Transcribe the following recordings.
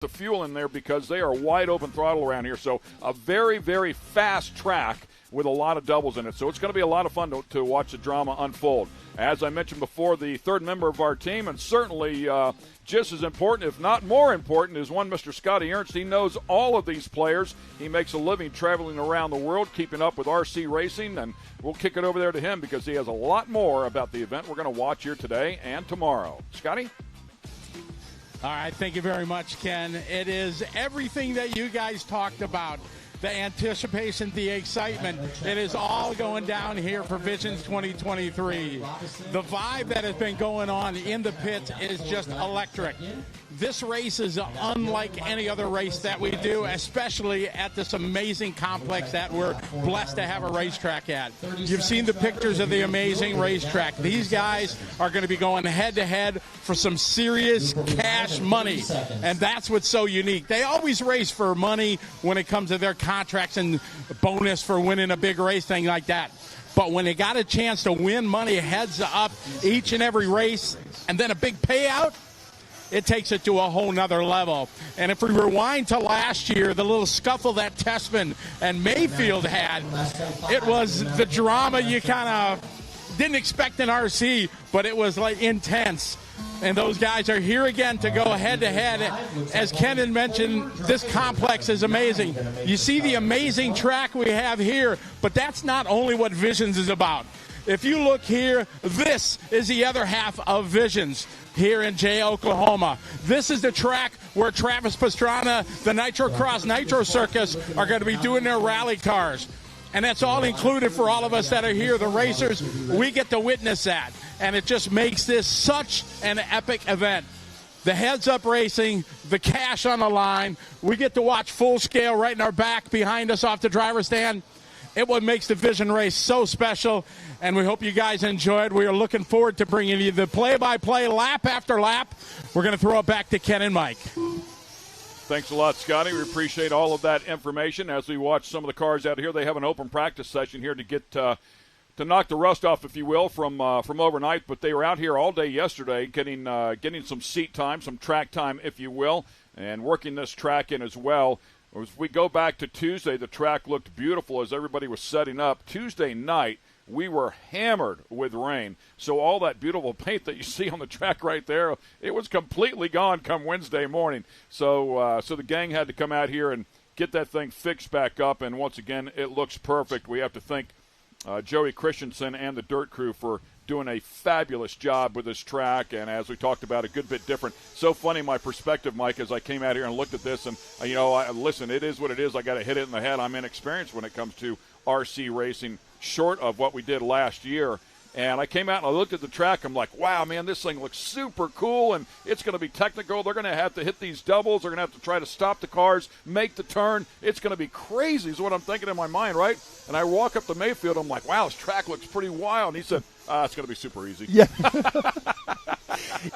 the fuel in there because they are wide open throttle around here. So a very, very fast track with a lot of doubles in it. So it's going to be a lot of fun to watch the drama unfold. As I mentioned before, the third member of our team, and certainly just as important, if not more important, is one Mr. Scotty Ernst. He knows all of these players. He makes a living traveling around the world, keeping up with RC racing, and we'll kick it over there to him because he has a lot more about the event we're going to watch here today and tomorrow. Scotty? All right, thank you very much, Ken. It is everything that you guys talked about. The anticipation, the excitement, it is all going down here for Visions 2023. The vibe that has been going on in the pits is just electric. This race is unlike any other race that we do, especially at this amazing complex that we're blessed to have a racetrack at. You've seen the pictures of the amazing racetrack. These guys are going to be going head-to-head for some serious cash money, and that's what's so unique. They always race for money when it comes to their contracts and bonus for winning a big race, thing like that. But when they got a chance to win money heads up each and every race and then a big payout, it takes it to a whole nother level. And if we rewind to last year, the little scuffle that Tessman and Mayfield had, it was the drama you kind of didn't expect in RC, but it was like intense. And those guys are here again to go head-to-head. As Ken had mentioned, this complex is amazing. You see the amazing track we have here, but that's not only what Visions is about. If you look here, this is the other half of Visions here in Jay, Oklahoma. This is the track where Travis Pastrana, the Nitro Cross Nitro Circus, are going to be doing their rally cars. And that's all included for all of us that are here, the racers. We get to witness that. And it just makes this such an epic event. The heads-up racing, the cash on the line. We get to watch full scale right in our back behind us off the driver's stand. It what makes the Vision race so special, and we hope you guys enjoyed. We are looking forward to bringing you the play-by-play lap after lap. We're going to throw it back to Ken and Mike. Thanks a lot, Scotty. We appreciate all of that information. As we watch some of the cars out here, they have an open practice session here to get to knock the rust off, if you will, from overnight. But they were out here all day yesterday getting some seat time, some track time, if you will, and working this track in as well. As we go back to Tuesday, the track looked beautiful as everybody was setting up. Tuesday night, we were hammered with rain. So all that beautiful paint that you see on the track right there, it was completely gone come Wednesday morning. So the gang had to come out here and get that thing fixed back up. And once again, it looks perfect. We have to thank Joey Christensen and the Dirt Crew for doing a fabulous job with this track, and as we talked about, a good bit different. So funny, my perspective, Mike, as I came out here and looked at this, and listen, it is what it is. I got to hit it in the head. I'm inexperienced when it comes to RC racing, short of what we did last year. And I came out and I looked at the track. I'm like, wow, man, this thing looks super cool, and it's going to be technical. They're going to have to hit these doubles. They're going to have to try to stop the cars, make the turn. It's going to be crazy is what I'm thinking in my mind, right? And I walk up to Mayfield. I'm like, wow, this track looks pretty wild. And he said, it's going to be super easy. Yeah.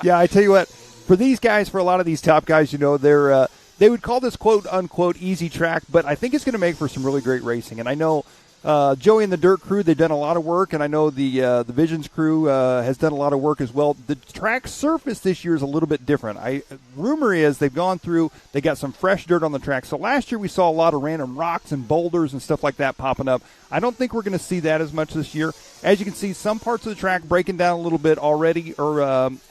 Yeah, I tell you what, for these guys, for a lot of these top guys, they would call this quote-unquote easy track, but I think it's going to make for some really great racing. And I know Joey and the Dirt Crew, they've done a lot of work, and I know the Visions crew has done a lot of work as well. The track surface this year is a little bit different. Rumor is they've gone through, they got some fresh dirt on the track. So last year we saw a lot of random rocks and boulders and stuff like that popping up. I don't think we're going to see that as much this year. As you can see, some parts of the track breaking down a little bit already, or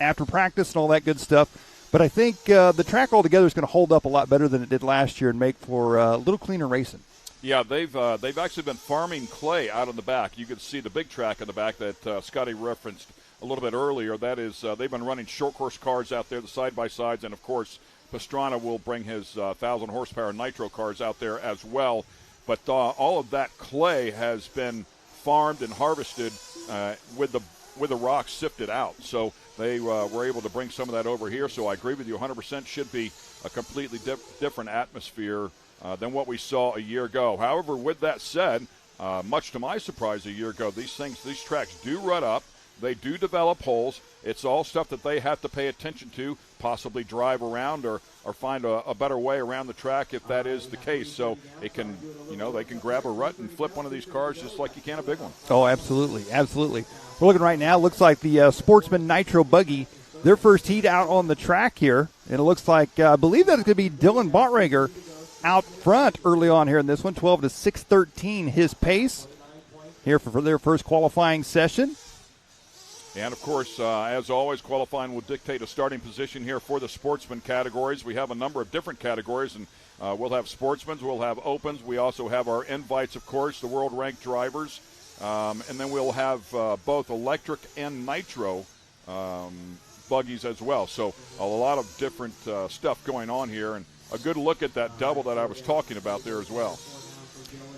after practice and all that good stuff. But I think the track altogether is going to hold up a lot better than it did last year and make for a little cleaner racing. Yeah, they've actually been farming clay out in the back. You can see the big track in the back that Scotty referenced a little bit earlier. That is, they've been running short course cars out there, the side-by-sides, and, of course, Pastrana will bring his 1,000-horsepower nitro cars out there as well. But all of that clay has been farmed and harvested with the rocks sifted out. So they were able to bring some of that over here. So I agree with you 100%. Should be a completely different atmosphere than what we saw a year ago. However, with that said, much to my surprise a year ago, these tracks do rut up. They do develop holes. It's all stuff that they have to pay attention to, possibly drive around or find a better way around the track if that is the case. So it can, they can grab a rut and flip one of these cars just like you can a big one. Oh, absolutely, absolutely. We're looking right now. Looks like the Sportsman Nitro Buggy their first heat out on the track here. And it looks like, I believe that it's going to be Dylan Bottreger out front early on here in this one, 12 to 6:13 his pace here for their first qualifying session. And, of course, as always, qualifying will dictate a starting position here for the sportsman categories. We have a number of different categories, and we'll have sportsmen's, we'll have opens. We also have our invites, of course, the world-ranked drivers. And then we'll have both electric and nitro buggies as well. So a lot of different stuff going on here, and a good look at that double that I was talking about there as well.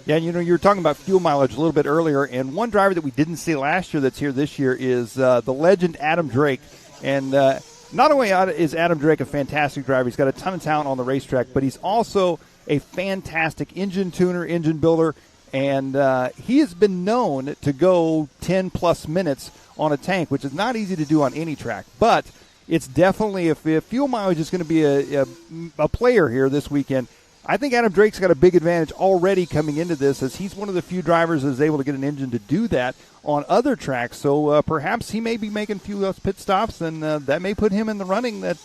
Yeah, you were talking about fuel mileage a little bit earlier, and one driver that we didn't see last year that's here this year is the legend Adam Drake. And not only is Adam Drake a fantastic driver, he's got a ton of talent on the racetrack, but he's also a fantastic engine tuner, engine builder, and he has been known to go 10-plus minutes on a tank, which is not easy to do on any track. But it's definitely, if fuel mileage is going to be a player here this weekend, I think Adam Drake's got a big advantage already coming into this, as he's one of the few drivers that is able to get an engine to do that on other tracks. So perhaps he may be making a few less pit stops, and that may put him in the running that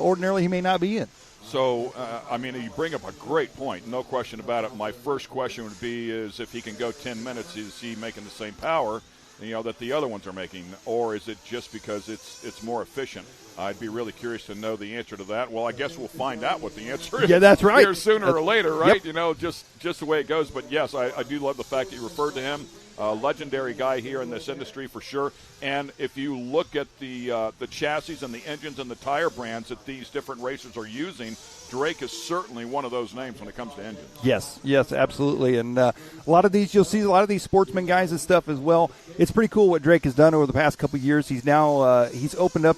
ordinarily he may not be in. So, you bring up a great point, no question about it. My first question would be is if he can go 10 minutes, is he making the same power that the other ones are making, or is it just because it's more efficient? I'd be really curious to know the answer to that. Well, I guess we'll find out what the answer is. Yeah, that's right. Here sooner or later, right? Yep. Just the way it goes. But, yes, I do love the fact that you referred to him. A legendary guy here in this industry for sure. And if you look at the chassis and the engines and the tire brands that these different racers are using, Drake is certainly one of those names when it comes to engines. Yes, absolutely. And a lot of these, you'll see a lot of these sportsman guys and stuff as well. It's pretty cool what Drake has done over the past couple of years. He's now he's opened up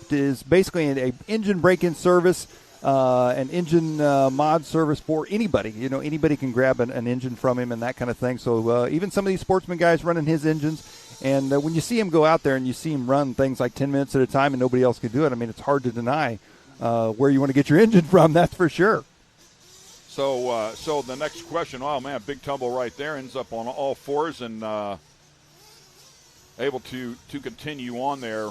basically an engine break-in service, an engine mod service for anybody. Anybody can grab an engine from him and that kind of thing. So even some of these sportsman guys running his engines. And when you see him go out there and you see him run things like 10 minutes at a time and nobody else can do it, it's hard to deny where you want to get your engine from, that's for sure. So the next question, oh, man, big tumble right there, ends up on all fours and able to continue on there.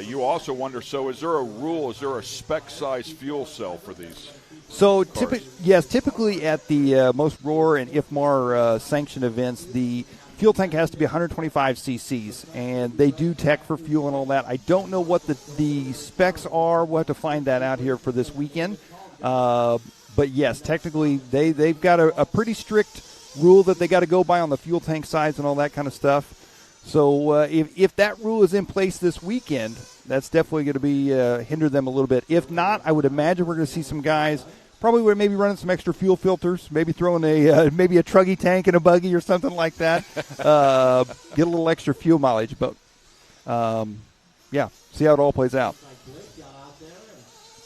You also wonder, so is there a rule, is there a spec size fuel cell for these? So typically at the most ROAR and IFMAR sanctioned events, the fuel tank has to be 125 cc's, and they do tech for fuel and all that. I don't know what the specs are. We'll have to find that out here for this weekend. But yes, technically they've got a pretty strict rule that they got to go by on the fuel tank size and all that kind of stuff. So if that rule is in place this weekend, that's definitely going to be hinder them a little bit. If not, I would imagine we're going to see some guys probably maybe running some extra fuel filters, maybe throwing maybe a truggy tank in a buggy or something like that. Get a little extra fuel mileage, but see how it all plays out.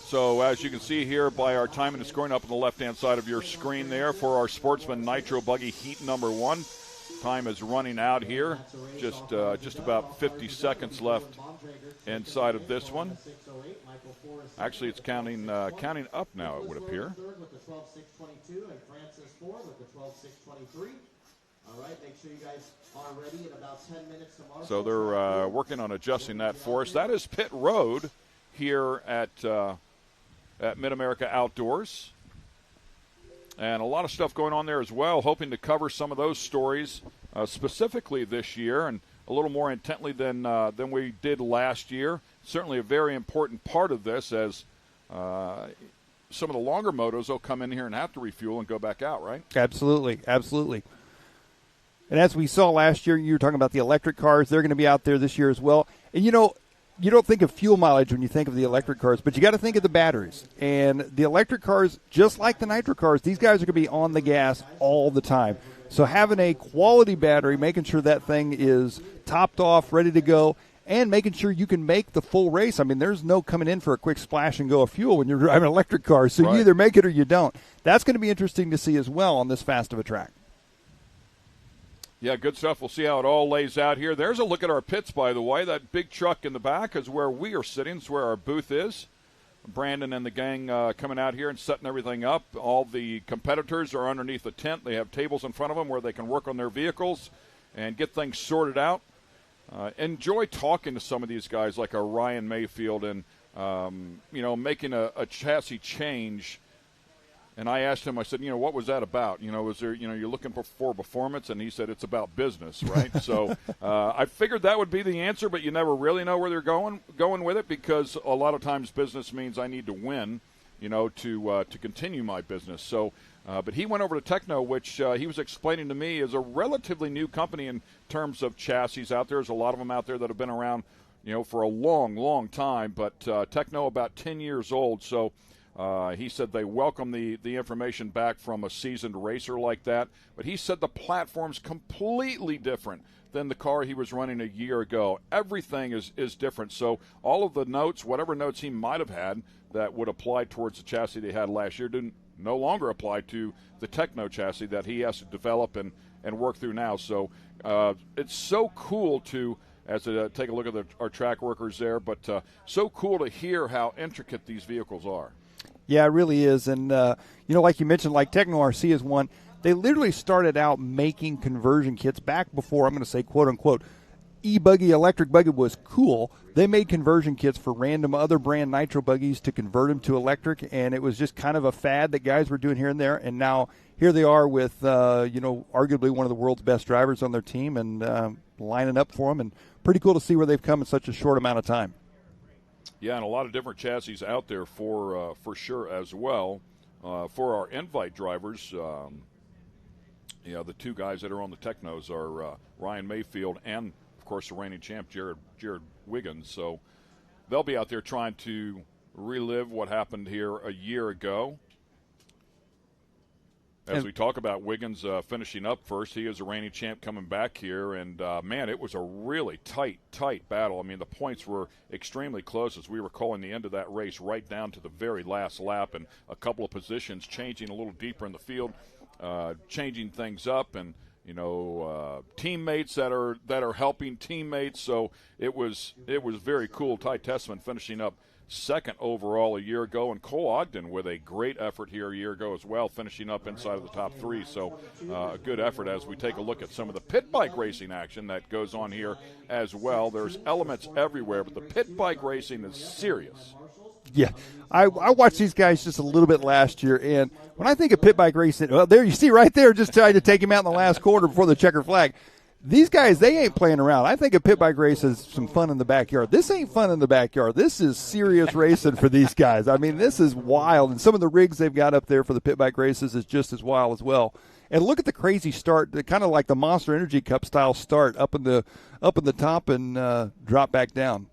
So as you can see here by our timing, it's going up on the left-hand side of your screen there for our Sportsman Nitro Buggy Heat number 1. Time is running out here. Just about 50 seconds left inside of this one. Actually, it's counting up now, it would appear. So they're working on adjusting that for us. That is pit road here at Mid-America Outdoors. And a lot of stuff going on there as well, hoping to cover some of those stories specifically this year and a little more intently than we did last year. Certainly a very important part of this, as some of the longer motos will come in here and have to refuel and go back out, right? Absolutely. And as we saw last year, you were talking about the electric cars. They're going to be out there this year as well. And, you don't think of fuel mileage when you think of the electric cars, but you got to think of the batteries. And the electric cars, just like the nitro cars, these guys are going to be on the gas all the time. So having a quality battery, making sure that thing is topped off, ready to go, and making sure you can make the full race. There's no coming in for a quick splash and go of fuel when you're driving an electric car. So You either make it or you don't. That's going to be interesting to see as well on this fast of a track. Yeah, good stuff. We'll see how it all lays out here. There's a look at our pits, by the way. That big truck in the back is where we are sitting. It's where our booth is. Brandon and the gang coming out here and setting everything up. All the competitors are underneath the tent. They have tables in front of them where they can work on their vehicles and get things sorted out. Enjoy talking to some of these guys like a Ryan Mayfield and making a chassis change. And I asked him, I said, what was that about? Was there, you're looking for performance? And he said, it's about business, right? So I figured that would be the answer, but you never really know where they're going with it, because a lot of times business means I need to win, to continue my business. So, but he went over to Techno, which he was explaining to me is a relatively new company in terms of chassis out there. There's a lot of them out there that have been around, for a long, long time, but Techno about 10 years old. So he said they welcome the information back from a seasoned racer like that. But he said the platform's completely different than the car he was running a year ago. Everything is different. So all of the notes, whatever notes he might have had that would apply towards the chassis they had last year, didn't no longer apply to the Techno chassis that he has to develop and work through now. So it's so cool to, take a look at our track workers there, but so cool to hear how intricate these vehicles are. Yeah, it really is. And, like you mentioned, like Techno RC is one. They literally started out making conversion kits back before, I'm going to say, quote unquote, e-buggy, electric buggy was cool. They made conversion kits for random other brand nitro buggies to convert them to electric, and it was just kind of a fad that guys were doing here and there. And now here they are with, arguably one of the world's best drivers on their team and lining up for them. And pretty cool to see where they've come in such a short amount of time. Yeah, and a lot of different chassis out there for sure as well. For our invite drivers, the two guys that are on the Technos are Ryan Mayfield and, of course, the reigning champ, Jared Wiggins. So they'll be out there trying to relive what happened here a year ago. As we talk about Wiggins finishing up first, he is a reigning champ coming back here, and, man, it was a really tight battle. I mean, the points were extremely close as we were calling the end of that race right down to the very last lap, and a couple of positions changing a little deeper in the field, changing things up, and, teammates that are helping teammates. So it was very cool. Ty Tessman finishing up second overall a year ago, and Cole Ogden with a great effort here a year ago as well, finishing up inside of the top three. So a good effort as we take a look at some of the pit bike racing action that goes on here as well. There's elements everywhere, but the pit bike racing is serious. Yeah, I watched these guys just a little bit last year, and when I think of pit bike racing, well, there you see right there, just trying to take him out in the last quarter before the checker flag. These guys, they ain't playing around. I think a pit bike race is some fun in the backyard. This ain't fun in the backyard. This is serious racing for these guys. I mean, this is wild, and some of the rigs they've got up there for the pit bike races is just as wild as well. And look at the crazy start, kind of like the Monster Energy Cup style start up in the top and drop back down.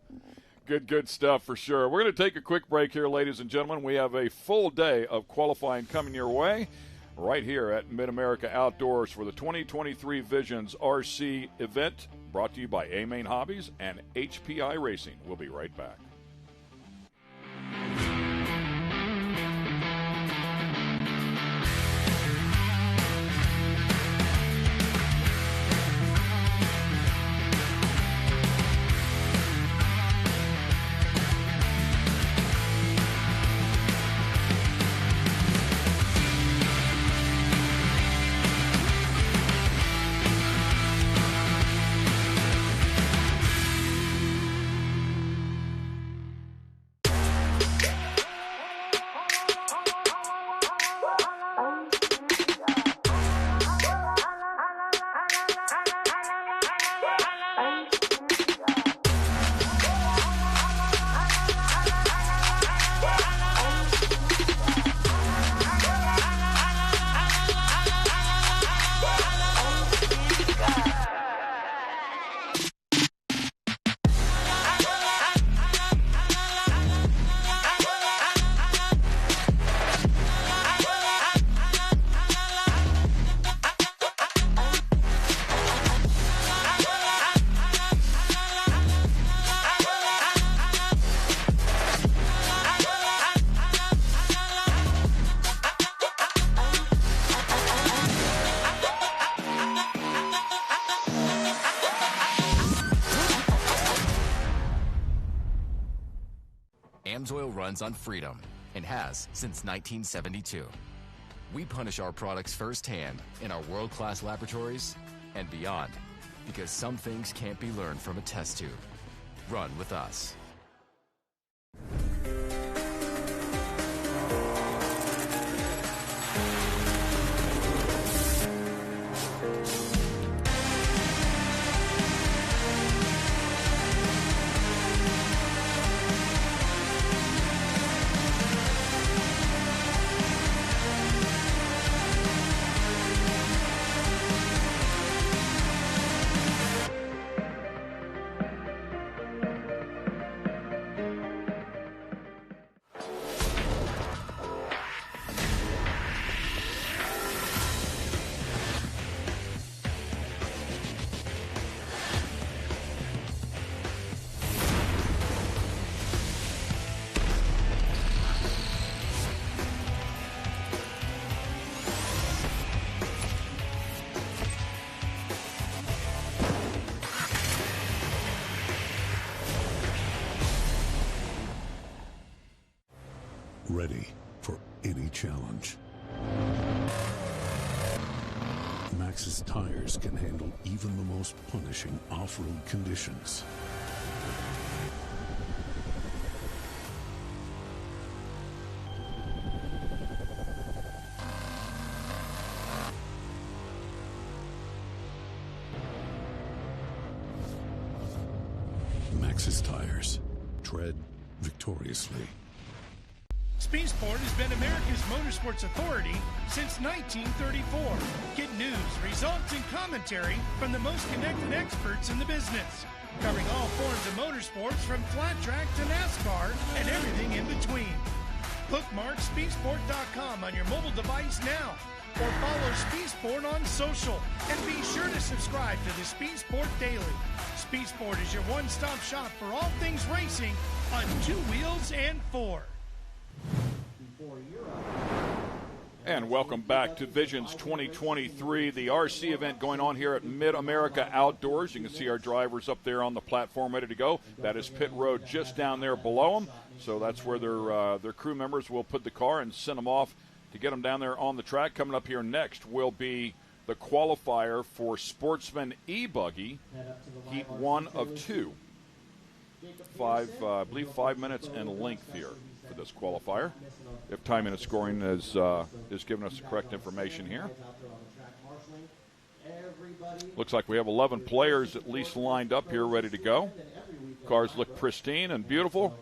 Good stuff for sure. We're going to take a quick break here, ladies and gentlemen. We have a full day of qualifying coming your way right here at Mid-America Outdoors for the 2023 Visions RC event, brought to you by A-Main Hobbies and HPI Racing. We'll be right back. AMSOIL runs on freedom and has since 1972. We punish our products firsthand in our world-class laboratories and beyond, because some things can't be learned from a test tube. Run with us. Maxxis tires can handle even the most punishing off-road conditions. Maxxis tires. Tread victoriously. Speed Sport has been America's motorsports authority since 1934. Get news, results, and commentary from the most connected experts in the business, covering all forms of motorsports from flat track to NASCAR and everything in between. Bookmark speedsport.com on your mobile device now, or follow Speed Sport on social, and be sure to subscribe to the Speed Sport Daily. Speed Sport is your one-stop shop for all things racing on two wheels and four. And welcome back to Visions 2023, the RC event going on here at Mid-America Outdoors. You can see our drivers up there on the platform ready to go. That is pit road just down there below them. So that's where their crew members will put the car and send them off to get them down there on the track. Coming up here next will be the qualifier for Sportsman E-Buggy, Heat 1 of 2. I believe 5 minutes in length here for this qualifier, if timing and scoring is giving us the correct information here. Looks like we have 11 players at least lined up here ready to go. Cars look pristine and beautiful.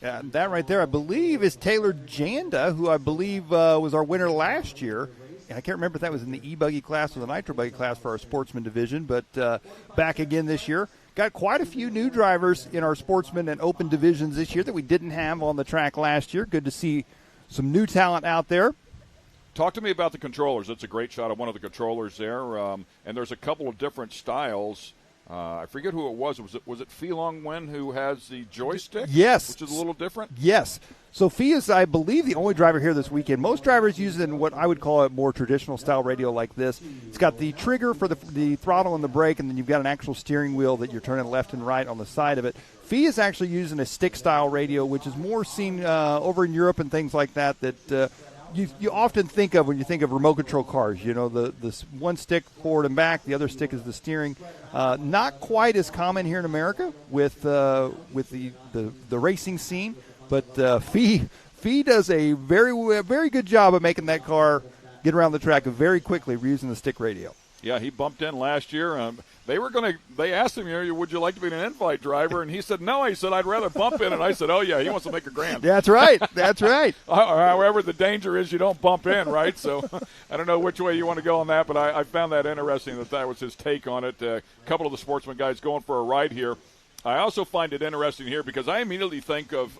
That right there, I believe, is Taylor Janda, who I believe was our winner last year. I can't remember if that was in the E-Buggy class or the Nitro Buggy class for our Sportsman division, but back again this year. Got quite a few new drivers in our Sportsman and Open divisions this year that we didn't have on the track last year. Good to see some new talent out there. Talk to me about the controllers. That's a great shot of one of the controllers there. And there's a couple of different styles. I forget who it was. Was it Phi Long Wen who has the joystick? Yes. Which is a little different? Yes. So Phi is, I believe, the only driver here this weekend. Most drivers using what I would call a more traditional style radio like this. It's got the trigger for the throttle and the brake, and then you've got an actual steering wheel that you're turning left and right on the side of it. Phi is actually using a stick-style radio, which is more seen over in Europe and things like that you often think of when you think of remote control cars. You know, the one stick forward and back, the other stick is the steering. Not quite as common here in America with the racing scene, but Phi does a very good job of making that car get around the track very quickly using the stick radio. Yeah, he bumped in last year. They asked him, would you like to be an invite driver? And he said, no. He said, I'd rather bump in. And I said, oh, yeah, he wants to make a grand. That's right. That's right. However, the danger is you don't bump in, right? So I don't know which way you want to go on that, but I found that interesting that was his take on it. A couple of the Sportsman guys going for a ride here. I also find it interesting here because I immediately think of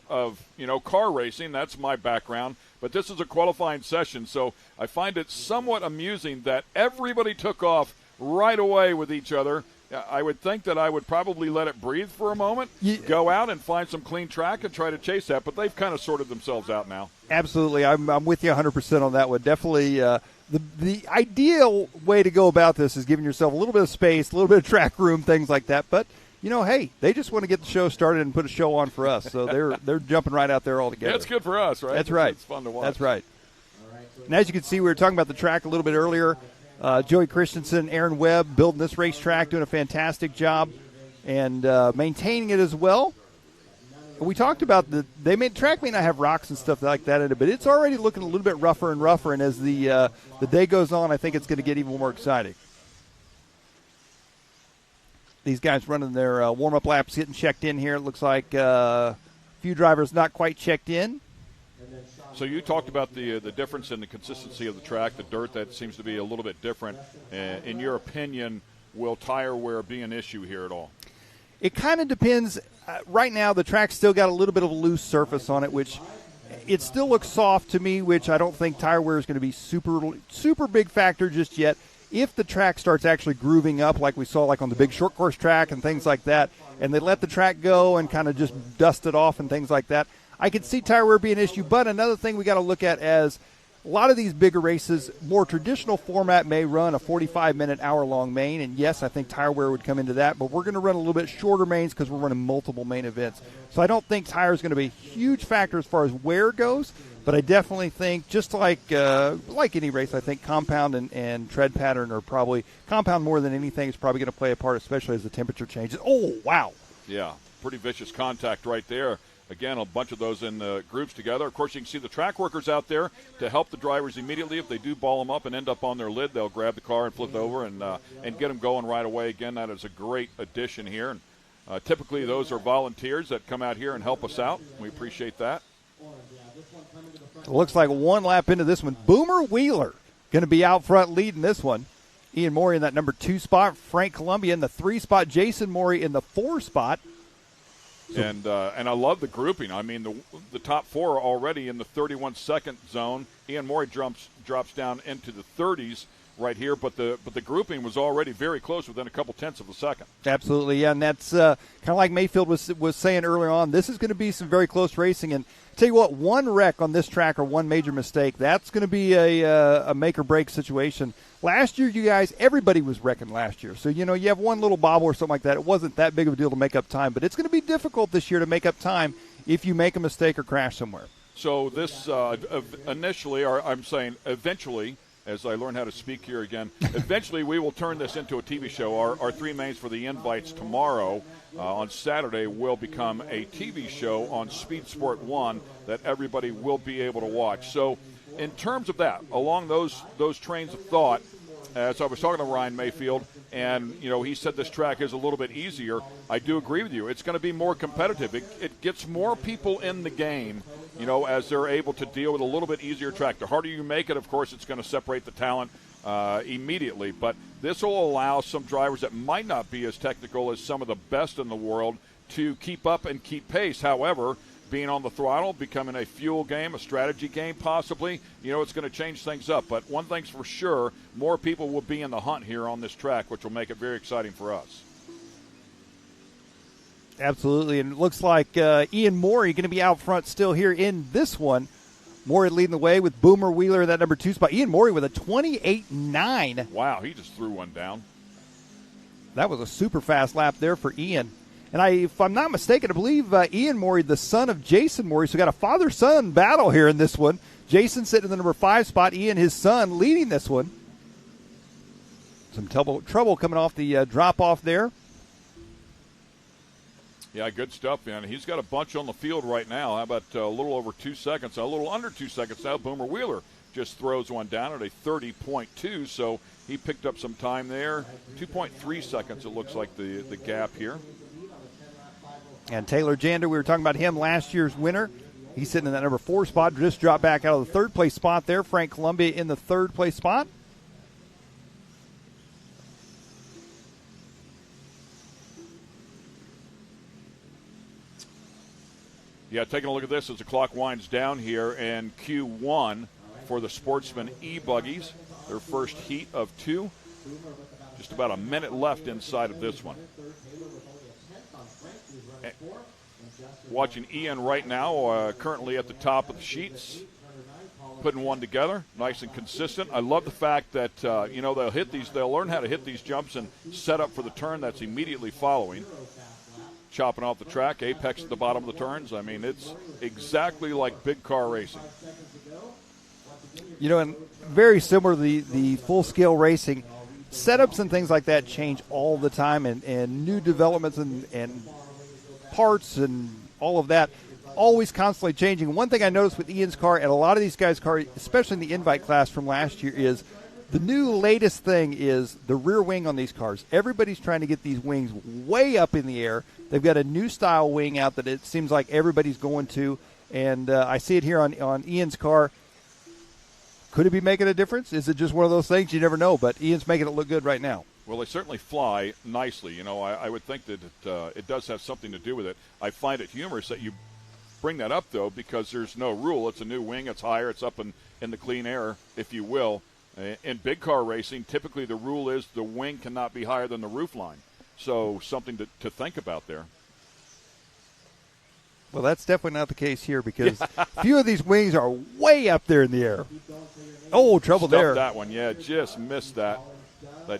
car racing. That's my background. But this is a qualifying session, so I find it somewhat amusing that everybody took off right away with each other. I would think that I would probably let it breathe for a moment, go out and find some clean track and try to chase that, but they've kind of sorted themselves out now. Absolutely. I'm with you 100% on that one. Definitely the ideal way to go about this is giving yourself a little bit of space, a little bit of track room, things like that, but hey, they just want to get the show started and put a show on for us, so they're jumping right out there all together. That's good for us, right? That's right. It's fun to watch. That's right. And as you can see, we were talking about the track a little bit earlier. Joey Christensen, Aaron Webb building this racetrack, doing a fantastic job, and maintaining it as well. We talked about the track may not have rocks and stuff like that in it, but it's already looking a little bit rougher and rougher, and as the day goes on, I think it's going to get even more exciting. These guys running their warm-up laps, getting checked in here. It looks like a few drivers not quite checked in. So you talked about the difference in the consistency of the track, the dirt that seems to be a little bit different. In your opinion, will tire wear be an issue here at all? It kind of depends. Right now, the track's still got a little bit of a loose surface on it, which it still looks soft to me, which I don't think tire wear is going to be super big factor just yet. If the track starts actually grooving up like we saw like on the big short course track and things like that, and they let the track go and kind of just dust it off and things like that, I could see tire wear being an issue. But another thing we got to look at as a lot of these bigger races, more traditional format may run a 45-minute, hour-long main. And, yes, I think tire wear would come into that. But we're going to run a little bit shorter mains because we're running multiple main events. So I don't think tire is going to be a huge factor as far as wear goes. But I definitely think, just like any race, I think compound and tread pattern are probably – compound more than anything is probably going to play a part, especially as the temperature changes. Oh, wow. Yeah, pretty vicious contact right there. Again, a bunch of those in groups together. Of course, you can see the track workers out there to help the drivers immediately. If they do ball them up and end up on their lid, they'll grab the car and flip it over and get them going right away. Again, that is a great addition here. And typically, those are volunteers that come out here and help us out. We appreciate that. It looks like one lap into this one. Boomer Wheeler going to be out front leading this one. Ian Morey in that number 2 spot. Frank Columbia in the 3 spot. Jason Morey in the 4 spot. And I love the grouping. I mean, the top 4 are already in the 31-second zone. Ian Morey drops down into the 30s right here, but the grouping was already very close, within a couple tenths of a second. Absolutely, yeah, and that's kind of like Mayfield was saying earlier on. This is going to be some very close racing, and tell you what, one wreck on this track or one major mistake, that's going to be a make or break situation. Last year, you guys, everybody was wrecking last year. So, you have one little bobble or something like that. It wasn't that big of a deal to make up time, but it's going to be difficult this year to make up time if you make a mistake or crash somewhere. So this initially, or I'm saying eventually, as I learn how to speak here again, eventually we will turn this into a TV show. Our 3 mains for the invites tomorrow on Saturday will become a TV show on Speed Sport 1 that everybody will be able to watch. So in terms of that, along those trains of thought, as I was talking to Ryan Mayfield, and he said this track is a little bit easier. I do agree with you. It's going to be more competitive. It gets more people in the game, as they're able to deal with a little bit easier track. The harder you make it, of course, it's going to separate the talent immediately. But this will allow some drivers that might not be as technical as some of the best in the world to keep up and keep pace. However, being on the throttle, becoming a fuel game, a strategy game possibly, it's going to change things up. But one thing's for sure, more people will be in the hunt here on this track, which will make it very exciting for us. Absolutely, and it looks like Ian Morey going to be out front still here in this one. Morey leading the way with Boomer Wheeler in that number 2 spot. Ian Morey with a 28.9. Wow, he just threw one down. That was a super fast lap there for Ian. And if I'm not mistaken, I believe Ian Morey, the son of Jason Morey, so we got a father-son battle here in this one. Jason sitting in the number 5 spot. Ian, his son, leading this one. Some trouble coming off the drop-off there. Yeah, good stuff, man. He's got a bunch on the field right now. How about a little over 2 seconds? A little under 2 seconds now. Boomer Wheeler just throws one down at a 30.2, so he picked up some time there. 2.3 seconds, it looks like the gap here. And Taylor Jander, we were talking about him, last year's winner. He's sitting in that number 4 spot. Just dropped back out of the 3rd place spot there. Frank Columbia in the 3rd place spot. Yeah, taking a look at this as the clock winds down here, and Q1 for the Sportsman E-Buggies, their first heat of 2. Just about a minute left inside of this one. Watching Ian right now, currently at the top of the sheets, putting one together, nice and consistent. I love the fact that they'll learn how to hit these jumps and set up for the turn that's immediately following. Chopping off the track, apex at the bottom of the turns. I mean, it's exactly like big car racing. And very similar to the full-scale racing, setups and things like that change all the time, and new developments and parts and all of that, always constantly changing. One thing I noticed with Ian's car and a lot of these guys' cars, especially in the invite class from last year, is the new latest thing is the rear wing on these cars. Everybody's trying to get these wings way up in the air. They've got a new style wing out that it seems like everybody's going to, and I see it here on Ian's car. Could it be making a difference? Is it just one of those things? You never know, but Ian's making it look good right now. Well, they certainly fly nicely. I would think that it does have something to do with it. I find it humorous that you bring that up, though, because there's no rule. It's a new wing. It's higher. It's up in the clean air, if you will. In big car racing, typically the rule is the wing cannot be higher than the roof line. So something to think about there. Well, that's definitely not the case here because a few of these wings are way up there in the air. Oh, trouble Stuffed there. That one, yeah, just missed that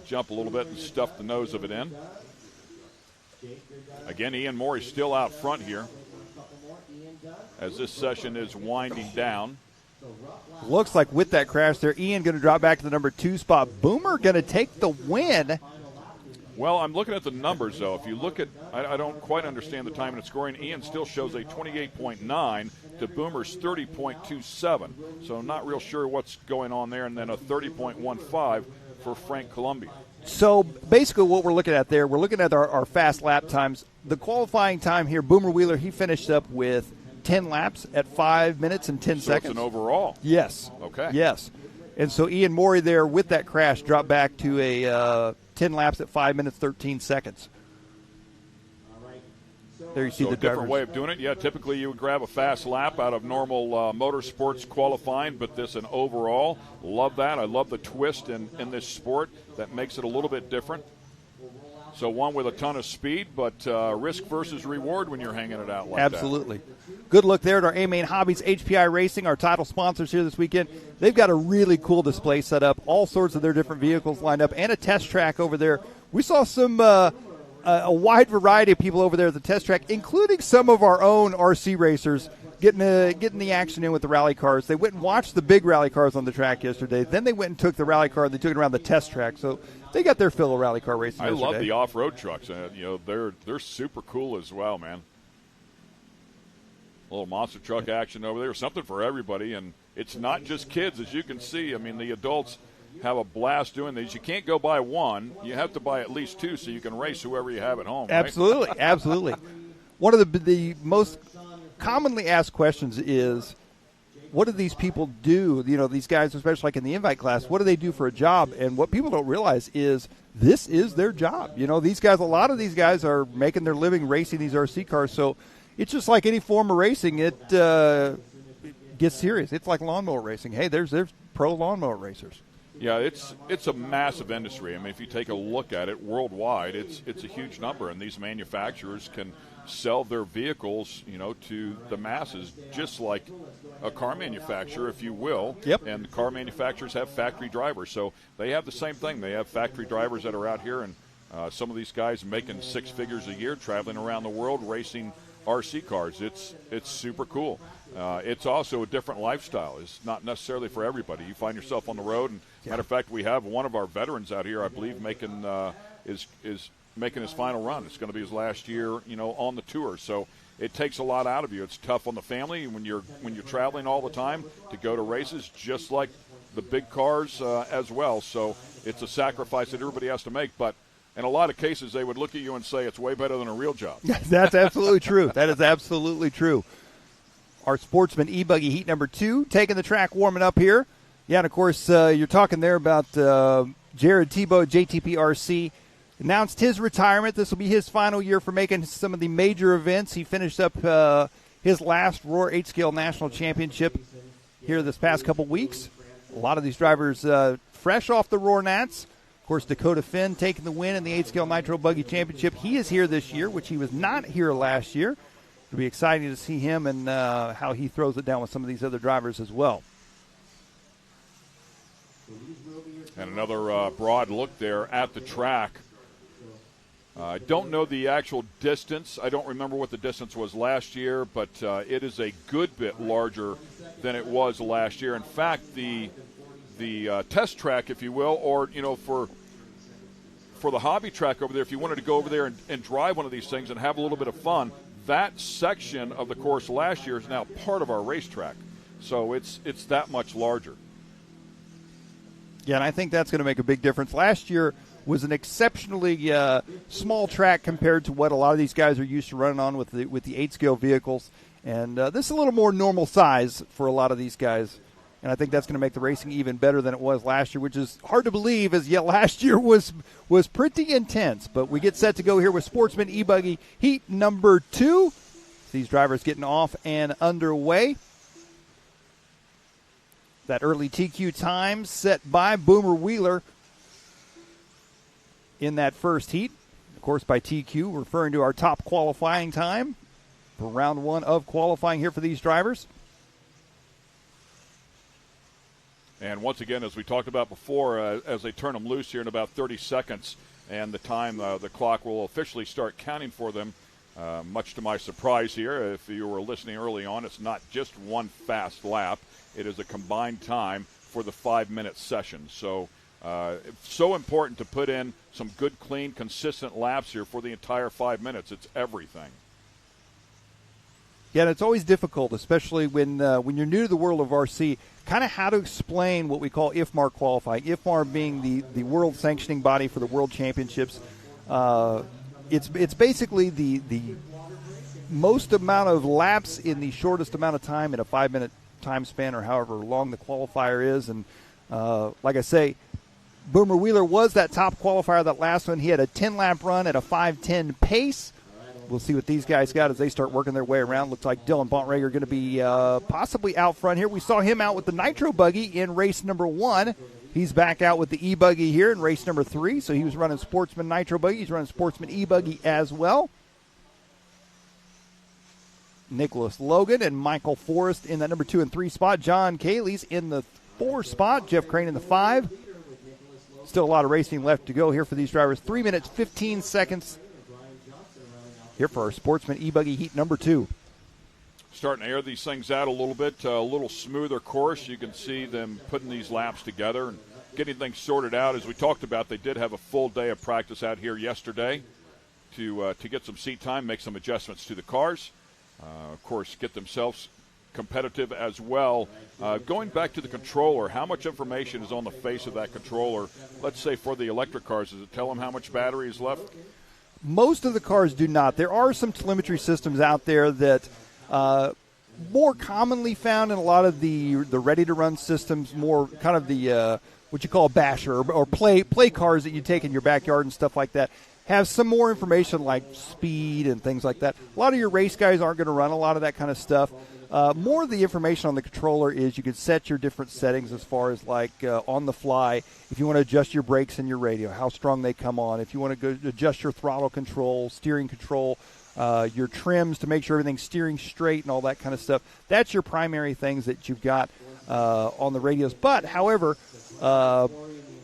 jump a little bit and stuffed the nose of it in. Again, Ian Morey still out front here as this session is winding down. Looks like with that crash there, Ian going to drop back to the number 2 spot. Boomer going to take the win. Well, I'm looking at the numbers, though. If you look at, I don't quite understand the time and scoring. Ian still shows a 28.9 to Boomer's 30.27. So not real sure what's going on there. And then a 30.15 for Frank Columbia. So basically what we're looking at there, we're looking at our fast lap times. The qualifying time here, Boomer Wheeler, he finished up with 10 laps at 5 minutes and 10 seconds. So it's an overall. Yes. Okay. Yes. And so Ian Morey there with that crash dropped back to a 10 laps at 5 minutes, 13 seconds. There you see the different drivers. way of doing it. Yeah, typically you would grab a fast lap out of normal motorsports qualifying, but this an overall. Love that. I love the twist in this sport that makes it a little bit different. So one with a ton of speed, but risk versus reward when you're hanging it out like that. Absolutely. Good look there at our A-Main Hobbies, HPI Racing, our title sponsors here this weekend. They've got a really cool display set up, all sorts of their different vehicles lined up, and a test track over there. We saw some a wide variety of people over there at the test track, including some of our own RC racers getting the action in with the rally cars. They went and watched the big rally cars on the track yesterday. Then they went and took the rally car and they took it around the test track. So they got their fill of rally car racing yesterday. I love the off-road trucks. They're super cool as well, man. A little monster truck action over there, something for everybody. And it's not just kids, as you can see. I mean, the adults have a blast doing these. You can't go buy one. You have to buy at least two so you can race whoever you have at home. Right? Absolutely, absolutely. One of the most commonly asked questions is, what do these people do? You know, these guys, especially like in the invite class, what do they do for a job? And what people don't realize is this is their job. You know, these guys, a lot of these guys are making their living racing these RC cars. So it's just like any form of racing. It gets serious. It's like lawnmower racing. Hey, there's pro lawnmower racers. Yeah, it's a massive industry. I mean, if you take a look at it worldwide, it's a huge number, and these manufacturers can sell their vehicles, to the masses, just like a car manufacturer, if you will. Yep. And car manufacturers have factory drivers, so they have the same thing. They have factory drivers that are out here, and some of these guys making six figures a year, traveling around the world, racing RC cars. It's super cool. It's also a different lifestyle. It's not necessarily for everybody. You find yourself on the road, and matter of fact, we have one of our veterans out here, I believe, making is making his final run. It's going to be his last year, on the tour. So it takes a lot out of you. It's tough on the family when you're traveling all the time to go to races, just like the big cars as well. So it's a sacrifice that everybody has to make, but. In a lot of cases, they would look at you and say it's way better than a real job. That's absolutely true. That is absolutely true. Our Sportsman e-buggy heat number 2, taking the track, warming up here. Yeah, and of course, you're talking there about Jared Tebow, JTPRC, announced his retirement. This will be his final year for making some of the major events. He finished up his last Roar 8-Scale National Championship here this past couple weeks. A lot of these drivers fresh off the Roar Nats. Of course, Dakota Finn taking the win in the 8-Scale Nitro Buggy Championship. He is here this year, which he was not here last year. It'll be exciting to see him and how he throws it down with some of these other drivers as well. And another broad look there at the track. I don't know the actual distance. I don't remember what the distance was last year, but it is a good bit larger than it was last year. In fact, the test track, if you will, or, for the hobby track over there, if you wanted to go over there and drive one of these things and have a little bit of fun, that section of the course last year is now part of our racetrack. So it's that much larger. Yeah, and I think that's going to make a big difference. Last year was an exceptionally small track compared to what a lot of these guys are used to running on with the 8-scale vehicles. And this is a little more normal size for a lot of these guys. And I think that's going to make the racing even better than it was last year, which is hard to believe, as yet last year was pretty intense. But we get set to go here with Sportsman e-buggy heat number 2. These drivers getting off and underway. That early TQ time set by Boomer Wheeler in that first heat. Of course, by TQ, referring to our top qualifying time for round 1 of qualifying here for these drivers. And once again, as we talked about before, as they turn them loose here in about 30 seconds, and the time the clock will officially start counting for them, Much to my surprise here, if you were listening early on, it's not just one fast lap. It is a combined time for the 5-minute session. So it's so important to put in some good, clean, consistent laps here for the entire 5 minutes. It's everything. Yeah, and it's always difficult, especially when you're new to the world of RC, kind of how to explain what we call IFMAR qualifying. IFMAR being the world sanctioning body for the World Championships. It's basically the most amount of laps in the shortest amount of time in a 5-minute time span, or however long the qualifier is. And like I say, Boomer Wheeler was that top qualifier, that last one. He had a 10-lap run at a 5:10 pace. We'll see what these guys got as they start working their way around. Looks like Dylan Bontrager going to be possibly out front here. We saw him out with the Nitro buggy in race number 1. He's back out with the e-buggy here in race number 3. So he was running Sportsman Nitro buggy. He's running Sportsman e-buggy as well. Nicholas Logan and Michael Forrest in that number 2 and 3 spot. John Cayley's in the 4 spot. Jeff Crane in the 5. Still a lot of racing left to go here for these drivers. 3 minutes, 15 seconds here for our Sportsman e-buggy heat number 2. Starting to air these things out a little bit, a little smoother course. You can see them putting these laps together and getting things sorted out. As we talked about, they did have a full day of practice out here yesterday to get some seat time, make some adjustments to the cars. Of course, get themselves competitive as well. Going back to the controller, how much information is on the face of that controller? Let's say for the electric cars, does it tell them how much battery is left? Most of the cars do not. There are some telemetry systems out there that more commonly found in a lot of the ready-to-run systems, more kind of the what you call a basher or play cars that you take in your backyard and stuff like that, have some more information like speed and things like that. A lot of your race guys aren't going to run a lot of that kind of stuff. More of the information on the controller is you can set your different settings as far as like on the fly. If you want to adjust your brakes and your radio, how strong they come on. If you want to go adjust your throttle control, steering control, your trims to make sure everything's steering straight and all that kind of stuff. That's your primary things that you've got on the radios. But, however,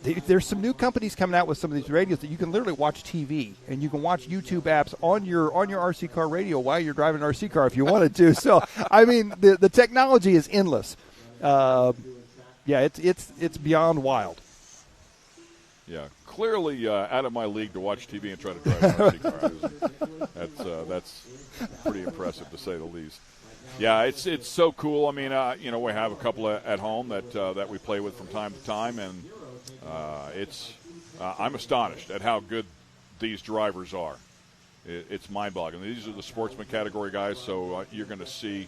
there's some new companies coming out with some of these radios that you can literally watch TV and you can watch YouTube apps on your RC car radio while you're driving an RC car if you wanted to. So, I mean, the technology is endless. Yeah, it's beyond wild. Yeah, clearly out of my league to watch TV and try to drive an RC car. That's pretty impressive to say the least. Yeah, it's so cool. I mean, we have a couple at home that we play with from time to time, and I'm astonished at how good these drivers are. It's mind-boggling. These are the sportsman category guys, so you're going to see,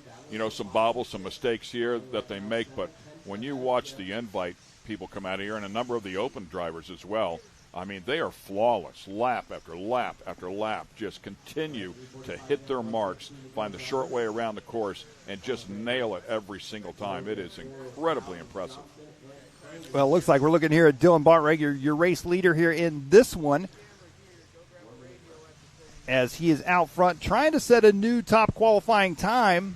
some bobbles, some mistakes here that they make. But when you watch the invite people come out here, and a number of the open drivers as well, I mean, they are flawless. Lap after lap after lap, just continue to hit their marks, find the short way around the course, and just nail it every single time. It is incredibly impressive. Well, it looks like we're looking here at Dylan Bontrager, your race leader here in this one, as he is out front trying to set a new top qualifying time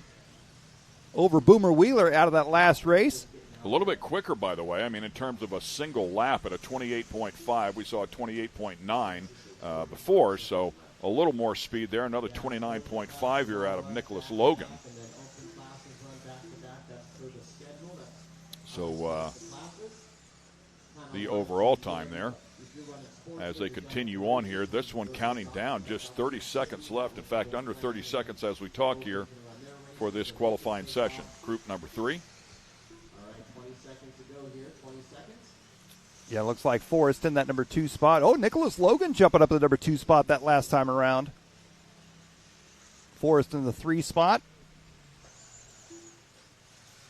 over Boomer Wheeler out of that last race. A little bit quicker, by the way. I mean, in terms of a single lap at a 28.5, we saw a 28.9 before, so a little more speed there. Another 29.5 here out of Nicholas Logan. So the overall time there, as they continue on here, this one counting down, just 30 seconds left. In fact, under 30 seconds as we talk here for this qualifying session. Group number 3. Yeah, it looks like Forrest in that number 2 spot. Oh, Nicholas Logan jumping up to the number 2 spot that last time around. Forrest in the 3 spot.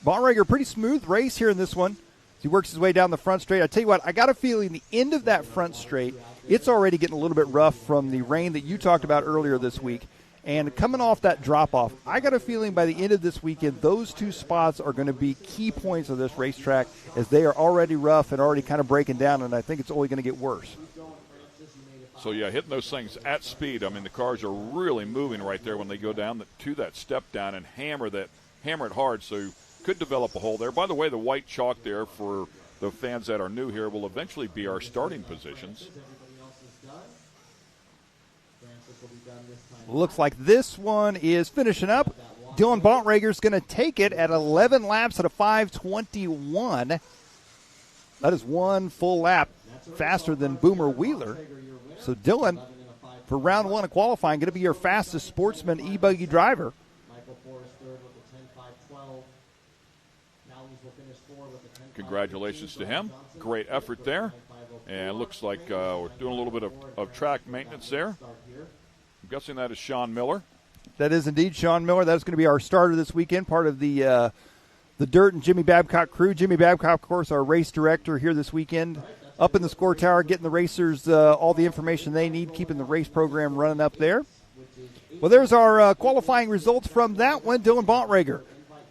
Bontrager, pretty smooth race here in this one. He works his way down the front straight. I tell you what, I got a feeling the end of that front straight, it's already getting a little bit rough from the rain that you talked about earlier this week. And coming off that drop-off, I got a feeling by the end of this weekend, those 2 spots are going to be key points of this racetrack, as they are already rough and already kind of breaking down, and I think it's only going to get worse. So, yeah, hitting those things at speed. I mean, the cars are really moving right there when they go down to that step down and hammer it hard, so you could develop a hole there. By the way, the white chalk there for the fans that are new here will eventually be our starting positions. Looks like this one is finishing up. Dylan Bontrager's going to take it at 11 laps at a 5:21. That is one full lap faster than Boomer Wheeler. So Dylan, for round one of qualifying, going to be your fastest Sportsman e-buggy driver. Congratulations to him. Great effort there. And it looks like we're doing a little bit of track maintenance there. I'm guessing that is Sean Miller. That is indeed Sean Miller. That's going to be our starter this weekend, part of the Dirt and Jimmy Babcock crew. Jimmy Babcock, of course, our race director here this weekend, up in the score tower, getting the racers all the information they need, keeping the race program running up there. Well, there's our qualifying results from that one. Dylan Bontrager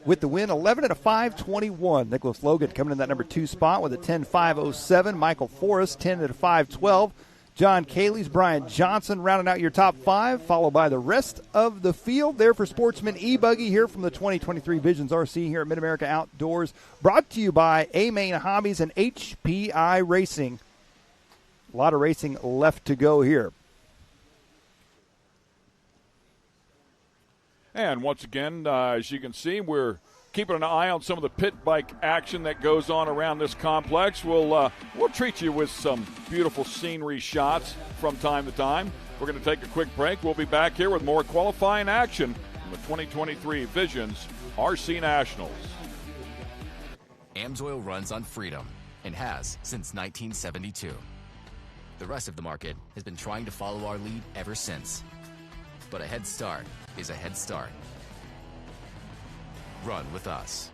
with the win, 11 at a 5:21. Nicholas Logan coming in that number 2 spot with a 10:5:07. Michael Forrest, 10 at a 5:12. John Caley's, Brian Johnson rounding out your top 5, followed by the rest of the field there for Sportsman e-buggy here from the 2023 Visions RC here at Mid-America Outdoors. Brought to you by A-Main Hobbies and HPI Racing. A lot of racing left to go here. And once again, as you can see, we're keeping an eye on some of the pit bike action that goes on around this complex. We'll treat you with some beautiful scenery shots from time to time. We're going to take a quick break. We'll be back here with more qualifying action from the 2023 Visions RC Nationals. Amsoil runs on freedom and has since 1972. The rest of the market has been trying to follow our lead ever since. But a head start is a head start. Run with us.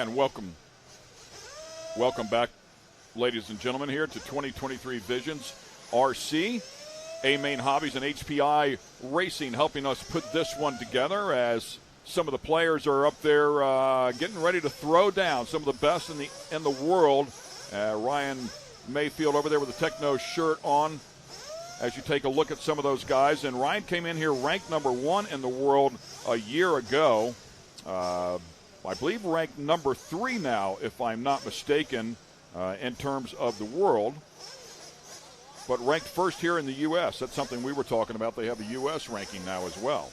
And welcome back, ladies and gentlemen, here to 2023 Visions RC. A-Main Hobbies and HPI Racing helping us put this one together as some of the players are up there getting ready to throw down. Some of the best in the world. Ryan Mayfield over there with the Techno shirt on as you take a look at some of those guys. And Ryan came in here ranked number 1 in the world a year ago. I believe ranked number 3 now, if I'm not mistaken, in terms of the world. But ranked first here in the U.S. That's something we were talking about. They have a U.S. ranking now as well.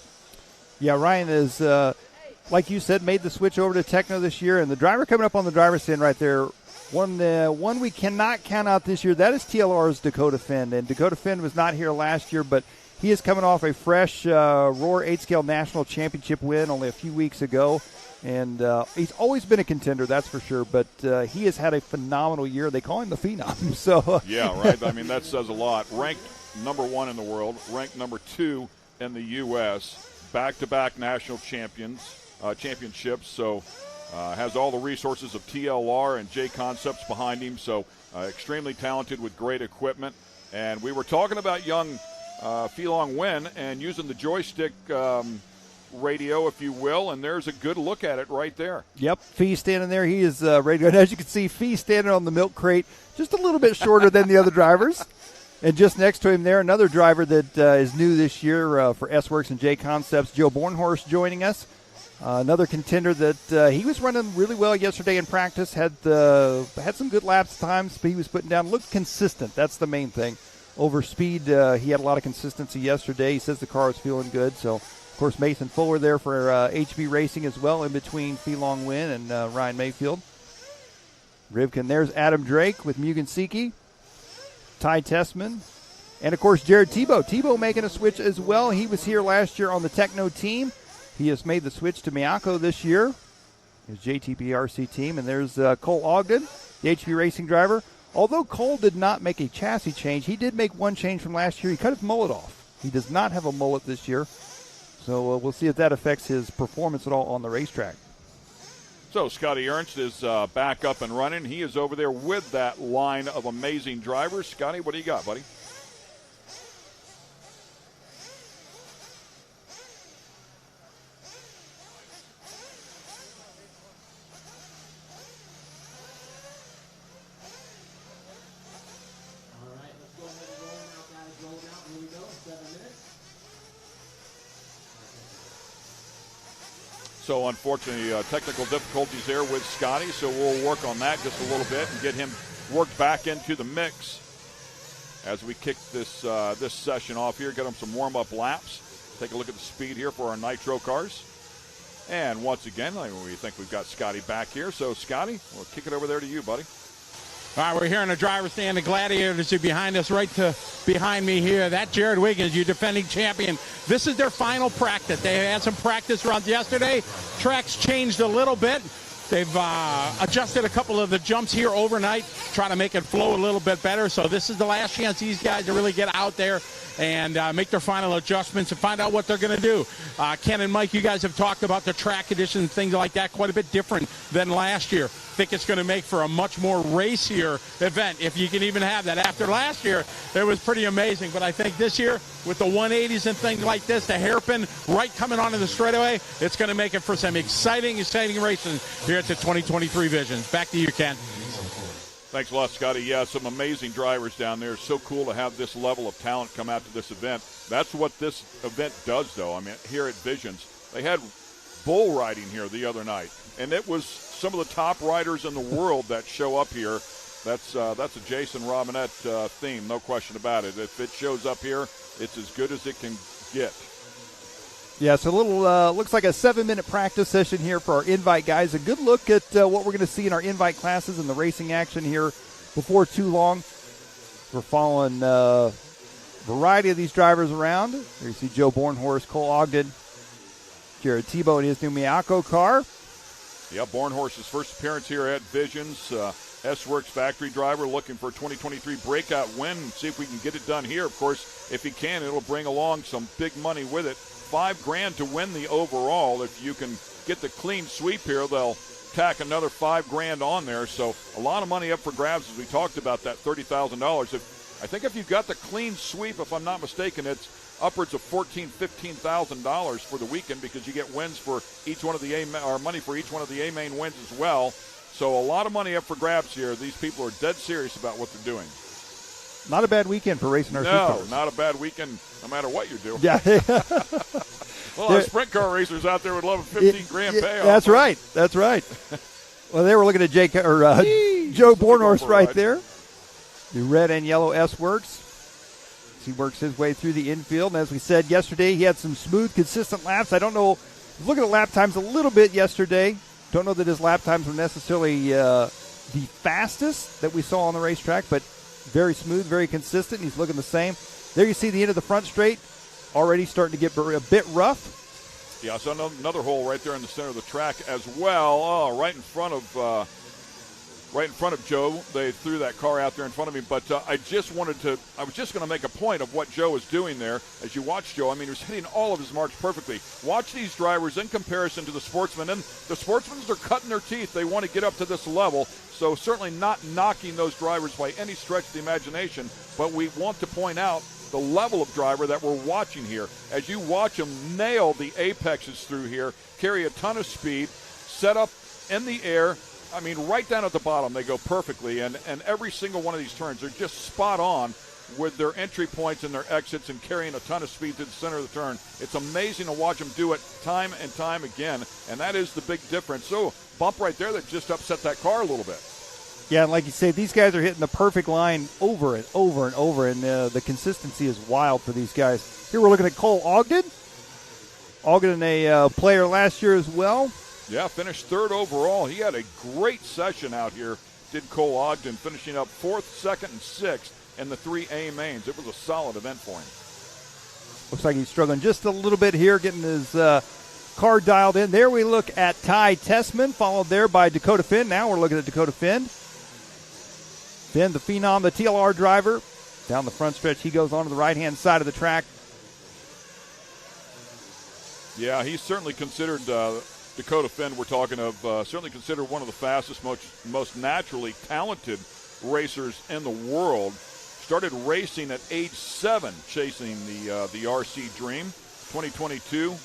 Yeah, Ryan is, like you said, made the switch over to Techno this year. And the driver coming up on the driver's stand right there, one we cannot count out this year, that is TLR's Dakota Finn. And Dakota Finn was not here last year, but he is coming off a fresh Roar 8-Scale National Championship win only a few weeks ago. And he's always been a contender, that's for sure. But he has had a phenomenal year. They call him the Phenom. So yeah, right. I mean, that says a lot. Ranked number 1 in the world, ranked number 2 in the U.S., back-to-back national championships. So has all the resources of TLR and J Concepts behind him. So extremely talented with great equipment. And we were talking about young Pheelong Nguyen and using the joystick radio, if you will, and there's a good look at it right there. Yep, Fee standing there. He is ready to go. And as you can see, Fee standing on the milk crate, just a little bit shorter than the other drivers. And just next to him there, another driver that is new this year for S-Works and J Concepts, Joe Bornhorst, joining us. Another contender that he was running really well yesterday in practice, had some good laps times, but he was putting down, looked consistent. That's the main thing. Over speed, he had a lot of consistency yesterday. He says the car is feeling good, so of course, Mason Fuller there for HB Racing as well, in between Pheelong Nguyen and Ryan Mayfield. Rivkin, there's Adam Drake with Mugen Siki, Ty Tessman, and of course Jared Tebow. Tebow making a switch as well. He was here last year on the Techno team. He has made the switch to Miyako this year, his JTP RC team. And there's Cole Ogden, the HB Racing driver. Although Cole did not make a chassis change, he did make one change from last year. He cut his mullet off. He does not have a mullet this year. So we'll see if that affects his performance at all on the racetrack. So Scotty Ernst is back up and running. He is over there with that line of amazing drivers. Scotty, what do you got, buddy? So unfortunately, technical difficulties there with Scotty, so we'll work on that just a little bit and get him worked back into the mix as we kick this this session off here, get him some warm-up laps. Take a look at the speed here for our Nitro cars. And once again, we think we've got Scotty back here. So, Scotty, we'll kick it over there to you, buddy. All right, we're here in the driver's stand. The Gladiators are behind us, right to behind me here. That Jared Wiggins, your defending champion. This is their final practice. They had some practice runs yesterday. Track's changed a little bit. They've adjusted a couple of the jumps here overnight, trying to make it flow a little bit better. So this is the last chance these guys to really get out there and make their final adjustments and find out what they're going to do. Ken and Mike, you guys have talked about the track conditions, things like that, quite a bit different than last year. Think it's going to make for a much more racier event, if you can even have that. After last year, it was pretty amazing. But I think this year, with the 180s and things like this, the hairpin right coming onto the straightaway, it's going to make it for some exciting racing here at the 2023 Visions. Back to you, Ken. Thanks a lot, Scotty. Yeah, some amazing drivers down there. So cool to have this level of talent come out to this event. That's what this event does, though. I mean, here at Visions, they had bull riding here the other night, and it was some of the top riders in the world that show up here. That's a Jason Robinette theme, no question about it. If it shows up here, it's as good as it can get. Yeah, so a little looks like a 7-minute practice session here for our invite guys. A good look at what we're going to see in our invite classes and the racing action here before too long. We're following a variety of these drivers around. There you see Joe Bornhorst, Cole Ogden, Jared Tebow in his new Miyako car. Yeah, Bornhorst's first appearance here at Visions. S-Works factory driver looking for a 2023 breakout win. See if we can get it done here. Of course, if he can, it'll bring along some big money with it. $5,000 to win the overall. If you can get the clean sweep here, they'll tack another $5,000 on there. So a lot of money up for grabs as we talked about that $30,000. I think if you've got the clean sweep, if I'm not mistaken, it's upwards of $14,000, $15,000 for the weekend because you get wins for each one of the money for each one of the A-main wins as well. So a lot of money up for grabs here. These people are dead serious about what they're doing. Not a bad weekend for racing our No, not a bad weekend no matter what you're doing. Yeah. Well, our sprint car racers out there would love a $15,000 payoff. That's right. That's right. Well, they were looking at Joe Bornhorst right there. The red and yellow S-Works. He works his way through the infield. And as we said yesterday, he had some smooth, consistent laps. I don't know. Looking at lap times a little bit yesterday. Don't know that his lap times were necessarily the fastest that we saw on the racetrack, but very smooth, very consistent. He's looking the same. There you see the end of the front straight. Already starting to get a bit rough. Yeah, so another hole right there in the center of the track as well. Oh, right in front of Joe. They threw that car out there in front of me. But I was just going to make a point of what Joe was doing there. As you watch Joe, I mean, he was hitting all of his marks perfectly. Watch these drivers in comparison to the sportsmen. And the sportsmen are cutting their teeth. They want to get up to this level. So certainly not knocking those drivers by any stretch of the imagination. But we want to point out the level of driver that we're watching here. As you watch them nail the apexes through here, carry a ton of speed, set up in the air. I mean, right down at the bottom, they go perfectly. And every single one of these turns, they're just spot on with their entry points and their exits and carrying a ton of speed to the center of the turn. It's amazing to watch them do it time and time again. And that is the big difference. So, bump right there that just upset that car a little bit. Yeah, and like you say, these guys are hitting the perfect line over and over and over, and the consistency is wild for these guys. Here we're looking at Cole Ogden. Ogden, a player last year as well. Yeah, finished third overall. He had a great session out here, did Cole Ogden, finishing up 4th, 2nd, and 6th in the 3 A mains. It was a solid event for him. Looks like he's struggling just a little bit here, getting his car dialed in. There we look at Ty Tessman, followed there by Dakota Finn. Now we're looking at Dakota Finn. Finn, the Phenom, the TLR driver. Down the front stretch, he goes onto the right-hand side of the track. Yeah, he's certainly considered, Dakota Finn, we're talking of, certainly considered one of the fastest, most naturally talented racers in the world. Started racing at age 7, chasing the RC Dream. 2022,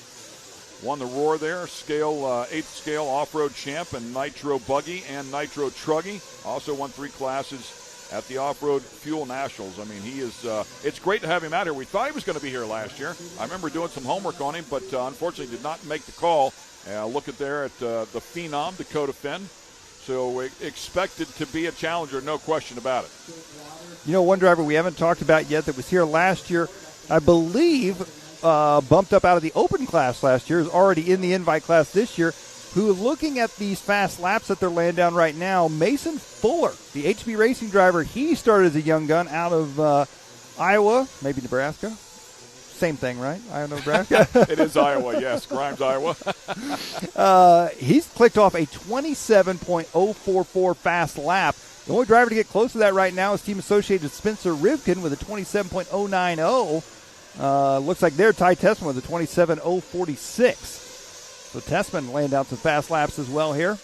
won the Roar there, 8th scale off-road champ in Nitro Buggy and Nitro Truggy. Also won 3 classes at the Off-Road Fuel Nationals. I mean, he is, it's great to have him out here. We thought he was going to be here last year. I remember doing some homework on him, but unfortunately did not make the call. Look at there at the Phenom, Dakota Finn. So expected to be a challenger, no question about it. You know, one driver we haven't talked about yet that was here last year, I believe, bumped up out of the open class last year, is already in the invite class this year, who, looking at these fast laps that they're laying down right now, Mason Fuller, the HB Racing driver, he started as a young gun out of Iowa, maybe Nebraska. Same thing, right? Iowa, Nebraska? It is Iowa, yes. Grimes, Iowa. He's clicked off a 27.044 fast lap. The only driver to get close to that right now is team associated Spencer Rivkin with a 27.090. Looks like they're Ty Tessman with a 27.046. So Tessman laying down some fast laps as well here.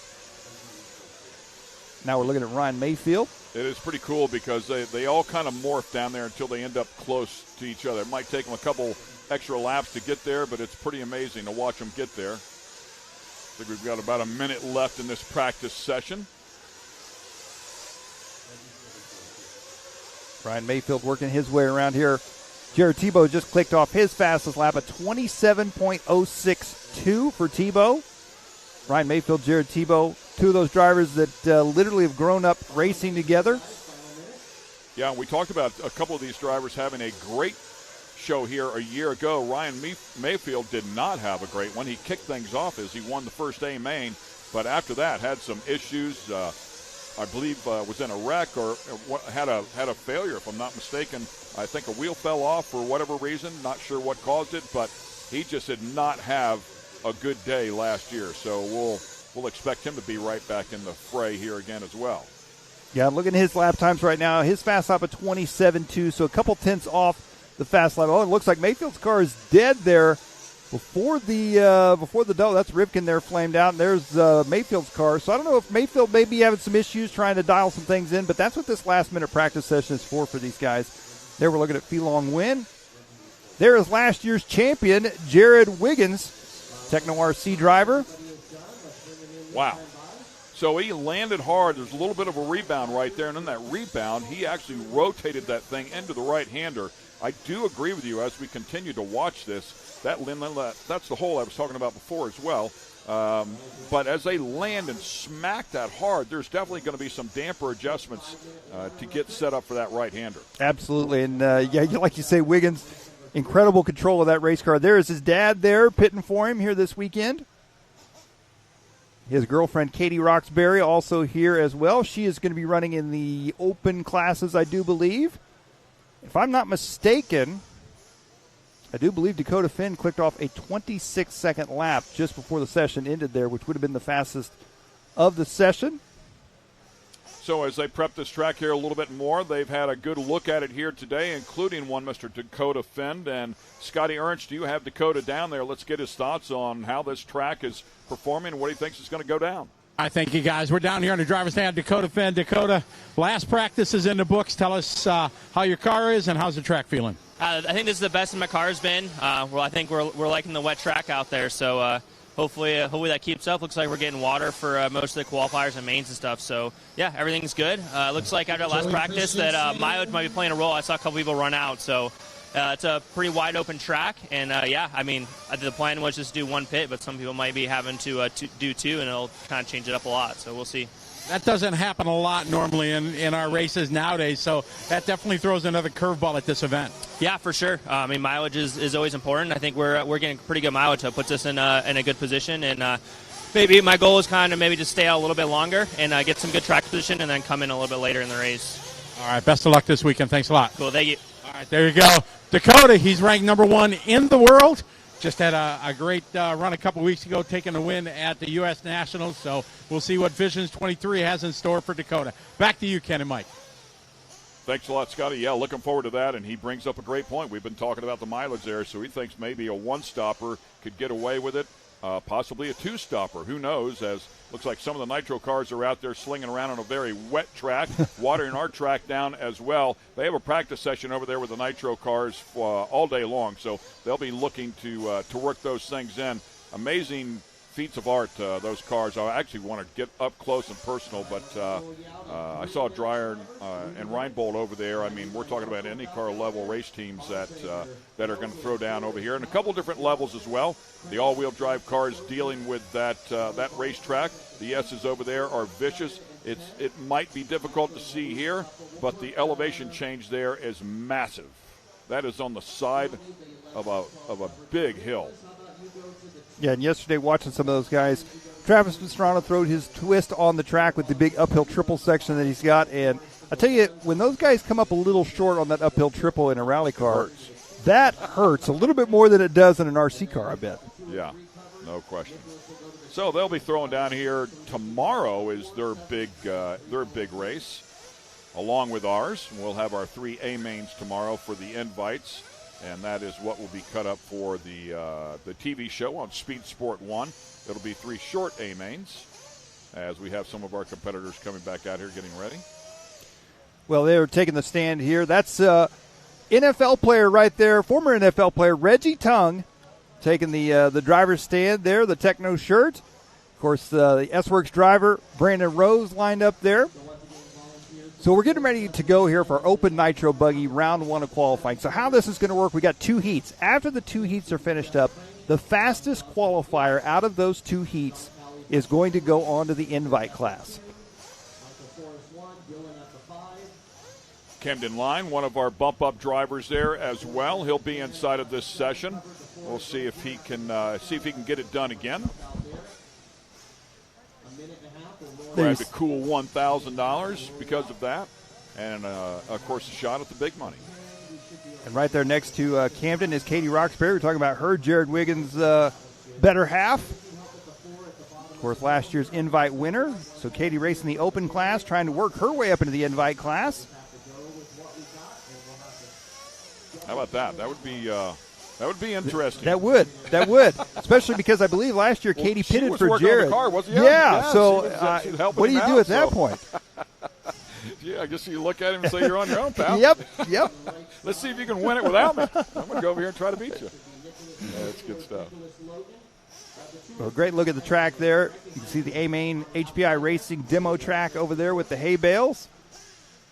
Now we're looking at Ryan Mayfield. It is pretty cool because they all kind of morph down there until they end up close to each other. It might take them a couple extra laps to get there, but it's pretty amazing to watch them get there. I think we've got about a minute left in this practice session. Ryan Mayfield working his way around here. Jared Tebow just clicked off his fastest lap at 27.062 for Tebow. Ryan Mayfield, Jared Tebow, two of those drivers that literally have grown up racing together. Yeah, we talked about a couple of these drivers having a great show here a year ago. Ryan Mayfield did not have a great one. He kicked things off as he won the first A main, but after that had some issues. I believe was in a wreck or had a failure, if I'm not mistaken. I think a wheel fell off for whatever reason. Not sure what caused it, but he just did not have a good day last year. So we'll expect him to be right back in the fray here again as well. Yeah, I'm looking at his lap times right now. His fast lap at 27.2, so a couple tenths off the fast lap. Oh, it looks like Mayfield's car is dead there Before the double, that's Rivkin there flamed out, and there's Mayfield's car. So I don't know if Mayfield may be having some issues trying to dial some things in, but that's what this last-minute practice session is for these guys. There we're looking at Felong Win. There is last year's champion, Jared Wiggins, Techno RC driver. Wow. So he landed hard. There's a little bit of a rebound right there, and in that rebound, he actually rotated that thing into the right-hander. I do agree with you as we continue to watch this. That's the hole I was talking about before as well. But as they land and smack that hard, there's definitely going to be some damper adjustments to get set up for that right-hander. Absolutely. And, like you say, Wiggins, incredible control of that race car. There is his dad there pitting for him here this weekend. His girlfriend, Katie Roxbury, also here as well. She is going to be running in the open classes, I do believe. If I'm not mistaken, I do believe Dakota Finn clicked off a 26-second lap just before the session ended there, which would have been the fastest of the session. So as they prep this track here a little bit more, they've had a good look at it here today, including one Mr. Dakota Finn. And Scotty Ernst, you have Dakota down there. Let's get his thoughts on how this track is performing and what he thinks is going to go down. I thank you, guys. We're down here on the driver's stand. Dakota Finn. Dakota, last practice is in the books. Tell us how your car is and how's the track feeling. I think this is the best my car has been. Well, I think we're liking the wet track out there, so hopefully that keeps up. Looks like we're getting water for most of the qualifiers and mains and stuff. So, yeah, everything's good. Looks like after last practice that mileage might be playing a role. I saw a couple people run out, so it's a pretty wide open track. And, the plan was just do one pit, but some people might be having to do two, and it'll kind of change it up a lot. So we'll see. That doesn't happen a lot normally in our races nowadays, so that definitely throws another curveball at this event. Yeah, for sure. Mileage is always important. I think we're getting pretty good mileage, so it puts us in a good position. And maybe my goal is kind of maybe just stay out a little bit longer and get some good track position and then come in a little bit later in the race. All right, best of luck this weekend. Thanks a lot. Cool, thank you. All right, there you go. Dakota, he's ranked number 1 in the world. Just had a great run a couple weeks ago, taking a win at the U.S. Nationals. So we'll see what Visions 23 has in store for Dakota. Back to you, Ken and Mike. Thanks a lot, Scotty. Yeah, looking forward to that, and he brings up a great point. We've been talking about the mileage there, so he thinks maybe a one-stopper could get away with it, possibly a two-stopper. Who knows, as looks like some of the nitro cars are out there slinging around on a very wet track, watering our track down as well. They have a practice session over there with the nitro cars all day long, so they'll be looking to work those things in. Amazing feats of art, those cars. I actually want to get up close and personal, but I saw Dreyer and Reinbold over there. I mean, we're talking about IndyCar level race teams that are going to throw down over here, and a couple different levels as well. The all-wheel drive cars dealing with that racetrack. The S's over there are vicious. It might be difficult to see here, but the elevation change there is massive. That is on the side of a big hill. Yeah, and yesterday watching some of those guys, Travis Pastrana throwed his twist on the track with the big uphill triple section that he's got. And I tell you, when those guys come up a little short on that uphill triple in a rally car, that hurts a little bit more than it does in an RC car, I bet. Yeah, no question. So they'll be throwing down here. Tomorrow is their big race, along with ours. We'll have our 3 A mains tomorrow for the invites. And that is what will be cut up for the TV show on Speed Sport 1. It'll be 3 short A-mains as we have some of our competitors coming back out here getting ready. Well, they're taking the stand here. That's NFL player right there, former NFL player Reggie Tung, taking the driver's stand there, the Techno shirt. Of course, the S-Works driver, Brandon Rose, lined up there. So we're getting ready to go here for Open Nitro Buggy round 1 of qualifying. So how this is going to work, we got 2 heats. After the 2 heats are finished up, the fastest qualifier out of those 2 heats is going to go on to the invite class. Camden Line, one of our bump-up drivers there as well. He'll be inside of this session. We'll see if he can get it done again. Grabbed a cool $1,000 because of that, and of course a shot at the big money. And right there next to Camden is Katie Roxbury. We're talking about her, Jared Wiggins' better half. Of course, last year's invite winner. So Katie racing the open class, trying to work her way up into the invite class. How about that? That would be That would be interesting. That would. Especially because I believe last year Katie pitted for Jared. On the car, wasn't yeah, so she was what do you do at that point? Yeah, I guess you look at him and say you're on your own, pal. Yep. Let's see if you can win it without me. I'm going to go over here and try to beat you. Yeah, that's good stuff. Well, great look at the track there. You can see the A-Main HPI Racing demo track over there with the hay bales.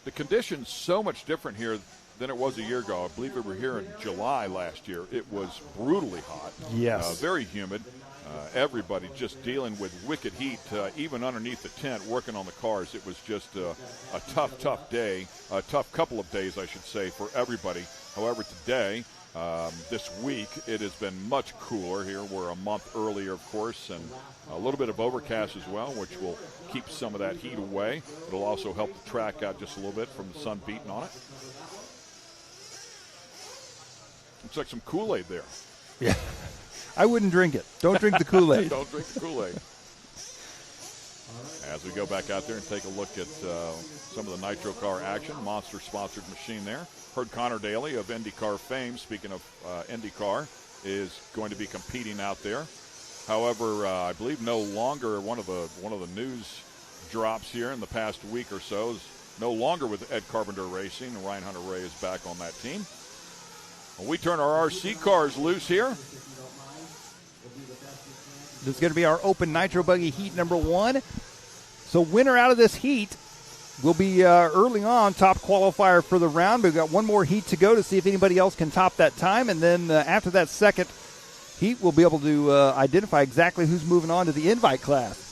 The conditions so much different here than it was a year ago. I believe we were here in July last year. It was brutally hot. Yes. Very humid. Everybody just dealing with wicked heat, even underneath the tent, working on the cars. It was just a tough day, a tough couple of days, I should say, for everybody. However, today, this week, it has been much cooler here. We're a month earlier, of course, and a little bit of overcast as well, which will keep some of that heat away. It'll also help the track out just a little bit from the sun beating on it. Looks like some Kool-Aid there. Yeah. I wouldn't drink it. Don't drink the Kool-Aid. Don't drink the Kool-Aid. As we go back out there and take a look at some of the Nitro Car action, Monster-sponsored machine there. Heard Connor Daly of IndyCar fame, speaking of IndyCar, is going to be competing out there. However, I believe no longer one of the news drops here in the past week or so is no longer with Ed Carpenter Racing. Ryan Hunter-Ray is back on that team. Well, we turn our RC cars loose here. This is going to be our Open Nitro Buggy Heat number 1. So winner out of this heat will be early on top qualifier for the round. We've got one more heat to go to see if anybody else can top that time. And then after that second heat, we'll be able to identify exactly who's moving on to the invite class.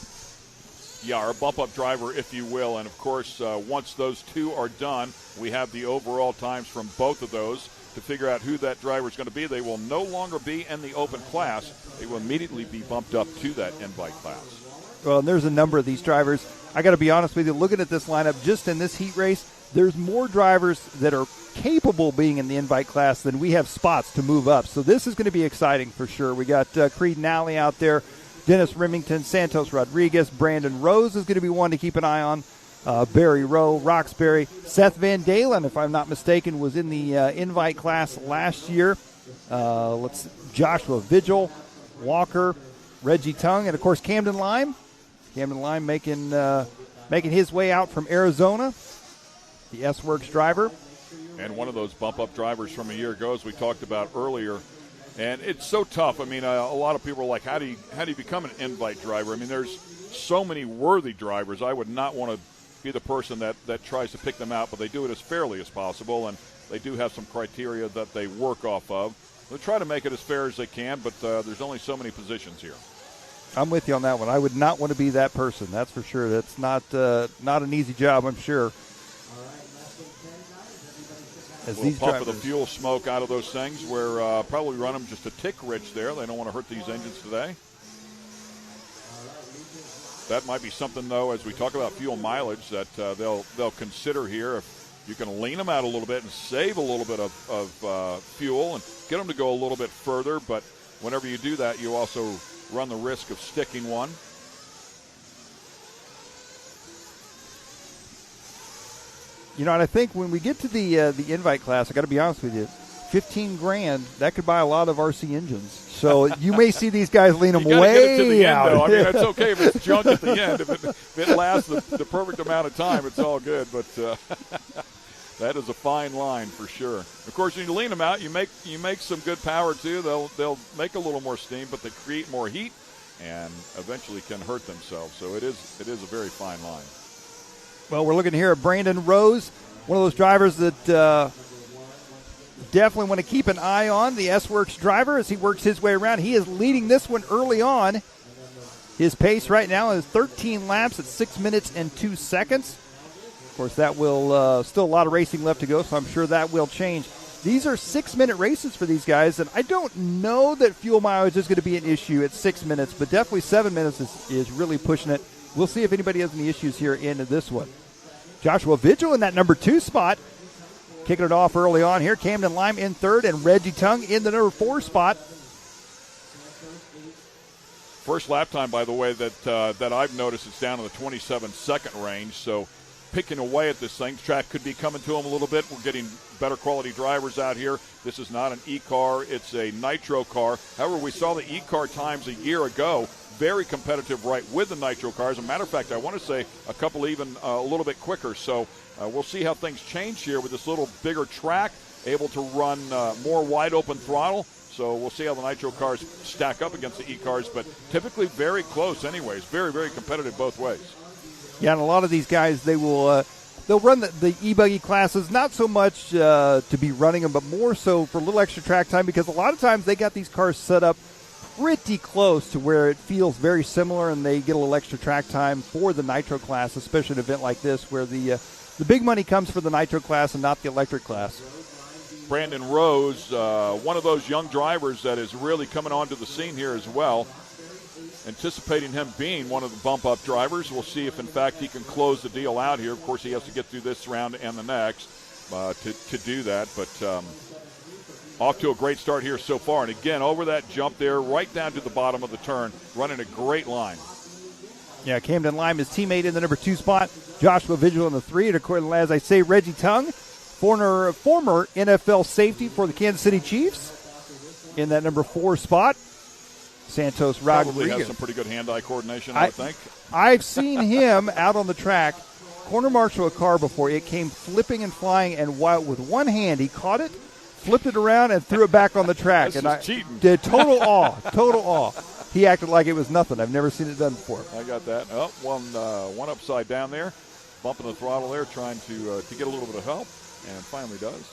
Yeah, our bump-up driver, if you will. And, of course, once those two are done, we have the overall times from both of those to figure out who that driver is going to be. They will no longer be in the open class. They will immediately be bumped up to that invite class. Well, and there's a number of these drivers. I got to be honest with you, looking at this lineup, just in this heat race, there's more drivers that are capable of being in the invite class than we have spots to move up. So this is going to be exciting for sure. We got Creed Nally out there, Dennis Remington, Santos Rodriguez, Brandon Rose is going to be one to keep an eye on. Barry Rowe, Roxbury, Seth Van Dalen, if I'm not mistaken, was in the invite class last year. Joshua Vigil, Walker, Reggie Tung, and of course Camden Lime. Camden Lime making his way out from Arizona, the S-Works driver. And one of those bump-up drivers from a year ago, as we talked about earlier. And it's so tough. I mean, a lot of people are like, how do you become an invite driver? I mean, there's so many worthy drivers. I would not want to be the person that tries to pick them out, but they do it as fairly as possible, and they do have some criteria that they work off of. They'll try to make it as fair as they can, but there's only so many positions here. I'm with you on that one. I would not want to be that person, that's for sure. That's not an easy job, I'm sure. As these puff of the fuel smoke out of those things, where probably run them just a tick rich there. They don't want to hurt these engines today. That might be something, though, as we talk about fuel mileage, that they'll consider here. If you can lean them out a little bit and save a little bit of fuel and get them to go a little bit further. But whenever you do that, you also run the risk of sticking one. You know, and I think when we get to the invite class, I got to be honest with you, $15,000 that could buy a lot of RC engines. So you may see these guys lean them way get it to the out. End, though. I mean, it's okay if it's junk at the end. If it lasts the perfect amount of time, it's all good. But that is a fine line for sure. Of course, when you lean them out, you make some good power too. They'll make a little more steam, but they create more heat and eventually can hurt themselves. So it is a very fine line. Well, we're looking here at Brandon Rose, one of those drivers that definitely want to keep an eye on, the S-Works driver as he works his way around. He is leading this one early on. His pace right now is 13 laps at 6 minutes and 2 seconds. Of course, that will still a lot of racing left to go, so I'm sure that will change. These are 6-minute races for these guys, and I don't know that fuel mileage is going to be an issue at 6 minutes, but definitely 7 minutes is really pushing it. We'll see if anybody has any issues here in this one. Joshua Vigil in that number 2 spot. Kicking it off early on here. Camden Lime in 3rd and Reggie Tung in the number 4 spot. First lap time, by the way, that I've noticed is down in the 27-second range. So picking away at this thing. The track could be coming to them a little bit. We're getting better quality drivers out here. This is not an e-car. It's a nitro car. However, we saw the e-car times a year ago. Very competitive right with the nitro cars. As a matter of fact, I want to say a couple even a little bit quicker. So we'll see how things change here with this little bigger track, able to run more wide open throttle. So we'll see how the nitro cars stack up against the e-cars, but typically very close anyways. Very, very competitive both ways. Yeah, and a lot of these guys, they'll run the e-buggy classes, not so much to be running them, but more so for a little extra track time, because a lot of times they got these cars set up pretty close to where it feels very similar, and they get a little extra track time for the nitro class, especially an event like this where the big money comes for the nitro class and not the electric class. Brandon Rose, one of those young drivers that is really coming onto the scene here as well. Anticipating him being one of the bump-up drivers. We'll see if, in fact, he can close the deal out here. Of course, he has to get through this round and the next to do that. But off to a great start here so far. And, again, over that jump there, right down to the bottom of the turn, running a great line. Yeah, Camden Lime, his teammate in the number 2 spot. Joshua Vigil in the 3. And, according, as I say, Reggie Tung, former NFL safety for the Kansas City Chiefs in that number 4 spot. Santos Rodriguez. Probably has some pretty good hand-eye coordination, I think. I've seen him out on the track corner marshal a car before. It came flipping and flying, and with one hand he caught it, flipped it around, and threw it back on the track. This is cheating. Did total awe. He acted like it was nothing. I've never seen it done before. I got that. Oh, one upside down there, bumping the throttle there, trying to get a little bit of help, and finally does.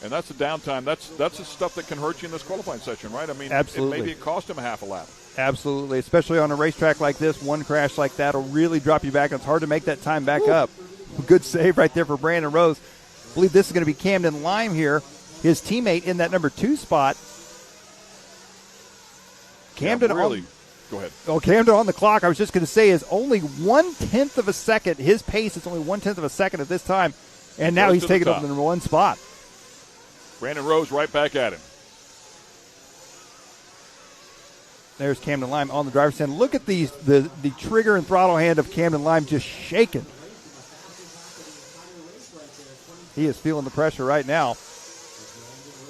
And that's the downtime. That's the stuff that can hurt you in this qualifying session, right? I mean, absolutely. Maybe it cost him a half a lap. Absolutely, especially on a racetrack like this. One crash like that will really drop you back. It's hard to make that time back up. Good save right there for Brandon Rose. I believe this is going to be Camden Lime here, his teammate in that number 2 spot. Camden, yeah, really. Go ahead. Oh, Camden on the clock. I was just going to say is only 1/10 of a second. His pace is only 1/10 of a second at this time, and now he's taking over the number 1 spot. Brandon Rose right back at him. There's Camden Lime on the driver's stand. Look at the trigger and throttle hand of Camden Lime just shaking. He is feeling the pressure right now.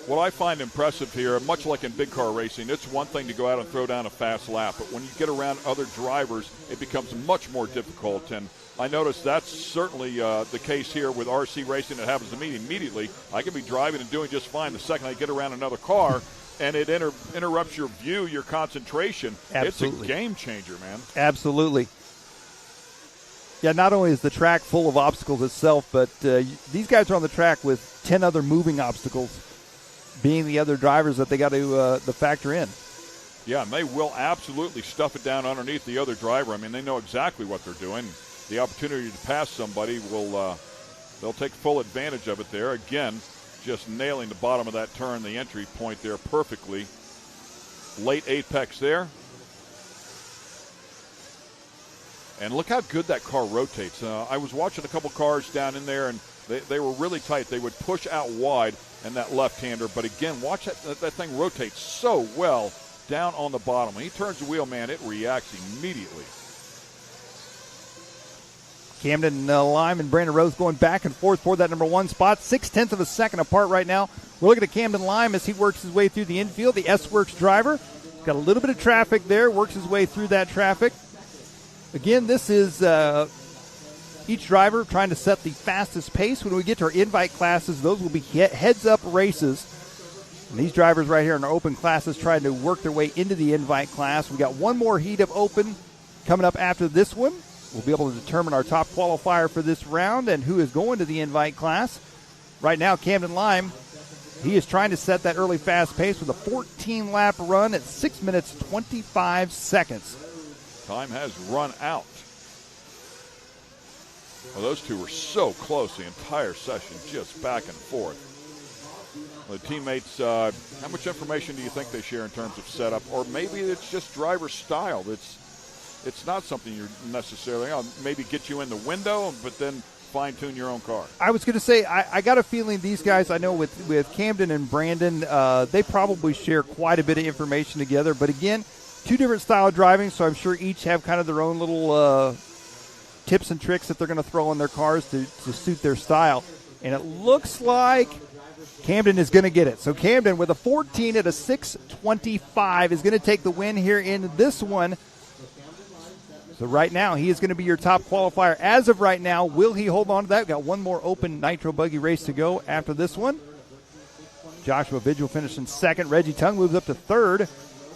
What I find impressive here, much like in big car racing, it's one thing to go out and throw down a fast lap, but when you get around other drivers, it becomes much more difficult. And I noticed that's certainly the case here with RC racing. It happens to me immediately. I can be driving and doing just fine the second I get around another car, and it interrupts your view, your concentration. Absolutely. It's a game changer, man. Absolutely. Yeah, not only is the track full of obstacles itself, but these guys are on the track with 10 other moving obstacles, being the other drivers that they got to factor in. Yeah, and they will absolutely stuff it down underneath the other driver. I mean, they know exactly what they're doing. The opportunity to pass somebody they'll take full advantage of it there. Again, just nailing the bottom of that turn, the entry point there perfectly. Late apex there. And look how good that car rotates. I was watching a couple cars down in there, and they were really tight. They would push out wide and that left-hander. But again, watch that thing rotates so well down on the bottom. When he turns the wheel, man, it reacts immediately. Camden Lime and Brandon Rose going back and forth for that number 1 spot. 0.6 of a second apart right now. We're looking at Camden Lime as he works his way through the infield. The S-Works driver. Got a little bit of traffic there. Works his way through that traffic. Again, this is each driver trying to set the fastest pace. When we get to our invite classes, those will be heads-up races. And these drivers right here in our open classes trying to work their way into the invite class. We got one more heat of open coming up after this one. We'll be able to determine our top qualifier for this round and who is going to the invite class. Right now, Camden Lime, he is trying to set that early fast pace with a 14-lap run at 6 minutes, 25 seconds. Time has run out. Well, those two were so close the entire session, just back and forth. The teammates, how much information do you think they share in terms of setup? Or maybe it's just driver style. It's not something you're necessarily, maybe get you in the window, but then fine-tune your own car. I was going to say, I got a feeling these guys, I know with Camden and Brandon, they probably share quite a bit of information together. But again, two different style of driving, so I'm sure each have kind of their own little tips and tricks that they're going to throw in their cars to suit their style. And it looks like Camden is going to get it. So Camden with a 14 at a 6:25 is going to take the win here in this one. So right now, he is going to be your top qualifier. As of right now, will he hold on to that? We've got one more open Nitro Buggy race to go after this one. Joshua Vigil finished in second. Reggie Tung moves up to third.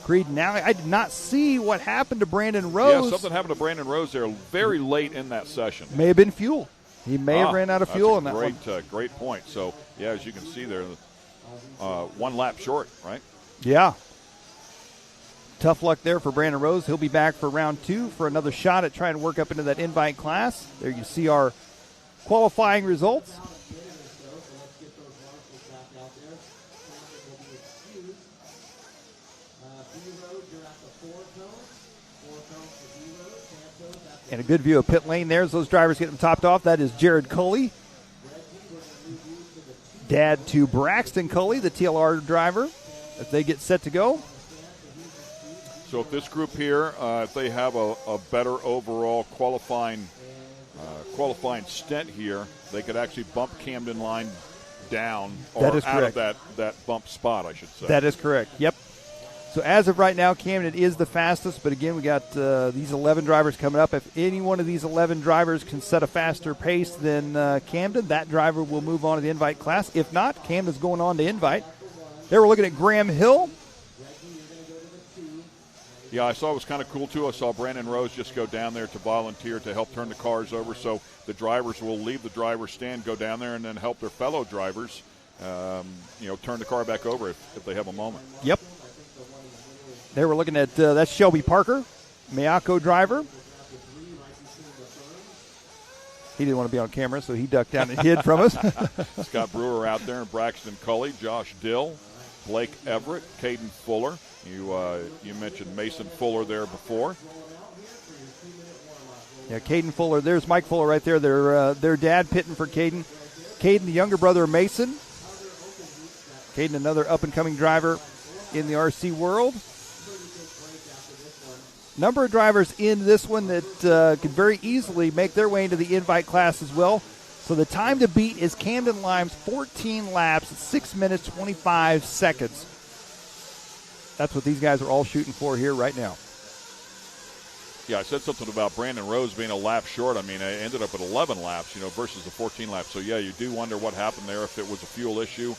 Creed now. I did not see what happened to Brandon Rose. Yeah, something happened to Brandon Rose there very late in that session. May have been fuel. He may have ran out of fuel in that one. Great point. So, yeah, as you can see there, 1 lap short, right? Yeah. Tough luck there for Brandon Rose. He'll be back for round 2 for another shot at trying to work up into that invite class. There you see our qualifying results. And a good view of pit lane there as those drivers get them topped off. That is Jared Culley. Dad to Braxton Culley, the TLR driver, as they get set to go. So if this group here, if they have a better overall qualifying stint here, they could actually bump Camden Line down or out of that bump spot, I should say. That is correct. Yep. So as of right now, Camden is the fastest. But again, we got these 11 drivers coming up. If any one of these 11 drivers can set a faster pace than Camden, that driver will move on to the invite class. If not, Camden's going on to invite. There we're looking at Graham Hill. Yeah, I saw it was kind of cool, too. I saw Brandon Rose just go down there to volunteer to help turn the cars over. So the drivers will leave the driver's stand, go down there, and then help their fellow drivers, turn the car back over if they have a moment. Yep. There we're looking at, that's Shelby Parker, Miyako driver. He didn't want to be on camera, so he ducked down and hid from us. Scott Brewer out there, and Braxton Culley, Josh Dill, Blake Everett, Caden Fuller. You mentioned Mason Fuller there before. Yeah, Caden Fuller. There's Mike Fuller right there. Their dad pitting for Caden. Caden, the younger brother of Mason. Caden, another up-and-coming driver in the RC world. Number of drivers in this one that could very easily make their way into the invite class as well. So the time to beat is Camden Lime's 14 laps at 6 minutes, 25 seconds. That's what these guys are all shooting for here right now. Yeah, I said something about Brandon Rose being a lap short. I mean, I ended up at 11 laps, versus the 14 laps. So, yeah, you do wonder what happened there, if it was a fuel issue,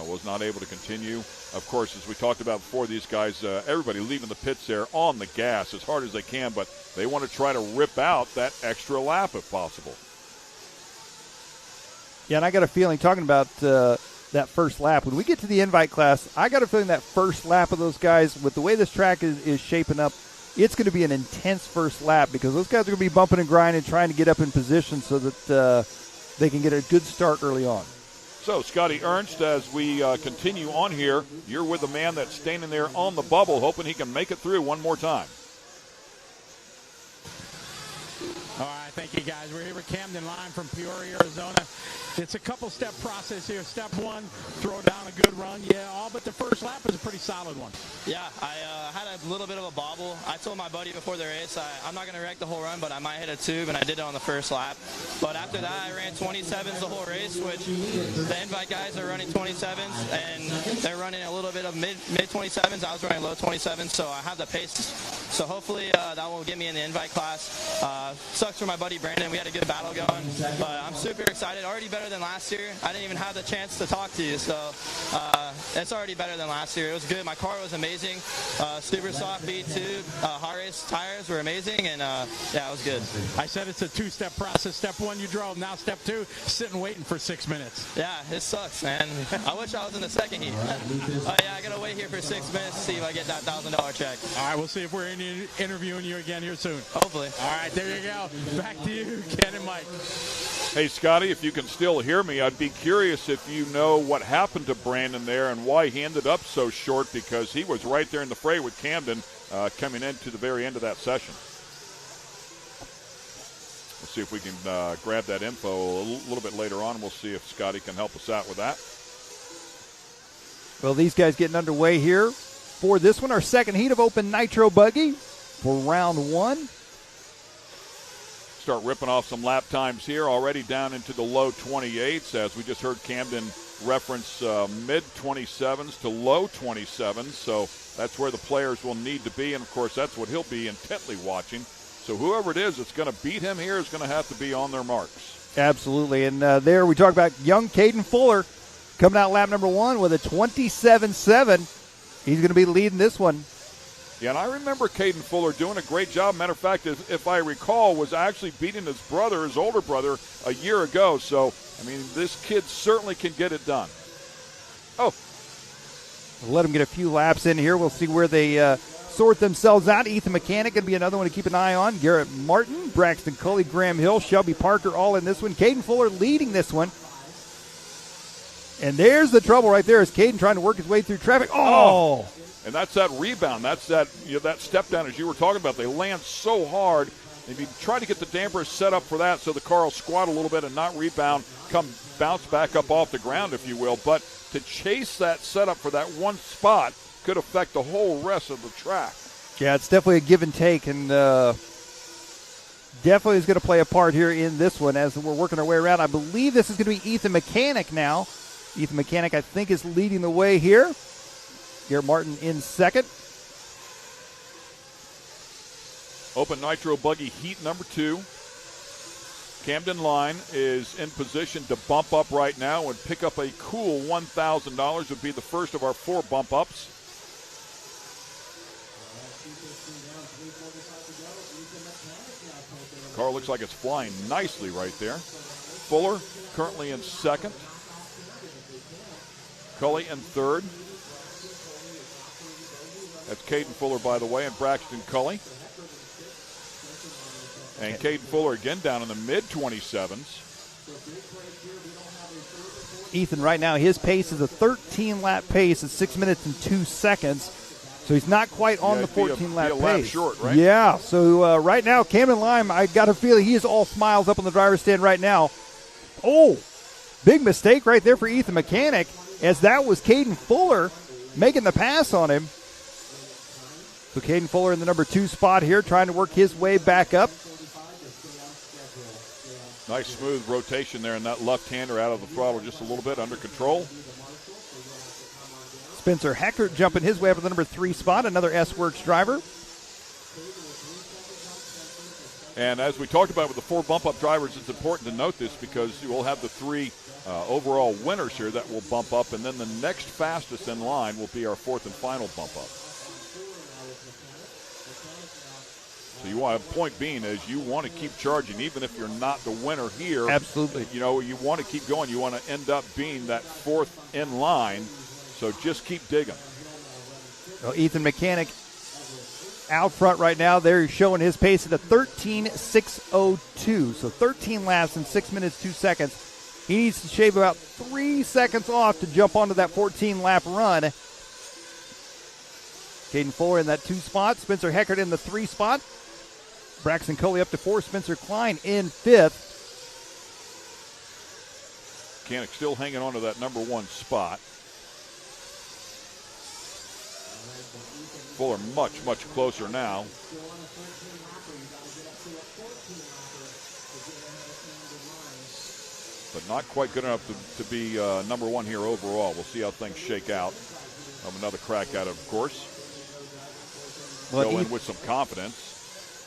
was not able to continue. Of course, as we talked about before, these guys, everybody leaving the pits there on the gas as hard as they can, but they want to try to rip out that extra lap if possible. Yeah, and I got a feeling, talking about that first lap, when we get to the invite class, I got a feeling that first lap of those guys, with the way this track is shaping up, it's going to be an intense first lap because those guys are going to be bumping and grinding, trying to get up in position so that they can get a good start early on. So, Scotty Ernst, as we continue on here, you're with the man that's standing there on the bubble, hoping he can make it through one more time. All right, thank you, guys. We're here with Camden Lime from Peoria, Arizona. It's a couple-step process here. Step one, throw down a good run. Yeah, all but the first lap is a pretty solid one. Yeah, I had a little bit of a bobble. I told my buddy before the race, I'm not going to wreck the whole run, but I might hit a tube, and I did it on the first lap. But after that, I ran 27s the whole race, which the invite guys are running 27s, and they're running a little bit of mid-27s. I was running low 27s, so I have the pace. So hopefully that will get me in the invite class. Sucks for my buddy Brandon. We had a good battle going, but I'm super excited. Already better than last year. I didn't even have the chance to talk to you, so it's already better than last year. It was good. My car was amazing. Super soft V2. Hard race tires were amazing, and yeah, it was good. I said it's a two-step process. Step one, you drove. Now step two, sitting waiting for 6 minutes. Yeah, it sucks, man. I wish I was in the second heat. Yeah, I got to wait here for 6 minutes to see if I get that $1,000 check. All right, we'll see if we're interviewing you again here soon. Hopefully. All right, there you go. Back to you, Ken and Mike. Hey, Scotty, if you can still hear me, I'd be curious if you know what happened to Brandon there and why he ended up so short, because he was right there in the fray with Camden coming into the very end of that session. We'll see if we can grab that info a little bit later on. We'll see if Scotty can help us out with that. Well, these guys getting underway here for this one, our second heat of Open Nitro Buggy for round one. start ripping off some lap times here, already down into the low 28s, as we just heard Camden reference mid-27s to low 27s. So that's where the players will need to be, and, of course, that's what he'll be intently watching. So whoever it is that's going to beat him here is going to have to be on their marks. Absolutely. And there we talk about young Caden Fuller coming out lap number 1 with a 27.7. He's going to be leading this one. Yeah, and I remember Caden Fuller doing a great job. Matter of fact, if I recall, was actually beating his brother, his older brother, a year ago. So, I mean, this kid certainly can get it done. Oh. We'll let him get a few laps in here. We'll see where they sort themselves out. Ethan Mechanic going to be another one to keep an eye on. Garrett Martin, Braxton Culley, Graham Hill, Shelby Parker all in this one. Caden Fuller leading this one. And there's the trouble right there, is Caden trying to work his way through traffic. Oh! And that's that rebound. That's that that step down, as you were talking about. They land so hard. If you try to get the dampers set up for that so the car will squat a little bit and not rebound, come bounce back up off the ground, if you will. But to chase that setup for that one spot could affect the whole rest of the track. Yeah, it's definitely a give and take, and definitely is going to play a part here in this one as we're working our way around. I believe this is going to be Ethan Mechanic now. Ethan Mechanic, I think, is leading the way here. Garrett Martin in second. Open Nitro Buggy heat number 2. Camden Line is in position to bump up right now and pick up a cool $1,000. Would be the first of our 4 bump ups. Car looks like it's flying nicely right there. Fuller currently in second. Culley in third. That's Caden Fuller, by the way, and Braxton Culley. And Caden Fuller again down in the mid-27s. Ethan, right now, his pace is a 13-lap pace at 6 minutes and 2 seconds. So he's not quite on the 14-lap pace. Lap short, right? Yeah, so right now, Camden Lime, I got a feeling he is all smiles up on the driver's stand right now. Oh, big mistake right there for Ethan Mechanic, as that was Caden Fuller making the pass on him. So Caden Fuller in the number 2 spot here, trying to work his way back up. Nice smooth rotation there, and that left-hander out of the throttle just a little bit, under control. Spencer Heckert jumping his way up to the number 3 spot, another S-Works driver. And as we talked about with the 4 bump-up drivers, it's important to note this because you will have the 3 overall winners here that will bump up, and then the next fastest in line will be our 4th and final bump-up. So you want, point being is you want to keep charging, even if you're not the winner here. Absolutely. You know, you want to keep going. You want to end up being that 4th in line. So just keep digging. Well, Ethan Mechanic out front right now. They're showing his pace at a 13.602. So 13 laps in 6 minutes, 2 seconds. He needs to shave about 3 seconds off to jump onto that 14-lap run. Caden Fuller in that 2 spot. Spencer Heckert in the 3 spot. Braxton Culley up to 4. Spencer Klein in 5th. Mechanic still hanging on to that number 1 spot. Fuller much, much closer now. But not quite good enough to be number 1 here overall. We'll see how things shake out. Another crack at it, of course. Go in with some confidence.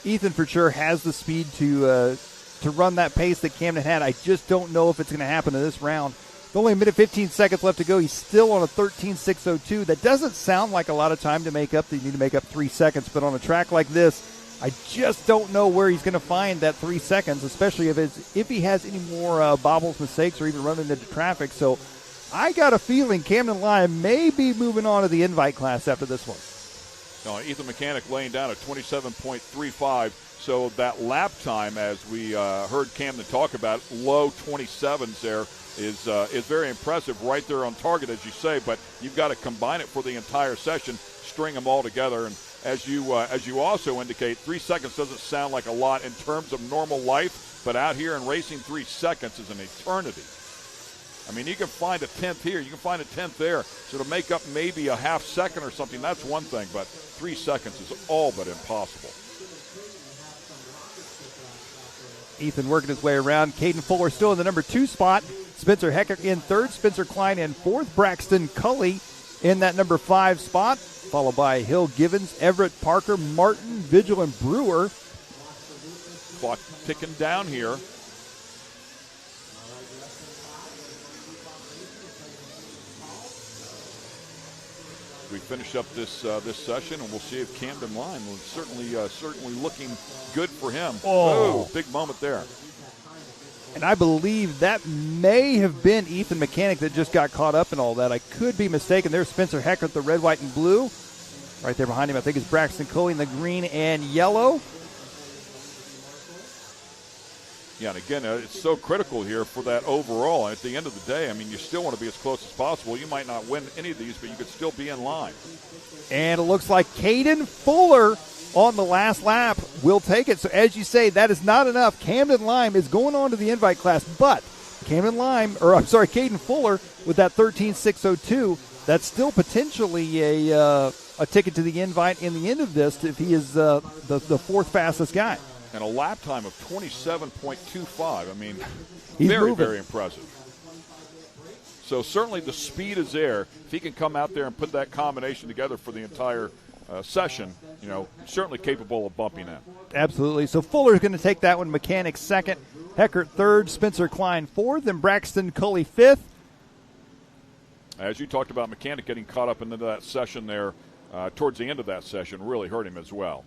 Ethan for sure has the speed to run that pace that Camden had. I just don't know if it's going to happen in this round. Only a minute 15 seconds left to go. He's still on a 13.602. That doesn't sound like a lot of time to make up. You need to make up 3 seconds. But on a track like this, I just don't know where he's going to find that 3 seconds, especially if he has any more bobbles, mistakes, or even running into traffic. So I got a feeling Camden Lyon may be moving on to the invite class after this one. No, Ethan Mechanic laying down at 27.35. So that lap time, as we heard Camden talk about, low 27s there, is very impressive, right there on target, as you say. But you've got to combine it for the entire session, string them all together. And as you also indicate, 3 seconds doesn't sound like a lot in terms of normal life, but out here in racing, 3 seconds is an eternity. I mean, you can find a 10th here, you can find a 10th there. So to make up maybe a half second or something, that's one thing, but 3 seconds is all but impossible. Ethan working his way around. Caden Fuller still in the number 2 spot. Spencer Hecker in 3rd. Spencer Klein in 4th. Braxton Cully in that number 5 spot, followed by Hill, Givens, Everett, Parker, Martin, Vigil, and Brewer. Clock ticking down here. We finish up this session, and we'll see if Camden Lime was certainly looking good for him. Oh, big moment there. And I believe that may have been Ethan Mechanic that just got caught up in all that. I could be mistaken. There's Spencer Hecker with the red, white, and blue. Right there behind him, I think, is Braxton Coley in the green and yellow. Yeah, and again, it's so critical here for that overall. And at the end of the day, I mean, you still want to be as close as possible. You might not win any of these, but you could still be in line. And it looks like Caden Fuller on the last lap will take it. So as you say, that is not enough. Camden Lime is going on to the invite class, but Caden Fuller with that 13.602, that's still potentially a ticket to the invite in the end of this if he is the 4th fastest guy. And a lap time of 27.25. I mean, He's very, moving. very impressive. So certainly the speed is there. If he can come out there and put that combination together for the entire session, certainly capable of bumping in. Absolutely. So Fuller's going to take that one. Mechanic 2nd, Heckert 3rd, Spencer Klein 4th, and Braxton Cully 5th. As you talked about, Mechanic getting caught up into that session there towards the end of that session really hurt him as well.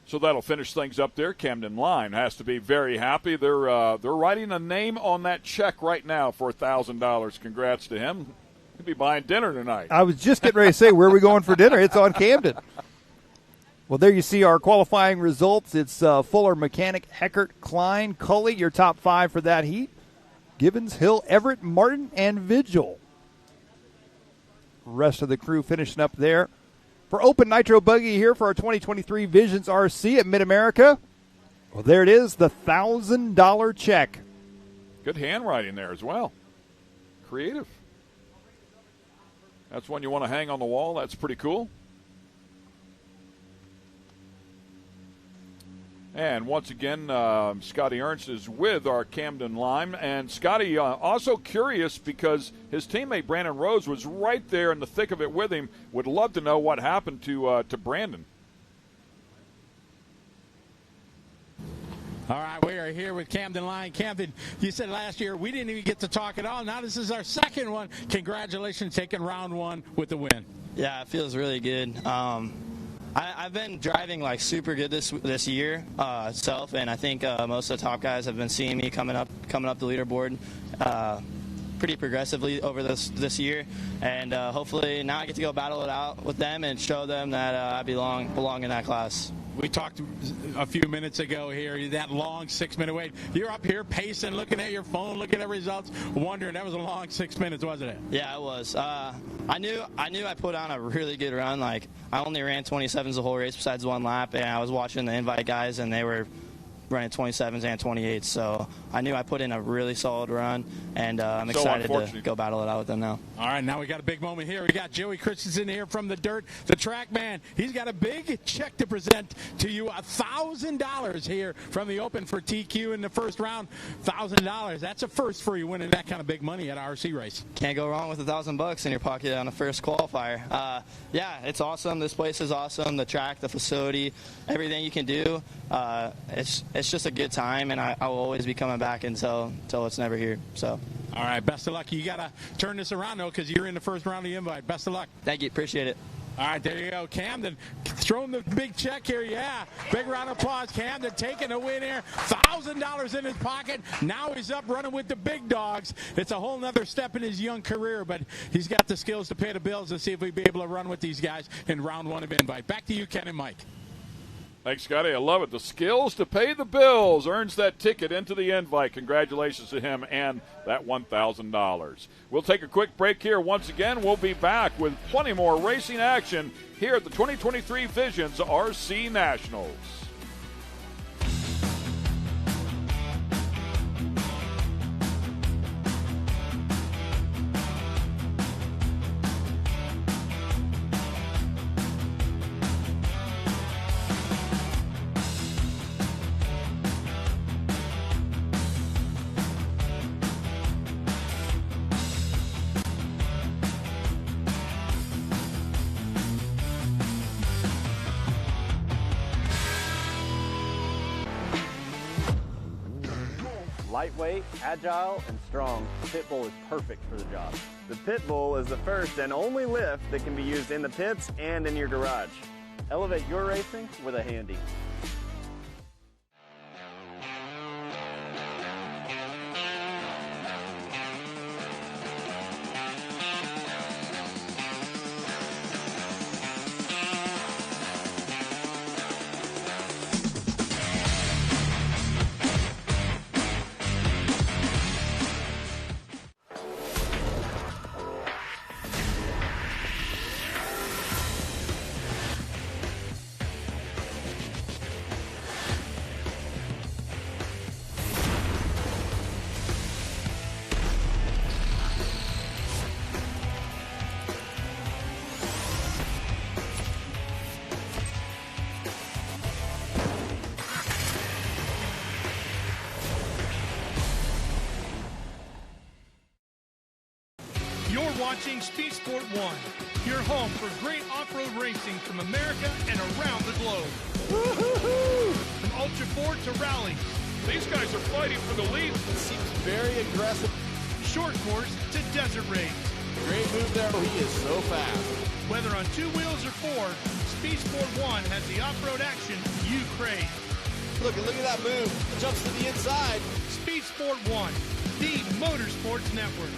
So that'll finish things up there. Camden Line has to be very happy. They're writing a name on that check right now for $1,000. Congrats to him. He'll be buying dinner tonight. I was just getting ready to say, where are we going for dinner? It's on Camden. Well, there you see our qualifying results. It's Fuller, Mechanic, Heckert, Klein, Cully, your top 5 for that heat. Givens, Hill, Everett, Martin, and Vigil. Rest of the crew finishing up there. For Open Nitro Buggy here for our 2023 Visions RC at Mid-America. Well, there it is, the $1,000 check. Good handwriting there as well. Creative. That's one you want to hang on the wall. That's pretty cool. And once again, Scotty Ernst is with our Camden Lime. And Scotty, also curious because his teammate Brandon Rose was right there in the thick of it with him. Would love to know what happened to Brandon. All right, we are here with Camden Lime. Camden, you said last year we didn't even get to talk at all. Now this is our second one. Congratulations, taking round 1 with the win. Yeah, it feels really good. I've been driving like super good this year itself, and I think most of the top guys have been seeing me coming up the leaderboard pretty progressively over this year, and hopefully now I get to go battle it out with them and show them that I belong in that class. We talked a few minutes ago here, that long 6-minute wait. You're up here pacing, looking at your phone, looking at results, wondering. That was a long 6 minutes, wasn't it? Yeah, it was. I knew I put on a really good run. Like, I only ran 27s the whole race besides one lap, and I was watching the invite guys, and they were running 27s and 28s. So I knew I put in a really solid run, and I'm excited to go battle it out with them now. All right, now we got a big moment here. We got Joey Christensen here from the dirt, the track man. He's got a big check to present to you, $1,000 here from the Open for TQ in the first round. $1,000. That's a first for you winning that kind of big money at an RC race. Can't go wrong with $1,000 in your pocket on the first qualifier. Yeah, it's awesome. This place is awesome. The track, the facility, everything you can do. It's just a good time, and I will always be coming back until it's never here. So. All right, best of luck. You got to turn this around, though, because you're in the first round of the invite. Best of luck. Thank you. Appreciate it. All right, there you go. Camden throwing the big check here. Yeah, big round of applause. Camden taking the win here. $1,000 in his pocket. Now he's up running with the big dogs. It's a whole nother step in his young career, but he's got the skills to pay the bills and see if he'll be able to run with these guys in round 1 of invite. Back to you, Ken and Mike. Thanks, Scotty. I love it. The skills to pay the bills earns that ticket into the invite. Congratulations to him and that $1,000. We'll take a quick break here. Once again, we'll be back with plenty more racing action here at the 2023 Visions RC Nationals. Lightweight, agile, and strong, the Pitbull is perfect for the job. The Pitbull is the first and only lift that can be used in the pits and in your garage. Elevate your racing with a Handy. You're watching Speed Sport 1, your home for great off-road racing from America and around the globe. Woo-hoo-hoo! From Ultra 4 to rallies. These guys are fighting for the lead. It seems very aggressive. Short course to desert race. Great move there. He is so fast. Whether on 2 wheels or 4, Speed Sport 1 has the off-road action you crave. Look at that move. Jumps to the inside. Speed Sport 1, the Motorsports Network.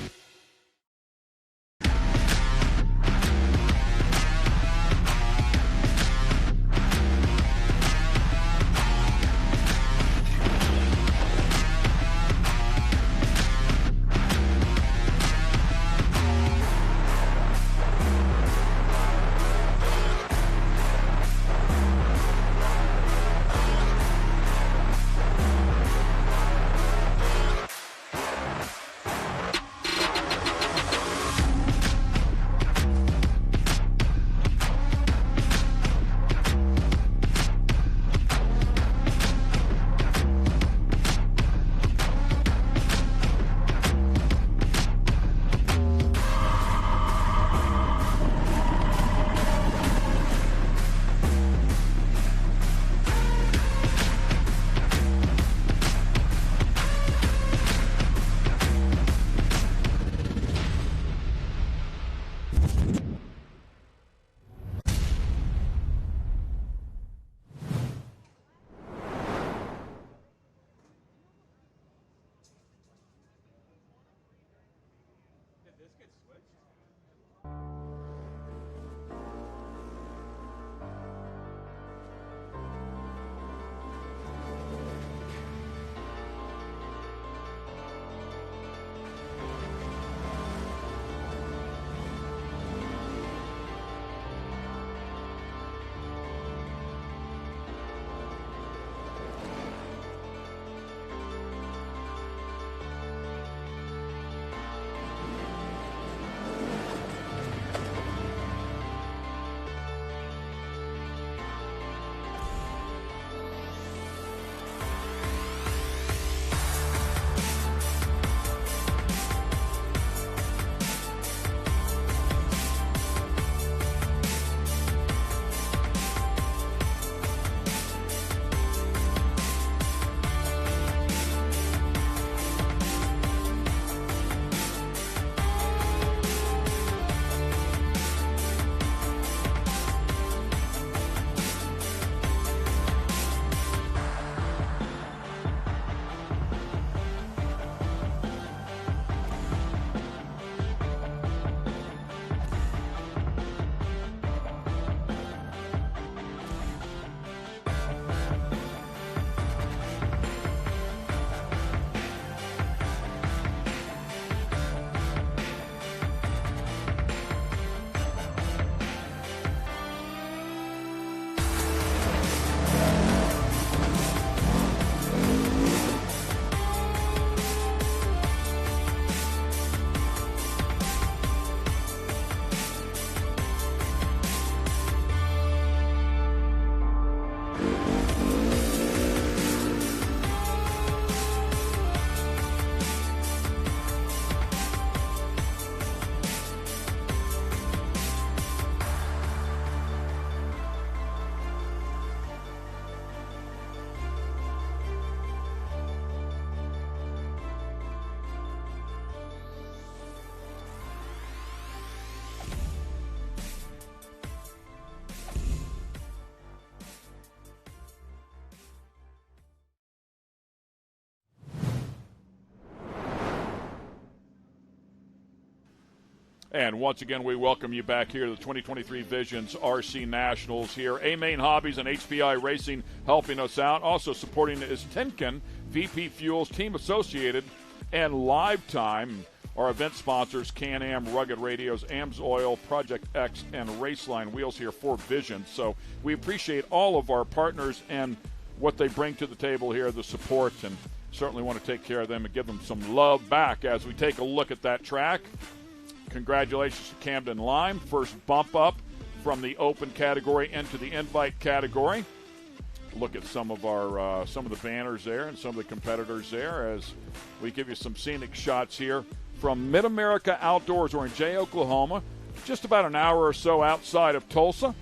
And once again, we welcome you back here to the 2023 Visions RC Nationals here. A-Main Hobbies and HPI Racing helping us out. Also supporting is Tenkin, VP Fuels, Team Associated, and Lifetime. Our event sponsors, Can-Am, Rugged Radios, AMSOIL, Project X, and Raceline Wheels here for Visions. So we appreciate all of our partners and what they bring to the table here, the support, and certainly want to take care of them and give them some love back as we take a look at that track. Congratulations to Camden Lime. First bump up from the open category into the invite category. Look at some of the banners there and some of the competitors there as we give you some scenic shots here from Mid-America Outdoors. We're in Jay, Oklahoma, just about an hour or so outside of Tulsa.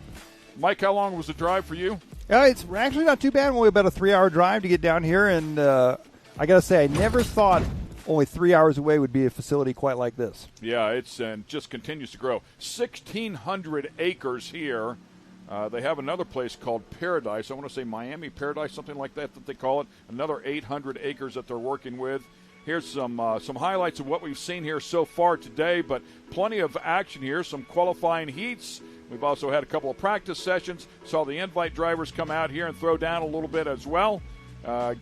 Mike, how long was the drive for you? It's actually not too bad. Only about a 3-hour drive to get down here, and I got to say, I never thought only 3 hours away would be a facility quite like this. Yeah, it's and just continues to grow. 1,600 acres here. They have another place called Paradise. I want to say Miami Paradise, something like that they call it. Another 800 acres that they're working with. Here's some highlights of what we've seen here so far today, but plenty of action here, some qualifying heats. We've also had a couple of practice sessions. Saw the invite drivers come out here and throw down a little bit as well.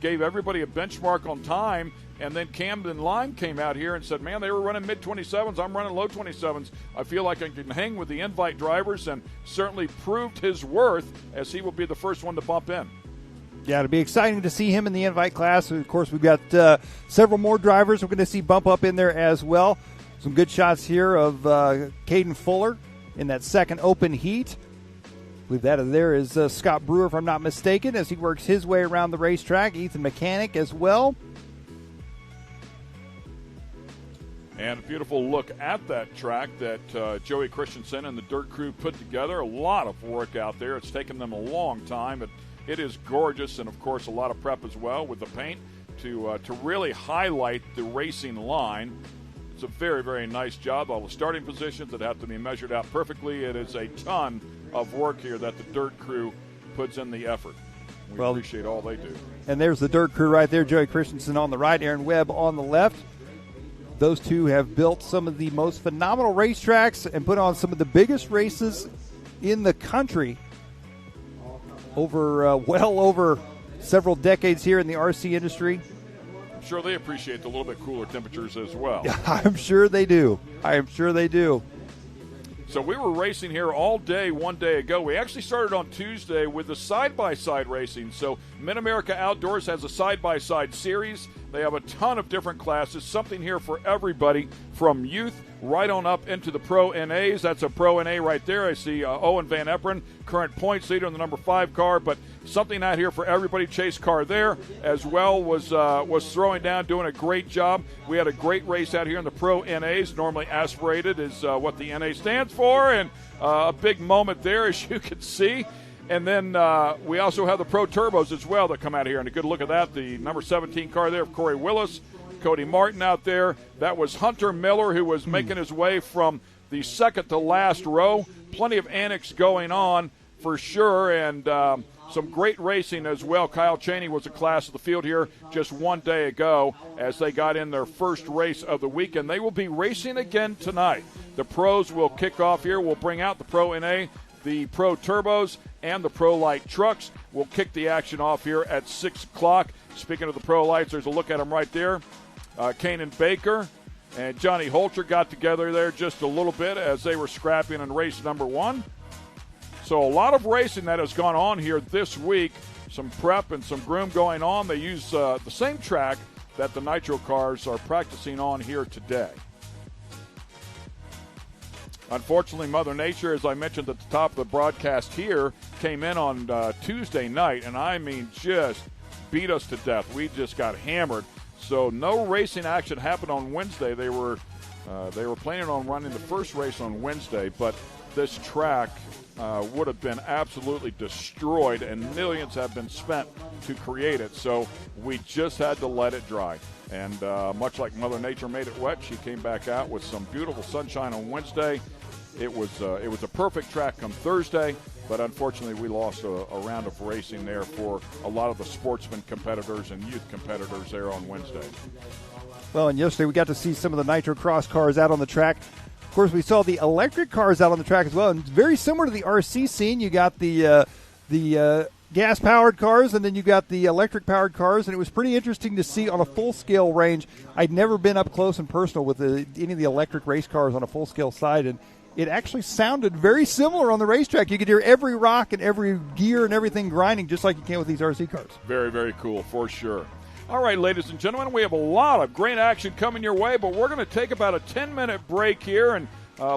Gave everybody a benchmark on time. And then Camden Lime came out here and said, man, they were running mid-27s. I'm running low 27s. I feel like I can hang with the invite drivers, and certainly proved his worth as he will be the first one to bump in. Yeah, it'll be exciting to see him in the invite class. Of course, we've got several more drivers we're going to see bump up in there as well. Some good shots here of Caden Fuller in that second open heat. I believe that there is Scott Brewer, if I'm not mistaken, as he works his way around the racetrack. Ethan Mechanic as well. And a beautiful look at that track that Joey Christensen and the Dirt Crew put together. A lot of work out there. It's taken them a long time. It is gorgeous, and, of course, a lot of prep as well with the paint to really highlight the racing line. It's a very, very nice job. All the starting positions that have to be measured out perfectly. It is a ton of work here that the Dirt Crew puts in the effort. We appreciate all they do. And there's the Dirt Crew right there. Joey Christensen on the right, Aaron Webb on the left. Those two have built some of the most phenomenal racetracks and put on some of the biggest races in the country over over several decades here in the RC industry. I'm sure they appreciate the little bit cooler temperatures as well. I'm sure they do. So we were racing here all day one day ago. We actually started on Tuesday with the side-by-side racing. So Mid-America Outdoors has a side-by-side series. They have a ton of different classes, something here for everybody from youth right on up into the Pro NAs. That's a Pro NA right there. I see Owen Van Eperen, current points leader in the number 5 car, but something out here for everybody. Chase Carr there as well was throwing down, doing a great job. We had a great race out here in the Pro NAs. Normally aspirated is what the NA stands for, and a big moment there, as you can see. And then we also have the Pro Turbos as well that come out here. And a good look at that, the number 17 car there of Corey Willis, Cody Martin out there. That was Hunter Miller, who was making his way from the second to last row. Plenty of annex going on for sure, and some great racing as well. Kyle Cheney was a class of the field here just one day ago as they got in their first race of the weekend. They will be racing again tonight. The pros will kick off here. We'll bring out the Pro NA, the Pro Turbos, and the Pro Light trucks. Will kick the action off here at 6 o'clock. Speaking of the Pro Lights, there's a look at them right there. Kanan Baker and Johnny Holter got together there just a little bit as they were scrapping in race number 1. So a lot of racing that has gone on here this week. Some prep and some groom going on. They use the same track that the Nitro cars are practicing on here today. Unfortunately, Mother Nature, as I mentioned at the top of the broadcast here, came in on Tuesday night, and I mean just beat us to death. We just got hammered. So no racing action happened on Wednesday. They were planning on running the first race on Wednesday, but this track would have been absolutely destroyed, and millions have been spent to create it. So we just had to let it dry. And much like Mother Nature made it wet, she came back out with some beautiful sunshine on Wednesday. It was a perfect track come Thursday, but unfortunately we lost a round of racing there for a lot of the sportsman competitors and youth competitors there on Wednesday. Well, and yesterday we got to see some of the Nitro Cross cars out on the track. Of course, we saw the electric cars out on the track as well, and very similar to the RC scene. You got the gas-powered cars, and then you got the electric-powered cars, and it was pretty interesting to see on a full-scale range. I'd never been up close and personal with any of the electric race cars on a full-scale side, and it actually sounded very similar on the racetrack. You could hear every rock and every gear and everything grinding just like you can with these RC cars. Very, very cool, for sure. All right, ladies and gentlemen, we have a lot of great action coming your way, but we're going to take about a 10-minute break here and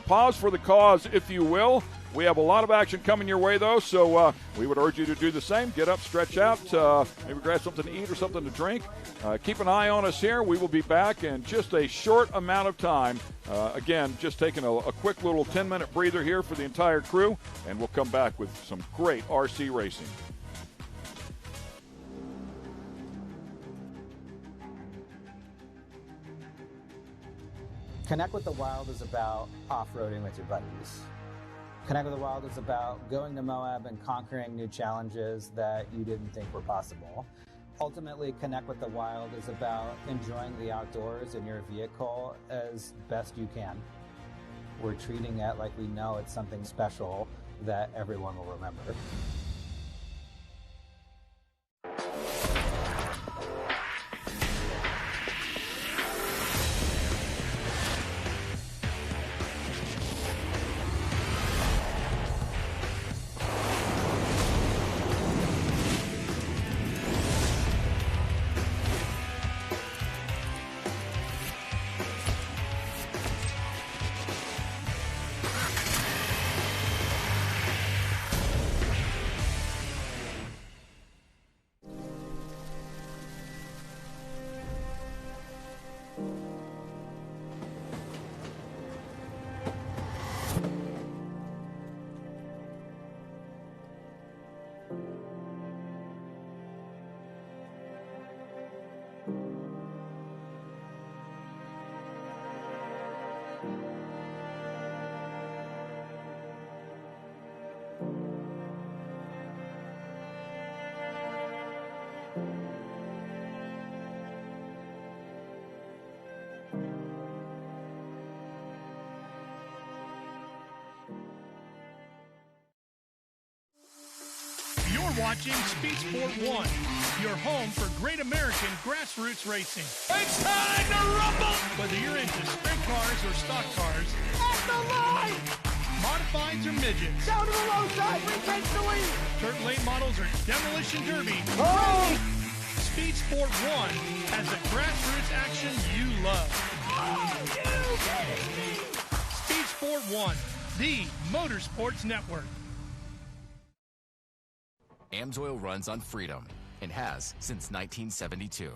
pause for the cause, if you will. We have a lot of action coming your way, though, so we would urge you to do the same. Get up, stretch out, maybe grab something to eat or something to drink. Keep an eye on us here. We will be back in just a short amount of time. Again, just taking a quick little 10-minute breather here for the entire crew, and we'll come back with some great RC racing. Connect with the Wild is about off-roading with your buddies. Connect with the Wild is about going to Moab and conquering new challenges that you didn't think were possible. Ultimately, Connect with the Wild is about enjoying the outdoors in your vehicle as best you can. We're treating it like we know it's something special that everyone will remember. You're watching Speed Sport 1, your home for great American grassroots racing. It's time to rumble! Whether you're into sprint cars or stock cars, At the line! modifieds or midgets, Down to the low side, we take the lead! dirt late models or demolition derby, Oh! Speed Sport 1 has the grassroots action you love. Are you kidding me? Speed Sport 1, the motorsports network. Amsoil runs on freedom and has since 1972.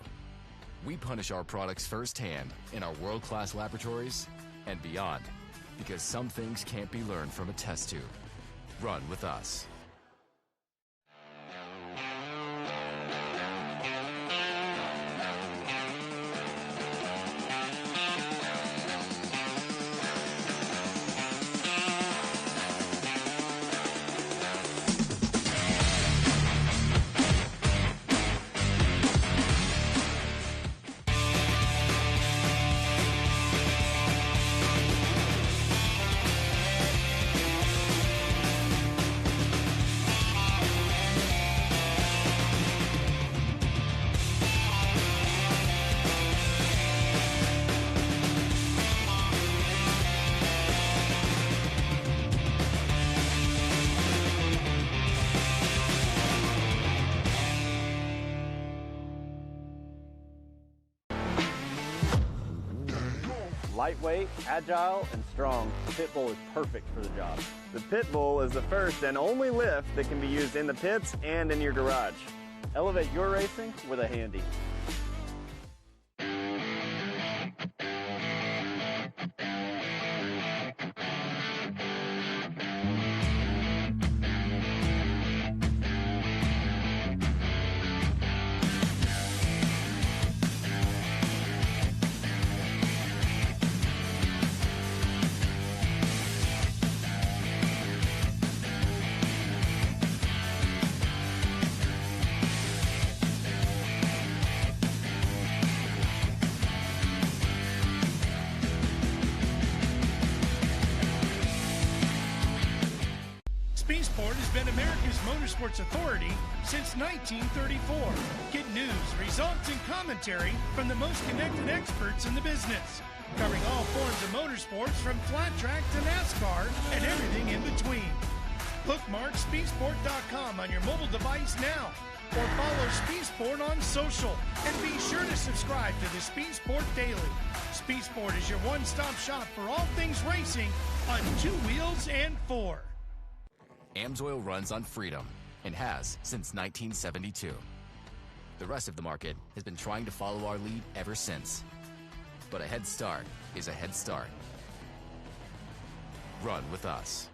We punish our products firsthand in our world-class laboratories and beyond, because some things can't be learned from a test tube. Run with us. Lightweight, agile, and strong, the Pit Bull is perfect for the job. The Pit Bull is the first and only lift that can be used in the pits and in your garage. Elevate your racing with a Handy. has been America's motorsports authority since 1934. Get news, results, and commentary from the most connected experts in the business, covering all forms of motorsports from flat track to NASCAR and everything in between. Bookmark speedsport.com on your mobile device now, or follow Speedsport on social, and be sure to subscribe to the Speedsport Daily. Speedsport is your one-stop shop for all things racing on 2 wheels and 4. AMSOIL runs on freedom and has since 1972. The rest of the market has been trying to follow our lead ever since. But a head start is a head start. Run with us.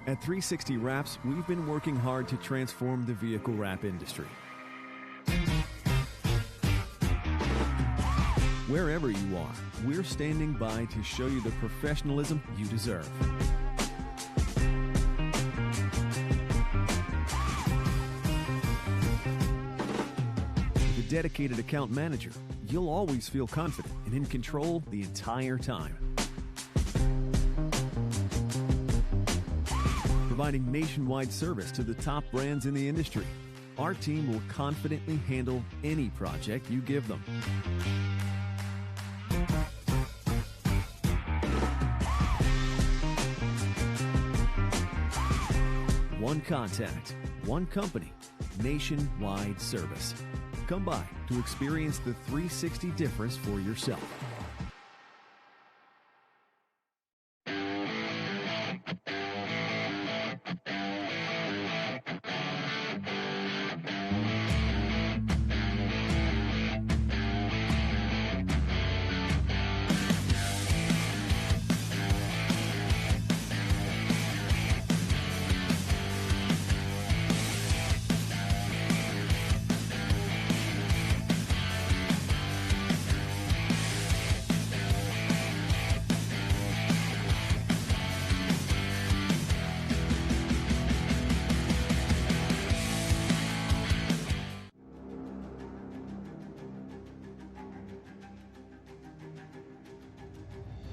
At 360 Wraps, we've been working hard to transform the vehicle wrap industry. Wherever you are, we're standing by to show you the professionalism you deserve. With a dedicated account manager, you'll always feel confident and in control the entire time. Providing nationwide service to the top brands in the industry, our team will confidently handle any project you give them. One contact, one company, nationwide service. Come by to experience the 360 difference for yourself.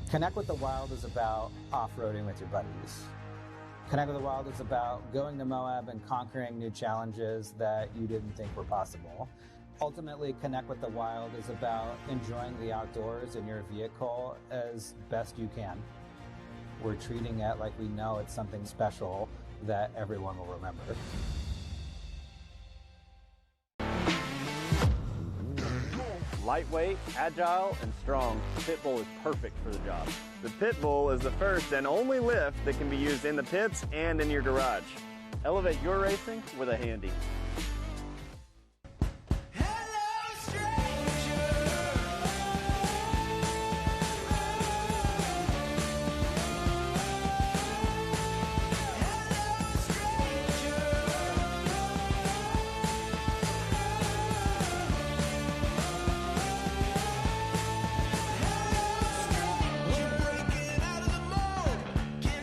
Connect with the Wild is about off-roading with your buddies. Connect with the Wild is about going to Moab and conquering new challenges that you didn't think were possible. Ultimately, Connect with the Wild is about enjoying the outdoors in your vehicle as best you can. We're treating it like we know it's something special that everyone will remember. Lightweight, agile, and strong, the Pitbull is perfect for the job. The Pitbull is the first and only lift that can be used in the pits and in your garage. Elevate your racing with a Handy. Get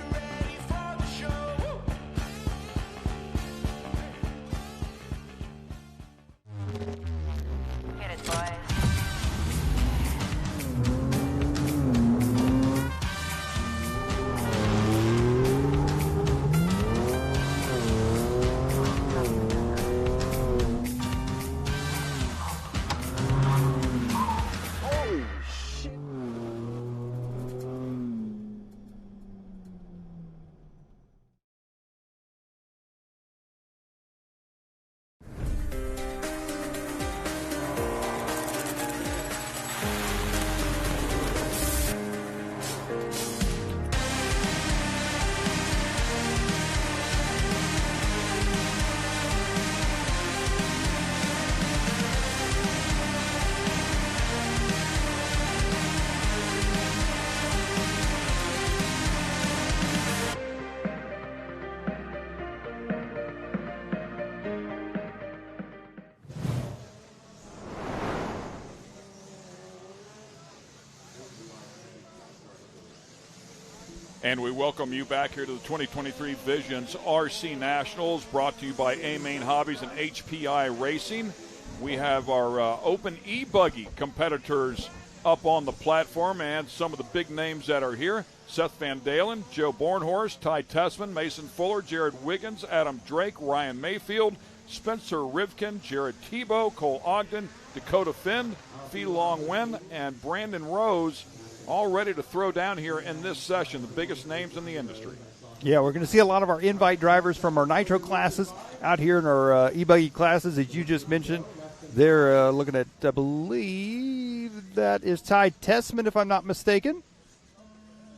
And we welcome you back here to the 2023 Visions RC Nationals, brought to you by A-Main Hobbies and HPI Racing. We have our open e-buggy competitors up on the platform, and some of the big names that are here: Seth Van Dalen, Joe Bornhorst, Ty Tessman, Mason Fuller, Jared Wiggins, Adam Drake, Ryan Mayfield, Spencer Rivkin, Jared Tebow, Cole Ogden, Dakota Finn, Fee Long Wen, and Brandon Rose, all ready to throw down here in this session, the biggest names in the industry. Yeah, we're going to see a lot of our invite drivers from our Nitro classes out here in our e-buggy classes, as you just mentioned. They're looking at, I believe that is Ty Tessman, if I'm not mistaken.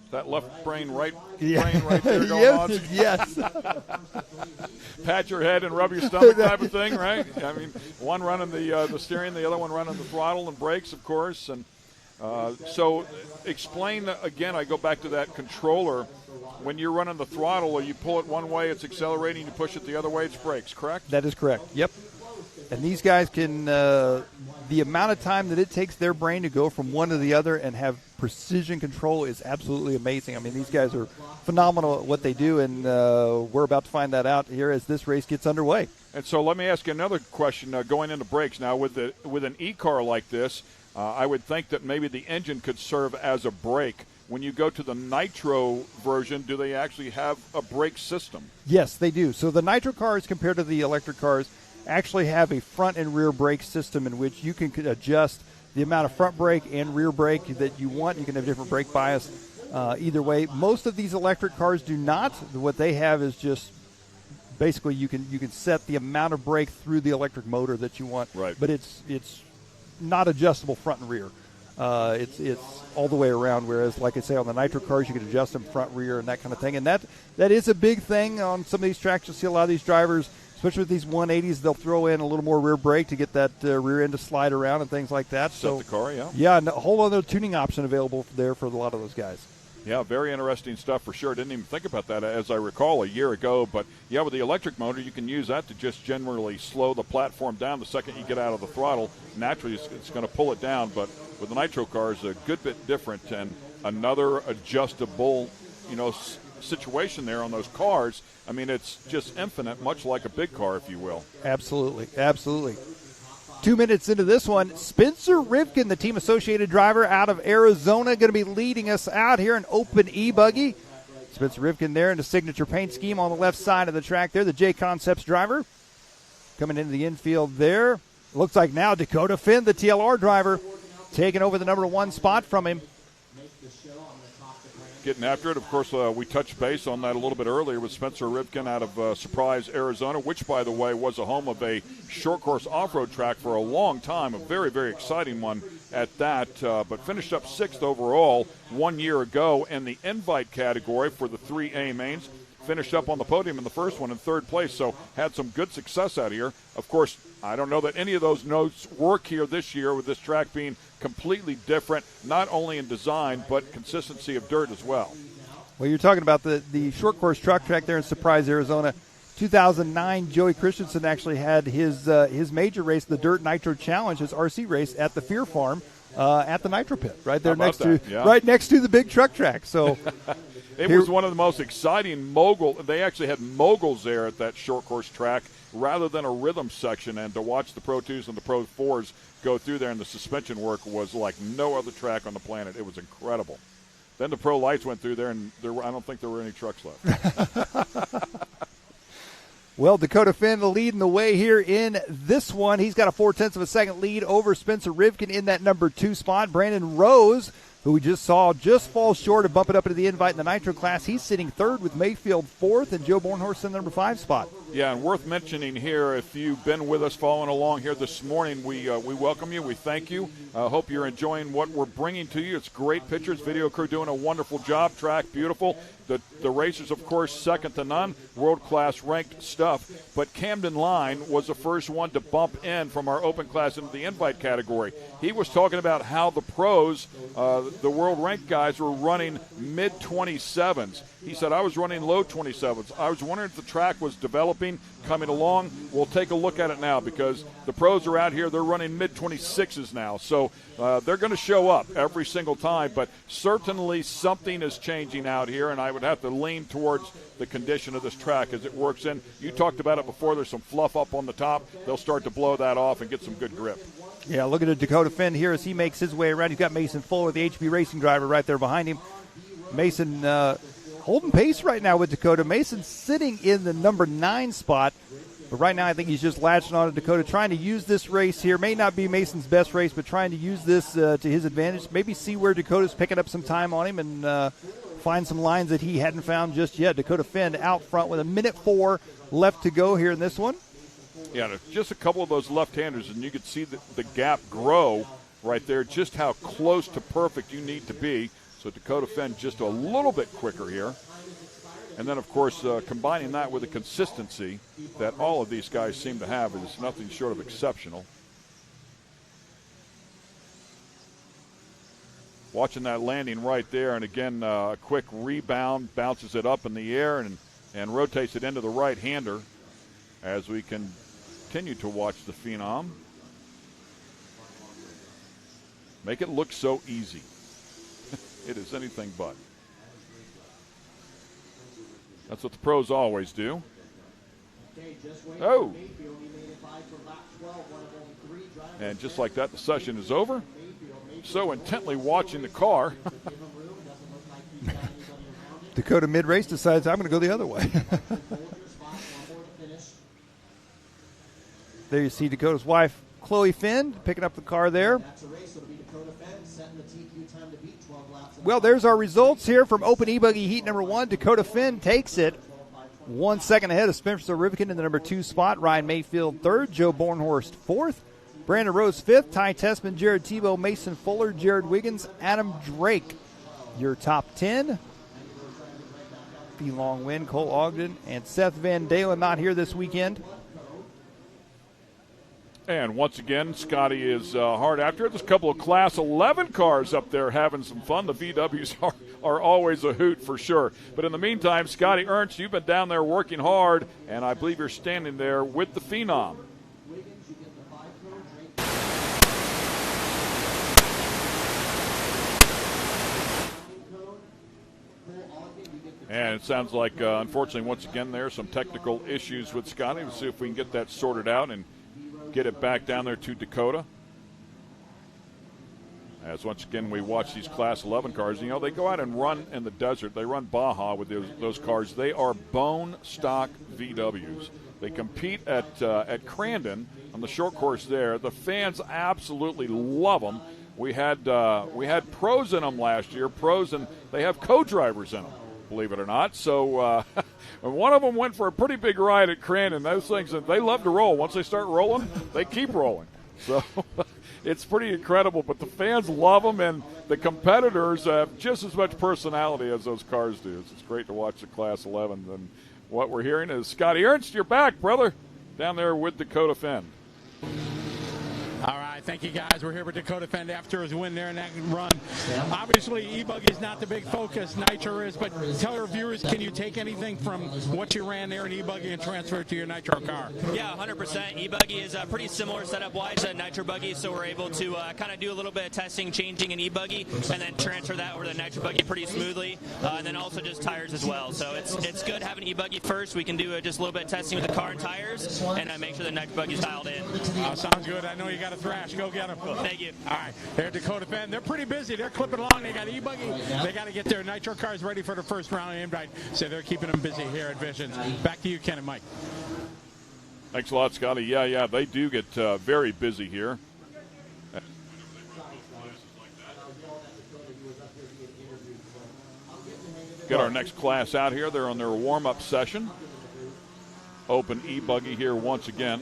That left brain, right Yeah. brain right there going Yes, on. yes. Pat your head and rub your stomach type of thing, right? I mean, one running the steering, the other one running the throttle and brakes, of course. And so explain again, I go back to that controller. When you're running the throttle, you pull it one way, it's accelerating, you push it the other way, it's brakes, correct? That is correct, yep. And these guys can, the amount of time that it takes their brain to go from one to the other and have precision control is absolutely amazing. I mean, these guys are phenomenal at what they do, and we're about to find that out here as this race gets underway. And so let me ask you another question going into brakes. Now, with an e-car like this, I would think that maybe the engine could serve as a brake. When you go to the Nitro version, do they actually have a brake system? Yes, they do. So the Nitro cars, compared to the electric cars, actually have a front and rear brake system in which you can adjust the amount of front brake and rear brake that you want. You can have different brake bias either way. Most of these electric cars do not. What they have is just basically you can set the amount of brake through the electric motor that you want. Right. But it's not adjustable front and rear. It's all the way around, whereas, like I say, on the Nitro cars, you can adjust them front, rear, and that kind of thing. And that is a big thing on some of these tracks. You'll see a lot of these drivers, especially with these 180s, they'll throw in a little more rear brake to get that rear end to slide around and things like that. Set the car, yeah. Yeah, and a whole other tuning option available there for a lot of those guys. Yeah, very interesting stuff for sure. Didn't even think about that, as I recall, a year ago. But, yeah, with the electric motor, you can use that to just generally slow the platform down the second you get out of the throttle. Naturally, it's going to pull it down. But with the Nitro cars, a good bit different, and another adjustable, situation there on those cars. I mean, it's just infinite, much like a big car, if you will. Absolutely, absolutely. 2 minutes into this one, Spencer Rivkin, the team associated driver out of Arizona, going to be leading us out here in open e-buggy. Spencer Rivkin there in the signature paint scheme on the left side of the track there, the J Concepts driver. Coming into the infield there. Looks like now Dakota Finn, the TLR driver, taking over the number 1 spot from him. Getting after it. Of course, we touched base on that a little bit earlier with Spencer Rivkin out of Surprise, Arizona, which, by the way, was a home of a short course off-road track for a long time, a very, very exciting one at that, but finished up 6th overall 1 year ago in the invite category for the 3A mains. Finished up on the podium in the first one in 3rd place, so had some good success out here. Of course, I don't know that any of those notes work here this year with this track being completely different, not only in design, but consistency of dirt as well. Well, you're talking about the short course truck track there in Surprise, Arizona. 2009, Joey Christensen actually had his major race, the Dirt Nitro Challenge, his RC race at the Fear Farm at the Nitro Pit, right there next to right next to the big truck track. So it was one of the most exciting they actually had moguls there at that short course track rather than a rhythm section, and to watch the Pro 2s and the Pro 4s go through there, and the suspension work was like no other track on the planet. It was incredible. Then the Pro Lights went through there, and I don't think there were any trucks left. Well, Dakota Finn leading the way here in this one. He's got a 0.4 of a second lead over Spencer Rivkin in that number 2 spot. Brandon Rose, who we just saw just fall short of bumping up into the invite in the Nitro class. He's sitting 3rd with Mayfield 4th, and Joe Bornhorst in the number 5 spot. Yeah, and worth mentioning here, if you've been with us following along here this morning, we welcome you. We thank you. Hope you're enjoying what we're bringing to you. It's great pictures. Video crew doing a wonderful job. Track beautiful. The racers, of course, second to none. World-class ranked stuff. But Camden Line was the first one to bump in from our open class into the invite category. He was talking about how the pros, the world ranked guys, were running mid-27s. He said, I was running low 27s. I was wondering if the track was developing, coming along. We'll take a look at it now because the pros are out here. They're running mid-26s now. So they're going to show up every single time. But certainly something is changing out here, and I would have to lean towards the condition of this track as it works in. You talked about it before. There's some fluff up on the top. They'll start to blow that off and get some good grip. Yeah, look at the Dakota Finn here as he makes his way around. He's got Mason Fuller, the HB Racing driver, right there behind him. Mason holding pace right now with Dakota. Mason's sitting in the number 9 spot, but right now I think he's just latching on to Dakota, trying to use this race here. May not be Mason's best race, but trying to use this to his advantage. Maybe see where Dakota's picking up some time on him and find some lines that he hadn't found just yet. Dakota Finn out front with 1:04 left to go here in this one. Yeah, just a couple of those left-handers, and you could see the gap grow right there, just how close to perfect you need to be. So Dakota Finn just a little bit quicker here. And then, of course, combining that with the consistency that all of these guys seem to have is nothing short of exceptional. Watching that landing right there, and again, a quick rebound, bounces it up in the air and rotates it into the right-hander as we continue to watch the Phenom make it look so easy. It is anything but. That's what the pros always do. Oh! And just like that, the session is over. So intently watching the car. Dakota mid-race decides I'm going to go the other way. There you see Dakota's wife, Chloe Finn, picking up the car there. Well, there's our results here from Open E-Buggy Heat number 1. Dakota Finn takes it 1 second ahead of Spencer Rivikin in the number 2 spot. Ryan Mayfield 3rd. Joe Bornhorst 4th. Brandon Rose 5th. Ty Tessman, Jared Tebow, Mason Fuller, Jared Wiggins, Adam Drake. Your top 10. P. Long Win, Cole Ogden, and Seth Van Dalen not here this weekend. And once again, Scotty is hard after it. There's a couple of Class 11 cars up there having some fun. The VWs are always a hoot for sure. But in the meantime, Scotty Ernst, you've been down there working hard, and I believe you're standing there with the Phenom. And it sounds like, unfortunately, once again, there are some technical issues with Scotty. We'll see if we can get that sorted out and get it back down there to Dakota. As once again we watch these Class 11 cars, you know, they go out and run in the desert. They run Baja with those cars. They are bone stock VWs. They compete at Crandon on the short course there. The fans absolutely love them. We had pros in them last year. Pros, and they have co-drivers in them, believe it or not. So one of them went for a pretty big ride at Crandon. Those things, they love to roll. Once they start rolling, they keep rolling. So it's pretty incredible. But the fans love them, and the competitors have just as much personality as those cars do. It's great to watch the Class 11. And what we're hearing is, Scotty Ernst, you're back, brother, down there with Dakota Finn. All right, thank you, guys. We're here with Dakota Fend after his win there in that run. Obviously, E-Buggy is not the big focus. Nitro is, but tell our viewers, can you take anything from what you ran there in E-Buggy and transfer it to your Nitro car? Yeah, 100%. E-Buggy is a pretty similar setup-wise to Nitro Buggy, so we're able to kind of do a little bit of testing, changing in E-Buggy, and then transfer that over to the Nitro Buggy pretty smoothly, and then also just tires as well. So it's good having E-Buggy first. We can do just a little bit of testing with the car and tires, and make sure the Nitro Buggy's dialed in. Sounds good. I know you got a thrash. Go get them. Well, thank you. All right. They're Dakota Fend. They're pretty busy. They're clipping along. They got E-Buggy. They got to get their Nitro cars ready for the first round of invite. So they're keeping them busy here at Visions. Back to you, Ken and Mike. Thanks a lot, Scotty. Yeah, they do get very busy here. Got our next class out here. They're on their warm-up session. Open E-Buggy here once again.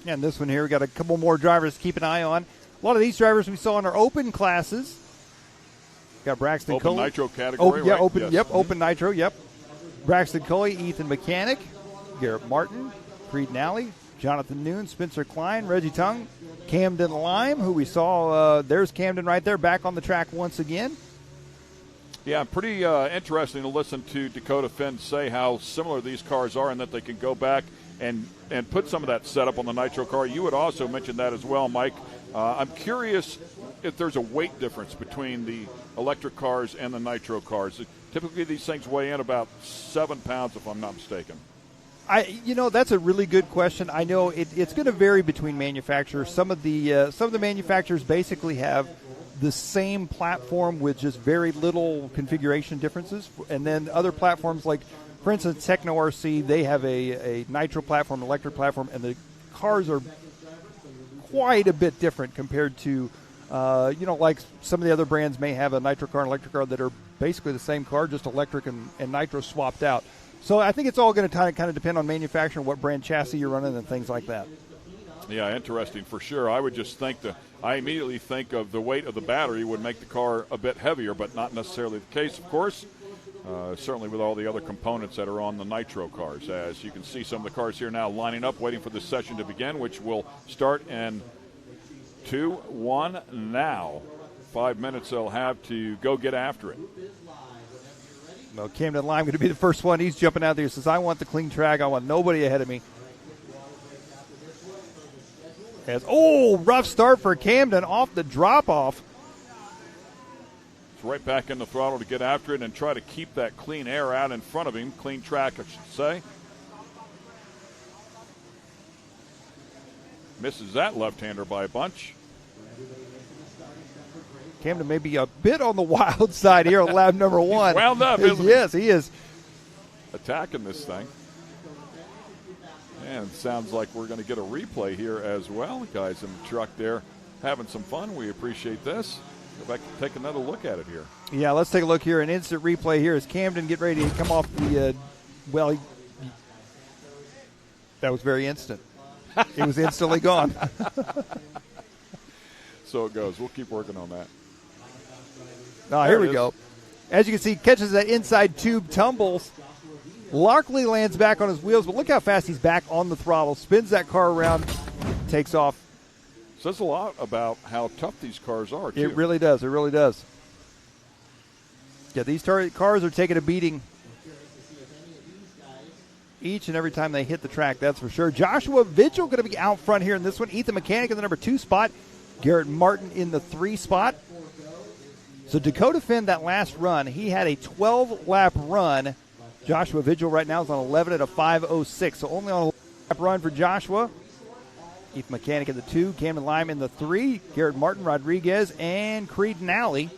And this one here, we got a couple more drivers to keep an eye on. A lot of these drivers we saw in our open classes. Got Braxton Open Coley. Nitro category, yeah, right? open, Yes. Yep, open Nitro, yep. Braxton Coley, Ethan Mechanic, Garrett Martin, Creed Nally, Jonathan Noon, Spencer Klein, Reggie Tung, Camden Lime, who we saw, there's Camden right there, back on the track once again. Yeah, pretty interesting to listen to Dakota Finn say how similar these cars are and that they can go back and put some of that setup on the nitro car. You had also mentioned that as well, Mike. I'm curious if there's a weight difference between the electric cars and the nitro cars. Typically, these things weigh in about 7 pounds, if I'm not mistaken. That's a really good question. I know it's going to vary between manufacturers. Some of the manufacturers basically have the same platform with just very little configuration differences, and then other platforms like, for instance, Techno RC, they have a nitro platform, electric platform, and the cars are quite a bit different compared to, like some of the other brands may have a nitro car and electric car that are basically the same car, just electric and nitro swapped out. So I think it's all going to kind of depend on manufacturer, what brand chassis you're running, and things like that. Yeah, interesting for sure. I would just I immediately think of the weight of the battery would make the car a bit heavier, but not necessarily the case, of course. Certainly with all the other components that are on the nitro cars. As you can see, some of the cars here now lining up, waiting for this session to begin, which will start in 2-1 now. 5 minutes they'll have to go get after it. Well, Camden Lime going to be the first one. He's jumping out there. He says, I want the clean track. I want nobody ahead of me. Rough start for Camden off the drop-off. It's right back in the throttle to get after it and try to keep that clean air out in front of him. Clean track, I should say. Misses that left-hander by a bunch. Camden may be a bit on the wild side here on lap number 1. He's wound up, isn't he? Yes, he is. Attacking this thing. And it sounds like we're going to get a replay here as well. The guys in the truck there having some fun. We appreciate this. Go back and take another look at it here. Yeah, let's take a look here. An instant replay here as Camden get ready to come off the, that was very instant. It was instantly gone. So it goes. We'll keep working on that. Here we go. As you can see, catches that inside tube, tumbles. Larkley lands back on his wheels, but look how fast he's back on the throttle. Spins that car around, takes off. Says a lot about how tough these cars are, too. It really does. It really does. Yeah, these cars are taking a beating each and every time they hit the track, that's for sure. Joshua Vigil going to be out front here in this one. Ethan Mechanic in the number 2 spot. Garrett Martin in the 3 spot. So Dakota Finn, that last run, he had a 12-lap run. Joshua Vigil right now is on 11 at a 5:06. So only on a lap run for Joshua. Ethan Mechanic in the 2, Camden Lime in the 3, Garrett Martin, Rodriguez, and Creed Nally.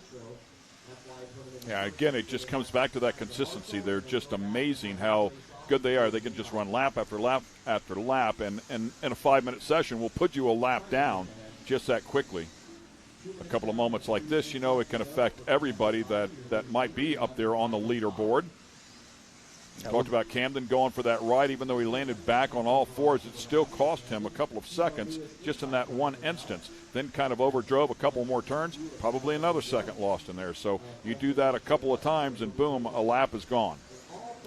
Yeah, again, it just comes back to that consistency. They're just amazing how good they are. They can just run lap after lap after lap, and in a 5-minute session will put you a lap down just that quickly. A couple of moments like this, it can affect everybody that might be up there on the leaderboard. Talked about Camden going for that ride. Even though he landed back on all fours, it still cost him a couple of seconds just in that one instance. Then kind of overdrove a couple more turns, probably another second lost in there. So you do that a couple of times, and boom, a lap is gone.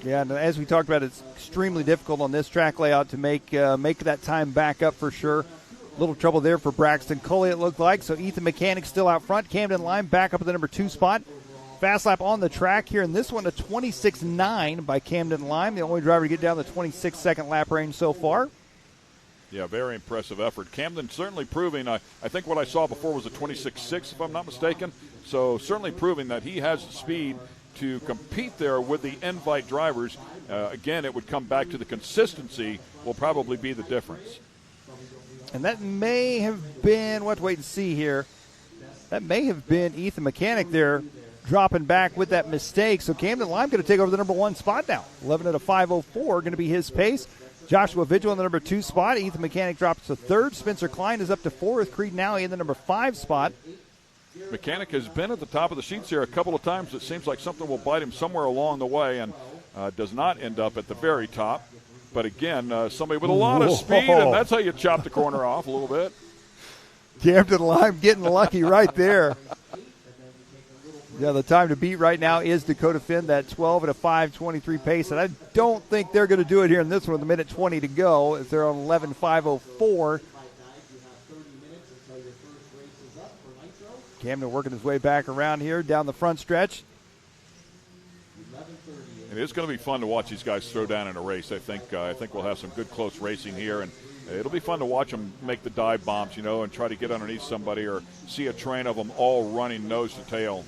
Yeah, and as we talked about, it's extremely difficult on this track layout to make that time back up for sure. Little trouble there for Braxton Coley, it looked like. So Ethan Mechanic still out front. Camden Lime back up at the number 2 spot. Fast lap on the track here, and this one a 26.9 by Camden Lime, the only driver to get down the 26-second lap range so far. Yeah, very impressive effort. Camden certainly proving, I think what I saw before was a 26.6, if I'm not mistaken. So certainly proving that he has the speed to compete there with the invite drivers. Again, it would come back to the consistency will probably be the difference. And that may have been, we'll have to wait and see here. That may have been Ethan Mechanic there dropping back with that mistake. So Camden Lime going to take over the number 1 spot now. 11 at a 5:04 going to be his pace. Joshua Vigil in the number 2 spot. Ethan Mechanic drops to 3rd. Spencer Klein is up to 4th. Creed Nally in the number 5 spot. Mechanic has been at the top of the sheets here a couple of times. It seems like something will bite him somewhere along the way and does not end up at the very top. But again, somebody with a lot of speed, and that's how you chop the corner off a little bit. Camden Lime getting lucky right there. Yeah, the time to beat right now is Dakota Finn, that 12 at a 5:23 pace. And I don't think they're going to do it here in this one with a minute 20 to go. If they're on 11:5:04. Camden working his way back around here down the front stretch. It is going to be fun to watch these guys throw down in a race. I think we'll have some good close racing here, and it'll be fun to watch them make the dive bombs, and try to get underneath somebody or see a train of them all running nose to tail.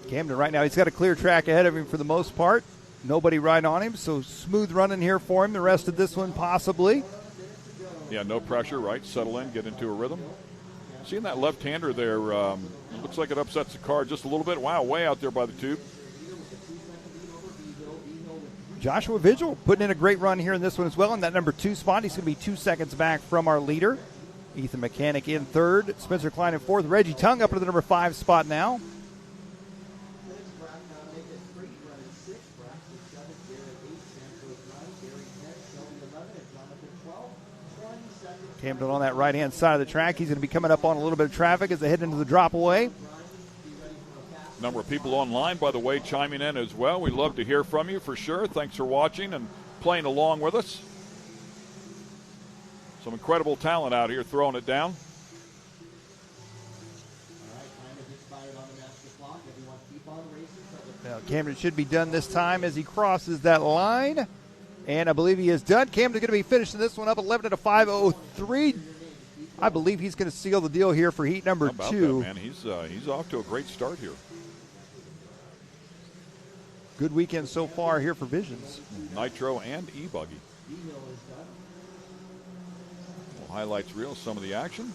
Camden right now, he's got a clear track ahead of him for the most part. Nobody right on him, so smooth running here for him. The rest of this one possibly. Yeah, no pressure, right? Settle in, get into a rhythm. Seeing that left-hander there, it looks like it upsets the car just a little bit. Wow, way out there by the tube. Joshua Vigil putting in a great run here in this one as well. In that number 2 spot, he's going to be 2 seconds back from our leader. Ethan Mechanic in third. Spencer Klein in fourth. Reggie Tung up to the number 5 spot now. Camden on that right-hand side of the track. He's going to be coming up on a little bit of traffic as they head into the drop-away. Number of people online, by the way, chiming in as well. We'd love to hear from you for sure. Thanks for watching and playing along with us. Some incredible talent out here throwing it down. Now, Camden should be done this time as he crosses that line. And I believe he is done. Camden's going to be finishing this one up 11 at a 5:03. I believe he's going to seal the deal here for heat number 2. How about that, man? He's off to a great start here. Good weekend so far here for Visions. Nitro and e-buggy. Highlights reel, some of the action.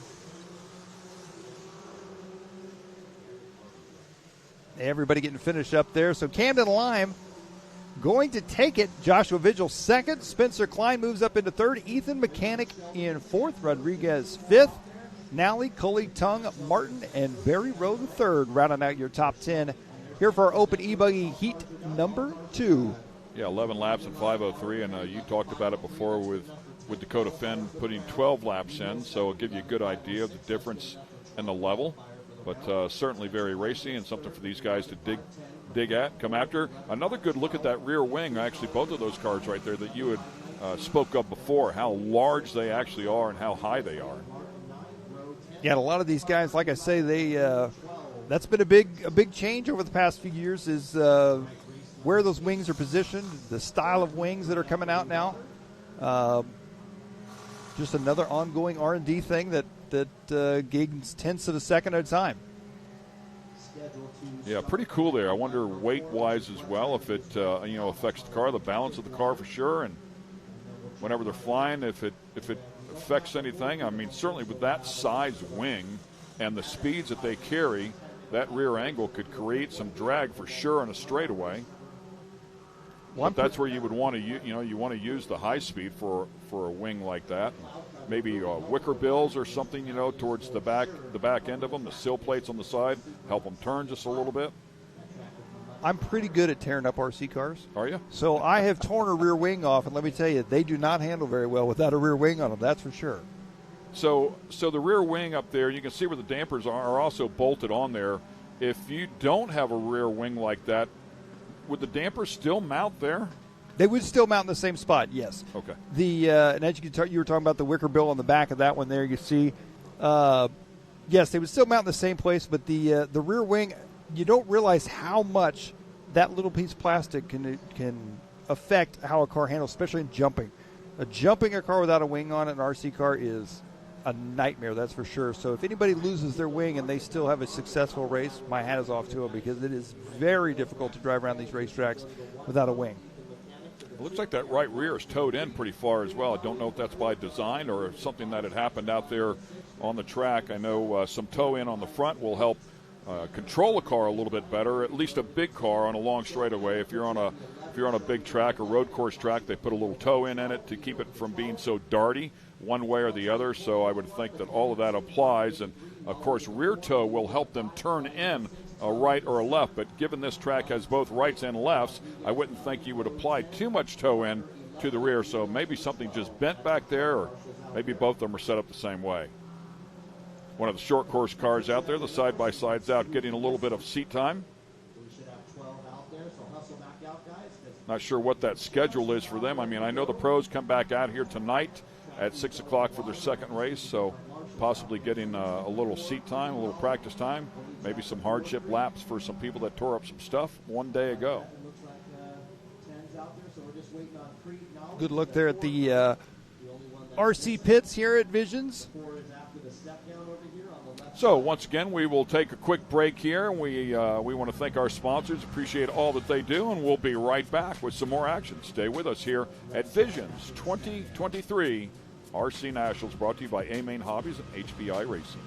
Everybody getting finished up there. So Camden Lime going to take it. Joshua Vigil second. Spencer Klein moves up into third. Ethan Mechanic in fourth. Rodriguez fifth. Nally, Coley, Tung, Martin, and Barry Rowe the third, rounding out your top 10 here for our Open e-buggy heat number 2. Yeah, 11 laps at 5:03, and you talked about it before with Dakota Finn putting 12 laps in, so it'll give you a good idea of the difference in the level. But certainly very racy and something for these guys to dig at, come after. Another good look at that rear wing, actually both of those cars right there that you had spoke of before, how large they actually are and how high they are. Yeah, a lot of these guys, like I say, that's been a big change over the past few years is where those wings are positioned, the style of wings that are coming out now. Just another ongoing R&D thing that gains tenths of a second at a time. Yeah, pretty cool there. I wonder weight-wise as well if it affects the car, the balance of the car for sure, and whenever they're flying, if it affects anything. I mean, certainly with that size wing and the speeds that they carry, that rear angle could create some drag for sure in a straightaway. But that's where you would want to, you want to use the high speed for a wing like that. Maybe wicker bills or something, towards the back end of them, the sill plates on the side, help them turn just a little bit. I'm pretty good at tearing up RC cars. Are you? So I have torn a rear wing off, and let me tell you, they do not handle very well without a rear wing on them, that's for sure. So the rear wing up there, you can see where the dampers are also bolted on there. If you don't have a rear wing like that, would the dampers still mount there? They would still mount in the same spot, yes. Okay. And as you were talking about the wicker bill on the back of that one there, you see, yes, they would still mount in the same place, but the rear wing, you don't realize how much that little piece of plastic can affect how a car handles, especially in jumping. Jumping a car without a wing on it, an RC car, is a nightmare, that's for sure. So if anybody loses their wing and they still have a successful race, my hat is off to them, because it is very difficult to drive around these racetracks without a wing. It looks like that right rear is towed in pretty far as well. I don't know if that's by design or if something that had happened out there on the track. I know some tow in on the front will help control a car a little bit better, at least a big car on a long straightaway. If you're on a big track or road course track, they put a little tow in it to keep it from being so darty one way or the other. So I would think that all of that applies. And, of course, rear tow will help them turn in a right or a left. But given this track has both rights and lefts, I wouldn't think you would apply too much tow in to the rear. So maybe something just bent back there, or maybe both of them are set up the same way. One of the short course cars out there, the side-by-side's out getting a little bit of seat time. Not sure what that schedule is for them. I mean, I know the pros come back out here tonight at 6 o'clock for their second race, so possibly getting a little seat time, a little practice time. maybe some hardship laps for some people that tore up some stuff one day ago. Good look there at the RC pits here at Visions. So once again, we will take a quick break here. We want to thank our sponsors, appreciate all that they do, and we'll be right back with some more action. Stay with us here at Visions 2023 RC Nationals, brought to you by A-Main Hobbies and HPI Racing.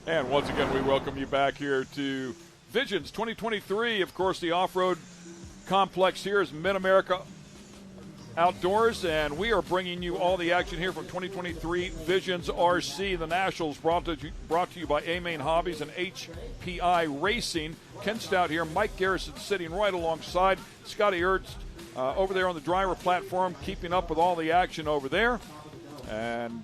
And once again, we welcome you back here to Visions 2023. Of course, the off-road complex here is Mid-America Outdoors, and we are bringing you all the action here from 2023 Visions RC. The Nationals brought to you by A-Main Hobbies and HPI Racing. Ken Stout here, Mike Garrison sitting right alongside Scotty Ernst over there on the driver platform, keeping up with all the action over there. And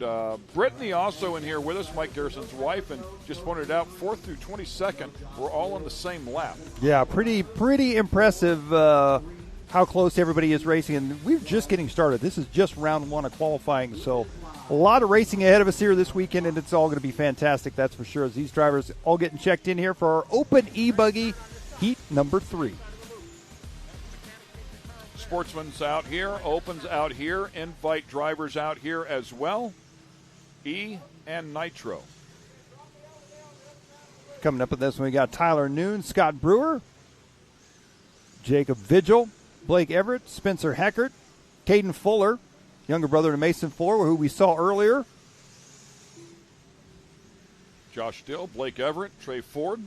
Brittany also in here with us, Mike Garrison's wife, and just pointed out 4th through 22nd, we're all on the same lap. Yeah, pretty impressive how close everybody is racing, and we're just getting started. This is just round 1 of qualifying, so a lot of racing ahead of us here this weekend, and it's all going to be fantastic, that's for sure, as these drivers all getting checked in here for our Open E-Buggy Heat number 3. Sportsman's out here, Open's out here, invite drivers out here as well, E and Nitro. Coming up with this one, we got Tyler Noon, Scott Brewer, Jacob Vigil, Blake Everett, Spencer Heckert, Caden Fuller, younger brother to Mason Fuller, who we saw earlier. Josh Dill, Blake Everett, Trey Ford,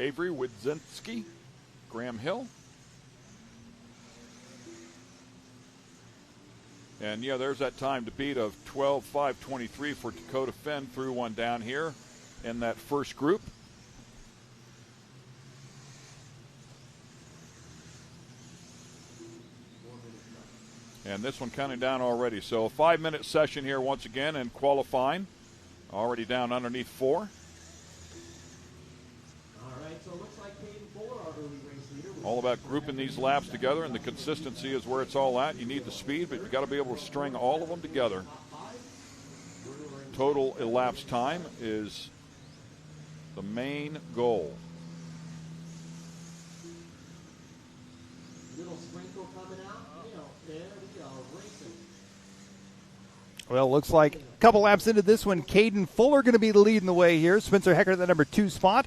Avery Widzinski, Graham Hill. And, yeah, there's that time to beat of 12:5:23 for Dakota Fenn. Threw one down here in that first group. And this one counting down already. So a 5-minute session here once again and qualifying. Already down underneath 4. All about grouping these laps together, and the consistency is where it's all at. You need the speed, but you've got to be able to string all of them together. Total elapsed time is the main goal. Little sprinkle coming out. There we go, racing. Well, looks like a couple laps into this one, Caden Fuller going to be leading the way here. Spencer Hecker at the number 2 spot.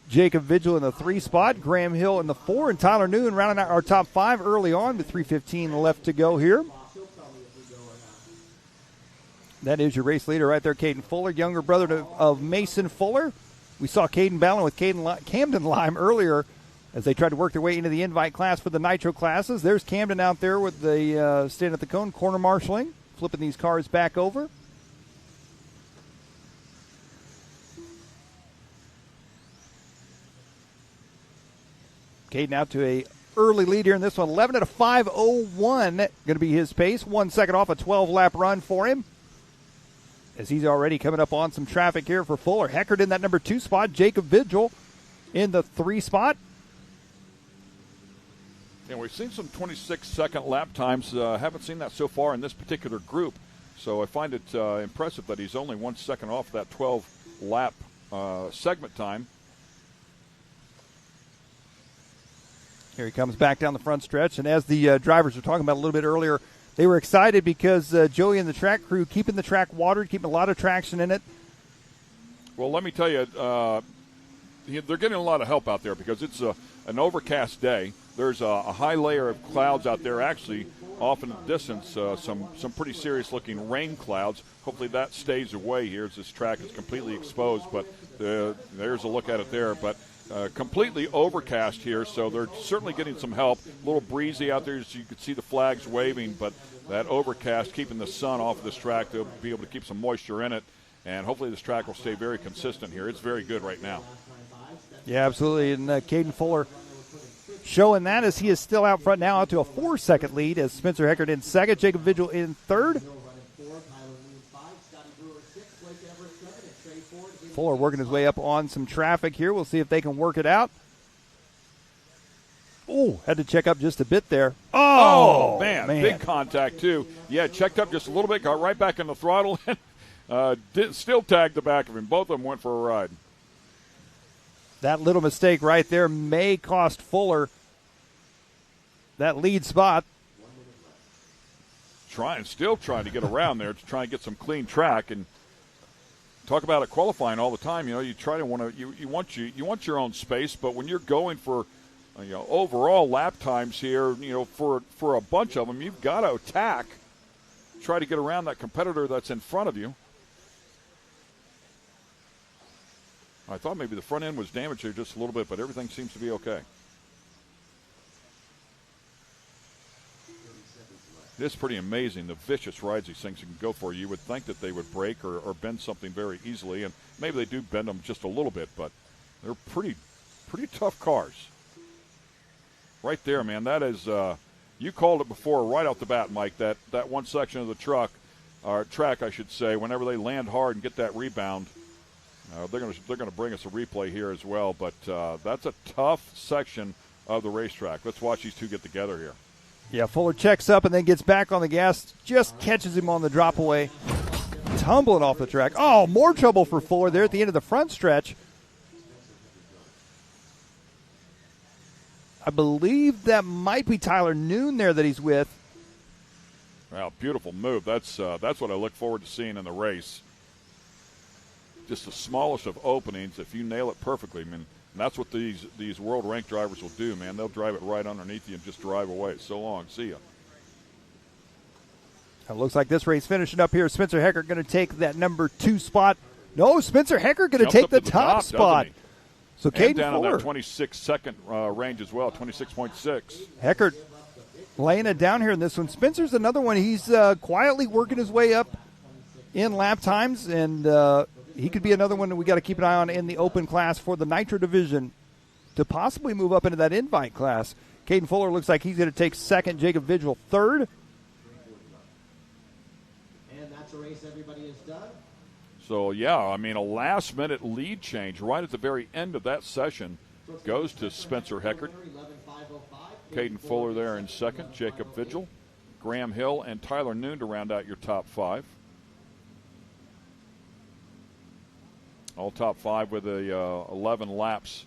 Jacob Vigil in the 3 spot, Graham Hill in the 4, and Tyler Noon rounding out our top 5 early on with 3:15 left to go here. That is your race leader right there, Caden Fuller, younger brother of Mason Fuller. We saw Caden battling with Camden Lime earlier as they tried to work their way into the invite class for the Nitro classes. There's Camden out there with the stand at the cone, corner marshaling, flipping these cars back over. Caden out to a early lead here in this one. 11 at a 5:01 going to be his pace. 1 second off a 12-lap run for him. as he's already coming up on some traffic here for Fuller. Heckert in that number 2 spot. Jacob Vigil in the 3 spot. And we've seen some 26-second lap times. Haven't seen that so far in this particular group. So I find it impressive that he's only 1 second off that 12-lap segment time. Here he comes back down the front stretch. And as the drivers were talking about a little bit earlier, they were excited because Joey and the track crew keeping the track watered, keeping a lot of traction in it. Well, let me tell you, they're getting a lot of help out there because it's an overcast day. There's a high layer of clouds out there. Actually, off in the distance, some pretty serious-looking rain clouds. Hopefully that stays away here as this track is completely exposed. But there's a look at it there. But completely overcast here, so they're certainly getting some help. A little breezy out there, so you can see the flags waving. But that overcast, keeping the sun off of this track, they'll be able to keep some moisture in it. And hopefully this track will stay very consistent here. It's very good right now. Yeah, absolutely. And Caden Fuller showing that as he is still out front now, out to a 4-second lead as Spencer Heckert in second, Jacob Vigil in third. Fuller working his way up on some traffic here. We'll see if they can work it out. Oh, had to check up just a bit there. Oh, man. Big contact, too. Yeah, checked up just a little bit, got right back in the throttle, and still tagged the back of him. Both of them went for a ride. That little mistake right there may cost Fuller that lead spot. Still trying to get around there to try and get some clean track. And talk about it qualifying all the time. You know, you try to you want your own space, but when you're going for overall lap times here, for a bunch of them, you've got to attack, try to get around that competitor that's in front of you. I thought maybe the front end was damaged here just a little bit, but everything seems to be okay. It is pretty amazing the vicious rides these things can go for. You would think that they would break or bend something very easily, and maybe they do bend them just a little bit, but they're pretty tough cars. Right there, man. That is, you called it before right off the bat, Mike, that one section of the track, I should say, whenever they land hard and get that rebound, they're going to bring us a replay here as well, but that's a tough section of the racetrack. Let's watch these two get together here. Yeah, Fuller checks up and then gets back on the gas, just catches him on the drop away, tumbling off the track. Oh, more trouble for Fuller there at the end of the front stretch. I believe that might be Tyler Noon there that he's with. Well, beautiful move. That's what I look forward to seeing in the race. Just the smallest of openings, if you nail it perfectly, I mean, and that's what these world ranked drivers will do, man. They'll drive it right underneath you and just drive away. So long. See ya. It looks like this race finishing up here. Spencer Heckert going to take that number 2 spot. No, Spencer Heckert going to take the top spot. So Caden down Fuller. on that 26-second range as well, 26.6. Heckert laying it down here in this one. Spencer's another one. He's quietly working his way up in lap times, and he could be another one that we got to keep an eye on in the open class for the Nitro division to possibly move up into that invite class. Caden Fuller looks like he's going to take second. Jacob Vigil third. And that's a race everybody has done. So, yeah, I mean, a last-minute lead change right at the very end of that session goes to Spencer Heckert. Caden Fuller there in second. Jacob Vigil, Graham Hill, and Tyler Noon to round out your top 5. All top 5 with 11 laps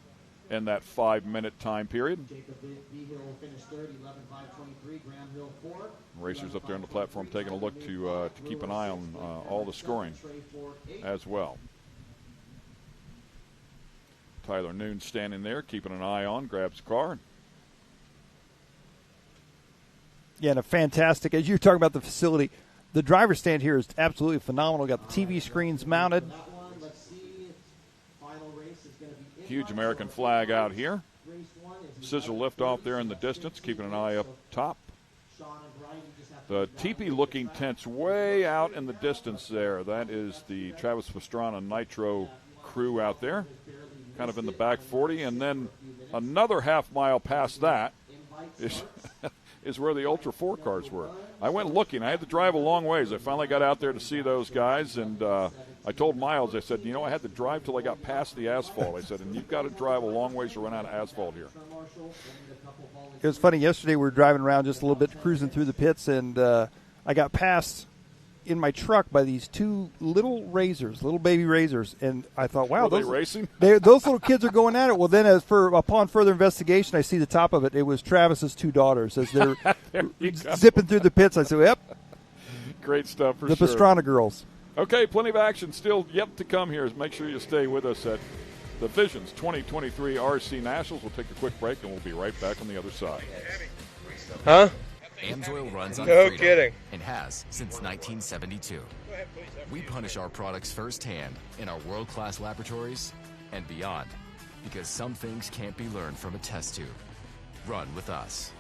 in that 5-minute time period. Jacob Vigil finished third, 11.523. Graham Hill fourth. Racers up there on the platform taking a look to keep an eye on all the scoring as well. Tyler Noon standing there, keeping an eye on, grabs the car. Yeah, and a fantastic, as you're talking about the facility, the driver's stand here is absolutely phenomenal. Got the TV screens mounted. Huge American flag out here. Scissor lift off there in the distance, keeping an eye up top. The teepee-looking tents way out in the distance there. That is the Travis Pastrana Nitro crew out there, kind of in the back 40. And then another half mile past that is is where the Ultra 4 cars were. I went looking. I had to drive a long ways. I finally got out there to see those guys, and I told Miles, I said, I had to drive till I got past the asphalt. I said, and you've got to drive a long ways to run out of asphalt here. It was funny. Yesterday we were driving around just a little bit, cruising through the pits, and I got passed in my truck by these two little baby razors, and I thought, wow, were they racing? Those little kids are going at it. Well, then upon further investigation, I see the top of it. It was Travis's two daughters as they're zipping through the pits. I said, yep. Great stuff for the sure. The Pastrana girls. Okay, plenty of action still yet to come here. Make sure you stay with us at the Visions 2023 RC Nationals. We'll take a quick break, and we'll be right back on the other side. Huh? Amsoil runs on no freedom kidding. And has since 1972. We punish our products firsthand in our world-class laboratories and beyond, because some things can't be learned from a test tube. Run with us.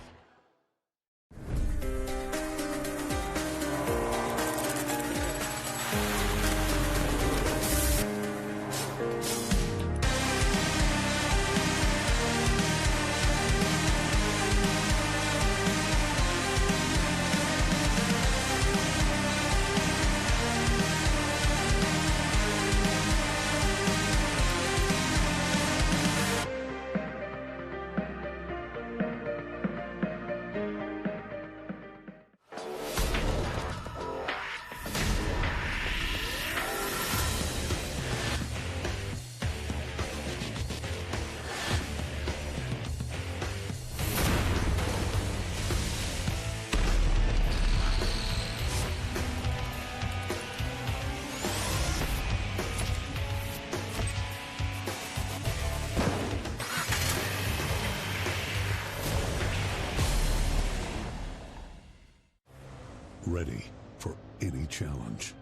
Ready for any challenge.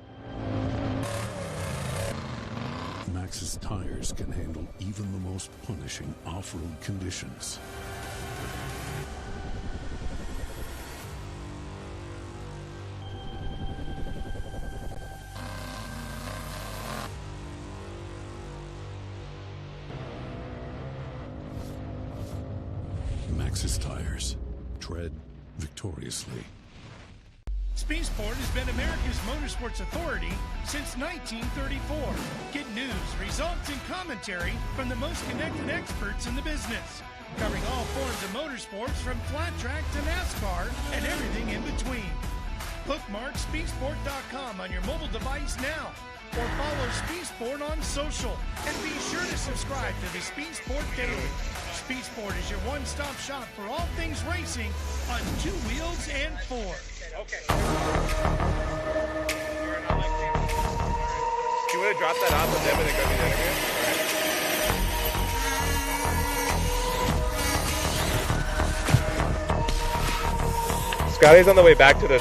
Max's tires can handle even the most punishing off-road conditions. Max's tires. Tread victoriously. Speedsport has been America's motorsports authority since 1934. Get news, results, and commentary from the most connected experts in the business, covering all forms of motorsports from flat track to NASCAR and everything in between. Bookmark speedsport.com on your mobile device now, or follow Speedsport on social, and be sure to subscribe to the Speedsport Daily. Speedsport is your one-stop shop for all things racing on two wheels and four. Okay. Do you want to drop that off with them and then go do the interview? Scotty's on the way back to the...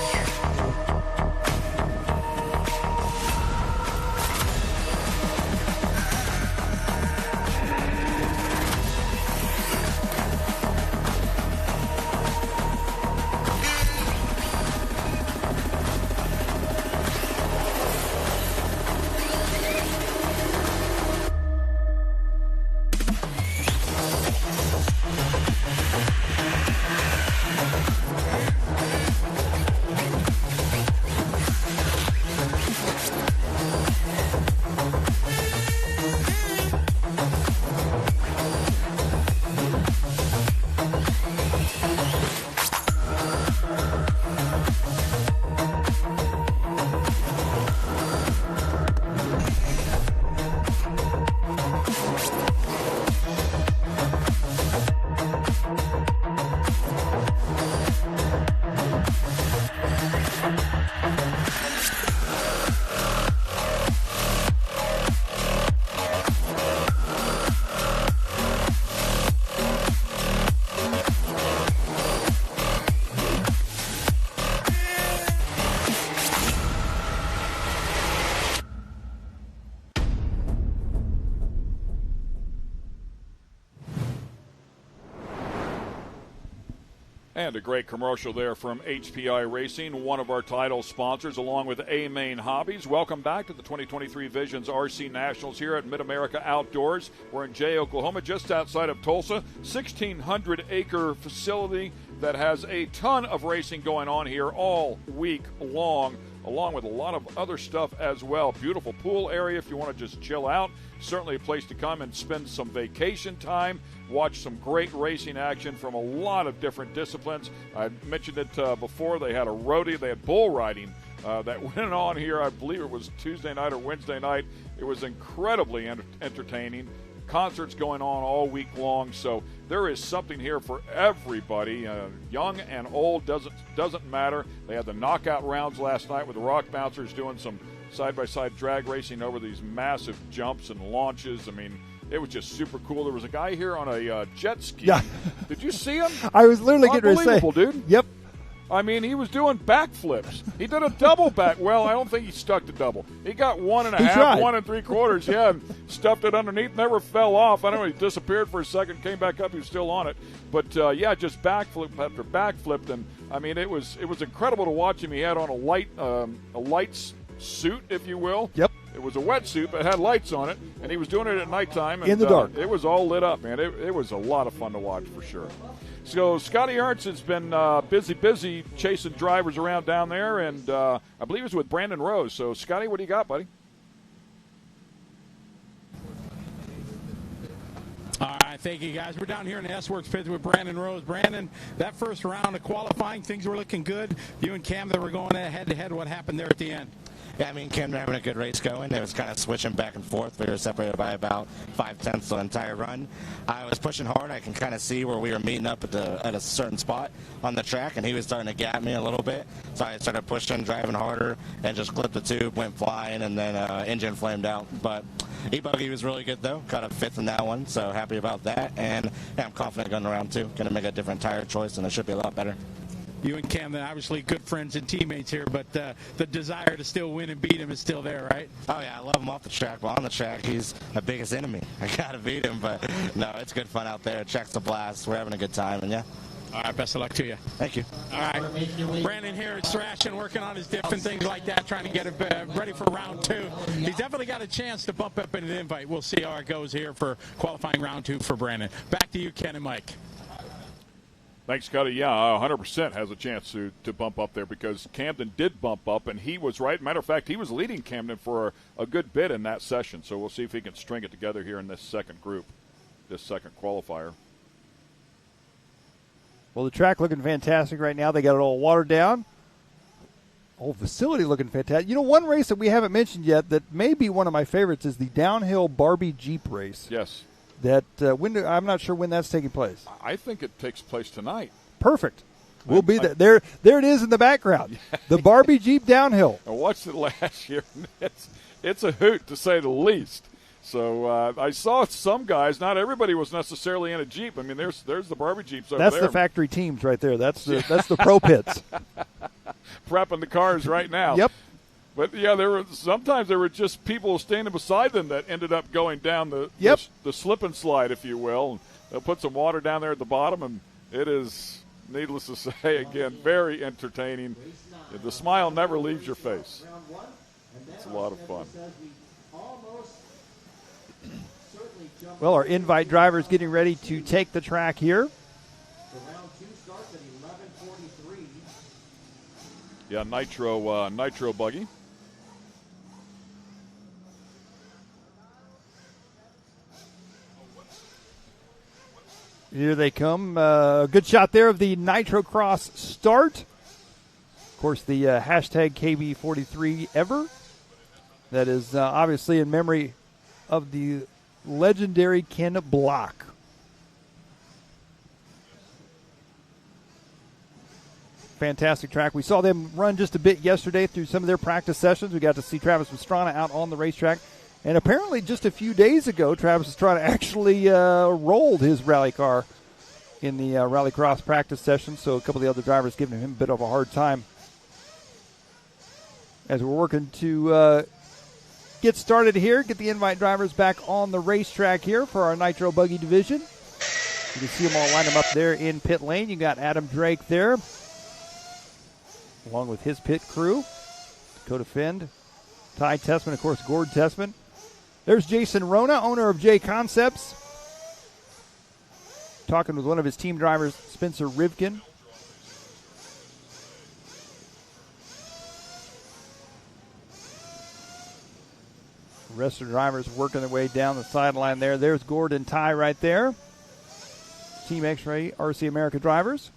And a great commercial there from HPI Racing, one of our title sponsors, along with A-Main Hobbies. Welcome back to the 2023 Visions RC Nationals here at Mid-America Outdoors. We're in Jay, Oklahoma, just outside of Tulsa. 1,600-acre facility that has a ton of racing going on here all week long, along with a lot of other stuff as well. Beautiful pool area if you want to just chill out. Certainly a place to come and spend some vacation time, watch some great racing action from a lot of different disciplines. I mentioned it before. They had a rodeo, they had bull riding that went on here. I believe it was Tuesday night or Wednesday night. It was incredibly entertaining. Concerts going on all week long, so there is something here for everybody, young and old, doesn't matter. They had the knockout rounds last night with the rock bouncers doing some side-by-side drag racing over these massive jumps and launches. I mean, it was just super cool. There was a guy here on a jet ski. Yeah. Did you see him? I was literally getting ready to say. Unbelievable, dude. Yep. I mean, he was doing backflips. He did a double back. Well, I don't think he stuck to double. He got 1 1/2, tried. 1 3/4, yeah, and stuffed it underneath, never fell off. I don't know, he disappeared for a second, came back up, he was still on it. But, yeah, just backflip after backflip. And, I mean, it was incredible to watch him. He had on a light suit, if you will. Yep. It was a wetsuit, but it had lights on it, and he was doing it at nighttime. And, in the dark. It was all lit up, man. It was a lot of fun to watch for sure. So Scotty Ernst has been busy chasing drivers around down there, and I believe it's with Brandon Rose. So, Scotty, what do you got, buddy? All right, thank you, guys. We're down here in the S-Works pit with Brandon Rose. Brandon, that first round of qualifying, things were looking good. You and Cam, that were going head-to-head. What happened there at the end? Yeah, I mean, Cam were having a good race going. It was kind of switching back and forth. We were separated by about 5/10 the entire run. I was pushing hard. I can kind of see where we were meeting up at a certain spot on the track, and he was starting to gap me a little bit. So I started pushing, driving harder, and just clipped the tube, went flying, and then engine flamed out. But E-Buggy was really good, though. Got a 5th in that one, so happy about that. And yeah, I'm confident going around 2. Going to make a different tire choice, and it should be a lot better. You and Cam, obviously good friends and teammates here, but the desire to still win and beat him is still there, right? Oh, yeah, I love him off the track, but on the track, he's my biggest enemy. I got to beat him, but no, it's good fun out there. Track's a blast. We're having a good time, and yeah. All right, best of luck to you. Thank you. All right, Brandon here is thrashing, working on his different things like that, trying to get it ready for round 2. He's definitely got a chance to bump up in an invite. We'll see how it goes here for qualifying round 2 for Brandon. Back to you, Ken and Mike. Thanks, Scotty. Yeah, 100% has a chance to bump up there because Camden did bump up, and he was right. Matter of fact, he was leading Camden for a good bit in that session. So we'll see if he can string it together here in this second group, this second qualifier. Well, the track looking fantastic right now. They got it all watered down. Whole facility looking fantastic. You know, one race that we haven't mentioned yet that may be one of my favorites is the downhill Barbie Jeep race. Yes. That I'm not sure when that's taking place. I think it takes place tonight. Perfect. We'll be there. There it is in the background. The Barbie Jeep downhill. I watched it last year. It's a hoot, to say the least. So I saw some guys. Not everybody was necessarily in a Jeep. I mean, there's the Barbie Jeeps over there. That's the factory teams right there. That's the pro pits. Prepping the cars right now. Yep. But, yeah, sometimes there were just people standing beside them that ended up going down the slip and slide, if you will. And they'll put some water down there at the bottom, and it is, needless to say, again, very entertaining. The smile never leaves your face. It's a lot of fun. Well, our invite driver is getting ready to take the track here. Yeah, nitro buggy. Here they come. Good shot there of the Nitro Cross start. Of course, the hashtag KB43 ever. That is obviously in memory of the legendary Ken Block. Fantastic track. We saw them run just a bit yesterday through some of their practice sessions. We got to see Travis Pastrana out on the racetrack. And apparently just a few days ago, Travis Pastrana actually rolled his rally car in the rallycross practice session. So a couple of the other drivers giving him a bit of a hard time. As we're working to get started here, get the invite drivers back on the racetrack here for our Nitro Buggy division. You can see them all line them up there in pit lane. You got Adam Drake there, along with his pit crew. Dakota Fend, Ty Tessman, of course, Gord Tessman. There's Jason Rona, owner of J Concepts, talking with one of his team drivers, Spencer Rivkin. rest of the drivers working their way down the sideline there. There's Gordon Ty right there. Team X-Ray RC America drivers.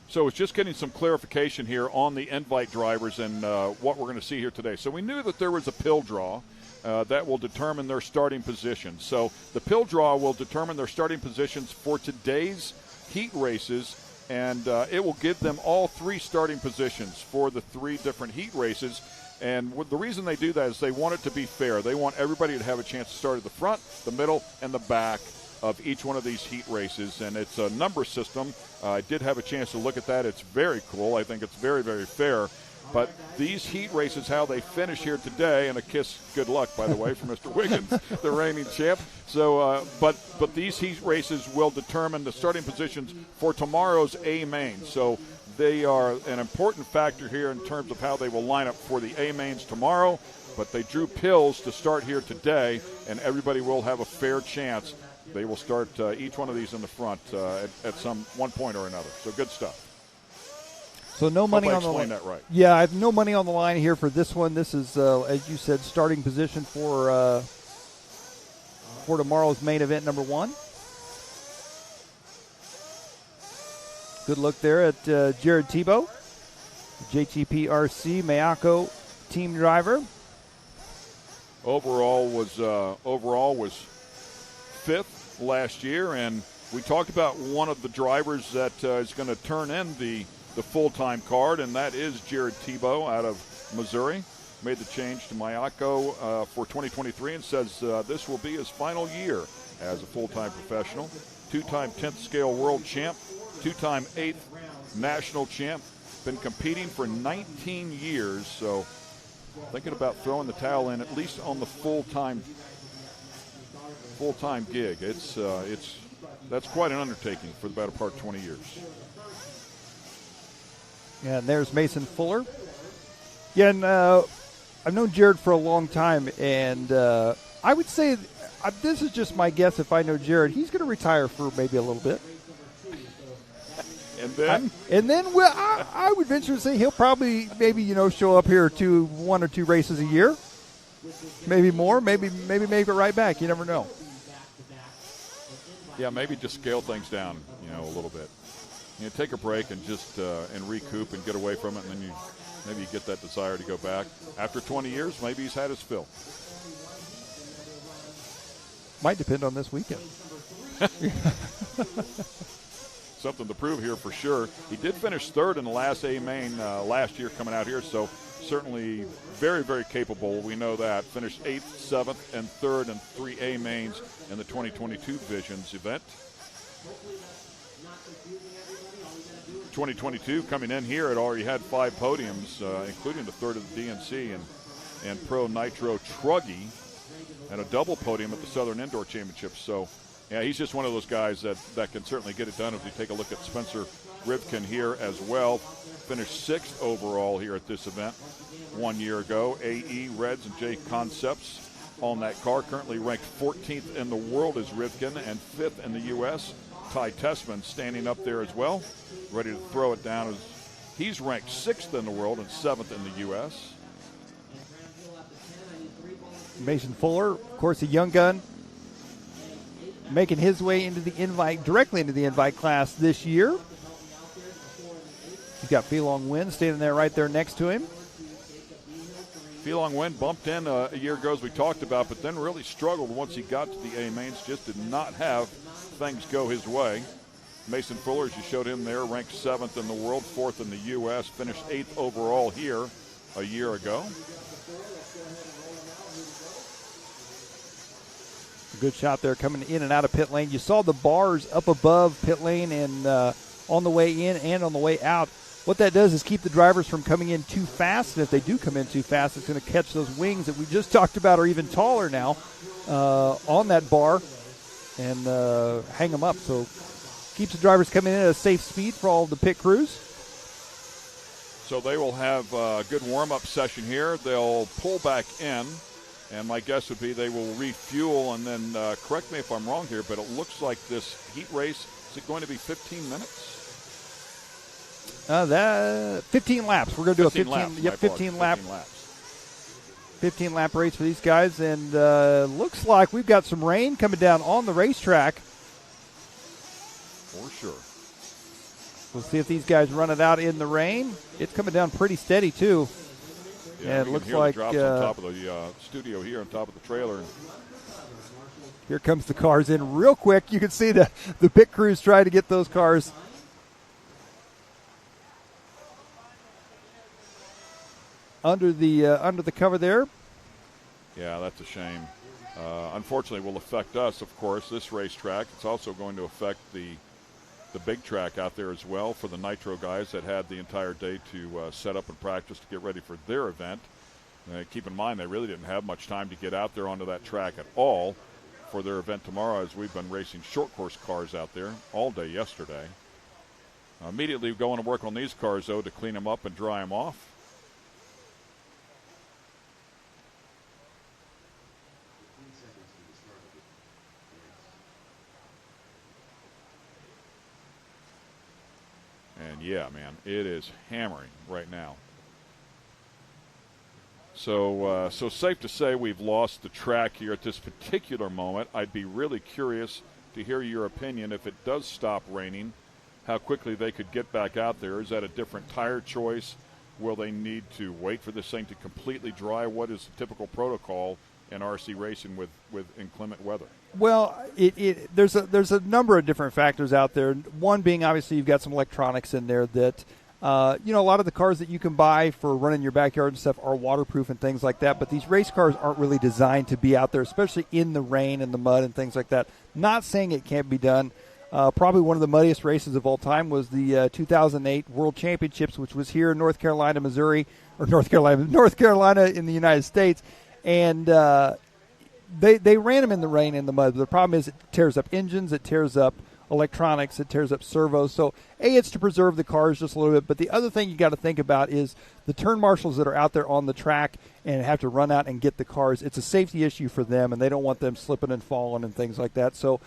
So it's just getting some clarification here on the invite drivers and what we're going to see here today. So we knew that there was a pill draw that will determine their starting position. So the pill draw will determine their starting positions for today's heat races, and it will give them all 3 starting positions for the 3 different heat races. And the reason they do that is they want it to be fair. They want everybody to have a chance to start at the front, the middle, and the back of each one of these heat races. And it's a number system. I did have a chance to look at that. It's very cool. I think it's very, very fair. But these heat races, how they finish here today, and a kiss, good luck, by the way, for Mr. Wiggins, the reigning champ. So, but these heat races will determine the starting positions for tomorrow's A main. So they are an important factor here in terms of how they will line up for the A mains tomorrow. But they drew pills to start here today, and everybody will have a fair chance. They will start each one of these in the front at some one point or another. So good stuff. So no money on the line. That right. Yeah, I have no money on the line here for this one. This is, as you said, starting position for tomorrow's main event number 1. Good look there at Jared Tebow, JTP RC Mayako team driver. Overall was 5th last year, and we talked about one of the drivers that is going to turn in the full-time card, and that is Jared Tebow out of Missouri. Made the change to Mayako for 2023 and says this will be his final year as a full-time professional. 2-time 10th scale world champ, 2-time 8th national champ. Been competing for 19 years, so thinking about throwing the towel in at least on the full-time gig. That's quite an undertaking for the better part of 20 years. Yeah, and there's Mason Fuller. Yeah, and I've known Jared for a long time, and I would say this is just my guess. If I know Jared, he's going to retire for maybe a little bit. And then? Well, I would venture to say he'll probably maybe show up here to 1 or 2 races a year, maybe more, maybe make it right back. You never know. Yeah, maybe just scale things down, a little bit. Take a break and just and recoup and get away from it, and then maybe you get that desire to go back. After 20 years, maybe he's had his fill. Might depend on this weekend. Something to prove here for sure. He did finish 3rd in the last A main last year coming out here, so certainly very, very capable. We know that. Finished 8th, 7th, and 3rd in 3 A mains in the 2022 Visions event. 2022 coming in here, it already had 5 podiums, including the 3rd of the DNC and Pro Nitro Truggy, and a double podium at the Southern Indoor Championships. So, yeah, he's just one of those guys that can certainly get it done. If you take a look at Spencer Rivkin here as well, finished 6th overall here at this event 1 year ago. AE Reds and J Concepts on that car. Currently ranked 14th in the world is Rivkin and 5th in the U.S. Ty Tessman standing up there as well, ready to throw it down. As he's ranked 6th in the world and 7th in the U.S. Mason Fuller, of course, a young gun, making his way into the directly into the invite class this year. He's got Felong Wynn standing there right there next to him. Felong Wynn bumped in a year ago, as we talked about, but then really struggled once he got to the A mains. Just did not have things go his way. Mason Fuller, as you showed him there, ranked 7th in the world, 4th in the U.S., finished 8th overall here a year ago. Good shot there coming in and out of pit lane. You saw the bars up above pit lane and on the way in and on the way out. What that does is keep the drivers from coming in too fast, and if they do come in too fast, it's going to catch those wings that we just talked about are even taller now on that bar and hang them up. So keeps the drivers coming in at a safe speed for all of the pit crews. So they will have a good warm-up session here. They'll pull back in, and my guess would be they will refuel, and then correct me if I'm wrong here, but it looks like this heat race, is it going to be 15 minutes? 15 laps. We're going to do 15 laps. 15 laps. 15-lap race for these guys, and looks like we've got some rain coming down on the racetrack. For sure. We'll see if these guys run it out in the rain. It's coming down pretty steady, too. Yeah, and it looks hear like the drops on top of the studio here, on top of the trailer. Here comes the cars in real quick. You can see the pit crews trying to get those cars under the cover there. Yeah, that's a shame. Unfortunately, will affect us, of course, this racetrack. It's also going to affect the big track out there as well for the Nitro guys that had the entire day to set up and practice to get ready for their event. Keep in mind, they really didn't have much time to get out there onto that track at all for their event tomorrow, as we've been racing short course cars out there all day yesterday. Immediately going to work on these cars, though, to clean them up and dry them off. And yeah, man, it is hammering right now. So safe to say we've lost the track here at this particular moment. I'd be really curious to hear your opinion if it does stop raining, how quickly they could get back out there. Is that a different tire choice? Will they need to wait for this thing to completely dry? What is the typical protocol in RC racing with inclement weather? Well, there's a number of different factors out there. One being, obviously, you've got some electronics in there that, a lot of the cars that you can buy for running your backyard and stuff are waterproof and things like that. But these race cars aren't really designed to be out there, especially in the rain and the mud and things like that. Not saying it can't be done. Probably one of the muddiest races of all time was the 2008 World Championships, which was here in North Carolina in the United States. And they ran them in the rain and the mud. The problem is it tears up engines, it tears up electronics, it tears up servos. So, it's to preserve the cars just a little bit. But the other thing you got to think about is the turn marshals that are out there on the track and have to run out and get the cars. It's a safety issue for them, and they don't want them slipping and falling and things like that. So,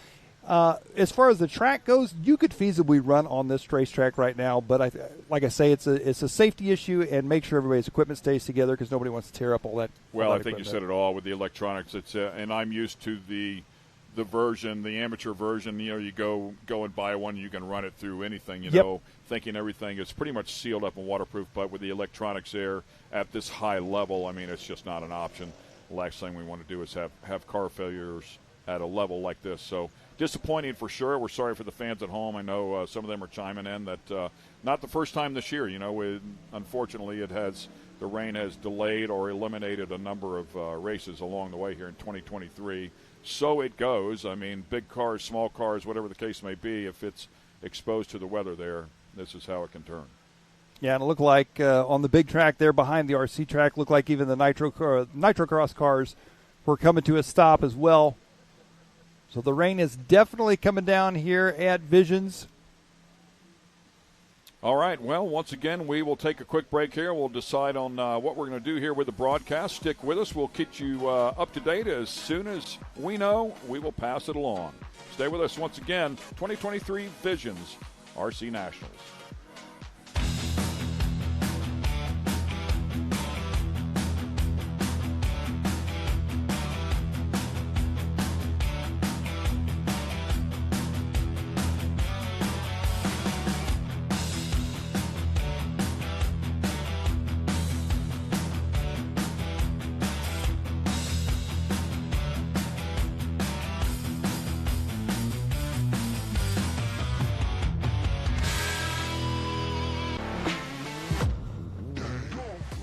as far as the track goes, you could feasibly run on this racetrack right now. But like I say, it's a safety issue, and make sure everybody's equipment stays together because nobody wants to tear up all that. Well, all I that think you equipment. said it all with the electronics. It's and I'm used to the version, the amateur version. You go and buy one, you can run it through anything. Thinking everything is pretty much sealed up and waterproof. But with the electronics there at this high level, it's just not an option. The last thing we want to do is have car failures at a level like this. So disappointing for sure. We're sorry for the fans at home. I know some of them are chiming in that not the first time this year. Unfortunately, the rain has delayed or eliminated a number of races along the way here in 2023. So it goes. Big cars, small cars, whatever the case may be, if it's exposed to the weather there, this is how it can turn. Yeah, and it looked like on the big track there behind the RC track, looked like even the Nitrocross cars were coming to a stop as well. So the rain is definitely coming down here at Visions. All right, well, once again, we will take a quick break here. We'll decide on what we're going to do here with the broadcast. Stick with us. We'll keep you up to date. As soon as we know, we will pass it along. Stay with us once again. 2023 Visions, RC Nationals.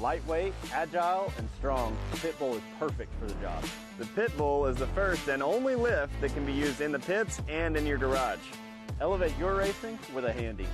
Lightweight, agile, and strong, the Pit Bull is perfect for the job. The Pit Bull is the first and only lift that can be used in the pits and in your garage. Elevate your racing with a Handy.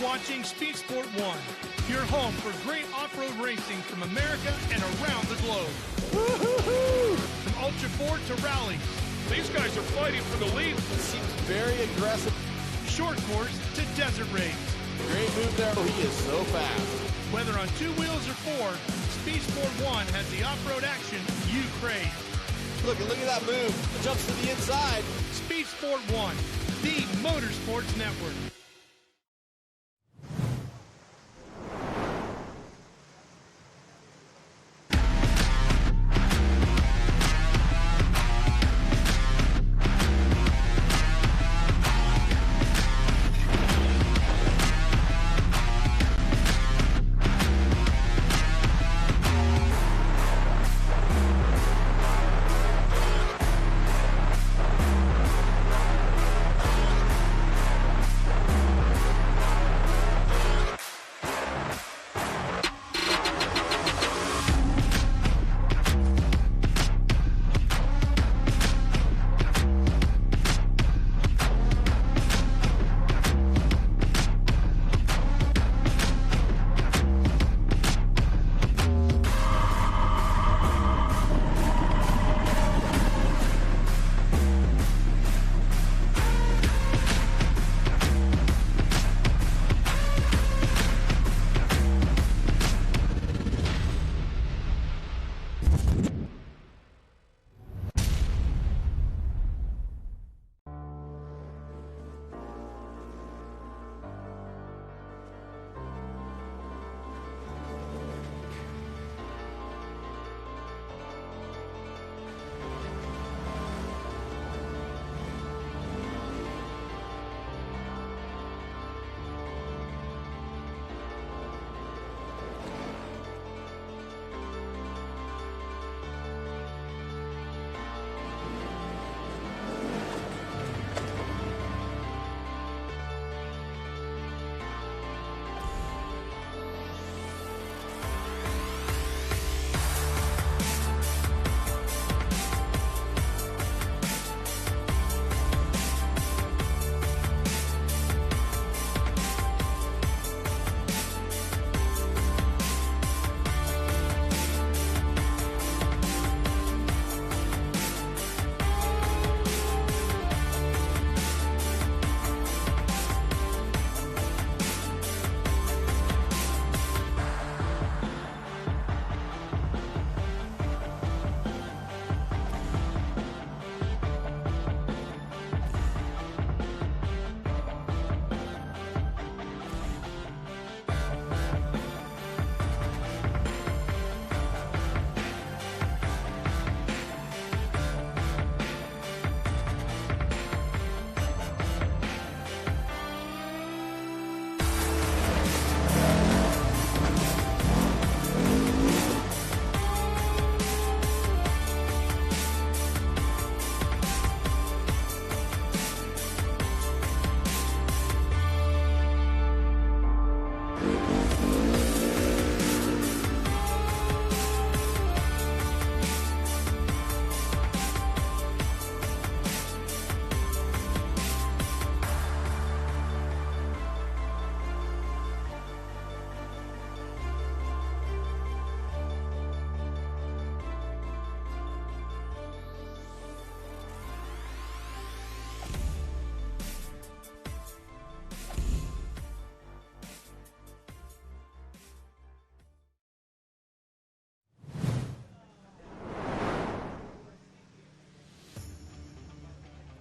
watching Speed Sport 1, your home for great off-road racing from America and around the globe. Woo-hoo-hoo! From Ultra 4 to rallies. These guys are fighting for the lead. It seems very aggressive. Short course to desert race. Great move there. He is so fast. Whether on 2 wheels or 4, Speed Sport 1 has the off-road action you crave. Look at that move. Jumps to the inside. Speed Sport 1, the Motorsports Network.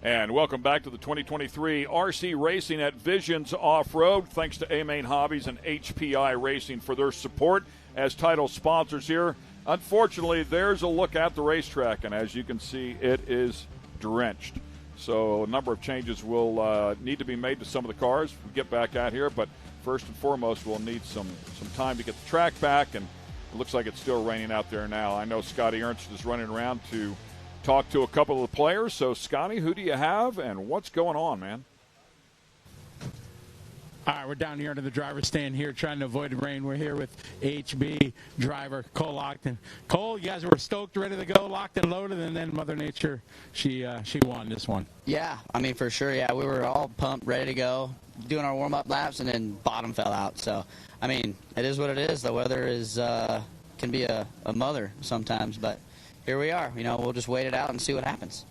And welcome back to the 2023 RC Racing at Visions Off-Road. Thanks to A-Main Hobbies and HPI Racing for their support as title sponsors here. Unfortunately, there's a look at the racetrack, and as you can see, it is drenched. So a number of changes will need to be made to some of the cars. We'll get back out here, but first and foremost, we'll need some time to get the track back, and it looks like it's still raining out there now. I know Scotty Ernst is running around to talk to a couple of the players. So, Scotty, who do you have, and what's going on, man? All right, we're down here under the driver's stand here trying to avoid the rain. We're here with HB driver Cole Lockton. Cole, you guys were stoked, ready to go, locked and loaded, and then Mother Nature, she won this one. Yeah, I mean, for sure, yeah. We were all pumped, ready to go, doing our warm-up laps, and then bottom fell out. So, I mean, it is what it is. The weather is can be a mother sometimes, but here we are. You know, we'll just wait it out and see what happens.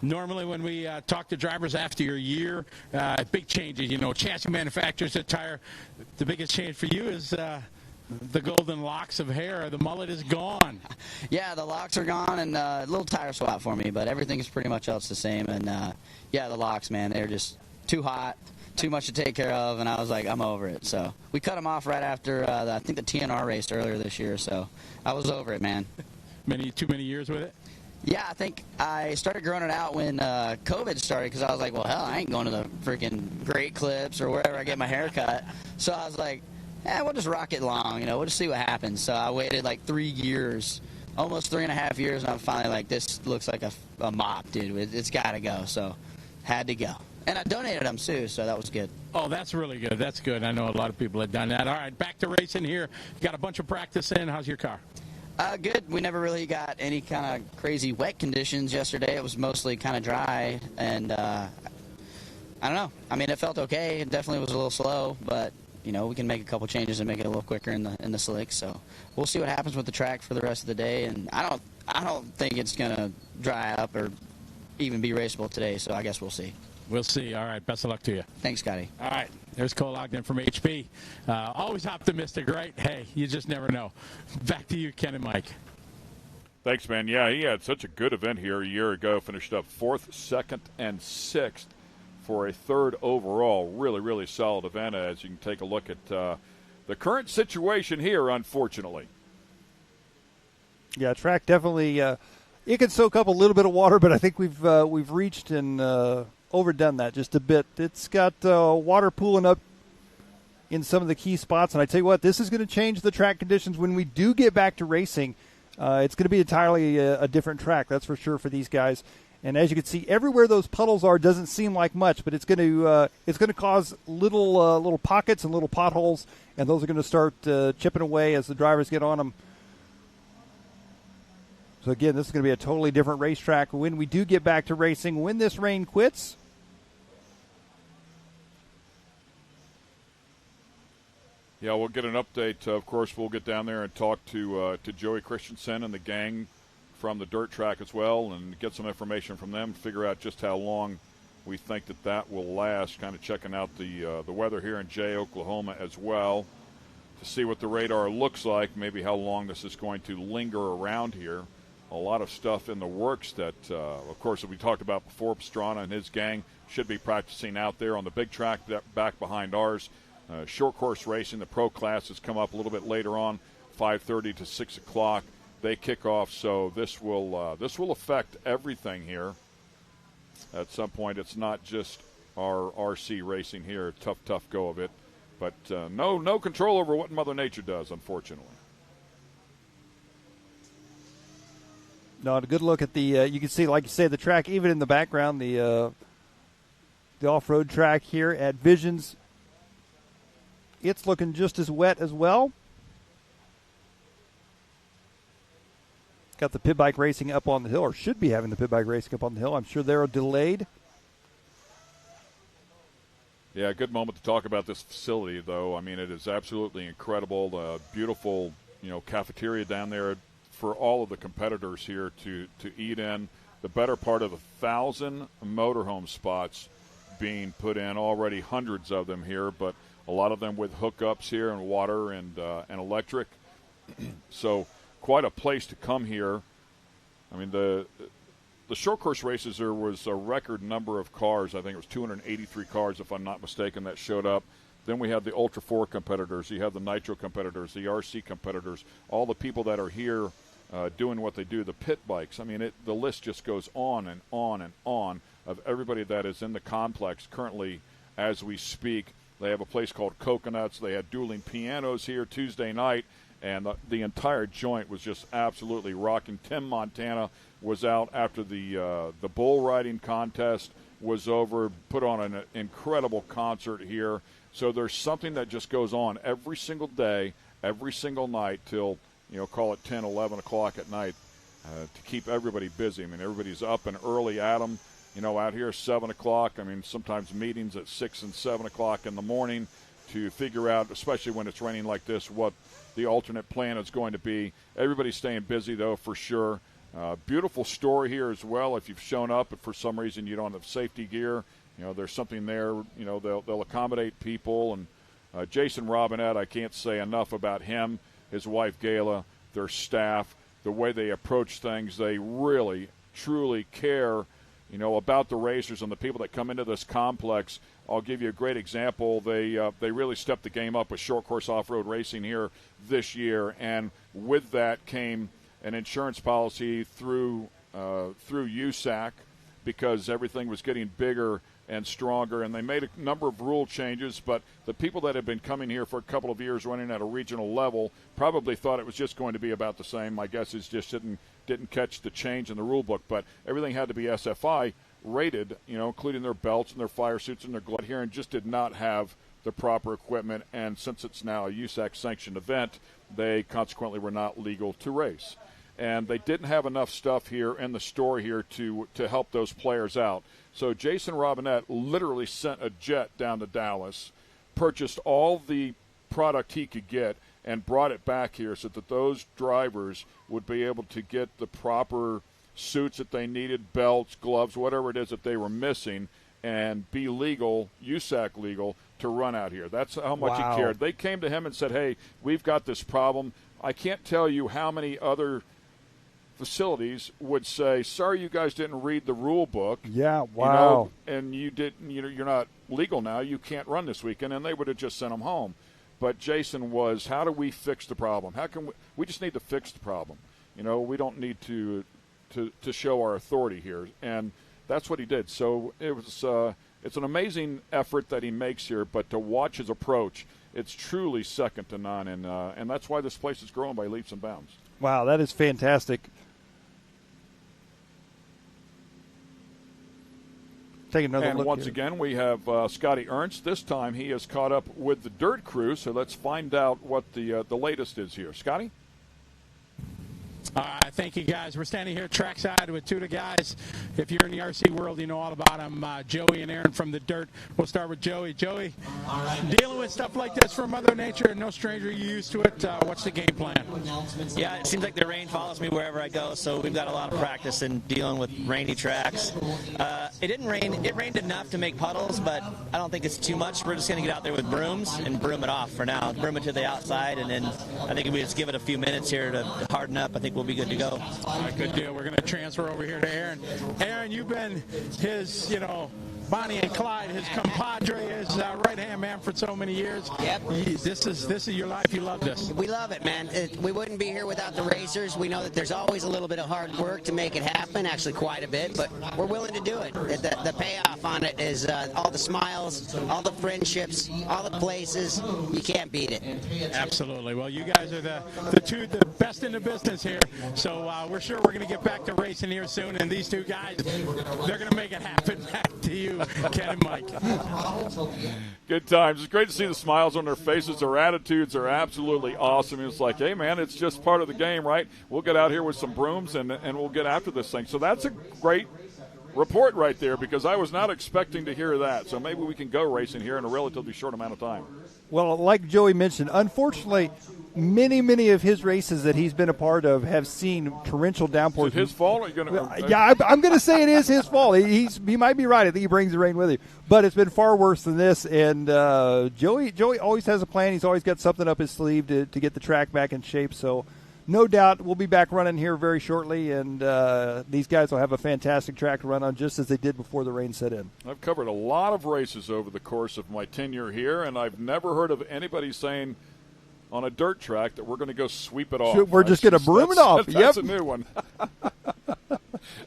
Normally when we talk to drivers after your year, big changes, you know, chassis manufacturers, tire. The biggest change for you is the golden locks of hair. The mullet is gone. Yeah, the locks are gone, and a little tire swap for me, but everything is pretty much else the same. And, yeah, the locks, man, they're just too hot, too much to take care of, and I was like, I'm over it. So we cut them off right after, I think, the TNR race earlier this year, so I was over it, man. Too many years with it? Yeah, I think I started growing it out when COVID started because I was like, well, hell, I ain't going to the freaking Great Clips or wherever I get my hair cut. So I was like, we'll just rock it long, you know, we'll just see what happens. So I waited like 3 years, almost 3.5 years, and I'm finally like, this looks like a mop, dude. It's got to go. So had to go. And I donated them, too, so that was good. Oh, that's really good. That's good. I know a lot of people have done that. All right, back to racing here. You got a bunch of practice in. How's your car? Good. We never really got any kind of crazy wet conditions yesterday. It was mostly kind of dry, and I don't know. I mean, it felt okay. It definitely was a little slow, but you know, we can make a couple changes and make it a little quicker in the slicks. So we'll see what happens with the track for the rest of the day. And I don't think it's gonna dry up or even be raceable today. So I guess we'll see. We'll see. All right. Best of luck to you. Thanks, Scotty. All right. There's Cole Ogden from HP. Always optimistic, right? Hey, you just never know. Back to you, Ken and Mike. Thanks, man. Yeah, he had such a good event here a year ago. Finished up 4th, 2nd, and 6th for a 3rd overall. Really, really solid event as you can take a look at the current situation here, unfortunately. Yeah, track definitely it can soak up a little bit of water, but I think we've reached and overdone that just a bit. It's got water pooling up in some of the key spots, and I tell you what, this is going to change the track conditions when we do get back to racing. It's going to be entirely a different track, that's for sure, for these guys. And as you can see, everywhere those puddles are doesn't seem like much, but it's going to cause little pockets and little potholes, and those are going to start chipping away as the drivers get on them. So again, this is going to be a totally different racetrack when we do get back to racing, when this rain quits. Yeah, we'll get an update. Of course, we'll get down there and talk to Joey Christensen and the gang from the dirt track as well and get some information from them, figure out just how long we think that will last, kind of checking out the weather here in Jay, Oklahoma as well to see what the radar looks like, maybe how long this is going to linger around here. A lot of stuff in the works that, of course, that we talked about before. Pastrana and his gang should be practicing out there on the big track back behind ours. Short course racing, the pro class has come up a little bit later on, 5:30 to 6 o'clock. They kick off, so this will affect everything here. At some point, it's not just our RC racing here. Tough go of it, but no control over what Mother Nature does, unfortunately. No, a good look at the. You can see, like you say, the track even in the background. The off-road track here at Visions. It's looking just as wet as well. Got the pit bike racing up on the hill, or should be having the pit bike racing up on the hill. I'm sure they're delayed. Yeah, a good moment to talk about this facility, though. I mean, it is absolutely incredible. The beautiful, cafeteria down there for all of the competitors here to eat in. The better part of 1,000 motorhome spots being put in already, hundreds of them here, but a lot of them with hookups here and water and electric. So quite a place to come here. I mean, the short course races, there was a record number of cars. I think it was 283 cars, if I'm not mistaken, that showed up. Then we have the Ultra 4 competitors. You have the Nitro competitors, the RC competitors, all the people that are here doing what they do, the pit bikes. I mean, the list just goes on and on and on of everybody that is in the complex currently as we speak. They have a place called Coconuts. They had dueling pianos here Tuesday night, and the entire joint was just absolutely rocking. Tim Montana was out after the bull riding contest was over, put on an incredible concert here. So there's something that just goes on every single day, every single night till, call it 10, 11 o'clock at night to keep everybody busy. I mean, everybody's up and early at them. Out here 7 o'clock. I mean, sometimes meetings at 6 and 7 o'clock in the morning to figure out, especially when it's raining like this, what the alternate plan is going to be. Everybody's staying busy, though, for sure. Beautiful store here as well. If you've shown up and for some reason you don't have safety gear, there's something there. They'll accommodate people. And Jason Robinette, I can't say enough about him, his wife Gayla, their staff, the way they approach things. They really, truly care about the racers and the people that come into this complex. I'll give you a great example. They really stepped the game up with short course off-road racing here this year, and with that came an insurance policy through USAC because everything was getting bigger and stronger, and they made a number of rule changes, but the people that have been coming here for a couple of years running at a regional level probably thought it was just going to be about the same. My guess is just didn't catch the change in the rule book, but everything had to be SFI rated, including their belts and their fire suits and their glove here, and just did not have the proper equipment. And since it's now a USAC-sanctioned event, they consequently were not legal to race. And they didn't have enough stuff here in the store here to help those players out. So Jason Robinette literally sent a jet down to Dallas, purchased all the product he could get, and brought it back here so that those drivers would be able to get the proper suits that they needed, belts, gloves, whatever it is that they were missing, and be legal, USAC legal, to run out here. That's how much he cared. They came to him and said, hey, we've got this problem. I can't tell you how many other facilities would say, sorry, you guys didn't read the rule book. Yeah, wow. And you didn't, you're not legal now. You can't run this weekend, and they would have just sent them home. But Jason was, how do we fix the problem? How can we just need to fix the problem. We don't need to show our authority here. And that's what he did. So it's an amazing effort that he makes here, but to watch his approach, it's truly second to none. And that's why this place is growing by leaps and bounds. Wow, that is fantastic. Take another and look once here. again, we have Scotty Ernst. This time he has caught up with the Dirt Crew, so let's find out what the latest is here. Scotty? Thank you, guys. We're standing here trackside with two of the guys. If you're in the RC world, you know all about them. Joey and Aaron from the Dirt. We'll start with Joey. Joey, dealing with stuff like this from Mother Nature, no stranger, you used to it. What's the game plan? Yeah, it seems like the rain follows me wherever I go, so we've got a lot of practice in dealing with rainy tracks. It didn't rain. It rained enough to make puddles, but I don't think it's too much. We're just going to get out there with brooms and broom it off for now. Broom it to the outside, and then I think if we just give it a few minutes here to harden up, I think we'll be good to go. All right, good deal. We're going to transfer over here to Aaron. Aaron, you've been his, Bonnie and Clyde, his compadre, his right-hand man for so many years. Yep. This is your life. You love this. We love it, man. We wouldn't be here without the racers. We know that there's always a little bit of hard work to make it happen, actually quite a bit, but we're willing to do it. The payoff on it is all the smiles, all the friendships, all the places. You can't beat it. Absolutely. Well, you guys are the best in the business here, so we're sure we're going to get back to racing here soon, and these two guys, they're going to make it happen. Back to you, Ken and Mike. Good times. It's great to see the smiles on their faces. Their attitudes are absolutely awesome. It's like, hey, man, it's just part of the game, right? We'll get out here with some brooms and we'll get after this thing. So that's a great report right there because I was not expecting to hear that. So maybe we can go racing here in a relatively short amount of time. Well, like Joey mentioned, unfortunately, many of his races that he's been a part of have seen torrential downpours. Is it his fault? Or are you gonna, yeah, I'm going to say it is his fault. He might be right. I think he brings the rain with him. But it's been far worse than this. And Joey always has a plan. He's always got something up his sleeve to get the track back in shape. So no doubt we'll be back running here very shortly. And these guys will have a fantastic track to run on just as they did before the rain set in. I've covered a lot of races over the course of my tenure here, and I've never heard of anybody saying – on a dirt track that we're going to go sweep it off. We're just going to broom it off. That's a new one.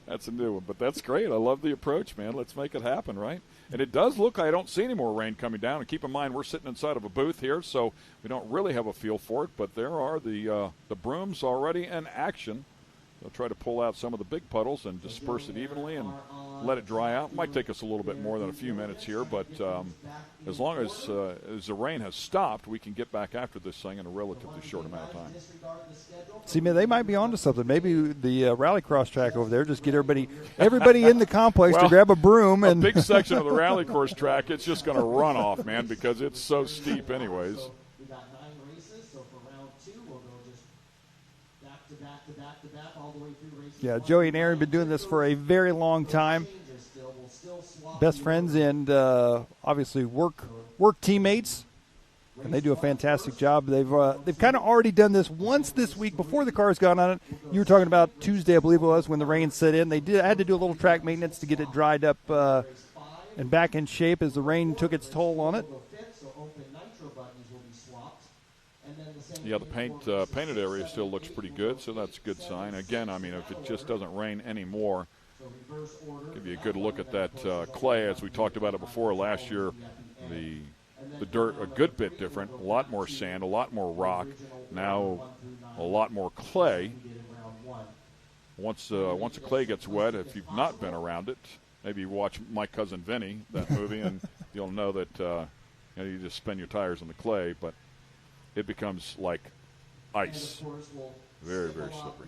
That's a new one, but that's great. I love the approach, man. Let's make it happen, right? And it does look like I don't see any more rain coming down. And keep in mind, we're sitting inside of a booth here, so we don't really have a feel for it. But there are the brooms already in action. They'll try to pull out some of the big puddles and disperse it evenly and let it dry out. It might take us a little bit more than a few minutes here, but as long as the rain has stopped, we can get back after this thing in a relatively short amount of time. See, man, they might be onto something. Maybe the rallycross track over there, just get everybody in the complex to grab a broom. And a big section of the rally course track, it's just going to run off, man, because it's so steep anyways. We got 9 races, so for round 2, we'll go just back to back to back to back all the way through races. Yeah, Joey and Aaron have been doing this for a very long time. Best friends and obviously work teammates, and they do a fantastic job. They've kind of already done this once this week before the car's gone on it. You were talking about Tuesday, I believe it was, when the rain set in. They had to do a little track maintenance to get it dried up and back in shape as the rain took its toll on it. Yeah, the painted area still looks pretty good, so that's a good sign. Again, I mean, if it just doesn't rain anymore, give you a good look at that clay. As we talked about it before, last year the dirt a good bit different, a lot more sand, a lot more rock, now a lot more clay. Once the clay gets wet, if you've not been around it, maybe watch My Cousin Vinny, that movie, and you'll know that you just spin your tires on the clay, but it becomes like ice. Very, very slippery.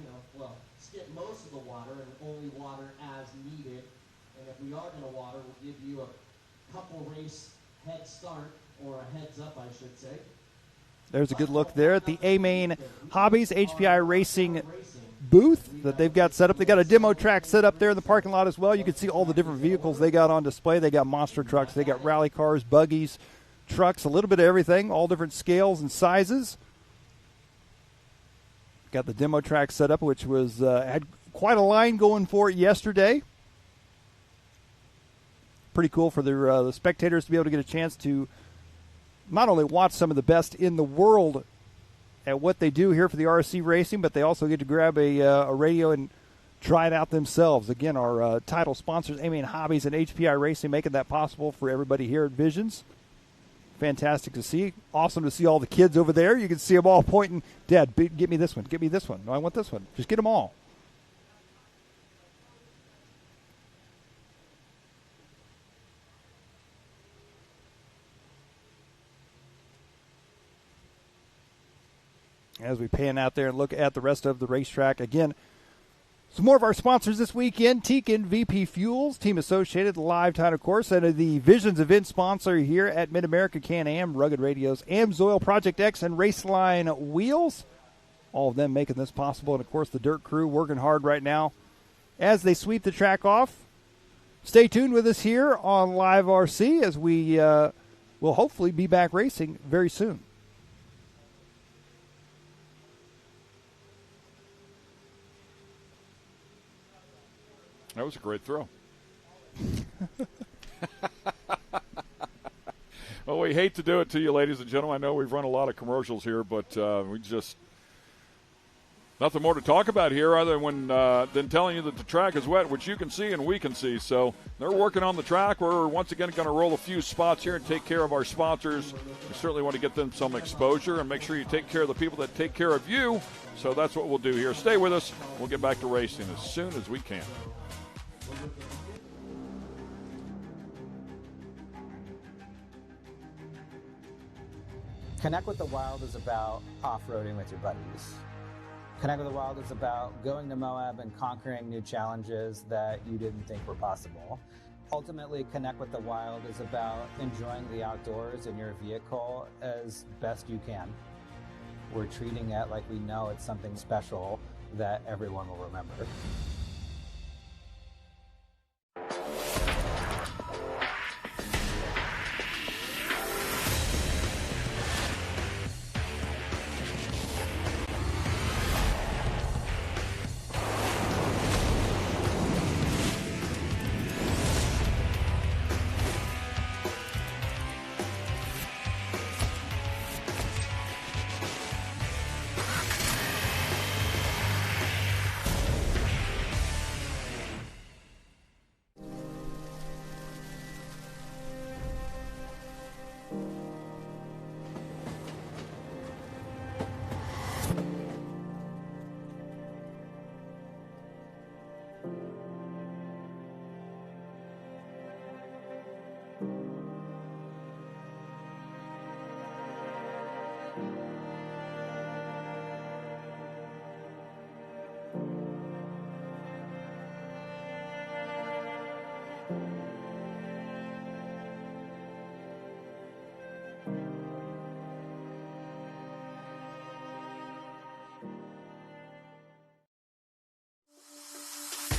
Skip most of the water and only water as needed. And if we are going to water, we'll give you a couple race head start, or a heads up, I should say. There's a good look there at the A-Main Hobbies HPI Racing booth that they've got set up. They got a demo track set up there in the parking lot as well. You can see all the different vehicles they got on display. They got monster trucks, they got rally cars, buggies, trucks, a little bit of everything, all different scales and sizes. Got the demo track set up, which was had quite a line going for it yesterday. Pretty cool for the spectators to be able to get a chance to not only watch some of the best in the world at what they do here for the RC racing, but they also get to grab a radio and try it out themselves. Again, our title sponsors, A-Main Hobbies and HPI Racing, making that possible for everybody here at Visions. Fantastic to see. Awesome to see all the kids over there. You can see them all pointing, Dad, get me this one. Get me this one. No, I want this one. Just get them all. As we pan out there and look at the rest of the racetrack, again, some more of our sponsors this weekend: Tekin, VP Fuels, Team Associated, Live Time, of course, and the Visions event sponsor here at Mid-America Can-Am, Rugged Radios, Amsoil, Project X, and Raceline Wheels. All of them making this possible, and, of course, the Dirt Crew working hard right now as they sweep the track off. Stay tuned with us here on Live RC as we will hopefully be back racing very soon. That was a great throw. Well, we hate to do it to you, ladies and gentlemen. I know we've run a lot of commercials here, but we just nothing more to talk about here other than telling you that the track is wet, which you can see and we can see. So they're working on the track. We're once again going to roll a few spots here and take care of our sponsors. We certainly want to get them some exposure and make sure you take care of the people that take care of you. So that's what we'll do here. Stay with us. We'll get back to racing as soon as we can. Connect with the Wild is about off-roading with your buddies. Connect with the Wild is about going to Moab and conquering new challenges that you didn't think were possible. Ultimately, Connect with the Wild is about enjoying the outdoors in your vehicle as best you can. We're treating it like we know it's something special that everyone will remember.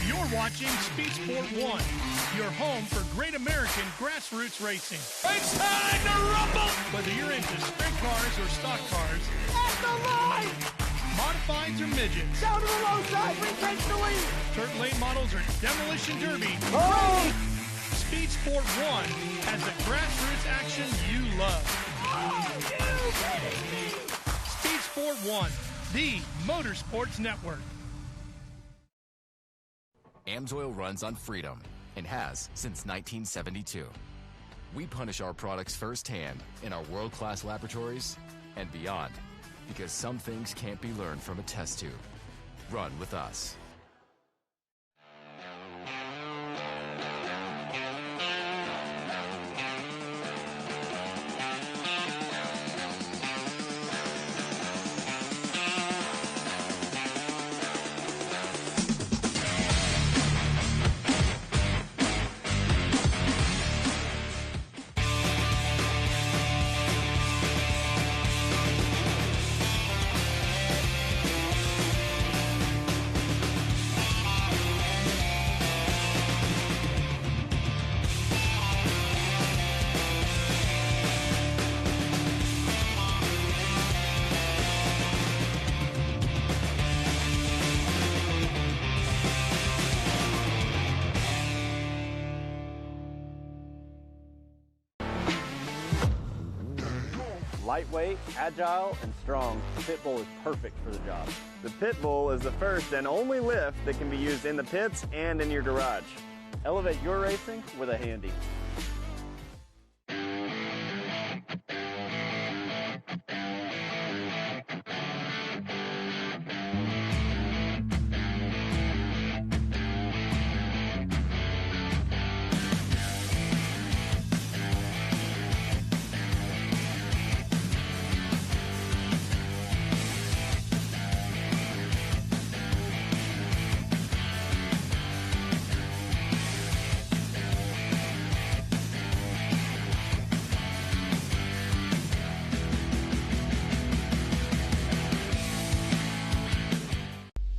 You're watching Speed Sport 1, your home for great American grassroots racing. It's time to rumble! Whether you're into sprint cars or stock cars, At the line! modifieds or midgets, Down to the low side, retakes the lead! dirt lane models or demolition derby, Oh! Speed Sport 1 has the grassroots action you love. Are you kidding me? Speed Sport 1, the Motorsports Network. Amsoil runs on freedom and has since 1972. We punish our products firsthand in our world-class laboratories and beyond because some things can't be learned from a test tube. Run with us. Lightweight, agile, and strong, the pit bull is perfect for the job. The pit bull is the first and only lift that can be used in the pits and in your garage. Elevate your racing with a handy.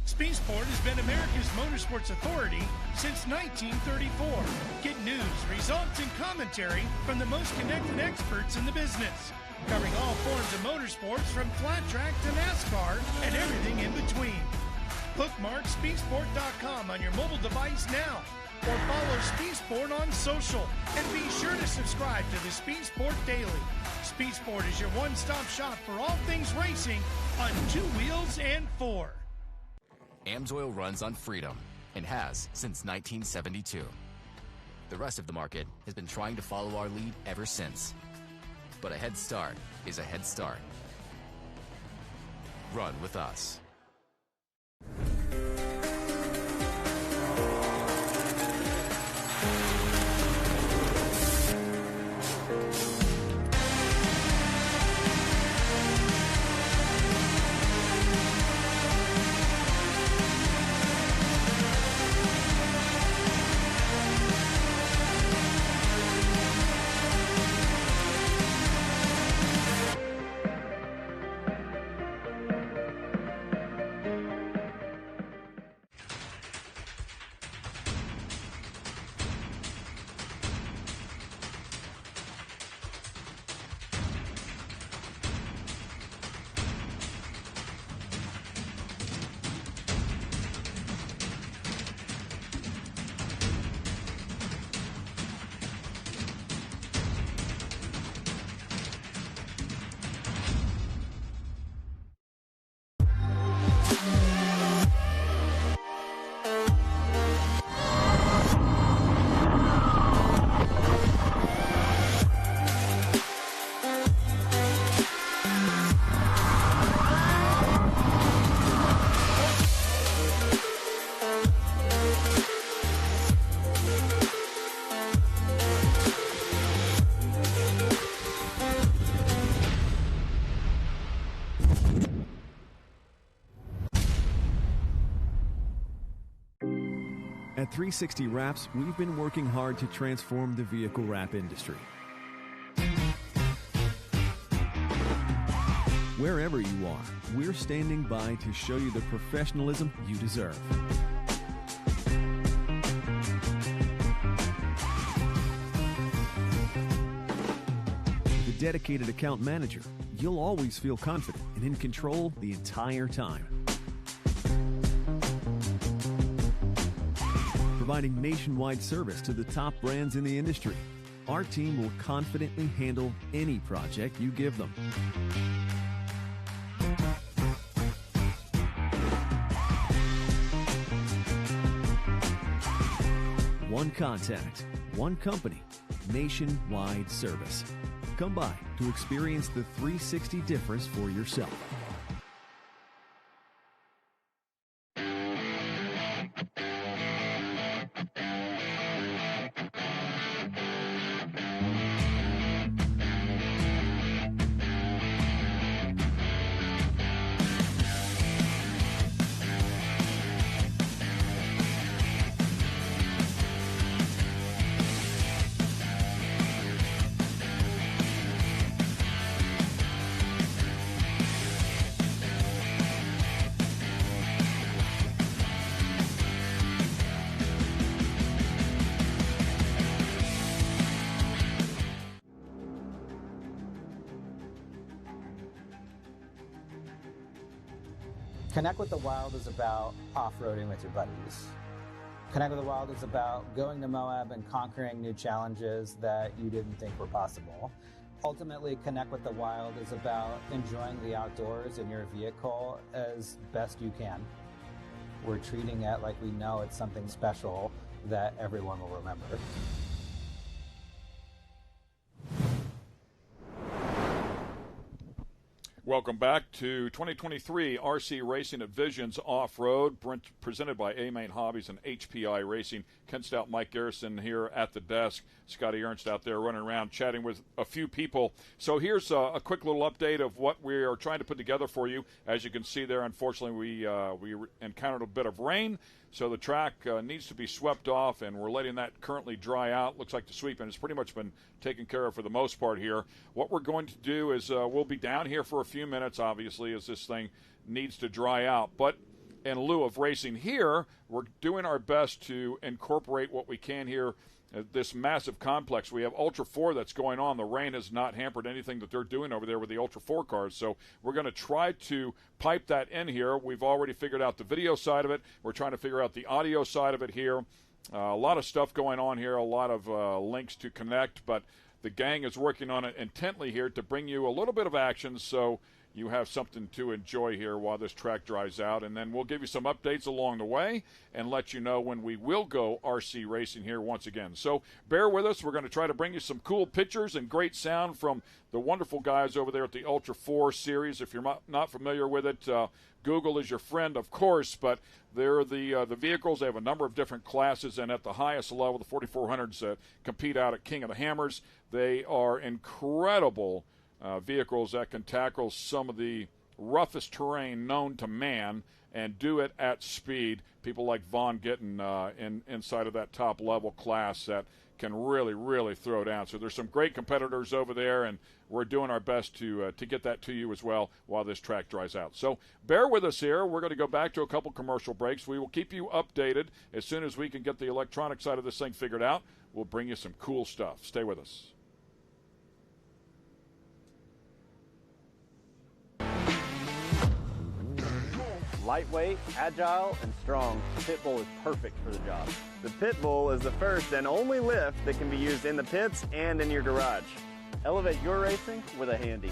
Speed Sport has been America's motorsports authority since 1934. Get news, results, and commentary from the most connected experts in the business, covering all forms of motorsports from flat track to NASCAR and everything in between. Bookmark speedsport.com on your mobile device now, or follow Speed Sport on social, and be sure to subscribe to the Speed Sport Daily. Speed Sport is your one-stop shop for all things racing on two wheels and four. Amsoil runs on freedom and has since 1972. The rest of the market has been trying to follow our lead ever since. But a head start is a head start. Run with us. At 360 Wraps, we've been working hard to transform the vehicle wrap industry. Wherever you are, we're standing by to show you the professionalism you deserve. With a dedicated account manager, you'll always feel confident and in control the entire time. Providing nationwide service to the top brands in the industry, our team will confidently handle any project you give them. One contact, one company, nationwide service. Come by to experience the 360 difference for yourself. Connect with the Wild is about off-roading with your buddies. Connect with the Wild is about going to Moab and conquering new challenges that you didn't think were possible. Ultimately, Connect with the Wild is about enjoying the outdoors in your vehicle as best you can. We're treating it like we know it's something special that everyone will remember. Welcome back to 2023 RC Racing at Visions Off-Road, presented by A-Main Hobbies and HPI Racing. Ken Stout, Mike Garrison here at the desk. Scotty Ernst out there running around chatting with a few people. So here's a quick little update of what we are trying to put together for you. As you can see there, unfortunately, we encountered a bit of rain. So the track needs to be swept off, and we're letting that currently dry out. Looks like the sweeping has pretty much been taken care of for the most part here. What we're going to do is we'll be down here for a few minutes, obviously, as this thing needs to dry out. But in lieu of racing here, we're doing our best to incorporate what we can here. This massive complex. We have Ultra 4 that's going on. The rain has not hampered anything that they're doing over there with the Ultra 4 cars. So we're going to try to pipe that in here. We've already figured out the video side of it. We're trying to figure out the audio side of it here. A lot of stuff going on here, a lot of links to connect, but the gang is working on it intently here to bring you a little bit of action so you have something to enjoy here while this track dries out. And then we'll give you some updates along the way and let you know when we will go RC racing here once again. So bear with us. We're going to try to bring you some cool pictures and great sound from the wonderful guys over there at the Ultra 4 series. If you're not familiar with it, Google is your friend, of course, but they're the vehicles. They have a number of different classes, and at the highest level, the 4400s compete out at King of the Hammers. They are incredible vehicles that can tackle some of the roughest terrain known to man and do it at speed. People like Vaughn getting inside of that top level class that can really, really throw down. So there's some great competitors over there, and we're doing our best to get that to you as well while this track dries out. So bear with us here. We're going to go back to a couple commercial breaks. We will keep you updated as soon as we can get the electronic side of this thing figured out. We'll bring you some cool stuff. Stay with us. Lightweight, agile, and strong, the Pitbull is perfect for the job. The Pitbull is the first and only lift that can be used in the pits and in your garage. Elevate your racing with a Handy.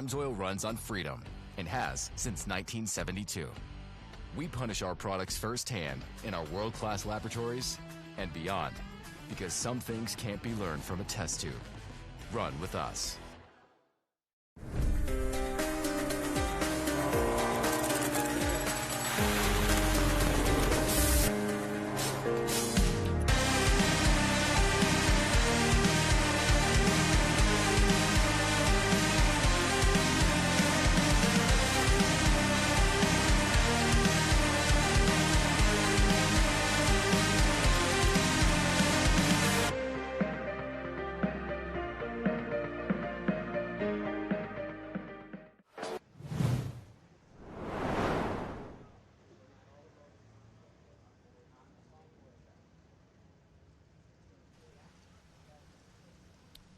AMSOIL runs on freedom and has since 1972. We punish our products firsthand in our world-class laboratories and beyond, because some things can't be learned from a test tube. Run with us.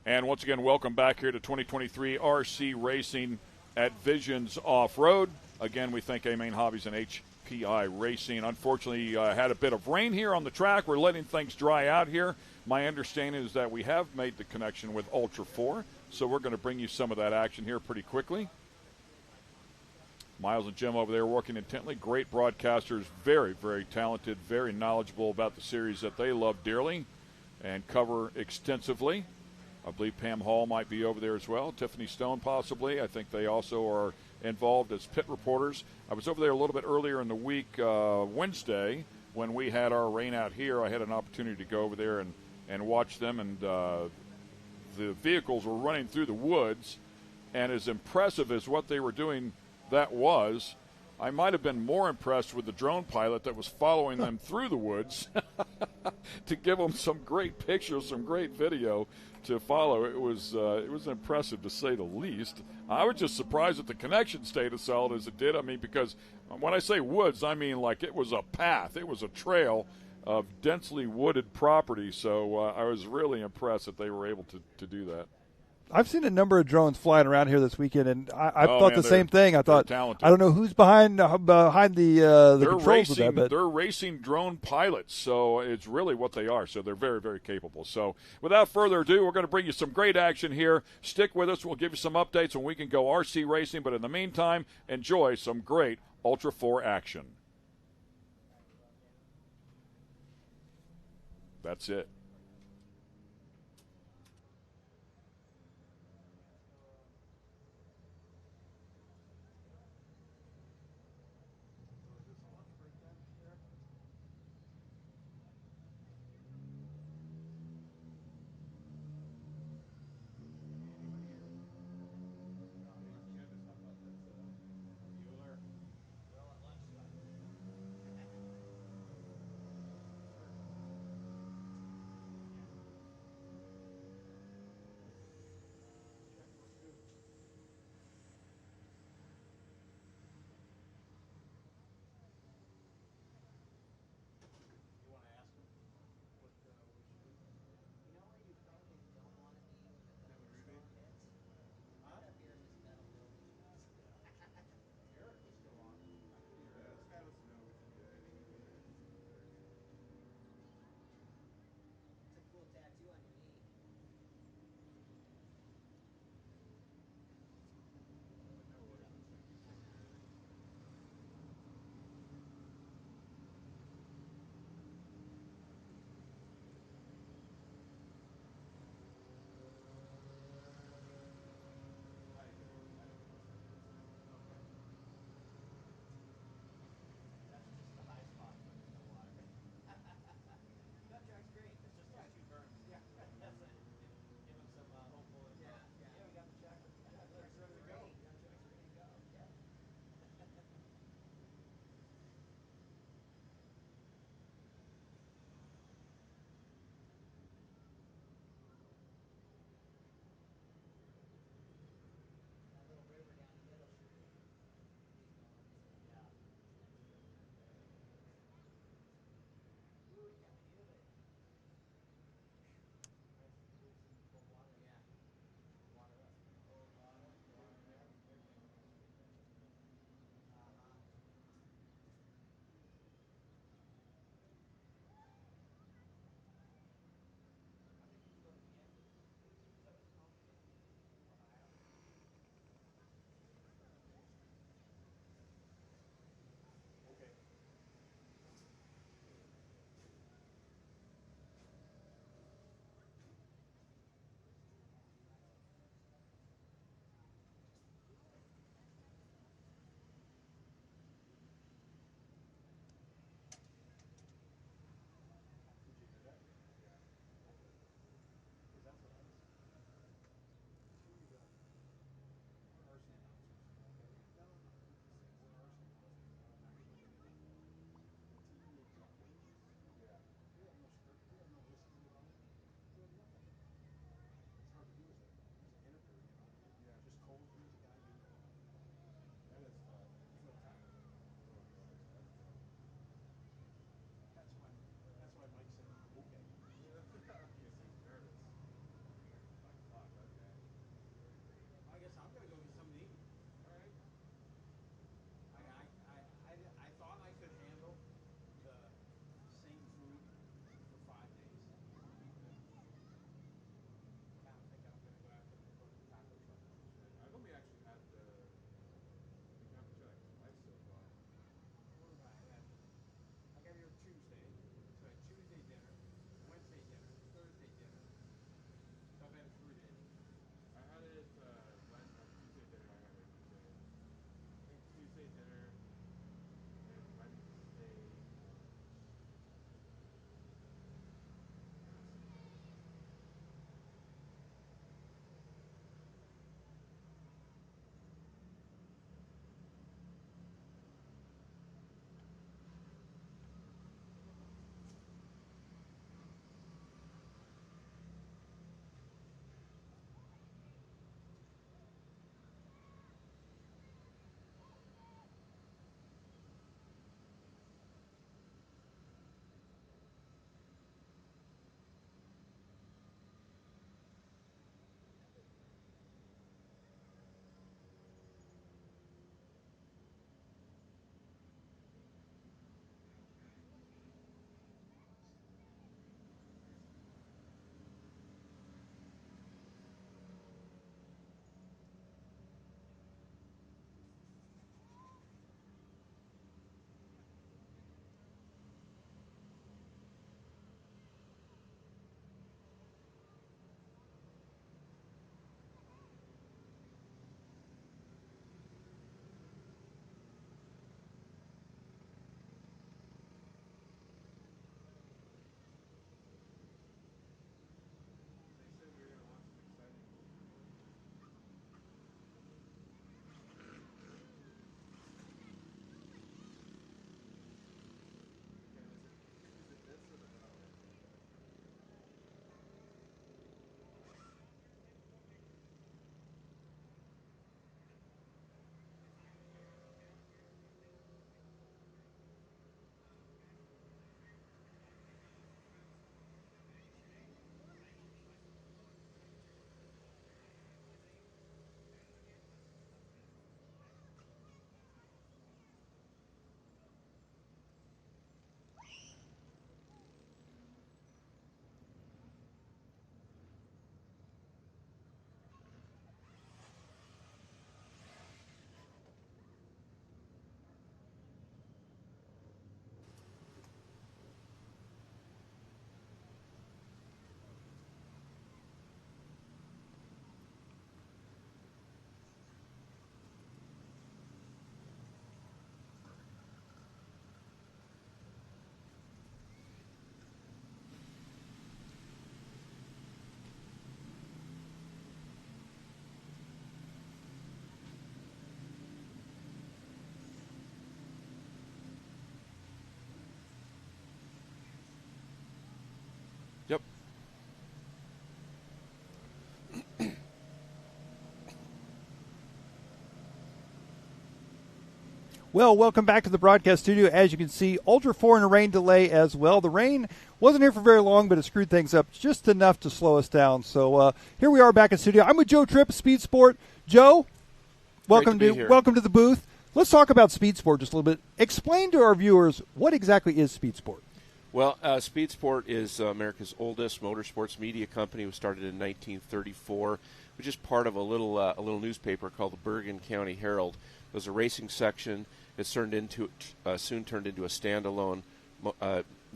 And once again, welcome back here to 2023 RC Racing at Visions Off-Road. Again, we thank A-Main Hobbies and HPI Racing. Unfortunately, had a bit of rain here on the track. We're letting things dry out here. My understanding is that we have made the connection with Ultra 4, so we're going to bring you some of that action here pretty quickly. Miles and Jim over there working intently. Great broadcasters, very, very talented, very knowledgeable about the series that they love dearly and cover extensively. I believe Pam Hall might be over there as well. Tiffany Stone possibly. I think they also are involved as pit reporters. I was over there a little bit earlier in the week, Wednesday, when we had our rain out here. I had an opportunity to go over there and watch them, and the vehicles were running through the woods, and as impressive as what they were doing that was, I might have been more impressed with the drone pilot that was following them through the woods to give them some great pictures, some great video to follow. It was impressive, to say the least. I was just surprised that the connection stayed as solid as it did. I mean, because when I say woods, I mean like it was a path. It was a trail of densely wooded property. So I was really impressed that they were able to do that. I've seen a number of drones flying around here this weekend, and I thought the same thing. I thought, talented. I don't know who's behind the controls of that, but they're racing drone pilots, so it's really what they are. So they're very, very capable. So without further ado, we're going to bring you some great action here. Stick with us. We'll give you some updates when we can go RC racing, but in the meantime, enjoy some great Ultra 4 action. That's it. Yep. Well, welcome back to the broadcast studio. As you can see, Ultra 4 and a rain delay as well. The rain wasn't here for very long, but it screwed things up just enough to slow us down. So here we are back in studio. I'm with Joe Tripp, Speed Sport. Joe, welcome to the booth. Let's talk about Speed Sport just a little bit. Explain to our viewers what exactly is Speed Sport. Well, Speed Sport is America's oldest motorsports media company. It was started in 1934, which is part of a little newspaper called the Bergen County Herald. It was a racing section. It soon turned into a standalone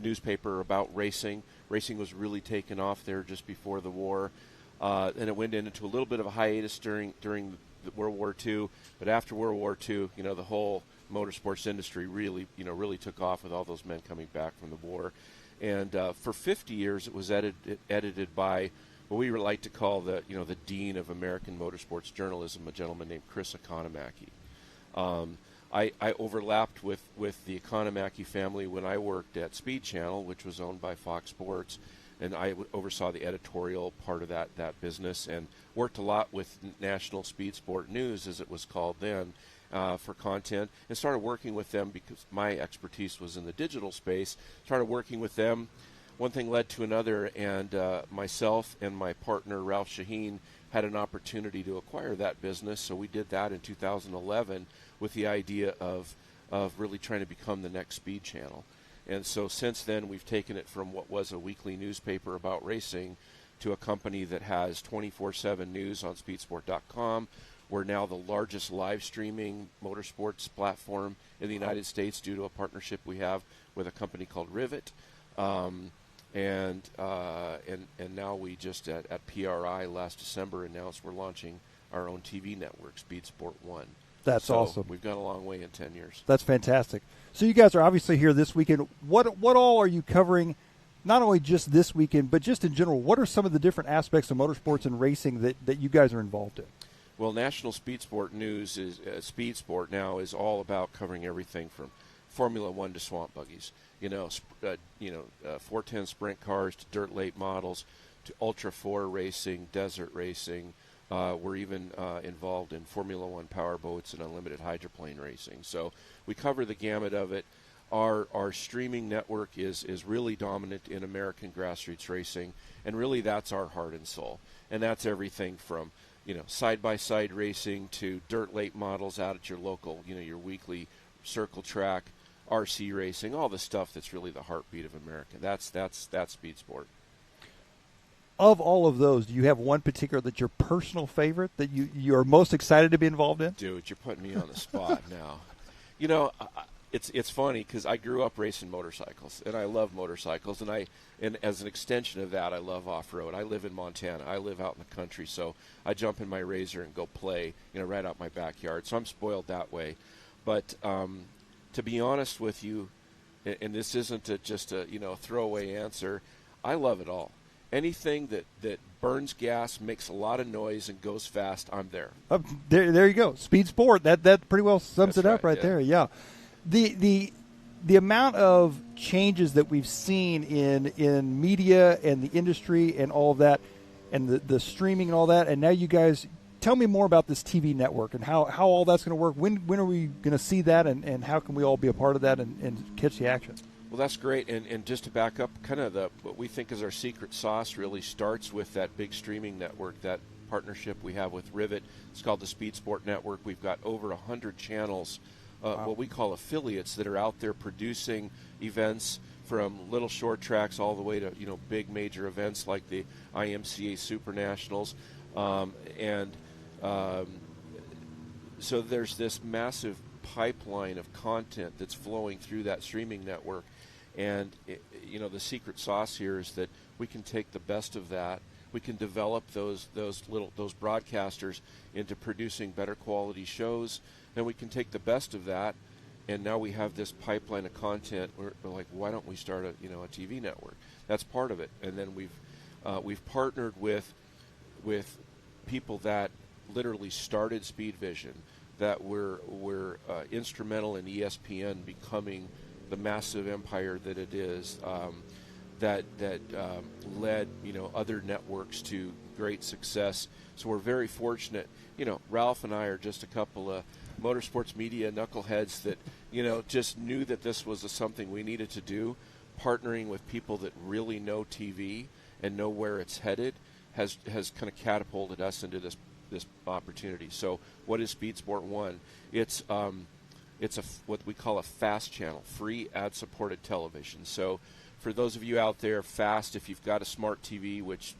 newspaper about racing. Racing was really taken off there just before the war, and it went into a little bit of a hiatus during World War II. But after World War II, the whole motorsports industry really took off with all those men coming back from the war. And for 50 years, it was edited by what we like to call the dean of American motorsports journalism, a gentleman named Chris Economaki. I overlapped with the Economaki family when I worked at Speed Channel, which was owned by Fox Sports, and I oversaw the editorial part of that business and worked a lot with National Speed Sport News, as it was called then, for content, and started working with them because my expertise was in the digital space. Started working with them. One thing led to another, and myself and my partner, Ralph Shaheen, had an opportunity to acquire that business, so we did that in 2011 with the idea of really trying to become the next Speed Channel. And so since then, we've taken it from what was a weekly newspaper about racing to a company that has 24/7 news on speedsport.com. We're now the largest live streaming motorsports platform in the United States due to a partnership we have with a company called Rivet. And now we just at PRI last December announced we're launching our own TV network, Speed Sport 1. That's so awesome. We've gone a long way in 10 years. That's fantastic. So you guys are obviously here this weekend. What all are you covering, not only just this weekend, but just in general? What are some of the different aspects of motorsports and racing that you guys are involved in? Well, National Speed Sport News is Speed Sport now is all about covering everything from Formula One to swamp buggies, 410 sprint cars to dirt late models to Ultra 4 racing, desert racing. We're even involved in Formula One power boats and unlimited hydroplane racing. So we cover the gamut of it. Our streaming network is really dominant in American grassroots racing, and really that's our heart and soul. And that's everything from side-by-side racing to dirt late models out at your local, your weekly circle track, RC racing, all the stuff that's really the heartbeat of America. That's Speed Sport. Of all of those, do you have one particular that's your personal favorite that you're most excited to be involved in? Dude, you're putting me on the spot now. It's funny because I grew up racing motorcycles, and I love motorcycles, and as an extension of that, I love off-road. I live in Montana. I live out in the country, so I jump in my RZR and go play, right out my backyard. So I'm spoiled that way. But to be honest with you, and this isn't just a throwaway answer, I love it all. Anything that burns gas, makes a lot of noise, and goes fast, I'm there. There you go. Speed Sport. That pretty well sums it up right there. Yeah. The amount of changes that we've seen in media and the industry and all of that, and the streaming and all that, and now you guys tell me more about this TV network and how all that's going to work. When are we going to see that, and how can we all be a part of that and catch the action? Well, that's great, and just to back up, kind of what we think is our secret sauce really starts with that big streaming network, that partnership we have with Rivet. It's called the Speed Sport Network. We've got over 100 channels, what we call affiliates, that are out there producing events from little short tracks all the way to big major events like the IMCA Super Nationals, so there's this massive pipeline of content that's flowing through that streaming network. And the secret sauce here is that we can take the best of that. We can develop those broadcasters into producing better quality shows. Then we can take the best of that, and now we have this pipeline of content. We're like, why don't we start a TV network? That's part of it. And then we've partnered with people that literally started Speed Vision, that were instrumental in ESPN becoming the massive empire that it is. that led other networks to great success. So we're very fortunate. Ralph and I are just a couple of motorsports media knuckleheads that just knew that this was something we needed to do. Partnering with people that really know TV and know where it's headed has kind of catapulted us into this opportunity. So what is Speed Sport 1? It's what we call a fast channel, free ad-supported television. So for those of you out there, fast, if you've got a smart TV, which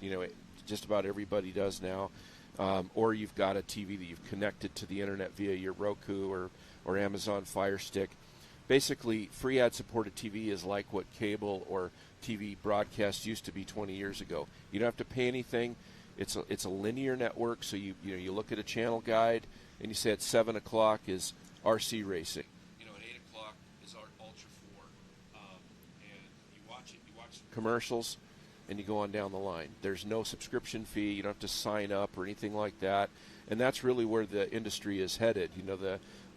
just about everybody does now, or you've got a TV that you've connected to the internet via your Roku or Amazon Fire Stick. Basically, free ad-supported TV is like what cable or TV broadcast used to be 20 years ago. You don't have to pay anything. It's a linear network, so you look at a channel guide and you say at 7 o'clock is RC racing. At 8 o'clock is our Ultra 4, and you watch some commercials, and you go on down the line. There's no subscription fee. You don't have to sign up or anything like that, and that's really where the industry is headed.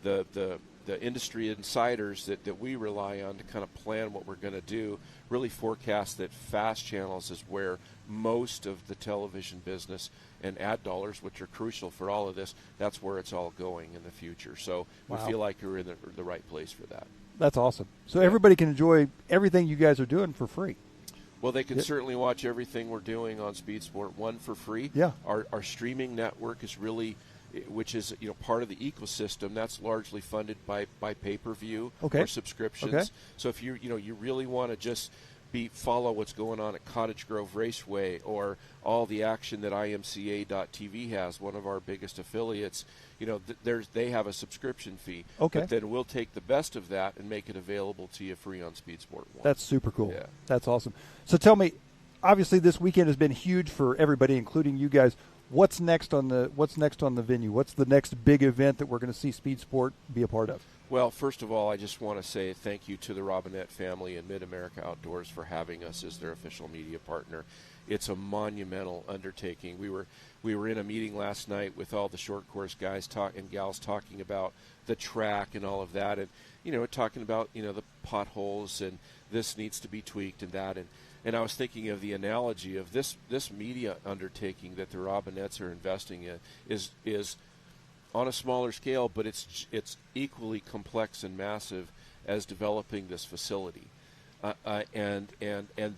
The industry insiders that we rely on to kind of plan what we're going to do really forecast that fast channels is where most of the television business and ad dollars, which are crucial for all of this, that's where it's all going in the future. So we feel like we're in the right place for that. That's awesome. So everybody can enjoy everything you guys are doing for free. Well, they can certainly watch everything we're doing on Speed Sport 1 for free. Yeah. Our streaming network is really, which is part of the ecosystem, that's largely funded by pay-per-view or subscriptions. Okay. So if you really want to just follow what's going on at Cottage Grove Raceway or all the action that IMCA.TV has, one of our biggest affiliates, they have a subscription fee. Okay. But then we'll take the best of that and make it available to you free on Speed Sport 1. That's super cool. Yeah. That's awesome. So tell me, obviously this weekend has been huge for everybody, including you guys. What's next on the venue? What's the next big event that we're going to see Speed Sport be a part of? Well, first of all, I just want to say thank you to the Robinette family and Mid-America Outdoors for having us as their official media partner. It's a monumental undertaking. We were in a meeting last night with all the short course guys and gals talking about the track and all of that, and talking about the potholes and this needs to be tweaked and that, and I was thinking of the analogy of this media undertaking that the Robinettes are investing in is on a smaller scale, but it's equally complex and massive as developing this facility, and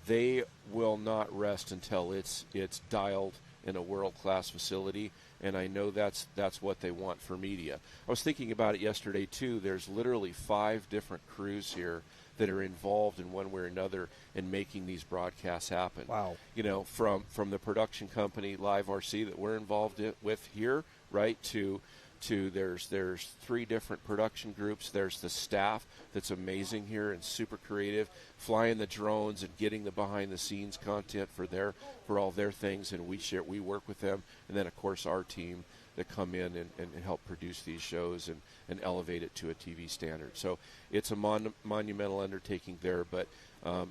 they will not rest until it's dialed in a world-class facility. And I know that's what they want for media. I was thinking about it yesterday too. There's literally 5 different crews here that are involved in one way or another in making these broadcasts happen. Wow. From the production company Live RC that we're involved with here, right, to there's 3 different production groups. There's the staff that's amazing here and super creative, flying the drones and getting the behind the scenes content for all their things, and we work with them. And then of course our team that come in and help produce these shows and elevate it to a TV standard. So it's a monumental undertaking there, but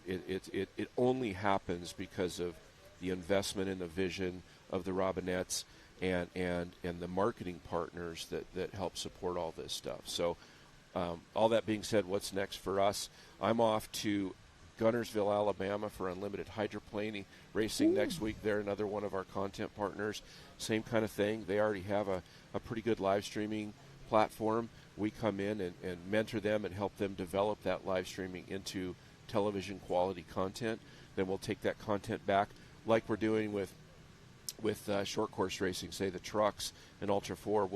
it only happens because of the investment in the vision of the Robinettes and the marketing partners that help support all this stuff. So all that being said, what's next for us? I'm off to Gunnersville, Alabama for Unlimited Hydroplane racing next week. They're another one of our content partners. Same kind of thing. They already have a pretty good live streaming platform. We come in and mentor them and help them develop that live streaming into television quality content. Then we'll take that content back like we're doing with short course racing, say the trucks and Ultra 4.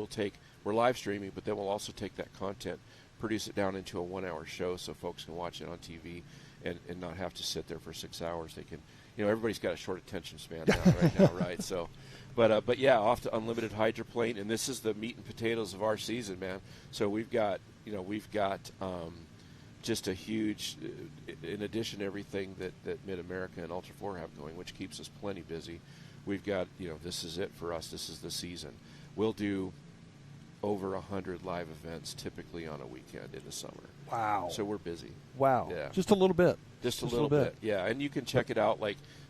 We're live streaming, but then we'll also take that content, produce it down into a 1-hour show so folks can watch it on TV and not have to sit there for 6 hours. They can, everybody's got a short attention span right now, right? So, but yeah, off to Unlimited Hydroplane, and this is the meat and potatoes of our season, man. So we've got just a huge, in addition to everything that Mid-America and Ultra 4 have going, which keeps us plenty busy. We've got, this is it for us. This is the season. We'll do over 100 live events typically on a weekend in the summer. Wow. So we're busy. Wow. Yeah. Just a little bit. Just a little bit. Yeah, and you can check it out.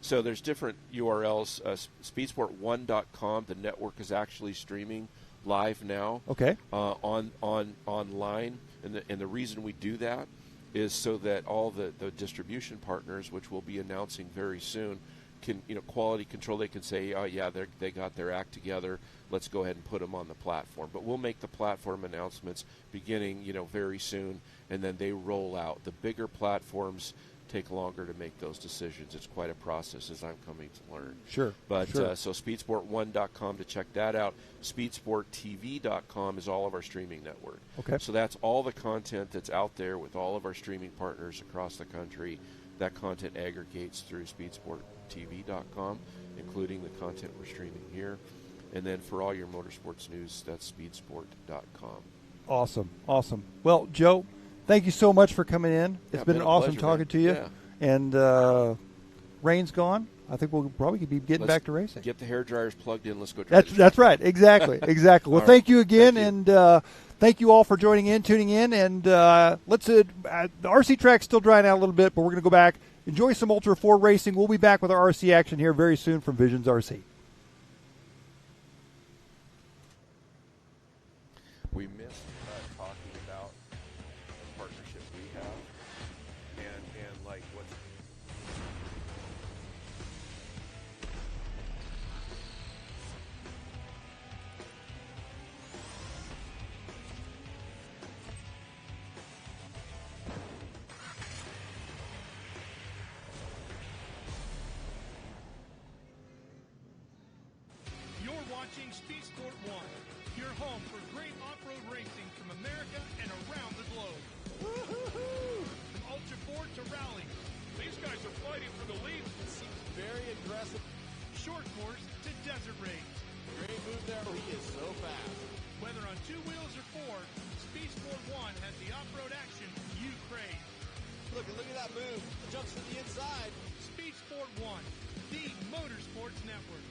So there's different URLs. Speedsport1.com. The network is actually streaming live now. Okay. Online, and the reason we do that is so that all the distribution partners, which we'll be announcing very soon, can, quality control. They can say, oh yeah, they got their act together. Let's go ahead and put them on the platform. But we'll make the platform announcements beginning, very soon, and then they roll out. The bigger platforms take longer to make those decisions. It's quite a process, as I'm coming to learn. Sure. But sure. So speedsport1.com to check that out. Speedsporttv.com is all of our streaming network. Okay. So that's all the content that's out there with all of our streaming partners across the country. That content aggregates through speedsporttv.com, including the content we're streaming here. And then for all your motorsports news, that's speedsport.com. Awesome. Well, Joe, thank you so much for coming in. It's been awesome pleasure, talking man. to you. Yeah. And rain's gone. I think we'll probably be getting back to racing. Get the hair dryers plugged in. Let's go try That's right. Exactly. Well, right. thank you again. Thank you. And thank you all for tuning in. And the RC track's still drying out a little bit, but we're going to go back, enjoy some Ultra 4 racing. We'll be back with our RC action here very soon from Visions RC. We missed talking about the partnership we have and like what's You're watching Speed Sport 1, your home for great off-road racing from America and around the globe. Woo-hoo-hoo! From Ultra 4 to rally, these guys are fighting for the lead. It seems very aggressive. Short course to desert race. Great move there. He is so fast. Whether on two wheels or four, Speed Sport 1 has the off-road action you crave. Look at that move. Jumps to the inside. Speed Sport 1, the Motorsports Network.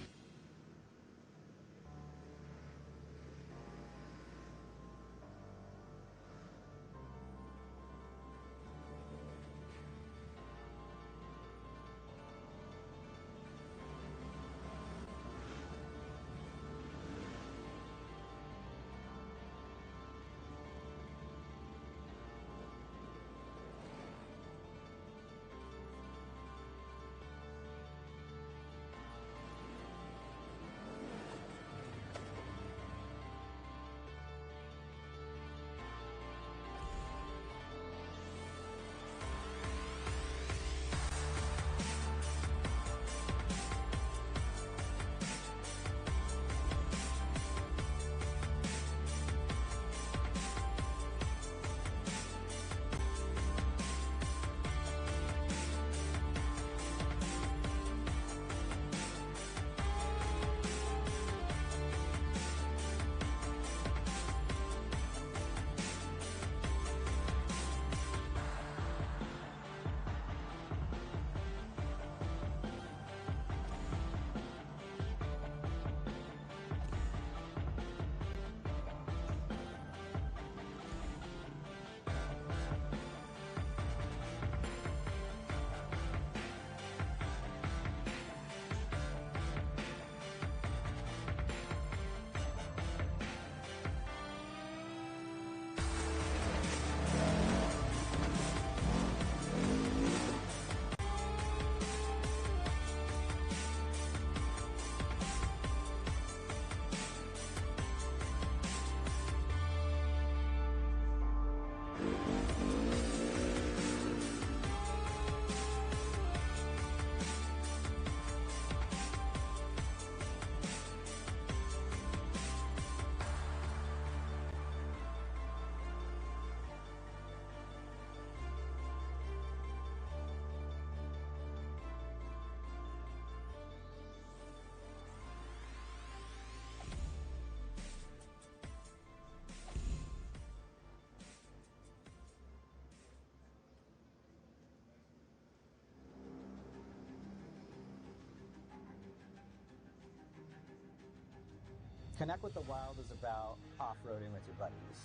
Connect with the Wild is about off-roading with your buddies.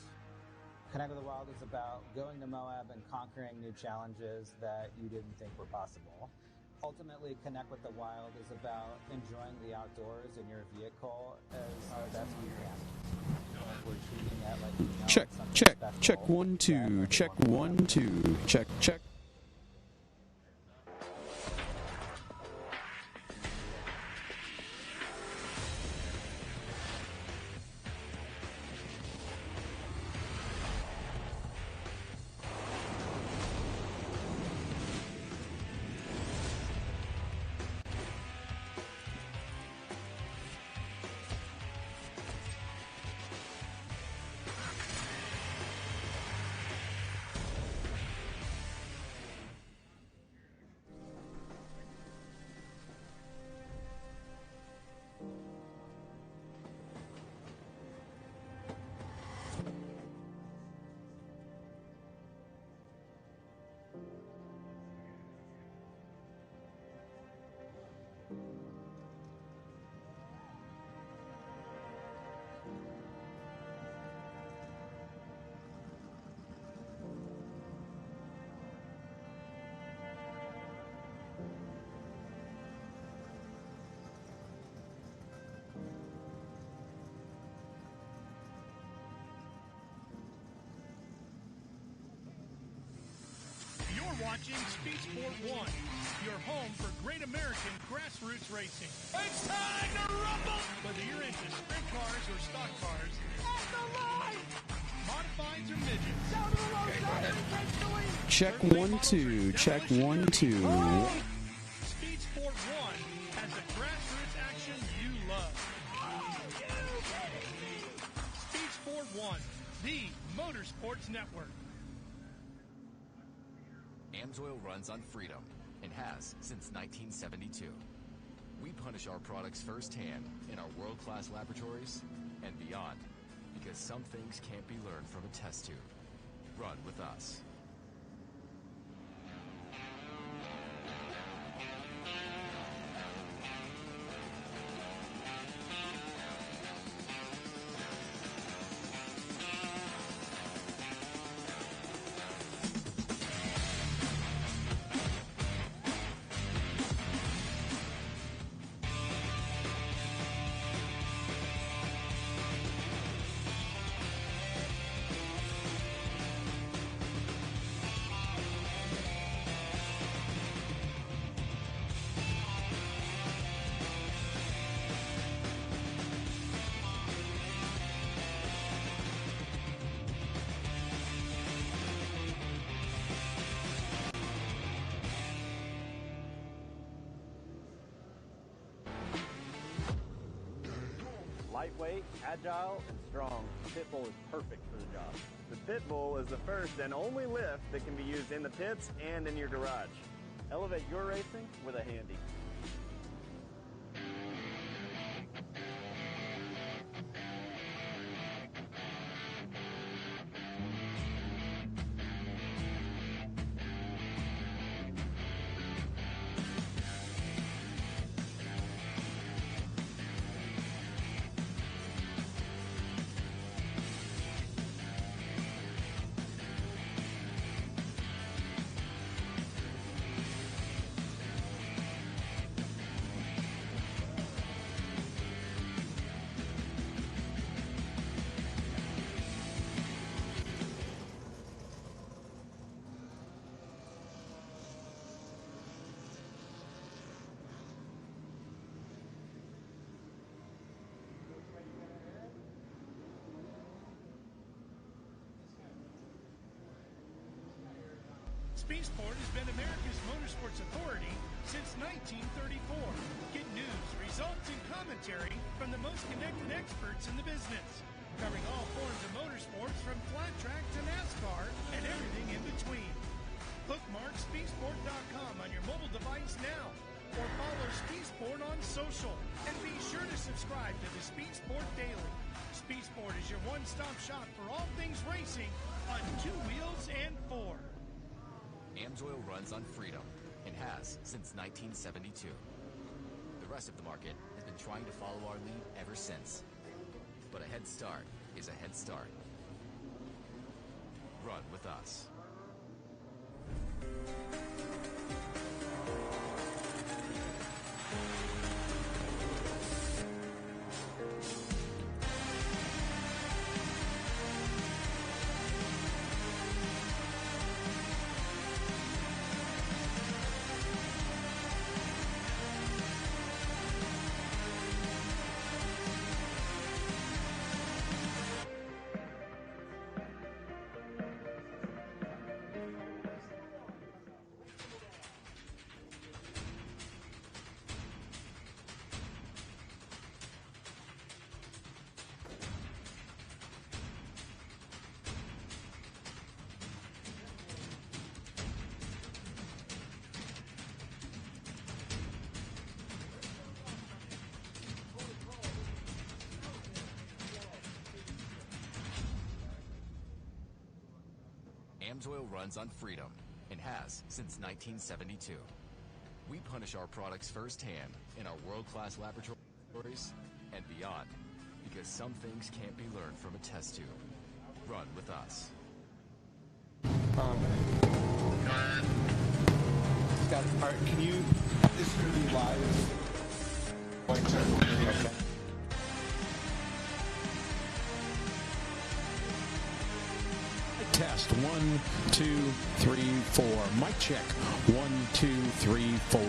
Connect with the Wild is about going to Moab and conquering new challenges that you didn't think were possible. Ultimately, Connect with the Wild is about enjoying the outdoors in your vehicle as best you can. Check, check, check 1 2, check 1 2, check, check. Watching Speed Sport 1, your home for great American grassroots racing. It's time to rumble! Whether you're into sprint cars or stock cars, at the line! Modifieds or midgets, down to the low side and takes the lead. Check 1 2, check 1 2. Speed Sport 1 has the grassroots action you love. Speed Sport 1, the Motorsports Network. Amsoil runs on freedom and has since 1972. We punish our products firsthand in our world-class laboratories and beyond, because some things can't be learned from a test tube. Run with us. Lightweight, agile, and strong, the Pit Bull is perfect for the job. The Pit Bull is the first and only lift that can be used in the pits and in your garage. Elevate your racing with a Handy. Speed Sport has been America's motorsports authority since 1934. Get news, results, and commentary from the most connected experts in the business, covering all forms of motorsports from flat track to NASCAR and everything in between. Bookmark speedsport.com on your mobile device now, or follow Speed Sport on social, and be sure to subscribe to the Speed Sport Daily. Speed Sport is your one-stop shop for all things racing on two wheels and four. Amsoil runs on freedom and has since 1972. The rest of the market has been trying to follow our lead ever since. But a head start is a head start. Run with us. AMSOIL runs on freedom and has since 1972. We punish our products firsthand in our world-class laboratories and beyond, because some things can't be learned from a test tube. Run with us. Scott, all right, can you, this is going to be live. Okay. Test 1, 2, 3, 4. Mic check 1, 2, 3, 4.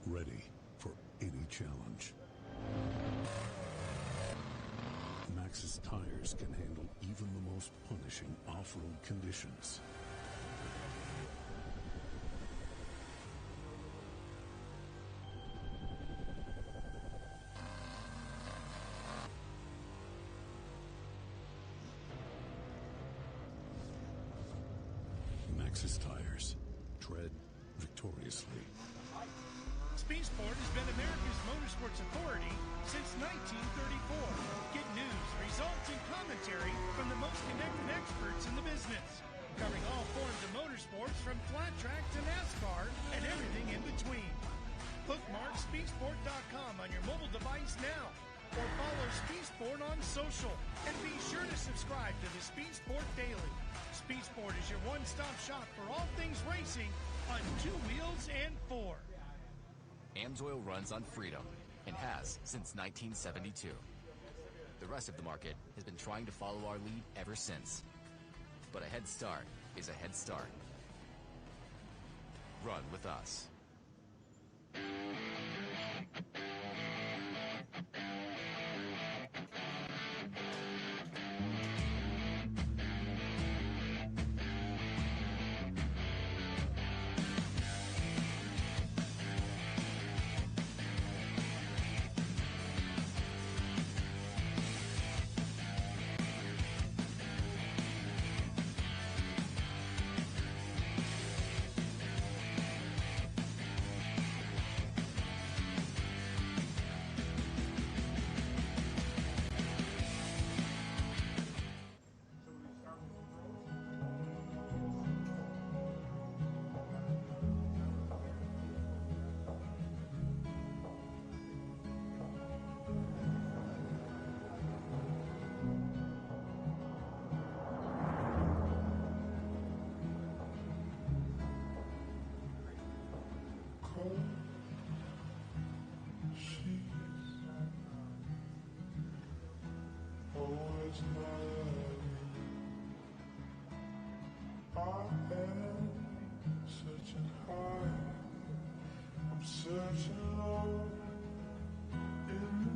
Ready for any challenge. Maxxis tires can handle even the most punishing off-road conditions. Maxxis tires. Tread victoriously. Speedsport has been America's motorsports authority since 1934. Get news, results, and commentary from the most connected experts in the business, covering all forms of motorsports from flat track to NASCAR and everything in between. Bookmark speedsport.com on your mobile device now, or follow Speedsport on social, and be sure to subscribe to the Speedsport Daily. Speedsport is your one-stop shop for all things racing on two wheels and four. AMSOIL runs on freedom and has since 1972. The rest of the market has been trying to follow our lead ever since. But a head start is a head start. Run with us.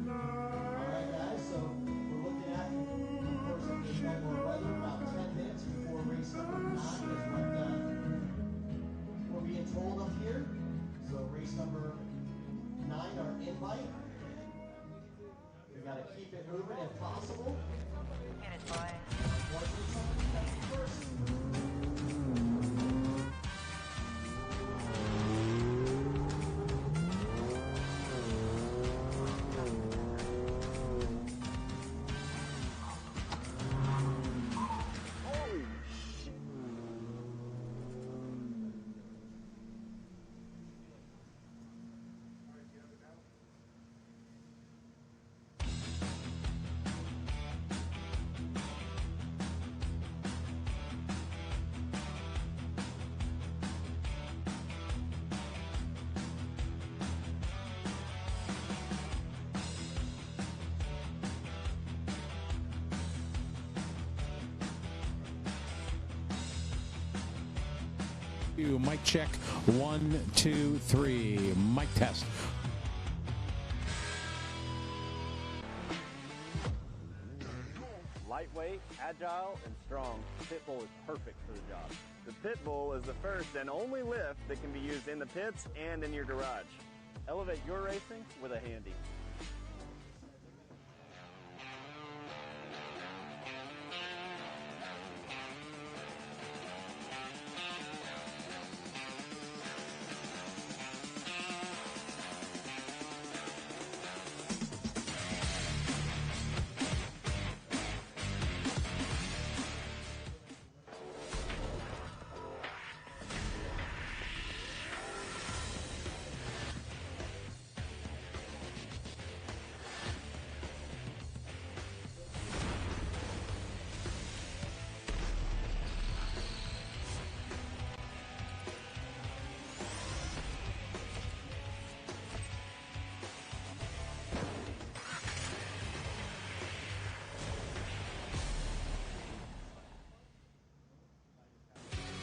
Alright guys, so we're looking at, of course, if there's no more weather, about 10 minutes before race number 9 is what we're being told up here. So race number 9, our invite. We gotta keep it moving if possible. Get it, boy. Mic check 1, 2, 3. Mic test. Lightweight, agile, and strong, the pit bull is perfect for the job. The pit bull is the first and only lift that can be used in the pits and in your garage. Elevate your racing with a handy.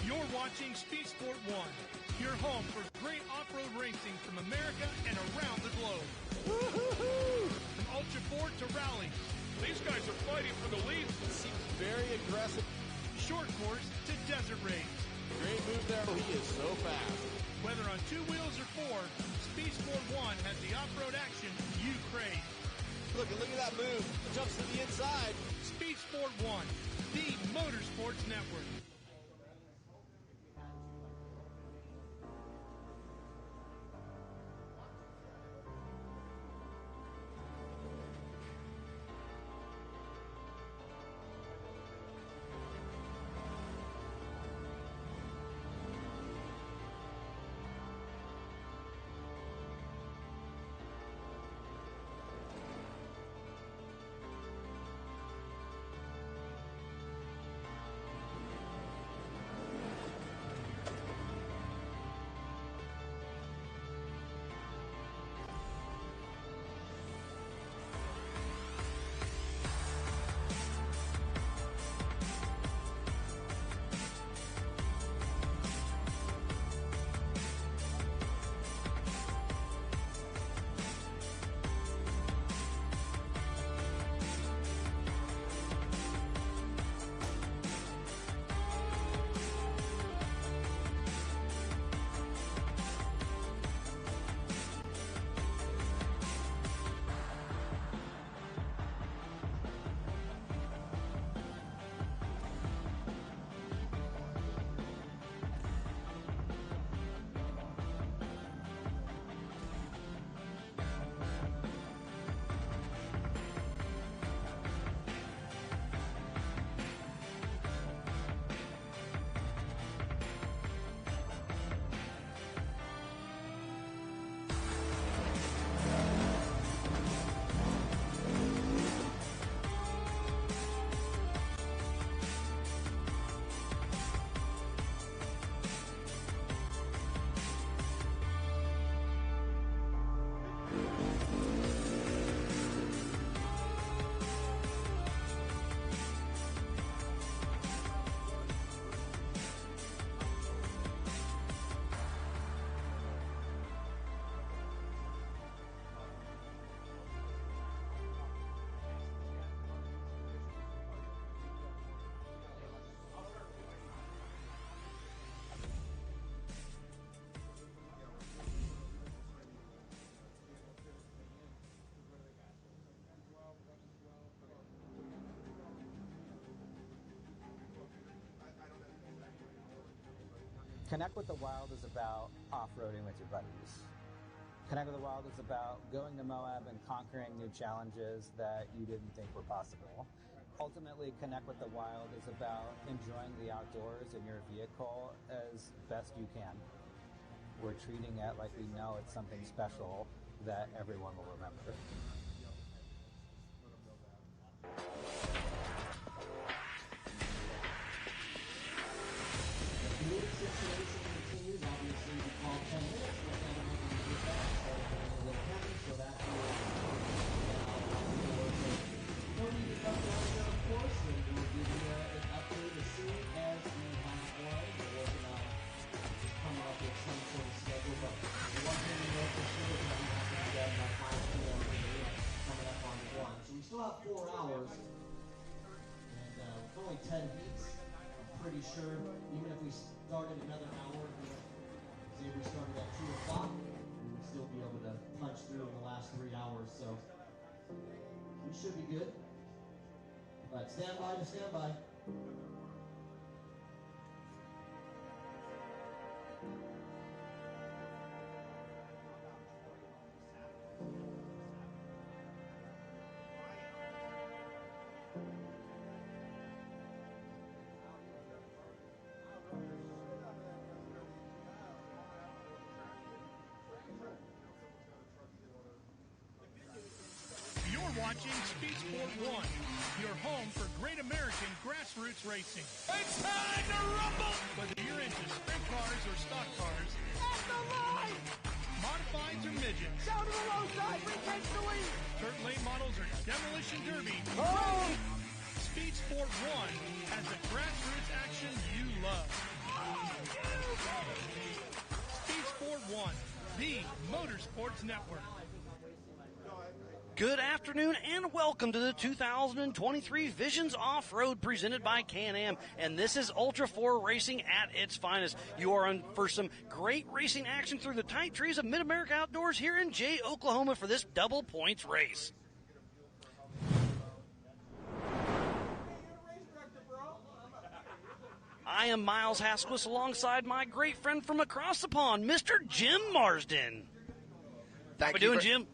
You're watching Speed Sport 1, your home for great off-road racing from America and around the globe. From Ultra 4 to Rally. These guys are fighting for the lead. Seems very aggressive. Short course to desert race. Great move there. He is so fast. Whether on 2 wheels or 4, Speed Sport 1 has the off-road action you crave. Look at that move. Jumps to the inside. Speed Sport 1, the Motorsports Network. Connect with the Wild is about off-roading with your buddies. Connect with the Wild is about going to Moab and conquering new challenges that you didn't think were possible. Ultimately, Connect with the Wild is about enjoying the outdoors in your vehicle as best you can. We're treating it like we know it's something special that everyone will remember. Situation continues. Obviously, we call 10 minutes. We're kind of making it back. Started getting a little heavy, so that is no need to come down here, of course, and we'll give you an update as soon as we have one. We're working on just coming up with some sort about 4 hours, and with only 10 heats, I'm pretty sure even if we started another hour, say we started at 2 o'clock, we would still be able to punch through in the last 3 hours. So we should be good. But stand by to stand by. You're watching Speed Sport 1, your home for great American grassroots racing. It's time to rumble! Whether you're into sprint cars or stock cars, At the line! modifieds or midgets, Down to the low side, retakes the lead! dirt lane models or demolition derby, Oh! Speed Sport 1 has the grassroots action you love. Speed Sport 1, the Motorsports Network. Good afternoon and welcome to the 2023 Visions Off-Road presented by Can-Am. And this is Ultra 4 racing at its finest. You are on for some great racing action through the tight trees of Mid-America Outdoors here in Jay, Oklahoma for this double points race. I am Miles Hasquis alongside my great friend from across the pond, Mr. Jim Marsden. How we doing, Jim?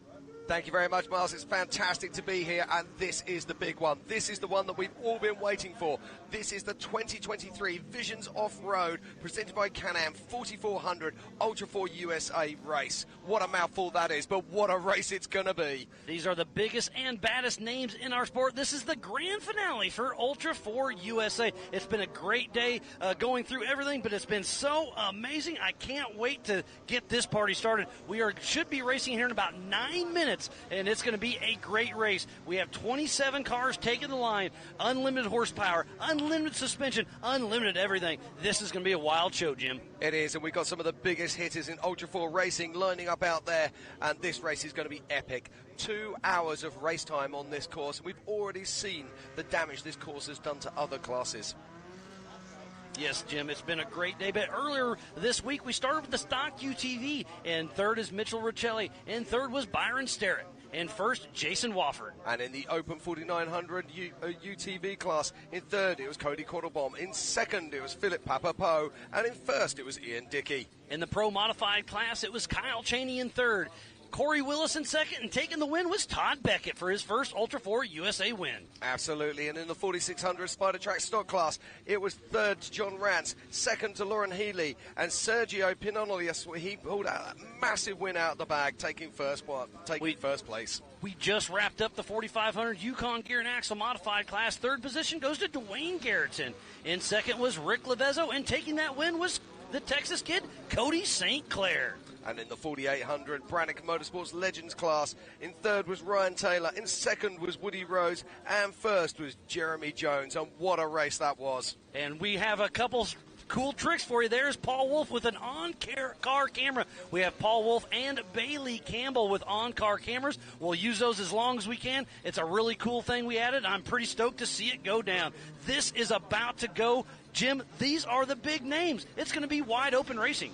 Thank you very much, Miles. It's fantastic to be here, and this is the big one. This is the one that we've all been waiting for. This is the 2023 Visions Off-Road, presented by Can-Am 4400 Ultra 4 USA race. What a mouthful that is, but what a race it's going to be. These are the biggest and baddest names in our sport. This is the grand finale for Ultra 4 USA. It's been a great day going through everything, but it's been so amazing. I can't wait to get this party started. We should be racing here in about 9 minutes, and it's going to be a great race. We have 27 cars taking the line, unlimited horsepower, unlimited suspension, unlimited everything. This is going to be a wild show, Jim. It is, and we've got some of the biggest hitters in Ultra 4 racing lining up out there, and this race is going to be epic. 2 hours of race time on this course, and we've already seen the damage this course has done to other classes. Yes, Jim, it's been a great day. But earlier this week, we started with the stock UTV, and third is Mitchell Riccelli, and third was Byron Sterrett, and first, Jason Wofford. And in the Open 4900 UTV class, in third, it was Cody Quattlebaum. In second, it was Philip Papapo, and in first, it was Ian Dickey. In the Pro Modified class, it was Kyle Chaney in third, Corey Willis in second, and taking the win was Todd Beckett for his first Ultra 4 USA win. Absolutely, and in the 4600 Spider Track stock class, it was third to John Rance, second to Lauren Healy, and Sergio Pinonolius. He pulled out a massive win out of the bag, taking first place. We just wrapped up the 4500 Yukon Gear and Axle Modified class. Third position goes to Dwayne Garrettson. In second was Rick Levezzo, and taking that win was the Texas kid, Cody St. Clair. And in the 4800 Brannick Motorsports Legends class, in third was Ryan Taylor, in second was Woody Rose, and first was Jeremy Jones. And what a race that was. And we have a couple cool tricks for you. There's Paul Wolf with an on-car camera. We have Paul Wolf and Bailey Campbell with on-car cameras. We'll use those as long as we can. It's a really cool thing we added. I'm pretty stoked to see it go down. This is about to go. Jim, these are the big names. It's going to be wide open racing.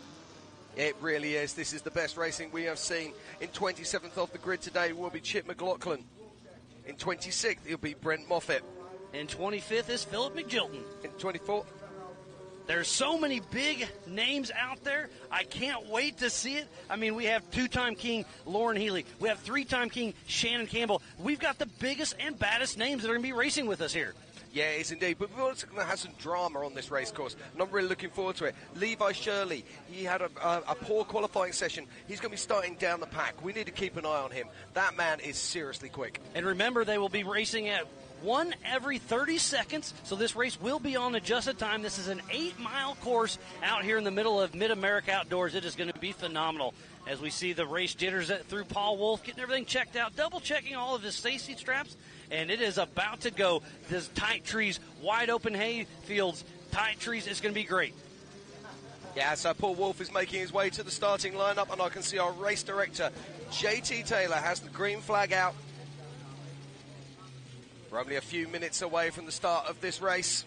It really is. This is the best racing we have seen. In 27th off the grid today will be Chip McLaughlin. In 26th, it'll be Brent Moffitt. In 25th is Philip McGilton. In 24th, there's so many big names out there. I can't wait to see it. I mean, we have two-time king Lauren Healy. We have three-time king Shannon Campbell. We've got the biggest and baddest names that are going to be racing with us here. Yeah, it is indeed. But we're also going to have some drama on this race course, and I'm really looking forward to it. Levi Shirley, he had a poor qualifying session. He's going to be starting down the pack. We need to keep an eye on him. That man is seriously quick. And remember, they will be racing at one every 30 seconds, so this race will be on adjusted time. This is an 8-mile course out here in the middle of Mid-America Outdoors. It is going to be phenomenal. As we see the race jitters through Paul Wolf, getting everything checked out, double-checking all of his safety straps, and it is about to go. This tight trees, wide open hay fields, tight trees, it's going to be great. Yeah, so Paul Wolf is making his way to the starting lineup, and I can see our race director, JT Taylor, has the green flag out. We're only a few minutes away from the start of this race.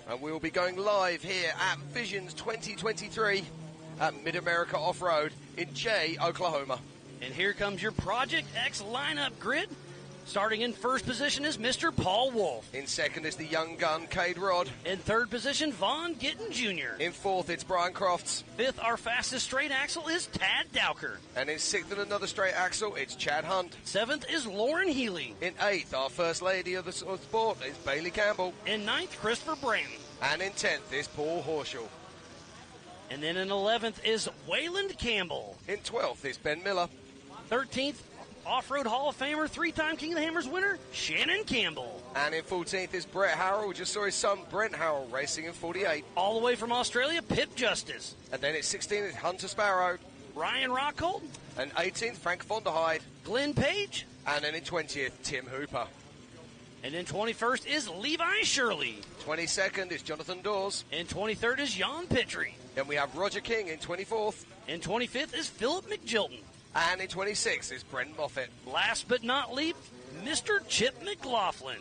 And we will be going live here at Visions 2023 at Mid-America Off-Road in Jay, Oklahoma. And here comes your Project X lineup grid. Starting in first position is Mr. Paul Wolf. In second is the young gun, Cade Rod. In third position, Vaughn Gittin Jr. In fourth, it's Brian Crofts. Fifth, our fastest straight axle is Tad Dowker. And in sixth and another straight axle, it's Chad Hunt. Seventh is Lauren Healy. In eighth, our first lady of the sport is Bailey Campbell. In ninth, Christopher Branton. And in 10th is Paul Horschel. And then in 11th is Wayland Campbell. In 12th is Ben Miller. 13th, Off-Road Hall of Famer, three-time King of the Hammers winner, Shannon Campbell. And in 14th is Brett Harrell. We just saw his son, Brent Harrell, racing in 48. All the way from Australia, Pip Justice. And then at 16th is Hunter Sparrow. Ryan Rockhold. And 18th, Frank von der Heide. Glenn Page. And then in 20th, Tim Hooper. And then 21st is Levi Shirley. 22nd is Jonathan Dawes. And 23rd is Jan Petrie. Then we have Roger King in 24th. And 25th is Philip McJilton. And in 26th is Brendan Moffett. Last but not least, Mr. Chip McLaughlin.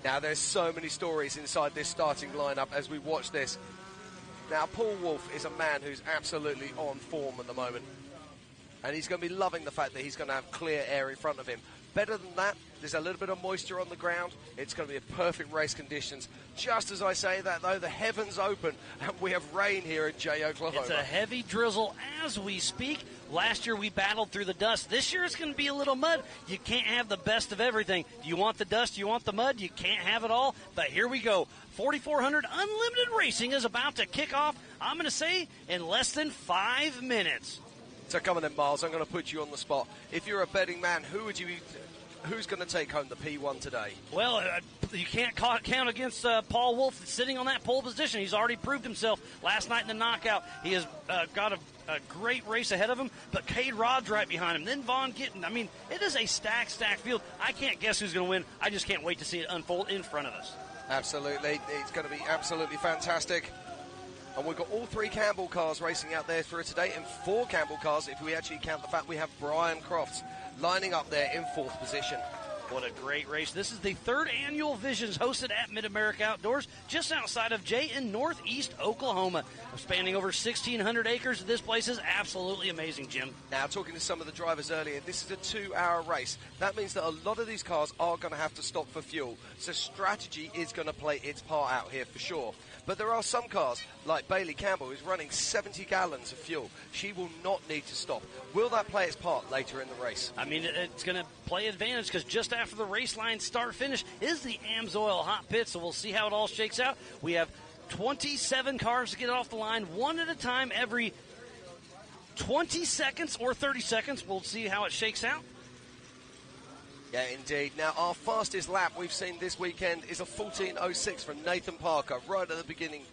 Now, there's so many stories inside this starting lineup as we watch this. Now, Paul Wolf is a man who's absolutely on form at the moment. And he's going to be loving the fact that he's going to have clear air in front of him. Better than that, there's a little bit of moisture on the ground. It's going to be a perfect race conditions. Just as I say that, though, the heavens open and we have rain here at Jay, Oklahoma. It's a heavy drizzle as we speak. Last year we battled through the dust. This year it's going to be a little mud. You can't have the best of everything. Do you want the dust? Do you want the mud? You can't have it all. But here we go. 4,400 Unlimited Racing is about to kick off, I'm going to say, in less than 5 minutes. So come on then, Miles, I'm going to put you on the spot. If you're a betting man, who's going to take home the P1 today? Well, you can't count against Paul Wolf sitting on that pole position. He's already proved himself last night in the knockout. He has got a great race ahead of him, but Cade Rod's right behind him. Then Vaughn Gittin. I mean, it is a stacked field. I can't guess who's going to win. I just can't wait to see it unfold in front of us. Absolutely. It's going to be absolutely fantastic. And we've got all 3 Campbell cars racing out there for today, and 4 Campbell cars if we actually count the fact we have Brian Crofts lining up there in 4th position. What a great race. This is the 3rd annual Visions hosted at Mid-America Outdoors, just outside of Jay in northeast Oklahoma. Spanning over 1,600 acres, this place is absolutely amazing, Jim. Now, talking to some of the drivers earlier, this is a 2-hour race. That means that a lot of these cars are going to have to stop for fuel. So strategy is going to play its part out here for sure. But there are some cars, like Bailey Campbell, who's running 70 gallons of fuel. She will not need to stop. Will that play its part later in the race? I mean, it's going to play advantage because just after the race line start-finish is the AMSOIL hot pit, so we'll see how it all shakes out. We have 27 cars to get off the line, one at a time every 20 seconds or 30 seconds. We'll see how it shakes out. Yeah, indeed. Now, our fastest lap we've seen this weekend is a 14.06 from Nathan Parker, right at the beginning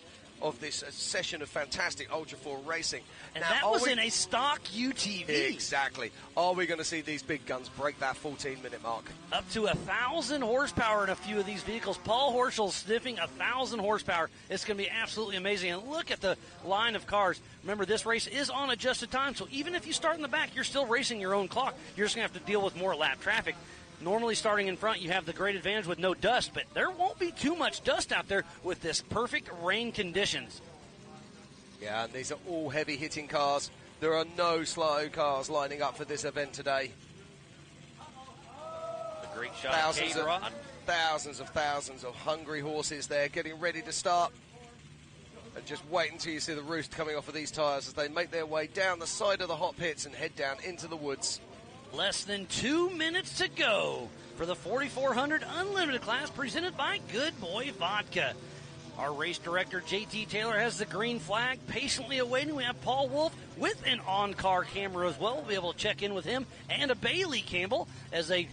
of this session of fantastic Ultra 4 racing. And now, that was in a stock UTV. Exactly. Are we going to see these big guns break that 14-minute mark? Up to 1,000 horsepower in a few of these vehicles. Paul Horschel sniffing 1,000 horsepower. It's going to be absolutely amazing. And look at the line of cars. Remember, this race is on adjusted time, so even if you start in the back, you're still racing your own clock. You're just going to have to deal with more lap traffic. Normally starting in front, you have the great advantage with no dust, but there won't be too much dust out there with this perfect rain conditions. Yeah, and these are all heavy-hitting cars. There are no slow cars lining up for this event today. A great shot of Cade Rod. Thousands of hungry horses there getting ready to start. And just wait until you see the roost coming off of these tyres as they make their way down the side of the hot pits and head down into the woods. Less than 2 minutes to go for the 4,400 Unlimited class presented by Good Boy Vodka. Our race director, JT Taylor, has the green flag patiently awaiting. We have Paul Wolf with an on-car camera as well. We'll be able to check in with him and a Bailey Campbell as they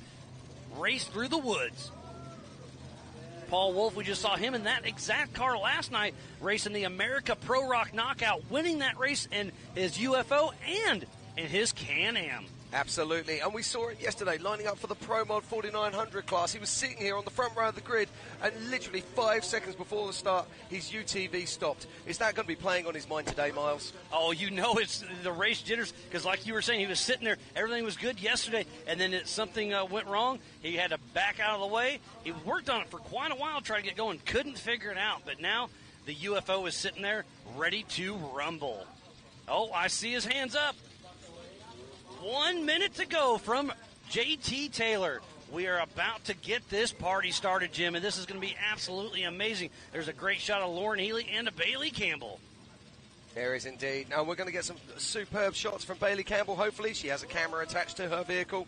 race through the woods. Paul Wolf, we just saw him in that exact car last night racing the America Pro Rock Knockout, winning that race in his UFO and in his Can-Am. Absolutely, and we saw it yesterday lining up for the Pro Mod 4900 class. He was sitting here on the front row of the grid, and literally 5 seconds before the start, his UTV stopped. Is that going to be playing on his mind today, Miles? Oh, you know it's the race jitters, because like you were saying, he was sitting there, everything was good yesterday, and then something went wrong. He had to back out of the way. He worked on it for quite a while, trying to get going, couldn't figure it out, but now the UFO is sitting there ready to rumble. Oh, I see his hands up. 1 minute to go from JT Taylor. We are about to get this party started, Jim, and this is going to be absolutely amazing. There's a great shot of Lauren Healy and a Bailey Campbell. There is indeed. Now we're going to get some superb shots from Bailey Campbell, hopefully. She has a camera attached to her vehicle.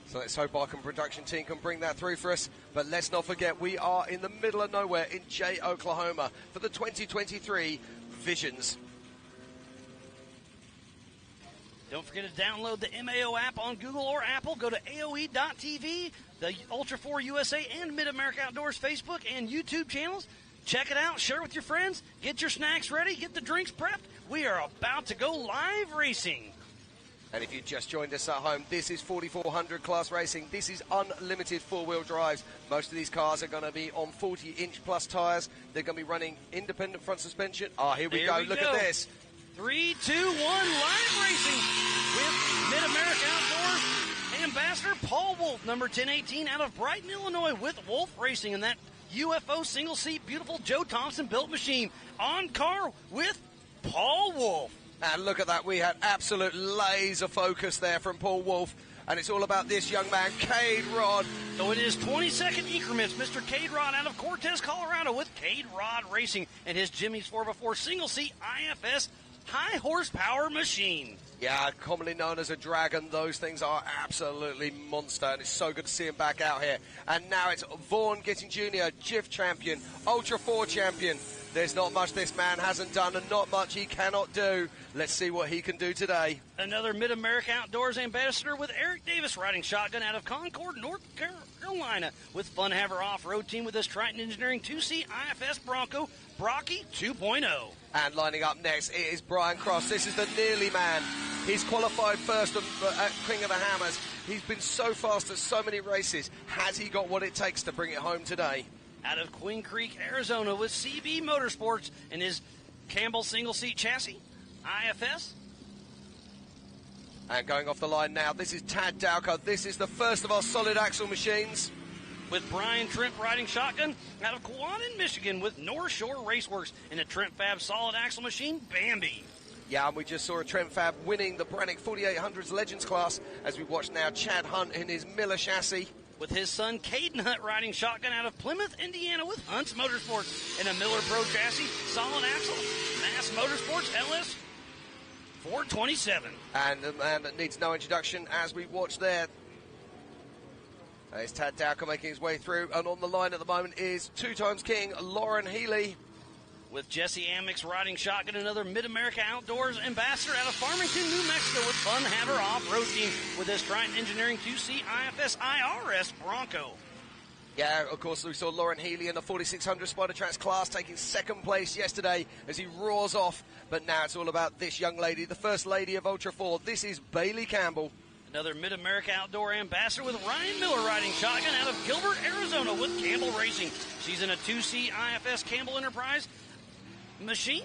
So let's hope our production team can bring that through for us. But let's not forget, we are in the middle of nowhere in Jay, Oklahoma for the 2023 Visions. Don't forget to download the MAO app on Google or Apple. Go to AOE.TV, the Ultra 4 USA and Mid-America Outdoors Facebook and YouTube channels. Check it out. Share it with your friends. Get your snacks ready. Get the drinks prepped. We are about to go live racing. And if you just joined us at home, this is 4400 class racing. This is unlimited four-wheel drives. Most of these cars are going to be on 40-inch plus tyres. They're going to be running independent front suspension. Here we go. Look at this. 3, 2, 1, live racing with Mid-America Outdoors Ambassador Paul Wolf, number 1018 out of Brighton, Illinois, with Wolf Racing and that UFO single-seat beautiful Joe Thompson-built machine on car with Paul Wolf. And look at that. We had absolute laser focus there from Paul Wolf. And it's all about this young man, Cade Rod. So it is 20-second increments. Mr. Cade Rod out of Cortez, Colorado with Cade Rod Racing and his Jimmy's 4x4 single-seat IFS high horsepower machine. Yeah, commonly known as a Dragon. Those things are absolutely monster, and it's so good to see him back out here. And now it's Vaughn Getting Jr., GIF champion, Ultra 4 champion. There's not much this man hasn't done and not much he cannot do. Let's see what he can do today. Another Mid-America Outdoors ambassador with Eric Davis riding shotgun out of Concord, North Carolina with Fun Haver Off-Road team with this Triton Engineering 2C IFS Bronco Brocky 2.0. And lining up next, it is Brian Cross. This is the nearly man. He's qualified first at King of the Hammers. He's been so fast at so many races. Has he got what it takes to bring it home today? Out of Queen Creek, Arizona with CB Motorsports and his Campbell single-seat chassis, IFS. And going off the line now, this is Tad Dowker. This is the first of our solid axle machines. With Brian Trent riding shotgun out of Kewanee, Michigan with North Shore Raceworks and a Trent Fab solid axle machine, Bambi. Yeah, and we just saw a Trent Fab winning the Brannick 4800s Legends class as we watch now Chad Hunt in his Miller chassis. With his son Caden Hunt riding shotgun out of Plymouth, Indiana with Hunt's Motorsports and a Miller Pro chassis, solid axle, Mass Motorsports LS 427. And the man that needs no introduction as we watch there. There's Tad Dowker making his way through, and on the line at the moment is two-times king Lauren Healy. With Jesse Amix riding shotgun, another Mid-America Outdoors ambassador out of Farmington, New Mexico with Fun Haver Off-Road team with his Triton Engineering 2C IFS IRS Bronco. Yeah, of course, we saw Lauren Healy in the 4600 Spider Tracks class taking second place yesterday as he roars off. But now it's all about this young lady, the first lady of Ultra 4. This is Bailey Campbell. Another Mid-America Outdoor ambassador with Ryan Miller riding shotgun out of Gilbert, Arizona with Campbell Racing. She's in a 2C IFS Campbell Enterprise machine.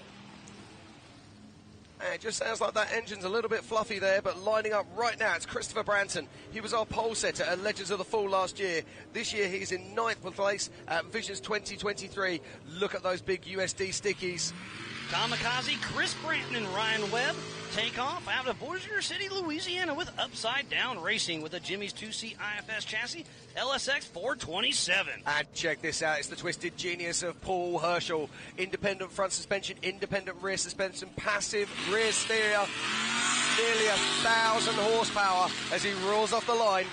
It just sounds like that engine's a little bit fluffy there, but lining up right now, it's Christopher Branton. He was our pole setter at Legends of the Fall last year. This year, he's in 9th place at Visions 2023. Look at those big USD stickies. Kamikaze, Chris Branton and Ryan Webb take off out of Bossier City, Louisiana with Upside Down Racing with a Jimmy's 2C IFS chassis, LSX 427. And check this out, it's the twisted genius of Paul Herschel. Independent front suspension, independent rear suspension, passive rear steer, nearly 1,000 horsepower as he rolls off the line.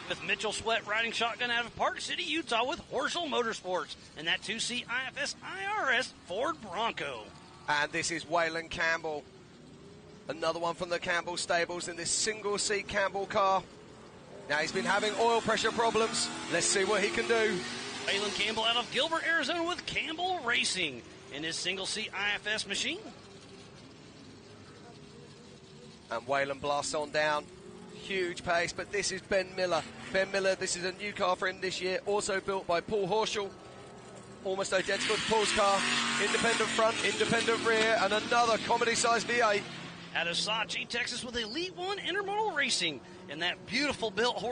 With Mitchell Sweat riding shotgun out of Park City, Utah with Horschel Motorsports and that 2C IFS IRS Ford Bronco. And this is Waylon Campbell. Another one from the Campbell stables in this single-seat Campbell car. Now he's been having oil pressure problems. Let's see what he can do. Waylon Campbell out of Gilbert, Arizona with Campbell Racing in his single-seat IFS machine. And Waylon blasts on down. Huge pace, but this is Ben Miller. Ben Miller, this is a new car for him this year, also built by Paul Horschel. Almost identical to Paul's car. Independent front, independent rear, and another comedy-sized V8. Out of Saatchi, Texas, with Elite One Intermodal Racing. And that beautiful built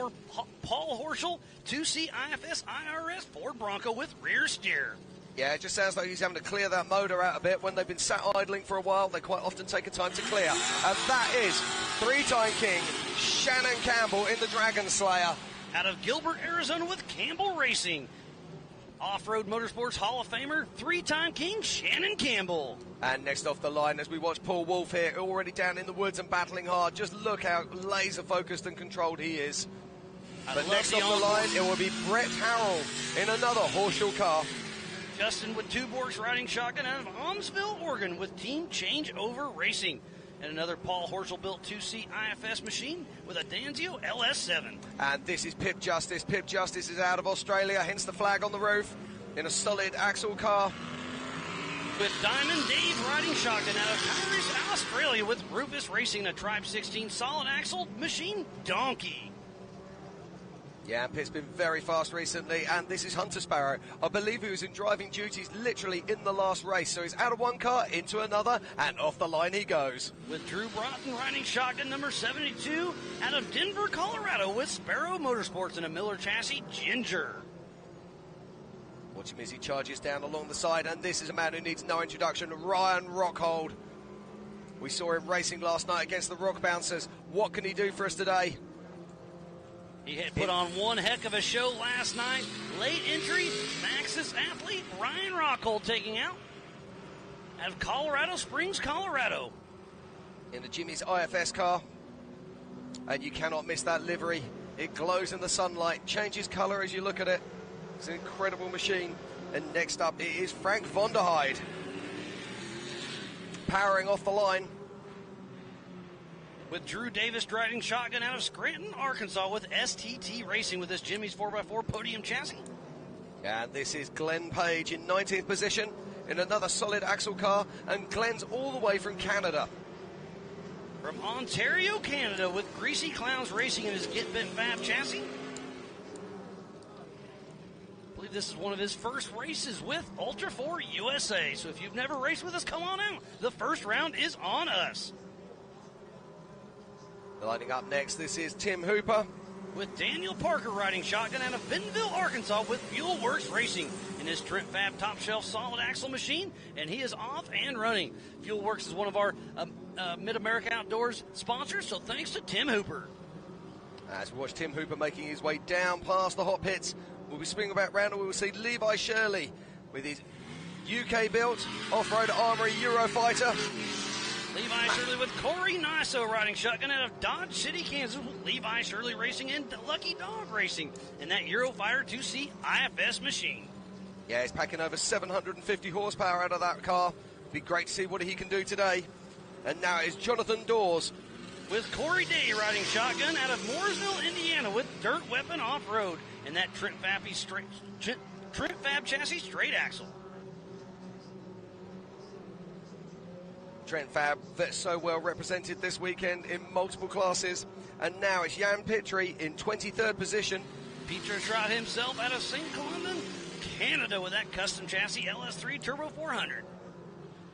Paul Horschel 2C IFS IRS Ford Bronco with rear steer. Yeah, it just sounds like he's having to clear that motor out a bit. When they've been sat idling for a while, they quite often take a time to clear. And that is three-time king Shannon Campbell in the Dragon Slayer. Out of Gilbert, Arizona, with Campbell Racing. Off-Road Motorsports Hall of Famer, three-time king Shannon Campbell. And next off the line, as we watch Paul Wolf here, already down in the woods and battling hard. Just look how laser-focused and controlled he is. But next off the line, it will be Brett Harrell in another Horschel car. Justin with Two Borks riding shotgun out of Almsville, Oregon, with Team Changeover Racing. And another Paul Horschel-built 2C IFS machine with a Danzio LS7. And this is Pip Justice. Pip Justice is out of Australia, hence the flag on the roof, in a solid axle car. With Diamond Dave riding shotgun out of Kyrus, Australia, with Rufus Racing, a Tribe 16 solid axle machine donkey. Yeah, and Pitt's been very fast recently, and this is Hunter Sparrow. I believe he was in driving duties literally in the last race, so he's out of one car, into another, and off the line he goes. With Drew Broughton riding shotgun number 72 out of Denver, Colorado, with Sparrow Motorsports and a Miller chassis Ginger. Watch him as he charges down along the side, and this is a man who needs no introduction, Ryan Rockhold. We saw him racing last night against the Rock Bouncers. What can he do for us today? He had put on one heck of a show last night. Late entry, Maxis athlete Ryan Rockhold taking out of Colorado Springs, Colorado. In the Jimmy's IFS car. And you cannot miss that livery. It glows in the sunlight, changes colour as you look at it. It's an incredible machine. And next up, it is Frank Vonderheide. Powering off the line. With Drew Davis driving shotgun out of Scranton, Arkansas, with STT Racing with this Jimmy's 4x4 podium chassis. And this is Glenn Page in 19th position in another solid axle car, and Glenn's all the way from Canada. From Ontario, Canada, with Greasy Clowns Racing in his Get Fit Fab chassis. I believe this is one of his first races with Ultra 4 USA. So if you've never raced with us, come on out. The first round is on us. Lining up next, this is Tim Hooper. With Daniel Parker riding shotgun out of Bentonville, Arkansas, with Fuel Works Racing in his Trent Fab top shelf solid axle machine, and he is off and running. Fuel Works is one of our Mid-America Outdoors sponsors, so thanks to Tim Hooper. As we watch Tim Hooper making his way down past the hot pits, we'll be swinging back round and we will see Levi Shirley with his UK-built off-road Armory Eurofighter. Levi Shirley with Corey Nasso riding shotgun out of Dodge City, Kansas, with Levi Shirley Racing and Lucky Dog Racing in that Eurofighter 2C IFS machine. Yeah, he's packing over 750 horsepower out of that car. Be great to see what he can do today. And now it's Jonathan Dawes. With Corey Day riding shotgun out of Mooresville, Indiana, with Dirt Weapon Off-Road and that Trent Fab chassis straight axle. Trent Fab, that's so well represented this weekend in multiple classes. And now it's Jan Pitre in 23rd position. Peter Trott himself out of St. Columban, Canada, with that custom chassis LS3 Turbo 400.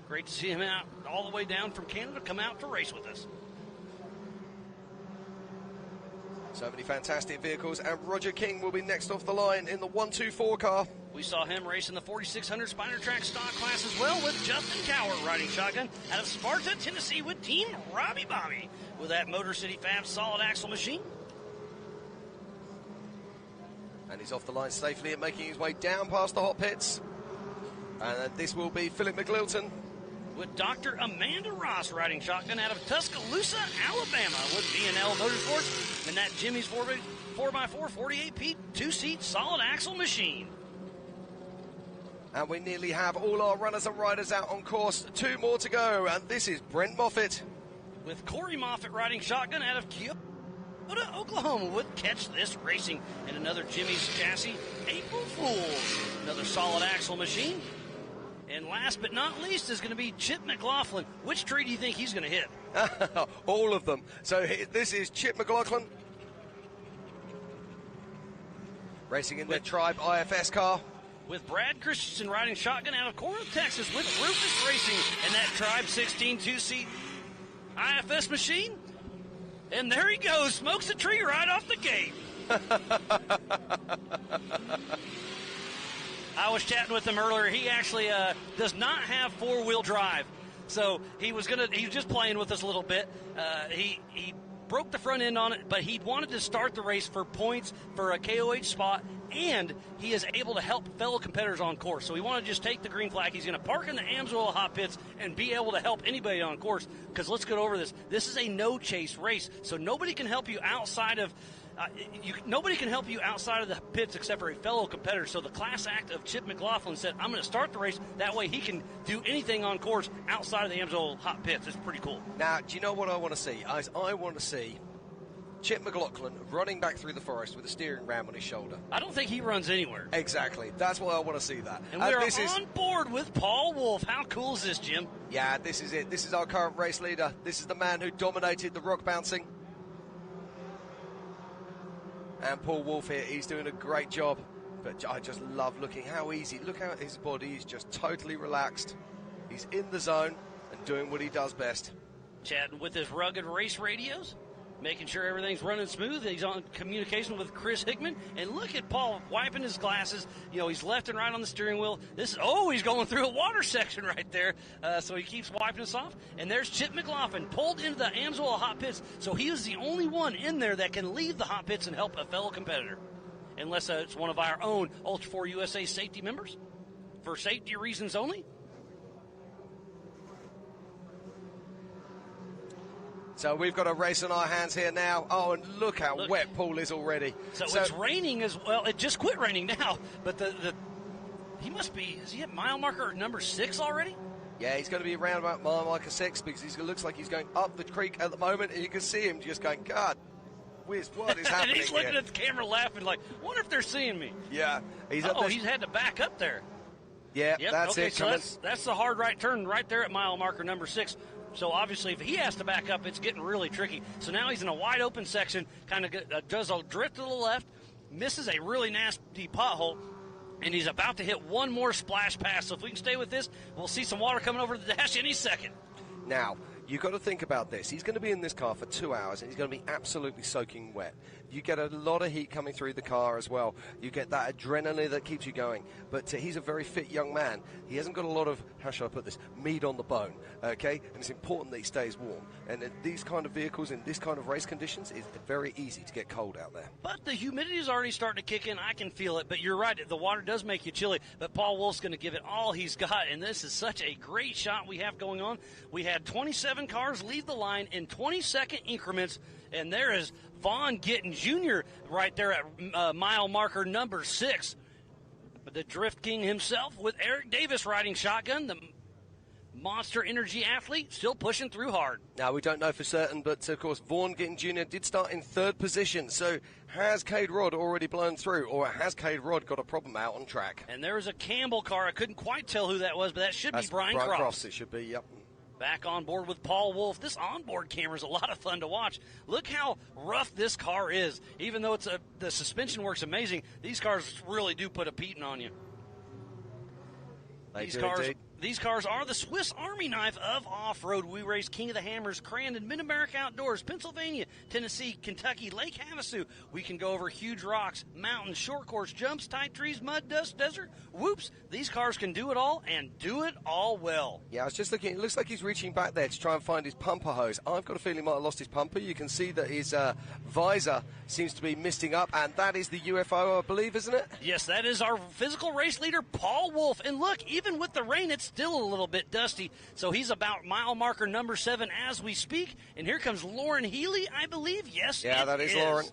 Great to see him out all the way down from Canada, come out to race with us. So many fantastic vehicles, and Roger King will be next off the line in the 124 car. We saw him race in the 4600 Spider Track stock class as well, with Justin Cowart riding shotgun out of Sparta, Tennessee, with Team Robbie Bobby with that Motor City Fab solid axle machine. And he's off the line safely and making his way down past the hot pits. And this will be Philip McLilton. With Dr. Amanda Ross riding shotgun out of Tuscaloosa, Alabama, with B&L Motorsports and that Jimmy's 4x4 48P 2-seat solid axle machine. And we nearly have all our runners and riders out on course. 2 more to go, and this is Brent Moffitt. With Corey Moffitt riding shotgun out of Kyoto, Oklahoma, with Catch This Racing and another Jimmy's chassis, April Fools, another solid axle machine. And last but not least is going to be Chip McLaughlin. Which tree do you think he's going to hit? All of them. So this is Chip McLaughlin racing in the Tribe IFS car. With Brad Christensen riding shotgun out of Corinth, Texas with Rufus Racing and that Tribe 16 two-seat IFS machine. And there he goes, smokes a tree right off the gate. I was chatting with him earlier. He actually does not have four-wheel drive. So he was just playing with us a little bit. He broke the front end on it, but he wanted to start the race for points for a KOH spot, and he is able to help fellow competitors on course. So he wanted to just take the green flag. He's going to park in the AMSOIL hot pits and be able to help anybody on course, because let's get over this. This is a no-chase race, so nobody can help you outside of nobody can help you outside of the pits except for a fellow competitor. So the class act of Chip McLaughlin said, I'm going to start the race. That way he can do anything on course outside of the AMSOIL hot pits. It's pretty cool. Now, do you know what I want to see? I want to see Chip McLaughlin running back through the forest with a steering ram on his shoulder. I don't think he runs anywhere. Exactly. That's why I want to see that. And we're on board with Paul Wolf. How cool is this, Jim? Yeah, this is it. This is our current race leader. This is the man who dominated the rock bouncing. And Paul Wolf here, he's doing a great job. But I just love looking how easy. Look how his body is just totally relaxed. He's in the zone and doing what he does best. Chatting with his rugged race radios, making sure everything's running smooth. He's on communication with Chris Hickman. And look at Paul wiping his glasses. You know, he's left and right on the steering wheel. He's going through a water section right there. So he keeps wiping us off. And there's Chip McLaughlin pulled into the AMSOIL hot pits. So he is the only one in there that can leave the hot pits and help a fellow competitor. Unless it's one of our own Ultra 4 USA safety members. For safety reasons only. So we've got a race on our hands here now. Oh, and look how wet Paul is already. So it's raining as well. It just quit raining now. But he must be, is he at mile marker number 6 already? Yeah, he's going to be around about mile marker 6 because he looks like he's going up the creek at the moment. And you can see him just going, God, Wiz, what is happening And he's looking here? at the camera laughing like, wonder if they're seeing me. Yeah. He's had to back up there. Yeah, yep, that's okay, it. So that's the hard right turn right there at mile marker number 6. So obviously if he has to back up, it's getting really tricky. So now he's in a wide open section, kind of does a drift to the left, misses a really nasty pothole, and he's about to hit one more splash pass. So if we can stay with this, we'll see some water coming over the dash any second. Now, you've got to think about this. He's going to be in this car for 2 hours, and he's going to be absolutely soaking wet. You get a lot of heat coming through the car as well. You get that adrenaline that keeps you going. But he's a very fit young man. He hasn't got a lot of, how shall I put this, meat on the bone, okay? And it's important that he stays warm. And in these kind of vehicles, in this kind of race conditions, it's very easy to get cold out there. But the humidity is already starting to kick in. I can feel it. But you're right. The water does make you chilly. But Paul Wolf's going to give it all he's got. And this is such a great shot we have going on. We had 27 cars leave the line in 20-second increments. And there is Vaughn Gittin Jr. right there at mile marker number 6. The Drift King himself with Eric Davis riding shotgun, the Monster Energy athlete, still pushing through hard. Now, we don't know for certain, but of course, Vaughn Gittin Jr. did start in 3rd position. So has Cade Rod already blown through, or has Cade Rod got a problem out on track? And there was a Campbell car. I couldn't quite tell who that was, but that should be Brian Cross. It should be, yep. Back on board with Paul Wolf. This onboard camera is a lot of fun to watch. Look how rough this car is. Even though the suspension works amazing, these cars really do put a beating on you. These cars are the Swiss Army knife of off-road. We race King of the Hammers, Crandon, Mid-America Outdoors, Pennsylvania, Tennessee, Kentucky, Lake Havasu. We can go over huge rocks, mountains, short course, jumps, tight trees, mud, dust, desert. Whoops, these cars can do it all and do it all well. Yeah, I was just looking. It looks like he's reaching back there to try and find his pumper hose. I've got a feeling he might have lost his pumper. You can see that his visor seems to be misting up, and that is the UFO, I believe, isn't it? Yes, that is our physical race leader, Paul Wolf. And look, even with the rain, it's still a little bit dusty. So he's about mile marker number 7 as we speak. And here comes Lauren Healy, I believe. Yes, yeah, that is Lauren.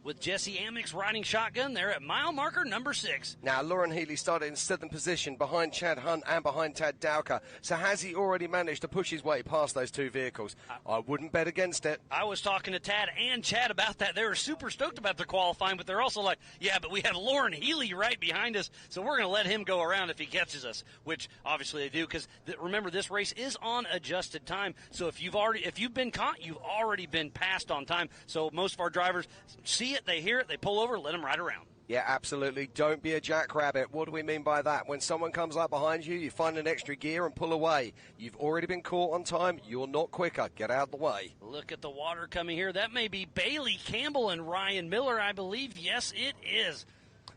with Jesse Amick's riding shotgun there at mile marker number 6. Now, Lauren Healy started in 7th position behind Chad Hunt and behind Tad Dowker. So has he already managed to push his way past those two vehicles? I wouldn't bet against it. I was talking to Tad and Chad about that. They were super stoked about their qualifying, but they're also like, yeah, but we have Lauren Healy right behind us, so we're going to let him go around if he catches us, which obviously they do, because remember, this race is on adjusted time. So if you've been caught, you've already been passed on time. So most of our drivers see it, they hear it, they pull over, let them ride around. Yeah, absolutely. Don't be a jackrabbit. What do we mean by that? When someone comes up behind you, you find an extra gear and pull away. You've already been caught on time. You're not quicker. Get out of the way. Look at the water coming here. That may be Bailey Campbell and Ryan Miller, I believe. Yes, it is.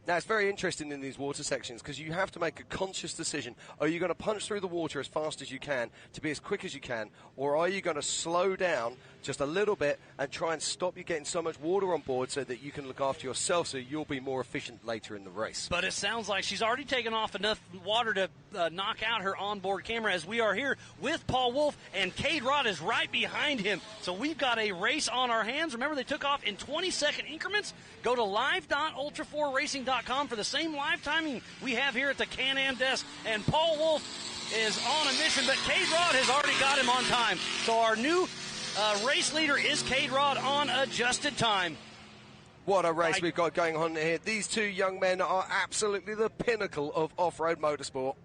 Now, it's very interesting in these water sections because you have to make a conscious decision. Are you going to punch through the water as fast as you can to be as quick as you can, or are you going to slow down just a little bit and try and stop you getting so much water on board so that you can look after yourself so you'll be more efficient later in the race? But it sounds like she's already taken off enough water to knock out her onboard camera, as we are here with Paul Wolf, and Cade Rod is right behind him. So we've got a race on our hands. Remember, they took off in 20-second increments. Go to live.ultra4racing.com for the same live timing we have here at the Can-Am desk. And Paul Wolf is on a mission, but Cade Rod has already got him on time. So our new race leader is Cade Rod on adjusted time. What a race we've got going on here. These two young men are absolutely the pinnacle of off-road motorsport.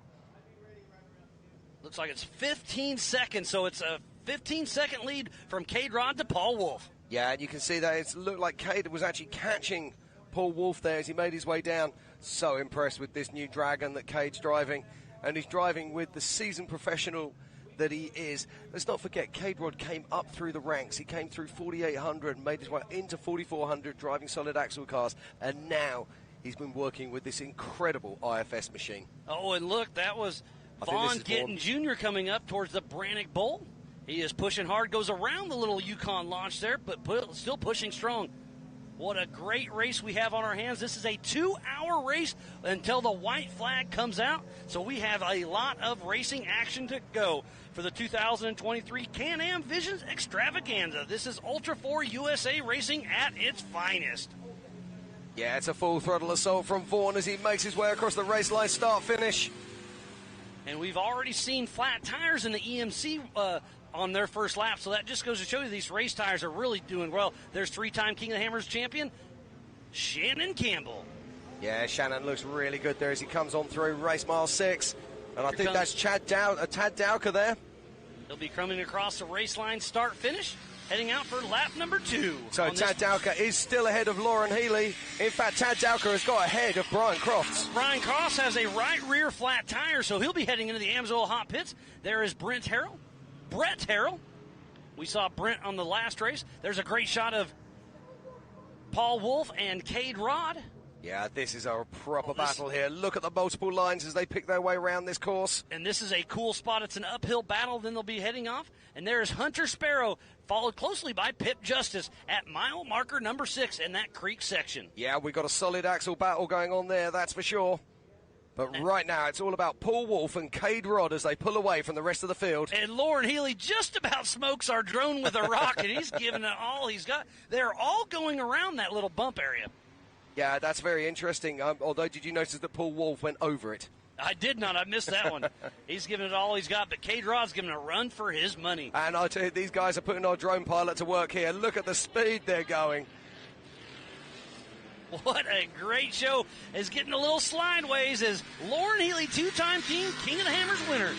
Looks like it's 15 seconds, so it's a 15-second lead from Cade Rod to Paul Wolf. Yeah, and you can see that it looked like Cade was actually catching Paul Wolf there as he made his way down. So impressed with this new Dragon that Cade's driving, and he's driving with the seasoned professional that he is. Let's not forget, Cade Rod came up through the ranks. He came through 4,800 and made his way into 4,400 driving solid axle cars, and now he's been working with this incredible IFS machine. Oh, and look, that was Vaughn Gittin Jr. coming up towards the Brannock Bowl. He is pushing hard, goes around the little Yukon launch there, but still pushing strong. What a great race we have on our hands. This is a 2-hour race until the white flag comes out. So we have a lot of racing action to go for the 2023 Can-Am Visions Extravaganza. This is Ultra 4 USA Racing at its finest. Yeah, it's a full throttle assault from Vaughn as he makes his way across the race line, start-finish. And we've already seen flat tires in the EMC on their first lap, so that just goes to show you these race tires are really doing well. There's 3-time King of the Hammers champion, Shannon Campbell. Yeah, Shannon looks really good there as he comes on through race mile 6. And I think that's Tad Dowker there. He'll be coming across the race line, start-finish, heading out for lap number 2. So Tad Dowker is still ahead of Lauren Healy. In fact, Tad Dowker has got ahead of Brian Crofts. Brian Crofts has a right rear flat tire, so he'll be heading into the Amsoil hot pits. There is Brett Harrell. We saw Brent on the last race. There's a great shot of Paul Wolf and Cade Rod. Yeah, this is a proper battle here. Look at the multiple lines as they pick their way around this course. And this is a cool spot. It's an uphill battle. Then they'll be heading off. And there's Hunter Sparrow, followed closely by Pip Justice at mile marker number 6 in that creek section. Yeah, we've got a solid axle battle going on there, that's for sure. But right now, it's all about Paul Wolf and Cade Rod as they pull away from the rest of the field. And Lauren Healy just about smokes our drone with a rocket. He's giving it all he's got. They're all going around that little bump area. Yeah, that's very interesting. Although, did you notice that Paul Wolf went over it? I did not. I missed that one. He's giving it all he's got, but Cade Rod's giving a run for his money. And I tell you, these guys are putting our drone pilot to work here. Look at the speed they're going. What a great show. Is getting a little slideways as Lauren Healy, 2-time King of the Hammers winner.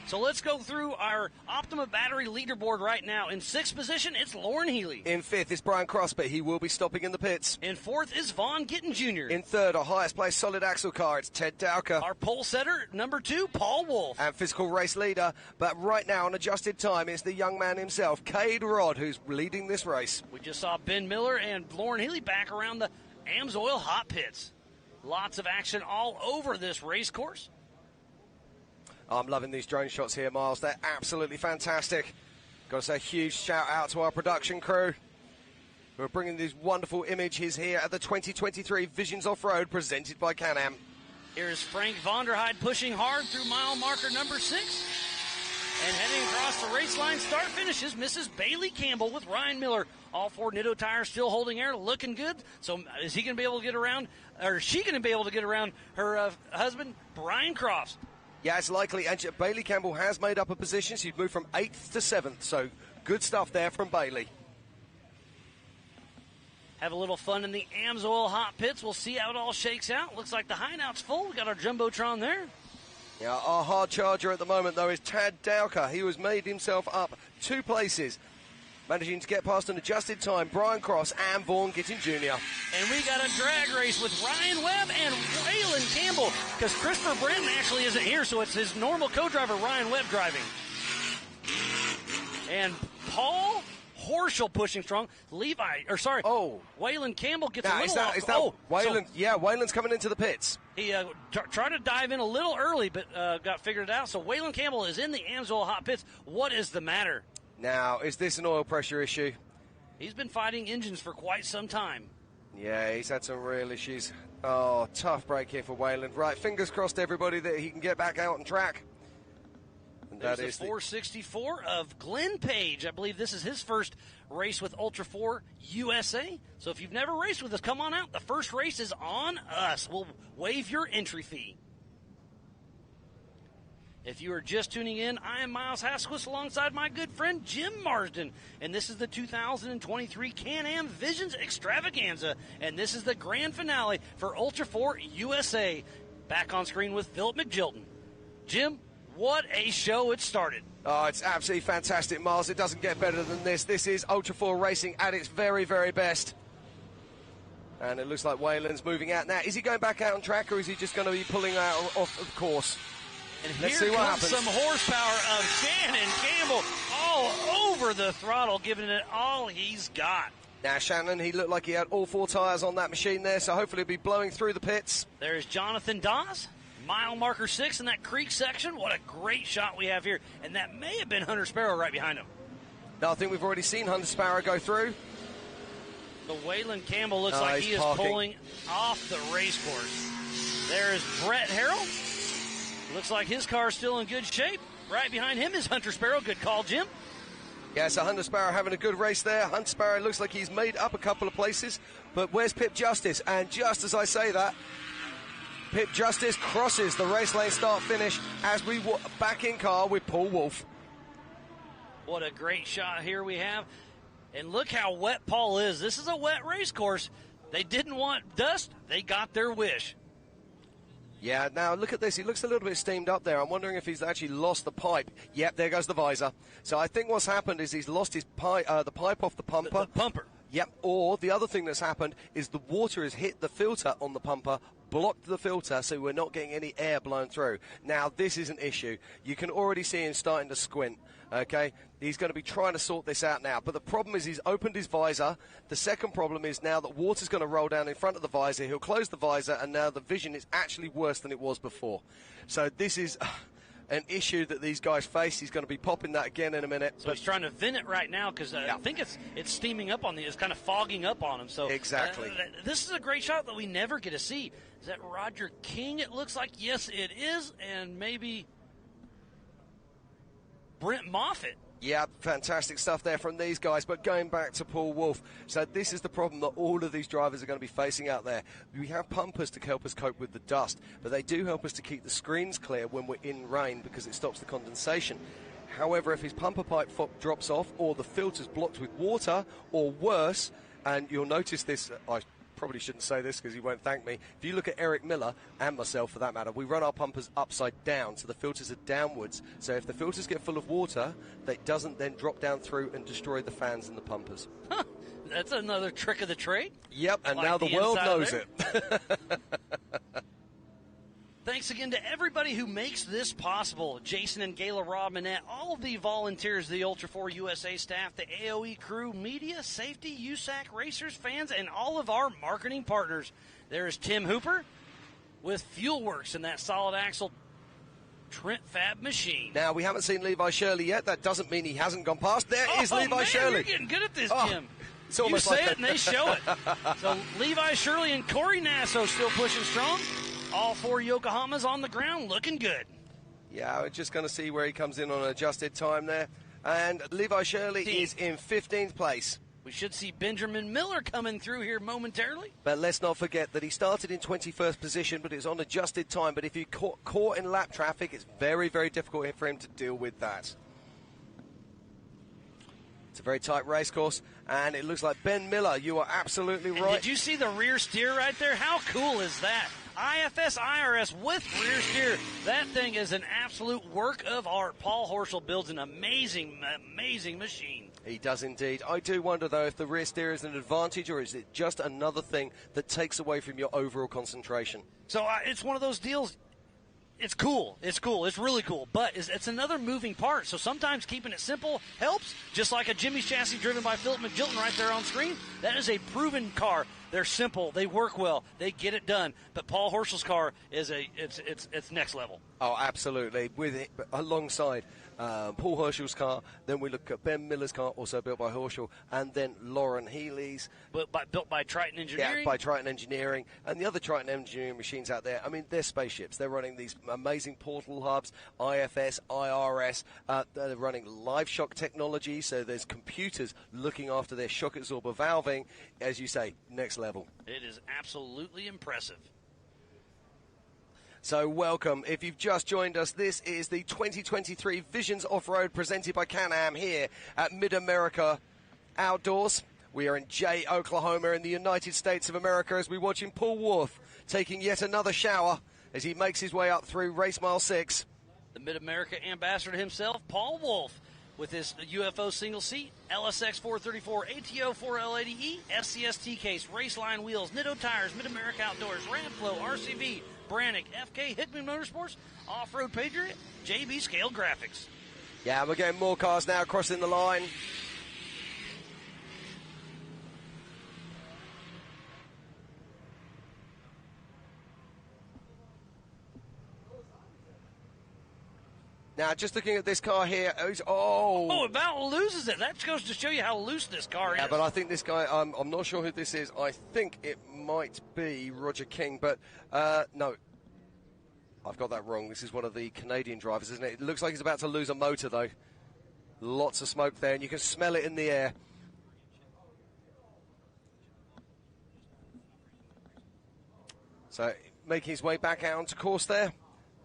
So let's go through our Optima Battery leaderboard right now. In 6th position, it's Lauren Healy. In 5th is Brian Cross, but he will be stopping in the pits. In 4th is Vaughn Gittin Jr. In 3rd, our highest placed solid axle car, it's Ted Dowker. Our pole setter, number 2, Paul Wolf. And physical race leader, but right now on adjusted time, it's the young man himself, Cade Rod, who's leading this race. We just saw Ben Miller and Lauren Healy back around the Amsoil hot pits. Lots of action all over this race course. I'm loving these drone shots here, Miles. They're absolutely fantastic. Got to say a huge shout out to our production crew who are bringing these wonderful images here at the 2023 Visions Off-Road presented by Can-Am. Here's Frank Vonderheide pushing hard through mile marker number 6. And heading across the race line, start finishes, Mrs. Bailey Campbell with Ryan Miller. All 4 Nitto tires still holding air, looking good. So is he going to be able to get around, or is she going to be able to get around her husband, Brian Crofts? Yeah, it's likely. And Bailey Campbell has made up a position. She's moved from 8th to 7th. So good stuff there from Bailey. Have a little fun in the AMSOIL hot pits. We'll see how it all shakes out. Looks like the hideout's full. We got our Jumbotron there. Yeah, our hard charger at the moment, though, is Tad Dowker. He was made himself up 2 places, managing to get past an adjusted time. Brian Cross and Vaughan Gittin Jr. And we got a drag race with Ryan Webb and Waylon Campbell, because Christopher Brenton actually isn't here, so it's his normal co-driver, Ryan Webb, driving. And Paul Horschel pushing strong. Waylon Campbell gets a little off. Waylon? Yeah, Waylon's coming into the pits. He tried to dive in a little early, but got figured out. So Waylon Campbell is in the AMSOIL hot pits. What is the matter? Now, is this an oil pressure issue? He's been fighting engines for quite some time. Yeah, he's had some real issues. Oh, tough break here for Waylon. Right, fingers crossed, everybody, that he can get back out on track. And there's the 464 of Glenn Page. I believe this is his first race with Ultra 4 USA. So if you've never raced with us, come on out. The first race is on us. We'll waive your entry fee. If you are just tuning in, I am Miles Hasquist alongside my good friend Jim Marsden. And this is the 2023 Can-Am Visions Extravaganza. And this is the grand finale for Ultra 4 USA. Back on screen with Philip McGilton. Jim, what a show it started. Oh, it's absolutely fantastic, Miles. It doesn't get better than this. This is Ultra 4 racing at its very, very best. And it looks like Waylon's moving out now. Is he going back out on track, or is he just going to be pulling out off of course? And Let's here see what comes happens. some horsepower of Shannon Campbell all over the throttle, giving it all he's got. Now, Shannon, he looked like he had all 4 tyres on that machine there, so hopefully he'll be blowing through the pits. There's Jonathan Dawes. Mile marker 6 in that creek section. What a great shot we have here. And that may have been Hunter Sparrow right behind him. No, I think we've already seen Hunter Sparrow go through. The Waylon Campbell looks like he is pulling off the race course. There is Brett Harrell. Looks like his car's still in good shape. Right behind him is Hunter Sparrow. Good call, Jim. Yeah, so Hunter Sparrow having a good race there. Hunter Sparrow looks like he's made up a couple of places. But where's Pip Justice? And just as I say that, Pip Justice crosses the race lane start-finish as we back in car with Paul Wolfe. What a great shot here we have. And look how wet Paul is. This is a wet race course. They didn't want dust. They got their wish. Yeah, now look at this. He looks a little bit steamed up there. I'm wondering if he's actually lost the pipe. Yep, there goes the visor. So I think what's happened is he's lost his the pipe off the pumper. The pumper. Yep, or the other thing that's happened is the water has hit the filter on the pumper, blocked the filter, so we're not getting any air blown through. Now, this is an issue. You can already see him starting to squint, okay? He's going to be trying to sort this out now. But the problem is he's opened his visor. The second problem is now that water's going to roll down in front of the visor. He'll close the visor, and now the vision is actually worse than it was before. So this is an issue that these guys face. He's going to be popping that again in a minute. So he's trying to vent it right now because I think it's steaming up on it's kind of fogging up on him. So exactly. This is a great shot that we never get to see. Is that Roger King? It looks like yes, it is, and maybe Brent Moffitt. Yeah, fantastic stuff there from these guys. But going back to Paul Wolfe, so this is the problem that all of these drivers are going to be facing out there. We have pumpers to help us cope with the dust, but they do help us to keep the screens clear when we're in rain because it stops the condensation. However, if his pumper pipe drops off or the filter's blocked with water or worse, and you'll notice this, I probably shouldn't say this because he won't thank me. If you look at Eric Miller, and myself for that matter, we run our pumpers upside down, so the filters are downwards. So if the filters get full of water, that doesn't then drop down through and destroy the fans and the pumpers. Huh, that's another trick of the trade. Yep, and like now the world knows it. Thanks again to everybody who makes this possible. Jason and Gayla Robinette, all of the volunteers, the Ultra 4 USA staff, the AOE crew, media, safety, USAC, racers, fans, and all of our marketing partners. There is Tim Hooper with Fuelworks and that solid axle Trent Fab machine. Now, we haven't seen Levi Shirley yet. That doesn't mean he hasn't gone past. There is Levi Shirley. You're getting good at this, Jim. It's almost you say like it and they show it. So Levi Shirley and Corey Nasso still pushing strong. All 4 Yokohamas on the ground looking good. Yeah, we're just going to see where he comes in on an adjusted time there. And Levi Shirley is in 15th place. We should see Benjamin Miller coming through here momentarily. But let's not forget that he started in 21st position, but it's on adjusted time. But if you caught in lap traffic, it's very, very difficult for him to deal with that. It's a very tight race course, and it looks like Ben Miller, you are absolutely right. And did you see the rear steer right there? How cool is that? IFS IRS with rear steer. That thing is an absolute work of art. Paul Horschel builds an amazing, amazing machine. He does indeed. I do wonder, though, if the rear steer is an advantage or is it just another thing that takes away from your overall concentration? So it's one of those deals. It's cool. It's cool. It's really cool. But it's another moving part. So sometimes keeping it simple helps. Just like a Jimmy's chassis driven by Philip McGilton right there on screen. That is a proven car. They're simple. They work well. They get it done. But Paul Horschel's car is it's next level. Oh, absolutely. With it, alongside Paul Horschel's car, then we look at Ben Miller's car, also built by Horschel, and then Lauren Healy's. Built by Triton Engineering? Yeah, by Triton Engineering. And the other Triton Engineering machines out there, I mean, they're spaceships. They're running these amazing portal hubs, IFS, IRS. They're running live shock technology, so there's computers looking after their shock absorber valving. As you say, next level. It is absolutely impressive. So welcome. If you've just joined us, this is the 2023 Visions Off-Road presented by Can-Am here at Mid-America Outdoors. We are in Jay, Oklahoma in the United States of America as we watch him Paul Wolf taking yet another shower as he makes his way up through race mile 6. The Mid-America ambassador himself, Paul Wolf, with his UFO single seat, LSX 434, ATO 4L80E, SCST case, Raceline wheels, Nitto tires, Mid-America Outdoors, Ramflow, RCV, Brannick, FK, Hickman Motorsports, Off-Road Patriot, JB Scale Graphics. Yeah, we're getting more cars now crossing the line. Now, just looking at this car here, it about loses it. That goes to show you how loose this car is. Yeah, but I think this guy, I'm not sure who this is. I think it might be Roger King, but no. I've got that wrong. This is one of the Canadian drivers, isn't it? It looks like he's about to lose a motor, though. Lots of smoke there, and you can smell it in the air. So, making his way back out onto course there.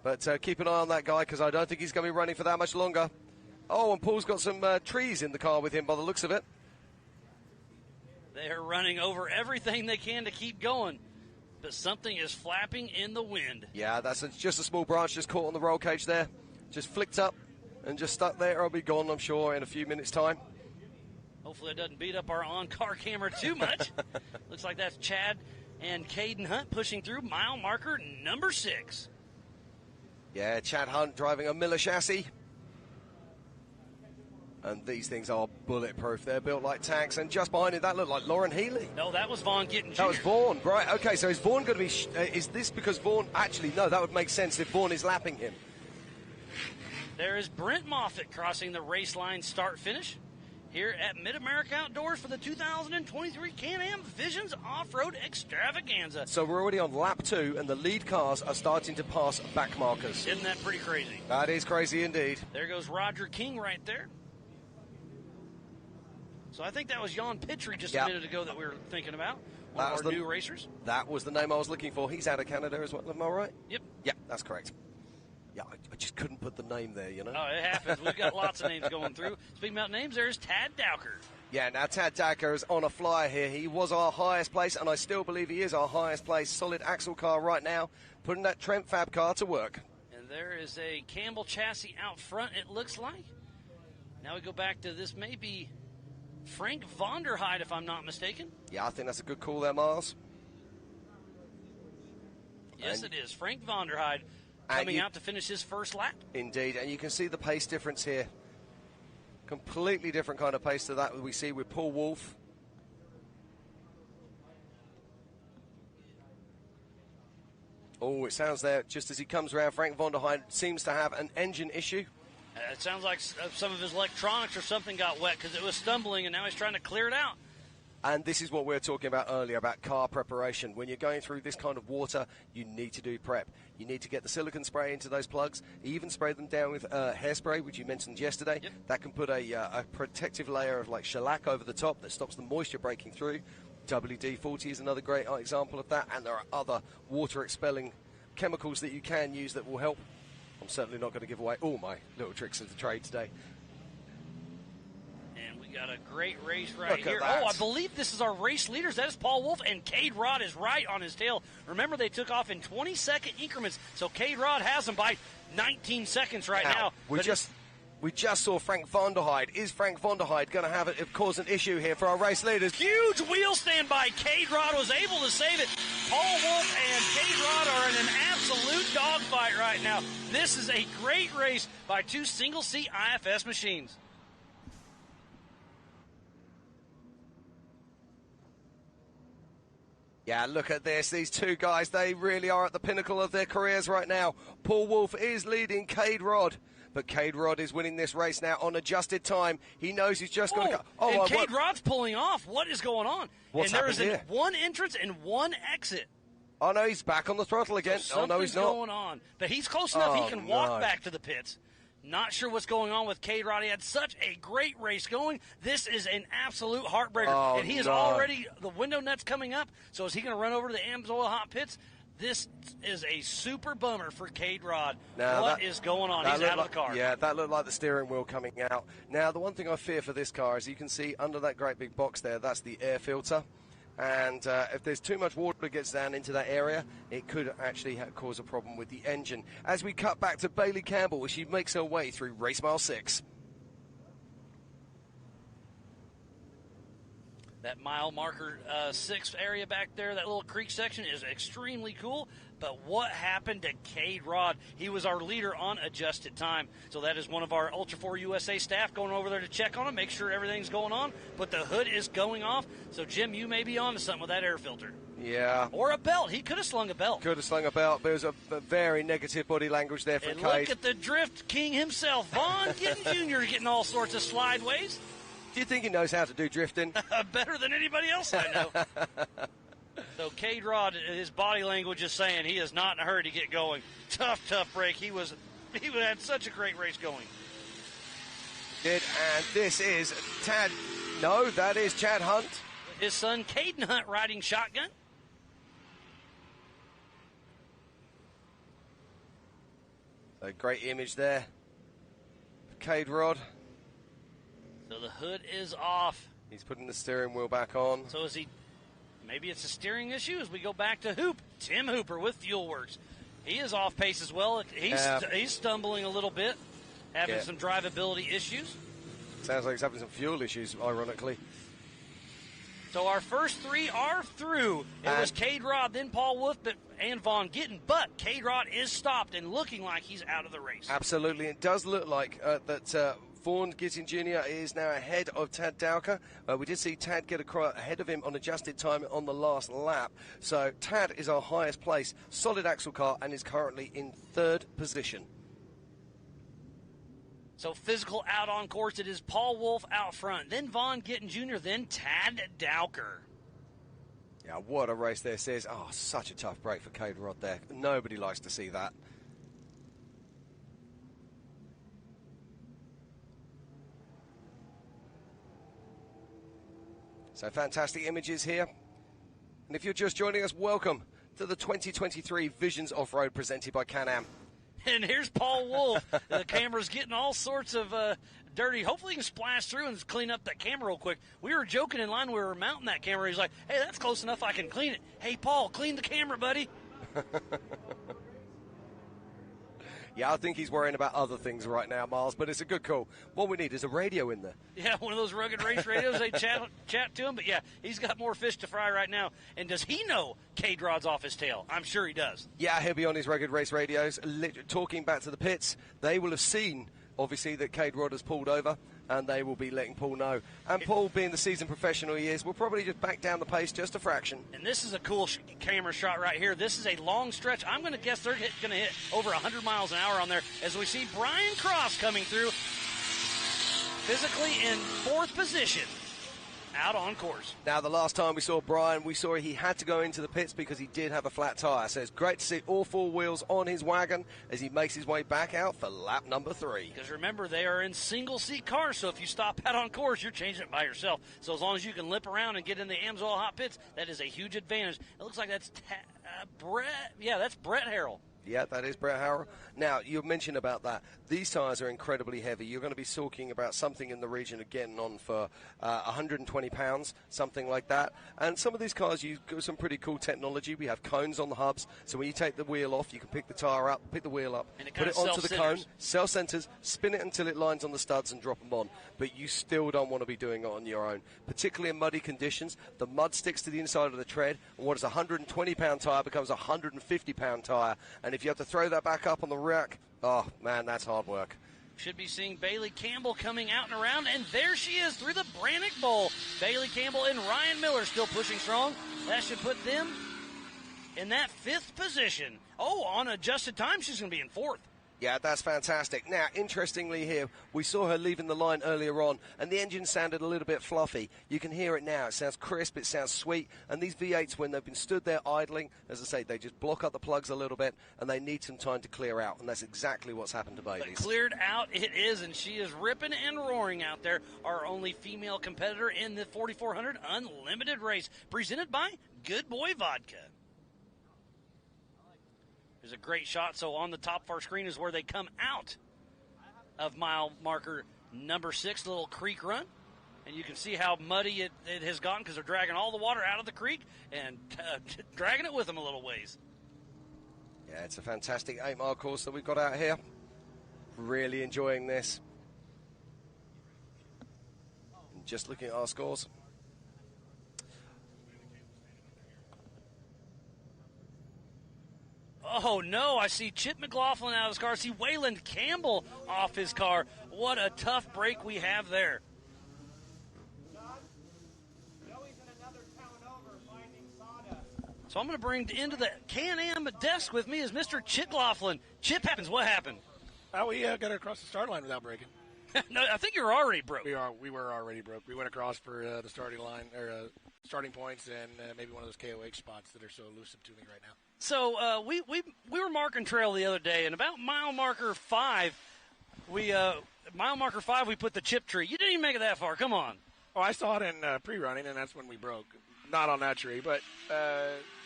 But keep an eye on that guy, because I don't think he's going to be running for that much longer. Oh, and Paul's got some trees in the car with him by the looks of it. They are running over everything they can to keep going. But something is flapping in the wind. Yeah, that's just a small branch just caught on the roll cage there. Just flicked up and just stuck there. It'll be gone, I'm sure, in a few minutes' time. Hopefully it doesn't beat up our on-car camera too much. Looks like that's Chad and Caden Hunt pushing through mile marker number 6. Yeah, Chad Hunt driving a Miller chassis. And these things are bulletproof. They're built like tanks. And just behind it, that looked like Lauren Healy. No, that was Vaughn Gittin Jr. That was Vaughn. Right, okay, so is Vaughn going to be... is this because Vaughn... Actually, no, that would make sense if Vaughn is lapping him. There is Brent Moffitt crossing the race line start-finish here at Mid-America Outdoors for the 2023 Can-Am Visions Off-Road Extravaganza. So we're already on lap 2, and the lead cars are starting to pass back markers. Isn't that pretty crazy? That is crazy indeed. There goes Roger King right there. So I think that was Jan Pittry just a minute ago that we were thinking about. One of our new racers. That was the name I was looking for. He's out of Canada as well, am I right? Yep. Yeah, that's correct. Yeah, I just couldn't put the name there, you know. Oh, it happens. We've got lots of names going through. Speaking about names, there's Tad Dowker. Yeah, now Tad Dowker is on a flyer here. He was our highest place, and I still believe he is our highest place. Solid axle car right now, putting that Trent Fab car to work. And there is a Campbell chassis out front, it looks like. Now we go back to this may be Frank Vonderheide, if I'm not mistaken. Yeah, I think that's a good call there, Miles. Yes, it is. Frank Vonderheide coming out to finish his first lap. Indeed, and you can see the pace difference here. Completely different kind of pace to that we see with Paul Wolf. Oh, it sounds there, just as he comes around, Frank Vonderheide seems to have an engine issue. It sounds like some of his electronics or something got wet because it was stumbling, and now he's trying to clear it out. And this is what we were talking about earlier, about car preparation. When you're going through this kind of water, you need to do prep. You need to get the silicone spray into those plugs, even spray them down with hairspray, which you mentioned yesterday. Yep. That can put a protective layer of like shellac over the top that stops the moisture breaking through. WD-40 is another great example of that, and there are other water-expelling chemicals that you can use that will help. I'm certainly not going to give away all my little tricks of the trade today. And we got a great race right Look at here. that. Oh, I believe this is our race leaders. That is Paul Wolf, and Cade Rod is right on his tail. Remember, they took off in 20-second increments, so Cade Rod has them by 19 seconds right now. We just saw Frank von der Heide. Is Frank von der Heide going to have it cause an issue here for our race leaders? Huge wheel stand by. Cade Rod was able to save it. Paul Wolf and Cade Rod are in an absolute dogfight right now. This is a great race by two single-seat IFS machines. Yeah, look at this. These two guys, they really are at the pinnacle of their careers right now. Paul Wolf is leading Cade Rod. But Cade Rod is winning this race now on adjusted time. He knows he's just got to go. Oh, and Cade Rod's pulling off. What is going on? What's and there is happened here? one entrance and one exit. Oh, no, he's back on the throttle again. So oh, no, he's not. something's going on. But he's close enough. Oh, He can walk no. back to the pits. Not sure what's going on with Cade Rod. He had such a great race going. This is an absolute heartbreaker. Oh, and he is no. already, the window nut's coming up. So is he going to run over to the Amsoil hot pits? This is a super bummer for Cade Rod. Now, What is going on? He's out of the car. Yeah, that looked like the steering wheel coming out. Now, the one thing I fear for this car is you can see under that great big box there, that's the air filter. And if there's too much water that gets down into that area, it could actually cause a problem with the engine. As we cut back to Bailey Campbell as she makes her way through race mile 6. That mile marker 6 area back there, that little creek section is extremely cool. But what happened to Cade Rod? He was our leader on adjusted time. So that is one of our Ultra 4 USA staff going over there to check on him, make sure everything's going on. But the hood is going off. So, Jim, you may be on to something with that air filter. Yeah. Or a belt. He could have slung a belt. Could have slung a belt. There was a very negative body language there from And Cade. look at the drift king himself, Vaughn Gittin Jr. getting all sorts of slideways. Do you think he knows how to do drifting? Better than anybody else I know. So Cade Rod, his body language is saying he is not in a hurry to get going. Tough break. He had such a great race going. And this is Tad. No, that is Chad Hunt. His son Caden Hunt riding shotgun. A great image there. Cade Rod. So the hood is off. He's putting the steering wheel back on. So is he? Maybe it's a steering issue as we go back to Hoop. Tim Hooper with Fuelworks. He is off pace as well. He's stumbling a little bit, having some drivability issues. Sounds like he's having some fuel issues, ironically. So our first three are through. It was Cade Rod, then Paul Wolf, and Vaughn Gittin. But Cade Rod is stopped and looking like he's out of the race. Absolutely. It does look like that Vaughn Gittin Jr. is now ahead of Tad Dowker. We did see Tad get ahead of him on adjusted time on the last lap. So Tad is our highest place, solid axle car, and is currently in third position. So physical out on course, it is Paul Wolf out front, then Vaughn Gittin Jr., then Tad Dowker. Yeah, what a race this is. Oh, such a tough break for Cade Rod there. Nobody likes to see that. So fantastic images here. And if you're just joining us, welcome to the 2023 Visions Off-Road presented by Can-Am. And here's Paul Wolf. The camera's getting all sorts of dirty. Hopefully he can splash through and clean up that camera real quick. We were joking in line when we were mounting that camera. He's like, hey, that's close enough. I can clean it. Hey, Paul, clean the camera, buddy. Yeah, I think he's worrying about other things right now, Miles, but it's a good call. What we need is a radio in there. Yeah, one of those rugged race radios. They chat to him. But, yeah, he's got more fish to fry right now. And does he know Cade Rod's off his tail? I'm sure he does. Yeah, he'll be on his rugged race radios, talking back to the pits. They will have seen, obviously, that Cade Rod has pulled over, and they will be letting Paul know. And Paul, being the seasoned professional he is, will probably just back down the pace just a fraction. And this is a cool camera shot right here. This is a long stretch. I'm going to guess they're going to hit over 100 miles an hour on there as we see Brian Cross coming through physically in fourth position. out on course. Now, the last time we saw Brian, we saw he had to go into the pits because he did have a flat tyre. So it's great to see all four wheels on his wagon as he makes his way back out for lap number 3. Because remember, they are in single-seat cars, so if you stop out on course, you're changing it by yourself. So as long as you can lip around and get in the Amsoil hot pits, that is a huge advantage. It looks like that's Brett. Yeah, that's Brett Harrell. Yeah, that is Brett Harrell. Now, you mentioned about that. These tyres are incredibly heavy. You're going to be talking about something in the region of getting on for 120 pounds, something like that. And some of these cars use some pretty cool technology. We have cones on the hubs, so when you take the wheel off, you can pick the tyre up, pick the wheel up, and put it onto the cone, self-centers, spin it until it lines on the studs and drop them on. But you still don't want to be doing it on your own, particularly in muddy conditions. The mud sticks to the inside of the tread, and what is a 120-pound tyre becomes a 150-pound tyre. And if you have to throw that back up on the rack, oh, man, that's hard work. Should be seeing Bailey Campbell coming out and around, and there she is through the Brannock Bowl. Bailey Campbell and Ryan Miller still pushing strong. That should put them in that 5th position. Oh, on adjusted time, she's going to be in 4th. Yeah, that's fantastic. Now, interestingly here, we saw her leaving the line earlier on, and the engine sounded a little bit fluffy. You can hear it now. It sounds crisp, it sounds sweet, and these V8s, when they've been stood there idling, as I say, they just block up the plugs a little bit, and they need some time to clear out, and that's exactly what's happened to Bailey's. But cleared out it is, and she is ripping and roaring out there. Our only female competitor in the 4400 Unlimited race, presented by Good Boy Vodka. There's a great shot. So on the top of our screen is where they come out of mile marker number 6, little creek run. And you can see how muddy it has gotten because they're dragging all the water out of the creek and dragging it with them a little ways. Yeah, it's a fantastic 8-mile course that we've got out here. Really enjoying this. And just looking at our scores. Oh, no, I see Chip McLaughlin out of his car. I see Wayland Campbell off his car. What a tough break we have there. So I'm going to bring into the Can-Am desk with me is Mr. Chip McLaughlin. Chip, what happened? We got across the start line without breaking. No, I think you were already broke. We were already broke. We went across for the starting line or starting points and maybe one of those KOH spots that are so elusive to me right now. So we were marking trail the other day, and about mile marker 5, we put the chip tree. You didn't even make it that far. Come on. Oh, I saw it in pre-running, and that's when we broke. Not on that tree, but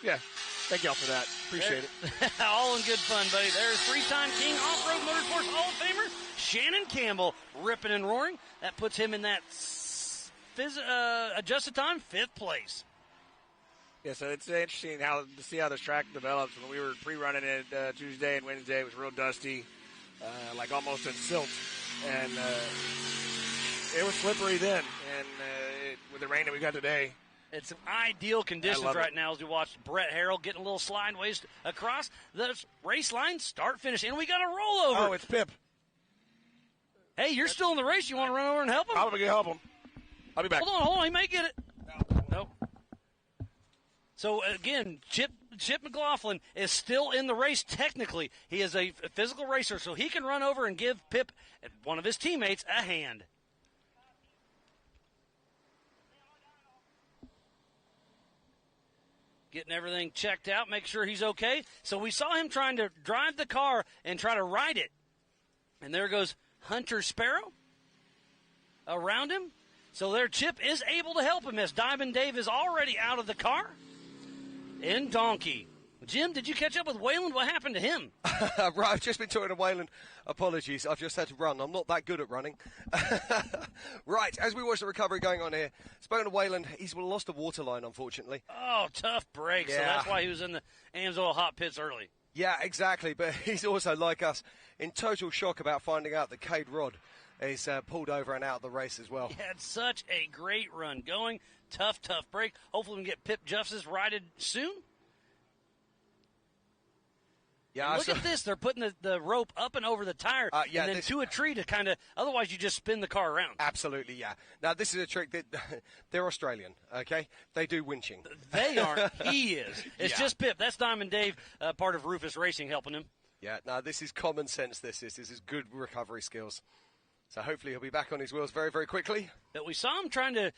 yeah. Thank y'all for that. Appreciate it. All in good fun, buddy. There's 3-time King Off-Road Motorsports Hall of Famer Shannon Campbell ripping and roaring. That puts him in that adjusted time 5th place. Yeah, so it's interesting to see how this track develops. When we were pre-running it Tuesday and Wednesday, it was real dusty, like almost in silt, and it was slippery then. And with the rain that we got today, it's ideal conditions right now as we watch Brett Harrell getting a little slideways across the race line, start finish, and we got a rollover. Oh, it's Pip. Hey, you're still in the race. You want to run over and help him? I'm going to help him. I'll be back. Hold on. He may get it. Nope. So, again, Chip McLaughlin is still in the race technically. He is a physical racer, so he can run over and give Pip, one of his teammates, a hand. Getting everything checked out, make sure he's okay. So we saw him trying to drive the car and try to ride it. And there goes Hunter Sparrow around him. So there Chip is able to help him as Diamond Dave is already out of the car. In Donkey. Jim, did you catch up with Wayland? What happened to him? Right, I've just been talking to Wayland. Apologies, I've just had to run. I'm not that good at running. Right, as we watch the recovery going on here, spoken to Wayland, he's lost a water line, unfortunately. Oh, tough break. Yeah. So that's why he was in the Amsoil hot pits early. Yeah, exactly. But he's also, like us, in total shock about finding out that Cade Rod is pulled over and out of the race as well. He had such a great run going. Tough break. Hopefully we can get Pip Justice righted soon. Yeah, look at this. They're putting the rope up and over the tire and then to a tree to kind of – otherwise you just spin the car around. Absolutely, yeah. Now, this is a trick that – they're Australian, okay? They do winching. They aren't. He is. It's just Pip. That's Diamond Dave, part of Rufus Racing, helping him. Yeah, no, this is common sense, this is good recovery skills. So hopefully he'll be back on his wheels very, very quickly. But we saw him trying to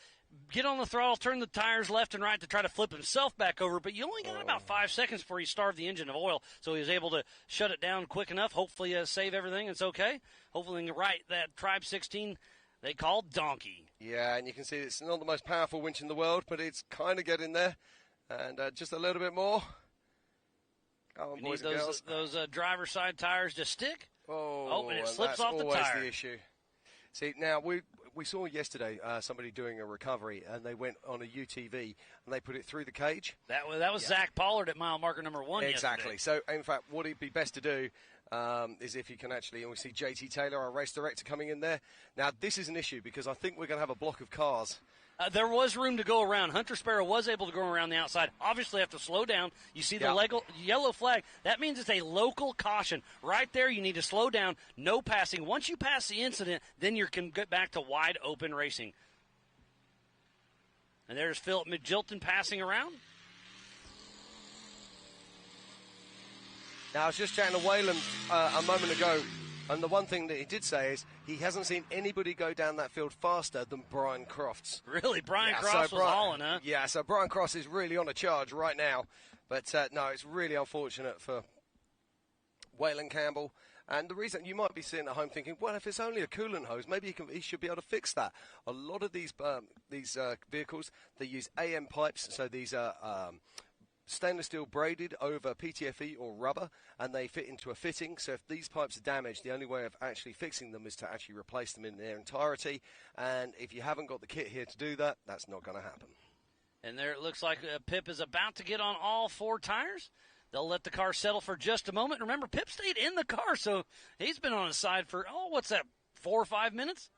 get on the throttle, turn the tires left and right to try to flip himself back over, but you only got about 5 seconds before you starved the engine of oil, so he was able to shut it down quick enough, hopefully save everything. It's okay. Hopefully you can right that Tribe 16 they call Donkey. Yeah, and you can see it's not the most powerful winch in the world, but it's kind of getting there. And just a little bit more. Come on, You boys need and girls. those driver's side tires to stick. Oh, and it and slips that's off the always tire. the issue. See, now we saw yesterday somebody doing a recovery, and they went on a UTV and they put it through the cage. That was Zach Pollard at mile marker number 1 Exactly. yesterday. So, in fact, what it'd be best to do is if you can actually, and we see JT Taylor, our race director, coming in there. Now, this is an issue because I think we're going to have a block of cars. There was room to go around. Hunter Sparrow was able to go around the outside. Obviously, have to slow down. You see the yellow flag. That means it's a local caution. Right there, you need to slow down. No passing. Once you pass the incident, then you can get back to wide open racing. And there's Philip Magilton passing around. Now, I was just chatting to Wayland a moment ago, and the one thing that he did say is he hasn't seen anybody go down that field faster than Brian Crofts. Really? Brian Crofts was hauling, huh? Yeah, so Brian Crofts is really on a charge right now. But, no, it's really unfortunate for Wayland Campbell. And the reason you might be sitting at home thinking, well, if it's only a coolant hose, maybe he should be able to fix that. A lot of these vehicles, they use AM pipes, so these are stainless steel braided over PTFE or rubber, and they fit into a fitting. So if these pipes are damaged, the only way of actually fixing them is to actually replace them in their entirety. And if you haven't got the kit here to do that, that's not going to happen. And there it looks like Pip is about to get on all 4 tires. They'll let the car settle for just a moment. Remember, Pip stayed in the car, so he's been on his side for, 4 or 5 minutes?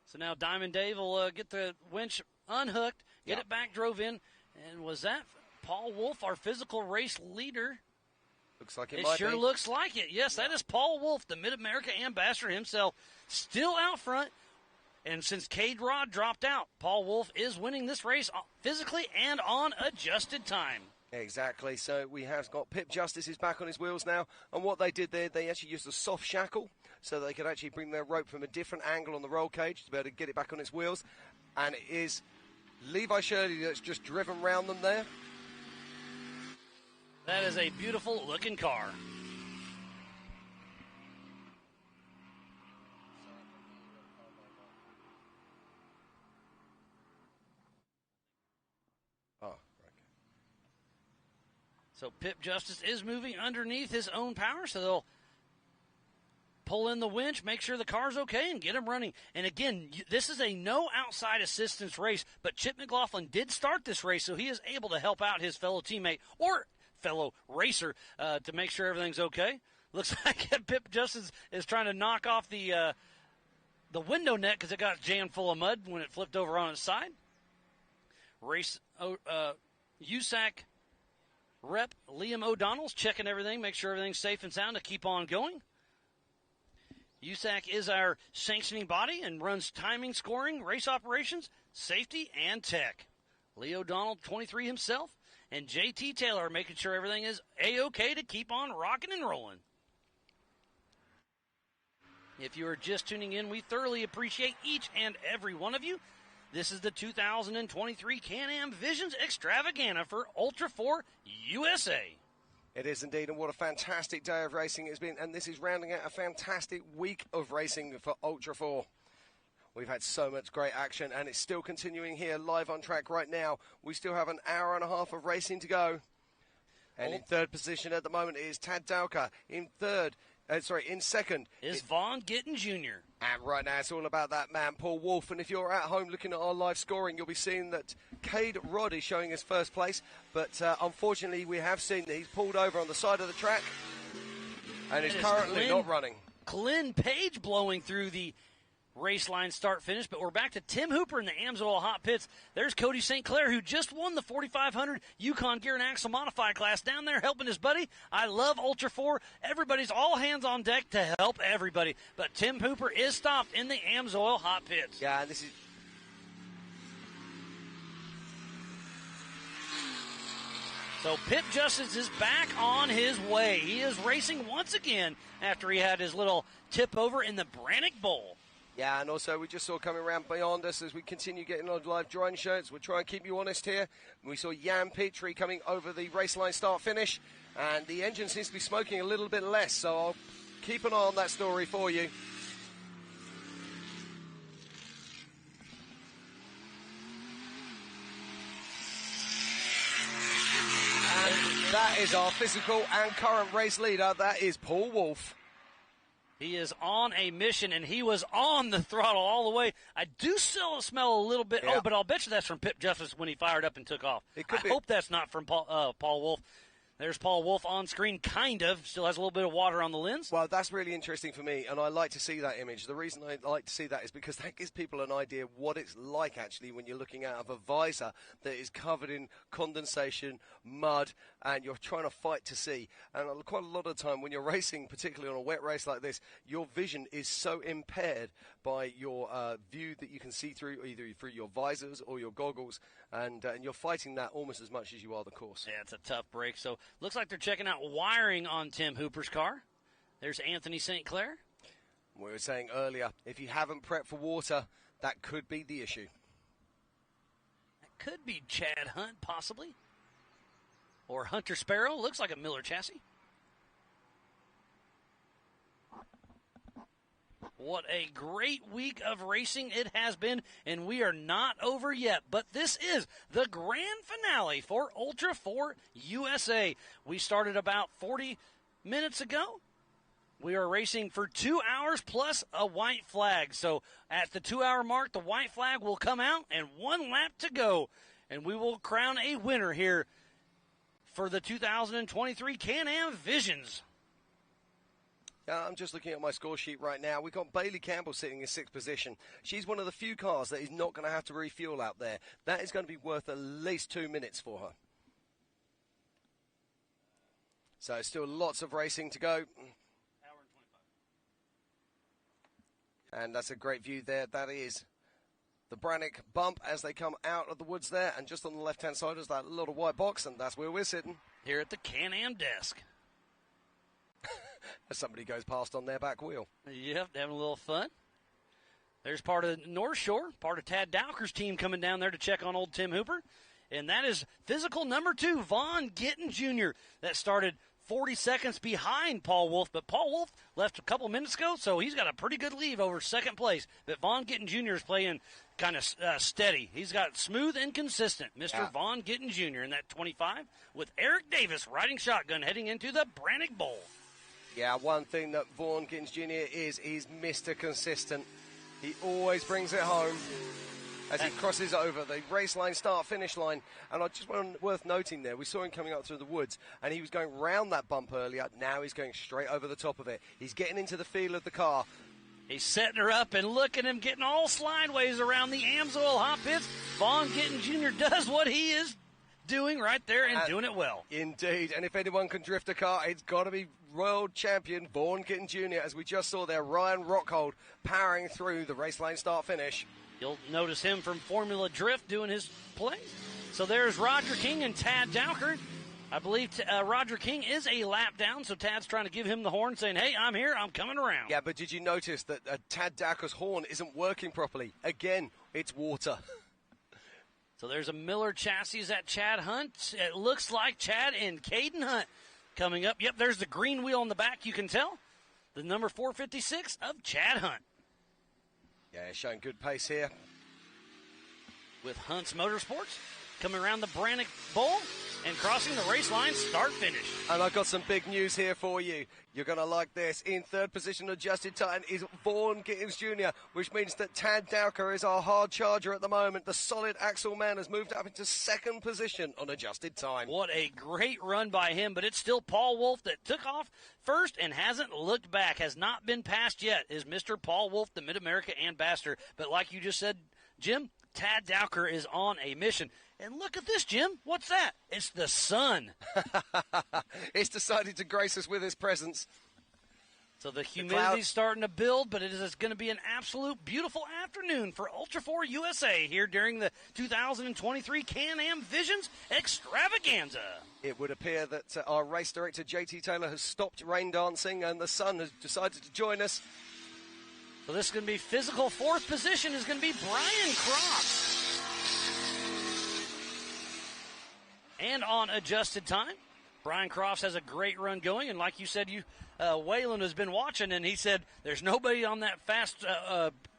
So now Diamond Dave will get the winch unhooked, get it back, drove in. And was that Paul Wolf, our physical race leader? Looks like it might sure be. looks like it. Yes, that is Paul Wolf, the Mid-America ambassador himself, still out front. And since Cade Rod dropped out, Paul Wolf is winning this race physically and on adjusted time. Exactly. So we have got Pip Justice is back on his wheels now. And what they did there, they actually used a soft shackle so they could actually bring their rope from a different angle on the roll cage to be able to get it back on its wheels. And it is Levi Shirley that's just driven round them there. That is a beautiful looking car. Oh, okay. So Pip Justice is moving underneath his own power, so they'll pull in the winch, make sure the car's okay, and get him running. And again, this is a no outside assistance race, but Chip McLaughlin did start this race, so he is able to help out his fellow teammate or fellow racer to make sure everything's okay. Looks like Pip Justice is trying to knock off the window net because it got jammed full of mud when it flipped over on its side. USAC rep Liam O'Donnell's checking everything, make sure everything's safe and sound to keep on going. USAC is our sanctioning body and runs timing, scoring, race operations, safety, and tech. Lee O'Donnell, 23 himself, and JT Taylor making sure everything is A-OK to keep on rocking and rolling. If you are just tuning in, we thoroughly appreciate each and every one of you. This is the 2023 Can-Am Visions Extravaganza for Ultra 4 USA. It is indeed, and what a fantastic day of racing it's been, and this is rounding out a fantastic week of racing for Ultra 4. We've had so much great action, and it's still continuing here live on track right now. We still have an hour and a half of racing to go. And in third position at the moment is Tad Dowka. In second is Vaughn Gittin Jr. And right now it's all about that man, Paul Wolf. And if you're at home looking at our live scoring, you'll be seeing that Cade Rod is showing his first place. But unfortunately, we have seen that he's pulled over on the side of the track and is currently not running. Glenn Page blowing through the race line start-finish, but we're back to Tim Hooper in the Amsoil Hot Pits. There's Cody St. Clair, who just won the 4,500 Yukon Gear and Axle Modified class down there helping his buddy. I love Ultra 4. Everybody's all hands on deck to help everybody, but Tim Hooper is stopped in the Amsoil Hot Pits. Yeah, this is... So Pip Justice is back on his way. He is racing once again after he had his little tip over in the Brannick Bowl. Yeah, and also we just saw coming around beyond us as we continue getting on live drone shows. We'll try and keep you honest here. We saw Jan Petrie coming over the race line start-finish, and the engine seems to be smoking a little bit less, so I'll keep an eye on that story for you. And that is our physical and current race leader. That is Paul Wolf. He is on a mission, and he was on the throttle all the way. I do still smell a little bit. Yeah. Oh, but I'll bet you that's from Pip Justice when he fired up and took off. I hope that's not from Paul Wolf. There's Paul Wolf on screen, kind of. Still has a little bit of water on the lens. Well, that's really interesting for me, and I like to see that image. The reason I like to see that is because that gives people an idea what it's like, actually, when you're looking out of a visor that is covered in condensation, mud, and you're trying to fight to see. And quite a lot of the time when you're racing, particularly on a wet race like this, your vision is so impaired by your view that you can see through, either through your visors or your goggles, and you're fighting that almost as much as you are the course. Yeah, it's a tough break. So looks like they're checking out wiring on Tim Hooper's car. There's Anthony St. Clair. We were saying earlier, if you haven't prepped for water, that could be the issue. That could be Chad Hunt, possibly. Or Hunter Sparrow. Looks like a Miller chassis. What a great week of racing it has been, and we are not over yet. But this is the grand finale for Ultra 4 USA. We started about 40 minutes ago. We are racing for 2 hours plus a white flag. So at the 2 hour mark, the white flag will come out and 1 lap to go. And we will crown a winner here for the 2023 Can-Am Visions. I'm just looking at my score sheet right now. We've got Bailey Campbell sitting in 6th position. She's one of the few cars that is not going to have to refuel out there. That is going to be worth at least 2 minutes for her. So still lots of racing to go. And that's a great view there. That is the Brannick bump as they come out of the woods there. And just on the left-hand side is that little white box, and that's where we're sitting. Here at the Can-Am desk. As somebody goes past on their back wheel. Yep, having a little fun. There's part of North Shore, part of Tad Dowker's team coming down there to check on old Tim Hooper. And that is physical number 2, Vaughn Gittin Jr. That started 40 seconds behind Paul Wolf. But Paul Wolf left a couple minutes ago, so he's got a pretty good lead over second place. But Vaughn Gittin Jr. is playing kind of steady. He's got smooth and consistent. Mr. Vaughn Gittin Jr. in that 25 with Eric Davis riding shotgun heading into the Brannick Bowl. Yeah, one thing that Vaughn Gittins Jr. is, he's Mr. Consistent. He always brings it home as he crosses over the race line, start-finish line. And I just want worth noting there, we saw him coming up through the woods, and he was going round that bump earlier. Now he's going straight over the top of it. He's getting into the feel of the car. He's setting her up, and look at him getting all slideways around the Amsoil hot pits. Vaughn Gittin Jr. does what he is doing right there and doing it well. Indeed, and if anyone can drift a car, it's got to be world champion Vaughn Gittin Jr. As we just saw there, Ryan Rockhold powering through the race line start-finish. You'll notice him from Formula Drift doing his play. So there's Roger King and Tad Dowker. I believe Roger King is a lap down, so Tad's trying to give him the horn, saying, hey, I'm here, I'm coming around. Yeah, but did you notice that Tad Dowker's horn isn't working properly? Again, it's water. So there's a Miller chassis at Chad Hunt. It looks like Chad and Caden Hunt coming up. Yep, there's the green wheel on the back, you can tell. The number 456 of Chad Hunt. Yeah, showing good pace here. With Hunt's Motorsports coming around the Brannick Bowl and crossing the race line, start-finish. And I've got some big news here for you. You're going to like this. In 3rd position, adjusted time, is Vaughn Gittins Jr., which means that Tad Dowker is our hard charger at the moment. The solid Axel man has moved up into 2nd position on adjusted time. What a great run by him, but it's still Paul Wolf that took off first and hasn't looked back, has not been passed yet, is Mr. Paul Wolf, the Mid-America ambassador. But like you just said, Jim, Tad Dowker is on a mission. And look at this, Jim. What's that? It's the sun. It's decided to grace us with its presence. So the humidity's starting to build, but it is going to be an absolute beautiful afternoon for Ultra 4 USA here during the 2023 Can-Am Visions Extravaganza. It would appear that our race director, JT Taylor, has stopped rain dancing and the sun has decided to join us. So this is going to be physical. Fourth position is going to be Brian Crofts. And on adjusted time, Brian Crofts has a great run going. And like you said, Waylon has been watching, and he said there's nobody on that fast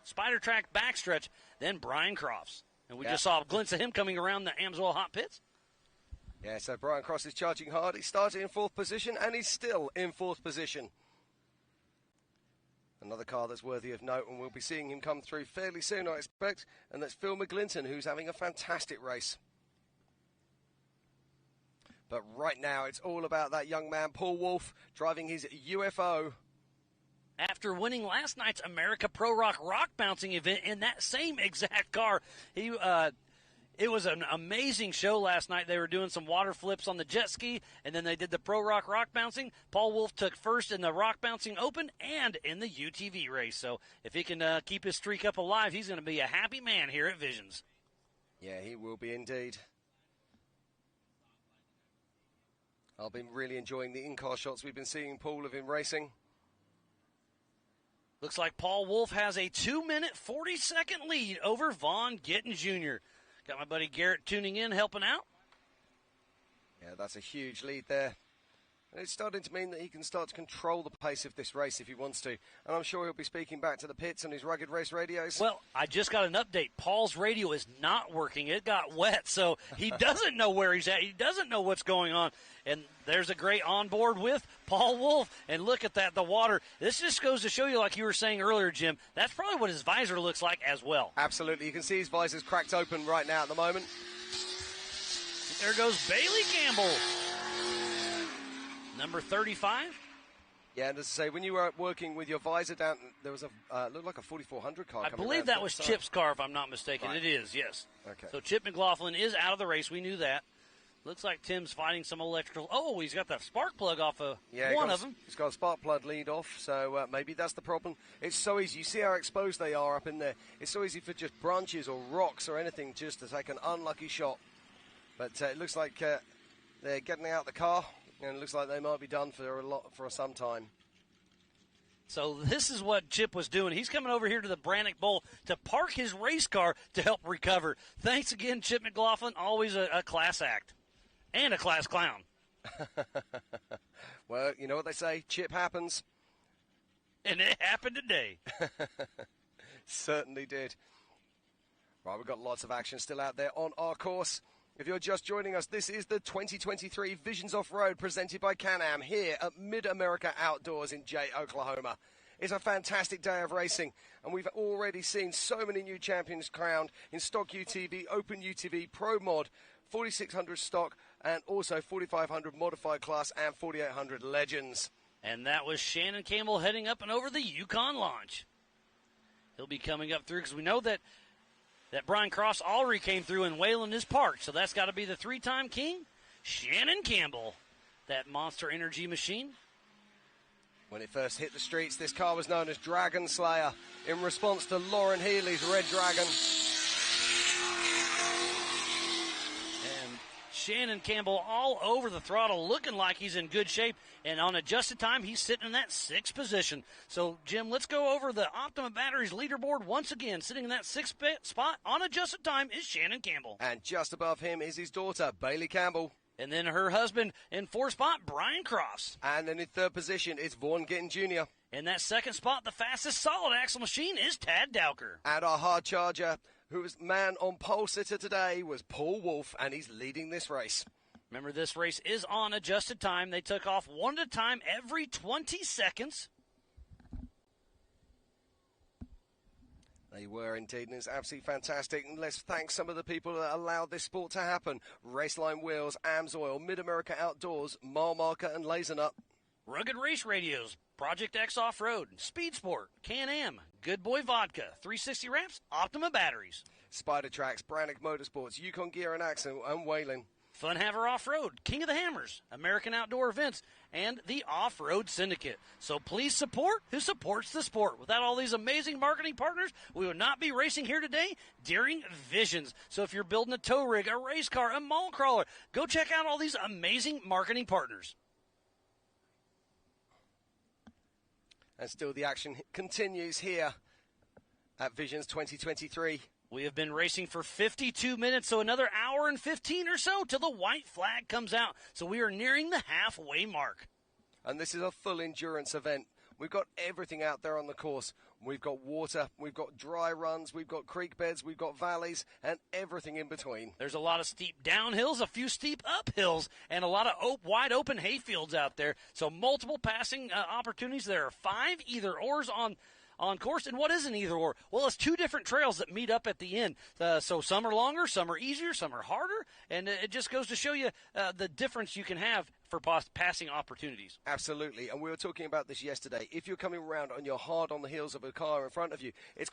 spider track backstretch than Brian Crofts. And we just saw a glimpse of him coming around the Amsoil hot pits. Yeah, so Brian Crofts is charging hard. He started in fourth position, and he's still in fourth position. Another car that's worthy of note, and we'll be seeing him come through fairly soon, I expect, and that's Phil McGlinton, who's having a fantastic race. But right now, it's all about that young man, Paul Wolf, driving his UFO. After winning last night's America Pro Rock bouncing event in that same exact car, it was an amazing show last night. They were doing some water flips on the jet ski, and then they did the Pro Rock bouncing. Paul Wolf took first in the rock bouncing open and in the UTV race. So if he can keep his streak up alive, he's going to be a happy man here at Visions. Yeah, he will be indeed. I've been really enjoying the in-car shots we've been seeing Paul of him racing. Looks like Paul Wolf has a 2-minute, 40-second lead over Vaughn Gittin Jr. Got my buddy Garrett tuning in, helping out. Yeah, that's a huge lead there. And it's starting to mean that he can start to control the pace of this race if he wants to. And I'm sure he'll be speaking back to the pits on his Rugged Race radios. Well, I just got an update. Paul's radio is not working. It got wet, so he doesn't know where he's at. He doesn't know what's going on. And there's a great onboard with Paul Wolf. And look at that, the water. This just goes to show you, like you were saying earlier, Jim, that's probably what his visor looks like as well. Absolutely. You can see his visor's cracked open right now at the moment. There goes Bailey Campbell. Number 35. Yeah, and as I say, when you were working with your visor down, there was looked like a 4400 car. I believe that was Chip's car, if I'm not mistaken. Right. It is, yes. Okay. So Chip McLaughlin is out of the race. We knew that. Looks like Tim's fighting some electrical. Oh, he's got the spark plug off of one of them. He's got a spark plug lead off, so maybe that's the problem. It's so easy. You see how exposed they are up in there. It's so easy for just branches or rocks or anything just to take an unlucky shot. But it looks like they're getting out the car. And it looks like they might be done for some time. So this is what Chip was doing. He's coming over here to the Brannock Bowl to park his race car to help recover. Thanks again, Chip McLaughlin. Always a class act. And a class clown. Well, you know what they say, Chip happens. And it happened today. Certainly did. Right, we've got lots of action still out there on our course. If you're just joining us, this is the 2023 Visions Off-Road presented by Can-Am here at Mid-America Outdoors in Jay, Oklahoma. It's a fantastic day of racing, and we've already seen so many new champions crowned in stock UTV, open UTV, Pro Mod, 4600 stock, and also 4500 modified class and 4800 Legends. And that was Shannon Campbell heading up and over the Yukon launch. He'll be coming up through because we know that Brian Crofts already came through and Waylon is parked. So that's got to be the three-time king, Shannon Campbell, that Monster Energy machine. When it first hit the streets, this car was known as Dragon Slayer in response to Lauren Healy's Red Dragon. And Shannon Campbell all over the throttle, looking like he's in good shape. And on adjusted time, he's sitting in that 6th position. So, Jim, let's go over the Optima Batteries leaderboard once again. Sitting in that 6th spot on adjusted time is Shannon Campbell. And just above him is his daughter, Bailey Campbell. And then her husband in 4th spot, Brian Crofts. And then in 3rd position is Vaughn Gittin Jr. In that 2nd spot, the fastest solid axle machine is Tad Dowker. And our hard charger, whose man on pole sitter today, was Paul Wolf, and he's leading this race. Remember, this race is on adjusted time. They took off one at a time every 20 seconds. They were indeed, and it's absolutely fantastic. And let's thank some of the people that allowed this sport to happen. Raceline Wheels, Amsoil, Mid-America Outdoors, Mile Marker, and Laser Nut. Rugged Race Radios, Project X Off-Road, Speed Sport, Can-Am, Good Boy Vodka, 360 Wraps, Optima Batteries. Spider Tracks, Brannock Motorsports, Yukon Gear and Axle, and Waylon. Fun Haver Off-Road, King of the Hammers, American Outdoor Events, and the Off-Road Syndicate. So please support who supports the sport. Without all these amazing marketing partners, we would not be racing here today during Visions. So if you're building a tow rig, a race car, a mall crawler, go check out all these amazing marketing partners. And still the action continues here at Visions 2023. We have been racing for 52 minutes, so another hour and 15 or so till the white flag comes out. So we are nearing the halfway mark. And this is a full endurance event. We've got everything out there on the course. We've got water, we've got dry runs, we've got creek beds, we've got valleys, and everything in between. There's a lot of steep downhills, a few steep uphills, and a lot of wide open hayfields out there. So multiple passing opportunities. There are 5 either-ors on course. And what is an either-or? Well, it's 2 different trails that meet up at the end. So some are longer, some are easier, some are harder, and it just goes to show you the difference you can have for passing opportunities. Absolutely, and we were talking about this yesterday. If you're coming around and you're hard on the heels of a car in front of you, it's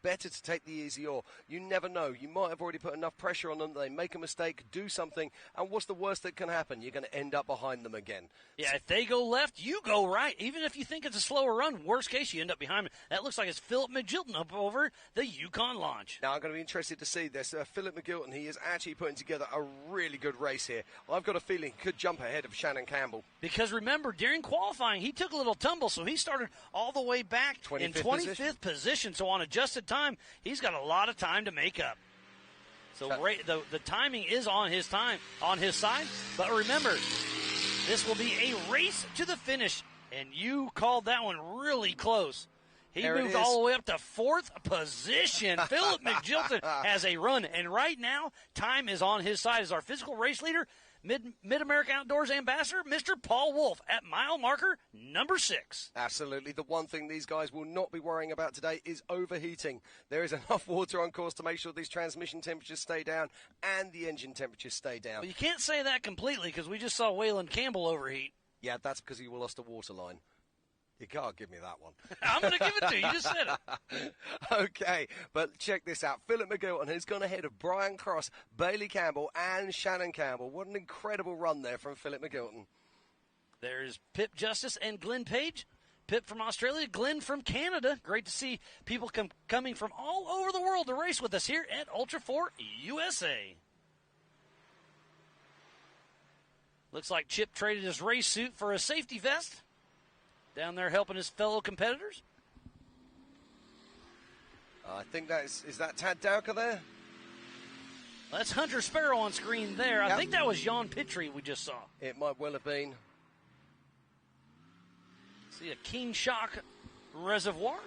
better to take the easy or. You never know. You might have already put enough pressure on them. They make a mistake, do something, and what's the worst that can happen? You're going to end up behind them again. Yeah, if they go left, you go right. Even if you think it's a slower run, worst case, you end up behind them. That looks like it's Philip McGilton up over the Yukon Launch. Now, I'm going to be interested to see this. Philip McGilton, he is actually putting together a really good race here. I've got a feeling he could jump ahead of Shannon Campbell. Because remember, during qualifying, he took a little tumble, so he started all the way back in 25th position. So on adjusted time, he's got a lot of time to make up. So the timing is on his side. But remember, this will be a race to the finish, and you called that one really close. He moved all the way up to 4th position. Philip McGilton has a run, and right now, time is on his side as our physical race leader, Mid-America Outdoors Ambassador, Mr. Paul Wolf, at mile marker number 6. Absolutely. The one thing these guys will not be worrying about today is overheating. There is enough water on course to make sure these transmission temperatures stay down and the engine temperatures stay down. Well, you can't say that completely because we just saw Waylon Campbell overheat. Yeah, that's because he lost a water line. You can't give me that one. I'm going to give it to you. You just said it. Okay, but check this out. Philip McGilton has gone ahead of Brian Cross, Bailey Campbell, and Shannon Campbell. What an incredible run there from Philip McGilton. There's Pip Justice and Glenn Page. Pip from Australia, Glenn from Canada. Great to see people coming from all over the world to race with us here at Ultra 4 USA. Looks like Chip traded his race suit for a safety vest. Down there helping his fellow competitors. I think is that Tad Dowker there? That's Hunter Sparrow on screen there. Yep. I think that was Jan Pitre we just saw. It might well have been. See a King Shock reservoir.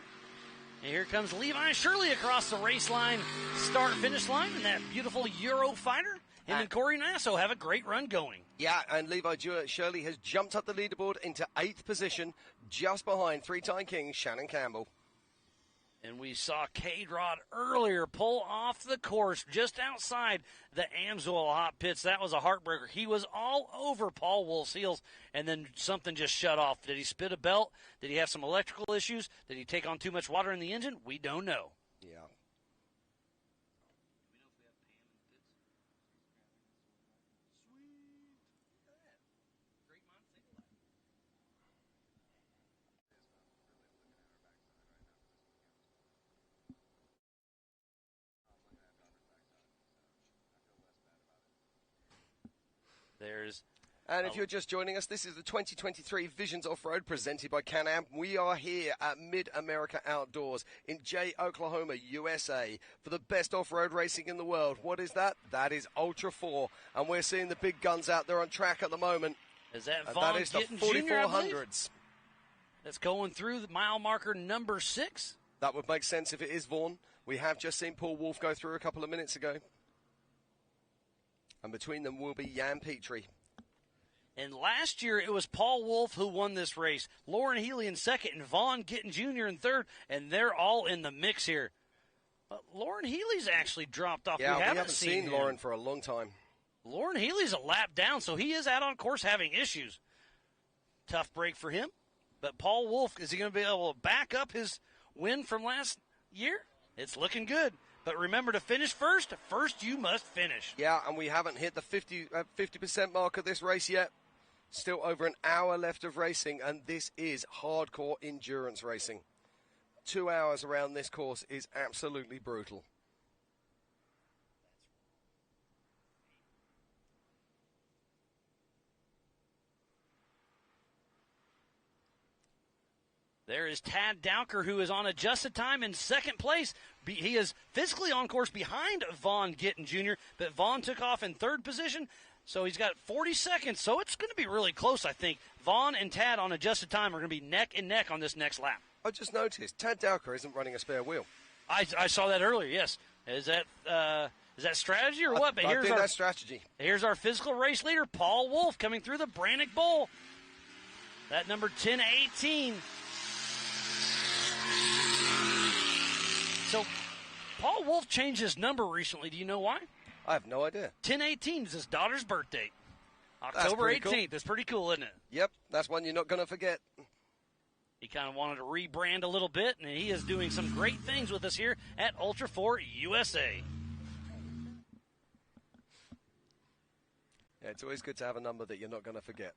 And here comes Levi Shirley across the race line, start-finish line, and that beautiful Eurofighter. Him and Corey Nasso have a great run going. Yeah, and Levi Shirley has jumped up the leaderboard into 8th position, just behind 3-time king Shannon Campbell. And we saw K-Rod earlier pull off the course just outside the Amsoil hot pits. That was a heartbreaker. He was all over Paul Wolf's heels, and then something just shut off. Did he spit a belt? Did he have some electrical issues? Did he take on too much water in the engine? We don't know. Yeah. And if you're just joining us, this is the 2023 Visions Off-Road presented by Can-Am. We are here at Mid-America Outdoors in Jay, Oklahoma, USA for the best off-road racing in the world. What is that? That is Ultra 4. And we're seeing the big guns out there on track at the moment. Is that Vaughn that is the Gittin 4400s. That's going through the mile marker number 6. That would make sense if it is Vaughn. We have just seen Paul Wolf go through a couple of minutes ago. And between them will be Jan Petrie. And last year, it was Paul Wolf who won this race. Lauren Healy in second and Vaughn Gittin Jr. in third. And they're all in the mix here. But Lauren Healy's actually dropped off. Yeah, we haven't seen Lauren for a long time. Lauren Healy's a lap down, so he is out on course having issues. Tough break for him. But Paul Wolf, is he going to be able to back up his win from last year? It's looking good. But remember to finish first. First, you must finish. Yeah, and we haven't hit the 50% mark of this race yet. Still over an hour left of racing, and this is hardcore endurance racing. 2 hours around this course is absolutely brutal. There is Tad Dowker, who is on adjusted time in second place. He is physically on course behind Vaughn Gittin Jr., but Vaughn took off in third position, so he's got 40 seconds. So it's going to be really close, I think. Vaughn and Tad on adjusted time are going to be neck and neck on this next lap. I just noticed Tad Dowker isn't running a spare wheel. I saw that earlier, yes. Is that strategy or what? But I think that's strategy. Here's our physical race leader, Paul Wolf, coming through the Brannick Bowl. That number 10-18. So, Paul Wolf changed his number recently. Do you know why? I have no idea. 10-18 is his daughter's birthday. October 18th. Cool. That's pretty cool, isn't it? Yep, that's one you're not going to forget. He kind of wanted to rebrand a little bit, and he is doing some great things with us here at Ultra 4 USA. Yeah, it's always good to have a number that you're not going to forget.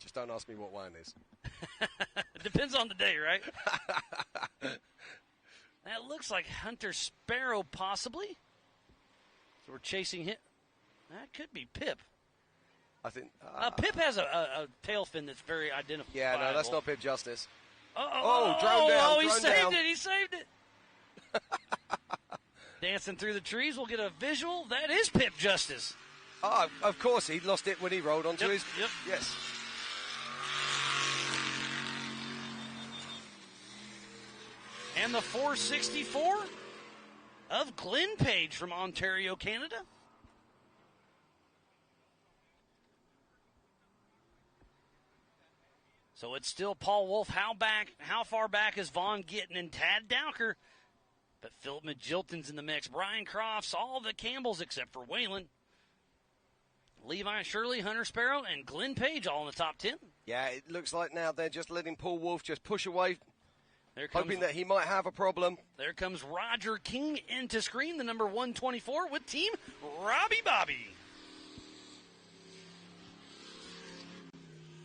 Just don't ask me what wine is. It depends on the day, right? That looks like Hunter Sparrow, possibly. So we're chasing him. That could be Pip. I think Pip has a tail fin that's very identifiable. Yeah, no, that's not Pip Justice. Drone down. He drone saved down. it. He saved it. Dancing through the trees, we'll get a visual. That is Pip Justice. Oh, of course, he lost it when he rolled onto his. Yep. Yes. And the 464 of Glenn Page from Ontario, Canada. So it's still Paul Wolf. How far back is Vaughn Gittin and Tad Dowker? But Philip Magilton's in the mix. Brian Crofts, all the Campbells except for Waylon. Levi Shirley, Hunter Sparrow, and Glenn Page all in the top 10. Yeah, it looks like now they're just letting Paul Wolf just push away, hoping that he might have a problem. There comes Roger King into screen, the number 124 with Team Robbie Bobby.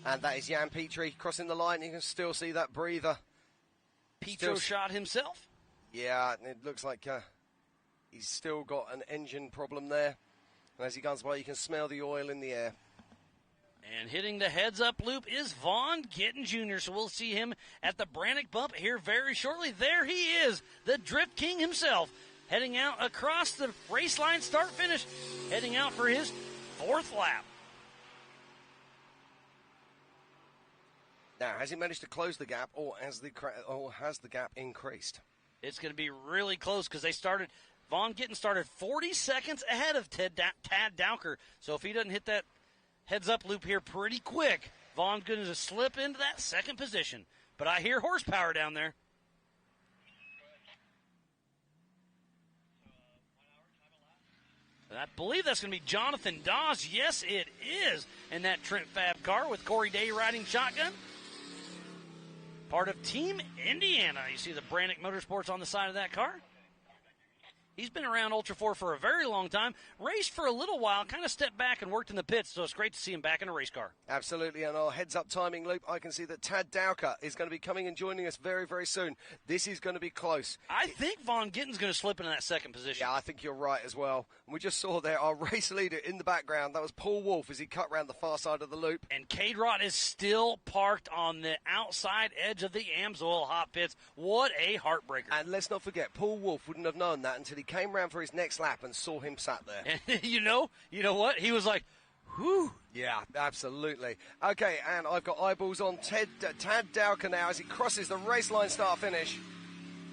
And that is Jan Petrie crossing the line. You can still see that breather. Petro shot himself. Yeah, it looks like he's still got an engine problem there. And as he comes by, you can smell the oil in the air. And hitting the heads-up loop is Vaughn Gittin Jr., so we'll see him at the Brannick bump here very shortly. There he is, the Drift King himself, heading out across the race line start-finish, heading out for his fourth lap. Now, has he managed to close the gap, or has the gap increased? It's going to be really close because Vaughn Gittin started 40 seconds ahead of Tad Dowker. So if he doesn't hit that heads-up loop here pretty quick, Vaughn's going to slip into that second position. But I hear horsepower down there. And I believe that's going to be Jonathan Dawes. Yes, it is. In that Trent Fab car with Corey Day riding shotgun. Part of Team Indiana. You see the Brannick Motorsports on the side of that car. He's been around Ultra 4 for a very long time, raced for a little while, kind of stepped back and worked in the pits, so it's great to see him back in a race car. Absolutely, and our heads-up timing loop, I can see that Tad Dowker is going to be coming and joining us very, very soon. This is going to be close. I think Vaughn Gittin's going to slip into that second position. Yeah, I think you're right as well. And we just saw there our race leader in the background. That was Paul Wolf as he cut around the far side of the loop. And K-Rod is still parked on the outside edge of the Amsoil hot pits. What a heartbreaker. And let's not forget, Paul Wolf wouldn't have known that until he came round for his next lap and saw him sat there. And you know what? He was like, whew. Yeah, absolutely. Okay, and I've got eyeballs on Tad Dowker now as he crosses the race line start-finish.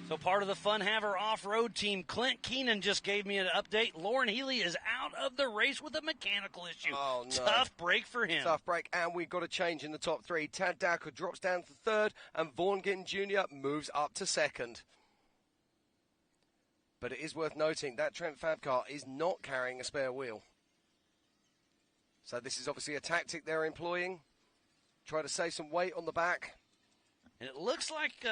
So part of the Fun Haver off-road team, Clint Keenan just gave me an update. Lauren Healy is out of the race with a mechanical issue. Oh, no. Tough break for him. Tough break, and we've got a change in the top three. Tad Dowker drops down to third, and Vaughn Gittin Jr. moves up to second. But it is worth noting that Trent Fab car is not carrying a spare wheel. So this is obviously a tactic they're employing. Try to save some weight on the back. And it looks like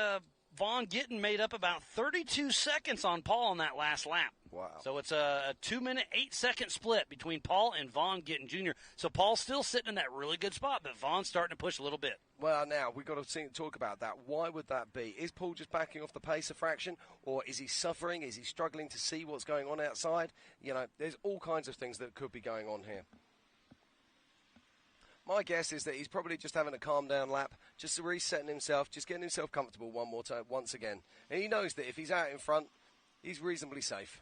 Vaughn Gittin made up about 32 seconds on Paul on that last lap. Wow. So it's a 2-minute, 8-second split between Paul and Vaughn Gittin Jr. So Paul's still sitting in that really good spot, but Vaughn's starting to push a little bit. Well, now, we've got to talk about that. Why would that be? Is Paul just backing off the pace a fraction, or is he suffering? Is he struggling to see what's going on outside? You know, there's all kinds of things that could be going on here. My guess is that he's probably just having a calm down lap, just resetting himself, just getting himself comfortable one more time, once again. And he knows that if he's out in front, he's reasonably safe.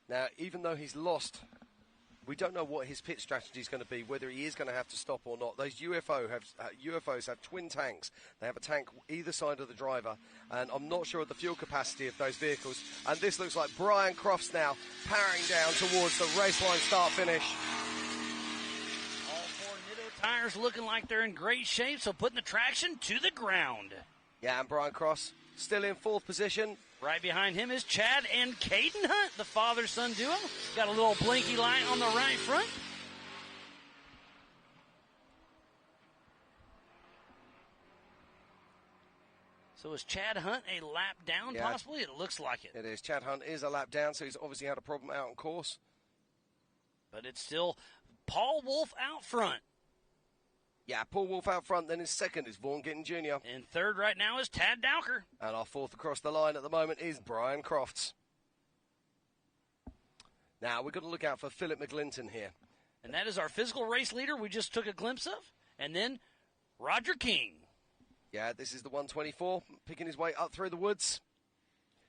Now, even though he's lost, we don't know what his pit strategy is going to be, whether he is going to have to stop or not. Those UFOs have twin tanks. They have a tank either side of the driver, and I'm not sure of the fuel capacity of those vehicles. And this looks like Brian Crofts now powering down towards the raceline start-finish. All four Nitto tires looking like they're in great shape, so putting the traction to the ground. Yeah, and Brian Crofts still in 4th position. Right behind him is Chad and Caden Hunt, the father-son duo. Got a little blinky light on the right front. So is Chad Hunt a lap down, possibly? It looks like it. It is. Chad Hunt is a lap down, so he's obviously had a problem out on course. But it's still Paul Wolf out front. Yeah, Paul Wolf out front, then in second is Vaughn Gittin Jr. And third right now is Tad Dowker. And our fourth across the line at the moment is Brian Crofts. Now, we've got to look out for Philip McGlinton here. And that is our physical race leader we just took a glimpse of. And then Roger King. Yeah, this is the 124, picking his way up through the woods.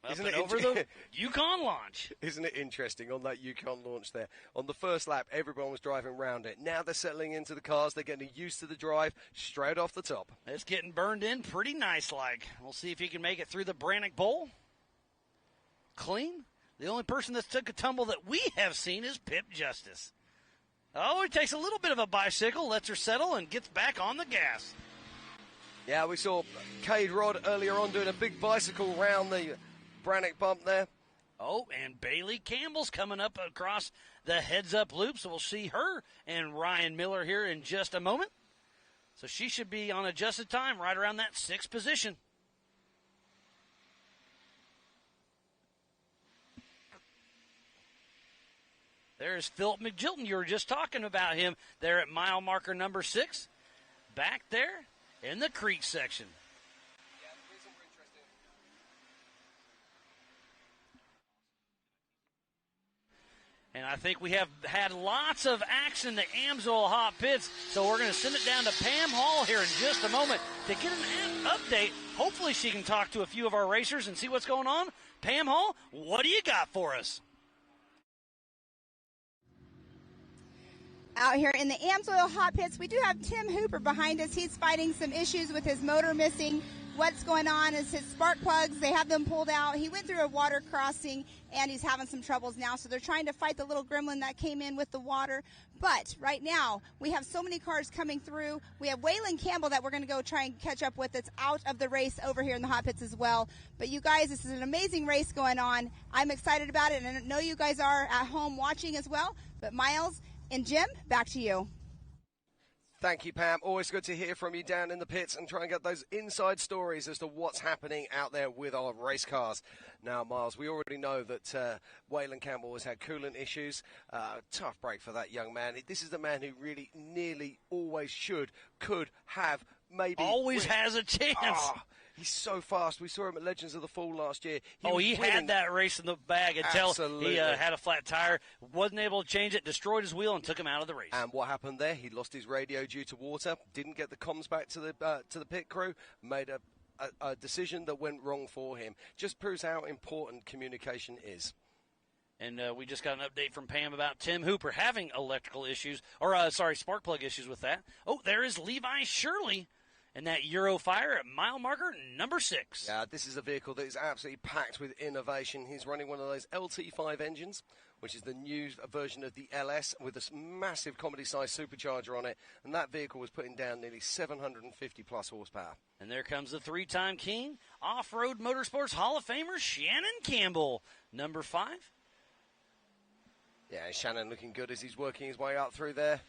Isn't it over the Yukon launch? Isn't it interesting on that Yukon launch there? On the first lap, everyone was driving around it. Now they're settling into the cars. They're getting used to the drive straight off the top. It's getting burned in pretty nice-like. We'll see if he can make it through the Brannock Bowl. Clean. The only person that's took a tumble that we have seen is Pip Justice. Oh, he takes a little bit of a bicycle, lets her settle, and gets back on the gas. Yeah, we saw Cade Rod earlier on doing a big bicycle round the Brannock bump there. Oh, and Bailey Campbell's coming up across the heads-up loop, so we'll see her and Ryan Miller here in just a moment. So she should be on adjusted time right around that 6th position. There's Philip McGilton. You were just talking about him there at mile marker number 6. Back there in the creek section. And I think we have had lots of action in the Amsoil Hot Pits, so we're going to send it down to Pam Hall here in just a moment to get an update. Hopefully she can talk to a few of our racers and see what's going on. Pam Hall, what do you got for us? Out here in the Amsoil Hot Pits, we do have Tim Hooper behind us. He's fighting some issues with his motor missing. What's going on is his spark plugs, they have them pulled out. He went through a water crossing, and he's having some troubles now. So they're trying to fight the little gremlin that came in with the water. But right now, we have so many cars coming through. We have Waylon Campbell that we're going to go try and catch up with that's out of the race over here in the Hot Pits as well. But you guys, this is an amazing race going on. I'm excited about it, and I know you guys are at home watching as well. But Miles and Jim, back to you. Thank you, Pam. Always good to hear from you down in the pits and try and get those inside stories as to what's happening out there with our race cars. Now, Miles, we already know that Waylon Campbell has had coolant issues. Tough break for that young man. This is the man who really nearly always could have, maybe. Always has a chance. Oh, he's so fast. We saw him at Legends of the Fall last year. He had that race in the bag until Absolutely. he had a flat tire, wasn't able to change it, destroyed his wheel, and took him out of the race. And what happened there? He lost his radio due to water, didn't get the comms back to the pit crew, made a decision that went wrong for him. Just proves how important communication is. And we just got an update from Pam about Tim Hooper having electrical issues, spark plug issues with that. Oh, there is Levi Shirley in that Eurofire at mile marker number 6. Yeah, this is a vehicle that is absolutely packed with innovation. He's running one of those LT5 engines, which is the new version of the LS with a massive comedy-sized supercharger on it. And that vehicle was putting down nearly 750-plus horsepower. And there comes the 3-time king, Off-Road Motorsports Hall of Famer Shannon Campbell, number 5. Yeah, Shannon looking good as he's working his way up through there.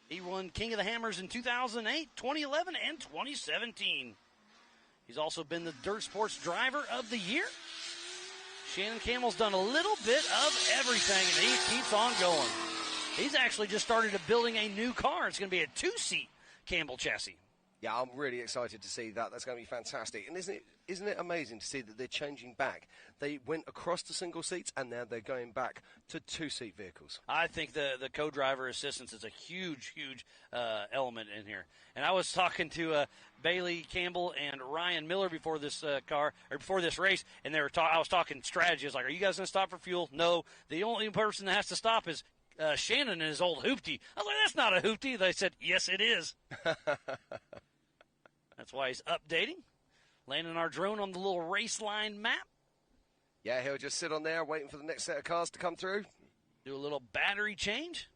He won King of the Hammers in 2008, 2011, and 2017. He's also been the Dirt Sports Driver of the Year. Shannon Campbell's done a little bit of everything, and he keeps on going. He's actually just started building a new car. It's going to be a 2-seat Campbell chassis. Yeah, I'm really excited to see that. That's going to be fantastic. And isn't it amazing to see that they're changing back? They went across to single seats, and now they're going back to two-seat vehicles. I think the co-driver assistance is a huge element in here. And I was talking to Bailey Campbell and Ryan Miller before this before this race, and I was talking strategy. I was like, "Are you guys going to stop for fuel?" No. The only person that has to stop is Shannon and his old hoopty. I was like, "That's not a hoopty." They said, "Yes, it is." That's why he's updating, landing our drone on the little race line map. Yeah, he'll just sit on there waiting for the next set of cars to come through. Do a little battery change.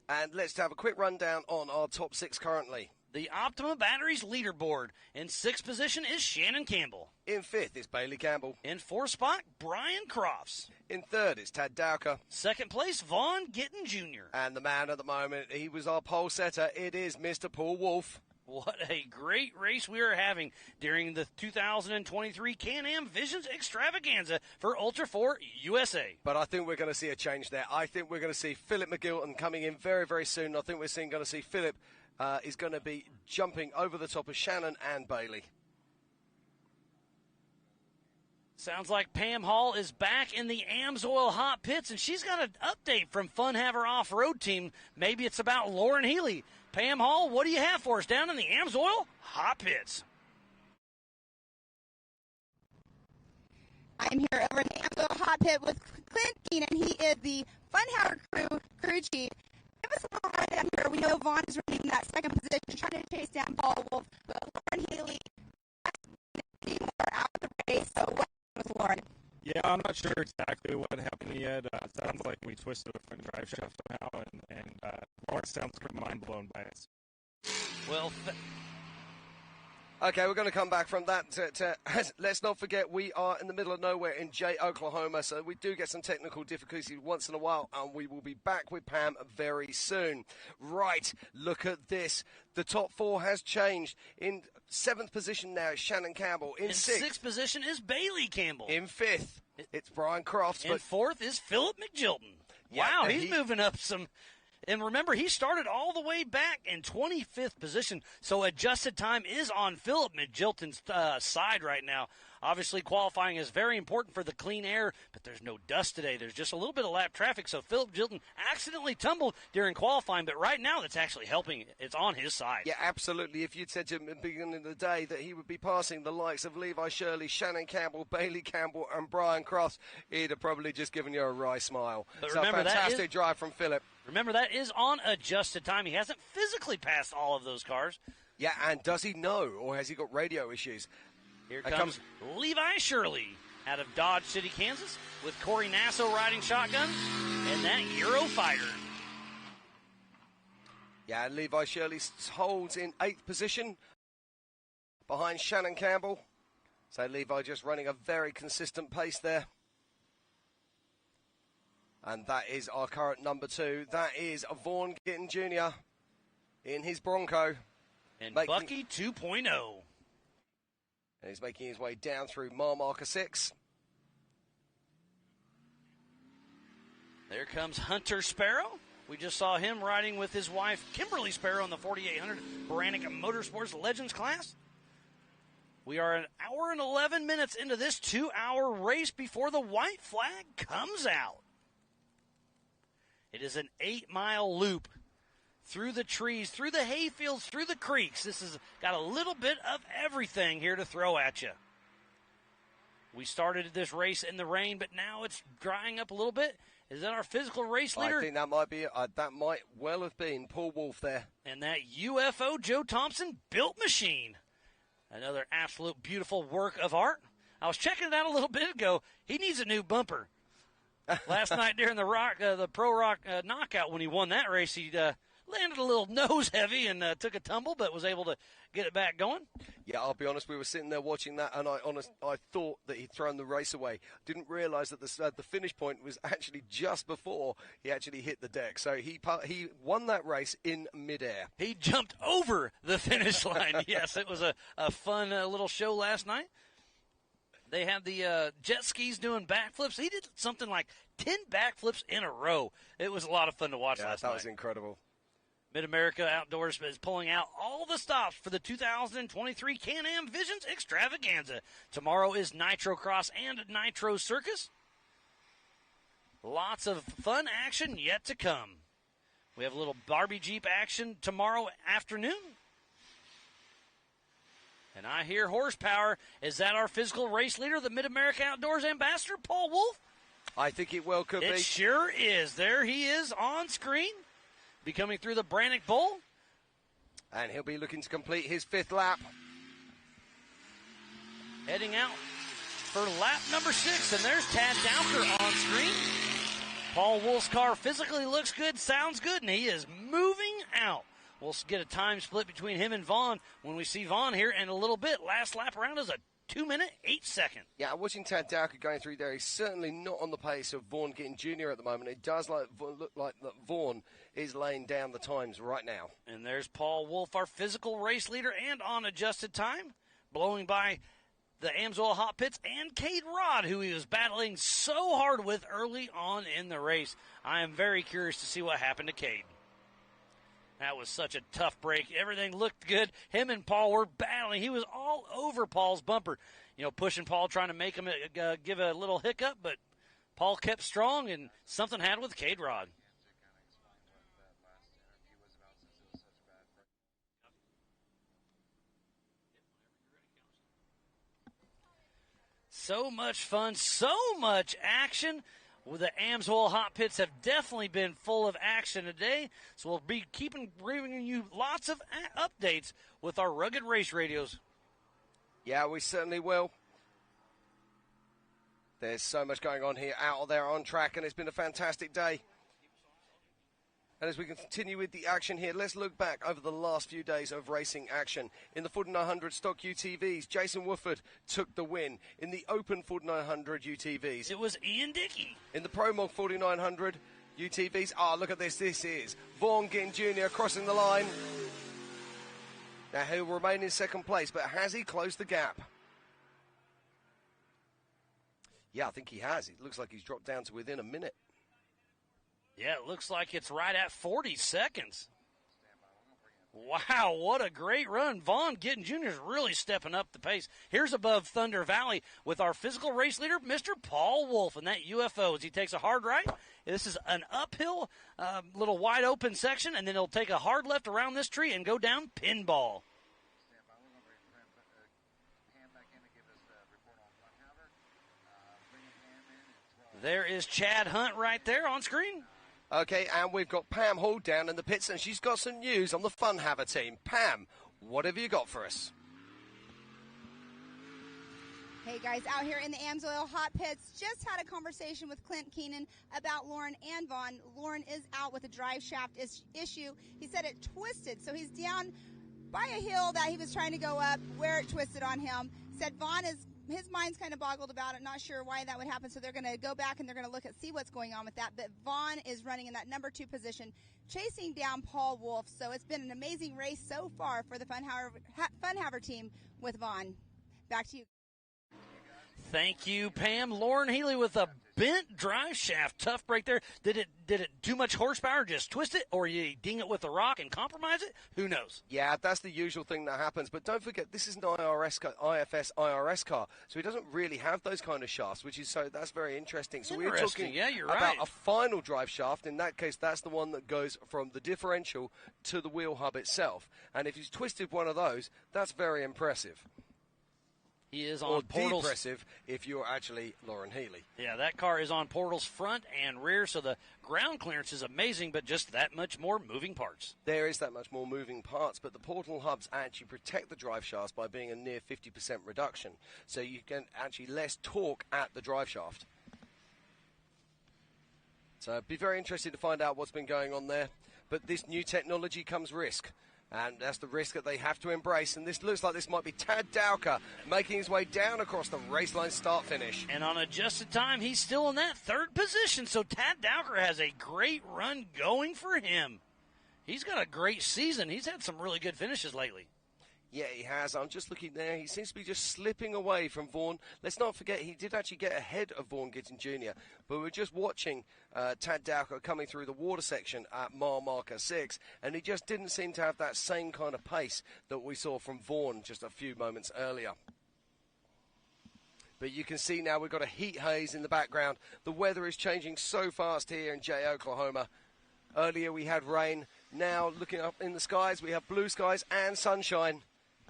And let's have a quick rundown on our top 6 currently. The Optima Batteries leaderboard. In 6th position is Shannon Campbell. In 5th is Bailey Campbell. In 4th spot, Brian Crofts. In 3rd is Tad Dowker. 2nd place, Vaughn Gittin Jr. And the man at the moment, he was our pole setter. It is Mr. Paul Wolf. What a great race we are having during the 2023 Can-Am Visions Extravaganza for Ultra 4 USA. But I think we're going to see a change there. I think we're going to see Philip McGilton coming in very, very soon. I think we're going to see Philip is going to be jumping over the top of Shannon and Bailey. Sounds like Pam Hall is back in the AMSOIL hot pits, and she's got an update from Fun Haver Off-Road Team. Maybe it's about Lauren Healy. Pam Hall, what do you have for us down in the AMSOIL hot pits? I'm here over in the AMSOIL hot pit with Clint Keene, and he is the Fun Haver crew chief. Give us a little rundown here. We know Vaughn is running that 2nd position, trying to chase down Paul Wolf, but Lauren Healy is out of the race. So what with Lauren? Yeah, I'm not sure exactly what happened yet. It sounds like we twisted a front drive shaft somehow, and Lauren sounds pretty mind blown by it. Well, okay, we're going to come back from that. Let's not forget, we are in the middle of nowhere in Jay, Oklahoma, so we do get some technical difficulties once in a while, and we will be back with Pam very soon. Right, look at this. The top 4 has changed. In 7th position now is Shannon Campbell. In 6th position is Bailey Campbell. In 5th, it's Brian Crofts. In 4th is Philip McGilton. Wow, he's moving up some. And remember, he started all the way back in 25th position, so adjusted time is on Philip McGilton's side right now. Obviously, qualifying is very important for the clean air, but there's no dust today. There's just a little bit of lap traffic, so Philip McGilton accidentally tumbled during qualifying, but right now that's actually helping. It's on his side. Yeah, absolutely. If you'd said to him at the beginning of the day that he would be passing the likes of Levi Shirley, Shannon Campbell, Bailey Campbell, and Brian Crofts, he'd have probably just given you a wry smile. But so remember, fantastic drive from Philip. Remember, that is on adjusted time. He hasn't physically passed all of those cars. Yeah, and does he know, or has he got radio issues? Here comes Levi Shirley out of Dodge City, Kansas, with Corey Nasso riding shotgun and that Eurofighter. Yeah, and Levi Shirley holds in 8th position behind Shannon Campbell. So Levi just running a very consistent pace there. And that is our current number 2. That is Vaughn Gittin Jr. in his Bronco. And Bucky 2.0. And he's making his way down through mile marker 6. There comes Hunter Sparrow. We just saw him riding with his wife, Kimberly Sparrow, in the 4800 Baranica Motorsports Legends class. We are an hour and 11 minutes into this 2-hour race before the white flag comes out. It is an 8-mile loop through the trees, through the hayfields, through the creeks. This has got a little bit of everything here to throw at you. We started this race in the rain, but now it's drying up a little bit. Is that our physical race leader? I think that might be that might well have been Paul Wolf there. And that UFO Joe Thompson built machine. Another absolute beautiful work of art. I was checking it out a little bit ago. He needs a new bumper. Last night during the Pro Rock knockout, when he won that race, he landed a little nose heavy and took a tumble, but was able to get it back going. Yeah, I'll be honest, we were sitting there watching that, and I thought that he'd thrown the race away. Didn't realise that the finish point was actually just before he actually hit the deck. So he won that race in midair. He jumped over the finish line. Yes, it was a fun little show last night. They had the jet skis doing backflips. He did something like 10 backflips in a row. It was a lot of fun to watch last night. That was incredible. Mid-America Outdoors is pulling out all the stops for the 2023 Can-Am Visions Extravaganza. Tomorrow is Nitro Cross and Nitro Circus. Lots of fun action yet to come. We have a little Barbie Jeep action tomorrow afternoon. And I hear horsepower. Is that our physical race leader, the Mid-America Outdoors ambassador, Paul Wolf? I think it well could be. It sure is. There he is on screen, be coming through the Brannock Bowl. And he'll be looking to complete his 5th lap. Heading out for lap number 6, and there's Tad Dowker on screen. Paul Wolf's car physically looks good, sounds good, and he is moving out. We'll get a time split between him and Vaughn when we see Vaughn here in a little bit. Last lap around is a 2-minute, 8-second. Yeah, watching Tad Dowker going through there, he's certainly not on the pace of Vaughn getting junior at the moment. It does look like that Vaughn is laying down the times right now. And there's Paul Wolf, our physical race leader, and on adjusted time, blowing by the Amsoil Hot Pits and Cade Rod, who he was battling so hard with early on in the race. I am very curious to see what happened to Cade. That was such a tough break. Everything looked good. Him and Paul were battling. He was all over Paul's bumper, pushing Paul, trying to make him give a little hiccup, but Paul kept strong, and something had with Cade Rod. So much fun, so much action. Well, the Amsoil Hot Pits have definitely been full of action today, so we'll be bringing you lots of updates with our Rugged Race Radios. Yeah, we certainly will. There's so much going on here out there on track, and it's been a fantastic day. And as we continue with the action here, let's look back over the last few days of racing action. In the 4900 stock UTVs, Jason Woodford took the win. In the open 4900 UTVs, it was Ian Dickey. In the Pro Mod 4900 UTVs, look at this. This is Vaughn Ginn Jr. crossing the line. Now he'll remain in second place, but has he closed the gap? Yeah, I think he has. It looks like he's dropped down to within a minute. Yeah, it looks like it's right at 40 seconds. Wow, what a great run. Vaughn Ginn Jr. is really stepping up the pace. Here's above Thunder Valley with our physical race leader, Mr. Paul Wolf, and that UFO as he takes a hard right. This is an uphill, little wide open section, and then he'll take a hard left around this tree and go down pinball. There is Chad Hunt right there on screen. Okay, and we've got Pam Hall down in the pits, and she's got some news on the Fun Haver team. Pam, what have you got for us? Hey guys, out here in the Amsoil Hot Pits, just had a conversation with Clint Keenan about Lauren and Vaughn. Lauren is out with a drive shaft issue. He said it twisted, so he's down by a hill that he was trying to go up where it twisted on him. Said Vaughn his mind's kind of boggled about it, not sure why that would happen, so they're going to go back and they're going to see what's going on with that. But Vaughn is running in that number 2 position, chasing down Paul Wolf. So it's been an amazing race so far for the Fun Haver team with Vaughn. Back to you. Thank you, Pam. Lauren Healy with a bent drive shaft. Tough break there. Did it too much horsepower, just twist it, or you ding it with a rock and compromise it? Who knows? Yeah, that's the usual thing that happens. But don't forget, this is an IFS IRS car, so he doesn't really have those kind of shafts, that's very interesting. So we're talking you're about right. a final drive shaft. In that case, that's the one that goes from the differential to the wheel hub itself. And if he's twisted one of those, that's very impressive. He is on portals. Depressive if you're actually Lauren Healy. Yeah, that car is on portals front and rear, so the ground clearance is amazing, but just that much more moving parts. There is that much more moving parts, but the portal hubs actually protect the drive shafts by being a near 50% reduction. So you get actually less torque at the drive shaft. So it'd be very interesting to find out what's been going on there. But this new technology comes risk. And that's the risk that they have to embrace. And this looks like this might be Tad Dowker making his way down across the raceline start-finish. And on adjusted time, he's still in that 3rd position. So Tad Dowker has a great run going for him. He's got a great season. He's had some really good finishes lately. Yeah, he has. I'm just looking there. He seems to be just slipping away from Vaughan. Let's not forget, he did actually get ahead of Vaughan Gittin Jr., but we're just watching Tad Dowker coming through the water section at mile marker 6, and he just didn't seem to have that same kind of pace that we saw from Vaughan just a few moments earlier. But you can see now we've got a heat haze in the background. The weather is changing so fast here in Jay, Oklahoma. Earlier we had rain. Now looking up in the skies, we have blue skies and sunshine.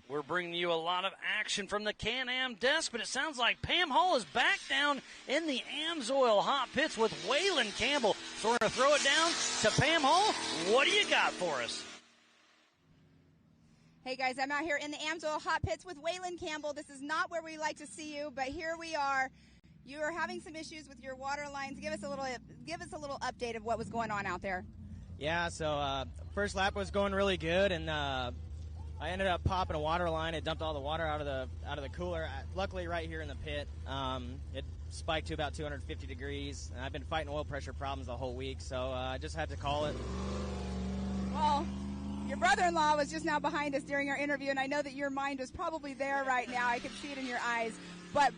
We're bringing you a lot of action from the Can-Am desk, but it sounds like Pam Hall is back down in the AMSOIL hot pits with Waylon Campbell. So we're going to throw it down to Pam Hall. What do you got for us? Hey guys, I'm out here in the AMSOIL hot pits with Waylon Campbell. This is not where we like to see you, but here we are. You are having some issues with your water lines. Give us a little update of what was going on out there. Yeah, so first lap was going really good, and I ended up popping a water line. It dumped all the water out of the cooler. Luckily, right here in the pit, it spiked to about 250 degrees. And I've been fighting oil pressure problems the whole week, so I just had to call it. Well, your brother-in-law was just now behind us during our interview, and I know that your mind was probably there right now. I could see it in your eyes. But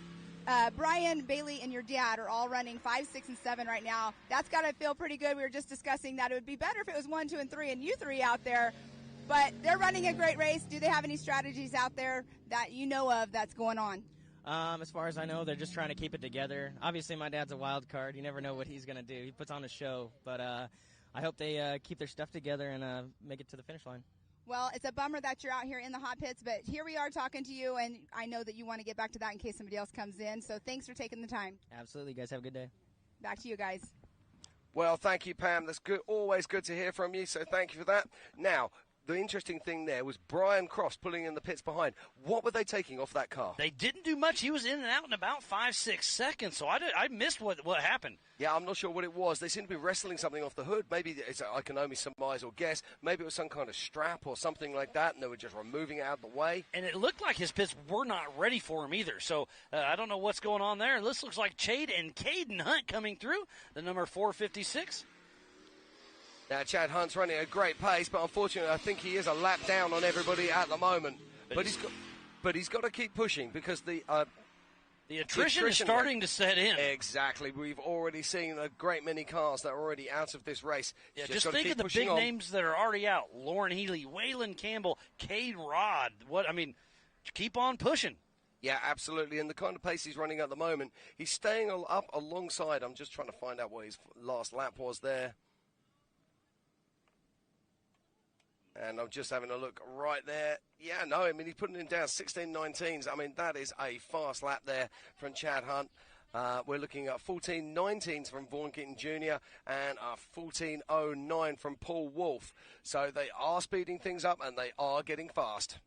Brian, Bailey, and your dad are all running 5, 6, and 7 right now. That's got to feel pretty good. We were just discussing that it would be better if it was 1, 2, and 3, and you 3 out there. But they're running a great race. Do they have any strategies out there that you know of that's going on? As far as I know, they're just trying to keep it together. Obviously, my dad's a wild card. You never know what he's going to do. He puts on a show. But I hope they keep their stuff together and make it to the finish line. Well, it's a bummer that you're out here in the hot pits, but here we are talking to you, and I know that you want to get back to that in case somebody else comes in. So thanks for taking the time. Absolutely. You guys have a good day. Back to you guys. Well, thank you, Pam. That's good. Always good to hear from you, so thank you for that. Now, the interesting thing there was Brian Cross pulling in the pits behind. What were they taking off that car? They didn't do much. He was in and out in about 5, 6 seconds, so I missed what happened. Yeah, I'm not sure what it was. They seem to be wrestling something off the hood. Maybe I can only surmise or guess. Maybe it was some kind of strap or something like that, and they were just removing it out of the way. And it looked like his pits were not ready for him either. So I don't know what's going on there. This looks like Chade and Caden Hunt coming through, the number 456. Now, Chad Hunt's running a great pace, but unfortunately, I think he is a lap down on everybody at the moment. But he's got to keep pushing because the attrition is starting to set in. Exactly. We've already seen a great many cars that are already out of this race. Yeah, just think of the big names that are already out. Lauren Healy, Waylon Campbell, Cade Rod. Keep on pushing. Yeah, absolutely. And the kind of pace he's running at the moment, he's staying up alongside. I'm just trying to find out what his last lap was there. And I'm just having a look right there. Yeah, no, I mean, he's putting him down 16:19s. I mean, that is a fast lap there from Chad Hunt. We're looking at 14:19s from Vaughan Gittin Jr. and a 14:09 from Paul Wolfe. So they are speeding things up and they are getting fast.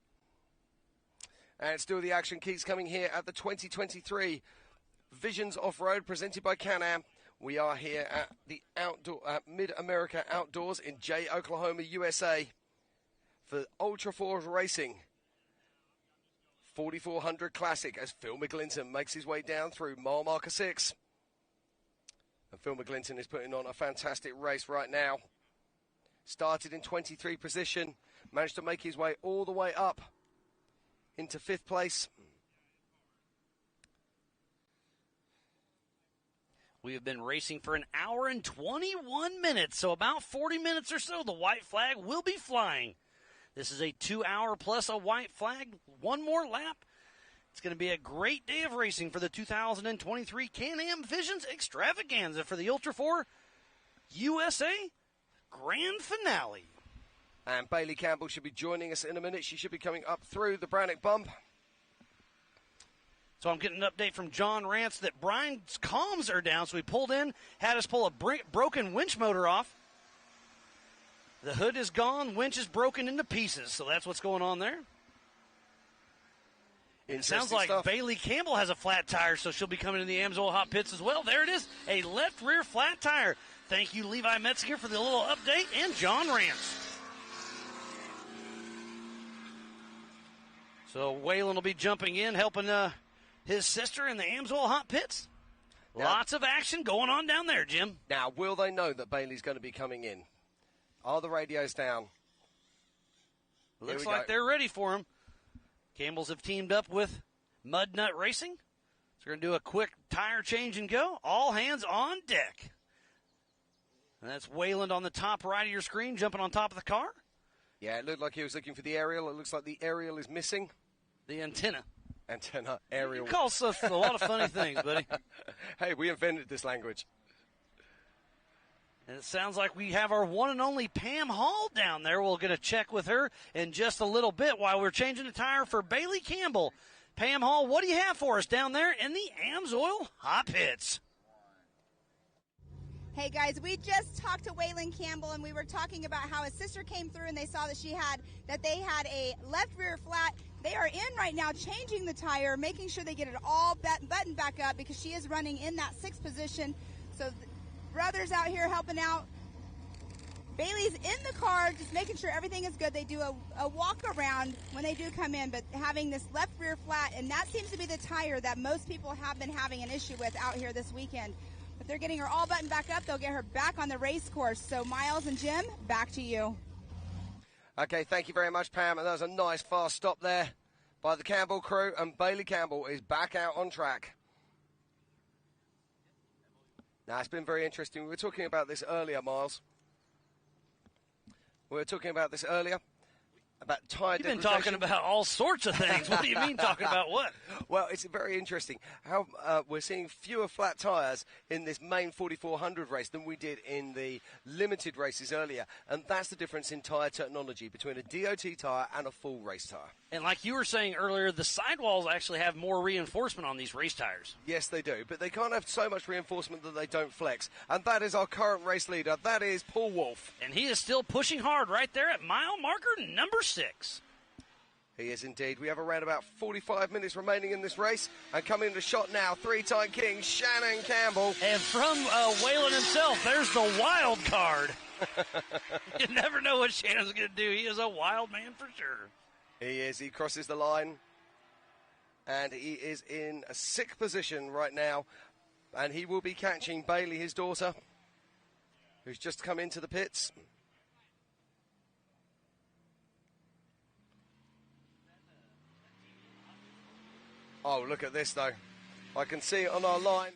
And still the action keeps coming here at the 2023 Visions Off-Road presented by Can-Am. We are here at the Mid-America Outdoors in Jay, Oklahoma, USA. For Ultra 4 Racing 4400 Classic as Phil McGlinton makes his way down through mile marker 6. And Phil McGlinton is putting on a fantastic race right now. Started in 23 position, managed to make his way all the way up into 5th place. We have been racing for an hour and 21 minutes, so about 40 minutes or so, the white flag will be flying. This is a 2-hour plus a white flag, one more lap. It's going to be a great day of racing for the 2023 Can-Am Visions Extravaganza for the Ultra 4 USA Grand Finale. And Bailey Campbell should be joining us in a minute. She should be coming up through the Brannock bump. So I'm getting an update from John Rance that Brian's comms are down, so he pulled in, had us pull a broken winch motor off. The hood is gone, winch is broken into pieces, so that's what's going on there. It sounds like stuff. Bailey Campbell has a flat tire, so she'll be coming in the AMSOIL hot pits as well. There it is, a left rear flat tire. Thank you, Levi Metzger, for the little update, and John Rance. So Waylon will be jumping in, helping his sister in the AMSOIL hot pits. Now, lots of action going on down there, Jim. Now, will they know that Bailey's going to be coming in? Are the radios down? Looks like they're ready for him. Campbells have teamed up with Mud Nut Racing. So we're going to do a quick tire change and go. All hands on deck. And that's Wayland on the top right of your screen, jumping on top of the car. Yeah, it looked like he was looking for the aerial. It looks like the aerial is missing. The antenna. Aerial. You call stuff a lot of funny things, buddy. Hey, we invented this language. And it sounds like we have our one and only Pam Hall down there. We'll get a check with her in just a little bit while we're changing the tire for Bailey Campbell. Pam Hall, what do you have for us down there in the AMSOIL hot pits? Hey guys, we just talked to Waylon Campbell and we were talking about how his sister came through and they saw that they had a left rear flat. They are in right now changing the tire, making sure they get it all buttoned back up because she is running in that 6th position. So brothers out here helping out. Bailey's in the car, just making sure everything is good. They do a walk around when they do come in, but having this left rear flat, and that seems to be the tire that most people have been having an issue with out here this weekend. But they're getting her all buttoned back up. They'll get her back on the race course. So Miles and Jim, back to you. Okay, thank you very much, Pam. And that was a nice fast stop there by the Campbell crew, and Bailey Campbell is back out on track. Now, it's been very interesting. We were talking about this earlier, Miles. We were talking about this earlier, about tyre You've been degradation. talking about all sorts of things. What do you mean talking about what? Well, it's very interesting how we're seeing fewer flat tyres in this main 4400 race than we did in the limited races earlier. And that's the difference in tyre technology between a DOT tyre and a full race tyre. And like you were saying earlier, the sidewalls actually have more reinforcement on these race tires. Yes, they do, but they can't have so much reinforcement that they don't flex. And that is our current race leader. That is Paul Wolf. And he is still pushing hard right there at mile marker number 6. He is indeed. We have around about 45 minutes remaining in this race. And coming into shot now, 3-time king Shannon Campbell. And from Waylon himself, there's the wild card. You never know what Shannon's going to do. He is a wild man for sure. He is. He crosses the line. And he is in a 6th position right now. And he will be catching Bailey, his daughter, who's just come into the pits. Oh, look at this, though. I can see it on our line.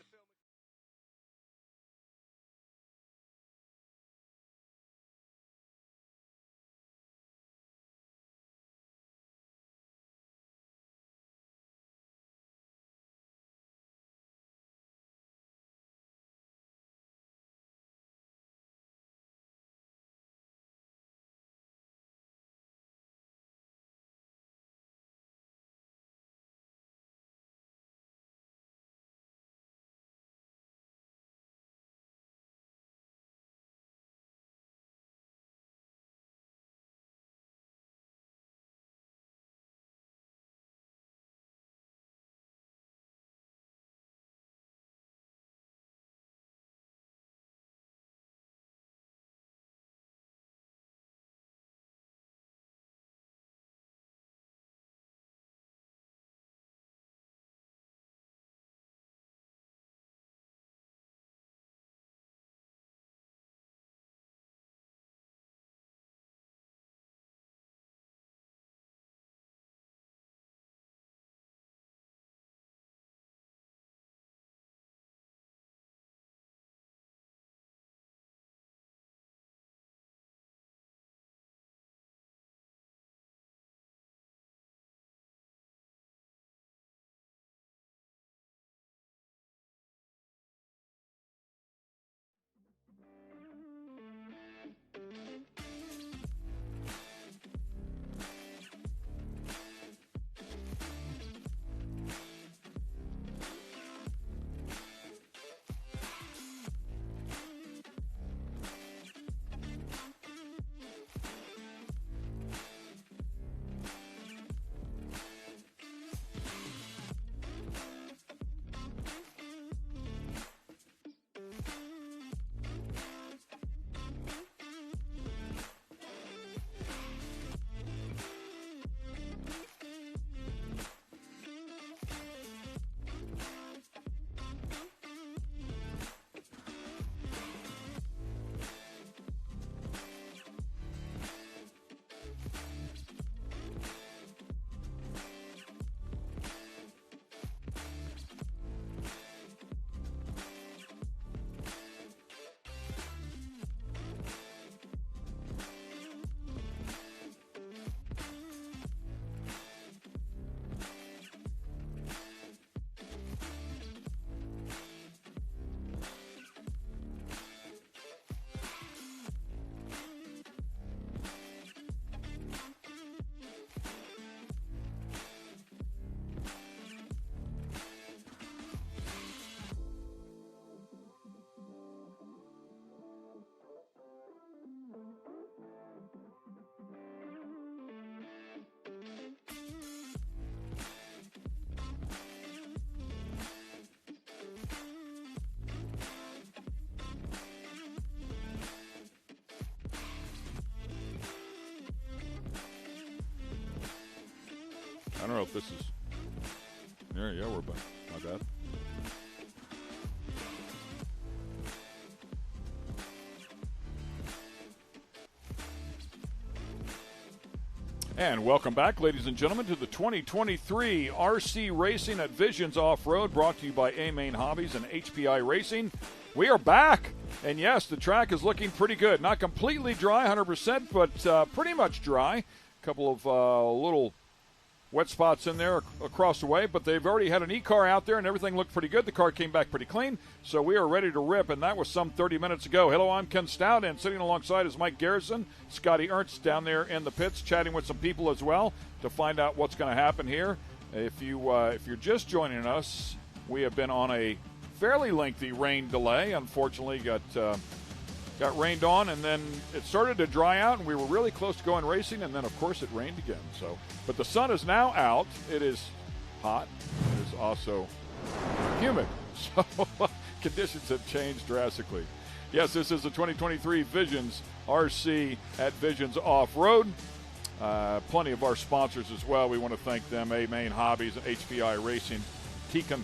I don't know if this is. Yeah, we're back. My bad. And welcome back, ladies and gentlemen, to the 2023 RC Racing at Visions Off-Road, brought to you by A-Main Hobbies and HPI Racing. We are back, and yes, the track is looking pretty good. Not completely dry, 100%, but pretty much dry. A couple of little wet spots in there across the way, but they've already had an e-car out there, and everything looked pretty good. The car came back pretty clean, so we are ready to rip, and that was some 30 minutes ago. Hello, I'm Ken Stout, and sitting alongside is Mike Garrison, Scotty Ernst down there in the pits, chatting with some people as well to find out what's going to happen here. If you're just joining us, we have been on a fairly lengthy rain delay. Unfortunately, got rained on, and then it started to dry out, and we were really close to going racing, and then, of course, it rained again. So, but the sun is now out. It is hot. It is also humid. So conditions have changed drastically. Yes, this is the 2023 Visions RC at Visions Off-Road. Plenty of our sponsors as well. We want to thank them, A-Main Hobbies, HPI Racing, Tecan,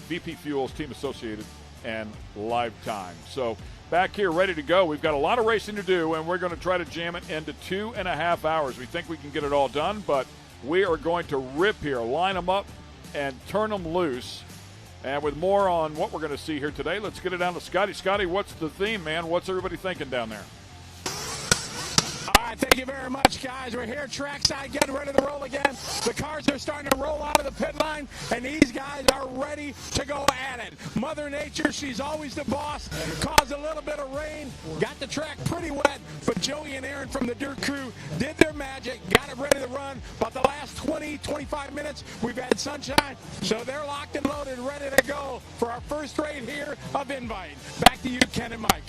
VP Fuels, Team Associated, and Lifetime. So back here ready to go. We've got a lot of racing to do, and we're going to try to jam it into 2.5 hours. We think we can get it all done, but we are going to rip here, line them up, and turn them loose. And with more on what we're going to see here today, let's get it down to Scotty. Scotty, what's the theme, man? What's everybody thinking down there? All right, thank you very much, guys. We're here trackside, getting ready to roll again. The cars are starting to roll out of the pit line, and these guys are ready to go at it. Mother Nature, she's always the boss. Caused a little bit of rain, got the track pretty wet, but Joey and Aaron from the Dirt Crew did their magic, got it ready to run. About the last 20, 25 minutes, we've had sunshine, so they're locked and loaded, ready to go for our first raid here of Invite. Back to you, Ken and Mike.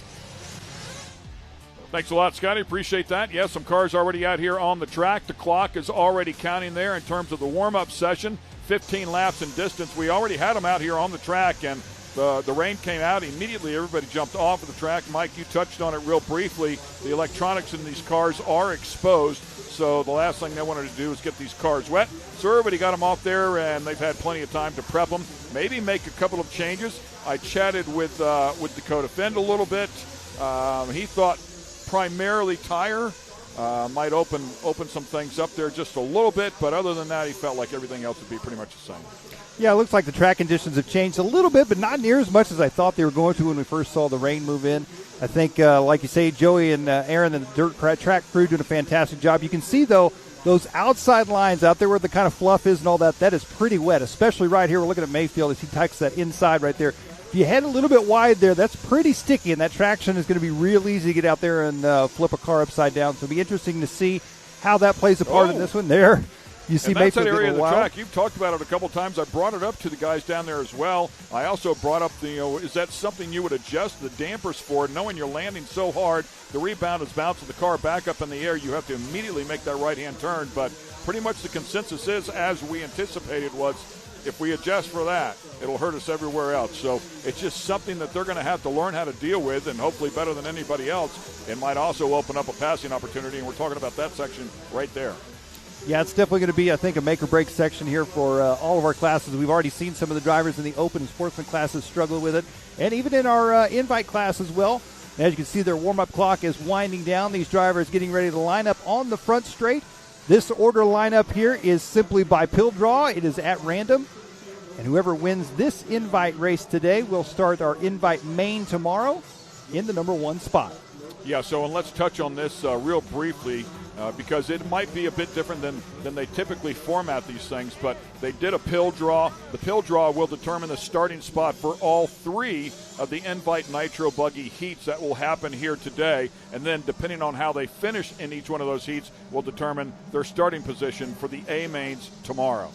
Thanks a lot, Scotty. Appreciate that. Yes, some cars already out here on the track. The clock is already counting there in terms of the warm-up session. 15 laps in distance. We already had them out here on the track, and the rain came out. Immediately, everybody jumped off of the track. Mike, you touched on it real briefly. The electronics in these cars are exposed, so the last thing they wanted to do is get these cars wet. So everybody got them off there, and they've had plenty of time to prep them, maybe make a couple of changes. I chatted with Dakota Fend a little bit. He thought primarily tire might open some things up there just a little bit, but other than that, he felt like everything else would be pretty much the same. Yeah, it looks like the track conditions have changed a little bit, but not near as much as I thought they were going to when we first saw the rain move in. I think, like you say, Joey and Aaron and the Dirt Track crew doing a fantastic job. You can see, though, those outside lines out there where the kind of fluff is and all that, that is pretty wet, especially right here. We're looking at Mayfield as he tucks that inside right there. If you head a little bit wide there, that's pretty sticky, and that traction is going to be real easy to get out there and flip a car upside down. So it'll be interesting to see how that plays a part in this one. There, you see Mayfield. That's that area of the track. You've talked about it a couple times. I brought it up to the guys down there as well. I also brought up is that something you would adjust the dampers for, knowing you're landing so hard, the rebound is bouncing the car back up in the air. You have to immediately make that right-hand turn. But pretty much the consensus is, as we anticipated, was if we adjust for that, it'll hurt us everywhere else. So it's just something that they're going to have to learn how to deal with, and hopefully better than anybody else. It might also open up a passing opportunity, and we're talking about that section right there. Yeah, it's definitely going to be, I think, a make-or-break section here for all of our classes. We've already seen some of the drivers in the open and sportsman classes struggle with it, and even in our invite class as well. As you can see, their warm-up clock is winding down. These drivers getting ready to line up on the front straight. This order lineup here is simply by pill draw. It is at random. And whoever wins this invite race today will start our invite main tomorrow in the number 1 spot. Yeah, so and let's touch on this real briefly because it might be a bit different than they typically format these things, but they did a pill draw. The pill draw will determine the starting spot for all 3 of the Invite Nitro Buggy heats that will happen here today, and then depending on how they finish in each one of those heats will determine their starting position for the A-mains tomorrow.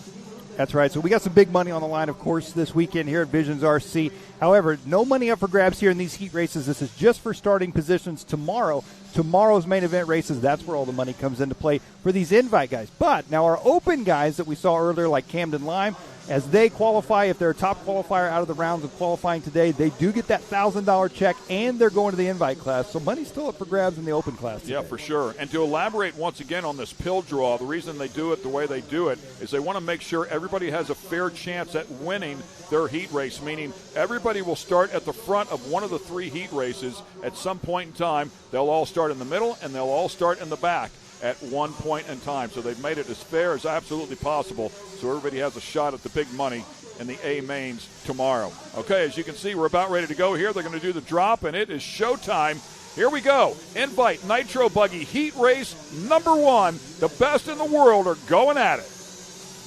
That's right. So we got some big money on the line, of course, this weekend here at Visions RC. However, no money up for grabs here in these heat races. This is just for starting positions tomorrow. Tomorrow's main event races, that's where all the money comes into play for these invite guys. But now our open guys that we saw earlier, like Camden Lime, As they qualify, if they're a top qualifier out of the rounds of qualifying today, they do get that $1,000 check, and they're going to the invite class. So money's still up for grabs in the open class today. Yeah, for sure. And to elaborate once again on this pill draw, the reason they do it the way they do it is they want to make sure everybody has a fair chance at winning their heat race, meaning everybody will start at the front of one of the 3 heat races at some point in time. They'll all start in the middle, and they'll all start in the back at one point in time. So they've made it as fair as absolutely possible so everybody has a shot at the big money in the A mains tomorrow. Okay, as you can see, we're about ready to go here. They're going to do the drop, and it is showtime. Here we go. Invite Nitro Buggy Heat Race number 1. The best in the world are going at it.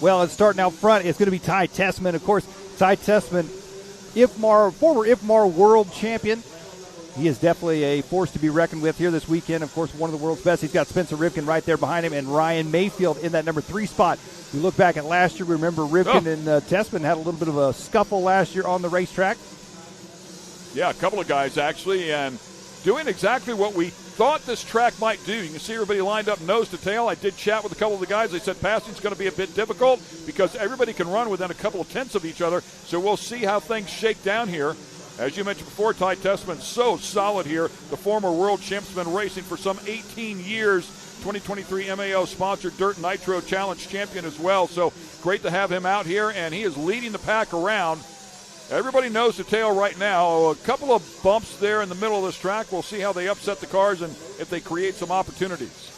Well, it's starting out front. It's going to be Ty Tessman. Of course, Ty Tessman, former IFMAR world champion. He is definitely a force to be reckoned with here this weekend. Of course, one of the world's best. He's got Spencer Rivkin right there behind him and Ryan Mayfield in that number 3 spot. We look back at last year. We remember Rivkin and Tessman had a little bit of a scuffle last year on the racetrack. Yeah, a couple of guys actually, and doing exactly what we thought this track might do. You can see everybody lined up nose to tail. I did chat with a couple of the guys. They said passing's going to be a bit difficult because everybody can run within a couple of tenths of each other. So we'll see how things shake down here. As you mentioned before, Ty Tessman, so solid here. The former world champ's been racing for some 18 years. 2023 MAO-sponsored Dirt Nitro Challenge champion as well. So great to have him out here, and he is leading the pack around. Everybody knows the tail right now. A couple of bumps there in the middle of this track. We'll see how they upset the cars and if they create some opportunities.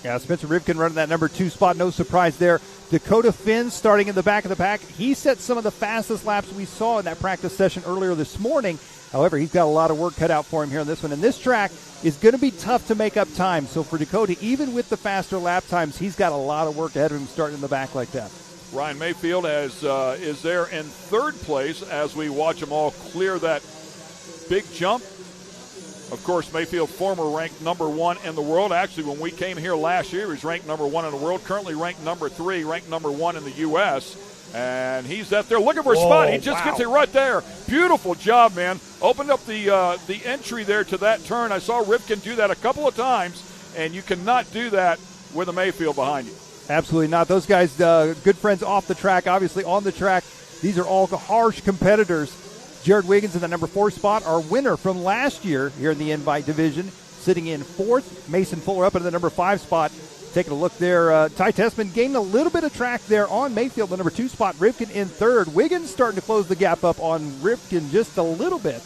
Yeah, Spencer Rivkin running that number 2 spot. No surprise there. Dakota Finn starting in the back of the pack. He set some of the fastest laps we saw in that practice session earlier this morning. However, he's got a lot of work cut out for him here on this one. And this track is going to be tough to make up time. So for Dakota, even with the faster lap times, he's got a lot of work ahead of him starting in the back like that. Ryan Mayfield is there in 3rd place as we watch them all clear that big jump. Of course, Mayfield, former ranked number 1 in the world. Actually, when we came here last year, he was ranked number 1 in the world. Currently ranked number 3, ranked number 1 in the U.S. And he's up there looking for a spot. He just gets it right there. Beautiful job, man. Opened up the entry there to that turn. I saw Rivkin do that a couple of times, and you cannot do that with a Mayfield behind you. Absolutely not. Those guys, good friends off the track, obviously on the track. These are all harsh competitors. Jared Wiggins in the number 4 spot, our winner from last year here in the Invite Division, sitting in 4th. Mason Fuller up into the number 5 spot. Taking a look there, Ty Tessman gained a little bit of track there on Mayfield, the number 2 spot. Rivkin in 3rd. Wiggins starting to close the gap up on Rivkin just a little bit.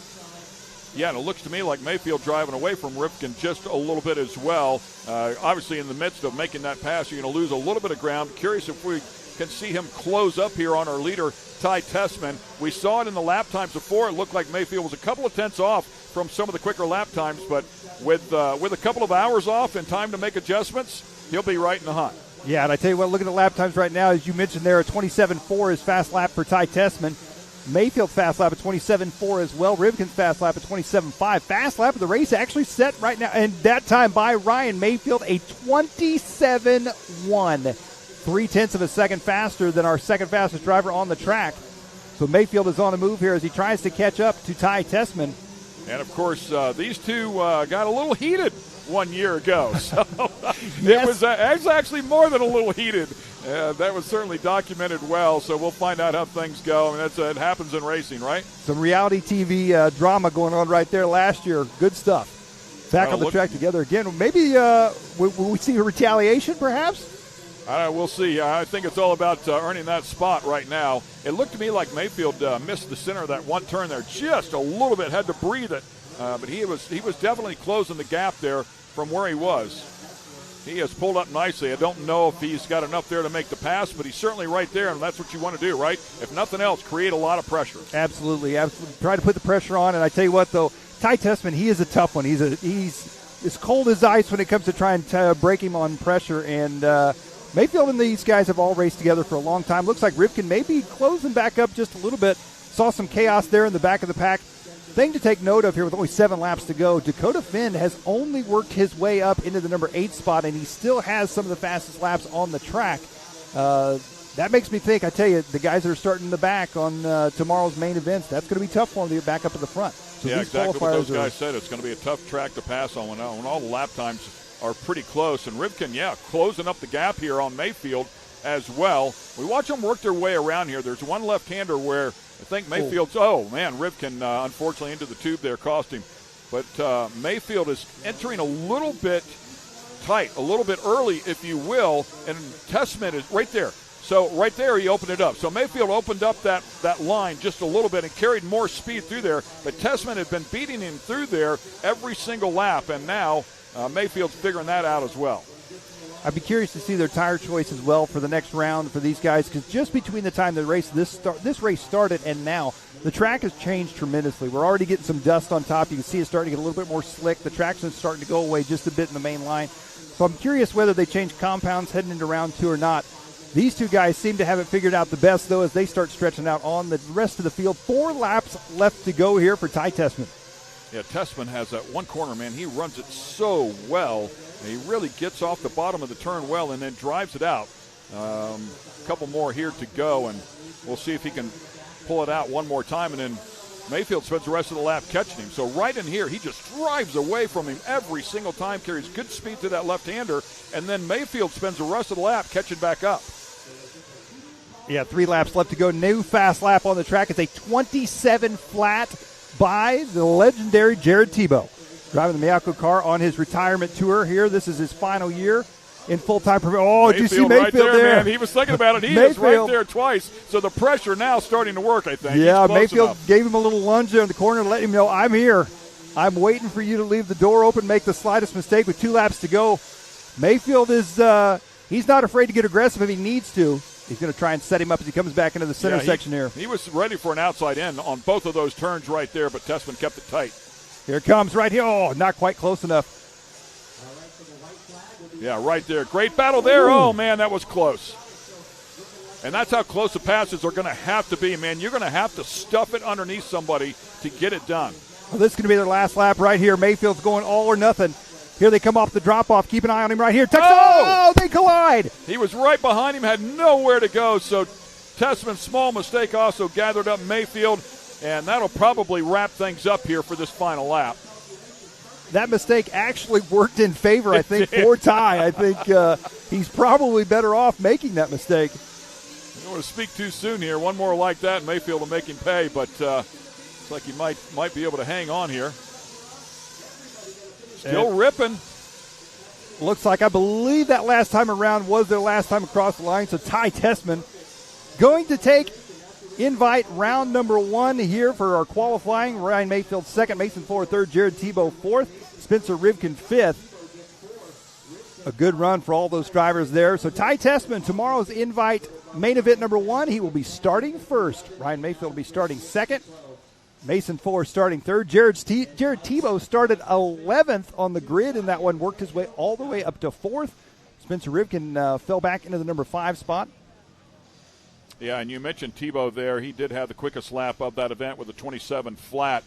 Yeah, and it looks to me like Mayfield driving away from Rivkin just a little bit as well. Obviously, in the midst of making that pass, you're going to lose a little bit of ground. Curious if we can see him close up here on our leader, Ty Tessman. We saw it in the lap times before. It looked like Mayfield was a couple of tenths off from some of the quicker lap times, but with a couple of hours off and time to make adjustments, he'll be right in the hunt. Yeah, and I tell you what, look at the lap times right now. As you mentioned there, a 27.4 is fast lap for Ty Tessman. Mayfield's fast lap at 27.4 as well. Rivkin's fast lap at 27.5. Fast lap of the race actually set right now, and that time by Ryan Mayfield, a 27.1. 0.3 of a second faster than our second fastest driver on the track. So Mayfield is on the move here as he tries to catch up to Ty Tessman. And, of course, these two got a little heated 1 year ago. So yes. It was actually more than a little heated. That was certainly documented well, so we'll find out how things go. I mean, it happens in racing, right? Some reality TV drama going on right there last year. Good stuff. Back on the track together again. Maybe will we see a retaliation, perhaps? We'll see. I think it's all about earning that spot right now. It looked to me like Mayfield missed the center of that one turn there just a little bit, had to breathe it. But he was definitely closing the gap there from where he was. He has pulled up nicely. I don't know if he's got enough there to make the pass, but he's certainly right there, and that's what you want to do, right? If nothing else, create a lot of pressure. Absolutely. Try to put the pressure on, and I tell you what, though, Ty Tessman, he is a tough one. He's as cold as ice when it comes to trying to break him on pressure, and Mayfield and these guys have all raced together for a long time. Looks like Rivkin may be closing back up just a little bit. Saw some chaos there in the back of the pack. Thing to take note of here with only 7 laps to go, Dakota Finn has only worked his way up into the number 8 spot, and he still has some of the fastest laps on the track. That makes me think, I tell you, the guys that are starting in the back on tomorrow's main events, that's going to be tough for them to get back up at the front. So yeah, exactly what those guys said. It's going to be a tough track to pass on when all the lap times are pretty close. And Rivkin, closing up the gap here on Mayfield. as well. We watch them work their way around here. There's one left-hander where I think Mayfield's, Rivkin unfortunately into the tube there cost him. But Mayfield is entering a little bit tight, a little bit early, if you will, and Tessman is right there. So right there he opened it up. So Mayfield opened up that line just a little bit and carried more speed through there, but Tessman had been beating him through there every single lap, and now Mayfield's figuring that out as well. I'd be curious to see their tire choice as well for the next round for these guys, because just between the time the race this race started and now, the track has changed tremendously. We're already getting some dust on top. You can see it's starting to get a little bit more slick. The traction's starting to go away just a bit in the main line. So I'm curious whether they change compounds heading into round 2 or not. These two guys seem to have it figured out the best, though, as they start stretching out on the rest of the field. 4 laps left to go here for Ty Tessman. Yeah, Tessman has that one corner, man. He runs it so well. He really gets off the bottom of the turn well and then drives it out. A couple more here to go, and we'll see if he can pull it out one more time. And then Mayfield spends the rest of the lap catching him. So right in here, he just drives away from him every single time, carries good speed to that left-hander, and then Mayfield spends the rest of the lap catching back up. Yeah, 3 laps left to go. New fast lap on the track. It's a 27 flat by the legendary Jared Tebow. Driving the Miyako car on his retirement tour here. This is his final year in full-time. Oh, did you see Mayfield right there? Man. He was thinking about it. He is right there twice. So the pressure now starting to work, I think. Yeah, Mayfield gave him a little lunge there in the corner to let him know, I'm here. I'm waiting for you to leave the door open, make the slightest mistake with 2 laps to go. Mayfield is he's not afraid to get aggressive if he needs to. He's going to try and set him up as he comes back into the center section here. He was ready for an outside end on both of those turns right there, but Tessman kept it tight. Here it comes right here. Oh, not quite close enough. Yeah, right there. Great battle there. Ooh. Oh, man, that was close. And that's how close the passes are going to have to be, man. You're going to have to stuff it underneath somebody to get it done. Well, this is going to be their last lap right here. Mayfield's going all or nothing. Here they come off the drop-off. Keep an eye on him right here. Oh, they collide. He was right behind him, had nowhere to go. So Tessman's small mistake also gathered up Mayfield, and that'll probably wrap things up here for this final lap. That mistake actually worked in favor, I think, for Ty. I think he's probably better off making that mistake. I don't want to speak too soon here. One more like that, and Mayfield will make him pay, but looks like he might be able to hang on here. Still ripping. Looks like, I believe that last time around was their last time across the line. So Ty Tessman going to take invite round number 1 here for our qualifying. Ryan Mayfield 2nd, Mason Fuller 3rd, Jared Tebow 4th, Spencer Rivkin 5th. A good run for all those drivers there. So Ty Tessman, tomorrow's invite main event number 1, he will be starting 1st. Ryan Mayfield will be starting 2nd. Mason Fuller starting 3rd. Jared Tebow started 11th on the grid, and that one worked his way all the way up to 4th. Spencer Rivkin fell back into the number 5 spot. Yeah, and you mentioned Tebow there. He did have the quickest lap of that event with a 27 flat.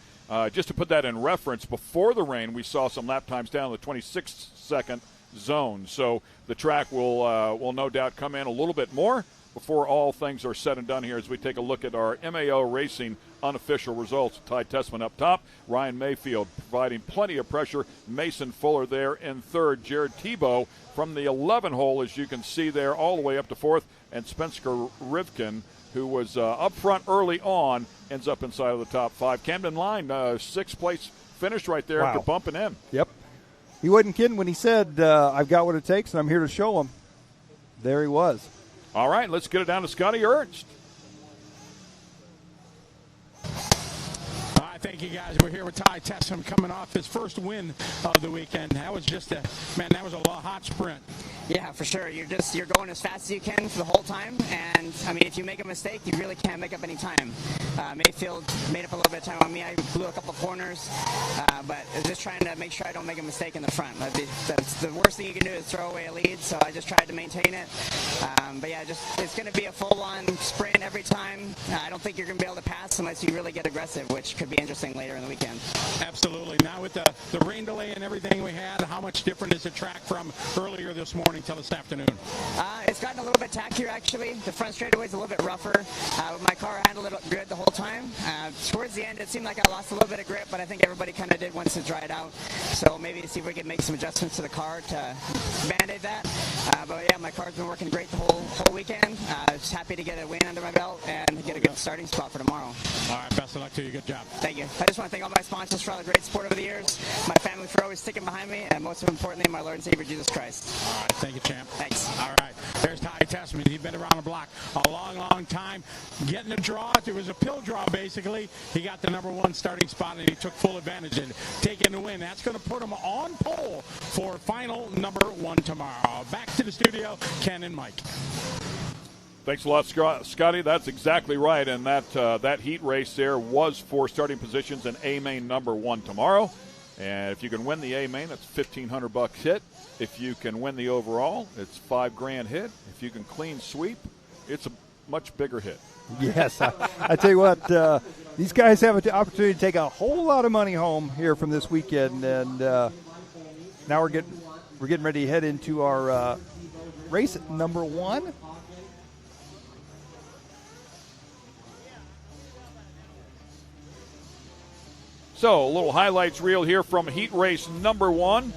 Just to put that in reference, before the rain, we saw some lap times down in the 26-second zone. So the track will no doubt come in a little bit more before all things are said and done here as we take a look at our MAO Racing unofficial results. Ty Tessman up top, Ryan Mayfield providing plenty of pressure, Mason Fuller there in 3rd, Jared Tebow from the 11 hole, as you can see there, all the way up to 4th, and Spencer Rivkin, who was up front early on, ends up inside of the top 5. Camden Line, 6th place finish right there after bumping in. Yep. He wasn't kidding when he said, I've got what it takes and I'm here to show him. There he was. All right, let's get it down to Scotty Ernst. Thank you, guys. We're here with Ty Tessman coming off his first win of the weekend. That was just that was a hot sprint. Yeah, for sure. You're going as fast as you can for the whole time, and I mean, if you make a mistake, you really can't make up any time. Mayfield made up a little bit of time on me. I blew a couple corners, but just trying to make sure I don't make a mistake in the front. That's the worst thing you can do is throw away a lead, so I just tried to maintain it. But yeah, it's going to be a full-on sprint every time. I don't think you're going to be able to pass unless you really get aggressive, which could be interesting later in the weekend. Absolutely. Now with the rain delay and everything we had, how much different is the track from earlier this morning? till this afternoon? It's gotten a little bit tackier, actually. The front straightaway's a little bit rougher. My car handled it good the whole time. Towards the end, it seemed like I lost a little bit of grip, but I think everybody kind of did once it dried out. So maybe to see if we can make some adjustments to the car to band-aid that. But yeah, my car's been working great the whole weekend. Just happy to get a win under my belt and get a good starting spot for tomorrow. All right, best of luck to you. Good job. Thank you. I just want to thank all my sponsors for all the great support over the years, my family for always sticking behind me, and most importantly, my Lord and Savior, Jesus Christ. All right, thank you, champ. Thanks. All right, there's Ty Tessman. He's been around the block a long time. Getting a draw. It was a pill draw, basically. He got the number 1 starting spot, and he took full advantage of it, taking the win. That's going to put him on pole for final number 1 tomorrow. Back to the studio, Ken and Mike. Thanks a lot, Scotty. That's exactly right, and that heat race there was for starting positions in A main number 1 tomorrow. And if you can win the A main, that's $1,500 hit. If you can win the overall, it's $5,000 hit. If you can clean sweep, it's a much bigger hit. Yes, I tell you what, these guys have an opportunity to take a whole lot of money home here from this weekend, and now we're getting ready to head into our race number 1. So, a little highlights reel here from heat race number 1.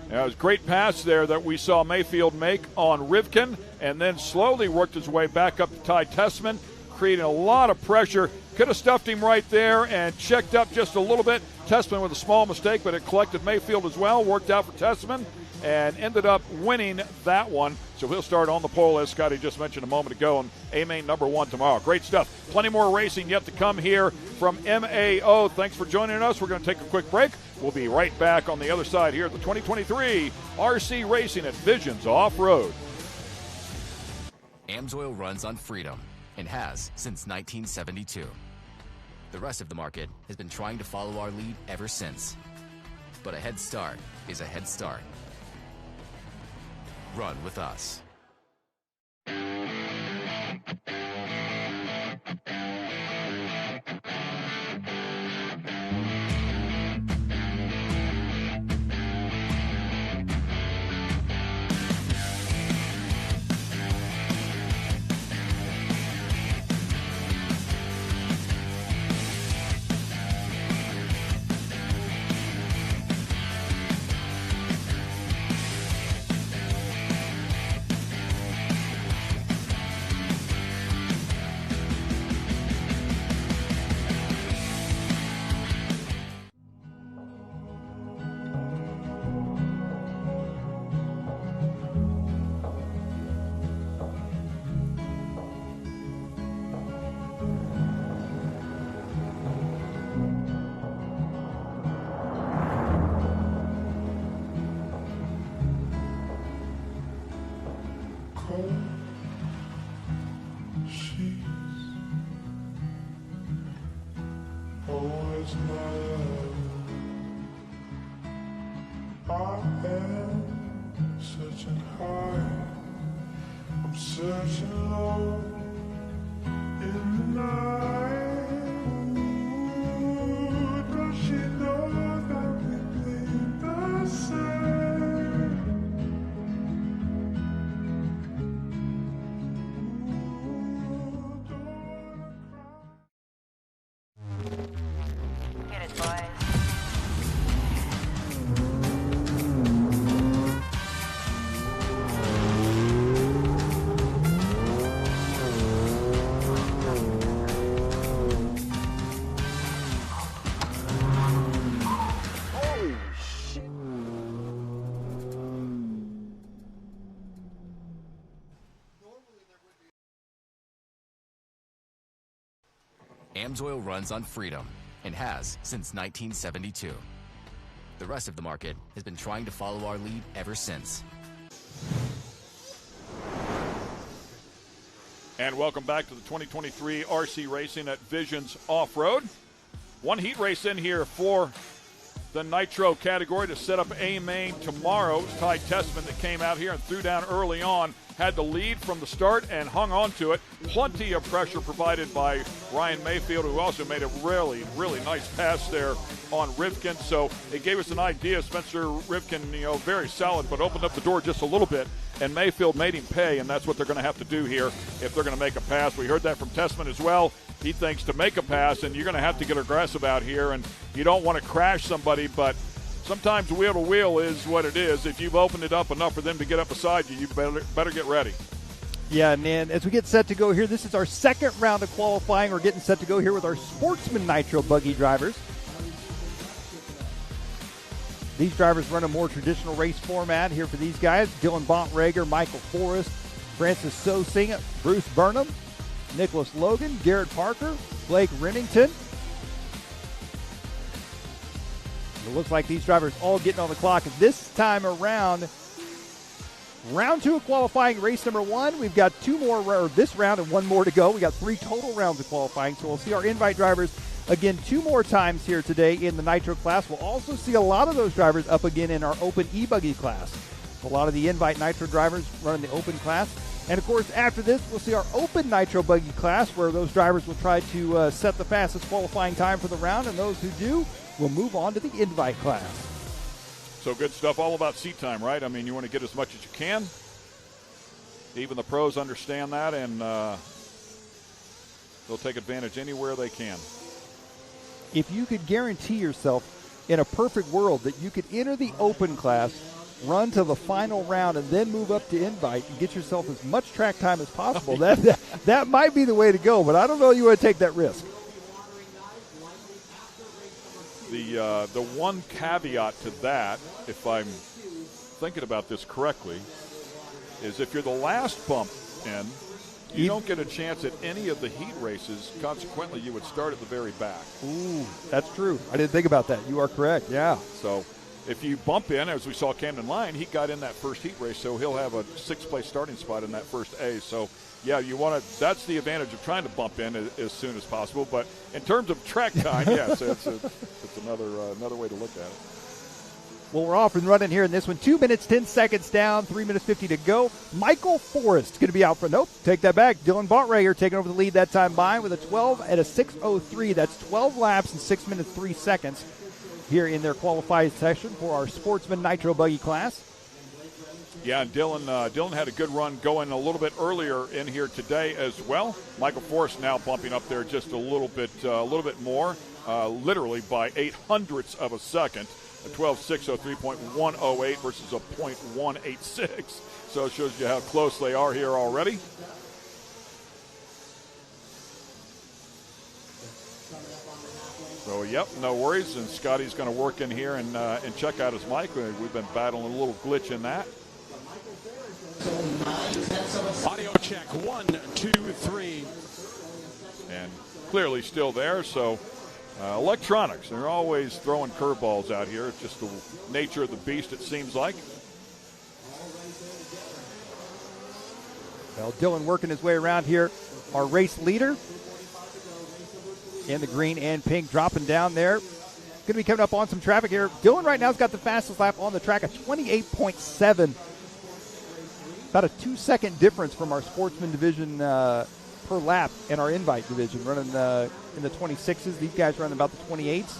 It was a great pass there that we saw Mayfield make on Rivkin, and then slowly worked his way back up to Ty Tessman, creating a lot of pressure. Could have stuffed him right there and checked up just a little bit. Tessman with a small mistake, but it collected Mayfield as well. Worked out for Tessman and ended up winning that one. So he'll start on the pole, as Scotty just mentioned a moment ago, on A-Main number 1 tomorrow. Great stuff. Plenty more racing yet to come here from MAO. Thanks for joining us. We're going to take a quick break. We'll be right back on the other side here at the 2023 RC Racing at Visions Off-Road. AMSOIL runs on freedom and has since 1972. The rest of the market has been trying to follow our lead ever since. But a head start is a head start. Run with us. Searching low in the night. Ooh, does she know that we think the same? Get it, boys. AMSOIL runs on freedom and has since 1972. The rest of the market has been trying to follow our lead ever since. And welcome back to the 2023 RC Racing at Visions Off-Road. One heat race in here for the Nitro category to set up A-Main tomorrow. It was Ty Tessman that came out here and threw down early on had the lead from the start and hung on to it. Plenty of pressure provided by Ryan Mayfield, who also made a really, really nice pass there on Rivkin. So it gave us an idea. Spencer Rivkin, very solid, but opened up the door just a little bit, and Mayfield made him pay, and that's what they're going to have to do here if they're going to make a pass. We heard that from Tessman as well. He thinks to make a pass, and you're going to have to get aggressive out here, and you don't want to crash somebody, but sometimes wheel to wheel is what it is. If you've opened it up enough for them to get up beside you, you better get ready. Yeah, and as we get set to go here, this is our second round of qualifying. We're getting set to go here with our Sportsman Nitro buggy drivers. These drivers run a more traditional race format here for these guys. Dylan Bontrager, Michael Forrest, Francis Sosing, Bruce Burnham, Nicholas Logan, Garrett Parker, Blake Remington. It looks like these drivers all getting on the clock. This time around, round 2 of qualifying, race number 1. We've got 2 more, or this round and 1 more to go. We got 3 total rounds of qualifying, so we'll see our invite drivers again 2 more times here today in the Nitro class. We'll also see a lot of those drivers up again in our Open e-buggy class. A lot of the invite Nitro drivers running the Open class. And, of course, after this, we'll see our Open Nitro buggy class, where those drivers will try to set the fastest qualifying time for the round, and those who do will move on to the invite class. So good stuff, all about seat time, right? I mean, you want to get as much as you can. Even the pros understand that, and they'll take advantage anywhere they can. If you could guarantee yourself in a perfect world that you could enter the Open class, run to the final round, and then move up to invite and get yourself as much track time as possible, that might be the way to go, but I don't know you want to take that risk. The one caveat to that, if I'm thinking about this correctly, is if you're the last bump in, you don't get a chance at any of the heat races. Consequently, you would start at the very back. Ooh, that's true. I didn't think about that. You are correct, yeah. So if you bump in, as we saw Camden Lyon, he got in that first heat race, so he'll have a 6th place starting spot in that first A. So, yeah, you want to. That's the advantage of trying to bump in as soon as possible. But in terms of track time, yes, it's another way to look at it. Well, we're off and running here in this one. 2 minutes, 10 seconds down, 3 minutes, 50 to go. Michael Forrest going to be out front. Nope, take that back. Dylan Bontrager taking over the lead that time by with a 12 at a 6:03. That's 12 laps in 6 minutes, 3 seconds here in their qualified session for our Sportsman Nitro buggy class. Yeah, and Dylan had a good run going a little bit earlier in here today as well. Michael Forrest now bumping up there just a little bit more, literally by 0.08 of a second. A 12.603.108 versus a 0.186. So it shows you how close they are here already. So, yep, no worries. And Scotty's going to work in here and check out his mic. We've been battling a little glitch in that. Audio check, 1, 2, 3. And clearly still there, so electronics, they're always throwing curveballs out here. It's just the nature of the beast, it seems like. Well, Dylan working his way around here. Our race leader in the green and pink dropping down there. Going to be coming up on some traffic here. Dylan right now has got the fastest lap on the track at 28.7. About a 2-second difference from our sportsman division per lap in our invite division, running in the 26s. These guys running about the 28s.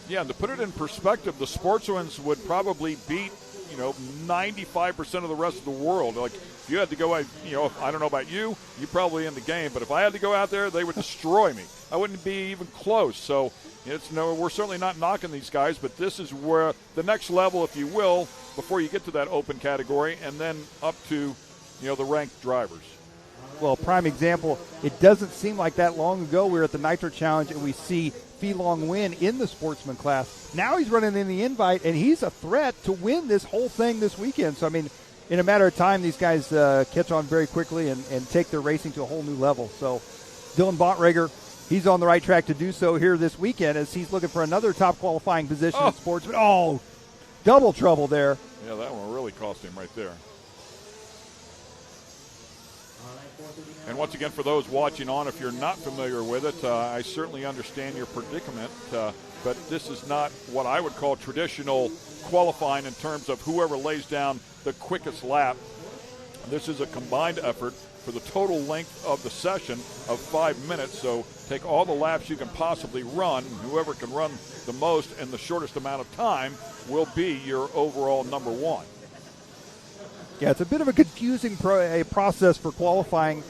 Yeah, and to put it in perspective, the sportsmans would probably beat 95% of the rest of the world. Like, if you had to go, I don't know about you, you're probably in the game, but if I had to go out there, they would destroy me. I wouldn't be even close. So we're certainly not knocking these guys, but this is where the next level, if you will, before you get to that open category, and then up to the ranked drivers. Well, prime example, it doesn't seem like that long ago we were at the Nitro Challenge and we see Fee Long win in the sportsman class. Now he's running in the invite, and he's a threat to win this whole thing this weekend. So, I mean, in a matter of time, these guys catch on very quickly and take their racing to a whole new level. So, Dylan Bontrager, he's on the right track to do so here this weekend as he's looking for another top qualifying position at sportsman. Oh, double trouble there. Yeah, that one really cost him right there. And once again, for those watching on, if you're not familiar with it, I certainly understand your predicament, but this is not what I would call traditional qualifying in terms of whoever lays down the quickest lap This is a combined effort for the total length of the session of 5 minutes. So take all the laps you can possibly run. Whoever can run the most in the shortest amount of time will be your overall number one. Yeah, it's a bit of a confusing process for qualifying.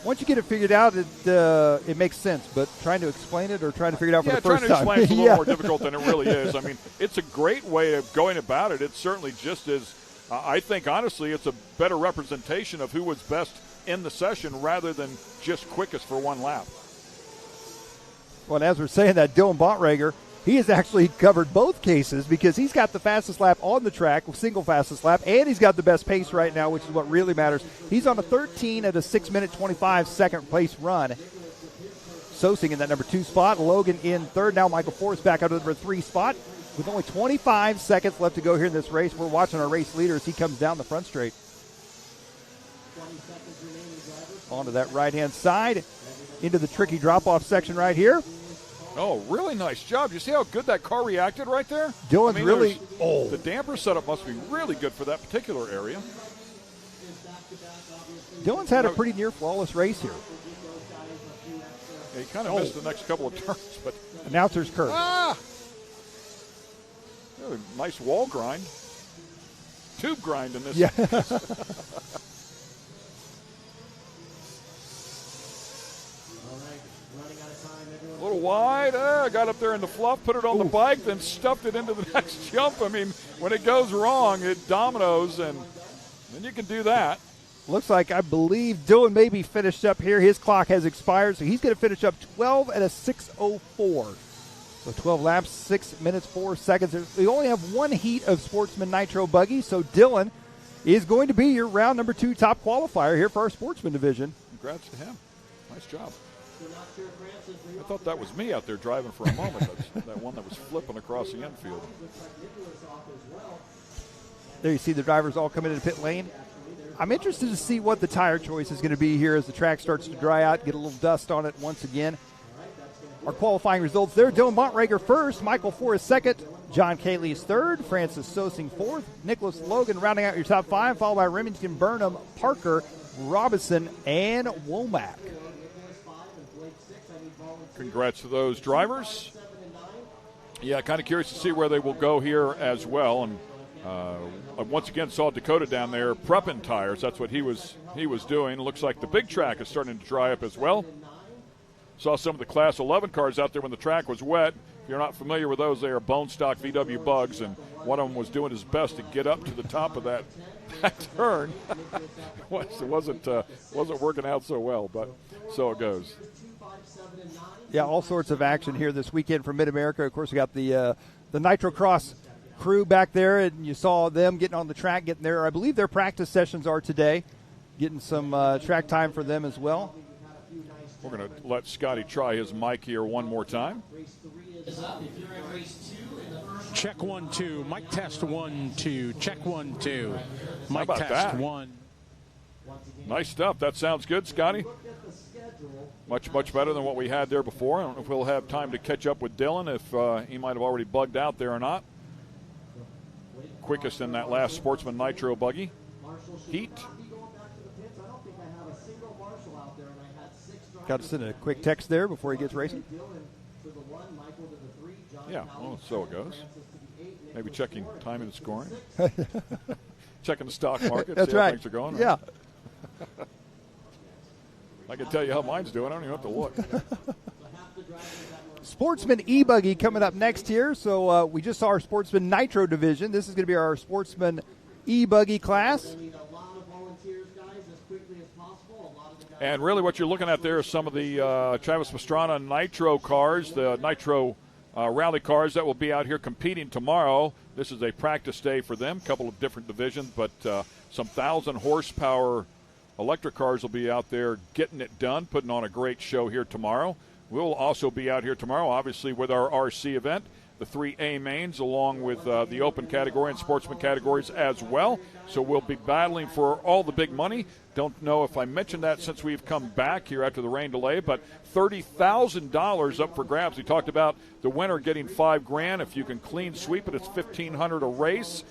Once you get it figured out, it makes sense. But trying to explain it or trying to figure it out for the first time. Yeah, trying to explain it's a little more difficult than it really is. I mean, it's a great way of going about it. It's certainly just as, I think, honestly, it's a better representation of who was best in the session rather than just quickest for one lap. Well, and as we're saying that, Dylan Bontrager, he has actually covered both cases because he's got the fastest lap on the track, single fastest lap, and he's got the best pace right now, which is what really matters. He's on a 13 at a 6-minute 25-second place run. Sosing in that number 2 spot, Logan in third. Now Michael Forrest back out to the number 3 spot. With only 25 seconds left to go here in this race, we're watching our race leader as he comes down the front straight. Onto that right-hand side, into the tricky drop-off section right here. Oh, really nice job. You see how good that car reacted right there? Dylan's really old. The damper setup must be really good for that particular area. Dylan's had a pretty near flawless race here. Yeah, he kind of missed the next couple of turns, but announcer's curse. Yeah, nice wall grind. Tube grind in this. Yeah. A little wide, got up there in the fluff, put it on the bike, then stuffed it into the next jump. I mean, when it goes wrong, it dominoes, and then you can do that. Looks like, I believe, Dylan may be finished up here. His clock has expired, so he's going to finish up 12 at a 6:04. So 12 laps, 6 minutes, 4 seconds. We only have one heat of Sportsman Nitro Buggy, so Dylan is going to be your round number 2 top qualifier here for our Sportsman division. Congrats to him. Nice job. I thought that was me out there driving for a moment. that one that was flipping across the infield. There you see the drivers all coming into pit lane. I'm interested to see what the tire choice is going to be here as the track starts to dry out, get a little dust on it once again. Our qualifying results there: Dylan Bontrager first, Michael Forrest second, John Cayley is third, Francis Sosing fourth, Nicholas Logan rounding out your top 5, followed by Remington, Burnham, Parker, Robinson, and Womack. Congrats to those drivers. Yeah, kind of curious to see where they will go here as well. And once again saw Dakota down there prepping tires. That's what he was doing. Looks like the big track is starting to dry up as well. Saw some of the Class 11 cars out there when the track was wet. If you're not familiar with those, they are bone stock VW Bugs, and one of them was doing his best to get up to the top of that turn. It wasn't working out so well, but so it goes. Yeah, all sorts of action here this weekend from Mid-America. Of course, we got the Nitro Cross crew back there, and you saw them getting on the track, getting there. I believe their practice sessions are today, getting some track time for them as well. We're going to let Scotty try his mic here one more time. Check 1 2. Mic test 1 2. Check 1 2. Mic about test that? 1. Nice stuff. That sounds good, Scotty. Much better than what we had there before. I don't know if we'll have time to catch up with Dylan, if he might have already bugged out there or not. Quickest in that last Sportsman Nitro Buggy heat. Got to send a quick text there before he gets racing. Yeah, well, so it goes. Maybe checking timing and scoring. Checking the stock market. That's see how right. things are going. Yeah. I can tell you how mine's doing. I don't even have to look. Sportsman E-Buggy coming up next here. So we just saw our Sportsman Nitro division. This is going to be our Sportsman E-Buggy class. And really what you're looking at there is some of the Travis Pastrana Nitro cars, the Nitro rally cars that will be out here competing tomorrow. This is a practice day for them, a couple of different divisions, but some 1,000 horsepower electric cars will be out there getting it done, putting on a great show here tomorrow. We'll also be out here tomorrow, obviously, with our RC event. the 3 A mains, along with the open category and sportsman categories as well. So we'll be battling for all the big money. Don't know if I mentioned that since we've come back here after the rain delay, but $30,000 up for grabs. We talked about the winner getting $5,000. If you can clean sweep it, it's $1,500 a race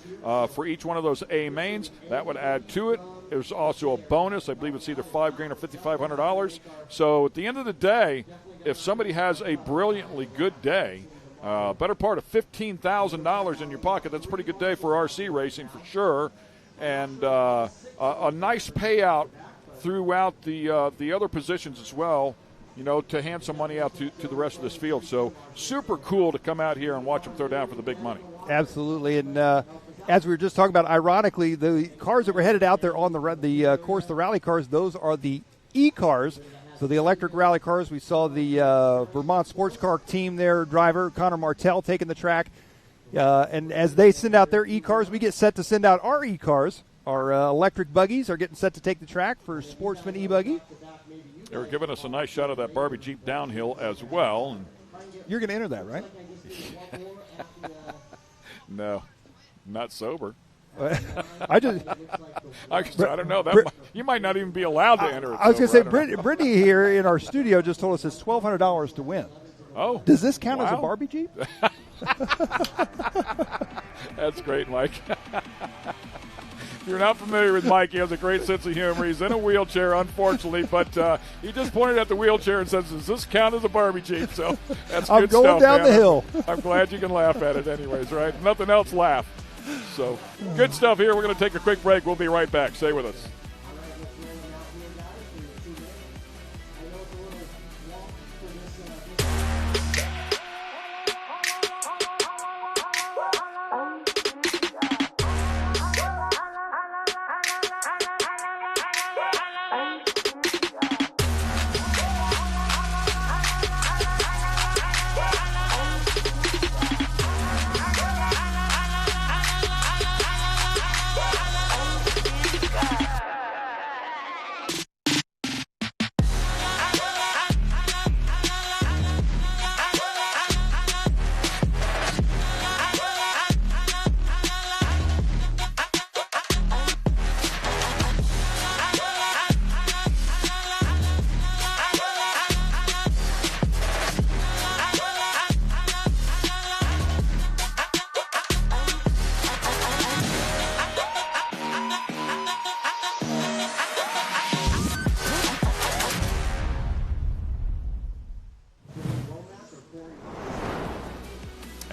for each one of those A mains. That would add to it. There's also a bonus. I believe it's either $5,000 or $5,500. So at the end of the day, if somebody has a brilliantly good day, better part of $15,000 in your pocket, that's a pretty good day for RC racing for sure. And a nice payout throughout the other positions as well, you know, to hand some money out to the rest of this field. So super cool to come out here and watch them throw down for the big money. Absolutely. And as we were just talking about, ironically, the cars that were headed out there on the course, the rally cars, those are the E-cars. So the electric rally cars, we saw the Vermont Sports Car Team there, driver Connor Martell taking the track. And as they send out their E-cars, we get set to send out our E-cars. Our electric buggies are getting set to take the track for Sportsman E-Buggy. They were giving us a nice shot of that Barbie Jeep downhill as well. You're going to enter that, right? No, not sober. I don't know. You might not even be allowed to enter it. I was going to say, Brittany here in our studio just told us it's $1,200 to win. Oh. Does this count as a Barbie Jeep? That's great, Mike. If you're not familiar with Mike, he has a great sense of humor. He's in a wheelchair, unfortunately, but he just pointed at the wheelchair and says, does this count as a Barbie Jeep? So that's good stuff. I'm going down the hill. I'm glad you can laugh at it anyways, right? If nothing else, laugh. So good stuff here. We're going to take a quick break. We'll be right back. Stay with us.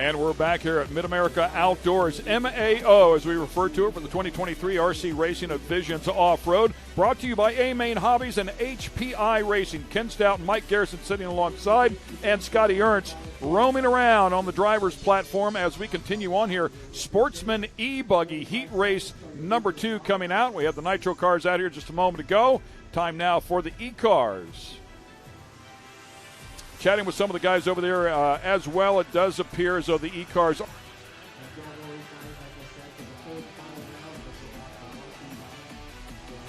And we're back here at Mid-America Outdoors, MAO, as we refer to it, for the 2023 RC Racing of Visions Off-Road. Brought to you by A-Main Hobbies and HPI Racing. Ken Stout and Mike Garrison sitting alongside, and Scotty Ernst roaming around on the driver's platform as we continue on here. Sportsman E-Buggy Heat Race number 2 coming out. We have the Nitro cars out here just a moment ago. Time now for the E-cars. Chatting with some of the guys over there as well. It does appear as though the E-cars. I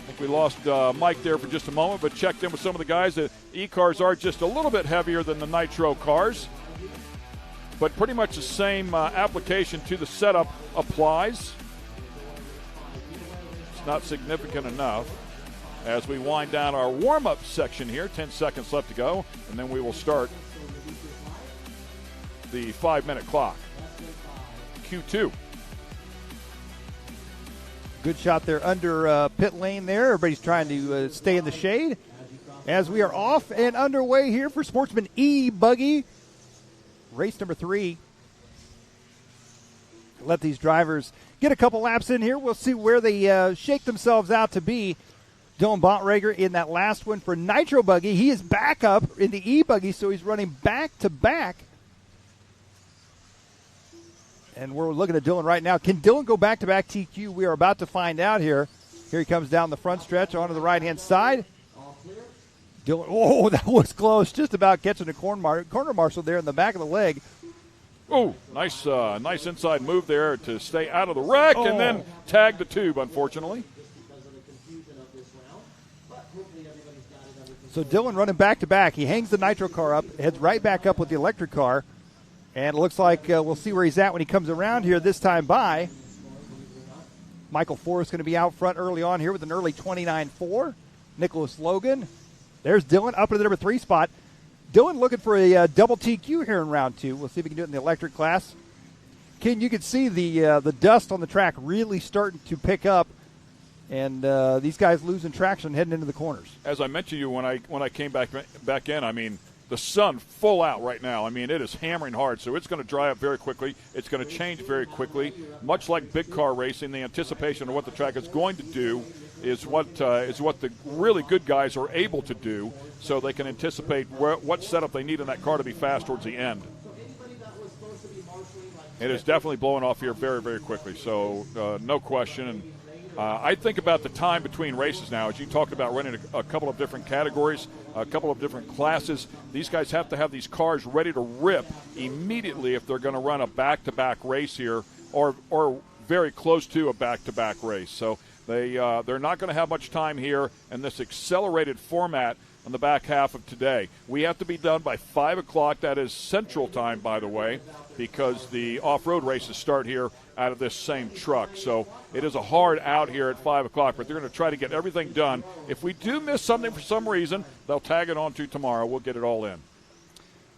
think we lost Mike there for just a moment, but checked in with some of the guys. The E-cars are just a little bit heavier than the Nitro cars, but pretty much the same application to the setup applies. It's not significant enough. As we wind down our warm-up section here, 10 seconds left to go, and then we will start the 5-minute clock. Q2. Good shot there under pit lane there. Everybody's trying to stay in the shade. As we are off and underway here for Sportsman E-Buggy. Race number 3. Let these drivers get a couple laps in here. We'll see where they shake themselves out to be. Dylan Bontrager in that last one for Nitro Buggy. He is back up in the E-Buggy, so he's running back-to-back. And we're looking at Dylan right now. Can Dylan go back-to-back TQ? We are about to find out here. Here he comes down the front stretch onto the right-hand side. Dylan, oh, that was close. Just about catching the corner marshal there in the back of the leg. Oh, nice inside move there to stay out of the wreck and then tag the tube, unfortunately. So Dylan running back-to-back. He hangs the Nitro car up, heads right back up with the electric car. And it looks like we'll see where he's at when he comes around here this time by. Michael Forrest going to be out front early on here with an early 29.4. Nicholas Logan. There's Dylan up into the number 3 spot. Dylan looking for a double TQ here in round 2. We'll see if we can do it in the electric class. Ken, you can see the dust on the track really starting to pick up, and these guys losing traction heading into the corners. As I mentioned to you when I came back in, I mean, the sun full out right now. I mean, it is hammering hard, so it's going to dry up very quickly. It's going to change very quickly. Much like big car racing, the anticipation of what the track is going to do is what the really good guys are able to do, so they can anticipate what setup they need in that car to be fast towards the end. It is definitely blowing off here very, very quickly, so no question. And I think about the time between races now, as you talked about running a couple of different categories, a couple of different classes. These guys have to have these cars ready to rip immediately if they're going to run a back-to-back race here, or very close to a back-to-back race. So they're not going to have much time here in this accelerated format on the back half of today. We have to be done by 5 o'clock. That is Central Time, by the way, because the off-road races start here out of this same truck. So it is a hard out here at 5 o'clock, but they're going to try to get everything done. If we do miss something for some reason, they'll tag it on to tomorrow. We'll get it all in.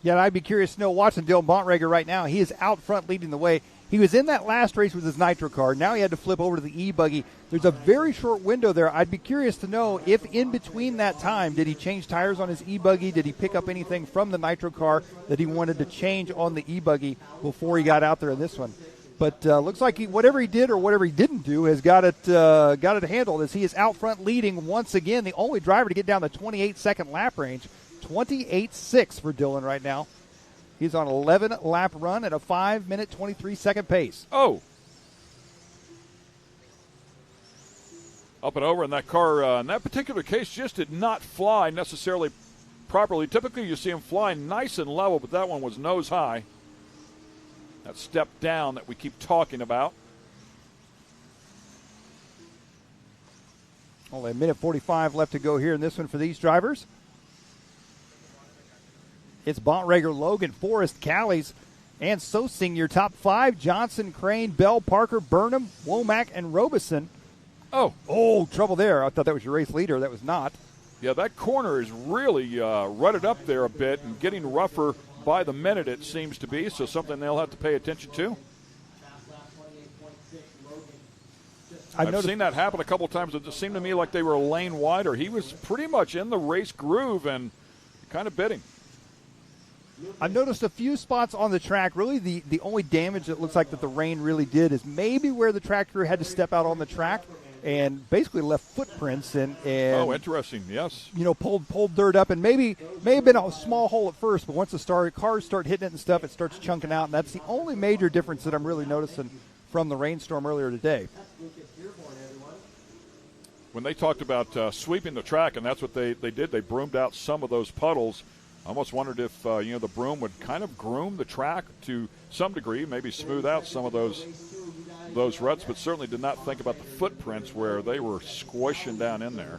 Yeah, and I'd be curious to know, watching Dylan Bontrager right now, he is out front leading the way. He was in that last race with his nitro car. Now he had to flip over to the e-buggy. There's a very short window there. I'd be curious to know if in between that time, did he change tires on his e-buggy? Did he pick up anything from the nitro car that he wanted to change on the e-buggy before he got out there in this one? But looks like whatever he did or whatever he didn't do has got it handled, as he is out front leading once again. The only driver to get down the 28-second lap range, 28.6 for Dylan right now. He's on an 11-lap run at a 5-minute, 23-second pace. Oh. Up and over in that car, in that particular case, just did not fly necessarily properly. Typically, you see him flying nice and level, but that one was nose high. That step down that we keep talking about. Only a minute 45 left to go here in this one for these drivers. It's Bontrager, Logan, Forrest, Callies, and Sosing, your top 5. Johnson, Crane, Bell, Parker, Burnham, Womack, and Robeson. Oh, trouble there. I thought that was your race leader. That was not. Yeah, that corner is really rutted up there a bit and getting rougher by the minute, it seems to be, so something they'll have to pay attention to. I've seen that happen a couple times. It just seemed to me like they were a lane wider. He was pretty much in the race groove and kind of bidding. I've noticed a few spots on the track. Really, the only damage that looks like that the rain really did is maybe where the track crew had to step out on the track and basically left footprints and oh, interesting. Yes. You know, pulled dirt up, and may have been a small hole at first, but once the cars start hitting it and stuff, it starts chunking out, and that's the only major difference that I'm really noticing from the rainstorm earlier today. When they talked about sweeping the track, and that's what they did, they broomed out some of those puddles. I almost wondered if the broom would kind of groom the track to some degree, maybe smooth out some of those ruts, but certainly did not think about the footprints where they were squishing down in there.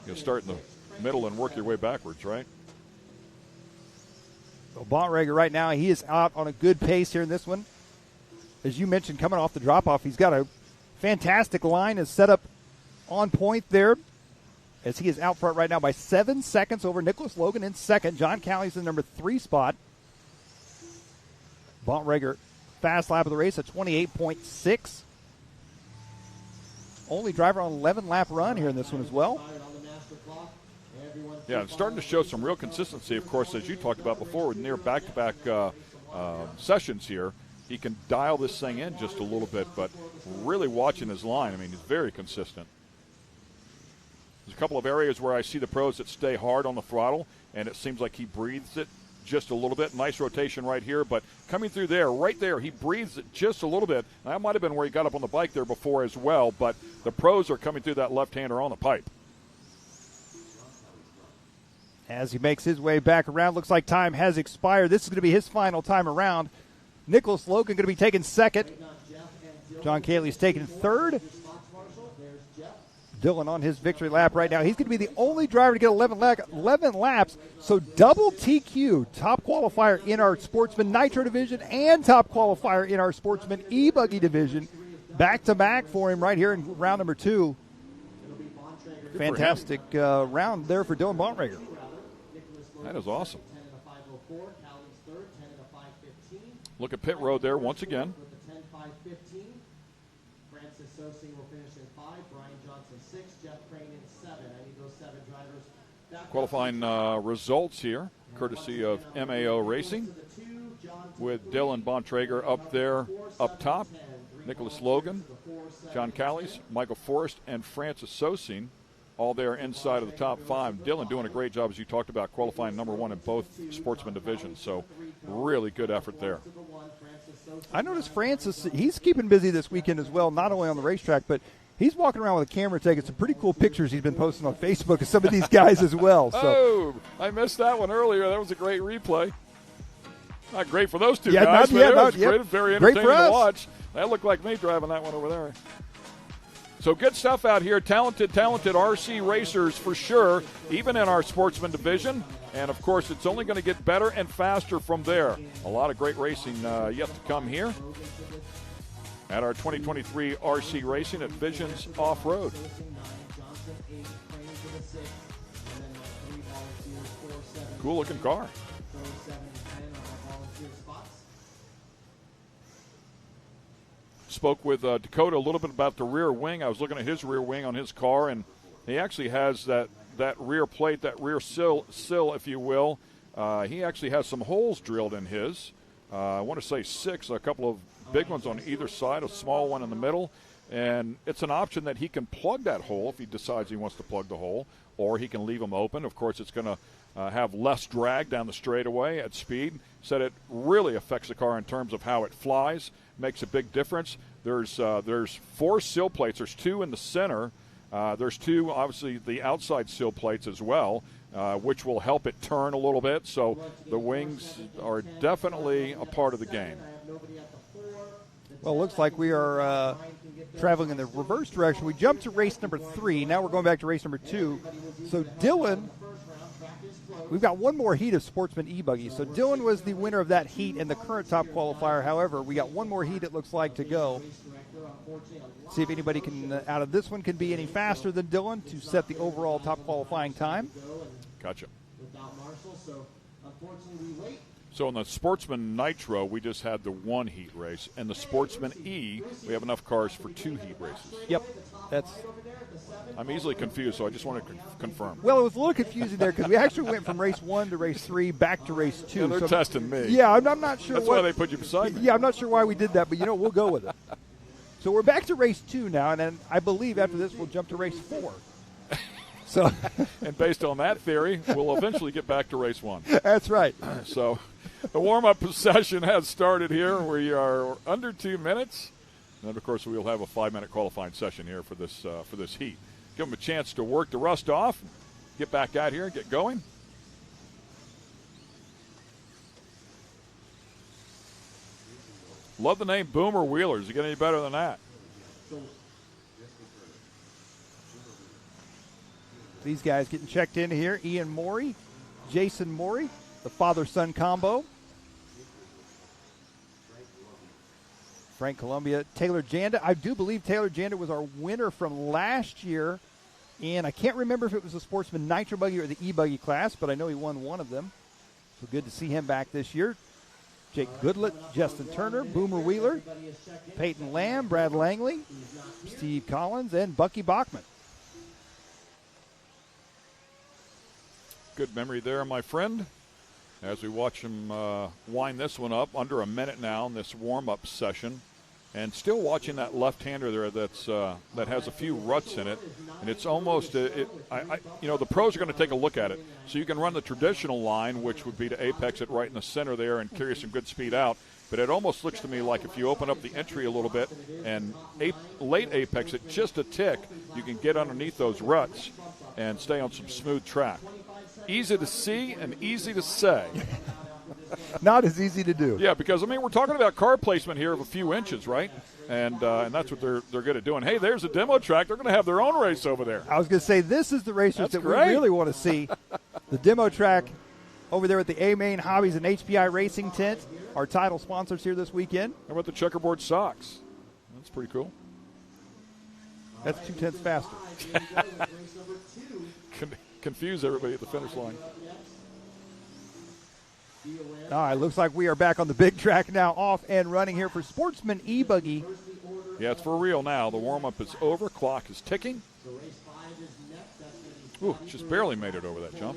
You'll start in the middle and work your way backwards, right? Well, Bontrager right now, he is out on a good pace here in this one. As you mentioned, coming off the drop-off, he's got a fantastic line is set up on point there, as he is out front right now by 7 seconds over Nicholas Logan in second. John Callies in the number 3 spot. Bontrager, fast lap of the race at 28.6. Only driver on 11-lap run here in this one as well. Yeah, it's starting to show some real consistency, of course, as you talked about before, with near back-to-back sessions here. He can dial this thing in just a little bit, but really watching his line, I mean, he's very consistent. There's a couple of areas where I see the pros that stay hard on the throttle, and it seems like he breathes it just a little bit. Nice rotation right here, but coming through there, right there, he breathes it just a little bit. That might have been where he got up on the bike there before as well, but the pros are coming through that left-hander on the pipe. As he makes his way back around, looks like time has expired. This is going to be his final time around. Nicholas Logan going to be taking second. John Caley's taking third. Dylan on his victory lap right now. He's going to be the only driver to get 11 laps. So double TQ, top qualifier in our Sportsman Nitro division and top qualifier in our Sportsman E-Buggy division. Back-to-back for him right here in round number 2. Fantastic round there for Dylan Bontrager. That is awesome. Look at pit road there once again. Francis Sosing will finish in 5, Brian Johnson 6, Jeff Crane in 7. I need those 7 drivers. Qualifying results here, courtesy of MAO Racing, with Dylan Bontrager up there, up top. Nicholas Logan, John Callies, Michael Forrest, and Francis Sosing, all there inside of the top 5. Dylan doing a great job, as you talked about, qualifying number 1 in both sportsman divisions. So really good effort there. I noticed Francis, he's keeping busy this weekend as well, not only on the racetrack, but he's walking around with a camera taking some pretty cool pictures he's been posting on Facebook of some of these guys as well. So. Oh, I missed that one earlier. That was a great replay. Not great for those two yeah, guys, but it was great, very entertaining to watch. That looked like me driving that one over there. So good stuff out here. Talented RC racers for sure, even in our sportsman division. And, of course, it's only going to get better and faster from there. A lot of great racing yet to come here at our 2023 RC Racing at Visions Off-Road. Cool-looking car. Spoke with Dakota a little bit about the rear wing. I was looking at his rear wing on his car, and he actually has that rear plate, that rear sill, if you will. He actually has some holes drilled in his. I want to say 6, a couple of big ones on either side, a small one in the middle. And it's an option that he can plug that hole if he decides he wants to plug the hole, or he can leave them open. Of course, it's going to have less drag down the straightaway at speed. Said it really affects the car in terms of how it flies. Makes a big difference. There's 4 sill plates. There's 2 in the center. There's 2, obviously, the outside sill plates as well, which will help it turn a little bit. So the wings are definitely a part of the game. Well, it looks like we are traveling in the reverse direction. We jumped to race number 3. Now we're going back to race number 2. So Dylan, we've got one more heat of Sportsman E-Buggy. So Dylan was the winner of that heat in the current top qualifier. However, we got one more heat, it looks like, to go. See if anybody can, out of this one, can be any faster than Dylan to set the overall top qualifying time. Gotcha. So in the Sportsman Nitro, we just had the 1 heat race. And the Sportsman E, we have enough cars for 2 heat races. Yep. I'm easily confused, so I just want to confirm. Well, it was a little confusing there because we actually went from race 1 to race 3 back to race 2. Yeah, they're testing me. Yeah, I'm not sure. That's why they put you beside me. Yeah, I'm not sure why we did that, but we'll go with it. So we're back to race 2 now, and then I believe after this we'll jump to race 4. So, and based on that theory, we'll eventually get back to race 1. That's right. So the warm-up session has started here. We are under 2 minutes. And then, of course, we'll have a 5-minute qualifying session here for this heat. Give them a chance to work the rust off, get back out here, get going. Love the name Boomer Wheelers. You get any better than that? These guys getting checked in here. Ian Morey, Jason Morey, the father-son combo. Frank Columbia, Taylor Janda. I do believe Taylor Janda was our winner from last year. And I can't remember if it was the Sportsman Nitro Buggy or the E-Buggy class, but I know he won one of them. So good to see him back this year. Jake Goodlett, Justin Turner, Boomer Wheeler, Peyton Lamb, Brad Langley, Steve Collins, and Bucky Bachman. Good memory there, my friend. As we watch him wind this one up, under a minute now in this warm-up session. And still watching that left-hander there that has a few ruts in it. And it's almost, the pros are going to take a look at it. So you can run the traditional line, which would be to apex it right in the center there and carry some good speed out. But it almost looks to me like if you open up the entry a little bit and late apex it just a tick, you can get underneath those ruts and stay on some smooth track. Easy to see and easy to say. Not as easy to do. Yeah, because, I mean, we're talking about car placement here of a few inches, right? And that's what they're good at doing. Hey, there's a demo track. They're going to have their own race over there. I was going to say, this is the racers that great. we really want to see. The demo track over there at the A-Main Hobbies and HPI Racing Tent, our title sponsors here this weekend. How about the checkerboard socks? That's pretty cool. That's 2/10 faster. Confuse everybody at the finish line. All right, looks like we are back on the big track now, off and running here for Sportsman E-Buggy. Yeah, it's for real now. The warm-up is over. Clock is ticking. Ooh, just barely made it over that jump.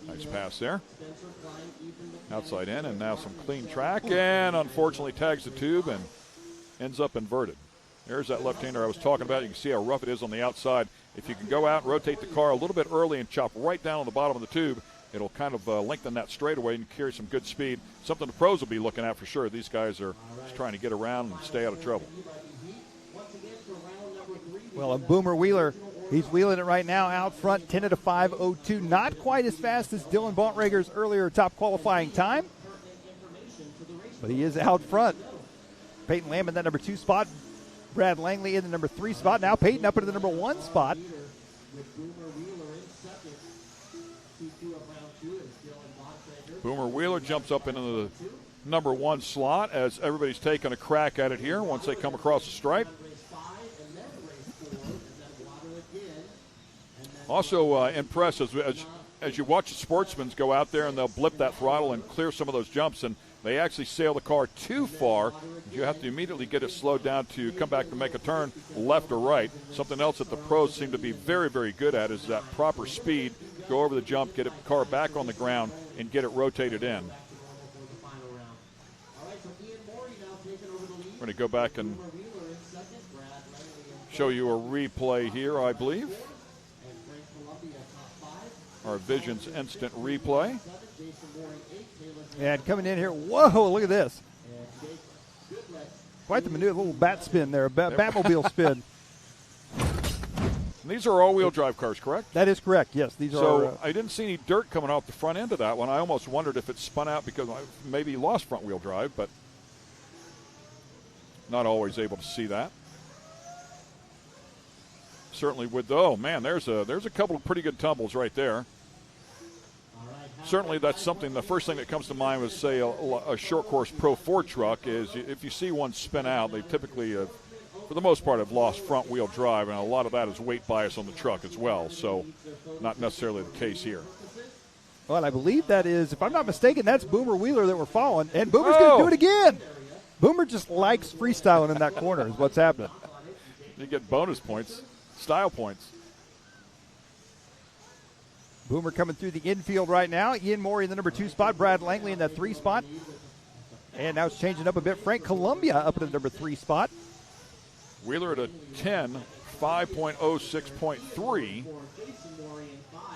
Nice pass there. Outside in, and now some clean track, and unfortunately tags the tube and ends up inverted. There's that left-hander I was talking about. You can see how rough it is on the outside. If you can go out and rotate the car a little bit early and chop right down on the bottom of the tube, it'll kind of lengthen that straightaway and carry some good speed. Something the pros will be looking at for sure. These guys are just trying to get around and stay out of trouble. Well, and Boomer Wheeler, he's wheeling it right now out front, 10 at a 5:02. Not quite as fast as Dylan Bontrager's earlier top qualifying time, but he is out front. Peyton Lamb in that number 2 spot. Brad Langley in the number 3 spot. Now Peyton up into the number 1 spot. Boomer Wheeler jumps up into the number 1 slot as everybody's taking a crack at it here once they come across the stripe. Also impressed as you watch the sportsmen go out there and they'll blip that throttle and clear some of those jumps, and they actually sail the car too far. You have to immediately get it slowed down to come back to make a turn left or right. Something else that the pros seem to be very, very good at is that proper speed. Go over the jump, get the car back on the ground, and get it rotated in. We're going to go back and show you a replay here, I believe. Our Visions instant replay. And coming in here, whoa, look at this. Quite the maneuver, little bat spin there, Batmobile spin. And these are all-wheel drive cars, correct? That is correct, yes. These So I didn't see any dirt coming off the front end of that one. I almost wondered if it spun out because I maybe lost front-wheel drive, but not always able to see that. Certainly would, oh man, there's a couple of pretty good tumbles right there. Certainly that's something, the first thing that comes to mind was, say, a short course Pro 4 truck is if you see one spin out, they typically, for the most part, have lost front wheel drive, and a lot of that is weight bias on the truck as well, so not necessarily the case here. Well, I believe that is, if I'm not mistaken, that's Boomer Wheeler that we're following, and Boomer's going to do it again. Boomer just likes freestyling in that corner is what's happening. You get bonus points, style points. Boomer coming through the infield right now. Ian Morey in the number 2 spot. Brad Langley in that 3 spot. And now it's changing up a bit. Frank Columbia up in the number 3 spot. Wheeler at a 10, 5.06.3.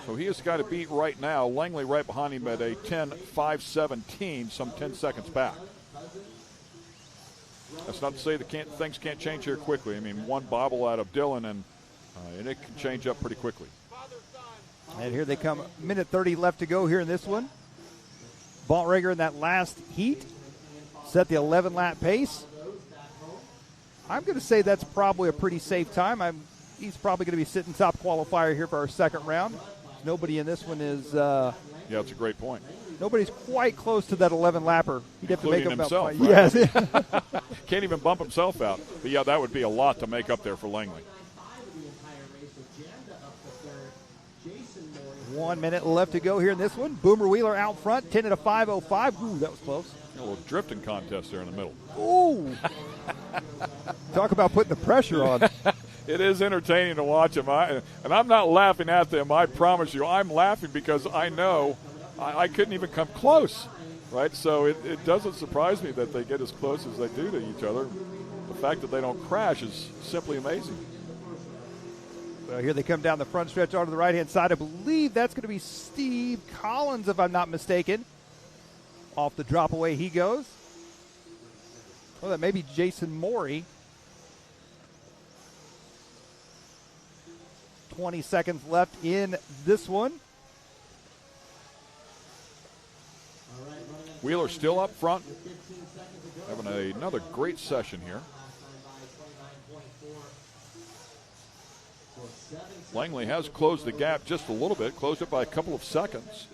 So he has got to beat right now. Langley right behind him at a 10.517, some 10 seconds back. That's not to say things can't change here quickly. I mean, one bobble out of Dylan, and it can change up pretty quickly. And here they come. Minute 30 left to go here in this one. Bontrager in that last heat set the 11-lap pace. I'm going to say that's probably a pretty safe time. He's probably going to be sitting top qualifier here for our second round. Nobody in this one is. Yeah, that's a great point. Nobody's quite close to that 11-lapper. He'd have to make up himself. Right? Yes. Can't even bump himself out. But yeah, that would be a lot to make up there for Langley. 1 minute left to go here in this one. Boomer Wheeler out front, 10 at a 5:05. Ooh, that was close. A little drifting contest there in the middle. Ooh. Talk about putting the pressure on. It is entertaining to watch them. And I'm not laughing at them, I promise you. I'm laughing because I know I couldn't even come close, right? So it doesn't surprise me that they get as close as they do to each other. The fact that they don't crash is simply amazing. Well, here they come down the front stretch onto the right-hand side. I believe that's going to be Steve Collins, if I'm not mistaken. Off the drop away he goes. Oh, that may be Jason Morey. 20 seconds left in this one. Wheeler still up front, having another great session here. Langley has closed the gap just a little bit, closed it by a couple of seconds.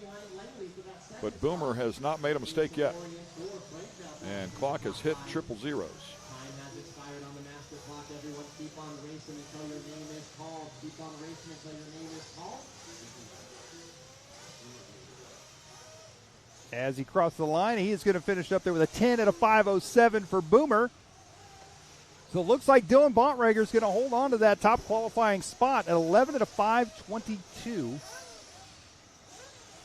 But Boomer has not made a mistake yet. And clock has hit triple zeros. As he crossed the line, he is going to finish up there with a 10 at a 5:07 for Boomer. So it looks like Dylan Bontrager is going to hold on to that top qualifying spot at 11 at a 5:22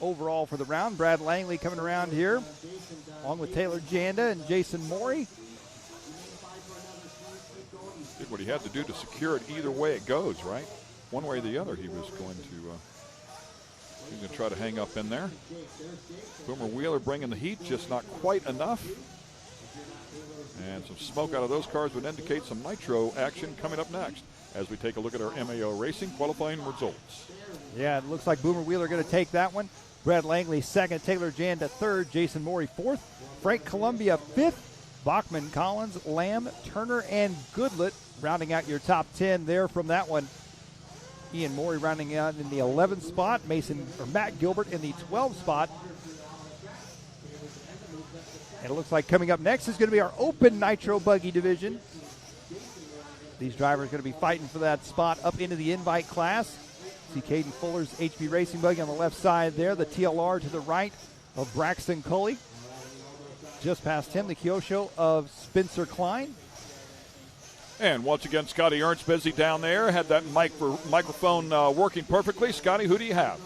overall for the round. Brad Langley coming around here, along with Taylor Janda and Jason Morey. Did what he had to do to secure it either way it goes, right? One way or the other, he was going to try to hang up in there. Boomer Wheeler bringing the heat, just not quite enough. And some smoke out of those cars would indicate some nitro action coming up next as we take a look at our MAO Racing qualifying results. Yeah, it looks like Boomer Wheeler going to take that one. Brad Langley second, Taylor Janda third, Jason Morey fourth, Frank Columbia fifth, Bachman, Collins, Lamb, Turner, and Goodlett rounding out your top 10 there from that one. Ian Morey rounding out in the 11th spot, Matt Gilbert in the 12th spot. And it looks like coming up next is going to be our open nitro buggy division. These drivers are going to be fighting for that spot up into the invite class. See Caden Fuller's HB Racing buggy on the left side there. The TLR to the right of Braxton Coley. Just past him, the Kyosho of Spencer Klein. And once again, Scotty Ernst busy down there. Had that microphone working perfectly. Scotty, who do you have?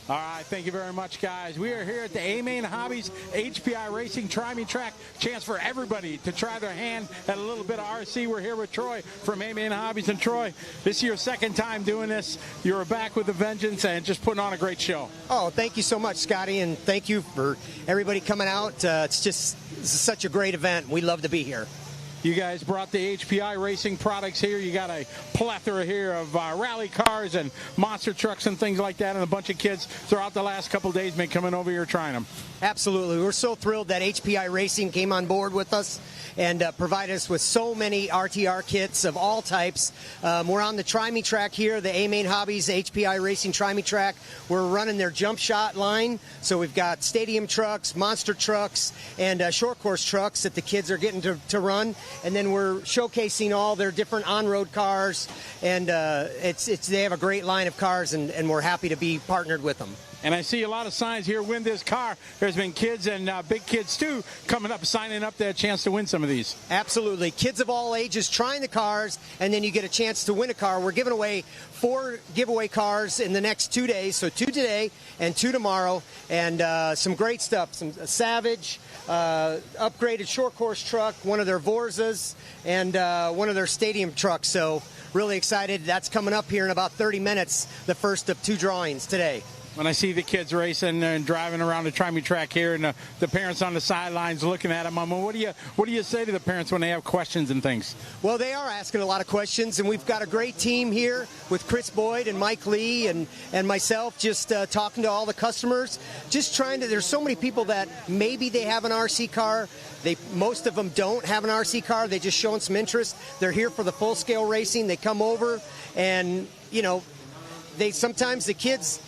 All right, thank you very much, guys. We are here at the A-Main Hobbies HPI Racing Tri-Me Track. Chance for everybody to try their hand at a little bit of RC. We're here with Troy from A-Main Hobbies. And Troy, this is your second time doing this. You're back with a vengeance and just putting on a great show. Oh, thank you so much, Scotty, and thank you for everybody coming out. This is such a great event. We love to be here. You guys brought the HPI Racing products here. You got a plethora here of rally cars and monster trucks and things like that, and a bunch of kids throughout the last couple of days been coming over here trying them. Absolutely. We're so thrilled that HPI Racing came on board with us and provided us with so many RTR kits of all types. We're on the Tri-Me track here, the A-Main Hobbies HPI Racing Tri-Me track. We're running their jump shot line. So we've got stadium trucks, monster trucks, and short course trucks that the kids are getting to run. And then we're showcasing all their different on-road cars. And they have a great line of cars, and we're happy to be partnered with them. And I see a lot of signs here, win this car. There's been kids and big kids, too, coming up, signing up to have a chance to win some of these. Absolutely. Kids of all ages trying the cars, and then you get a chance to win a car. We're giving away 4 giveaway cars in the next 2 days, so 2 today and 2 tomorrow, and some great stuff. Some Savage, upgraded short course truck, one of their Vorzas, and one of their stadium trucks. So really excited. That's coming up here in about 30 minutes, the first of 2 drawings today. When I see the kids racing and driving around the Tri-Me track here, and the parents on the sidelines looking at them, what do you say to the parents when they have questions and things? Well, they are asking a lot of questions, and we've got a great team here with Chris Boyd and Mike Lee and myself, just talking to all the customers, just trying to. There's so many people that maybe they have an RC car. Most of them don't have an RC car. They just showing some interest. They're here for the full scale racing. They come over, and sometimes the kids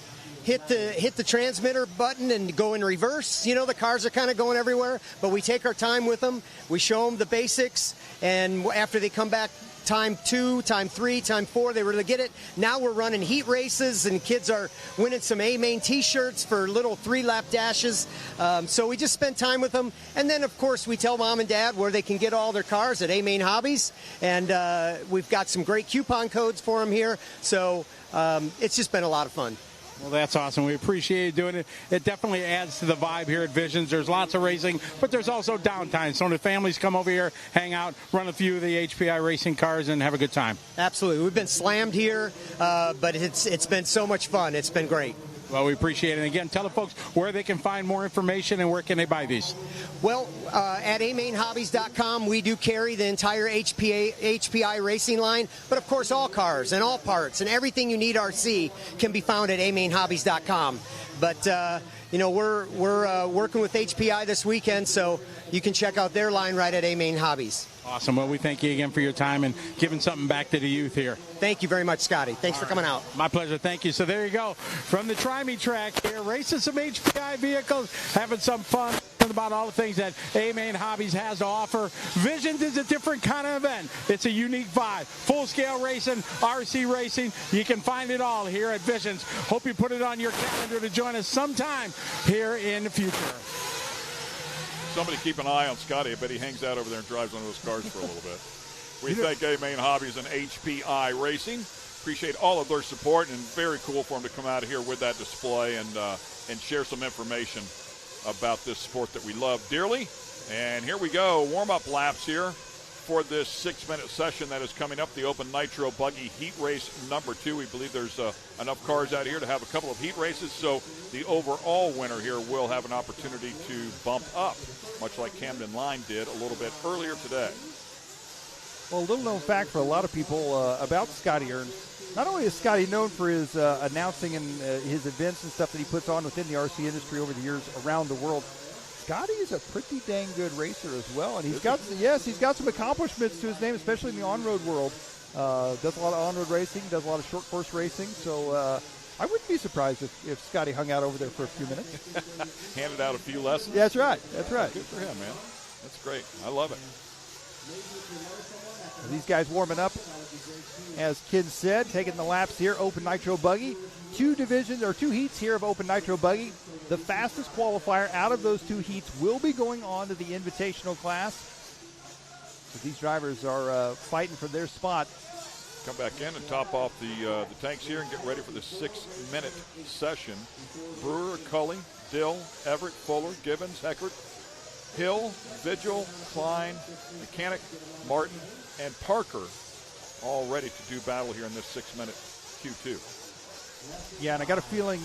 hit the transmitter button and go in reverse. The cars are kind of going everywhere, but we take our time with them. We show them the basics, and after they come back time 2, time 3, time 4, they really get it. Now we're running heat races, and kids are winning some A-Main t-shirts for little 3-lap dashes. So we just spend time with them. And then, of course, we tell mom and dad where they can get all their cars at A-Main Hobbies. And we've got some great coupon codes for them here. So it's just been a lot of fun. Well, that's awesome. We appreciate you doing it. It definitely adds to the vibe here at Visions. There's lots of racing, but there's also downtime. So the families come over here, hang out, run a few of the HPI racing cars, and have a good time. Absolutely. We've been slammed here, but it's been so much fun. It's been great. Well, we appreciate it. And again, tell the folks where they can find more information and where can they buy these. Well, at amainhobbies.com, we do carry the entire HPI racing line, but of course all cars and all parts and everything you need RC can be found at amainhobbies.com. But we're working with HPI this weekend, so you can check out their line right at Amain Hobbies. Awesome. Well, we thank you again for your time and giving something back to the youth here. Thank you very much, Scotty. Thanks for coming out. My pleasure. Thank you. So there you go. From the Try Me track here, racing some HPI vehicles, having some fun about all the things that Amain Hobbies has to offer. Visions is a different kind of event. It's a unique vibe. Full-scale racing, RC racing. You can find it all here at Visions. Hope you put it on your calendar to join us sometime here in the future. Somebody keep an eye on Scotty. I bet he hangs out over there and drives one of those cars for a little bit. We thank Amain Hobbies and HPI Racing. Appreciate all of their support, and very cool for them to come out here with that display and share some information about this sport that we love dearly. And here we go, warm-up laps here for this 6-minute session that is coming up, the Open Nitro Buggy Heat Race number 2. We believe there's enough cars out here to have a couple of heat races, so the overall winner here will have an opportunity to bump up, much like Camden Line did a little bit earlier today. Well, a little known fact for a lot of people about Scotty Ernst. Not only is Scotty known for his announcing and his events and stuff that he puts on within the RC industry over the years around the world, Scotty is a pretty dang good racer as well, and he's got some accomplishments to his name, especially in the on-road world. Does a lot of on-road racing, does a lot of short course racing, so I wouldn't be surprised if Scotty hung out over there for a few minutes. Handed out a few lessons. Yeah, that's right. That's right. Good for him, man. That's great. I love it. These guys warming up, as Ken said, taking the laps here. Open Nitro Buggy. 2 heats here of Open Nitro Buggy. The fastest qualifier out of those 2 heats will be going on to the Invitational class. So these drivers are fighting for their spot. Come back in and top off the tanks here and get ready for the 6-minute session. Brewer, Cully, Dill, Everett, Fuller, Gibbons, Heckert, Hill, Vigil, Klein, Mechanic, Martin, and Parker all ready to do battle here in this 6-minute Q2. Yeah, and I got a feeling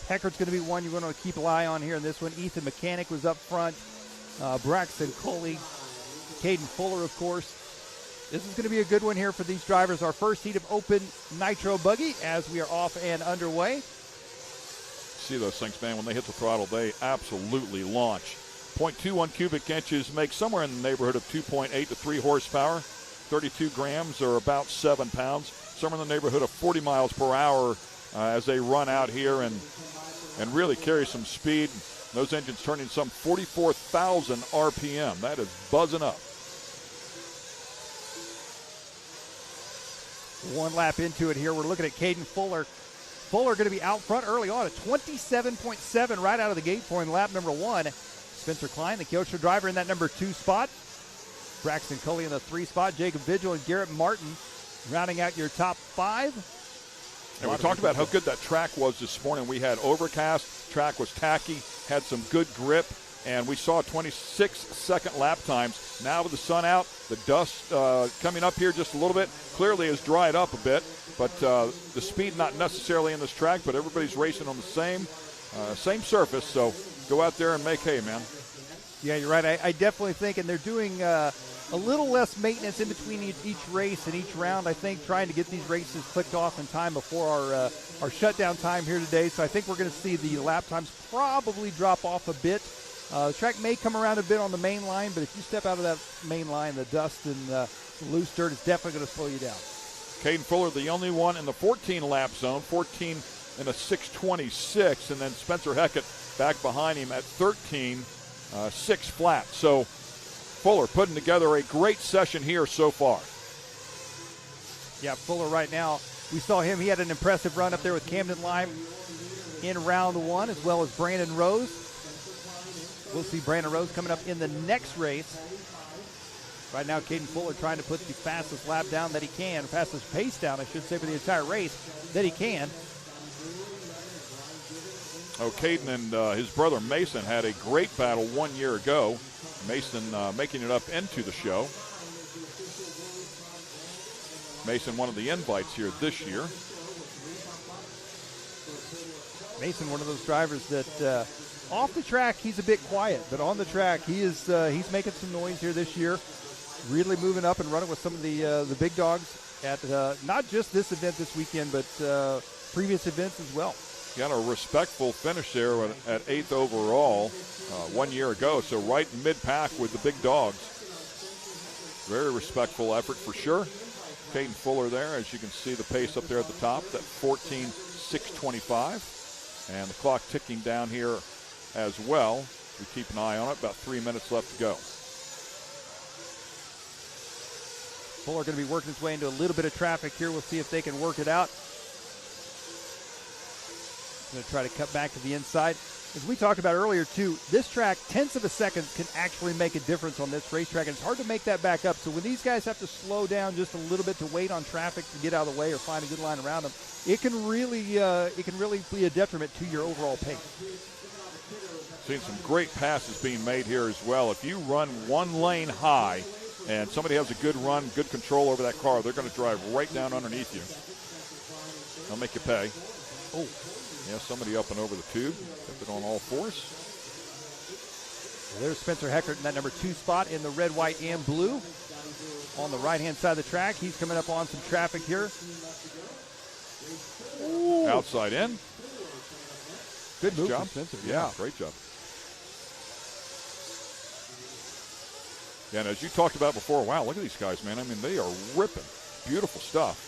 Heckert's going to be one you're going to keep an eye on here in this one. Ethan Mechanic was up front. Braxton Coley, Caden Fuller, of course. This is going to be a good one here for these drivers. Our first heat of Open Nitro Buggy as we are off and underway. See those things, man, when they hit the throttle, they absolutely launch. 0.21 cubic inches make somewhere in the neighborhood of 2.8 to 3 horsepower. 32 grams or about 7 pounds. Somewhere in the neighborhood of 40 miles per hour as they run out here and really carry some speed. Those engines turning some 44,000 RPM. That is buzzing up. One lap into it here. We're looking at Caden Fuller. Fuller going to be out front early on at 27.7 right out of the gate for him, lap number 1. Spencer Klein, the Kyosho driver, in that number 2 spot. Braxton Coley in the 3 spot. Jacob Vigil and Garrett Martin rounding out your top 5. And we talked about how good that track was this morning. We had overcast, track was tacky, had some good grip, and we saw 26-second lap times. Now with the sun out, the dust coming up here just a little bit, clearly has dried up a bit, but the speed not necessarily in this track, but everybody's racing on the same surface, so go out there and make hay, man. Yeah, you're right. I definitely think, and they're doing a little less maintenance in between each race and each round, I think, trying to get these races clicked off in time before our shutdown time here today. So I think we're going to see the lap times probably drop off a bit. The track may come around a bit on the main line, but if you step out of that main line, the dust and the loose dirt is definitely going to slow you down. Caden Fuller, the only one in the 14-lap zone, 14 in a 6:26, and then Spencer Heckett back behind him at 13, 6 flat. So Fuller putting together a great session here so far. Yeah, Fuller right now, we saw him. He had an impressive run up there with Camden Lime in round 1, as well as Brandon Rose. We'll see Brandon Rose coming up in the next race. Right now, Caden Fuller trying to put the fastest lap down that he can, fastest pace down, I should say, for the entire race that he can. Oh, Caden and his brother Mason had a great battle 1 year ago. Mason making it up into the show. Mason one of the invites here this year. Mason, one of those drivers that off the track he's a bit quiet, but on the track he's making some noise here this year. Really moving up and running with some of the big dogs at not just this event this weekend, but previous events as well. Got a respectful finish there at 8th overall 1 year ago, so right mid-pack with the big dogs. Very respectful effort for sure. Caden Fuller there, as you can see the pace up there at the top, that 14.625. And the clock ticking down here as well. We keep an eye on it, about 3 minutes left to go. Fuller going to be working his way into a little bit of traffic here. We'll see if they can work it out. Going to try to cut back to the inside. As we talked about earlier, too, this track, tenths of a second can actually make a difference on this racetrack, and it's hard to make that back up. So when these guys have to slow down just a little bit to wait on traffic to get out of the way or find a good line around them, it can really be a detriment to your overall pace. Seeing some great passes being made here as well. If you run one lane high and somebody has a good run, good control over that car, they're going to drive right down underneath you. They'll make you pay. Oh. Yeah, somebody up and over the tube. Kept it on all fours. Well, there's Spencer Heckert in that number 2 spot in the red, white, and blue. On the right-hand side of the track, he's coming up on some traffic here. Ooh. Outside in. Good move job. from Spencer. Yeah, great job. Yeah, and as you talked about before, wow, look at these guys, man. I mean, they are ripping. Beautiful stuff.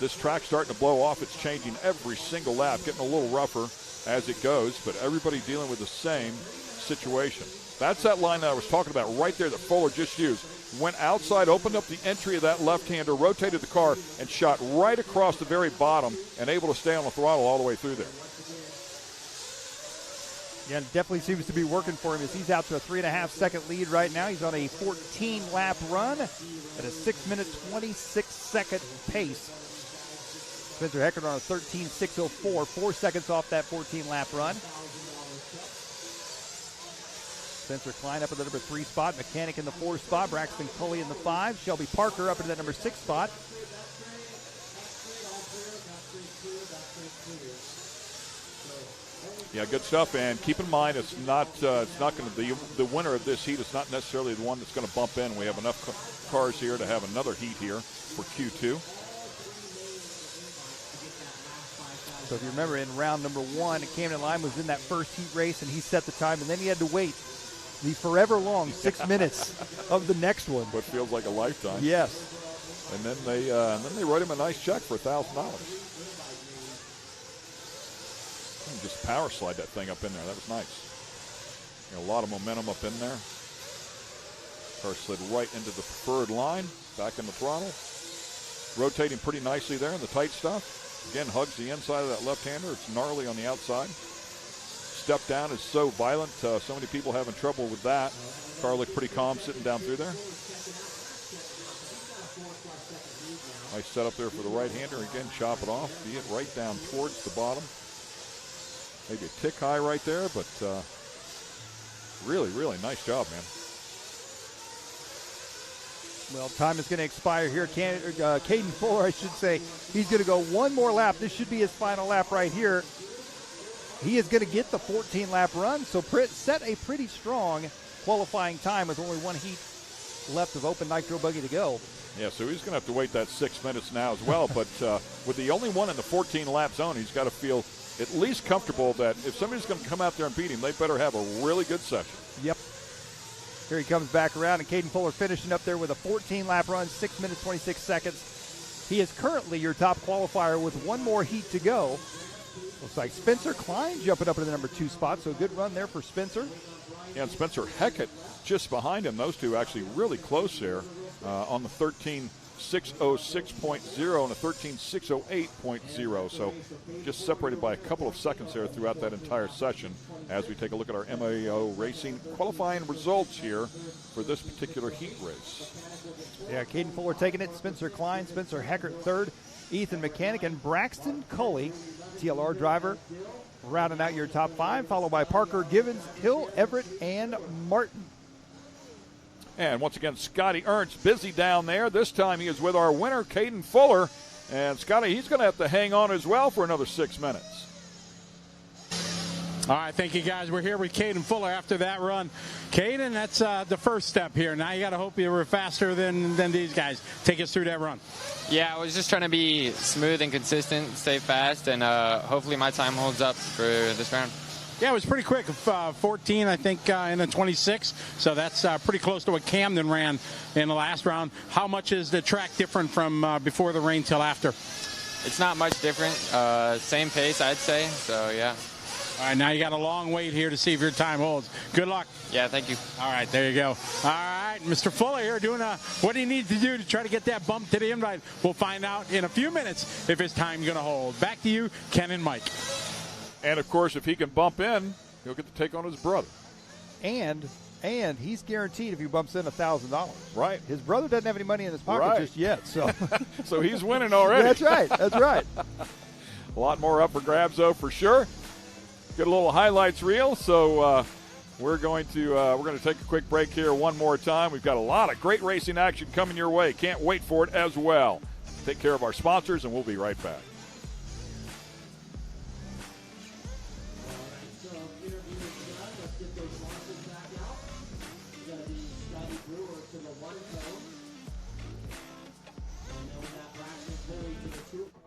This track's starting to blow off. It's changing every single lap, getting a little rougher as it goes, but everybody dealing with the same situation. That's that line that I was talking about right there that Fuller just used. Went outside, opened up the entry of that left-hander, rotated the car, and shot right across the very bottom and able to stay on the throttle all the way through there. Yeah, it definitely seems to be working for him as he's out to a 3.5-second lead right now. He's on a 14-lap run at a 6-minute, 26-second pace. Spencer Heckert on a 13.604, 4 seconds off that 14-lap run. Spencer Klein up at the number 3 spot, Mechanic in the 4 spot, Braxton Coley in the 5, Shelby Parker up into that number 6 spot. Yeah, good stuff. And keep in mind, it's not going to be the winner of this heat. It's not necessarily the one that's going to bump in. We have enough cars here to have another heat here for Q2. So if you remember, in round number 1, Camden Lime was in that first heat race, and he set the time, and then he had to wait the forever long 6 minutes of the next one. What feels like a lifetime. Yes. And then they wrote him a nice check for $1,000. Just power slide that thing up in there. That was nice. A lot of momentum up in there. Car slid right into the preferred line, back in the throttle. Rotating pretty nicely there in the tight stuff. Again, hugs the inside of that left-hander. It's gnarly on the outside. Step down is so violent. So many people having trouble with that. Car looked pretty calm sitting down through there. Nice setup there for the right-hander. Again, chop it off. Be it right down towards the bottom. Maybe a tick high right there, but really, really nice job, man. Well, time is going to expire here. Caden Fuller, I should say, he's going to go one more lap. This should be his final lap right here. He is going to get the 14-lap run, so set a pretty strong qualifying time with only one heat left of open nitro buggy to go. Yeah, so he's going to have to wait that 6 minutes now as well, but with the only one in the 14-lap zone, he's got to feel at least comfortable that if somebody's going to come out there and beat him, they better have a really good session. Yep. Here he comes back around, and Caden Fuller finishing up there with a 14-lap run, 6 minutes, 26 seconds. He is currently your top qualifier with one more heat to go. Looks like Spencer Klein jumping up into the number 2 spot, so a good run there for Spencer. Yeah, and Spencer Heckett just behind him. Those two actually really close there on the 13.606.0 and a 13.608.0. So just separated by a couple of seconds there throughout that entire session as we take a look at our MAO Racing qualifying results here for this particular heat race. Yeah, Caden Fuller taking it, Spencer Klein, Spencer Heckert third, Ethan Mechanic, and Braxton Coley, TLR driver, rounding out your top 5, followed by Parker, Givens, Hill, Everett, and Martin. And once again, Scotty Ernst busy down there. This time he is with our winner, Caden Fuller, And Scotty, he's going to have to hang on as well for another 6 minutes. All right, thank you, guys. We're here with Caden Fuller after that run. Caden, that's the first step here. Now you got to hope you were faster than these guys. Take us through that run. Yeah, I was just trying to be smooth and consistent, stay fast, and hopefully my time holds up for this round. Yeah, it was pretty quick. 14, I think, in the 26. So that's pretty close to what Camden ran in the last round. How much is the track different from before the rain till after? It's not much different. Same pace, I'd say. So, yeah. All right, now you got a long wait here to see if your time holds. Good luck. Yeah, thank you. All right, there you go. All right, Mr. Fuller here doing what he needs to do to try to get that bump to the invite. We'll find out in a few minutes if his time's going to hold. Back to you, Ken and Mike. And, of course, if he can bump in, he'll get to take on his brother. And he's guaranteed if he bumps in $1,000. Right. His brother doesn't have any money in his pocket just yet. So so he's winning already. That's right. That's right. A lot more up for grabs, though, for sure. Get a little highlights reel. So we're going to take a quick break here one more time. We've got a lot of great racing action coming your way. Can't wait for it as well. Take care of our sponsors, and we'll be right back.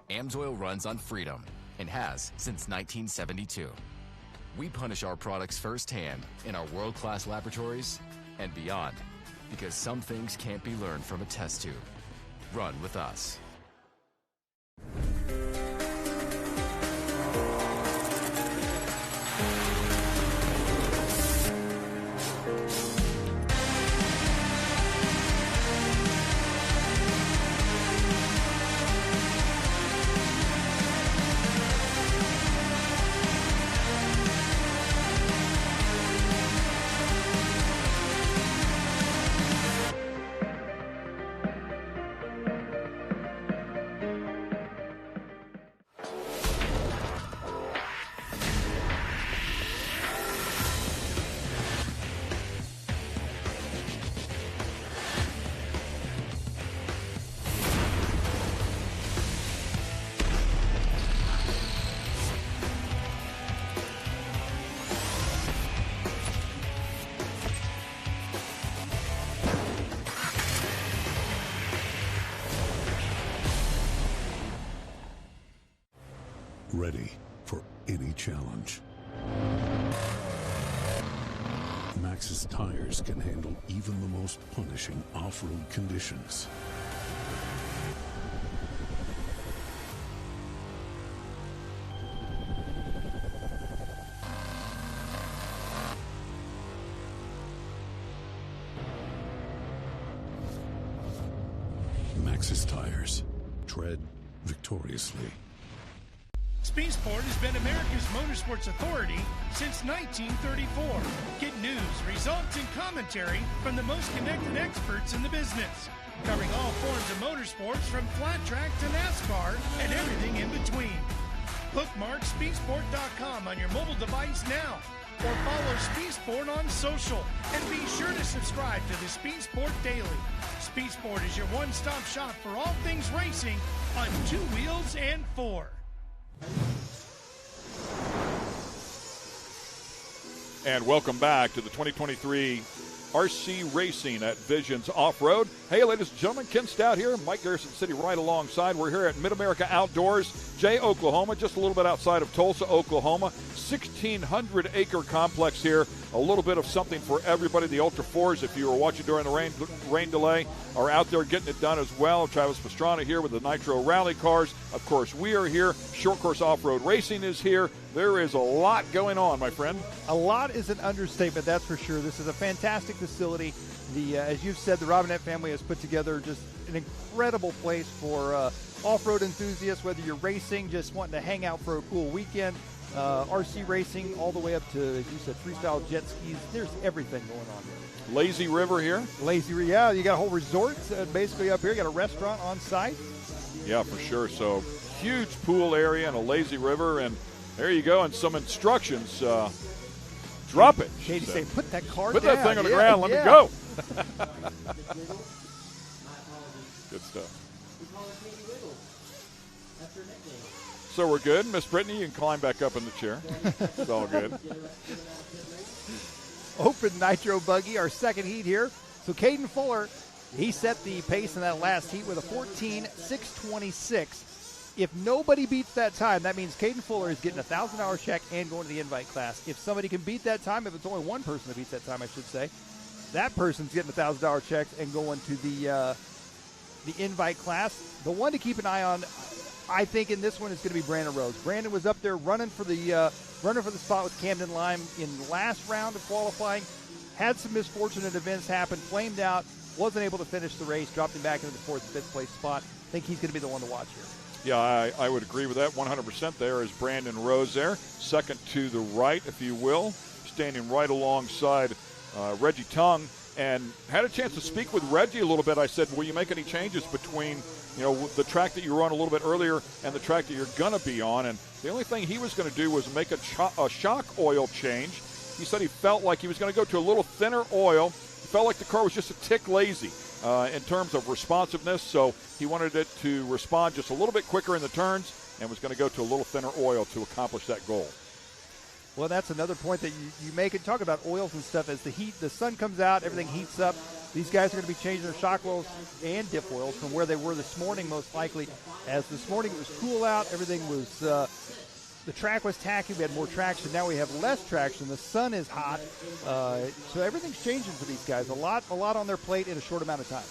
Amsoil runs on freedom and has since 1972. We punish our products firsthand in our world-class laboratories and beyond, because some things can't be learned from a test tube. Run with us. Ready for any challenge. Maxxis tires can handle even the most punishing off-road conditions. Maxxis tires. Tread victoriously. Speedsport has been America's motorsports authority since 1934. Get news, results, and commentary from the most connected experts in the business, covering all forms of motorsports from flat track to NASCAR and everything in between. Bookmark speedsport.com on your mobile device now, or follow Speedsport on social, and be sure to subscribe to the Speedsport Daily. Speedsport is your one-stop shop for all things racing on two wheels and four. And welcome back to the 2023 RC Racing at Visions Off-Road. Hey, ladies and gentlemen, Ken Stout here, Mike Garrison City right alongside. We're here at Mid-America Outdoors, Jay, Oklahoma, just a little bit outside of Tulsa, Oklahoma. 1,600-acre complex here. A little bit of something for everybody. The Ultra 4s, if you were watching during the rain delay, are out there getting it done as well. Travis Pastrana here with the Nitro Rally cars. Of course, we are here. Short course off-road racing is here. There is a lot going on, my friend. A lot is an understatement, that's for sure. This is a fantastic facility. As you've said, the Robinette family has put together just an incredible place for off-road enthusiasts, whether you're racing, just wanting to hang out for a cool weekend, RC racing, all the way up to, as you said, freestyle jet skis. There's everything going on here. Lazy River here. Yeah, you got a whole resort basically up here. You got a restaurant on site. Yeah, for sure. So huge pool area and a lazy river, and there you go, and some instructions. Drop it. Katie saying, put that car down. Put that thing on the ground. Let me go. Good stuff. So we're good. Miss Brittany, you can climb back up in the chair. It's all good. Open nitro buggy, our second heat here. So Caden Fuller, he set the pace in that last heat with a 14.626. If nobody beats that time, that means Caden Fuller is getting a $1,000 check and going to the invite class. If somebody can beat that time, if it's only one person that beats that time, I should say, that person's getting a $1,000 check and going to the invite class. The one to keep an eye on, I think, in this one is going to be Brandon Rose. Brandon was up there running for the spot with Camden Lime in the last round of qualifying. Had some misfortunate events happen, flamed out, wasn't able to finish the race, dropped him back into the 4th and 5th place spot. I think he's going to be the one to watch here. Yeah, I would agree with that 100%. There is Brandon Rose there, second to the right, if you will, standing right alongside Reggie Tung, and had a chance to speak with Reggie a little bit. I said, will you make any changes between, the track that you were on a little bit earlier and the track that you're going to be on? And the only thing he was going to do was make a shock oil change. He said he felt like he was going to go to a little thinner oil. He felt like the car was just a tick lazy in terms of responsiveness, so he wanted it to respond just a little bit quicker in the turns and was going to go to a little thinner oil to accomplish that goal. Well, that's another point that you make and talk about oils and stuff. As the sun comes out, everything heats up. These guys are going to be changing their shock oils and diff oils from where they were this morning, most likely. As this morning it was cool out, everything was the track was tacky. We had more traction. Now we have less traction. The sun is hot, so everything's changing for these guys. A lot on their plate in a short amount of time.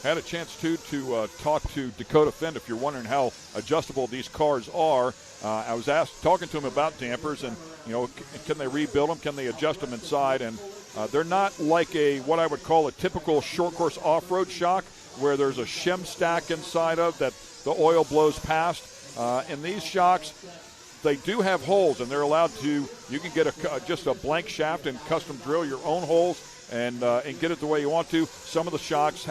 Had a chance, too, to talk to Dakota Finn, if you're wondering how adjustable these cars are. I was talking to him about dampers and, can they rebuild them? Can they adjust them inside? And they're not like what I would call a typical short course off-road shock where there's a shim stack inside of that the oil blows past. In these shocks, they do have holes, and they're allowed to. You can get just a blank shaft and custom drill your own holes and get it the way you want to. Some of the shocks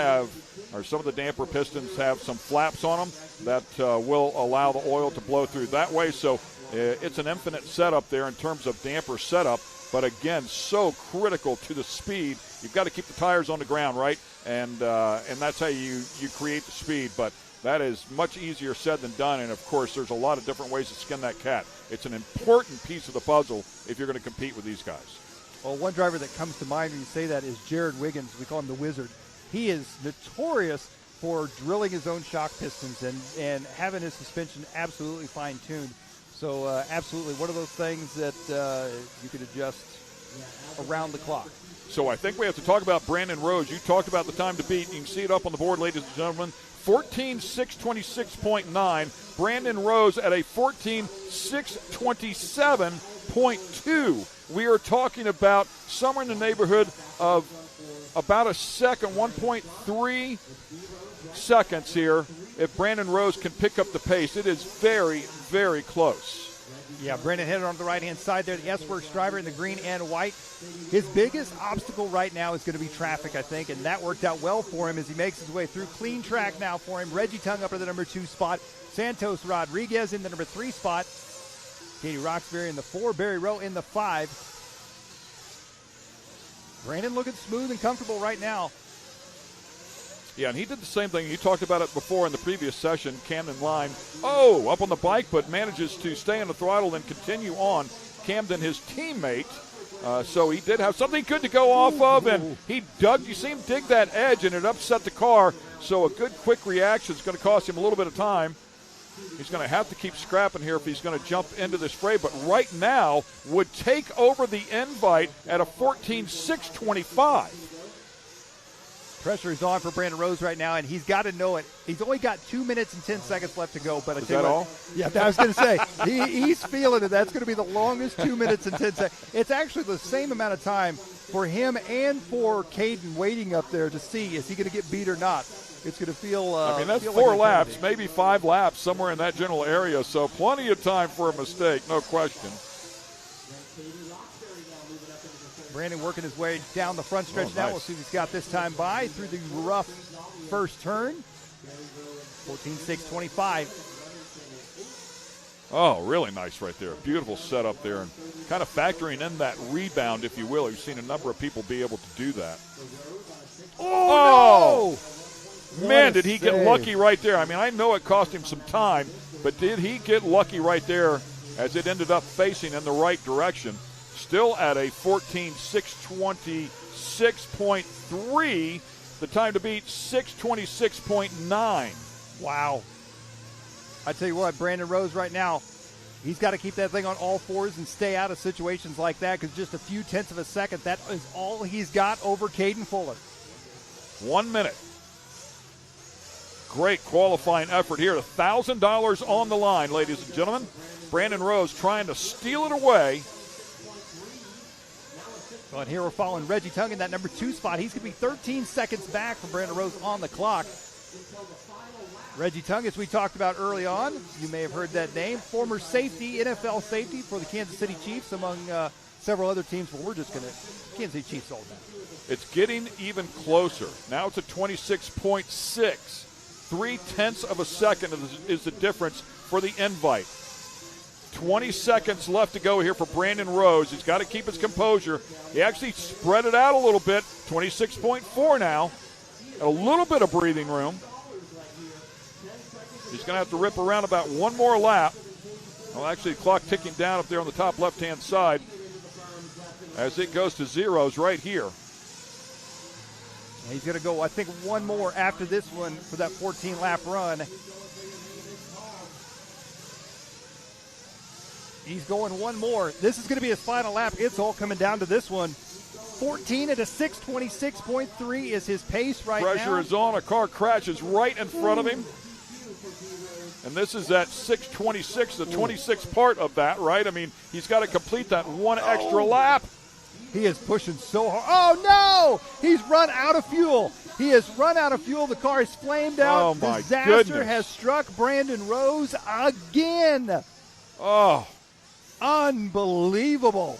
some of the damper pistons have some flaps on them that will allow the oil to blow through that way. So it's an infinite setup there in terms of damper setup. But again, so critical to the speed. You've got to keep the tires on the ground, right? And that's how you create the speed. But that is much easier said than done, and, of course, there's a lot of different ways to skin that cat. It's an important piece of the puzzle if you're going to compete with these guys. Well, one driver that comes to mind when you say that is Jared Wiggins. We call him the Wizard. He is notorious for drilling his own shock pistons and having his suspension absolutely fine-tuned. So, absolutely, one of those things that you can adjust around the clock. So I think we have to talk about Brandon Rose. You talked about the time to beat. You can see it up on the board, ladies and gentlemen. 14.626.9. Brandon Rose at a 14.627.2. We are talking about somewhere in the neighborhood of about a second, 1.3 seconds here. If Brandon Rose can pick up the pace, it is very, very close. Yeah, Brandon hit it on the right-hand side there. The S-Works driver in the green and white. His biggest obstacle right now is going to be traffic, I think, and that worked out well for him as he makes his way through. Clean track now for him. Reggie Tung up to the number 2 spot. Santos Rodriguez in the number 3 spot. Katie Roxbury in the 4. Barry Rowe in the 5. Brandon looking smooth and comfortable right now. Yeah, and he did the same thing. You talked about it before in the previous session. Camden Lime, up on the bike, but manages to stay on the throttle and continue on. Camden, his teammate, so he did have something good to go off of, and he dug. You see him dig that edge, and it upset the car. So a good, quick reaction is going to cost him a little bit of time. He's going to have to keep scrapping here if he's going to jump into this fray, but right now would take over the invite at a 14.625. Pressure is on for Brandon Rose right now, and he's got to know it. He's only got 2 minutes and 10 seconds left to go. But is that all? Yeah, I was going to say, he's feeling it. That's going to be the longest 2 minutes and 10 seconds. It's actually the same amount of time for him and for Caden waiting up there to see, is he going to get beat or not. It's going to feel that's feel 4 like laps, maybe 5 laps, somewhere in that general area. So plenty of time for a mistake, no question. Brandon working his way down the front stretch now. Nice. We'll see if he's got this time by through the rough first turn. 14.625. Oh, really nice right there. Beautiful setup there, and kind of factoring in that rebound, if you will. You've seen a number of people be able to do that. Oh! No! Man, did he get lucky right there. I mean, I know it cost him some time, but did he get lucky right there as it ended up facing in the right direction. Still at a 14.626.3. The time to beat 626.9. Wow. I tell you what, Brandon Rose right now, he's got to keep that thing on all fours and stay out of situations like that, because just a few tenths of a second, that is all he's got over Caden Fuller. 1 minute. Great qualifying effort here. $1,000 on the line, ladies and gentlemen. Brandon Rose trying to steal it away. Well, and here we're following Reggie Tung in that number 2 spot. He's going to be 13 seconds back from Brandon Rose on the clock. Reggie Tung, as we talked about early on, you may have heard that name, former safety, NFL safety for the Kansas City Chiefs, among several other teams, but we're just going to Kansas City Chiefs all that. It's getting even closer. Now it's at 26.6. 0.3 of a second is the difference for the invite. 20 seconds left to go here for Brandon Rose. He's got to keep his composure. He actually spread it out a little bit. 26.4 now. A little bit of breathing room. He's going to have to rip around about one more lap. Well, actually, the clock ticking down up there on the top left-hand side as it goes to zeros right here. And he's going to go, I think, one more after this one for that 14-lap run. He's going one more. This is going to be his final lap. It's all coming down to this one. 14 at a 6:26.3 is his pace right now. Pressure is on. A car crashes right in front of him. And this is at 6:26, the 26th part of that, right? I mean, he's got to complete that one extra lap. He is pushing so hard. Oh, no! He's run out of fuel. He has run out of fuel. The car is flamed out. Oh, my Disaster goodness. has struck Brandon Rose again. Oh. Unbelievable.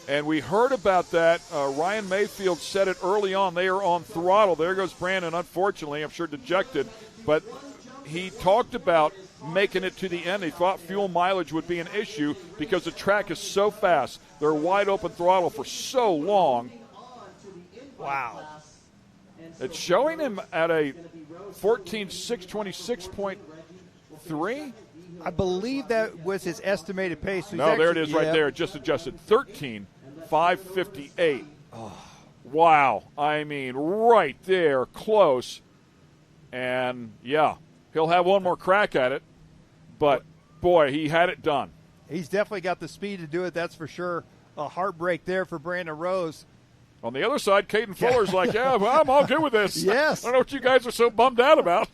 And we heard about that. Ryan Mayfield said it early on. They are on throttle. There goes Brandon, unfortunately. I'm sure dejected. But he talked about making it to the end. He thought fuel mileage would be an issue because the track is so fast. They're wide open throttle for so long. Wow. It's showing him at a 14.626.3. I believe that was his estimated pace. So No, there it is right there. It just adjusted. 13.558. Oh, wow. I mean, right there, close. And, yeah, he'll have one more crack at it. But, boy, he had it done. He's definitely got the speed to do it, that's for sure. A heartbreak there for Brandon Rose. On the other side, Caden Fuller's like, yeah, well, I'm all good with this. Yes. I don't know what you guys are so bummed out about.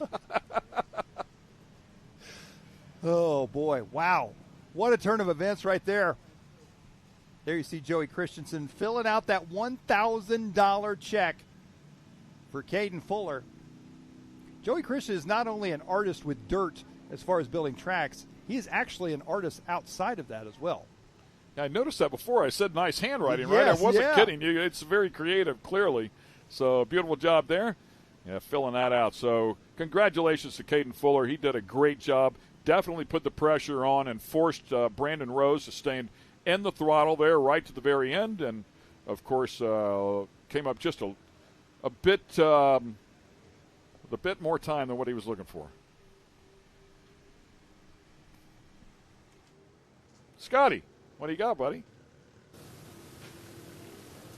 Oh, boy. Wow. What a turn of events right there. There you see Joey Christensen filling out that $1,000 check for Caden Fuller. Joey Christensen is not only an artist with dirt as far as building tracks, he is actually an artist outside of that as well. Yeah, I noticed that before. I said nice handwriting, Yes, right? I wasn't yeah. kidding you. It's very creative, clearly. So, beautiful job there. Yeah, filling that out. So, congratulations to Caden Fuller. He did a great job. Definitely put the pressure on and forced Brandon Rose to stay in the throttle there right to the very end. And, of course, came up just a bit more time than what he was looking for. Scotty, what do you got, buddy?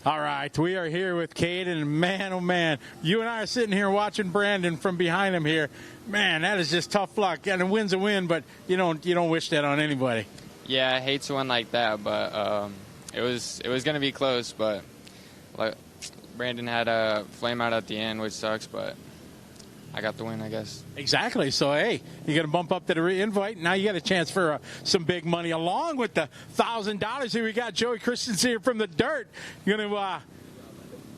All right, we are here with Caden, and man, oh man, you and I are sitting here watching Brandon from behind him here. Man, that is just tough luck. And a win's a win, but you don't wish that on anybody. Yeah, I hate to win like that, but it was going to be close. But like, Brandon had a flame out at the end, which sucks, but I got the win, I guess. Exactly. So, hey, you're going to bump up to the invite. Now you got a chance for some big money along with the $1,000. Here we got Joey Christensen here from the dirt. You're going to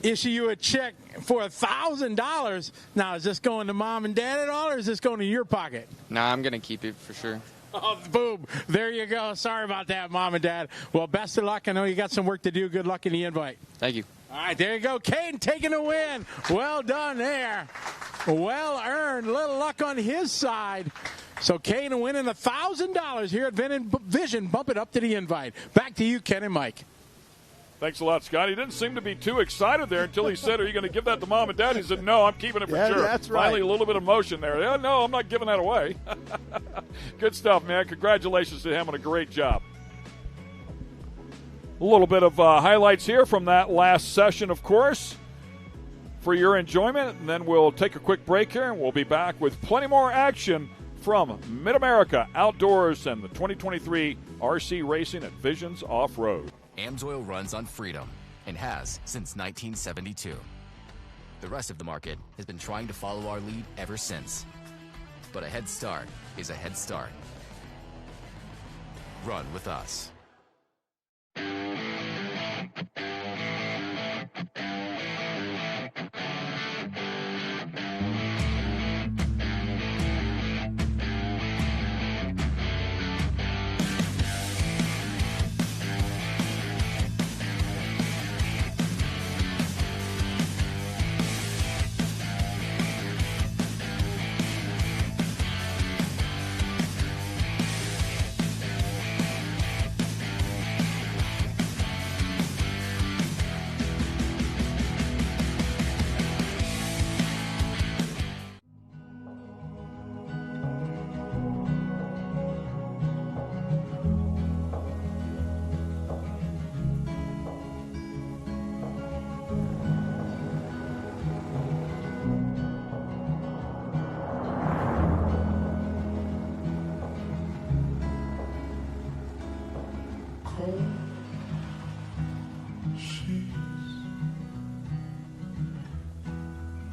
issue you a check for $1,000. Now, is this going to mom and dad at all, or is this going to your pocket? Nah, I'm going to keep it for sure. Oh, boom. There you go. Sorry about that, mom and dad. Well, best of luck. I know you got some work to do. Good luck in the invite. Thank you. All right, there you go. Caden taking a win. Well done there. Well earned. A little luck on his side. So Caden winning $1,000 here at Vision. Bump it up to the invite. Back to you, Ken and Mike. Thanks a lot, Scott. He didn't seem to be too excited there until he said, "Are you going to give that to Mom and Dad?" He said, "No, I'm keeping it for sure." That's right. Finally, a little bit of emotion there. Yeah, no, I'm not giving that away. Good stuff, man. Congratulations to him on a great job. A little bit of highlights here from that last session, of course, for your enjoyment. And then we'll take a quick break here, and we'll be back with plenty more action from Mid-America Outdoors and the 2023 RC Racing at Visions Off-Road. AMSOIL runs on freedom and has since 1972. The rest of the market has been trying to follow our lead ever since. But a head start is a head start. Run with us.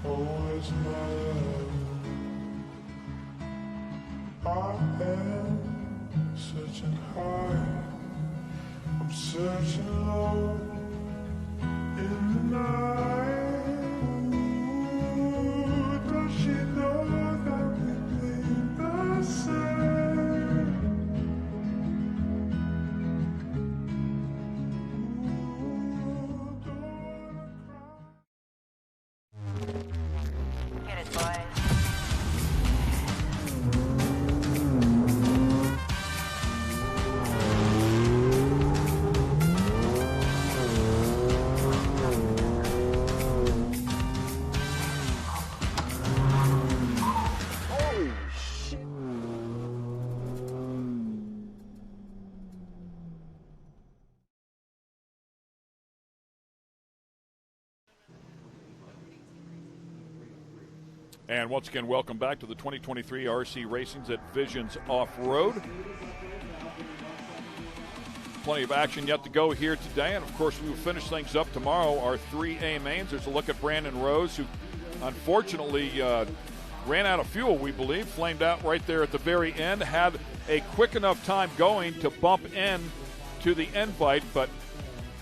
Always my love. I am searching high, I'm searching low in the night. Ooh, does she know that we think the same? And once again, welcome back to the 2023 RC Racings at Visions Off-Road. Plenty of action yet to go here today, and of course we will finish things up tomorrow. Our 3A mains. There's a look at Brandon Rose, who unfortunately ran out of fuel, we believe, flamed out right there at the very end. Had a quick enough time going to bump in to the invite, but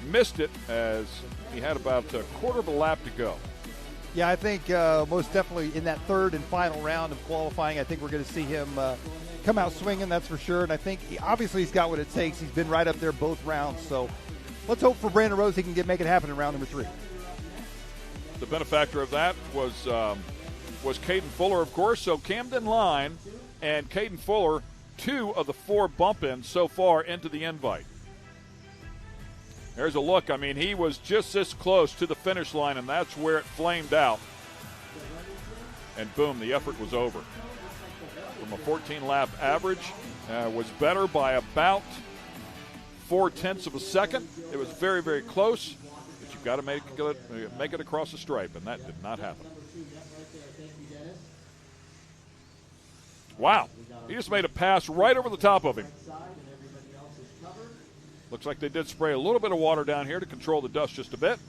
missed it as he had about a quarter of a lap to go. Yeah, I think most definitely in that third and final round of qualifying, I think we're going to see him come out swinging, that's for sure. And I think obviously he's got what it takes. He's been right up there both rounds. So let's hope for Brandon Rose he can make it happen in round number 3. The benefactor of that was Caden Fuller, of course. So Camden Line and Caden Fuller, 2 of the 4 bump-ins so far into the invite. There's a look. I mean, he was just this close to the finish line, and that's where it flamed out. And boom, the effort was over. From a 14-lap average, was better by about 0.4 of a second. It was very, very close, but you've got to make it across the stripe, and that did not happen. Wow, he just made a pass right over the top of him. Looks like they did spray a little bit of water down here to control the dust just a bit.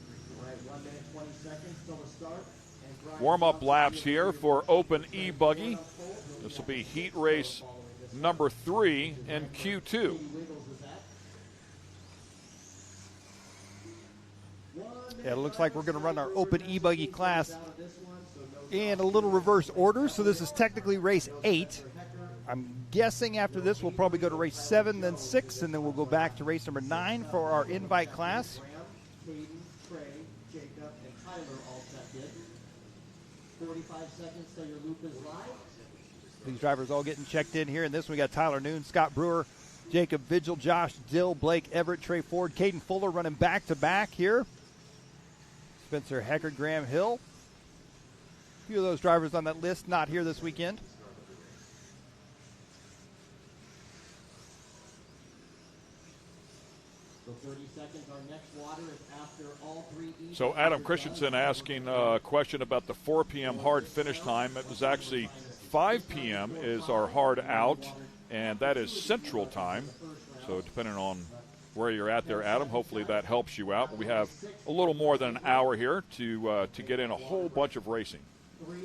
Warm-up laps here for Open E-Buggy. This will be heat race number 3 in Q2. Yeah, it looks like we're going to run our Open E-Buggy class in a little reverse order. So this is technically race 8. I'm guessing after this we'll probably go to race 7, then 6, and then we'll go back to race number 9 for our invite class. Caden, Trey, Jacob, and Tyler all checked in. 45 seconds till your loop is live. These drivers all getting checked in here. And this one we got Tyler Noon, Scott Brewer, Jacob Vigil, Josh Dill, Blake Everett, Trey Ford, Caden Fuller running back-to-back here. Spencer Heckert, Graham Hill. A few of those drivers on that list not here this weekend. So 30 seconds, our next water is after all three. So Adam Christensen asking a question about the 4 p.m. hard finish time. It was actually 5 p.m. is our hard out, and that is Central Time. So depending on where you're at there, Adam, hopefully that helps you out. But we have a little more than an hour here to get in a whole bunch of racing. 3,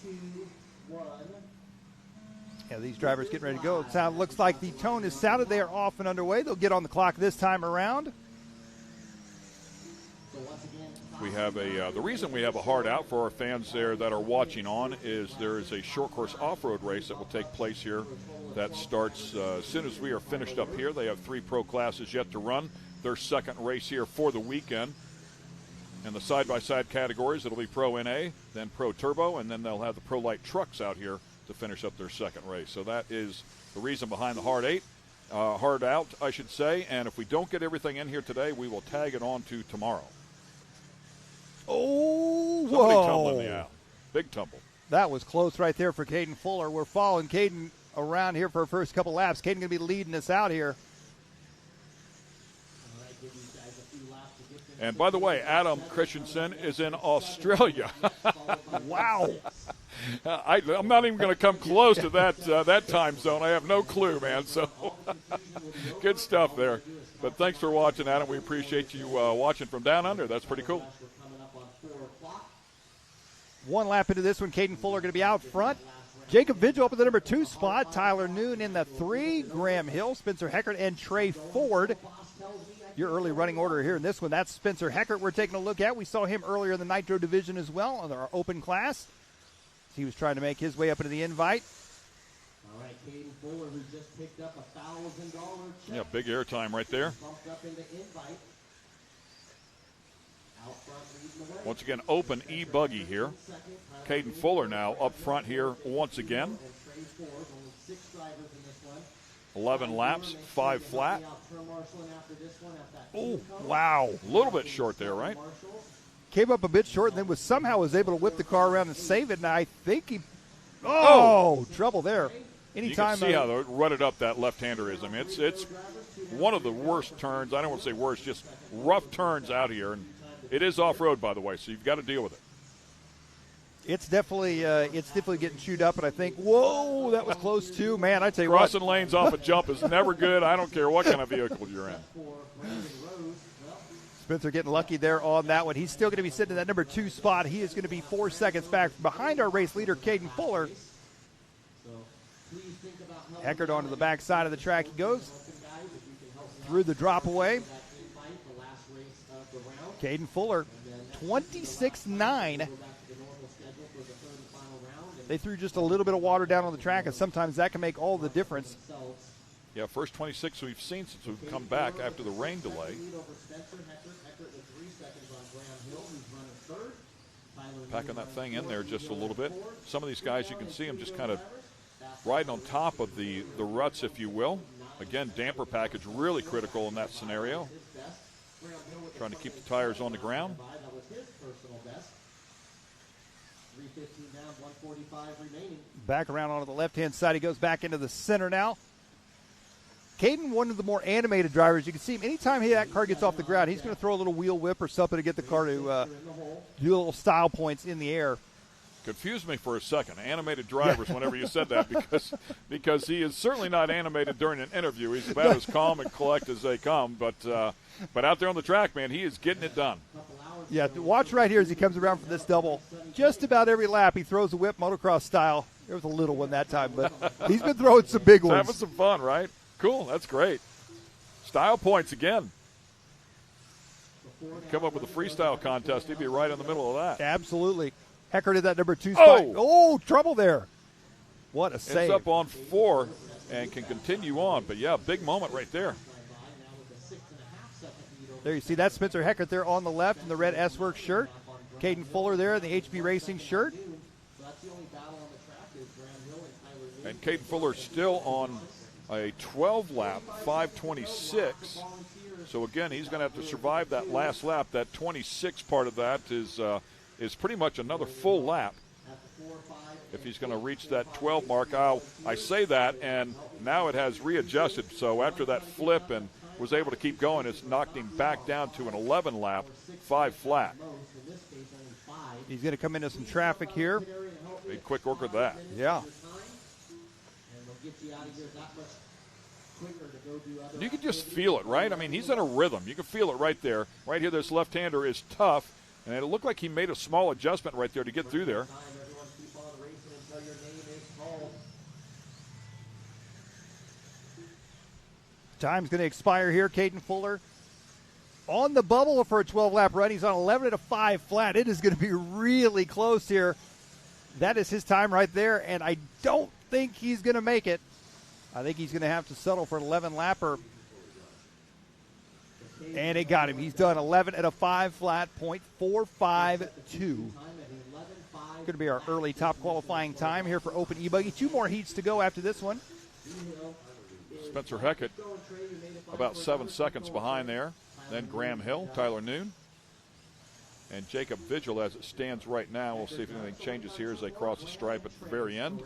2, 1. Yeah, these drivers getting ready to go. It looks like the tone is sounded. They are off and underway. They'll get on the clock this time around. We have the reason we have a hard out for our fans there that are watching on is there is a short course off-road race that will take place here that starts as soon as we are finished up here. They have 3 pro classes yet to run. Their second race here for the weekend. In the side-by-side categories, it'll be Pro NA, then Pro Turbo, and then they'll have the Pro Light trucks out here to finish up their second race. So that is the reason behind the hard out, I should say. And if we don't get everything in here today, we will tag it on to tomorrow. Oh, whoa. Somebody tumbling the aisle. Big tumble. That was close right there for Caden Fuller. We're following Caden around here for our first couple laps. Caden going to be leading us out here. And by the way, Adam Christensen is in Australia. Wow. I'm not even going to come close to that time zone. I have no clue, man. So good stuff there. But thanks for watching, Adam. We appreciate you watching from down under. That's pretty cool. One lap into this one, Caden Fuller going to be out front. Jacob Vigil up at the number 2 spot. Tyler Noon in the 3. Graham Hill, Spencer Heckert, and Trey Ford. Your early running order here in this one. That's Spencer Heckert we're taking a look at. We saw him earlier in the Nitro division as well in our open class. He was trying to make his way up into the invite. All right, Caden Fuller, who just picked up a $1,000 check. Yeah, big airtime right there. Bumped up into invite. Out front leading the way. Once again, open e-buggy here. Caden Fuller now up front here once again. And Trey Ford, only 6 drivers in this one. 11 laps, 5 flat. Oh, wow. A little bit short there, right? Came up a bit short and then somehow was able to whip the car around and save it. And I think he trouble there. Anytime you can see how rutted up that left-hander is. I mean, it's one of the worst turns. I don't want to say worst, just rough turns out here. And it is off-road, by the way, so you've got to deal with it. It's definitely getting chewed up, and I think, whoa, that was close too. Man, I tell you Crossing lanes off a jump is never good. I don't care what kind of vehicle you're in. Spencer getting lucky there on that one. He's still going to be sitting in that number 2 spot. He is going to be 4 seconds back behind our race leader, Caden Fuller. Heckert onto the back side of the track he goes. Through the drop away. Caden Fuller, 26.9. They threw just a little bit of water down on the track, and sometimes that can make all the difference. Yeah, first 26 we've seen since we've come back after the rain delay. Packing that thing in there just a little bit. Some of these guys, you can see them just kind of riding on top of the ruts, if you will. Again, damper package really critical in that scenario. Trying to keep the tires on the ground. 3:15 down, 1:45 remaining. Back around onto the left-hand side. He goes back into the center now. Caden, one of the more animated drivers. You can see him anytime that car gets off the ground, he's going to throw a little wheel whip or something to get the car to do little style points in the air. Confused me for a second. Animated drivers whenever you said that because he is certainly not animated during an interview. He's about as calm and collect as they come. But out there on the track, man, he is getting it done. Yeah, watch right here as he comes around for this double. Just about every lap he throws a whip motocross style. There was a little one that time, but he's been throwing some big ones. Having some fun, right? Cool, that's great. Style points again. Come up with a freestyle contest, he'd be right in the middle of that. Absolutely. Heckert at that number 2 spot. Oh, trouble there. What a save. It's up on 4 and can continue on. But, yeah, big moment right there. There you see that Spencer Heckert there on the left in the red S-Work shirt. Caden Fuller there in the HB Racing shirt. And Caden Fuller still on a 12-lap 5:26. So again, he's going to have to survive that last lap. That 26 part of that is pretty much another full lap if he's going to reach that 12 mark. I say that, and now it has readjusted. So after that flip and was able to keep going, it's knocked him back down to an 11 lap 5 flat. He's going to come into some traffic here. Made quick work of that. Yeah. You can just feel it, right? I mean, he's in a rhythm. You can feel it right there. Right here, this left-hander is tough, and it looked like he made a small adjustment right there to get through there. Time's going to expire here. Caden Fuller on the bubble for a 12-lap run. He's on 11 at a 5 flat. It is going to be really close here. That is his time right there, and I don't think he's going to make it. I think he's going to have to settle for an 11-lapper. And it got him. He's done 11 at a 5 flat, .452. Going to be our early top qualifying time here for Open E-Buggy. 2 more heats to go after this one. Spencer Heckett about 7 seconds behind there. Then Graham Hill, Tyler Noon, and Jacob Vigil as it stands right now. We'll see if anything changes here as they cross the stripe at the very end.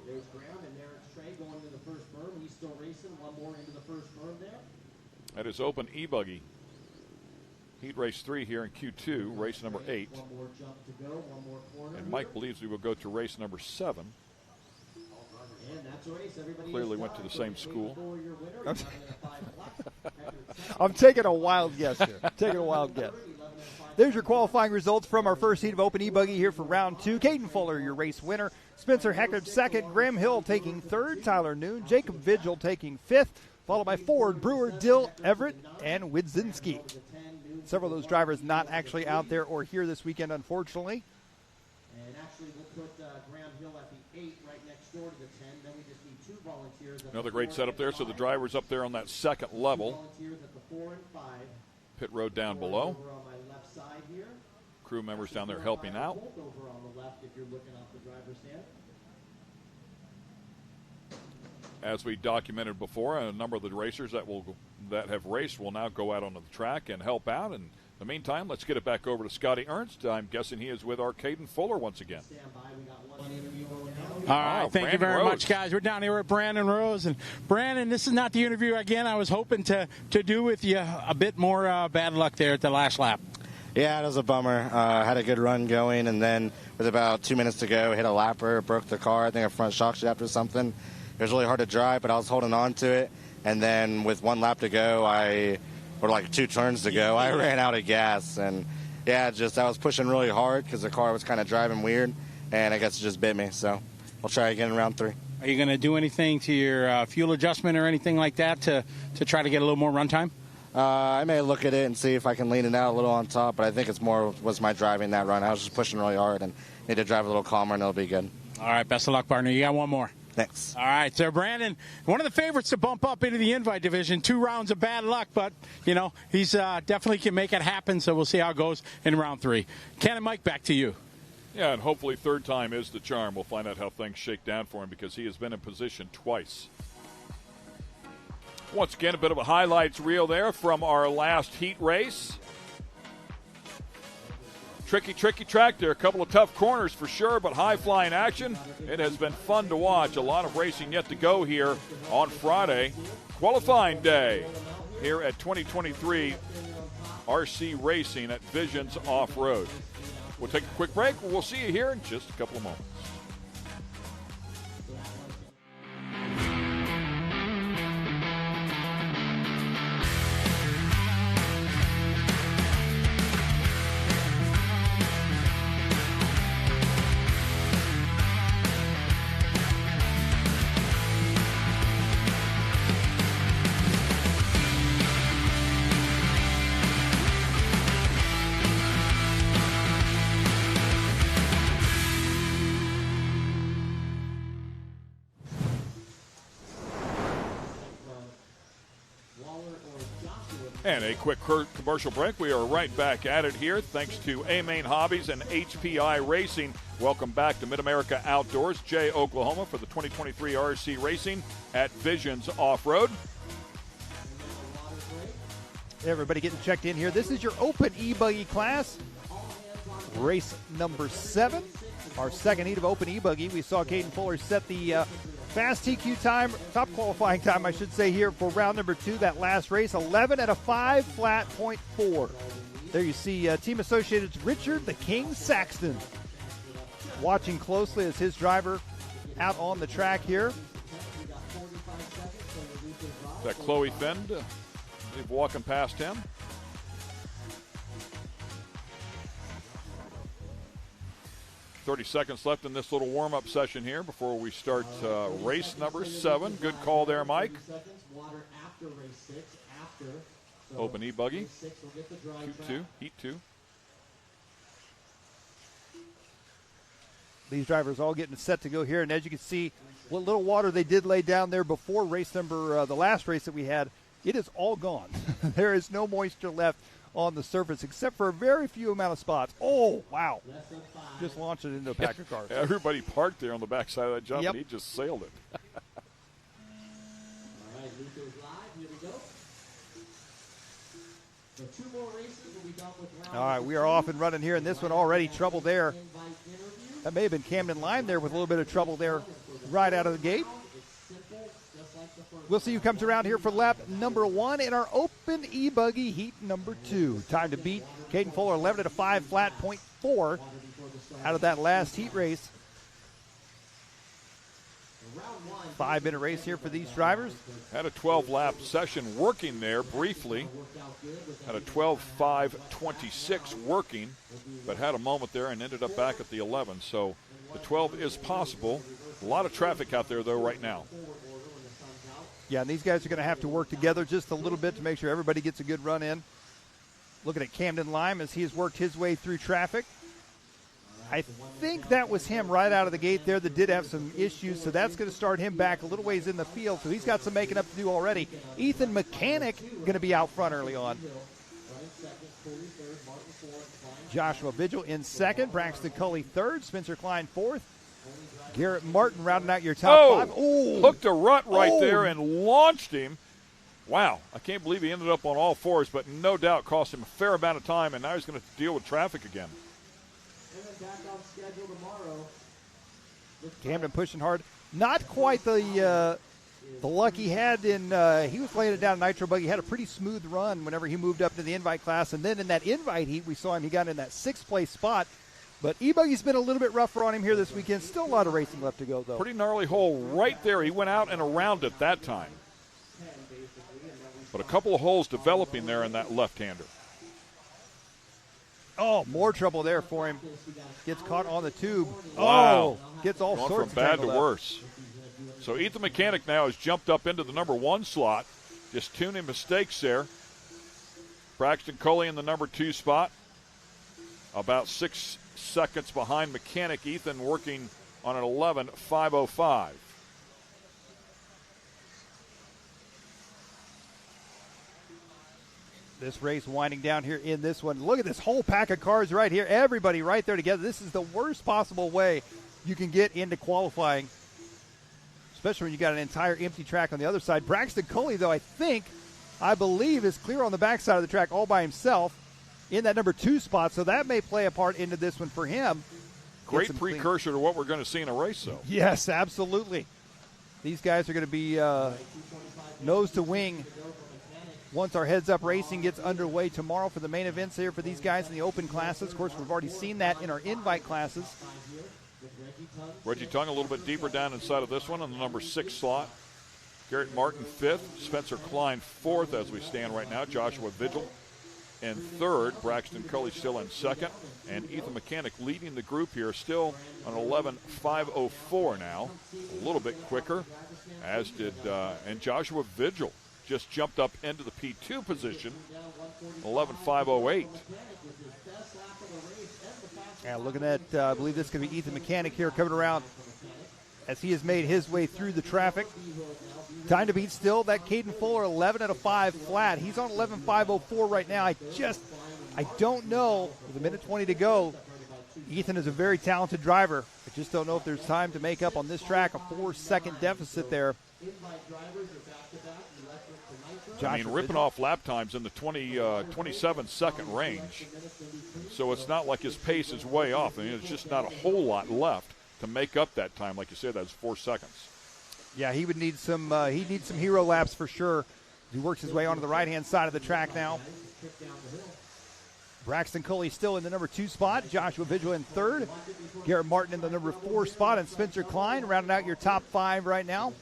There's Graham, and there's Trey going to the first berm. He's still racing. One more into the first berm there. That is Open E-Buggy. Heat race 3 here in Q2, race number 8. One more jump to go, one more corner. And Mike believes we will go to race number 7. And that's a race. Everybody Clearly went to the same school. I'm taking a wild guess here. There's your qualifying results from our first heat of Open E-Buggy here for round 2. Caden Fuller, your race winner. Spencer Heckert, second. Graham Hill taking third. Tyler Noon. Jacob Vigil taking fifth. Followed by Ford, Brewer, Dill, Everett, and Widzinski. Several of those drivers not actually out there or here this weekend, unfortunately. And actually, we'll put Graham Hill at the 8 right next door to the 10. Then we just need 2 volunteers. Another great setup there. So the driver's up there on that second level. Pit road down below. Crew members down there helping out. Over on the left if you're looking off the driver's stand. As we documented before, a number of the racers that have raced will now go out onto the track and help out. And in the meantime, let's get it back over to Scotty Ernst. I'm guessing he is with our Caden Fuller once again. All right, thank you very much, guys. We're down here with Brandon Rose. And Brandon, this is not the interview again I was hoping to do with you. A bit more bad luck there at the last lap. Yeah, it was a bummer. Had a good run going, and then with about 2 minutes to go, hit a lapper, broke the car. I think a front shock shaft or something. It was really hard to drive, but I was holding on to it. And then with 1 lap to go, or like 2 turns to go, I ran out of gas. And yeah, I was pushing really hard because the car was kind of driving weird, and I guess it just bit me. So we'll try again in round 3. Are you going to do anything to your fuel adjustment or anything like that to try to get a little more run time? I may look at it and see if I can lean it out a little on top, but I think it's more was my driving that run. I was just pushing really hard and need to drive a little calmer, and it'll be good. All right, best of luck, partner. You got one more. Thanks. All right, so Brandon, one of the favorites to bump up into the invite division. 2 rounds of bad luck, but, he's definitely can make it happen, so we'll see how it goes in round 3. Ken and Mike, back to you. Yeah, and hopefully third time is the charm. We'll find out how things shake down for him because he has been in position twice. Once again, a bit of a highlights reel there from our last heat race. Tricky track there. A couple of tough corners for sure, but high-flying action. It has been fun to watch. A lot of racing yet to go here on Friday. Qualifying day here at 2023 RC Racing at Visions Off-Road. We'll take a quick break. We'll see you here in just a couple of moments. And a quick commercial break. We are right back at it here thanks to A-Main Hobbies and HPI Racing. Welcome back to Mid-America Outdoors, Jay, Oklahoma, for the 2023 RC Racing at Visions Off-Road. Everybody getting checked in here. This is your open e-buggy class. Race number 7. Our second heat of open e-buggy. We saw Caden Fuller set the fast TQ time, top qualifying time, I should say, here for round number 2, that last race. 11 at a 5 flat .4. There you see Team Associated's Richard the King Saxton watching closely as his driver out on the track here. That Chloe Fend, walking past him. "30 seconds left in this little warm-up session here before we start race number 7. Good call there, Mike. Open e-buggy. Heat 2. These drivers all getting set to go here, and as you can see, what little water they did lay down there before race number, the last race that we had, it is all gone. There is no moisture left on the surface except for a very few amount of spots. Oh, wow. Just launched it into a pack of cars. Everybody parked there on the backside of that jump, Yep. and he just sailed it. All right, we are off and running here, and this one already trouble there. That may have been Camden Lime there with a little bit of trouble there right out of the gate. We'll see who comes around here for lap number 1 in our open e-buggy heat number 2. Time to beat Caden Fuller, 11 at a 5 flat .4 out of that last heat race. 5-minute race here for these drivers. Had a 12-lap session working there briefly. Had a 12.5.26 working, but had a moment there and ended up back at the 11. So the 12 is possible. A lot of traffic out there, though, right now. Yeah, and these guys are going to have to work together just a little bit to make sure everybody gets a good run in. Looking at Camden Lime as he has worked his way through traffic. I think that was him right out of the gate there that did have some issues, so that's going to start him back a little ways in the field, so he's got some making up to do already. Ethan Mechanic going to be out front early on. Joshua Vigil in second, Braxton Cully third, Spencer Klein fourth, Garrett Martin rounding out your top 5. Oh, hooked a rut right there and launched him. Wow, I can't believe he ended up on all fours, but no doubt cost him a fair amount of time, and now he's going to deal with traffic again. Camden pushing hard. Not quite the luck he had in, he was laying it down in Nitro Buggy. He had a pretty smooth run whenever he moved up to the invite class. And then in that invite heat, we saw him, he got in that 6th place spot. But e-buggy's been a little bit rougher on him here this weekend. Still a lot of racing left to go, though. Pretty gnarly hole right there. He went out and around it that time. But a couple of holes developing there in that left-hander. Oh, more trouble there for him. Gets caught on the tube. Wow. Oh, gets all Going sorts from of bad to tangled up. worse. So Ethan Mechanic now has jumped up into the number 1 slot. Just tuning mistakes there. Braxton Coley in the number 2 spot. About 6 seconds behind Mechanic. Ethan working on an 11.505. This race winding down here in this one. Look at this whole pack of cars right here. Everybody right there together. This is the worst possible way you can get into qualifying, especially when you got an entire empty track on the other side. Braxton Coley, though, I believe, is clear on the backside of the track all by himself in that number 2 spot, so that may play a part into this one for him. Great precursor to what we're going to see in a race, though. Yes, absolutely. These guys are going to be nose to wing once our heads-up racing gets underway tomorrow for the main events here for these guys in the open classes. Of course, we've already seen that in our invite classes. Reggie Tongue a little bit deeper down inside of this one in the number 6 slot. Garrett Martin 5th. Spencer Klein 4th as we stand right now. Joshua Vigil in 3rd. Braxton Cully still in 2nd. And Ethan Mechanic leading the group here, still on 11.504 now. A little bit quicker, as did and Joshua Vigil just jumped up into the P2 position, 11.508. Yeah, looking at, I believe this could be Ethan Mechanic here coming around as he has made his way through the traffic. Time to beat still. That Caden Fuller, 11 at a 5 flat. He's on 11.504 right now. I don't know, with a minute 20 to go, Ethan is a very talented driver. I just don't know if there's time to make up on this track. A 4-second deficit there. I mean, ripping off lap times in the 27-second range. So it's not like his pace is way off. I mean, it's just not a whole lot left to make up that time. Like you said, that's 4 seconds. Yeah, he would need some. He needs some hero laps for sure. He works his way onto the right-hand side of the track now. Braxton Coley still in the number 2 spot. Joshua Vigil in 3rd. Garrett Martin in the number 4 spot. And Spencer Klein rounding out your top 5 right now.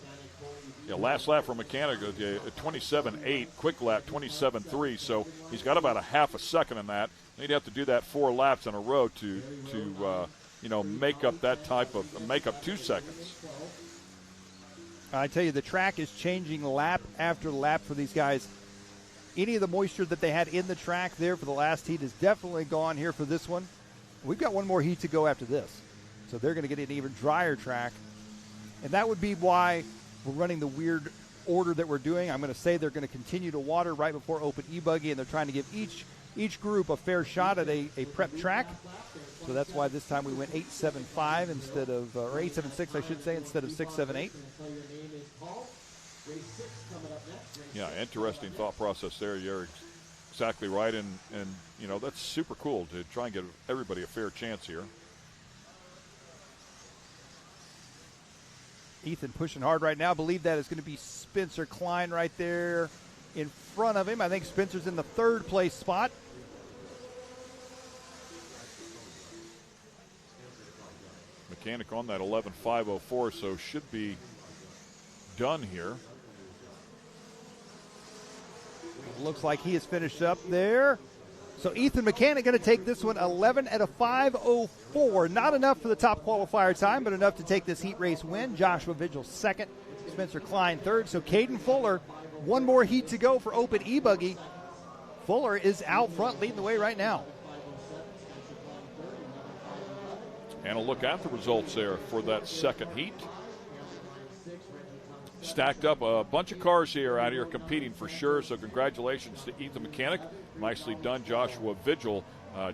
Yeah, last lap for Mechanic, 27.8. Quick lap, 27.3. So he's got about a half a second in that. He'd have to do that 4 laps in a row to make up that type of, make up 2 seconds. I tell you, the track is changing lap after lap for these guys. Any of the moisture that they had in the track there for the last heat is definitely gone here for this one. We've got one more heat to go after this. So they're going to get an even drier track. And that would be why we're running the weird order that we're doing. I'm going to say they're going to continue to water right before open e-buggy, and they're trying to give each group a fair shot at a prep track. So that's why this time we went 8.75 instead of, or 8.76 I should say, instead of 6.78. Yeah, interesting thought process there. You're exactly right, and that's super cool to try and give everybody a fair chance here. Ethan pushing hard right now. I believe that is going to be Spencer Klein right there in front of him. I think Spencer's in the 3rd place spot. Mechanic on that 11.504, so should be done here. Looks like he has finished up there. So Ethan Mechanic going to take this one 11 at a 5.04. Not enough for the top qualifier time, but enough to take this heat race win. Joshua Vigil 2nd, Spencer Klein 3rd. So Caden Fuller, one more heat to go for open e-buggy. Fuller is out front leading the way right now. And a look at the results there for that second heat. Stacked up a bunch of cars here out here competing for sure, so congratulations to Ethan Mechanic. Nicely done, Joshua Vigil,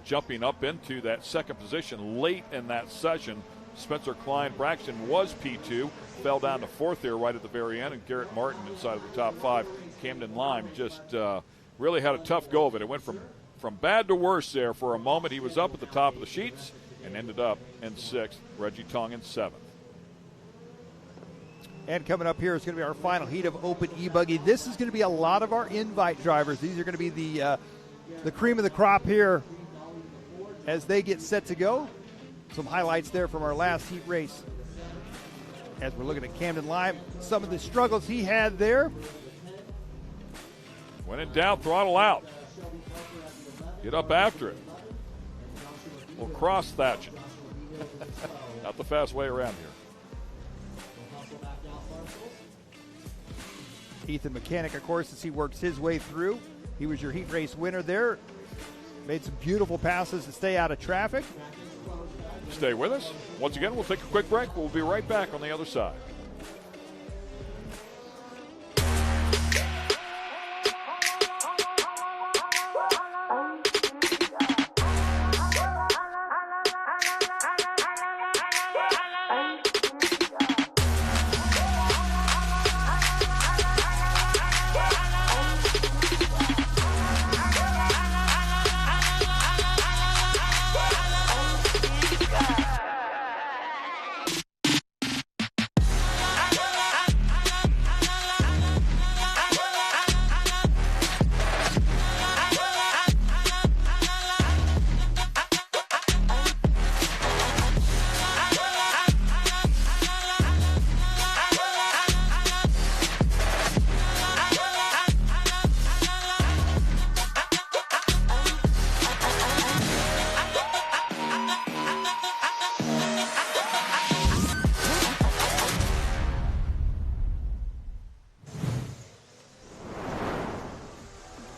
jumping up into that second position late in that session. Spencer Klein Braxton was P2, fell down to 4th there right at the very end, and Garrett Martin inside of the top 5. Camden Lime just really had a tough go of it. It went from bad to worse there for a moment. He was up at the top of the sheets and ended up in 6th. Reggie Tong in 7th. And coming up here is going to be our final heat of open e-buggy. This is going to be a lot of our invite drivers. These are going to be the cream of the crop here as they get set to go. Some highlights there from our last heat race. As we're looking at Camden Lime, some of the struggles he had there. When in doubt, throttle out. Get up after it. A little cross thatching. Not the fast way around here. Ethan Mechanic, of course, as he works his way through. He was your heat race winner there. Made some beautiful passes to stay out of traffic. Stay with us. Once again, we'll take a quick break. We'll be right back on the other side.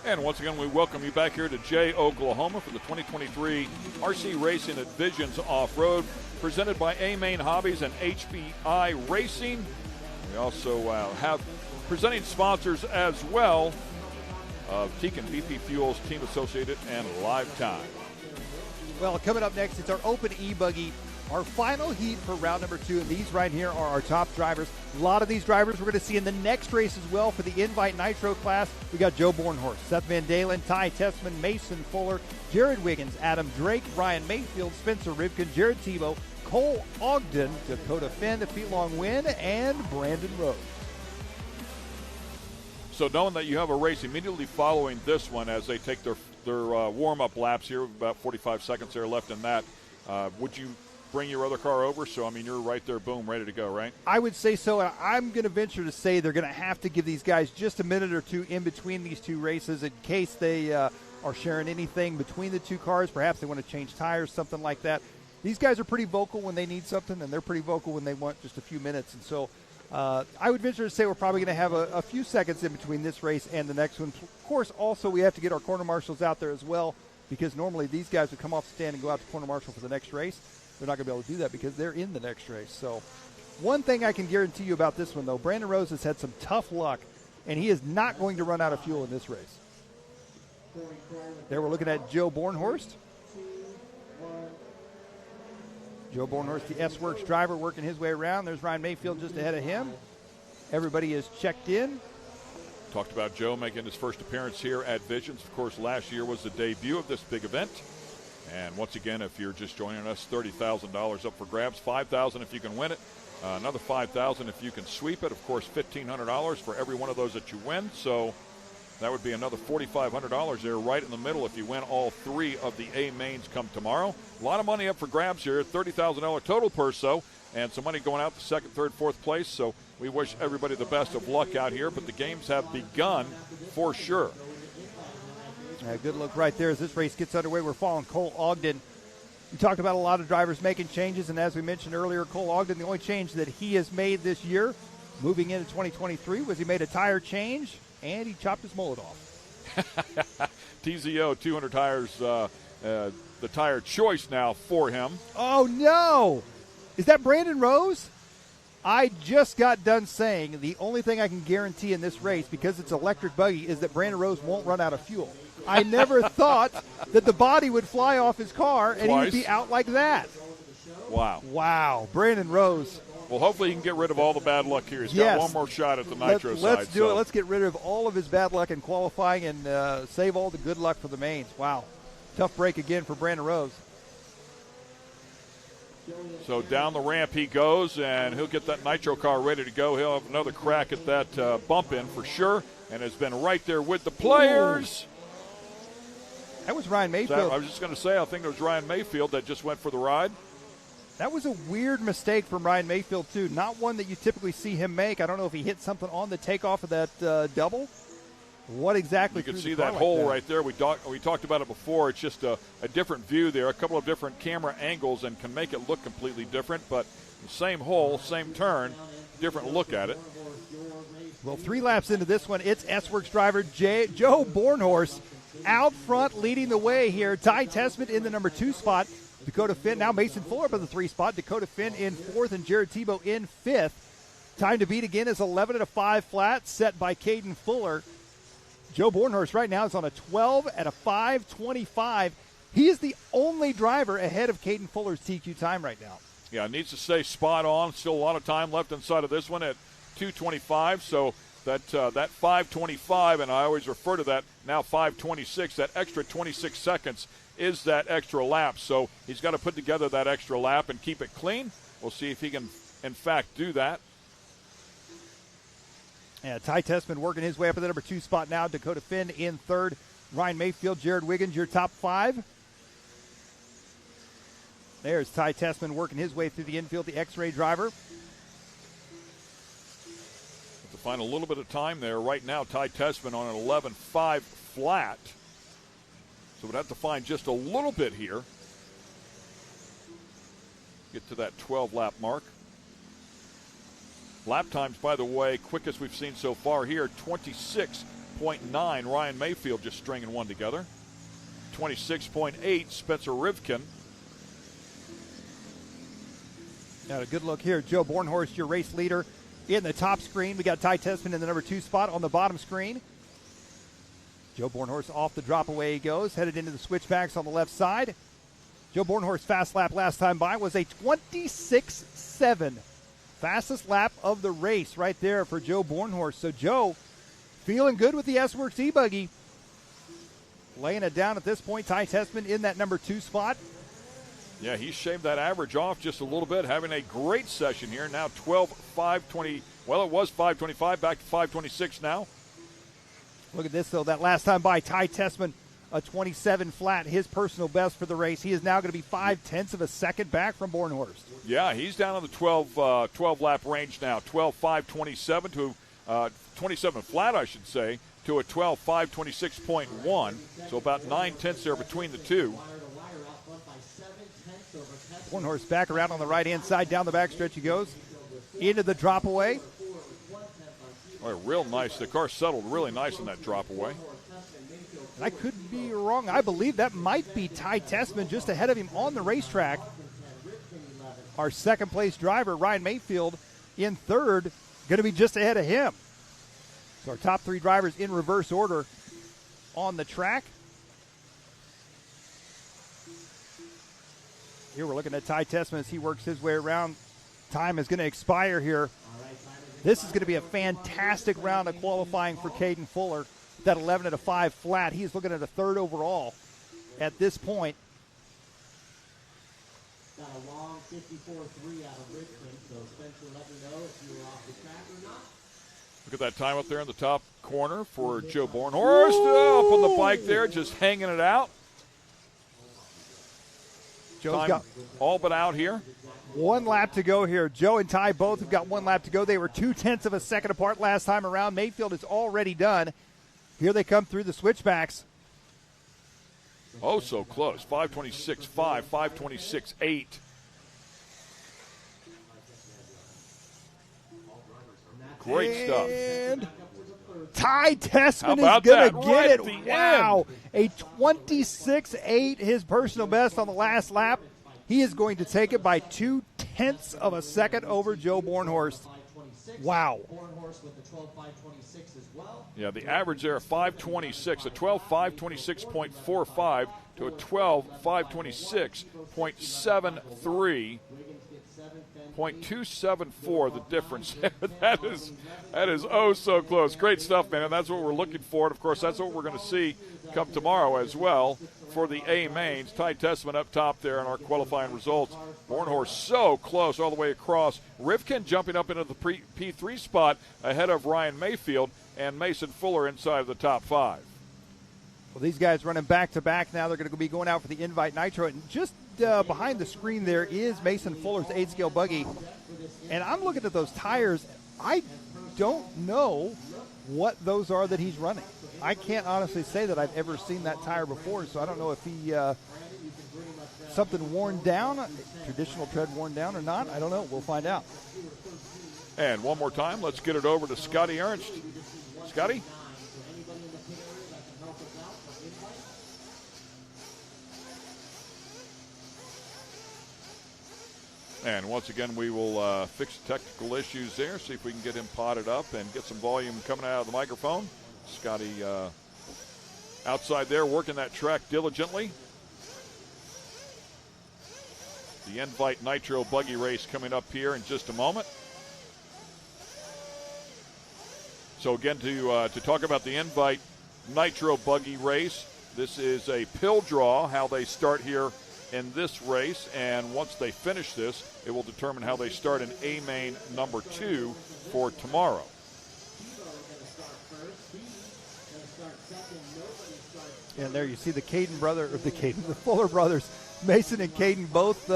And once again, we welcome you back here to Jay, Oklahoma for the 2023 RC Racing at Visions Off-Road, presented by A-Main Hobbies and HBI Racing. We also have presenting sponsors as well of Tekin BP Fuels, Team Associated, and Lifetime. Well, coming up next, it's our open e-buggy, our final heat for round number 2. And these right here are our top drivers. A lot of these drivers we're going to see in the next race as well for the Invite Nitro class. We got Joe Bornhorst, Seth Van Dalen, Ty Tessman, Mason Fuller, Jared Wiggins, Adam Drake, Ryan Mayfield, Spencer Rivkin, Jared Tebow, Cole Ogden, Dakota Finn, the feet-long win, and Brandon Rose. So knowing that you have a race immediately following this one as they take their warm-up laps here, about 45 seconds there left in that, would you bring your other car over? So, I mean, you're right there, boom, ready to go, right? I would say so. I'm going to venture to say they're going to have to give these guys just a minute or two in between these two races in case they are sharing anything between the two cars. Perhaps they want to change tires, something like that. These guys are pretty vocal when they need something, and they're pretty vocal when they want just a few minutes. And so I would venture to say we're probably going to have a few seconds in between this race and the next one. Of course, also we have to get our corner marshals out there as well, because normally these guys would come off the stand and go out to corner marshal for the next race. They're not going to be able to do that because they're in the next race. So one thing I can guarantee you about this one, though, Brandon Rose has had some tough luck, and he is not going to run out of fuel in this race. There we're looking at Joe Bornhorst. Joe Bornhorst, the S-Works driver, working his way around. There's Ryan Mayfield just ahead of him. Everybody is checked in. Talked about Joe making his first appearance here at Visions. Of course, last year was the debut of this big event. And once again, if you're just joining us, $30,000 up for grabs, $5,000 if you can win it, another $5,000 if you can sweep it. Of course, $1,500 for every one of those that you win. So that would be another $4,500 there right in the middle if you win all 3 of the A mains come tomorrow. A lot of money up for grabs here, $30,000 total purse, so, and some money going out to 2nd, 3rd, 4th place. So we wish everybody the best of luck out here, but the games have begun for sure. Good look right there as this race gets underway. We're following Cole Ogden. We talked about a lot of drivers making changes, and as we mentioned earlier, Cole Ogden, the only change that he has made this year moving into 2023 was he made a tire change, and he chopped his mullet off. TZO 200 tires, the tire choice now for him. Oh, no. Is that Brandon Rose? I just got done saying the only thing I can guarantee in this race, because it's electric buggy, is that Brandon Rose won't run out of fuel. I never thought that the body would fly off his car and he would be out like that. Wow. Wow. Brandon Rose. Well, hopefully he can get rid of all the bad luck here. He's got one more shot at the nitro side. Let's do it. Let's get rid of all of his bad luck in qualifying and save all the good luck for the mains. Wow. Tough break again for Brandon Rose. So down the ramp he goes, and he'll get that nitro car ready to go. He'll have another crack at that bump in for sure, and has been right there with the players. Ooh. That was Ryan Mayfield. I was just going to say, I think it was Ryan Mayfield that just went for the ride. That was a weird mistake from Ryan Mayfield, too. Not one that you typically see him make. I don't know if he hit something on the takeoff of that double. What exactly? You can see that hole right there. We talked about it before. It's just a different view there, a couple of different camera angles, and can make it look completely different. But the same hole, same turn, different look at it. Well, 3 laps into this one, it's S-Works driver Joe Bornhorst out front leading the way here. Ty Tessman in the number 2 spot. Dakota Finn, now Mason Fuller up in the 3 spot. Dakota Finn in 4th and Jared Tebow in 5th. Time to beat again is 11 and a 5 flat set by Caden Fuller. Joe Bornhorst right now is on a 12 at a 5:25. He is the only driver ahead of Caden Fuller's TQ time right now. Yeah, needs to stay spot on. Still a lot of time left inside of this one at 2:25. So that 5:25, and I always refer to that now 5:26. That extra 26 seconds is that extra lap. So he's got to put together that extra lap and keep it clean. We'll see if he can, in fact, do that. Yeah, Ty Tessman working his way up in the number 2 spot now. Dakota Finn in 3rd. Ryan Mayfield, Jared Wiggins, your top 5. There's Ty Tessman working his way through the infield, the X-Ray driver. Have to find a little bit of time there. Right now, Ty Tessman on an 11.5 flat. So we'd have to find just a little bit here. Get to that 12-lap mark. Lap times, by the way, quickest we've seen so far here, 26.9. Ryan Mayfield just stringing one together. 26.8, Spencer Rivkin. Got a good look here. Joe Bornhorst, your race leader, in the top screen. We got Ty Tessman in the number 2 spot on the bottom screen. Joe Bornhorst off the drop away he goes, headed into the switchbacks on the left side. Joe Bornhorst's fast lap last time by was a 26.7. Fastest lap of the race right there for Joe Bornhorst. So Joe feeling good with the S-Works e-buggy. Laying it down at this point. Ty Tessman in that number 2 spot. Yeah, he shaved that average off just a little bit, having a great session here. Now 12.520. Well, it was 525, back to 526 now. Look at this, though. That last time by, Ty Tessman, a 27 flat, his personal best for the race. He is now going to be 0.5 of a second back from Bornhorst. Yeah, he's down on the 12 lap range now. 12.527 to 27 flat, I should say, to a 12.526.1. So about 0.9 there between the two. Bornhorst back around on the right-hand side. Down the backstretch he goes. Into the drop away. Oh, real nice. The car settled really nice in that drop away. I could be wrong. I believe that might be Ty Tessman just ahead of him on the racetrack. Our second-place driver, Ryan Mayfield, in third, going to be just ahead of him. So our top 3 drivers in reverse order on the track. Here we're looking at Ty Tessman as he works his way around. Time is going to expire here. This is going to be a fantastic round of qualifying for Caden Fuller. That 11 at a 5 flat. He's looking at a 3rd overall at this point. Got a long 54.3 out of Richmond, so Spencer, let me know if you were off the track or not. Look at that time up there in the top corner for Joe Bornhorst. Up on the bike there, just hanging it out. Joe's time got all but out here. 1 lap to go here. Joe and Ty both have got 1 lap to go. They were 0.2 of a second apart last time around. Mayfield is already done. Here they come through the switchbacks. Oh, so close. 526.5, 526.8. Great stuff. And Ty Tessman is about going that? to Right get at it. the Wow. A 26.8, his personal best on the last lap. He is going to take it by 0.2 of a second over Joe Bornhorst. Wow. Yeah, the average there, 526, a 12.526.45 to a 12.526.73. 0.274 the difference. that is oh so close. Great stuff, man, and that's what we're looking for. And of course, that's what we're going to see come tomorrow as well for the A mains. Ty Tessman up top there in our qualifying results. Bornhorst so close all the way across. Rivkin jumping up into the P3 spot ahead of Ryan Mayfield, and Mason Fuller inside of the top 5. Well, these guys running back-to-back now. They're going to be going out for the Invite Nitro. And just behind the screen there is Mason Fuller's 8-scale buggy. And I'm looking at those tires. I don't know what those are that he's running. I can't honestly say that I've ever seen that tire before, so I don't know if he something worn down, traditional tread worn down or not. I don't know. We'll find out. And one more time, let's get it over to Scotty Ernst. Scotty? And once again, we will fix the technical issues there, see if we can get him potted up and get some volume coming out of the microphone. Scotty outside there working that track diligently. The Invite Nitro buggy race coming up here in just a moment. So again, to talk about the Invite Nitro buggy race, this is a pill draw, how they start here in this race, and once they finish this, it will determine how they start in A main number 2 for tomorrow. And there you see the the Fuller brothers, Mason and Caden, both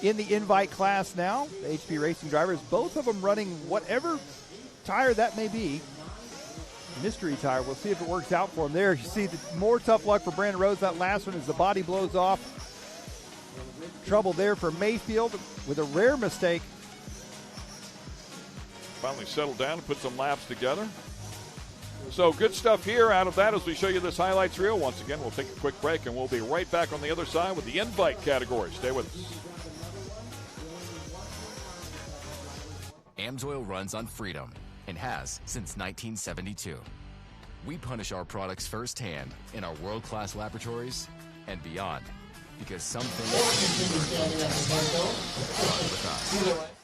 in the Invite class now. The HP Racing drivers, both of them running whatever tire that may be. Mystery tire. We'll see if it works out for them. There you see more tough luck for Brandon Rose. That last one as the body blows off. Trouble there for Mayfield with a rare mistake. Finally settled down and put some laps together. So good stuff here out of that as we show you this highlights reel. Once again, we'll take a quick break and we'll be right back on the other side with the Invite category. Stay with us. Amsoil runs on freedom and has since 1972. We punish our products firsthand in our world-class laboratories and beyond, Because some things start with us.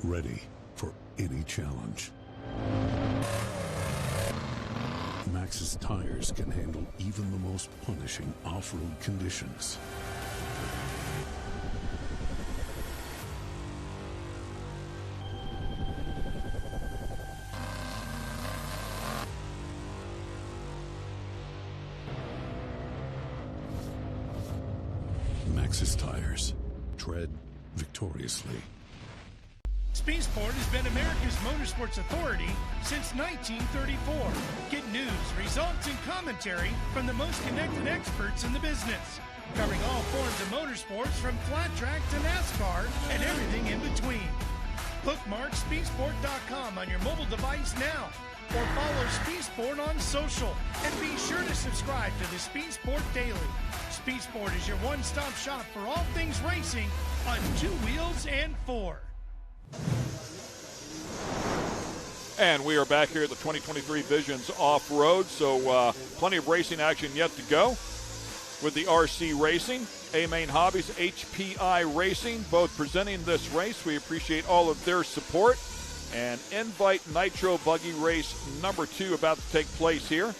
Ready for any challenge. Maxxis tires can handle even the most punishing off-road conditions. Maxxis tires. Tread victoriously. Speed Sport has been America's motorsports authority since 1934. Get news, results, and commentary from the most connected experts in the business, covering all forms of motorsports from flat track to NASCAR and everything in between. Bookmark speedsport.com on your mobile device now, or follow Speed Sport on social, and be sure to subscribe to the Speed Sport Daily. Speed Sport is your one-stop shop for all things racing on 2 wheels and 4. And we are back here at the 2023 Visions Off-Road, so plenty of racing action yet to go with the RC Racing, A-Main Hobbies, HPI Racing, both presenting this race. We appreciate all of their support. And Invite Nitro Buggy Race number 2 about to take place here.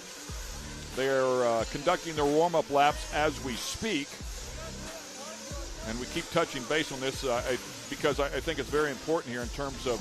They're conducting their warm-up laps as we speak. And we keep touching base on this because I think it's very important here in terms of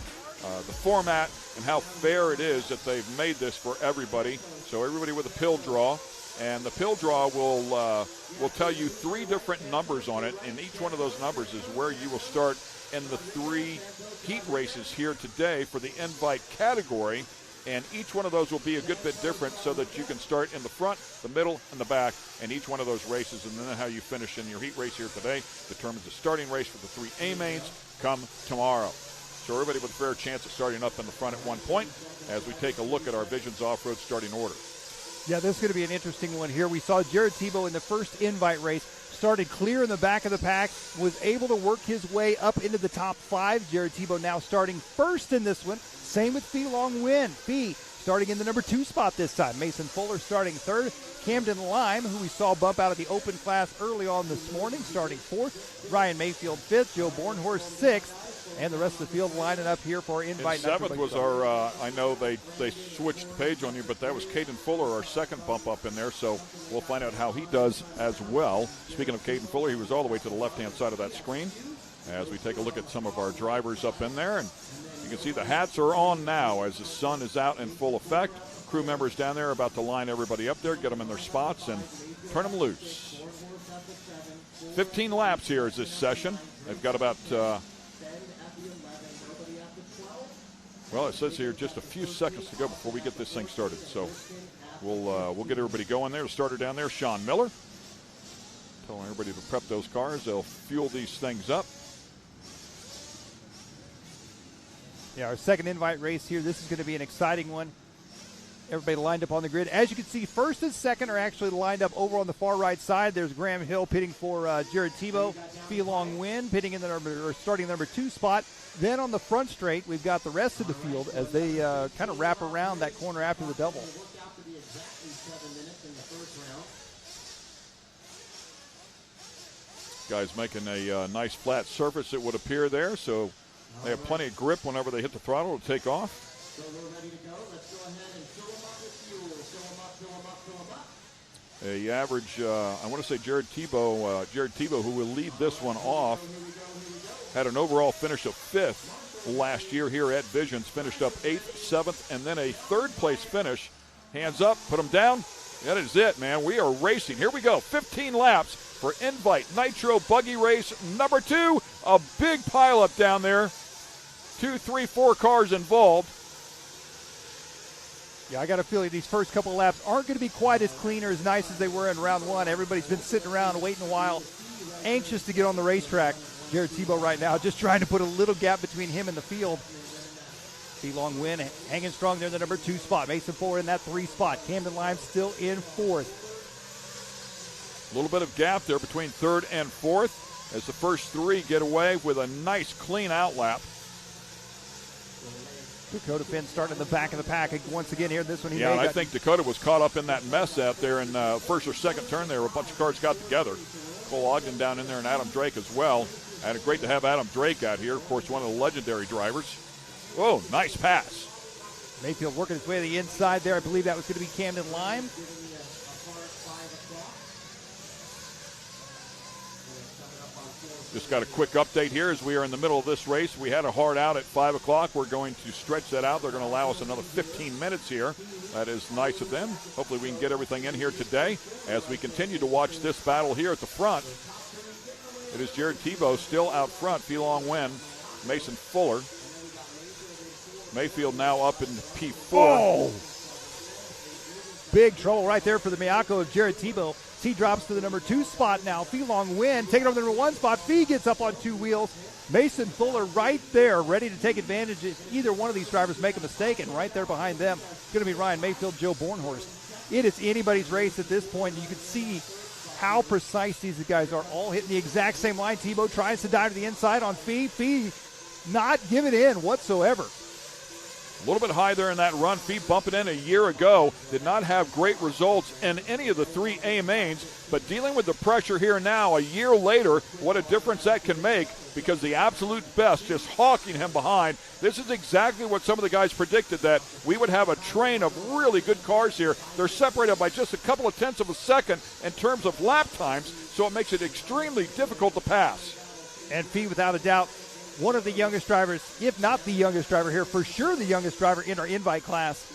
the format and how fair it is that they've made this for everybody. So everybody with a pill draw, and the pill draw will tell you 3 different numbers on it, and each one of those numbers is where you will start in the 3 heat races here today for the Invite category. And each one of those will be a good bit different so that you can start in the front, the middle, and the back, and each one of those races, and then how you finish in your heat race here today determines the starting race for the 3 A-Mains come tomorrow. So everybody with a fair chance of starting up in the front at one point as we take a look at our Visions Off-Road starting order. Yeah, this is going to be an interesting one here. We saw Jared Tebow in the first Invite race, started clear in the back of the pack, was able to work his way up into the top 5. Jared Tebow now starting first in this one. Same with Fee Long Win. Fee starting in the number 2 spot this time. Mason Fuller starting 3rd. Camden Lime, who we saw bump out of the open class early on this morning, starting 4th. Ryan Mayfield 5th. Joe Bornhorst 6th. And the rest of the field lining up here for our Invite. And 7th was our, I know they switched the page on you, but that was Caden Fuller, our second bump up in there. So we'll find out how he does as well. Speaking of Caden Fuller, he was all the way to the left-hand side of that screen as we take a look at some of our drivers up in there. And you can see the hats are on now as the sun is out in full effect. Crew members down there are about to line everybody up there, get them in their spots, and turn them loose. 15 laps here is this session. They've got about... well, it says here just a few seconds to go before we get this thing started. So we'll get everybody going there. The starter down there, Sean Miller. Telling everybody to prep those cars. They'll fuel these things up. Yeah, our second Invite race here. This is going to be an exciting one. Everybody lined up on the grid. As you can see, first and second are actually lined up over on the far right side. There's Graham Hill pitting for Jared Tebow. Fee Long Win pitting in the starting number 2 spot. Then on the front straight, we've got the rest of the field as they kind of wrap around that corner after the double. Guys making a nice flat surface, it would appear there, so they have plenty of grip whenever they hit the throttle to take off. So we're ready to go. Let's go ahead and fill them up with fuel. Fill them up, fill them up, fill them up. A average, I want to say Jared Tebow, who will lead this one off, had an overall finish of 5th last year here at Visions, finished up 8th, 7th, and then a 3rd-place finish. Hands up, put them down. That is it, man. We are racing. Here we go. 15 laps for Invite Nitro Buggy Race number 2. A big pileup down there. 2, 3, 4 cars involved. Yeah, I got a feeling these first couple laps aren't going to be quite as clean or as nice as they were in round 1. Everybody's been sitting around waiting a while, anxious to get on the racetrack. Jared Tebow right now just trying to put a little gap between him and the field. Long win, hanging strong there in the number 2 spot. Mason Fuller in that 3 spot. Camden Lime still in 4th. A little bit of gap there between 3rd and 4th as the first 3 get away with a nice clean outlap. Dakota Finn starting in the back of the pack once again here. This one he made. I think Dakota was caught up in that mess out there in first or second turn there. A bunch of cars got together. Cole Ogden down in there and Adam Drake as well. And great to have Adam Drake out here. Of course, one of the legendary drivers. Oh, nice pass. Mayfield working his way to the inside there. I believe that was going to be Camden Lime. Just got a quick update here as we are in the middle of this race. We had a hard out at 5 o'clock. We're going to stretch that out. They're going to allow us another 15 minutes here. That is nice of them. Hopefully we can get everything in here today as we continue to watch this battle here at the front. It is Jared Tebow still out front. Felong Wen, Mason Fuller. Mayfield now up in P4. Oh! Big trouble right there for the Miyako of Jared Tebow. He drops to the number 2 spot now. Felong Wen taking over the number 1 spot. Fee gets up on 2 wheels. Mason Fuller right there, ready to take advantage if either one of these drivers make a mistake, and right there behind them is going to be Ryan Mayfield, Joe Bornhorst. It is anybody's race at this point. You can see how precise these guys are, all hitting the exact same line. Tebow tries to dive to the inside on Fee. Fee not giving in whatsoever. A little bit high there in that run. Fee bumping in a year ago. Did not have great results in any of the 3 A mains, but dealing with the pressure here now, a year later, what a difference that can make, because the absolute best just hawking him behind. This is exactly what some of the guys predicted, that we would have a train of really good cars here. They're separated by just a couple of tenths of a second in terms of lap times, so it makes it extremely difficult to pass. And Fee, without a doubt, one of the youngest drivers, if not the youngest driver here, for sure the youngest driver in our invite class.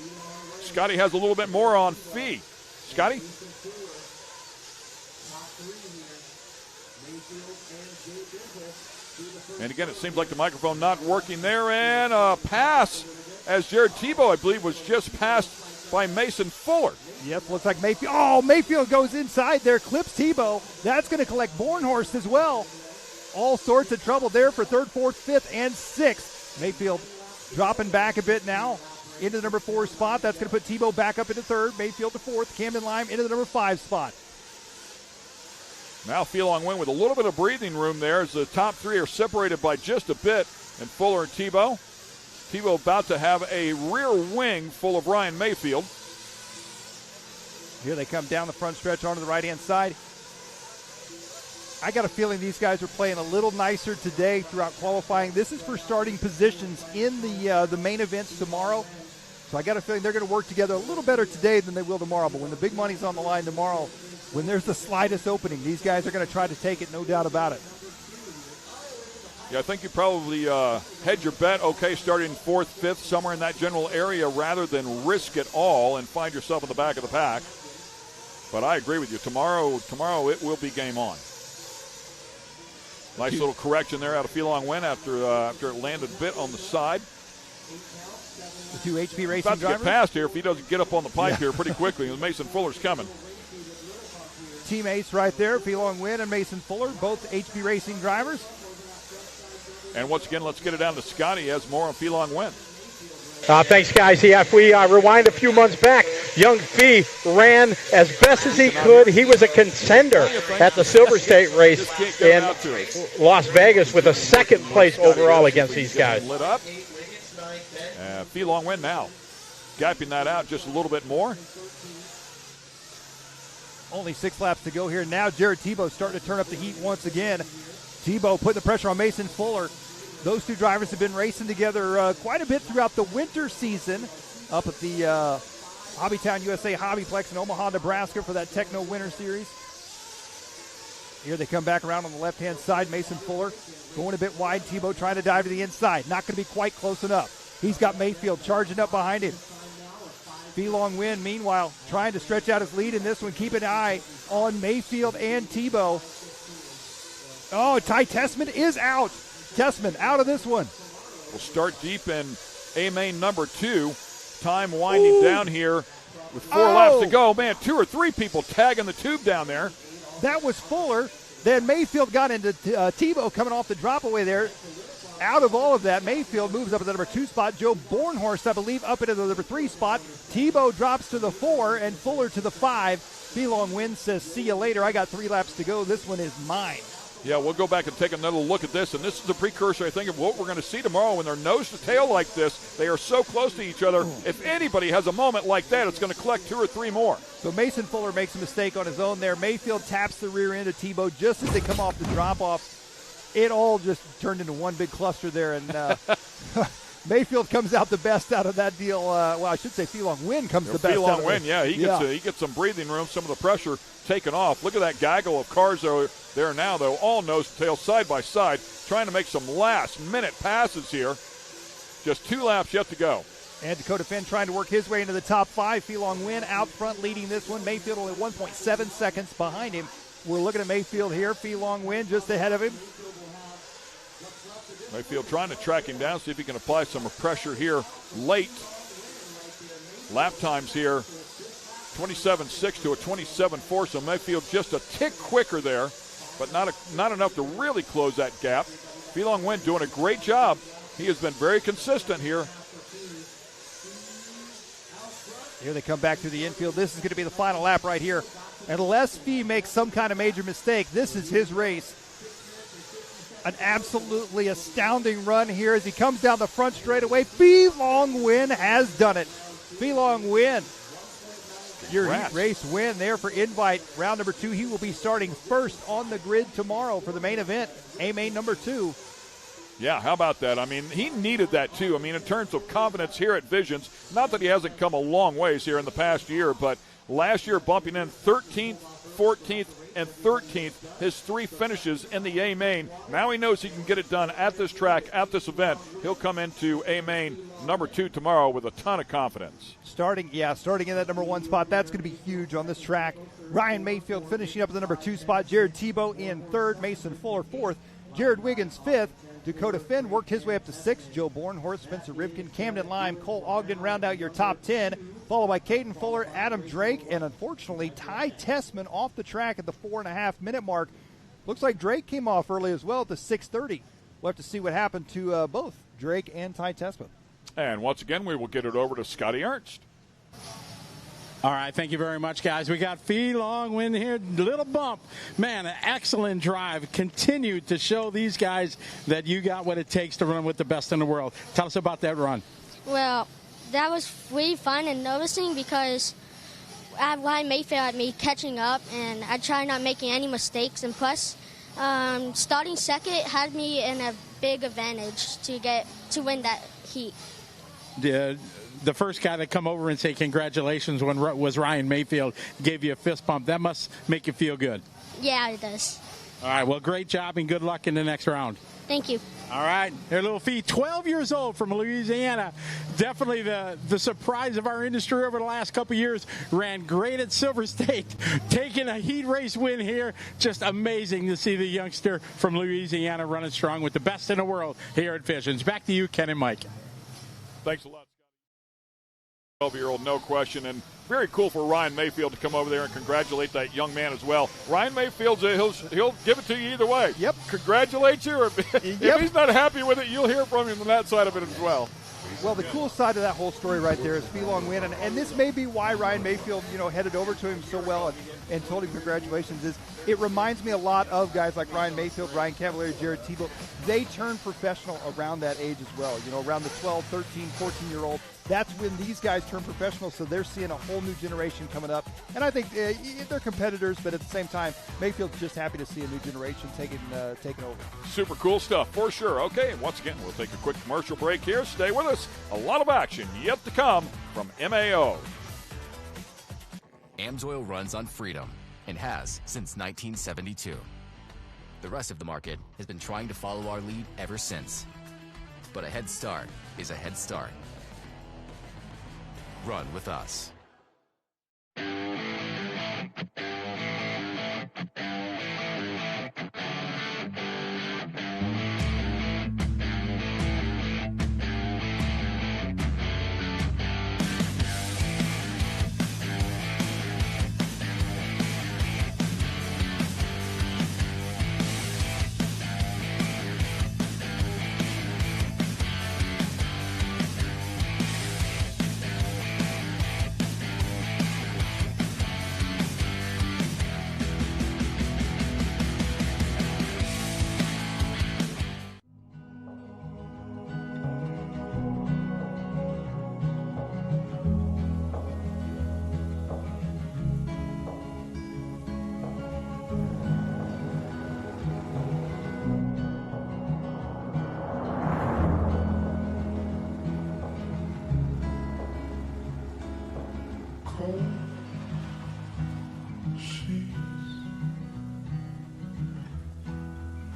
Scotty has a little bit more on Fee. Scotty? And again, it seems like the microphone not working there. And a pass as Jared Tebow, I believe, was just passed by Mason Fuller. Yep, looks like Mayfield. Oh, Mayfield goes inside there, clips Tebow. That's going to collect Bornhorst as well. All sorts of trouble there for 3rd, 4th, 5th, and 6th. Mayfield dropping back a bit now into the number 4 spot. That's going to put Tebow back up into 3rd, Mayfield to 4th, Camden Lime into the number 5 spot. Now Felong Wen with a little bit of breathing room there as the top 3 are separated by just a bit, and Fuller and Tebow. Tebow about to have a rear wing full of Ryan Mayfield. Here they come down the front stretch onto the right-hand side. I got a feeling these guys are playing a little nicer today throughout qualifying. This is for starting positions in the main events tomorrow. So I got a feeling they're going to work together a little better today than they will tomorrow. But when the big money's on the line tomorrow, when there's the slightest opening, these guys are going to try to take it, no doubt about it. Yeah, I think you probably hedge your bet, okay, starting 4th, 5th, somewhere in that general area, rather than risk it all and find yourself in the back of the pack. But I agree with you. Tomorrow it will be game on. Nice little correction there out of Felong Wen after it landed a bit on the side. The 2 HP Racing about to drivers. Get past here if he doesn't get up on the pipe here pretty quickly. Mason Fuller's coming. Teammates right there, Felong Wen and Mason Fuller, both HP Racing drivers. And once again, let's get it down to Scotty. He has more on Felong Wen. Thanks, guys. Yeah, if we rewind a few months back, young Fee ran as best as he could. He was a contender at the Silver State race in Las Vegas with a 2nd place overall against these guys. Lit up. Felong Wen now gapping that out just a little bit more. Only 6 laps to go here. Now Jared Tebow starting to turn up the heat once again. Tebow putting the pressure on Mason Fuller. Those 2 drivers have been racing together quite a bit throughout the winter season up at the Hobbytown USA Hobbyplex in Omaha, Nebraska for that Techno Winter Series. Here they come back around on the left-hand side. Mason Fuller going a bit wide. Tebow trying to dive to the inside. Not going to be quite close enough. He's got Mayfield charging up behind him. Felong Wynn, meanwhile, trying to stretch out his lead in this one. Keep an eye on Mayfield and Tebow. Oh, Ty Tessman is out. Tessman out of this one. We'll start deep in A-main number 2. Time winding down here with 4 laps to go. Man, 2 or 3 people tagging the tube down there. That was Fuller. Then Mayfield got into Tebow coming off the drop away there. Out of all of that, Mayfield moves up to the number 2 spot. Joe Bornhorst, I believe, up into the number 3 spot. Tebow drops to the 4 and Fuller to the 5. Felong Wynn says, see you later. I got 3 laps to go. This one is mine. Yeah, we'll go back and take another look at this, and this is a precursor, I think, of what we're going to see tomorrow when they're nose to tail like this. They are so close to each other. If anybody has a moment like that, it's going to collect 2 or 3 more. So Mason Fuller makes a mistake on his own there. Mayfield taps the rear end of Tebow just as they come off the drop-off. It all just turned into one big cluster there, and Mayfield comes out the best out of that deal. Well, I should say Felong Wynn comes the best out of it. Yeah, he gets some breathing room, some of the pressure taken off. Look at that gaggle of cars there now, though, all nose to tail, side by side, trying to make some last-minute passes here. Just 2 laps yet to go. And Dakota Finn trying to work his way into the top 5. Felong Wynn out front leading this one. Mayfield only 1.7 seconds behind him. We're looking at Mayfield here. Felong Wynn just ahead of him. Mayfield trying to track him down, see if he can apply some pressure here late. Lap times here, 27.6 to a 27.4, so Mayfield just a tick quicker there, but not enough to really close that gap. Felong Wynn doing a great job. He has been very consistent here. Here they come back through the infield. This is going to be the final lap right here. Unless Fee makes some kind of major mistake, this is his race. An absolutely astounding run here as he comes down the front straightaway. Felong Wynn has done it. Felong Wynn, your heat race win there for Invite. Round number 2, he will be starting first on the grid tomorrow for the main event, A-main number 2. Yeah, how about that? I mean, he needed that too. I mean, in terms of confidence here at Visions, not that he hasn't come a long ways here in the past year, but last year bumping in 13th, 14th, and 13th, his 3 finishes in the A-main. Now he knows he can get it done at this track, at this event. He'll come into A-main number 2 tomorrow with a ton of confidence. Starting in that number 1 spot, that's going to be huge on this track. Ryan Mayfield finishing up at the number 2 spot. Jared Tebow in 3rd. Mason Fuller 4th. Jared Wiggins 5th. Dakota Finn worked his way up to 6th. Joe Bornhorst, Spencer Rivkin, Camden Lime, Cole Ogden round out your top 10, followed by Caden Fuller, Adam Drake, and unfortunately Ty Tessman off the track at the 4.5-minute mark. Looks like Drake came off early as well at the 6:30. We'll have to see what happened to both Drake and Ty Tessman. And once again, we will get it over to Scotty Ernst. All right, thank you very much, guys. We got Felong Wynn here, little bump. Man, an excellent drive. Continued to show these guys that you got what it takes to run with the best in the world. Tell us about that run. Well, that was really fun and noticing because Ryan Mayfield had me catching up, and I tried not making any mistakes. And plus, starting second had me in a big advantage to win that heat. The first guy to come over and say congratulations was Ryan Mayfield, gave you a fist bump. That must make you feel good. Yeah, it does. All right, well, great job and good luck in the next round. Thank you. All right, here, little Fee, 12 years old from Louisiana. Definitely the surprise of our industry over the last couple years. Ran great at Silver State, taking a heat race win here. Just amazing to see the youngster from Louisiana running strong with the best in the world here at Visions. Back to you, Ken and Mike. Thanks a lot. 12-year-old, no question, and very cool for Ryan Mayfield to come over there and congratulate that young man as well. Ryan Mayfield, he'll give it to you either way. Yep. Congratulate you. If he's not happy with it, you'll hear from him on that side of it as well. Well, the cool side of that whole story right there is Felong Wynn, and this may be why Ryan Mayfield, headed over to him so well and told him congratulations. Is it reminds me a lot of guys like Ryan Mayfield, Ryan Cavalieri, Jared Tebow. They turn professional around that age as well. Around the 12, 13, 14-year-old. That's when these guys turn professional, so they're seeing a whole new generation coming up. And I think they're competitors, but at the same time, Mayfield's just happy to see a new generation taking over. Super cool stuff, for sure. Okay, once again, we'll take a quick commercial break here. Stay with us. A lot of action yet to come from MAO. Amsoil runs on freedom and has since 1972. The rest of the market has been trying to follow our lead ever since. But a head start is a head start. Run with us.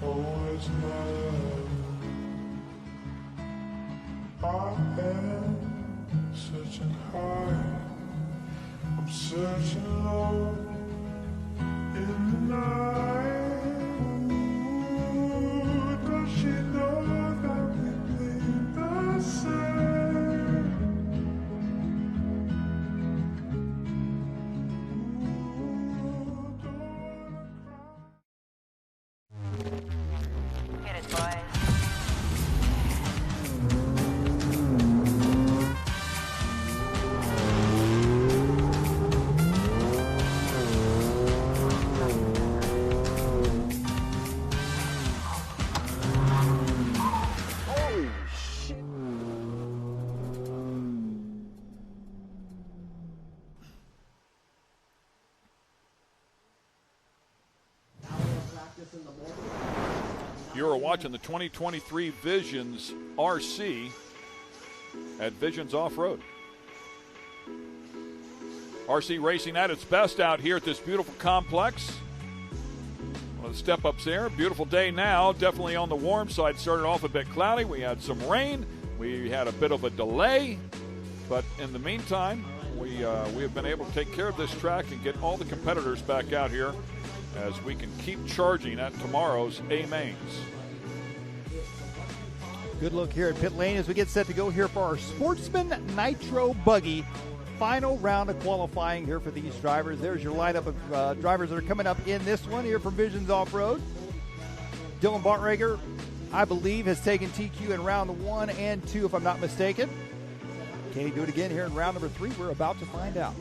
Always my love. I am searching high. I'm searching low in the night. Ooh, does she know that we bleed the same? Get it, boys. Holy shit. You are watching the 2023 Visions RC at Visions Off-Road. RC racing at its best out here at this beautiful complex. One of the step-ups there. Beautiful day now. Definitely on the warm side. Started off a bit cloudy. We had some rain. We had a bit of a delay. But in the meantime, we have been able to take care of this track and get all the competitors back out here as we can keep charging at tomorrow's A-Mains. Good look here at pit lane as we get set to go here for our Sportsman Nitro Buggy. Final round of qualifying here for these drivers. There's your lineup of drivers that are coming up in this one here from Visions Off-Road. Dylan Bartrager, I believe, has taken TQ in round 1 and 2, if I'm not mistaken. Can he do it again here in round number 3? We're about to find out.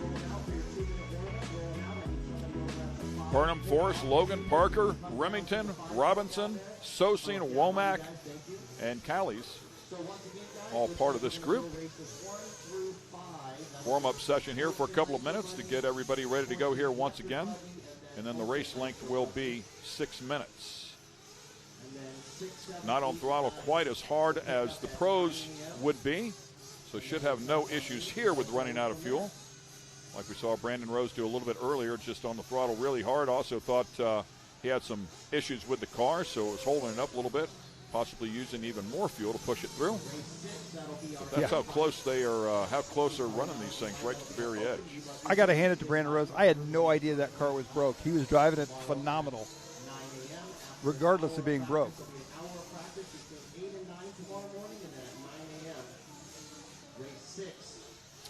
Burnham, Forrest, Logan, Parker, Remington, Robinson, Sosin, Womack, and Callies, all part of this group. Warm-up session here for a couple of minutes to get everybody ready to go here once again. And then the race length will be 6 minutes. Not on throttle quite as hard as the pros would be, so should have no issues here with running out of fuel. Like we saw Brandon Rose do a little bit earlier, just on the throttle really hard. Also thought he had some issues with the car, so it was holding it up a little bit, possibly using even more fuel to push it through. But that's how close they are, how close they're running these things, right to the very edge. I got to hand it to Brandon Rose. I had no idea that car was broke. He was driving it phenomenal, regardless of being broke.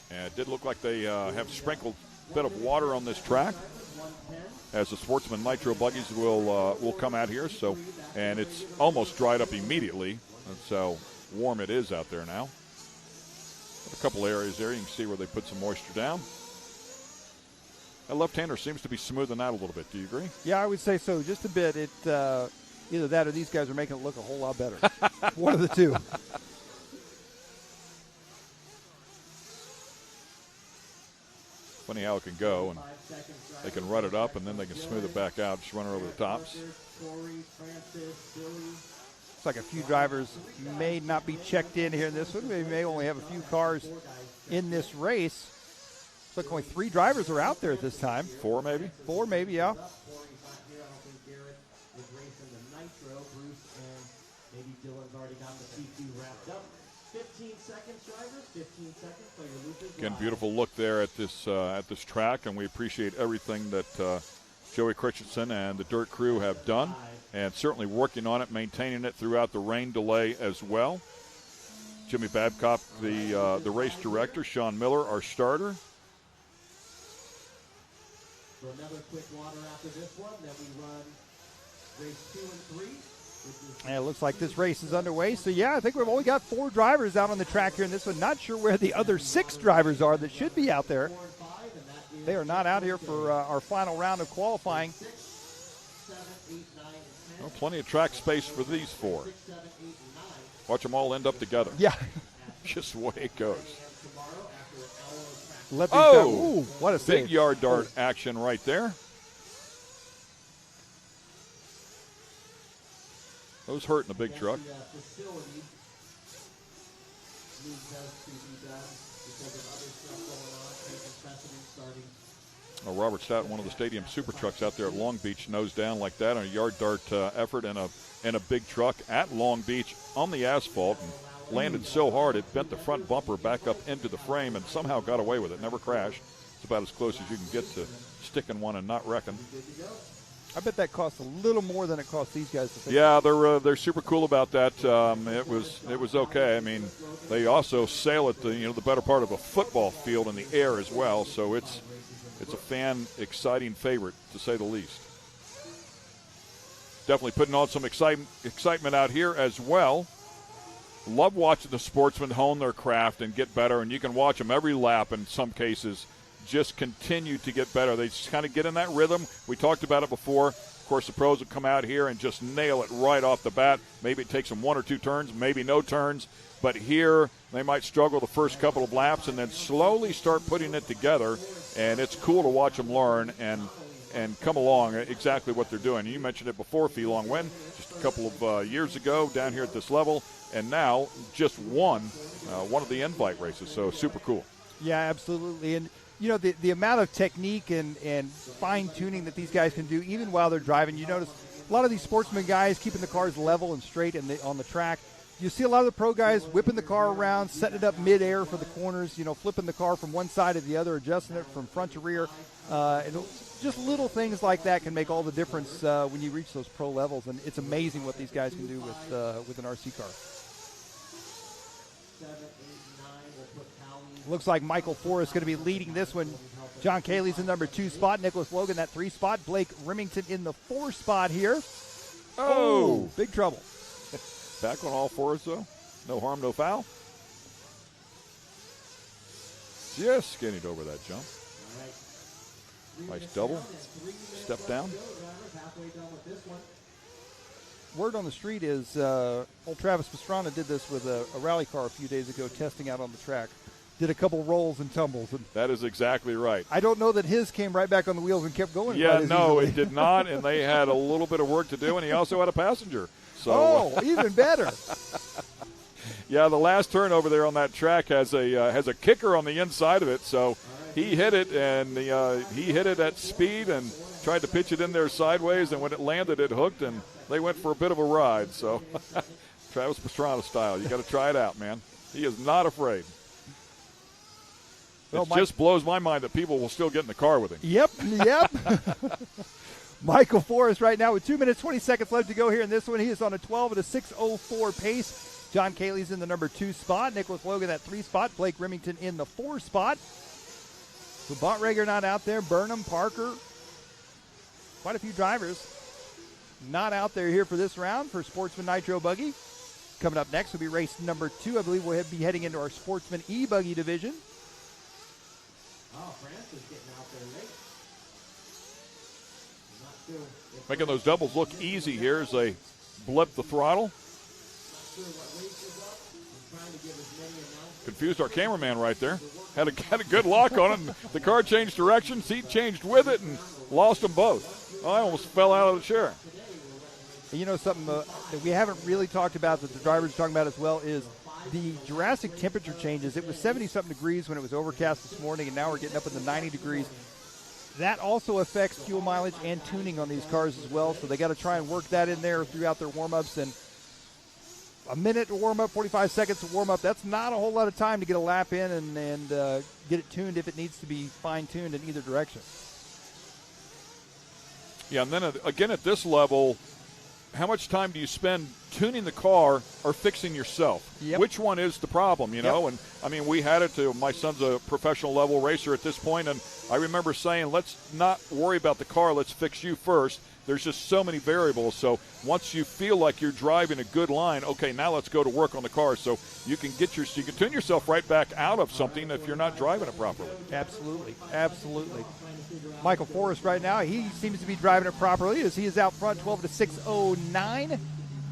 And it did look like they have sprinkled a bit of water on this track, as the Sportsman Nitro buggies will come out here. So, and it's almost dried up immediately. That's how warm it is out there now. A couple areas there, you can see where they put some moisture down. That left-hander seems to be smoothing out a little bit. Do you agree? Yeah, I would say so. Just a bit. It either that or these guys are making it look a whole lot better. One of the two. Funny how it can go, and they can rut it up, and then they can smooth it back out, just run it over the tops. Looks like a few drivers may not be checked in here in this one. They may only have a few cars in this race. Looks like only 3 drivers are out there at this time. 4 maybe? 4 maybe, yeah. Corey's not here. I don't think Garrett is racing the Nitro. Bruce and maybe Dylan's already got the C2 wrapped up. 15 seconds, drivers. 15 seconds. So your loop is Again, live. beautiful look there at this track, and we appreciate everything that Joey Christensen and the Dirt Crew have done, and certainly working on it, maintaining it throughout the rain delay as well. Jimmy Babcock, the race director, Sean Miller, our starter. So another quick water after this one. Then we run race 2 and 3. And it looks like this race is underway. So, yeah, I think we've only got 4 drivers out on the track here in this one. Not sure where the other 6 drivers are that should be out there. They are not out here for our final round of qualifying. Well, plenty of track space for these 4. Watch them all end up together. Yeah. Just the way it goes. Ooh, what a big save. yard dart action right there. Those hurt in a big truck. Robert Stout, one of the stadium super trucks out there at Long Beach, nose down like that on a yard dart effort in a big truck at Long Beach on the asphalt, and landed so hard it bent the front bumper back up into the frame and somehow got away with it. Never crashed. It's about as close as you can get to sticking one and not wrecking. I bet that costs a little more than it costs these guys to fix. Yeah, they're super cool about that. It was okay. I mean, they also sail at the better part of a football field in the air as well, so it's a fan exciting favorite to say the least. Definitely putting on some excitement out here as well. Love watching the sportsmen hone their craft and get better, and you can watch them every lap in some cases just continue to get better. They just kind of get in that rhythm. We talked about it before. Of course, the pros will come out here and just nail it right off the bat. Maybe it takes them 1 or 2 turns, maybe no turns. But here they might struggle the first couple of laps and then slowly start putting it together. And it's cool to watch them learn and come along exactly what they're doing. You mentioned it before, Fee Long Wen, just a couple of years ago down here at this level. And now just won one of the invite races. So super cool. Yeah, absolutely. And you know, the amount of technique and fine-tuning that these guys can do even while they're driving. You notice a lot of these sportsman guys keeping the cars level and straight on the track. You see a lot of the pro guys whipping the car around, setting it up mid-air for the corners, flipping the car from one side to the other, adjusting it from front to rear. Just little things like that can make all the difference when you reach those pro levels. And it's amazing what these guys can do with an RC car. Looks like Michael Forrest is going to be leading this one. John Cayley's in number 2 spot. Nicholas Logan, that 3 spot. Blake Remington in the 4 spot here. Oh, big trouble. Back on all 4s, though. No harm, no foul. Just skinned over that jump. Nice double. Step down. Word on the street is old Travis Pastrana did this with a rally car a few days ago, testing out on the track. Did a couple rolls and tumbles. And that is exactly right. I don't know that his came right back on the wheels and kept going. Yeah, no, it did not, and they had a little bit of work to do, and he also had a passenger. So, even better. Yeah, the last turn over there on that track has a kicker on the inside of it, so he hit it, and he hit it at speed and tried to pitch it in there sideways, and when it landed, it hooked, and they went for a bit of a ride. So, Travis Pastrana style. You got to try it out, man. He is not afraid. It just blows my mind that people will still get in the car with him. Yep. Michael Forrest right now with 2 minutes, 20 seconds left to go here in this one. He is on a 12 at a 6:04 pace. John Cayley's in the number 2 spot. Nicholas Logan that 3 spot. Blake Remington in the 4 spot. So Bontrager not out there. Burnham, Parker, quite a few drivers not out there here for this round for Sportsman Nitro Buggy. Coming up next will be race number 2. I believe we'll be heading into our Sportsman E-Buggy division. Oh, France is getting out there late. Making those doubles look easy here as they blip the throttle. Confused our cameraman right there. Had a good lock on it. And the car changed directions. He changed with it and lost them both. I almost fell out of the chair. You know something that we haven't really talked about that the drivers are talking about as well is the Jurassic temperature changes. It was 70-something degrees when it was overcast this morning, and now we're getting up in the 90 degrees. That also affects fuel mileage and tuning on these cars as well, so they got to try and work that in there throughout their warm-ups. And a minute to warm up, 45 seconds to warm up, that's not a whole lot of time to get a lap in and get it tuned if it needs to be fine-tuned in either direction. Yeah, and then again at this level, how much time do you spend tuning the car or fixing yourself? Yep. Which one is the problem, you know? Yep. And, I mean, we had it to – my son's a professional level racer at this point, and I remember saying, let's not worry about the car. Let's fix you first. There's just so many variables. So once you feel like you're driving a good line, okay, now let's go to work on the car. So you can you can tune yourself right back out of something if you're not driving it properly. Absolutely, absolutely. Michael Forrest right now, he seems to be driving it properly as he is out front, 12-609.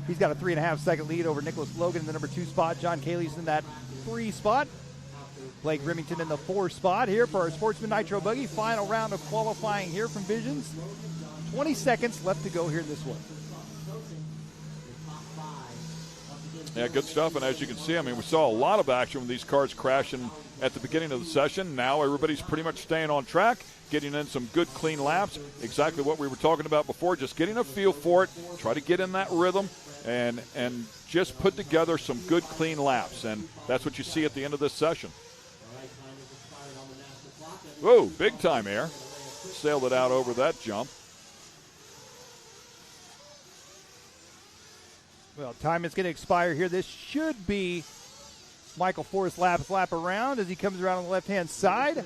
He's got a 3.5-second lead over Nicholas Logan in the number 2 spot. John Cayley's in that 3 spot. Blake Remington in the 4 spot here for our Sportsman Nitro Buggy. Final round of qualifying here from Visions. 20 seconds left to go here in this one. Yeah, good stuff. And as you can see, I mean, we saw a lot of action with these cars crashing at the beginning of the session. Now everybody's pretty much staying on track, getting in some good, clean laps. Exactly what we were talking about before, just getting a feel for it, try to get in that rhythm, and just put together some good, clean laps. And that's what you see at the end of this session. Whoa, big time air. Sailed it out over that jump. Well, time is going to expire here. This should be Michael Forrest's lap around as he comes around on the left-hand side.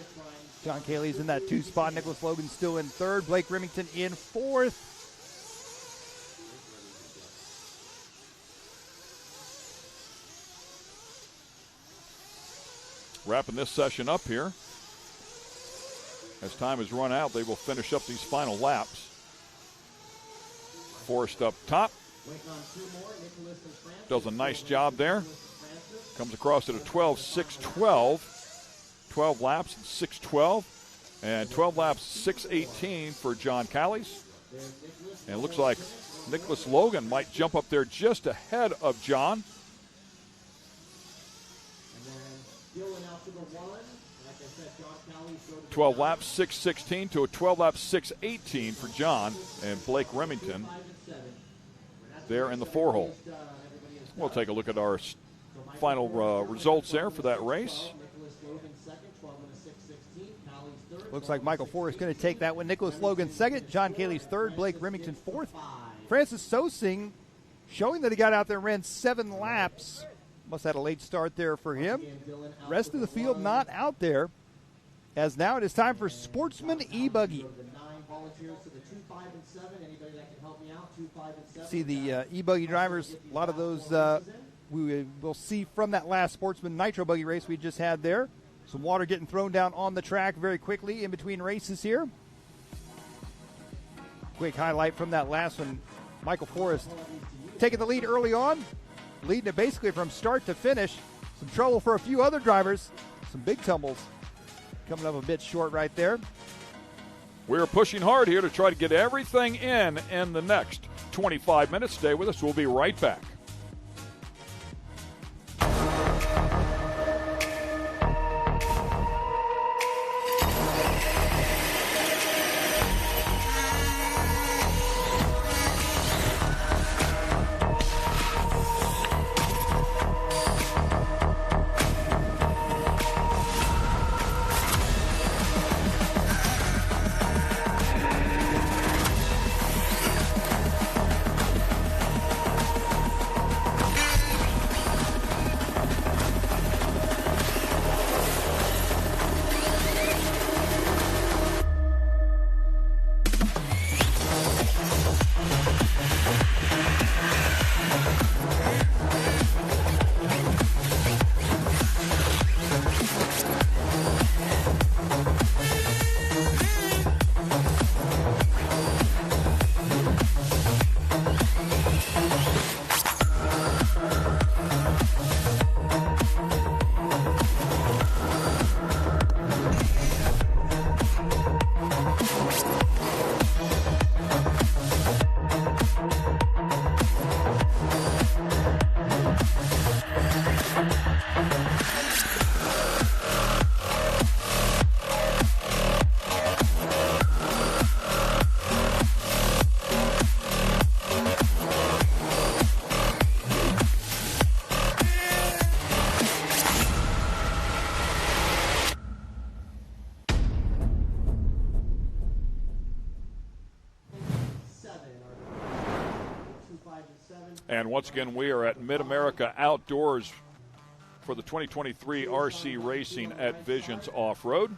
John Cayley's in that 2 spot. Nicholas Logan still in 3rd. Blake Remington in 4th. Wrapping this session up here. As time has run out, they will finish up these final laps. Forrest up top. Does a nice job there. Comes across at a 12-6-12. 12 laps at 6-12. And 12 laps 6-18 for John Callies. And it looks like Nicholas Logan might jump up there just ahead of John. 12 laps 6-16 to a 12 laps 6-18 for John and Blake Remington there in the 4-hole. We'll take a look at our final results there for that race. Looks like Michael Forrest going to take that one. Nicholas Logan 2nd, John Cayley's 3rd, Blake Remington 4th. Francis Sosing showing that he got out there and ran 7 laps. Must have had a late start there for him. Rest of the field not out there. As now it is time for Sportsman E-Buggy. See the E-Buggy drivers, a lot of those we will see from that last Sportsman Nitro Buggy race we just had there. Some water getting thrown down on the track very quickly in between races here. Quick highlight from that last one. Michael Forrest taking the lead early on, leading it basically from start to finish. Some trouble for a few other drivers. Some big tumbles. Coming up a bit short right there. We're pushing hard here to try to get everything in the next 25 minutes. Stay with us. We'll be right back. And once again, we are at Mid-America Outdoors for the 2023 RC Racing at Visions Off-Road.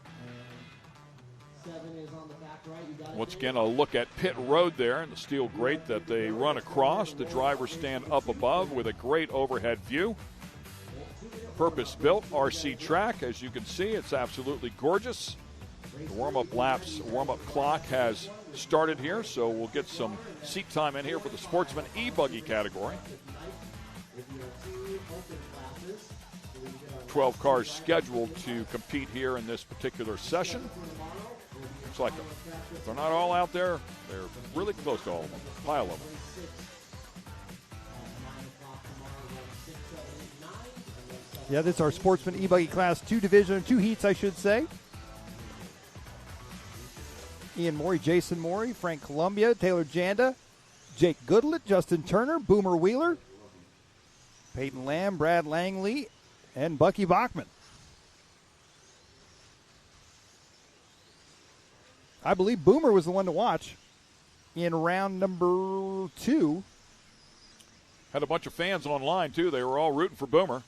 Once again, a look at pit road there and the steel grate that they run across. The drivers stand up above with a great overhead view. Purpose-built RC track. As you can see, it's absolutely gorgeous. The warm-up clock has started here, so we'll get some seat time in here for the Sportsman e-buggy category. 12 cars scheduled to compete here in this particular session. Looks like if they're not all out there, they're really close to all of them. Pile of them. Yeah, this is our Sportsman e-buggy Class 2 division, 2 heats, I should say. Ian Morey, Jason Morey, Frank Columbia, Taylor Janda, Jake Goodlett, Justin Turner, Boomer Wheeler, Peyton Lamb, Brad Langley, and Bucky Bachman. I believe Boomer was the one to watch in round number 2. Had a bunch of fans online, too. They were all rooting for Boomer.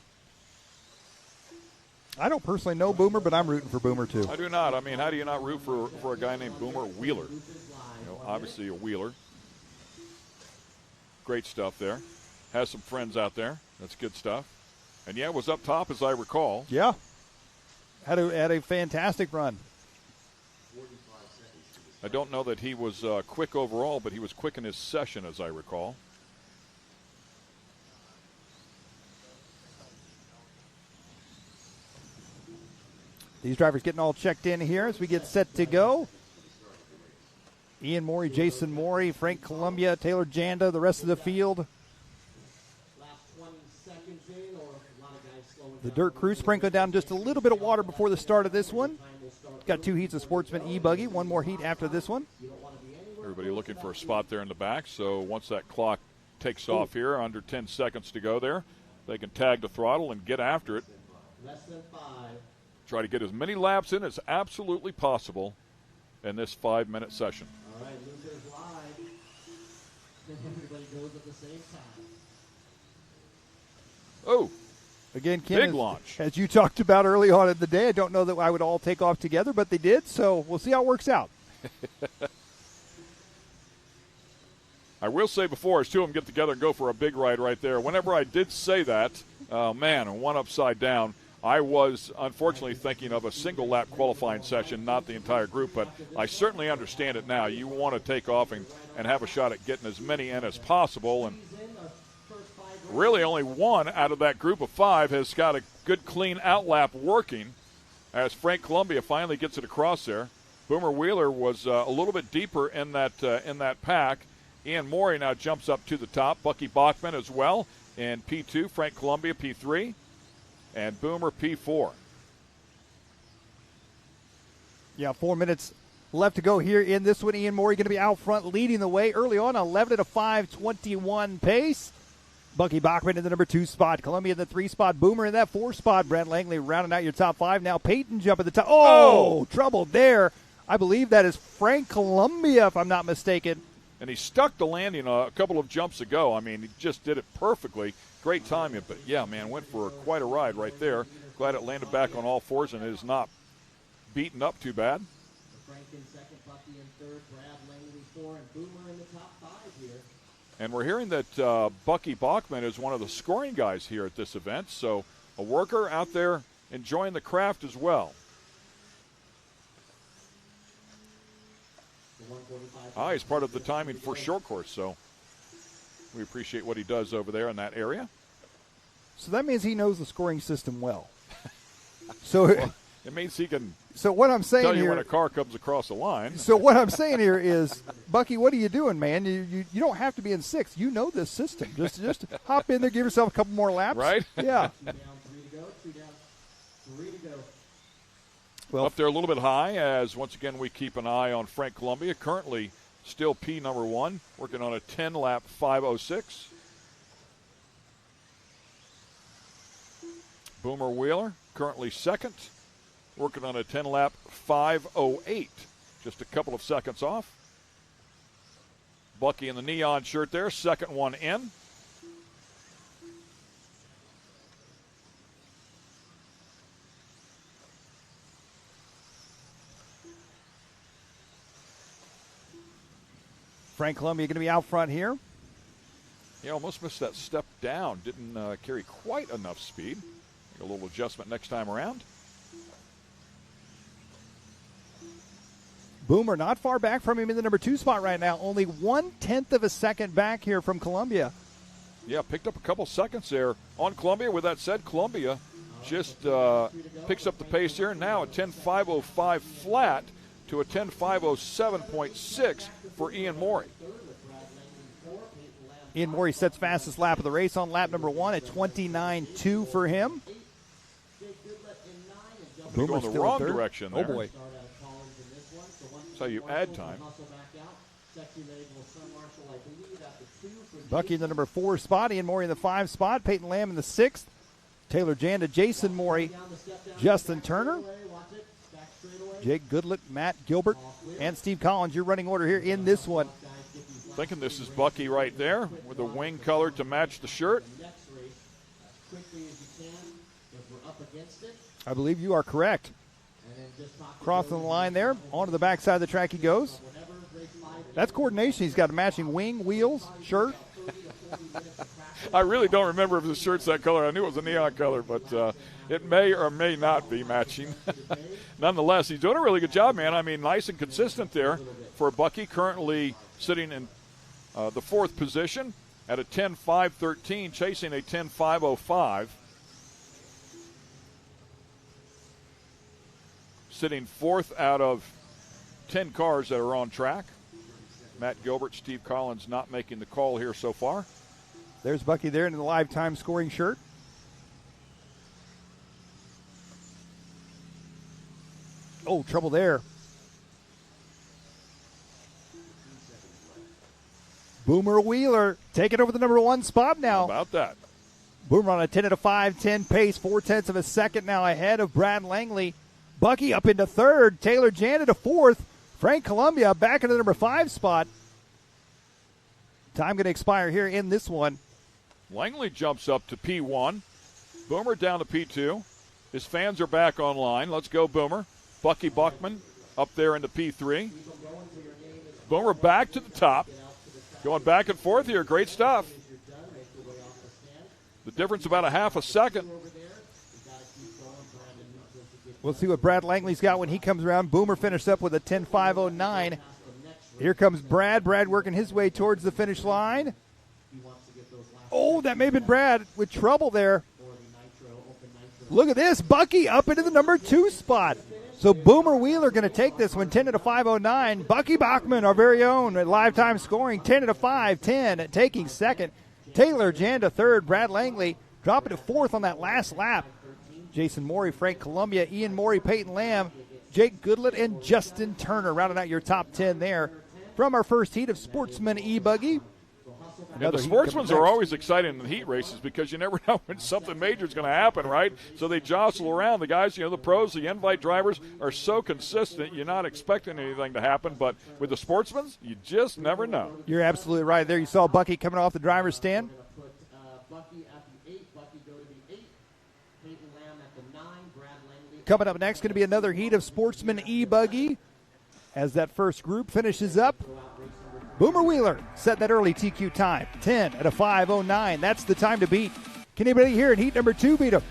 I don't personally know Boomer, but I'm rooting for Boomer, too. I do not. I mean, how do you not root for a guy named Boomer Wheeler? Obviously a Wheeler. Great stuff there. Has some friends out there. That's good stuff. And, yeah, was up top, as I recall. Yeah. Had a fantastic run. I don't know that he was quick overall, but he was quick in his session, as I recall. These drivers getting all checked in here as we get set to go. Ian Morey, Jason Morey, Frank Columbia, Taylor Janda, the rest of the field. The dirt crew sprinkling down just a little bit of water before the start of this one. Got 2 heats of Sportsman e-buggy, 1 more heat after this one. Everybody looking for a spot there in the back, so once that clock takes off here, under 10 seconds to go there, they can tag the throttle and get after it. Less than 5. Try to get as many laps in as absolutely possible in this 5-minute session. All right, Luther's live. Everybody goes at the same time. Oh. Again, Ken, big launch. As you talked about early on in the day, I don't know that I would all take off together, but they did, so we'll see how it works out. I will say before, as 2 of them get together and go for a big ride right there, whenever I did say that, man, one upside down, I was unfortunately thinking of a single lap qualifying session, not the entire group, but I certainly understand it now. You want to take off and have a shot at getting as many in as possible, and really only 1 out of that group of 5 has got a good clean outlap working as Frank Columbia finally gets it across there. Boomer Wheeler was a little bit deeper in that pack. Ian Morey now jumps up to the top. Bucky Bachman as well in P2. Frank Columbia P3. And Boomer P4. Yeah, 4 minutes left to go here in this one. Ian Morey going to be out front leading the way early on, 11 at a 5:21 pace. Bucky Bachman in the number 2 spot. Columbia in the 3 spot. Boomer in that 4 spot. Brad Langley rounding out your top 5. Now Peyton jumping the top. Oh, trouble there. I believe that is Frank Columbia, if I'm not mistaken. And he stuck the landing a couple of jumps ago. I mean, he just did it perfectly. Great timing, but yeah, man, went for quite a ride right there. Glad it landed back on all 4s and it is not beaten up too bad. Frank in second, Bucky in third, Brad Langley 4, and Boomer in the top 5 here. And we're hearing that Bucky Bachman is one of the scoring guys here at this event, so a worker out there enjoying the craft as well. He's part of the timing for short course, so we appreciate what he does over there in that area. So that means he knows the scoring system well. So well, it means he can. So what I'm saying tell you here, when a car comes across the line. So what I'm saying here is, Bucky, what are you doing, man? You don't have to be in 6th. You know this system. Just hop in there, give yourself a couple more laps. Right? Yeah. 2 down, 3 to go. 2 down, 3 to go. Well, up there a little bit high as once again we keep an eye on Frank Columbia, currently still P number 1, working on a 10-lap 5:06. Boomer Wheeler, currently 2nd, working on a 10-lap 5:08, just a couple of seconds off. Bucky in the neon shirt there, 2nd one in. Frank Columbia going to be out front here. He almost missed that step down. Didn't carry quite enough speed. A little adjustment next time around. Boomer not far back from him in the number 2 spot right now. Only 1/10 of a second back here from Columbia. Yeah, picked up a couple seconds there on Columbia. With that said, Columbia just picks up the pace here. Now a 10.505 flat to a 10.507.6 for Ian Morey. Ian Morey sets fastest lap of the race on lap number 1 at 29.2 for him. Going the wrong third. direction there. Oh, boy. That's how you add time. Bucky in the number 4 spot. Ian Morey in the 5 spot. Peyton Lamb in the 6th. Taylor Janda, Jason Morey, Justin Turner, Jake Goodlett, Matt Gilbert, and Steve Collins. Your running order here in this one. Thinking this is Bucky right there with the wing color to match the shirt. I believe you are correct. Crossing the line there. Onto the backside of the track he goes. That's coordination. He's got a matching wing, wheels, shirt. I really don't remember if the shirt's that color. I knew it was a neon color, but it may or may not be matching. Nonetheless, he's doing a really good job, man. I mean, nice and consistent there for Bucky, currently sitting in the 4th position at a 10.513, chasing a 10.505. Sitting 4th out of 10 cars that are on track. Matt Gilbert, Steve Collins not making the call here so far. There's Bucky there in the live time scoring shirt. Oh, trouble there. Boomer Wheeler taking over the number 1 spot now. How about that? Boomer on a 10 at a 5:10 pace, 4/10 of a second now ahead of Brad Langley. Bucky up into 3rd. Taylor Janet to 4th. Frank Columbia back into the number 5 spot. Time going to expire here in this one. Langley jumps up to P1. Boomer down to P2. His fans are back online. Let's go, Boomer. Bucky Buckman up there into P3. Boomer back to the top. Going back and forth here. Great stuff. The difference about a half a second. We'll see what Brad Langley's got when he comes around. Boomer finished up with a 10.509. Here comes Brad. Brad working his way towards the finish line. Oh, that may have been Brad with trouble there. Look at this. Bucky up into the number 2 spot. So Boomer Wheeler going to take this one 10 at a 509. Bucky Bachman, our very own, at live time scoring 10 at a 510, taking 2nd. Taylor Janda 3rd. Brad Langley dropping to 4th on that last lap. Jason Morey, Frank Columbia, Ian Morey, Peyton Lamb, Jake Goodlett, and Justin Turner rounding out your top 10 there from our first heat of Sportsman E-Buggy. Yeah, the sportsmen are always exciting in the heat races because you never know when something major is going to happen, right? So they jostle around. The guys, the pros, the invite drivers are so consistent, you're not expecting anything to happen. But with the sportsmen, you just never know. You're absolutely right there. You saw Bucky coming off the driver's stand. Coming up next, going to be another heat of Sportsman E-Buggy as that first group finishes up. Boomer Wheeler set that early TQ time, 10 at a 5:09. That's the time to beat. Can anybody here in heat number 2 beat him?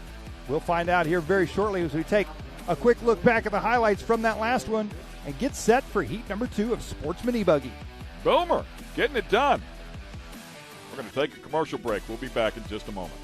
We'll find out here very shortly as we take a quick look back at the highlights from that last one and get set for heat number 2 of Sportsman E-Buggy. Boomer getting it done. We're going to take a commercial break. We'll be back in just a moment.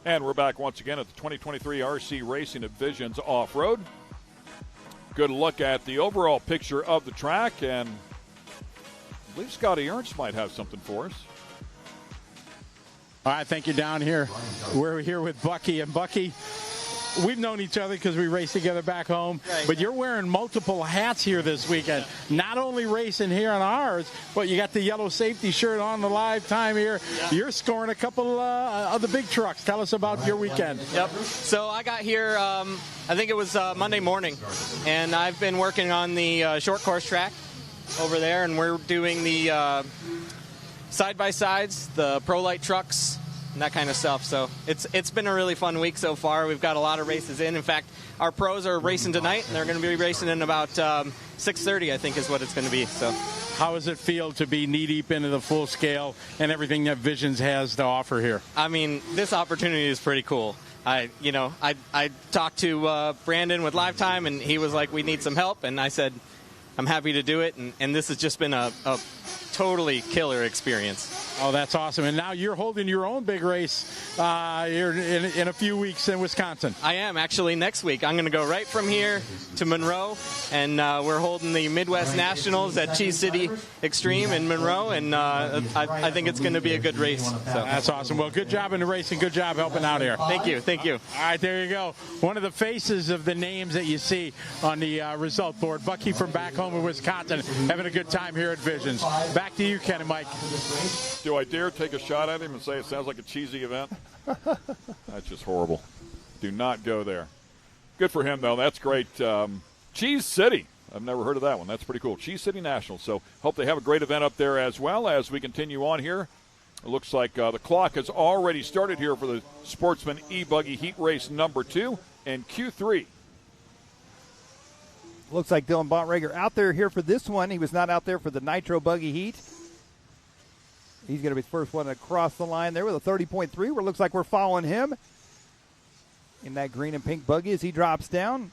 And we're back once again at the 2023 RC Racing at Visions Off-Road. Good look at the overall picture of the track, and I believe Scotty Ernst might have something for us. All right, thank you down here. We're here with Bucky. And Bucky, we've known each other because we raced together back home. Right. But you're wearing multiple hats here this weekend. Not only racing here on ours, but you got the yellow safety shirt on the live time here. Yeah. You're scoring a couple of the big trucks. Tell us about your weekend. Yep. So I got here, I think it was Monday morning, and I've been working on the short course track over there, and we're doing the side-by-sides, the Pro Light trucks, and that kind of stuff. So it's been a really fun week so far. We've got a lot of races in. In fact, our pros are racing tonight, and they're going to be racing in about 6:30, I think is what it's going to be. So, how does it feel to be knee-deep into the full scale and everything that Visions has to offer here? I mean, this opportunity is pretty cool. I talked to Brandon with Live Time, and he was like, we need some help, and I said, I'm happy to do it, and this has just been a totally killer experience. Oh, that's awesome. And now you're holding your own big race here in a few weeks in Wisconsin. I am, actually, next week. I'm going to go right from here to Monroe, and we're holding the Midwest Nationals at Cheese City Extreme in Monroe, and I think it's going to be a good race. So. That's awesome. Well, good job in the racing. Good job helping out here. Thank you. Thank you. All right, there you go. One of the faces of the names that you see on the result board. Bucky from back home in Wisconsin having a good time here at Visions. Back to you, Ken and Mike. Do I dare take a shot at him and say it sounds like a cheesy event? That's just horrible. Do not go there. Good for him, though. That's great. Cheese City. I've never heard of that one. That's pretty cool. Cheese City National. So hope they have a great event up there as well. As we continue on here, it looks like the clock has already started here for the Sportsman E-Buggy Heat Race number 2 and Q3. Looks like Dylan Bontrager out there here for this one. He was not out there for the Nitro Buggy Heat. He's going to be the first one to cross the line there with a 30.3, where it looks like we're following him in that green and pink buggy as he drops down.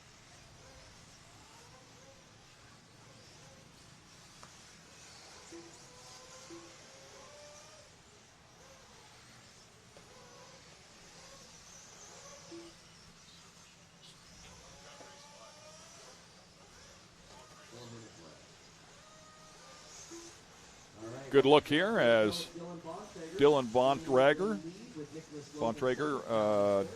Good look here as Dylan Bontrager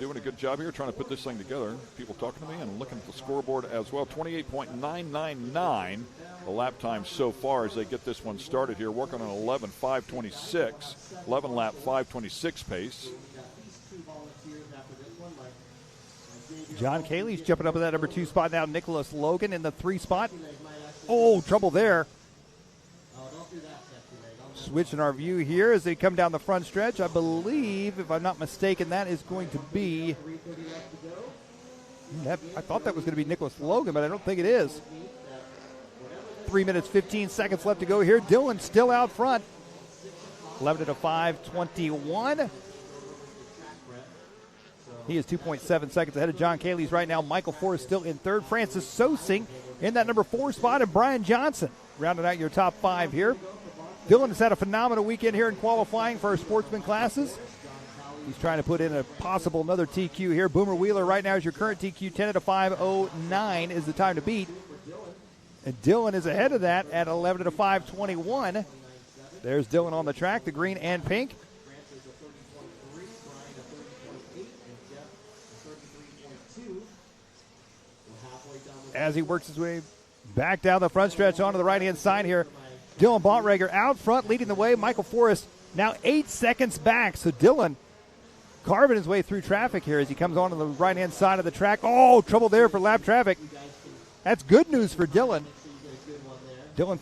doing a good job here trying to put this thing together. People talking to me and looking at the scoreboard as well. 28.999 the lap time so far as they get this one started here. Working on 11.526, 11 lap 526 pace. John Cayley's jumping up in that number 2 spot now. Nicholas Logan in the 3 spot. Oh, trouble there. Switching our view here as they come down the front stretch. I believe, if I'm not mistaken, that is going to be... I thought that was going to be Nicholas Logan, but I don't think it is. 3 minutes, 15 seconds left to go here. Dylan still out front. 11 to 5:21. He is 2.7 seconds ahead of John Cayley's right now. Michael Forrest still in third. Francis Sosing in that number 4 spot, and Brian Johnson rounding out your top 5 here. Dylan has had a phenomenal weekend here in qualifying for our sportsman classes. He's trying to put in a possible another TQ here. Boomer Wheeler right now is your current TQ. 10 to 5:09 is the time to beat. And Dylan is ahead of that at 11 to 5:21. There's Dylan on the track, the green and pink. As he works his way back down the front stretch onto the right-hand side here, Dylan Bontrager out front leading the way. Michael Forrest now 8 seconds back. So Dylan carving his way through traffic here as he comes onto the right-hand side of the track. Oh, trouble there for lap traffic. That's good news for Dylan. Dylan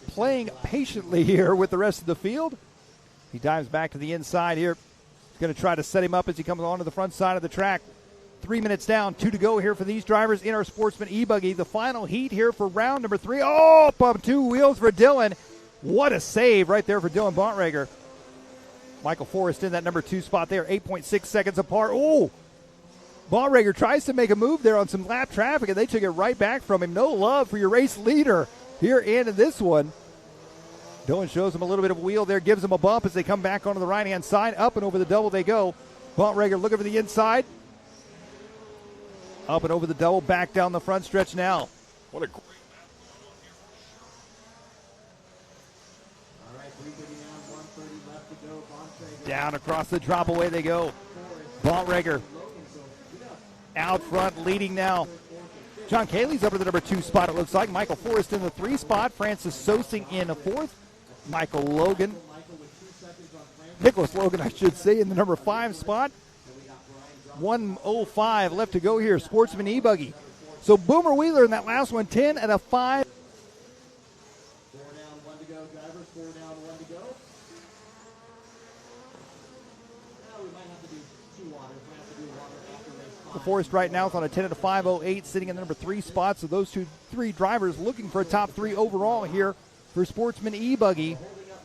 playing patiently here with the rest of the field. He dives back to the inside here. He's going to try to set him up as he comes onto the front side of the track. 3 minutes down, 2 to go here for these drivers in our Sportsman E-Buggy. The final heat here for round number 3. Oh, up 2 wheels for Dylan. What a save right there for Dylan Bontrager. Michael Forrest in that number 2 spot there, 8.6 seconds apart. Oh, Bontrager tries to make a move there on some lap traffic, and they took it right back from him. No love for your race leader here in this one. Dylan shows him a little bit of a wheel there, gives him a bump as they come back onto the right-hand side. Up and over the double they go. Bontrager looking for the inside. Up and over the double, back down the front stretch now. What a great down across the drop, away they go. Bontrager out front, leading now. John Cayley's up to the number 2 spot, it looks like. Michael Forrest in the 3 spot. Francis Sosing in the 4th. Nicholas Logan, I should say, in the number 5 spot. 1:05 left to go here. Sportsman E-Buggy. So Boomer Wheeler in that last one, 10 and a 5. 4 down, 1 to go, drivers. 4 down, 1 to go. Now we might have to do 2 waters. We might have to do water after race 5. Forrest right now is on a 10 and a 5:08, sitting in the number 3 spot. So those 3 drivers looking for a top 3 overall here for Sportsman E-Buggy.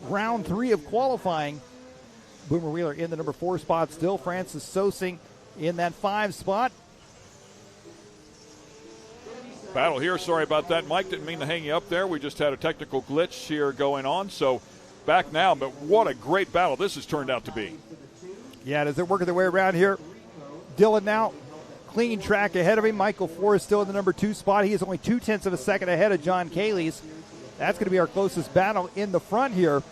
Round 3 of qualifying. Boomer Wheeler in the number 4 spot still. Francis Sosing in that 5 spot. battle here. Sorry about that, Mike. Didn't mean to hang you up there. We just had a technical glitch here going on. So back now, but what a great battle this has turned out to be. Yeah, as they're working their way around here, Dylan now clean track ahead of him. Michael Forrest still in the number 2 spot. He is only 0.2 of a second ahead of John Cayley's. That's going to be our closest battle in the front here.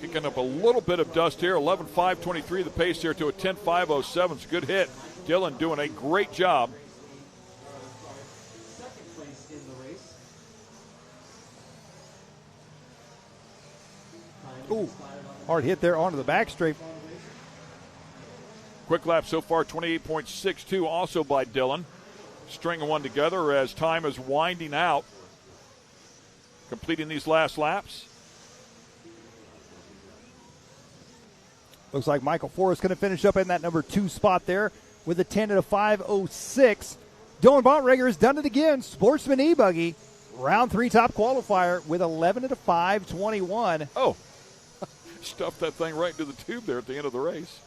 Kicking up a little bit of dust here. 11.523 the pace here to a 10.507. It's a good hit. Dylan doing a great job. Ooh, hard hit there onto the back straight. Quick lap so far, 28.62, also by Dylan. Stringing one together as time is winding out. Completing these last laps. Looks like Michael Forrest going to finish up in that number 2 spot there with a 10 and a 5.06. Dylan Bontrager has done it again. Sportsman E-Buggy, round 3 top qualifier with 11 and a 5.21. Oh, stuffed that thing right into the tube there at the end of the race.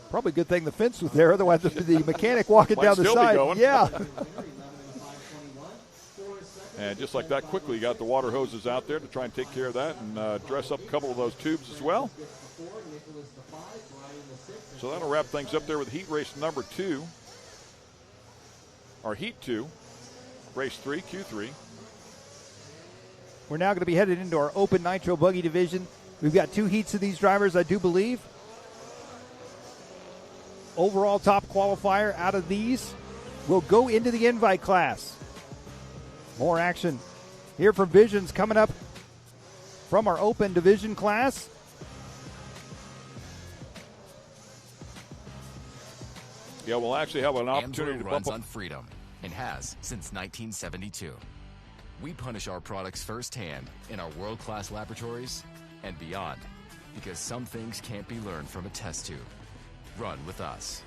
Probably a good thing the fence was there. Otherwise, the mechanic walking Might down the still side. be going. Yeah. And just like that, quickly got the water hoses out there to try and take care of that and dress up a couple of those tubes as well. So that'll wrap things up there with heat race number 2. Or heat 2, race 3, Q3. We're now going to be headed into our open nitro buggy division. We've got 2 heats of these drivers, I do believe. Overall top qualifier out of these will go into the invite class. More action here from Visions coming up from our open division class. Yeah, we'll actually have an opportunity to runs bump on freedom and has since 1972. We punish our products firsthand in our world-class laboratories and beyond, because some things can't be learned from a test tube. Run with us.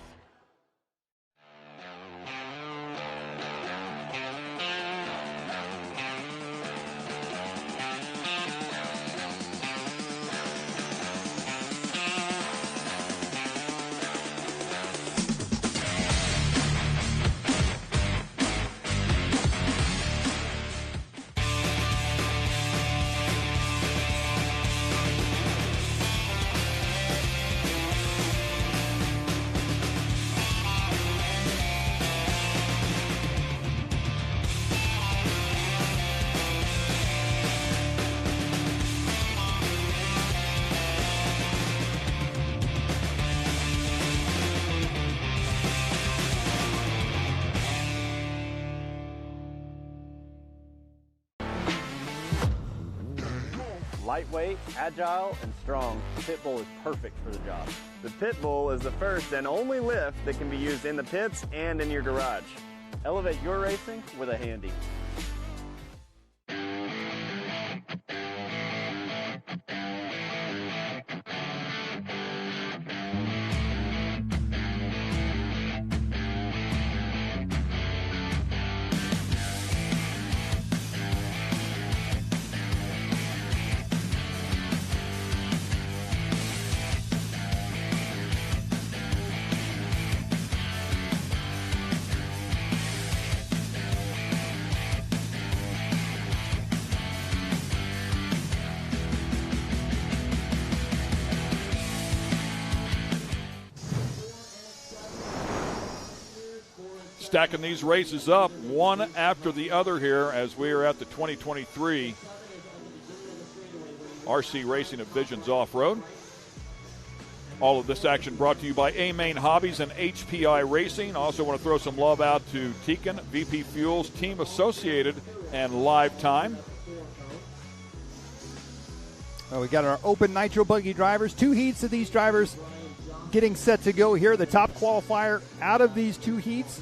Lightweight, agile, and strong, the Pitbull is perfect for the job. The Pitbull is the first and only lift that can be used in the pits and in your garage. Elevate your racing with a Handy. stacking these races up one after the other here as we are at the 2023 RC Racing at Visions Off-Road. All of this action brought to you by A-Main Hobbies and HPI Racing. Also want to throw some love out to Tekin, VP Fuels, Team Associated, and Live Time. Well, we got our open nitro buggy drivers. 2 heats of these drivers getting set to go here. The top qualifier out of these 2 heats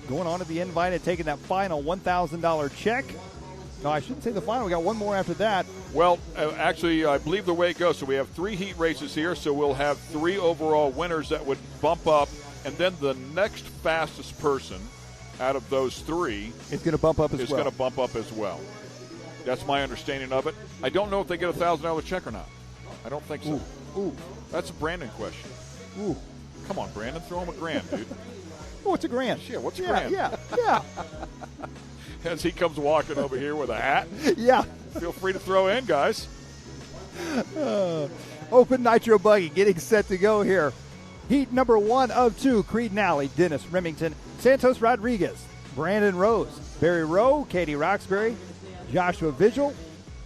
going on to the invite and taking that final $1,000 check. No, I shouldn't say the final. We got one more after that. Well, actually, I believe the way it goes, so we have 3 heat races here, so we'll have 3 overall winners that would bump up, and then the next fastest person out of those 3 is going to bump up as well. Is going to bump up as well. That's my understanding of it. I don't know if they get a $1,000 check or not. I don't think so. Ooh. That's a Brandon question. Ooh. Come on, Brandon, throw him a grand, dude. Oh, it's a grand. Shit, what's a grand? Yeah. As he comes walking over here with a hat. Yeah. Feel free to throw in, guys. Open nitro buggy getting set to go here. Heat number 1 of 2, Creed Nally, Dennis Remington, Santos Rodriguez, Brandon Rose, Barry Rowe, Katie Roxbury, Joshua Vigil,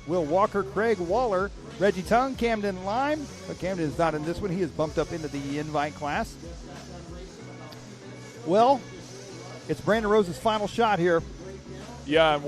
Will Walker, Craig Waller, Reggie Tung, Camden Lime. But Camden is not in this one. He is bumped up into the invite class. Well, it's Brandon Rose's final shot here. Yeah,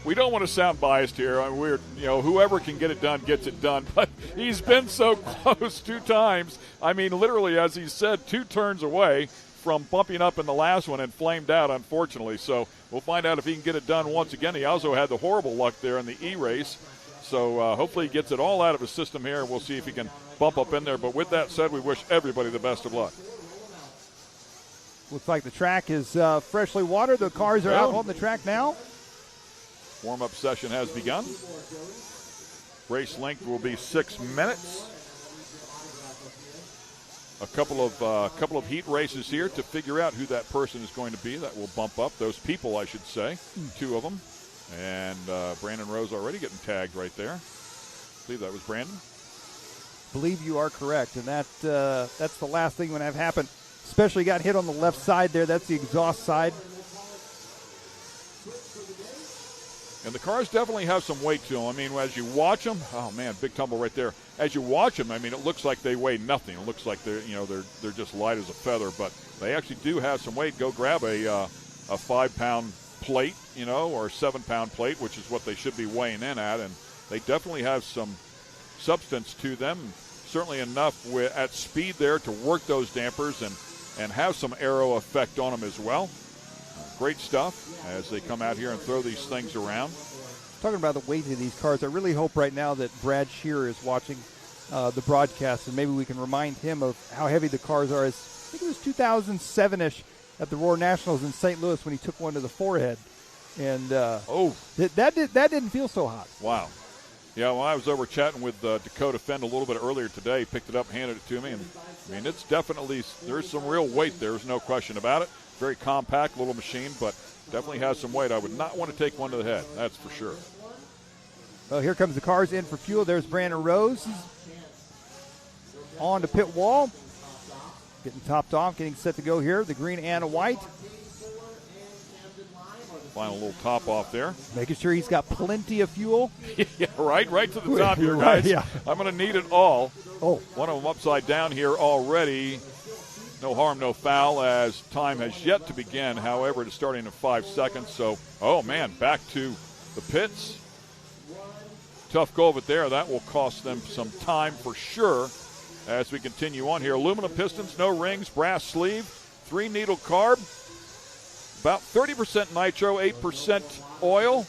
we don't want to sound biased here. I mean, whoever can get it done gets it done. But he's been so close 2 times. I mean, literally, as he said, 2 turns away from bumping up in the last one and flamed out, unfortunately. So we'll find out if he can get it done once again. He also had the horrible luck there in the E-race. So hopefully he gets it all out of his system here, and we'll see if he can bump up in there. But with that said, we wish everybody the best of luck. Looks like the track is freshly watered. The cars are out on the track now. Warm-up session has begun. Race length will be 6 minutes. A couple of heat races here to figure out who that person is going to be that will bump up. Those people, I should say, 2 of them. And Brandon Rose already getting tagged right there. I believe that was Brandon. Believe you are correct, and that's the last thing when that happened. Especially got hit on the left side there. That's the exhaust side. And the cars definitely have some weight to them. I mean, as you watch them, oh man, big tumble right there. As you watch them, I mean, it looks like they weigh nothing. It looks like they're just light as a feather, but they actually do have some weight. Go grab a 5-pound plate, or a 7-pound plate, which is what they should be weighing in at, and they definitely have some substance to them. Certainly enough at speed there to work those dampers and have some aero effect on them as well. Great stuff as they come out here and throw these things around. Talking about the weight of these cars, I really hope right now that Brad Shearer is watching the broadcast, and maybe we can remind him of how heavy the cars are. I think it was 2007-ish at the Roar Nationals in St. Louis when he took one to the forehead. And that didn't feel so hot. Wow. Yeah, well, I was over chatting with Dakota Fend a little bit earlier today. He picked it up, handed it to me, and I mean, it's definitely, there's some real weight. There's no question about it. Very compact little machine, but definitely has some weight. I would not want to take one to the head, that's for sure. Well, here comes the cars in for fuel. There's Brandon Rose on the pit wall. Getting topped off, getting set to go here. The green and white. Final little top off there. Making sure he's got plenty of fuel. Yeah, right to the top here, right, guys. yeah. I'm going to need it all. Oh. One of them upside down here already. No harm, no foul, as time has yet to begin. However, it is starting in 5 seconds. So, oh, man, back to the pits. Tough go of it there. That will cost them some time for sure as we continue on here. Aluminum pistons, no rings, brass sleeve, 3-needle carb, about 30% nitro, 8% oil,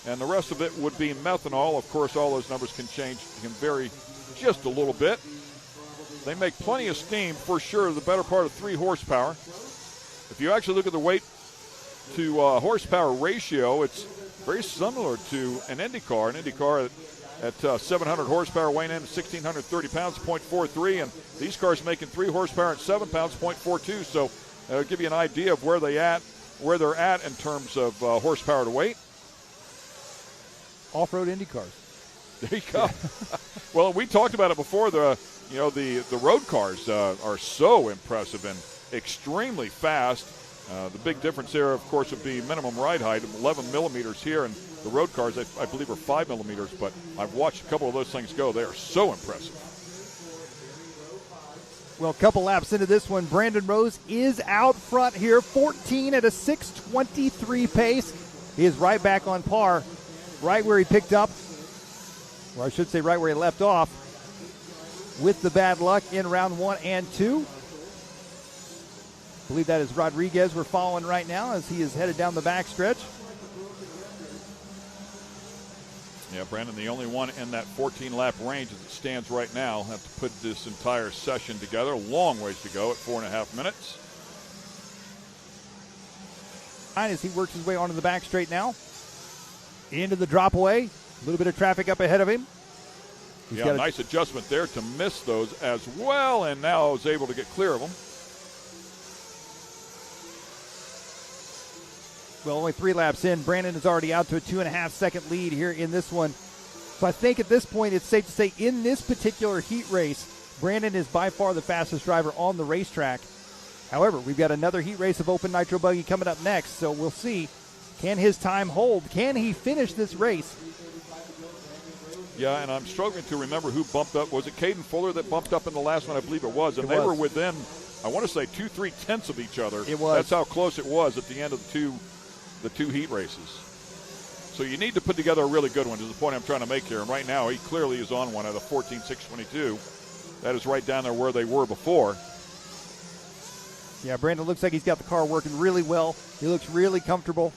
and the rest of it would be methanol. Of course, all those numbers can change, can vary just a little bit. They make plenty of steam for sure, the better part of 3 horsepower. If you actually look at the weight to horsepower ratio, it's very similar to an Indy car. An Indy car at 700 horsepower weighing in at 1,630 pounds, 0.43, and these cars making 3 horsepower at 7 pounds, 0.42. So it'll give you an idea of where they're at in terms of horsepower to weight. Off-road Indy cars. There you go. Well, we talked about it before. The road cars are so impressive and extremely fast. The big difference there, of course, would be minimum ride height of 11 millimeters here, and the road cars, I believe, are 5 millimeters, but I've watched a couple of those things go. They are so impressive. Well, a couple laps into this one, Brandon Rose is out front here, 14 at a 6:23 pace. He is right back on par, right where he picked up, or I should say right where he left off, with the bad luck in round 1 and 2. I believe that is Rodriguez we're following right now as he is headed down the backstretch. Yeah, Brandon, the only one in that 14-lap range as it stands right now. Have to put this entire session together. A long ways to go at 4.5 minutes. As he works his way onto the back straight now. Into the drop away. A little bit of traffic up ahead of him. He's got a nice adjustment there to miss those as well, and now is able to get clear of them. Well, only 3 laps in. Brandon is already out to a 2.5-second lead here in this one. So I think at this point it's safe to say in this particular heat race, Brandon is by far the fastest driver on the racetrack. However, we've got another heat race of Open Nitro Buggy coming up next, so we'll see. Can his time hold? Can he finish this race? Yeah, and I'm struggling to remember who bumped up. Was it Caden Fuller that bumped up in the last one? I believe it was. And they were within, I want to say, 2-3 tenths of each other. It was. That's how close it was at the end of the two heat races. So you need to put together a really good one, is the point I'm trying to make here. And right now, he clearly is on one at a 14.622. That is right down there where they were before. Yeah, Brandon looks like he's got the car working really well. He looks really comfortable.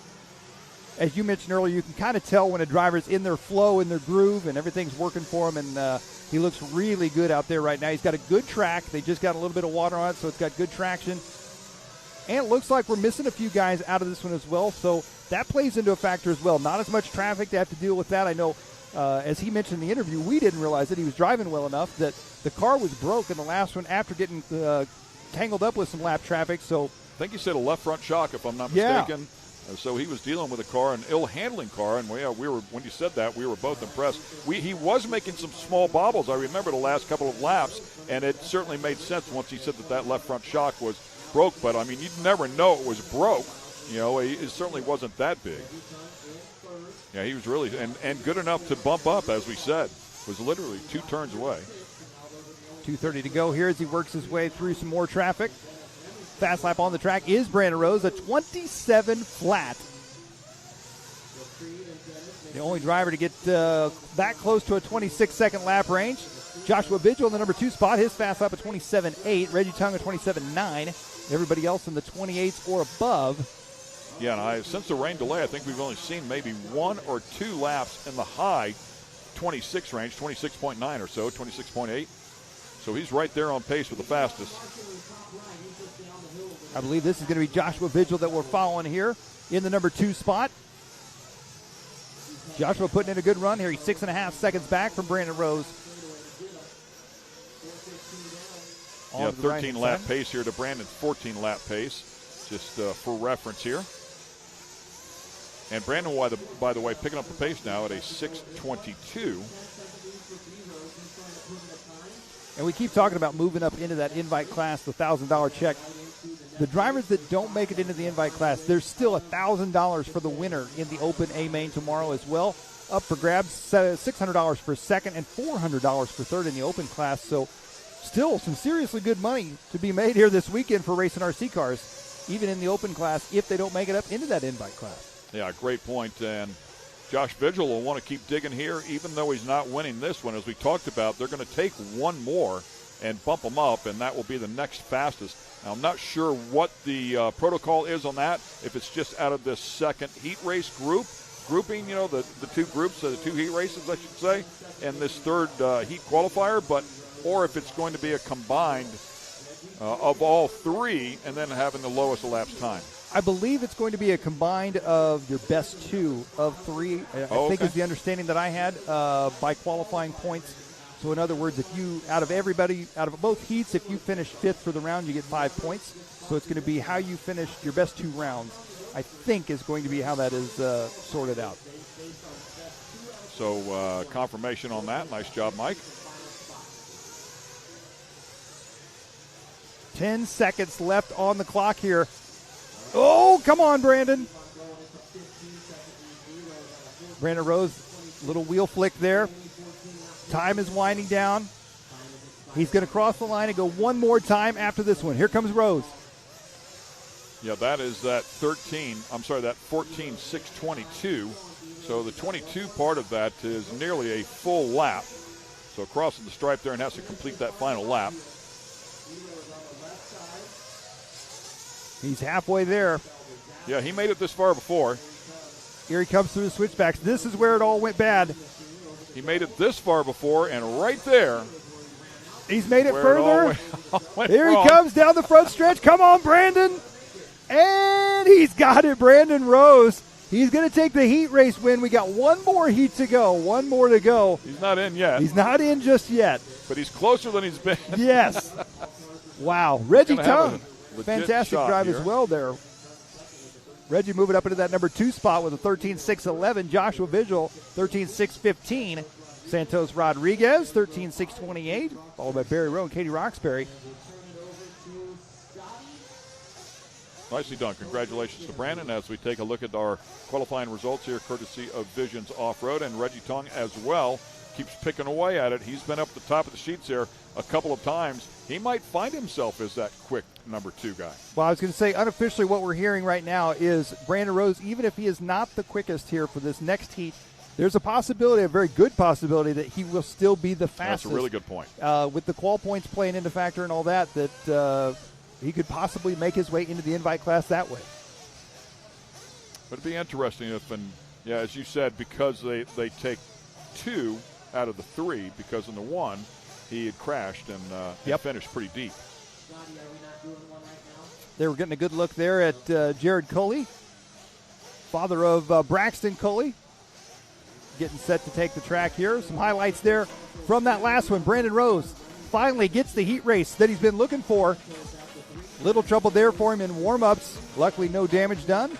As you mentioned earlier, you can kind of tell when a driver's in their flow, in their groove, and everything's working for him, and he looks really good out there right now. He's got a good track. They just got a little bit of water on it, so it's got good traction. And it looks like we're missing a few guys out of this one as well, so that plays into a factor as well. Not as much traffic to have to deal with that. I know, as he mentioned in the interview, we didn't realize that he was driving well enough that the car was broke in the last one after getting tangled up with some lap traffic. So I think he said a left front shock, if I'm not mistaken. So he was dealing with a car, an ill-handling car, and we were, when you said that, we were both impressed. He was making some small bobbles. I remember the last couple of laps, and it certainly made sense once he said that left front shock was broke. But, I mean, you'd never know it was broke. You know, it certainly wasn't that big. Yeah, he was really, and good enough to bump up, as we said. Was literally 2 turns away. 2:30 to go here as he works his way through some more traffic. Fast lap on the track is Brandon Rose, a 27 flat. The only driver to get that close to a 26-second lap range. Joshua Vigil in the number 2 spot, his fast lap at 27.8. Reggie Tongue at 27.9. Everybody else in the 28s or above. Yeah, and since the rain delay, I think we've only seen maybe 1 or 2 laps in the high 26 range, 26.9 or so, 26.8. So he's right there on pace with the fastest. I believe this is going to be Joshua Vigil that we're following here in the number 2 spot. Joshua putting in a good run here. He's 6.5 seconds back from Brandon Rose. Yeah, 13-lap pace here to Brandon's 14-lap pace, just for reference here. And Brandon, by the way, picking up the pace now at a 6:22. And we keep talking about moving up into that invite class, the $1,000 check. The drivers that don't make it into the invite class, there's still $1,000 for the winner in the Open A Main tomorrow as well. Up for grabs, $600 for second and $400 for third in the Open class. So still some seriously good money to be made here this weekend for racing RC cars, even in the Open class, if they don't make it up into that invite class. Yeah, great point. And Josh Vigil will want to keep digging here, even though he's not winning this one. As we talked about, they're going to take one more and bump him up, and that will be the next fastest. Now, I'm not sure what the protocol is on that, if it's just out of this second heat race grouping, you know, the 2 groups, the 2 heat races, I should say, and this third heat qualifier, or if it's going to be a combined of all 3 and then having the lowest elapsed time. I believe it's going to be a combined of your best 2 of 3. I think is the understanding that I had by qualifying points. So in other words, if you, out of both heats, if you finish 5th for the round, you get 5 points. So it's going to be how you finish your best 2 rounds, I think, is going to be how that is sorted out. So confirmation on that. Nice job, Mike. 10 seconds left on the clock here. Oh, come on, Brandon. Brandon Rose, little wheel flick there. Time is winding down. He's going to cross the line and go one more time after this one. Here comes Rose. Yeah, that is that 14.622. So the 22 part of that is nearly a full lap. So crossing the stripe there and has to complete that final lap. He's halfway there. Yeah, he made it this far before. Here he comes through the switchbacks. This is where it all went bad. He made it this far before, and right there. He's made it where further. It Here wrong. he comes down the front stretch. Come on, Brandon. And he's got it, Brandon Rose. He's going to take the heat race win. We got one more heat to go. One more to go. He's not in yet. He's not in just yet. But he's closer than he's been. Yes. Wow. Reggie Gonna have a Tongue. legit Fantastic shot drive here. as well there. Reggie moving up into that number 2 spot with a 13.611. Joshua Vigil, 13.615. Santos Rodriguez, 13.628. Followed by Barry Rowe and Katie Roxbury. Nicely done. Congratulations to Brandon as we take a look at our qualifying results here, courtesy of Visions Off-Road. And Reggie Tong as well keeps picking away at it. He's been up the top of the sheets here a couple of times. He might find himself as that quick number 2 guy. Well, I was going to say, unofficially what we're hearing right now is Brandon Rose, even if he is not the quickest here for this next heat, there's a possibility, a very good possibility, that he will still be the fastest. That's a really good point. With the qual points playing into factor and all that, he could possibly make his way into the invite class that way. But it'd be interesting if, and yeah, as you said, because they take 2 out of the 3, because in the 1 he had crashed and finished pretty deep. They were getting a good look there at Jared Coley, father of Braxton Coley, getting set to take the track here. Some highlights there from that last one. Brandon Rose finally gets the heat race that he's been looking for. Little trouble there for him in warm-ups. Luckily, no damage done.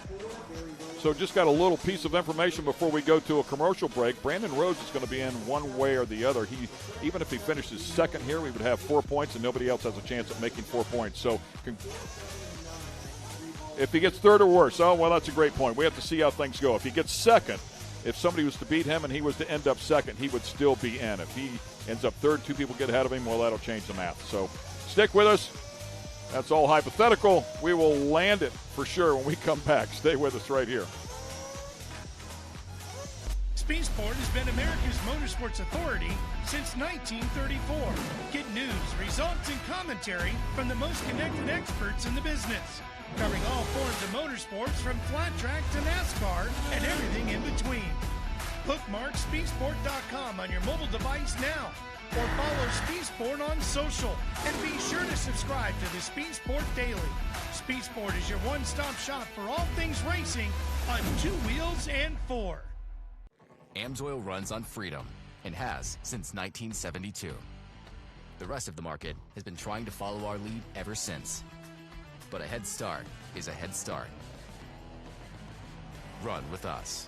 So just got a little piece of information before we go to a commercial break. Brandon Rose is going to be in one way or the other. Even if he finishes second here, we would have 4 points, and nobody else has a chance at making 4 points. So if he gets third or worse, oh, well, that's a great point. We have to see how things go. If he gets second, if somebody was to beat him and he was to end up second, he would still be in. If he ends up third, 2 people get ahead of him, well, that'll change the math. So stick with us. That's all hypothetical. We will land it for sure when we come back. Stay with us right here. Speed Sport has been America's motorsports authority since 1934. Get news, results, and commentary from the most connected experts in the business, covering all forms of motorsports from flat track to NASCAR and everything in between. Bookmark speedsport.com on your mobile device now, or follow Speed Sport on social, and be sure to subscribe to the Speed Sport Daily. Speed Sport is your one-stop shop for all things racing on 2 wheels and 4. Amsoil runs on freedom and has since 1972. The rest of the market has been trying to follow our lead ever since. But a head start is a head start. Run with us.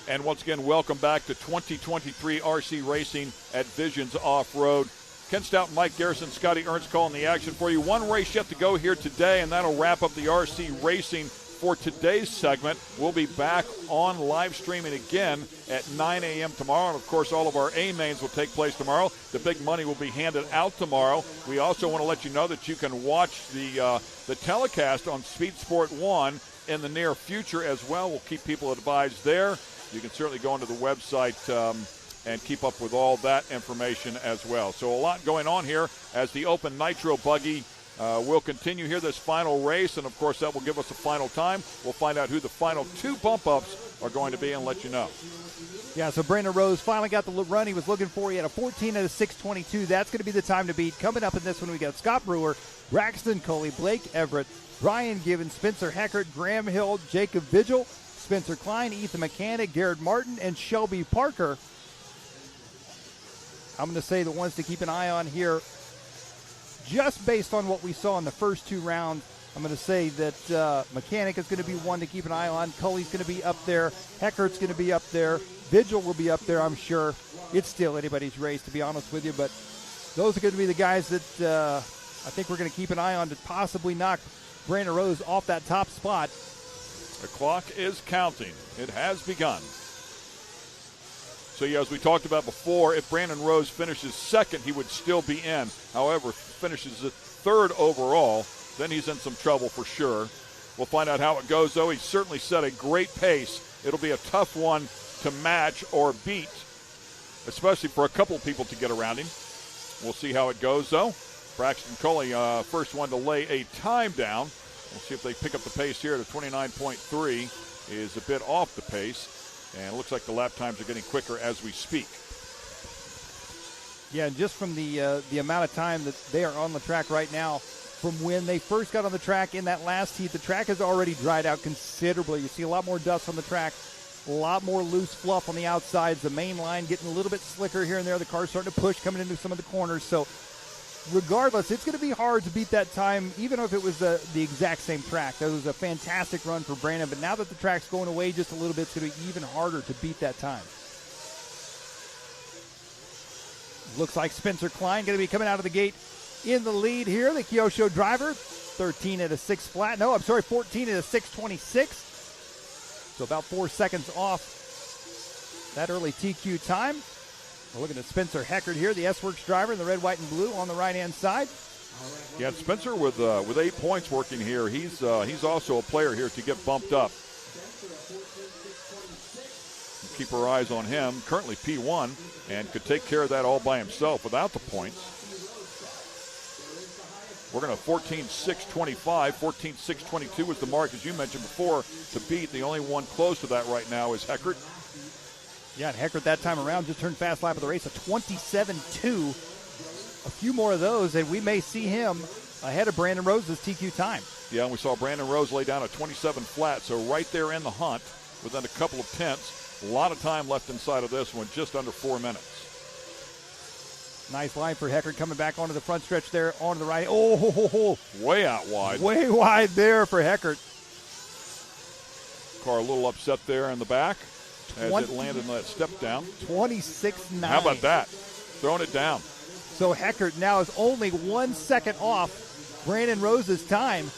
And once again, welcome back to 2023 RC Racing at Visions Off-Road. Ken Stout, Mike Garrison, Scotty Ernst calling the action for you. One race yet to go here today, and that'll wrap up the RC Racing for today's segment. We'll be back on live streaming again at 9 a.m. tomorrow. And, of course, all of our A-mains will take place tomorrow. The big money will be handed out tomorrow. We also want to let you know that you can watch the telecast on Speed Sport 1 in the near future as well. We'll keep people advised there. You can certainly go onto the website and keep up with all that information as well. So a lot going on here as the Open Nitro Buggy will continue here this final race, and of course that will give us a final time. We'll find out who the final 2 bump-ups are going to be and let you know. Yeah, so Brandon Rose finally got the run he was looking for. He had a 14 at a 6:22. That's going to be the time to beat. Coming up in this one, we got Scott Brewer, Braxton Coley, Blake Everett, Brian Gibbons, Spencer Heckert, Graham Hill, Jacob Vigil, Spencer Klein, Ethan Mechanic, Garrett Martin, and Shelby Parker. I'm going to say the ones to keep an eye on here, just based on what we saw in the first 2 rounds. I'm going to say that Mechanic is going to be one to keep an eye on. Cully's going to be up there. Heckert's going to be up there. Vigil will be up there, I'm sure. It's still anybody's race, to be honest with you. But those are going to be the guys that I think we're going to keep an eye on to possibly knock Brandon Rose off that top spot. The clock is counting. It has begun. So, yeah, as we talked about before, if Brandon Rose finishes second, he would still be in. However, finishes third overall, then he's in some trouble for sure. We'll find out how it goes, though. He's certainly set a great pace. It'll be a tough one to match or beat, especially for a couple of people to get around him. We'll see how it goes, though. Braxton Coley, first one to lay a time down. We'll see if they pick up the pace here to 29.3. Is a bit off the pace. And it looks like the lap times are getting quicker as we speak. Yeah, and just from the amount of time that they are on the track right now, from when they first got on the track in that last heat, the track has already dried out considerably. You see a lot more dust on the track, a lot more loose fluff on the outsides. The main line getting a little bit slicker here and there. The car's starting to push coming into some of the corners. So regardless, it's going to be hard to beat that time, even if it was the exact same track. That was a fantastic run for Brandon, but now that the track's going away just a little bit, it's going to be even harder to beat that time. Looks like Spencer Klein going to be coming out of the gate in the lead here. The Kyosho driver, 13 at a 6 flat. No, I'm sorry, 14 at a 6:26. So about 4 seconds off that early TQ time. We're looking at Spencer Heckert here, the S-Works driver in the red, white, and blue on the right-hand side. Yeah, Spencer with 8 points working here. He's also a player here to get bumped up. Keep our eyes on him. Currently P1 and could take care of that all by himself without the points. We're going to 14.625. 14.622 was the mark, as you mentioned before, to beat. The only one close to that right now is Heckert. Yeah, and Heckert that time around just turned fast lap of the race, a 27.2. A few more of those, and we may see him ahead of Brandon Rose's TQ time. Yeah, and we saw Brandon Rose lay down a 27 flat, so right there in the hunt within a couple of tenths. A lot of time left inside of this one, just under 4 minutes. Nice line for Heckert coming back onto the front stretch there, onto the right. Oh, way out wide. Way wide there for Heckert. Car a little upset there in the back as it landed in that step down. 26.9. How about that? Throwing it down. So Heckert now is only 1 second off Brandon Rose's time.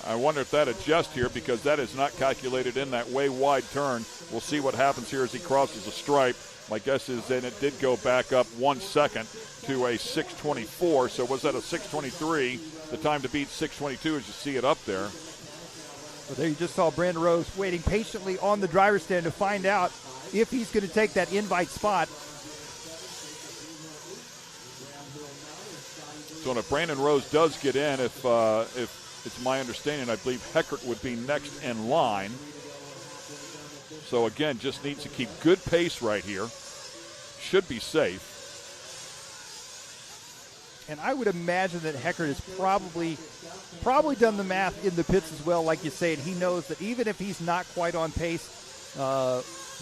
I wonder if that adjusts here because that is not calculated in that way wide turn. We'll see what happens here as he crosses the stripe. My guess is then it did go back up 1 second to a 6:24. So was that a 6:23? The time to beat 6:22 as you see it up there. Well, there you just saw Brandon Rose waiting patiently on the driver's stand to find out if he's going to take that invite spot. So if Brandon Rose does get in, if it's my understanding, I believe Heckert would be next in line. So again, just needs to keep good pace right here. Should be safe. And I would imagine that Heckert has probably done the math in the pits as well, like you say. And he knows that even if he's not quite on pace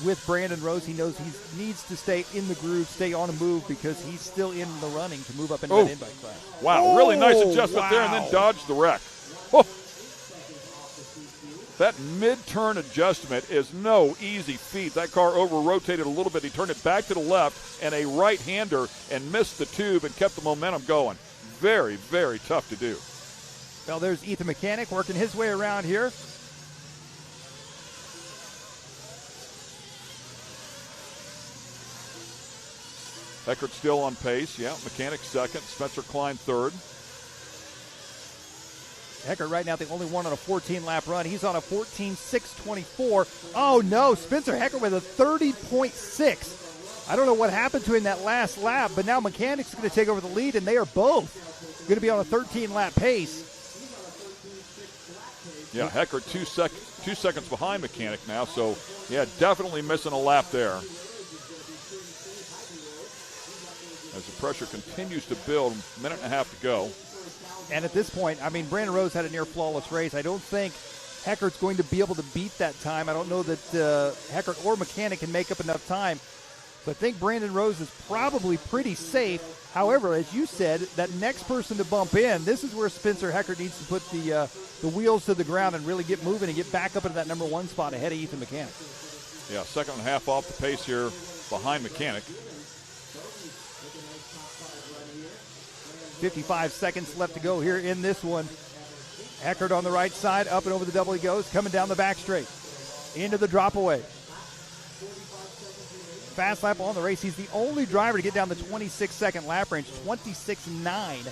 with Brandon Rose, he knows he needs to stay in the groove, stay on a move, because he's still in the running to move up into that invite class. Wow, really nice adjustment there, and then dodged the wreck. Oh. That mid-turn adjustment is no easy feat. That car over-rotated a little bit. He turned it back to the left and a right-hander and missed the tube and kept the momentum going. Very, very tough to do. Well, there's Ethan Mechanic working his way around here. Eckert still on pace. Yeah, Mechanic second. Spencer Klein third. Eckert right now the only one on a 14-lap run. He's on a 14.624. Oh, no. Spencer Eckert with a 30.6. I don't know what happened to him that last lap, but now Mechanic's going to take over the lead, and they are both going to be on a 13-lap pace. Yeah, Eckert 2 seconds behind Mechanic now, so, yeah, definitely missing a lap there. As the pressure continues to build, a minute and a half to go. And at this point, I mean, Brandon Rose had a near-flawless race. I don't think Heckert's going to be able to beat that time. I don't know that Heckert or Mechanic can make up enough time. So I think Brandon Rose is probably pretty safe. However, as you said, that next person to bump in, this is where Spencer Heckert needs to put the wheels to the ground and really get moving and get back up into that number one spot ahead of Ethan Mechanic. Yeah, second and a half off the pace here behind Mechanic. 55 seconds left to go here in this one. Eckert on the right side, up and over the double he goes, coming down the back straight. Into the drop away. Fast lap on the race. He's the only driver to get down the 26-second lap range, 26.9.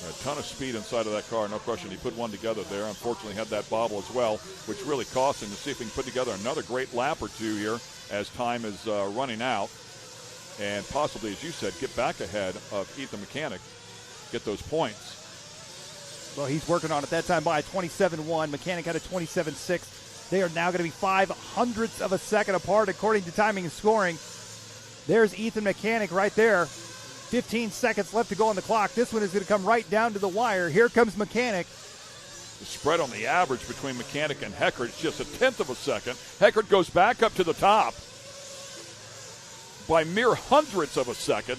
A ton of speed inside of that car, no question. He put one together there. Unfortunately, had that bobble as well, which really cost him. To see if he can put together another great lap or two here as time is running out. And possibly, as you said, get back ahead of Ethan Mechanic, get those points. Well, he's working on it that time by a 27.1. Mechanic had a 27.6. They are now going to be 0.05 of a second apart according to timing and scoring. There's Ethan Mechanic right there. 15 seconds left to go on the clock. This one is going to come right down to the wire. Here comes Mechanic. The spread on the average between Mechanic and Heckert is just 1/10 of a second. Heckert goes back up to the top by mere hundredths of a second.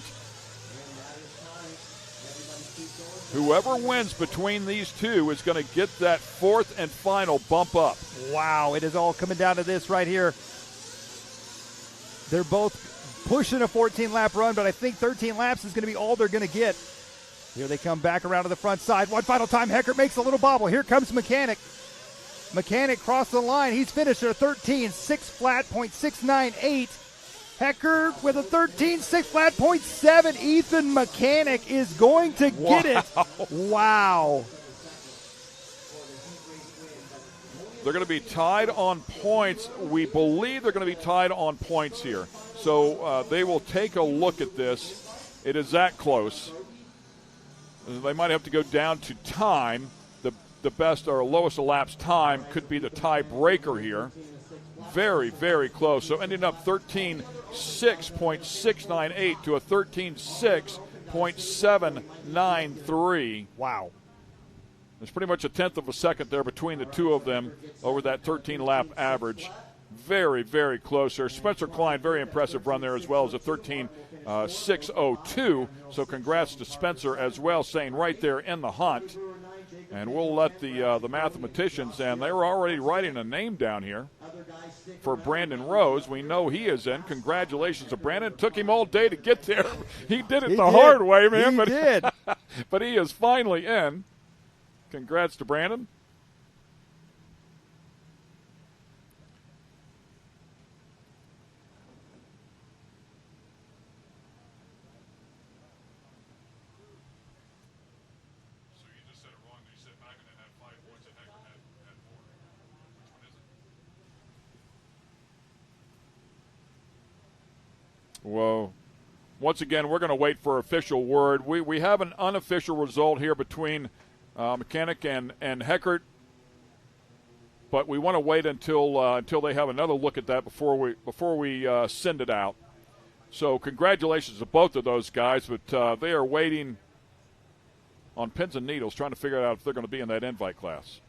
Whoever wins between these two is going to get that fourth and final bump up. Wow, it is all coming down to this right here. They're both pushing a 14-lap run, but I think 13 laps is going to be all they're going to get. Here they come back around to the front side. One final time, Heckert makes a little bobble. Here comes Mechanic. Mechanic crossed the line. He's finished at a 13.6 flat, .698. Heckert with a 13.6 flat, .7. Ethan Mechanic is going to get it. Wow. They're going to be tied on points. We believe they're going to be tied on points here. So they will take a look at this. It is that close. They might have to go down to time. The best or lowest elapsed time could be the tiebreaker here. Very, very close. So ending up 13.6.698 to a 13.6.793. Wow. There's pretty much 1/10 of a second there between the two of them over that 13-lap average. Very, very close there. Spencer Klein, very impressive run there as well as a 13.602. So congrats to Spencer as well, staying right there in the hunt. And we'll let the mathematicians, and they were already writing a name down here for Brandon Rose. We know he is in. Congratulations to Brandon. It took him all day to get there. He did it hard way, man. He did. But he is finally in. Congrats to Brandon. Whoa. Once again, we're going to wait for official word. We have an unofficial result here between Mechanic and Heckert, but we want to wait until they have another look at that before we send it out. So congratulations to both of those guys, but they are waiting on pins and needles, trying to figure out if they're going to be in that invite class.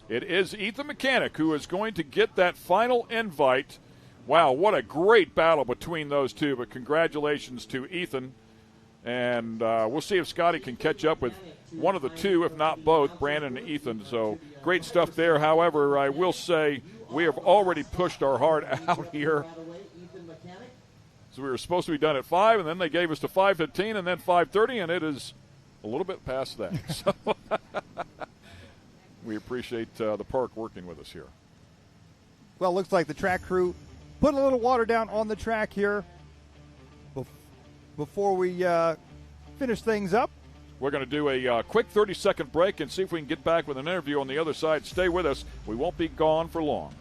It is Ethan Mechanic who is going to get that final invite. Wow, what a great battle between those two, but congratulations to Ethan. And we'll see if Scotty can catch up with one of the two, if not both, Brandon and Ethan. So great stuff there. However, I will say we have already pushed our heart out here. So we were supposed to be done at 5, and then they gave us to 5:15 and then 5:30, and it is a little bit past that. So we appreciate the park working with us here. Well, it looks like the track crew put a little water down on the track here before we finish things up. We're going to do a quick 30-second break and see if we can get back with an interview on the other side. Stay with us. We won't be gone for long.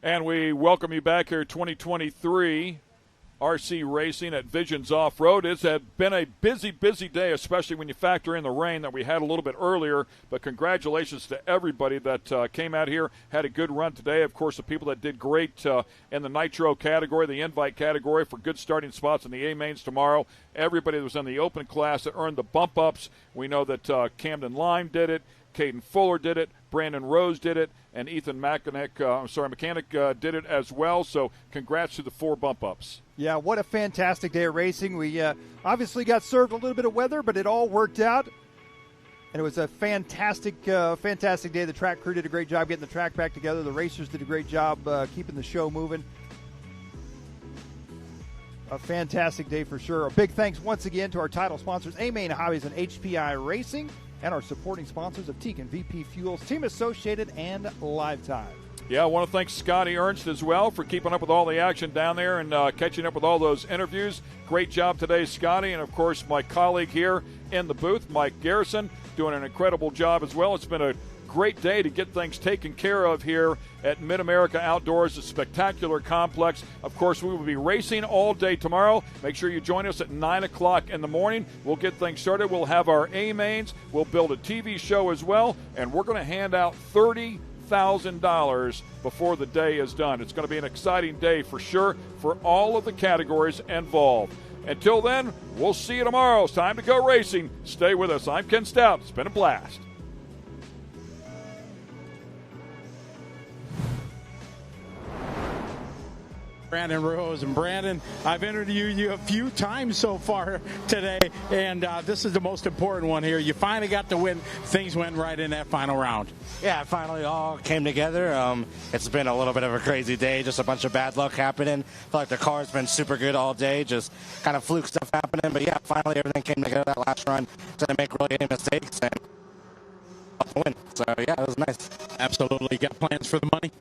And we welcome you back here, 2023 RC Racing at Visions Off-Road. It's been a busy, busy day, especially when you factor in the rain that we had a little bit earlier. But congratulations to everybody that came out here, had a good run today. Of course, the people that did great in the Nitro category, the Invite category, for good starting spots in the A-Mains tomorrow. Everybody that was in the Open class that earned the bump-ups. We know that Camden Lime did it. Caden Fuller did it, Brandon Rose did it, and Ethan Mechanic did it as well. So congrats to the 4 bump-ups. Yeah, what a fantastic day of racing. We obviously got served a little bit of weather, but it all worked out. And it was a fantastic day. The track crew did a great job getting the track back together. The racers did a great job keeping the show moving. A fantastic day for sure. A big thanks once again to our title sponsors, A-Main Hobbies and HPI Racing, and our supporting sponsors of Tekin VP Fuels, Team Associated, and Lifetime. Yeah, I want to thank Scotty Ernst as well for keeping up with all the action down there and catching up with all those interviews. Great job today, Scotty. And, of course, my colleague here in the booth, Mike Garrison, doing an incredible job as well. It's been a great day to get things taken care of here at Mid-America Outdoors, a spectacular complex. Of course, we will be racing all day tomorrow. Make sure you join us at 9 o'clock in the morning. We'll get things started. We'll have our A-Mains. We'll build a TV show as well, and we're going to hand out $30,000 before the day is done. It's going to be an exciting day for sure for all of the categories involved. Until then, we'll see you tomorrow. It's time to go racing. Stay with us. I'm Ken Stout. It's been a blast. Brandon Rose. And Brandon, I've interviewed you a few times so far today, and this is the most important one here. You finally got to win. Things went right in that final round. Yeah, it finally all came together. It's been a little bit of a crazy day, just a bunch of bad luck happening. I feel like the car's been super good all day, just kind of fluke stuff happening. But yeah, finally everything came together that last run. Didn't make really any mistakes and win. So yeah, it was nice. Absolutely. Got plans for the money?